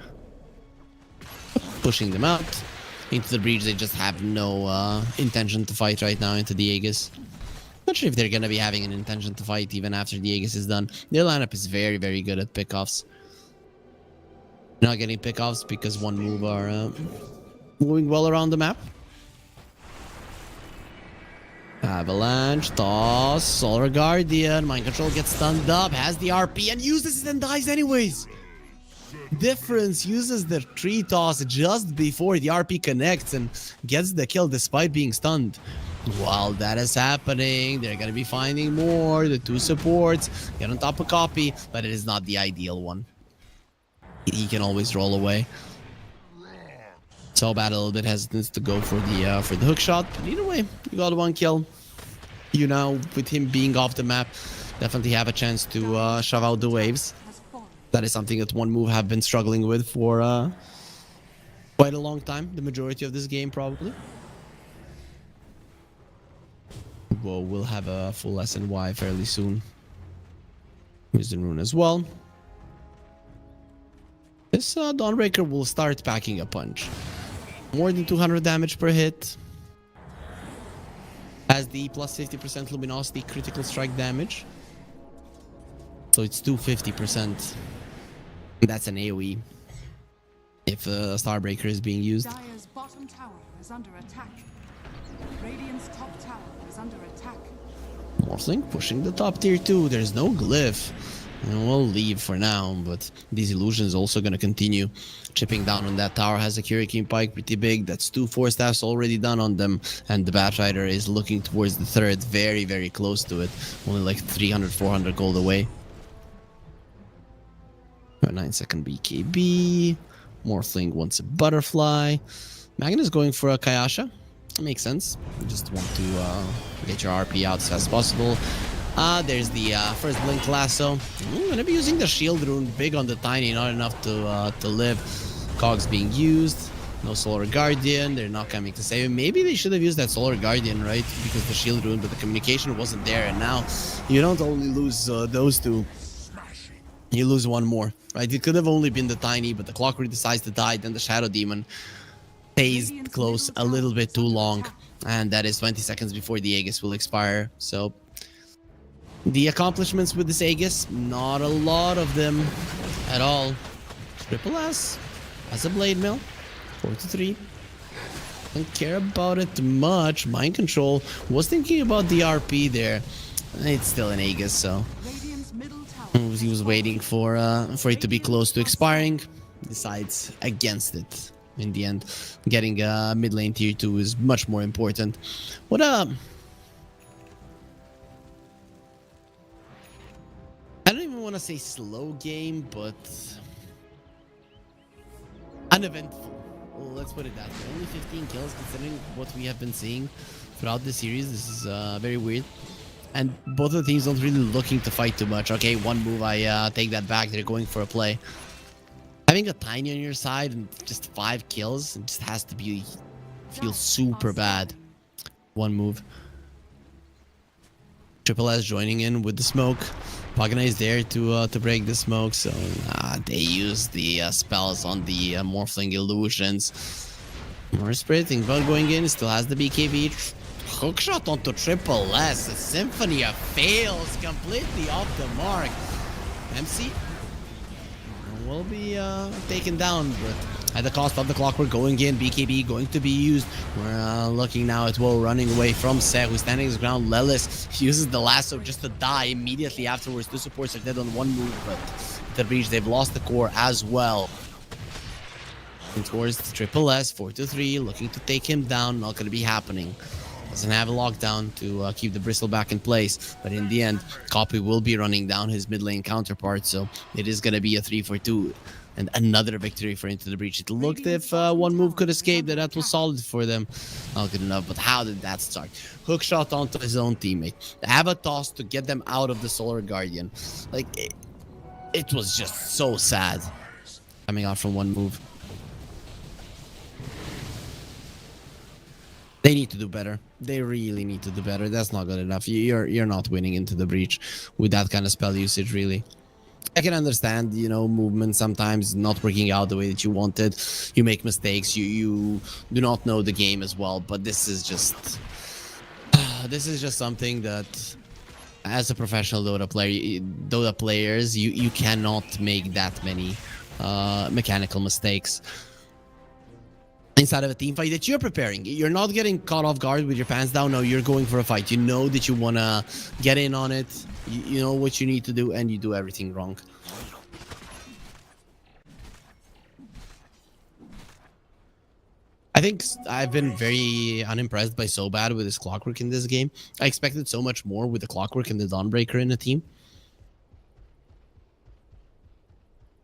Pushing them out. Into the breach, they just have no intention to fight right now into the Aegis. Not sure if they're going to be having an intention to fight even after the Aegis is done. Their lineup is very, very good at pickoffs. Not getting pickoffs because one move are moving well around the map. Avalanche, toss, Solar Guardian, Mind Control gets stunned up, has the RP and uses it and dies anyways. Difference uses the tree toss just before the RP connects and gets the kill despite being stunned. While that is happening, they're going to be finding more. The two supports get on top of copy, but it is not the ideal one. He can always roll away. So bad, a little bit hesitance to go for the hook shot. But either way, you got one kill. You now, with him being off the map, definitely have a chance to shove out the waves. That is something that one move have been struggling with for quite a long time. The majority of this game, probably. Well, we'll have a full lesson why fairly soon. Wisdom Rune as well. This Dawnbreaker will start packing a punch. More than 200 damage per hit. Has the plus 50% luminosity critical strike damage. So it's 250%. That's an AoE. If a Starbreaker is being used. Dire's bottom tower is under attack. Radiant's top tower is under attack. Morphling pushing the top tier 2. There's no glyph. And we'll leave for now, but these illusions also going to continue. Chipping down on that tower has a Hurricane Pike pretty big. That's 2 Force Staffs already done on them. And the Batrider is looking towards the third, very, very close to it. Only like 300, 400 gold away. A 9-second BKB. Morphling wants a Butterfly. Magnus going for a Kayasha. Makes sense. You just want to get your RP out as fast as possible. There's the first Blink Lasso. I'm going to be using the Shield Rune. Big on the Tiny, not enough to live. Cogs being used. No Solar Guardian. They're not coming to save him. Maybe they should have used that Solar Guardian, right? Because the Shield Rune, but the communication wasn't there. And now you don't only lose those two. You lose one more, right? It could have only been the Tiny, but the Clockwork decides to die. Then the Shadow Demon stays close a little bit too long. And that is 20 seconds before the Aegis will expire. So the accomplishments with this Aegis, not a lot of them at all. Triple S has a Blade Mill, 4-3. Don't care about it much. Mind Control was thinking about the RP there. It's still an Aegis, so he was waiting for it to be close to expiring. Decides against it in the end. Getting a mid lane tier 2 is much more important. What I don't even want to say slow game, but uneventful. Well, let's put it that way. Only 15 kills considering what we have been seeing throughout the series. This is very weird. And both of the teams don't really looking to fight too much. Okay, one move, I take that back. They're going for a play. Having a Tiny on your side and just 5 kills, it just has to be feel super bad. One move. Triple S joining in with the smoke. Pagna is there to break the smoke, so they use the spells on the Morphling illusions. More spiriting, but going in, still has the BKB. Hookshot onto Triple S. Symphonia fails completely off the mark. MC will be taken down, but at the cost of the clockwork going in. BKB going to be used. We're looking now at Woe running away from Seth, who's standing his ground. Lelis uses the lasso just to die immediately afterwards. Two supports are dead on one move, but the breach, they've lost the core as well. Towards the Triple S, 4-3, looking to take him down. Not going to be happening. Doesn't have a lockdown to keep the Bristle back in place, but in the end, Copy will be running down his mid lane counterpart, so it is going to be a 3-2 and another victory for Into the Breach. It looked if one move could escape, that was solid for them. Not good enough, but how did that start? Hookshot onto his own teammate. Have a toss to get them out of the Solar Guardian. Like, it was just so sad coming out from one move. They need to do better. They really need to do better. That's not good enough. You're not winning Into the Breach with that kind of spell usage, really. I can understand, you know, movement sometimes not working out the way that you wanted. You make mistakes. You do not know the game as well. But this is just something that, as a professional Dota players, you cannot make that many mechanical mistakes inside of a team fight that you're preparing. You're not getting caught off guard with your pants down. No, you're going for a fight. You know that you want to get in on it. You know what you need to do, and you do everything wrong. I think I've been very unimpressed by So Bad with his Clockwork in this game. I expected so much more with the Clockwork and the Dawnbreaker in the team.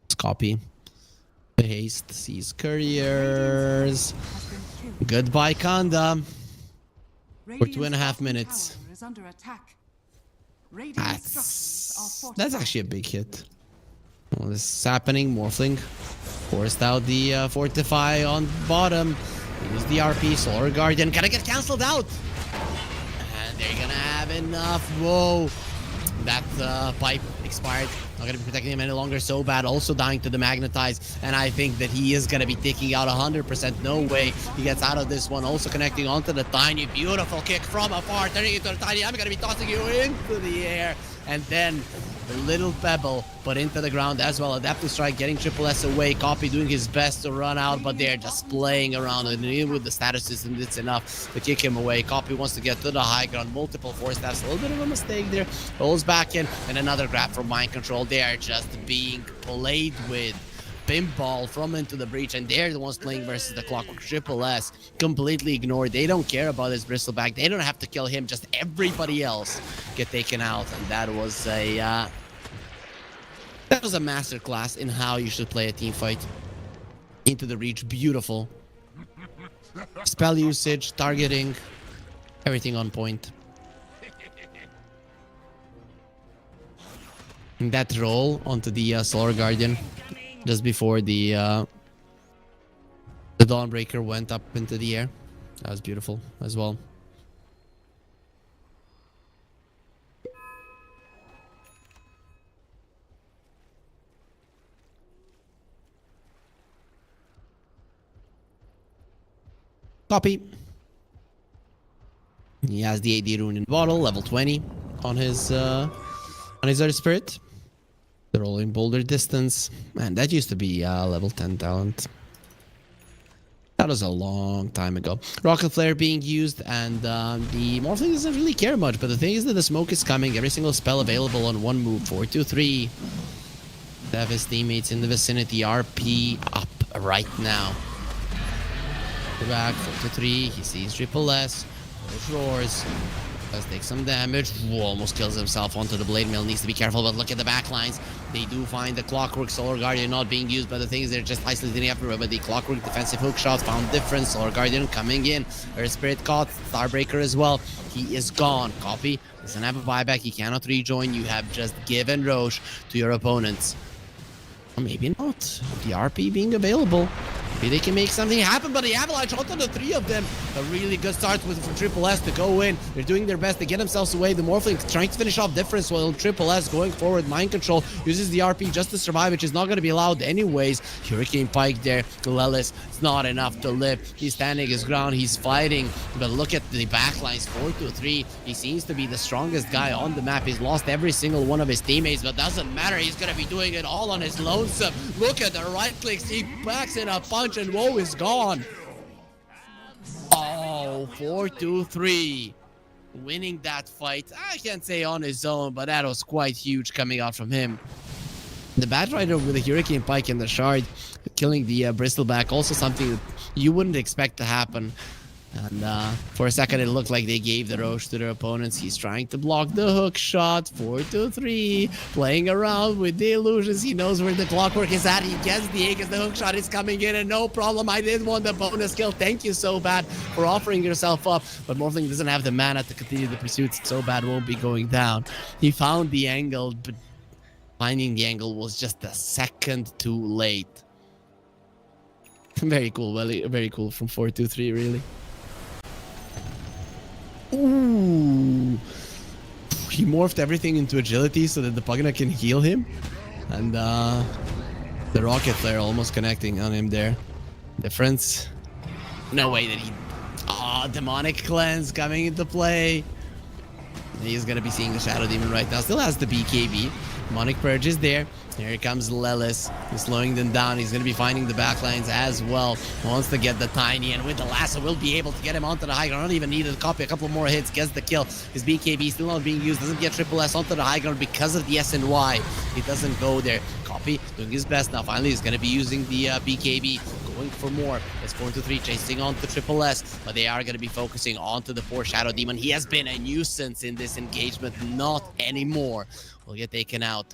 Let's copy. The haste sees couriers. Goodbye, Kanda. For 2.5 minutes. That's actually a big hit. Well, this is happening. Morphling forced out the Fortify on bottom. Use the RP. Solar Guardian gonna get cancelled out. And they're gonna have enough. Whoa. That pipe expired. Not gonna be protecting him any longer. So Bad also dying to the Magnetize, and I think that he is gonna be taking out 100%. No way he gets out of this one. Also connecting onto the Tiny. Beautiful kick from afar, turning into the Tiny. I'm gonna be tossing you into the air, and then the little pebble put into the ground as well. Adaptive Strike getting Triple S away. Copy doing his best to run out, but they're just playing around, and even with the status system, it's enough to kick him away. Copy wants to get to the high ground. Multiple force staffs. A little bit of a mistake there. Rolls back in, and another grab from Mind Control. They are just being played with. Pinball from Into the Breach, and they're the ones playing versus the Clockwork. Triple S completely ignored. They don't care about his Bristleback. They don't have to kill him. Just everybody else get taken out, and that was a masterclass in how you should play a team fight. Into the Breach, beautiful. Spell usage, targeting, everything on point. And that roll onto the Solar Guardian just before the Dawnbreaker went up into the air. That was beautiful as well. Copy. He has the AD rune in bottle, level 20 on his Earth Spirit. The rolling boulder distance, man, that used to be level 10 talent. That was a long time ago. Rocket Flare being used, and the Morphling doesn't really care much, but the thing is that the smoke is coming. Every single spell available on one move. 4-2-3. Have his teammates in the vicinity. RP up right now. Back 4-2-3. He sees Triple S. Roars. Does take some damage. Whoa, almost kills himself onto the Blade Mill. Needs to be careful, but look at the backlines. They do find the Clockwork. Solar Guardian not being used, but the thing is they're just isolating everywhere. But the Clockwork defensive hook shot found difference. Solar Guardian coming in. Earth Spirit caught. Starbreaker as well. He is gone. Copy. Doesn't have a buyback. He cannot rejoin. You have just given Roche to your opponents. Or maybe not. The RP being available. Maybe they can make something happen, but the Avalanche onto the three of them. A really good start with from Triple S to go in. They're doing their best to get themselves away. The Morphling trying to finish off difference while Triple S going forward. Mind Control uses the RP just to survive, which is not going to be allowed anyways. Hurricane Pike there. Lelis, it's not enough to live. He's standing his ground. He's fighting. But look at the backlines, 4-3. He seems to be the strongest guy on the map. He's lost every single one of his teammates, but doesn't matter. He's going to be doing it all on his lonesome. Look at the right clicks. He backs in a punch and woe is gone. Oh, 4-3. Winning that fight. I can't say on his own, but that was quite huge coming out from him. The Batrider with the Hurricane Pike and the Shard killing the Bristleback, also something that you wouldn't expect to happen. And for a second, it looked like they gave the Roche to their opponents. He's trying to block the hook shot. 4-3. Playing around with the illusions. He knows where the clockwork is at. He gets the egg as the hook shot is coming in. And no problem. I did want the bonus kill. Thank you, So Bad, for offering yourself up. But Morphling doesn't have the mana to continue the pursuit. So Bad won't be going down. He found the angle, but finding the angle was just a second too late. Very cool. Very cool from 4-3, really. Ooh. He morphed everything into agility so that the Pugna can heal him. And the Rocket Flare almost connecting on him there. Difference. No way that he... Demonic Cleanse coming into play. He's going to be seeing the Shadow Demon right now. Still has the BKB. Demonic Purge is there. Here comes Lelis. He's slowing them down. He's going to be finding the backlines as well. Wants to get the Tiny, and with the lasso will be able to get him onto the high ground. Not even needed to copy a couple more hits. Gets the kill. His BKB still not being used. Doesn't get Triple S onto the high ground because of the SNY. He doesn't go there. Copy doing his best now. Finally, he's going to be using the BKB. Going for more. It's 4-3 chasing on to Triple S, but they are going to be focusing onto the poor Shadow Demon. He has been a nuisance in this engagement. Not anymore. Will get taken out.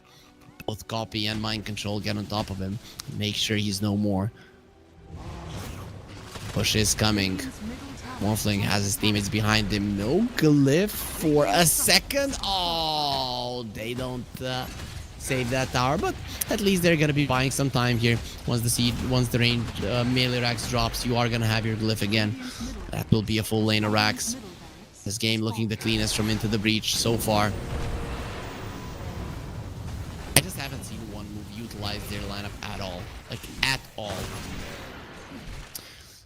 Both Copy and Mind Control get on top of him. Make sure he's no more. Push is coming. Morphling has his teammates behind him. No glyph for a second. Oh, they don't save that tower, but at least they're gonna be buying some time here. Once the range melee Rax drops, you are gonna have your glyph again. That will be a full lane of Rax. This game looking the cleanest from Into the Breach so far. I just haven't seen one move utilize their lineup at all. Like, at all.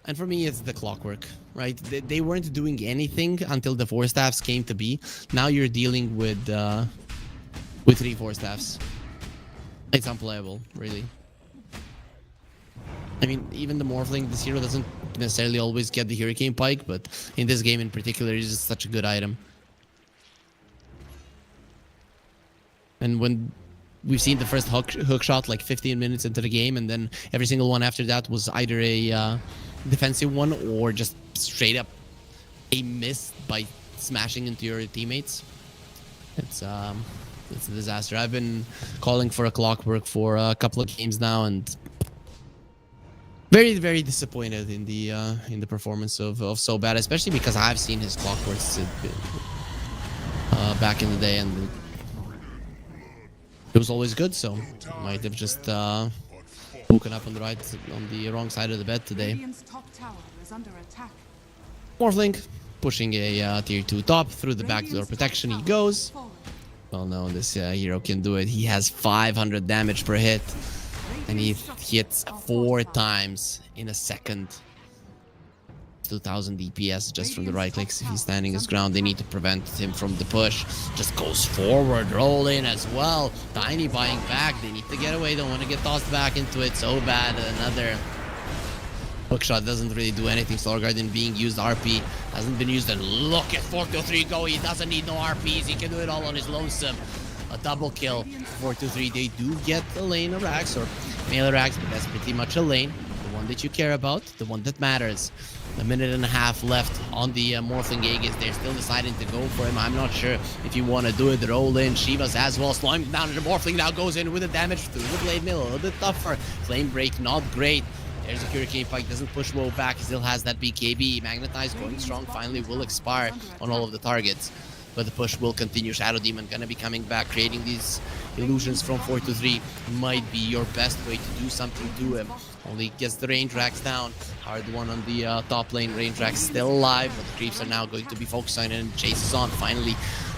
And for me, it's the clockwork, right? They weren't doing anything until the 4 staffs came to be. Now you're dealing with 3 4 staffs. It's unplayable, really. I mean, even the Morphling, this hero doesn't necessarily always get the Hurricane Pike, but in this game in particular, it's just such a good item. And when we've seen the first hook shot like 15 minutes into the game, and then every single one after that was either a defensive one or just straight up a miss by smashing into your teammates. It's a disaster. I've been calling for a clockwork for a couple of games now, and very, very disappointed in the performance of So Bad, especially because I've seen his clockworks back in the day, and it was always good. So might have just woken up on the wrong side of the bed today. Radiant's top tower is under attack. Morphling pushing a tier 2 top through the backdoor protection. He goes. Well, no, this hero can do it. He has 500 damage per hit, and he hits 4 times in a second. 2000 DPS just from the right clicks. If he's standing his ground, they need to prevent him from the push. Just goes forward, roll in as well. Tiny buying back. They need to get away. Don't want to get tossed back into it. So bad. Another hookshot doesn't really do anything. Solar Guardian being used. RP hasn't been used. And look at 4-3 go. He doesn't need no RPs. He can do it all on his lonesome. A double kill. 4-3. They do get a lane of Rax or melee Rax, but that's pretty much a lane. The one that you care about. The one that matters. A minute and a half left on the Morphling Aegis. They're still deciding to go for him. I'm not sure if you want to do it. The roll in. Shivas as well. Slowing down. And the Morphling now goes in with the damage through the blade mill. A little bit tougher. Flame break, not great. There's a Hurricane Pike. Doesn't push Woe back. He still has that BKB. Magnetize going strong. Finally will expire on all of the targets. but the push will continue. Shadow Demon gonna be coming back, creating these illusions from 4 to 3 might be your best way to do something to him. Only gets the range racks down. Hard one on the top lane. Range racks still alive, but the creeps are now going to be focused on it and chases on. Finally,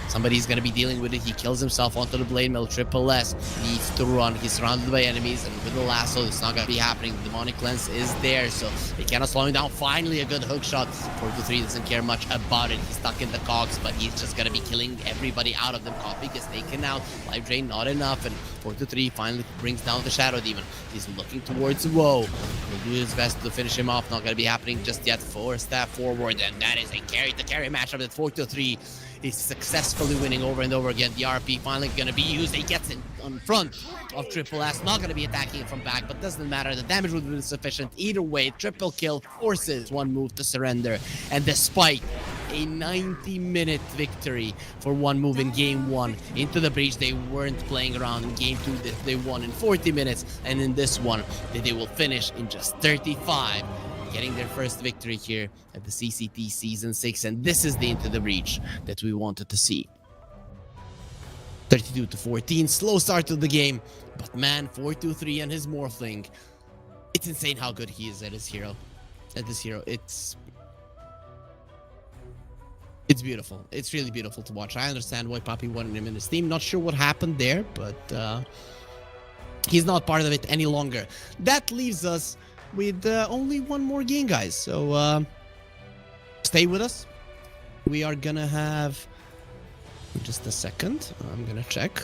somebody's going to be dealing with it. He kills himself onto the blade mill. Triple S needs to run. He's surrounded by enemies, and with the lasso, it's not going to be happening. The demonic lens is there, so they cannot slow him down. Finally, a good hook shot. 4 to 3 doesn't care much about it. He's stuck in the cogs, but he's just going to be killing everybody out of them. Coffee gets taken out. Life drain not enough, and 4 to 3 finally brings down the Shadow Demon. He's looking towards Woe. He'll do his best to finish him off. Not going to be happening just yet. 4 step forward, and that is a carry-to-carry matchup at 4 to 3. He's successfully winning over and over again. The RP finally going to be used. He gets in on front of Triple S. Not going to be attacking it from back, but doesn't matter. The damage would have been sufficient. Either way, triple kill forces one move to surrender. And despite a 90-minute victory for one move in game 1 into the breach, they weren't playing around. In game 2, they won in 40 minutes. And in this one, they will finish in just 35. Getting their first victory here at the CCT Season 6, and this is the Into the Breach that we wanted to see. 32 to 14, slow start to the game, but man, 4-2-3 and his Morphling, it's insane how good he is at his hero. It's beautiful. It's really beautiful to watch. I understand why Papi wanted him in his team. Not sure what happened there, but he's not part of it any longer. That leaves us with only one more game, guys, so stay with us. We are gonna have just a second. I'm gonna check.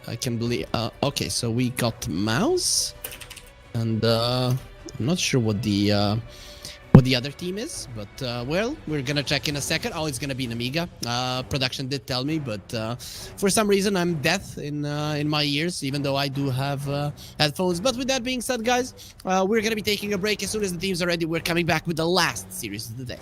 I can believe okay, so we got Mouse, and I'm not sure what the other team is, but well, we're gonna check in a second. Oh, it's gonna be an Amiga. Production did tell me, but for some reason I'm deaf in my ears, even though I do have headphones. But with that being said, guys, we're gonna be taking a break. As soon as the teams are ready, we're coming back with the last series of the day.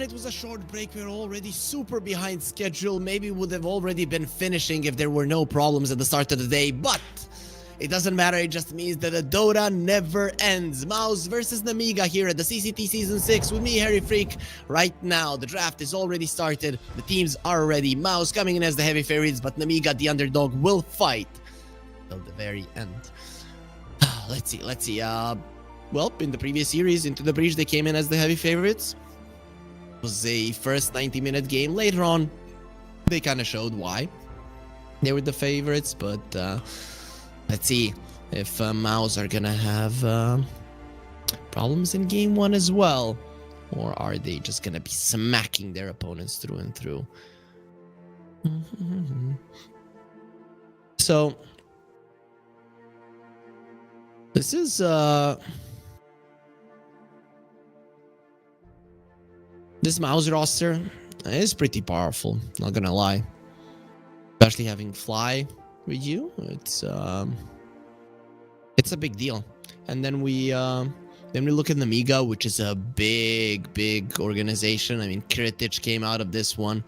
man, it was a short break. We're already super behind schedule. Maybe would have already been finishing if there were no problems at the start of the day, but it doesn't matter. It just means that the Dota never ends. Mouse versus Namiga here at the CCT Season 6 with me, Harry Freak. Right now, the draft is already started. The teams are ready. Mouse coming in as the heavy favorites, but Namiga, the underdog, will fight till the very end. Let's see. Well, in the previous series, Into the Breach, they came in as the heavy favorites. It was a first 90-minute game. Later on, they kind of showed why they were the favorites, but let's see if Mouse are gonna have problems in game 1 as well, or are they just gonna be smacking their opponents through and through. So this is this Mouse roster is pretty powerful, not gonna lie. Especially having Fly with you, it's a big deal. And then we look at Namiga, which is a big organization. I mean, Kritic came out of this one.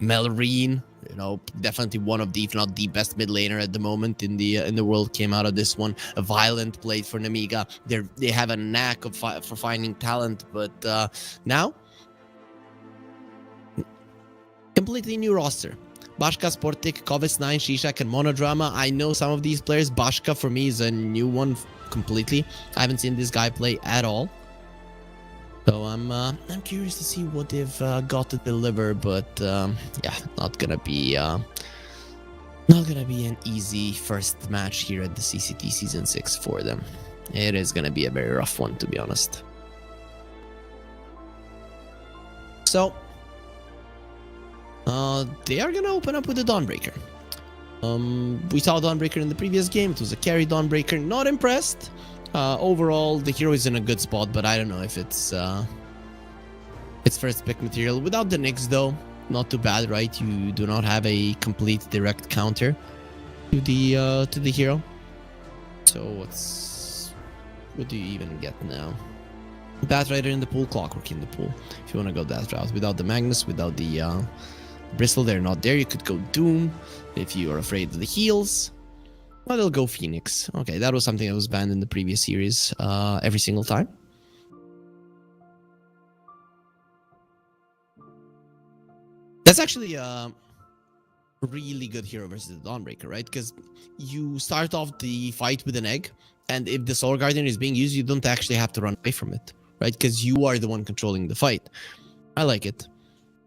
Melreen, you know, definitely one of the, if not the best mid laner at the moment in the world, came out of this one. A Violent played for Namiga. They have a knack of for finding talent, but now completely new roster. Bashka, Sportic, Kovis 9, Shishak, and Monodrama. I know some of these players. Bashka for me is a new one completely. I haven't seen this guy play at all. So I'm curious to see what they've got to deliver, but yeah, not gonna be an easy first match here at the CCT Season 6 for them. It is gonna be a very rough one, to be honest. So they are gonna open up with the Dawnbreaker. We saw Dawnbreaker in the previous game. It was a carry Dawnbreaker. Not impressed. Overall, the hero is in a good spot, but I don't know if it's first pick material. Without the Nyx, though, not too bad, right? You do not have a complete direct counter to the hero. So what do you even get now? Batrider in the pool, Clockwork in the pool. If you want to go that route, without the Magnus, without the Bristle, they're not there. You could go Doom if you are afraid of the heals. Well, they'll go Phoenix. Okay, that was something that was banned in the previous series every single time. That's actually a really good hero versus the Dawnbreaker, right? Because you start off the fight with an egg, and if the Soul Guardian is being used, you don't actually have to run away from it, right? Because you are the one controlling the fight. I like it.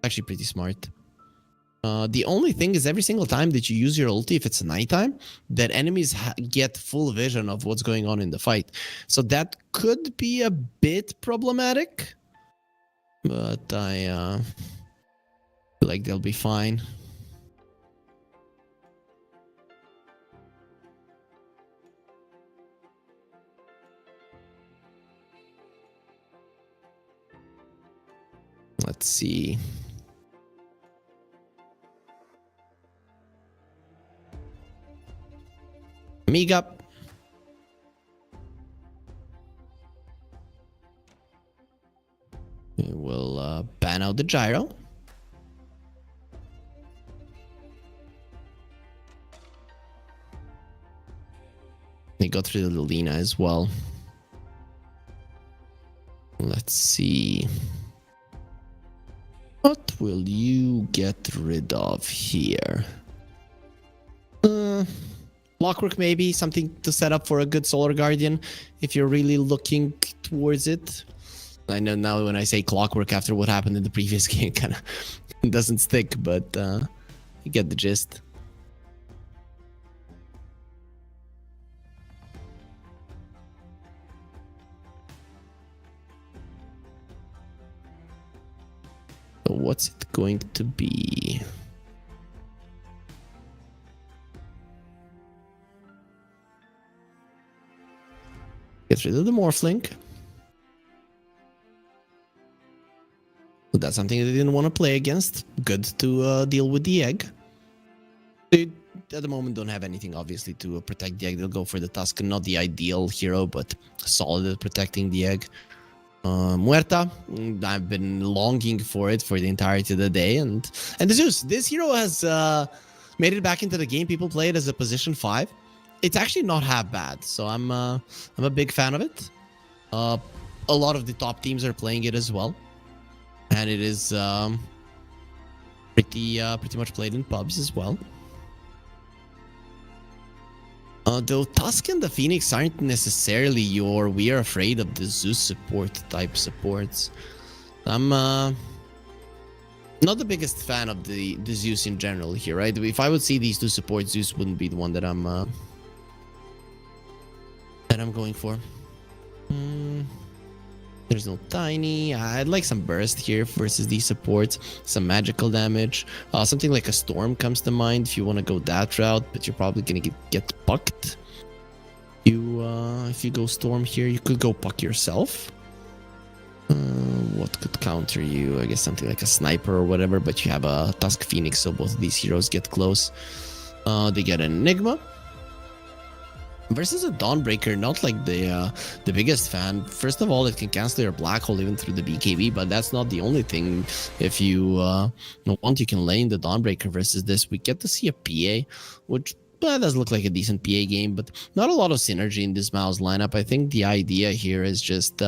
Actually pretty smart. The only thing is every single time that you use your ulti, if it's nighttime, that enemies get full vision of what's going on in the fight. So that could be a bit problematic, but I feel like they'll be fine. Let's see. Amiga. We will ban out the gyro. They got rid of the Lina as well. Let's see. What will you get rid of here? Clockwork, maybe something to set up for a good Solar Guardian if you're really looking towards it. I know now when I say Clockwork after what happened in the previous game, kind of doesn't stick, but you get the gist. So what's it going to be? Get rid of the Morphlink. So that's something they didn't want to play against. Good to deal with the egg. They, at the moment, don't have anything, obviously, to protect the egg. They'll go for the Tusk. Not the ideal hero, but solid at protecting the egg. Muerta. I've been longing for it for the entirety of the day, and the Zeus. This hero has made it back into the game. People play it as a position 5. It's actually not half bad, so I'm a big fan of it. A lot of the top teams are playing it as well, and it is pretty much played in pubs as well. Though Tusk and the Phoenix aren't necessarily your we are afraid of the Zeus support type supports. I'm not the biggest fan of the Zeus in general here, right? If I would see these two supports, Zeus wouldn't be the one that I'm going for. There's no Tiny. I'd like some burst here versus these supports. Some magical damage. Something like a Storm comes to mind if you want to go that route, but you're probably going to get pucked. If you go Storm here, you could go puck yourself. What could counter you? I guess something like a Sniper or whatever, but you have a Tusk Phoenix, so both of these heroes get close. They get an Enigma. Versus a Dawnbreaker, not like the biggest fan. First of all, it can cancel your Black Hole even through the BKB, but that's not the only thing. If you want, you can lane the Dawnbreaker versus this. We get to see a PA, which does look like a decent PA game, but not a lot of synergy in this Mouse lineup. I think the idea here is just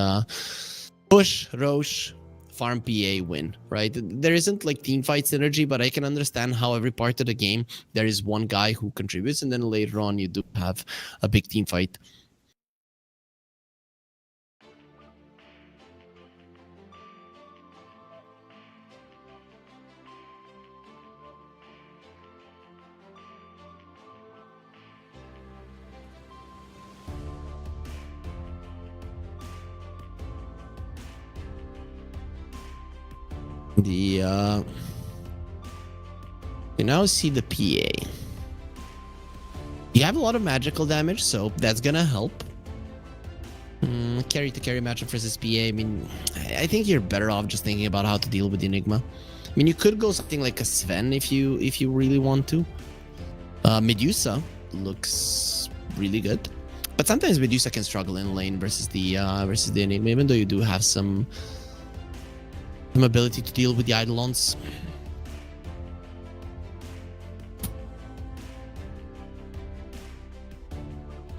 push, Roche, farm PA, win, right? There isn't like team fight synergy, but I can understand how every part of the game there is one guy who contributes, and then later on you do have a big team fight. You now see the PA. You have a lot of magical damage, so that's gonna help. Carry to carry matchup versus PA. I mean, I think you're better off just thinking about how to deal with the Enigma. I mean, you could go something like a Sven if you really want to. Medusa looks really good, but sometimes Medusa can struggle in lane versus the Enigma, even though you do have some ability to deal with the Eidolons.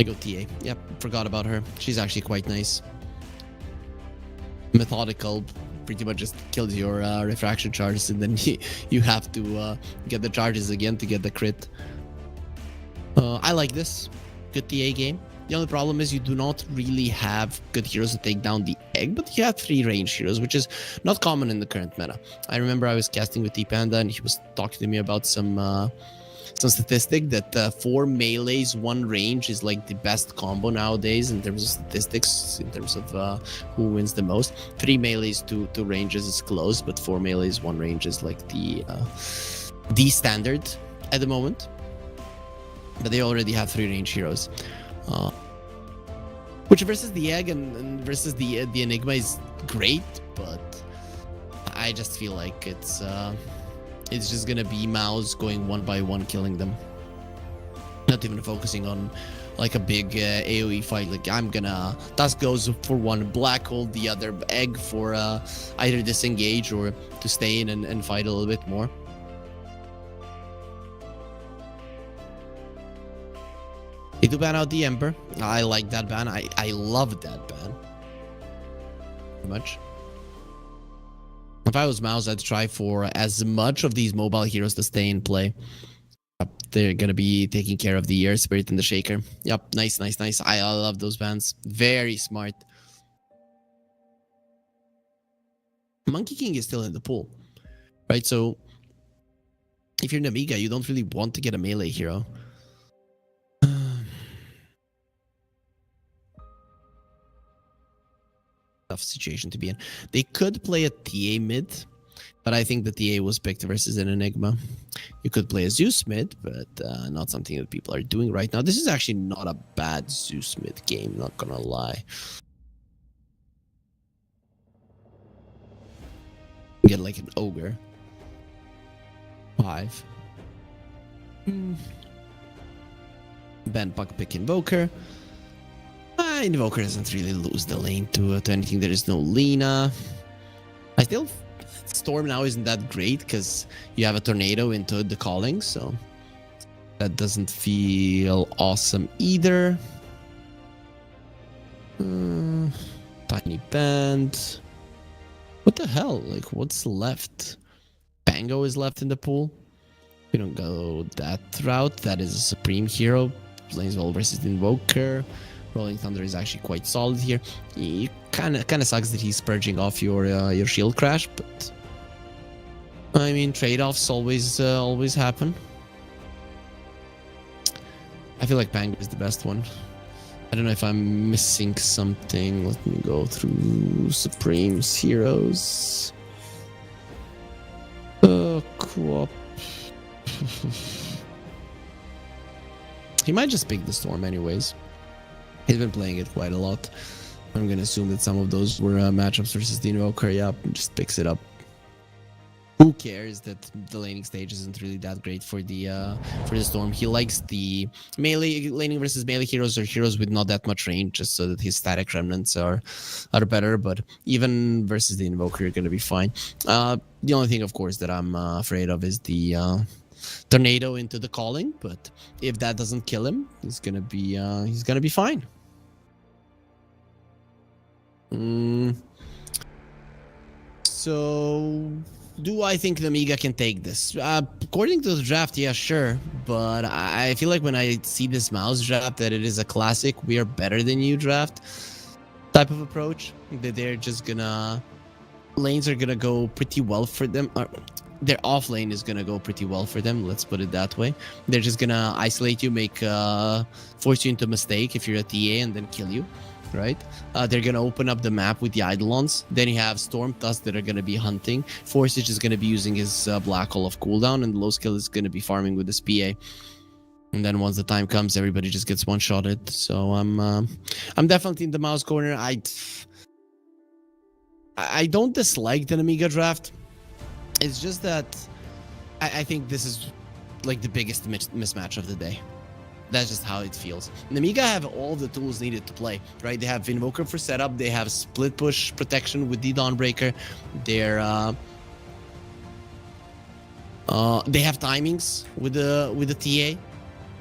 I go TA. Yep, forgot about her. She's actually quite nice. Methodical, pretty much just kills your refraction charges, and then you have to get the charges again to get the crit. I like this. Good TA game. The only problem is you do not really have good heroes to take down the egg, but you have 3 range heroes, which is not common in the current meta. I remember I was casting with T-Panda, and he was talking to me about some statistic that 4 melees, 1 range is like the best combo nowadays in terms of statistics, in terms of who wins the most. 3 melees, 2 ranges is close, but 4 melees, 1 range is like the standard at the moment. But they already have 3 range heroes. Which versus the egg and versus the Enigma is great, but I just feel like it's just gonna be Mouse going 1 by 1 killing them, not even focusing on like a big AoE fight. Like Tusk goes for 1 black hole, the other egg for either disengage or to stay in and fight a little bit more. They do ban out the Ember. I like that ban. I love that ban. Very much. If I was Mouse, I'd try for as much of these mobile heroes to stay in play. They're going to be taking care of the Air Spirit and the Shaker. Yep, nice. I love those bans. Very smart. Monkey King is still in the pool, right? So if you're Namiga, you don't really want to get a melee hero. Tough situation to be in. They could play a TA mid, but I think the TA was picked versus an Enigma. You could play a Zeus mid, but not something that people are doing right now. This is actually not a bad Zeus mid game, not gonna lie. Get like an Ogre. 5. Ben Puck pick Invoker. Invoker doesn't really lose the lane to anything. There is no Lina. I still Storm now isn't that great because you have a tornado into the calling, so that doesn't feel awesome either. Tiny band. What the hell? Like, what's left? Pango is left in the pool. We don't go that route. That is a supreme hero. Planeswell versus the Invoker. Rolling Thunder is actually quite solid here. It kind of sucks that he's purging off your shield crash, but I mean, trade-offs always happen. I feel like Pango is the best one. I don't know if I'm missing something. Let me go through Supreme's heroes. Co-op. He might just pick the Storm anyways. He's been playing it quite a lot. I'm gonna assume that some of those were matchups versus the Invoker. Yeah, just picks it up. Who cares that the laning stage isn't really that great for the Storm? He likes the melee laning versus melee heroes or heroes with not that much range, just so that his static remnants are better. But even versus the Invoker, you're gonna be fine. The only thing, of course, that I'm afraid of is the tornado into the calling. But if that doesn't kill him, he's gonna be fine. So, do I think the Amiga can take this? According to the draft, yeah, sure. But I feel like when I see this mouse draft, that it is a classic "we are better than you" draft type of approach. That they're just gonna lanes are gonna go pretty well for them. Their off lane is gonna go pretty well for them. Let's put it that way. They're just gonna isolate you, force you into a mistake if you're a TA, and then kill you. Right? They're gonna open up the map with the Eidolons. Then you have Storm Tusk that are gonna be hunting. Force is gonna be using his Black Hole of cooldown, and low skill is gonna be farming with his PA. And then once the time comes, everybody just gets one-shotted. So I'm definitely in the mouse corner. I don't dislike the Amiga draft. It's just that I think this is like the biggest mismatch of the day. That's just how it feels. And Amiga have all the tools needed to play, right? They have Invoker for setup. They have split push protection with the Dawnbreaker. They have timings with the TA.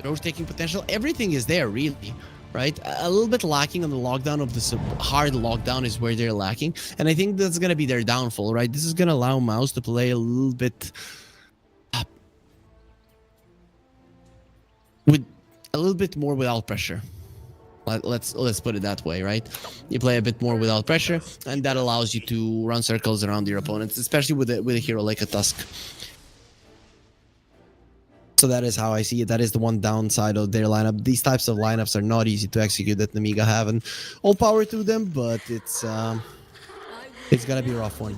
Rotating potential. Everything is there, really, right? A little bit lacking on the lockdown of the hard lockdown is where they're lacking. And I think that's going to be their downfall, right? This is going to allow Mouse to play a little bit with a little bit more without pressure. Let's put it that way, right? You play a bit more without pressure, and that allows you to run circles around your opponents, especially with a hero like a Tusk. So that is how I see it. That is the one downside of their lineup. These types of lineups are not easy to execute that Amiga have, and all power to them, but it's gonna be a rough one.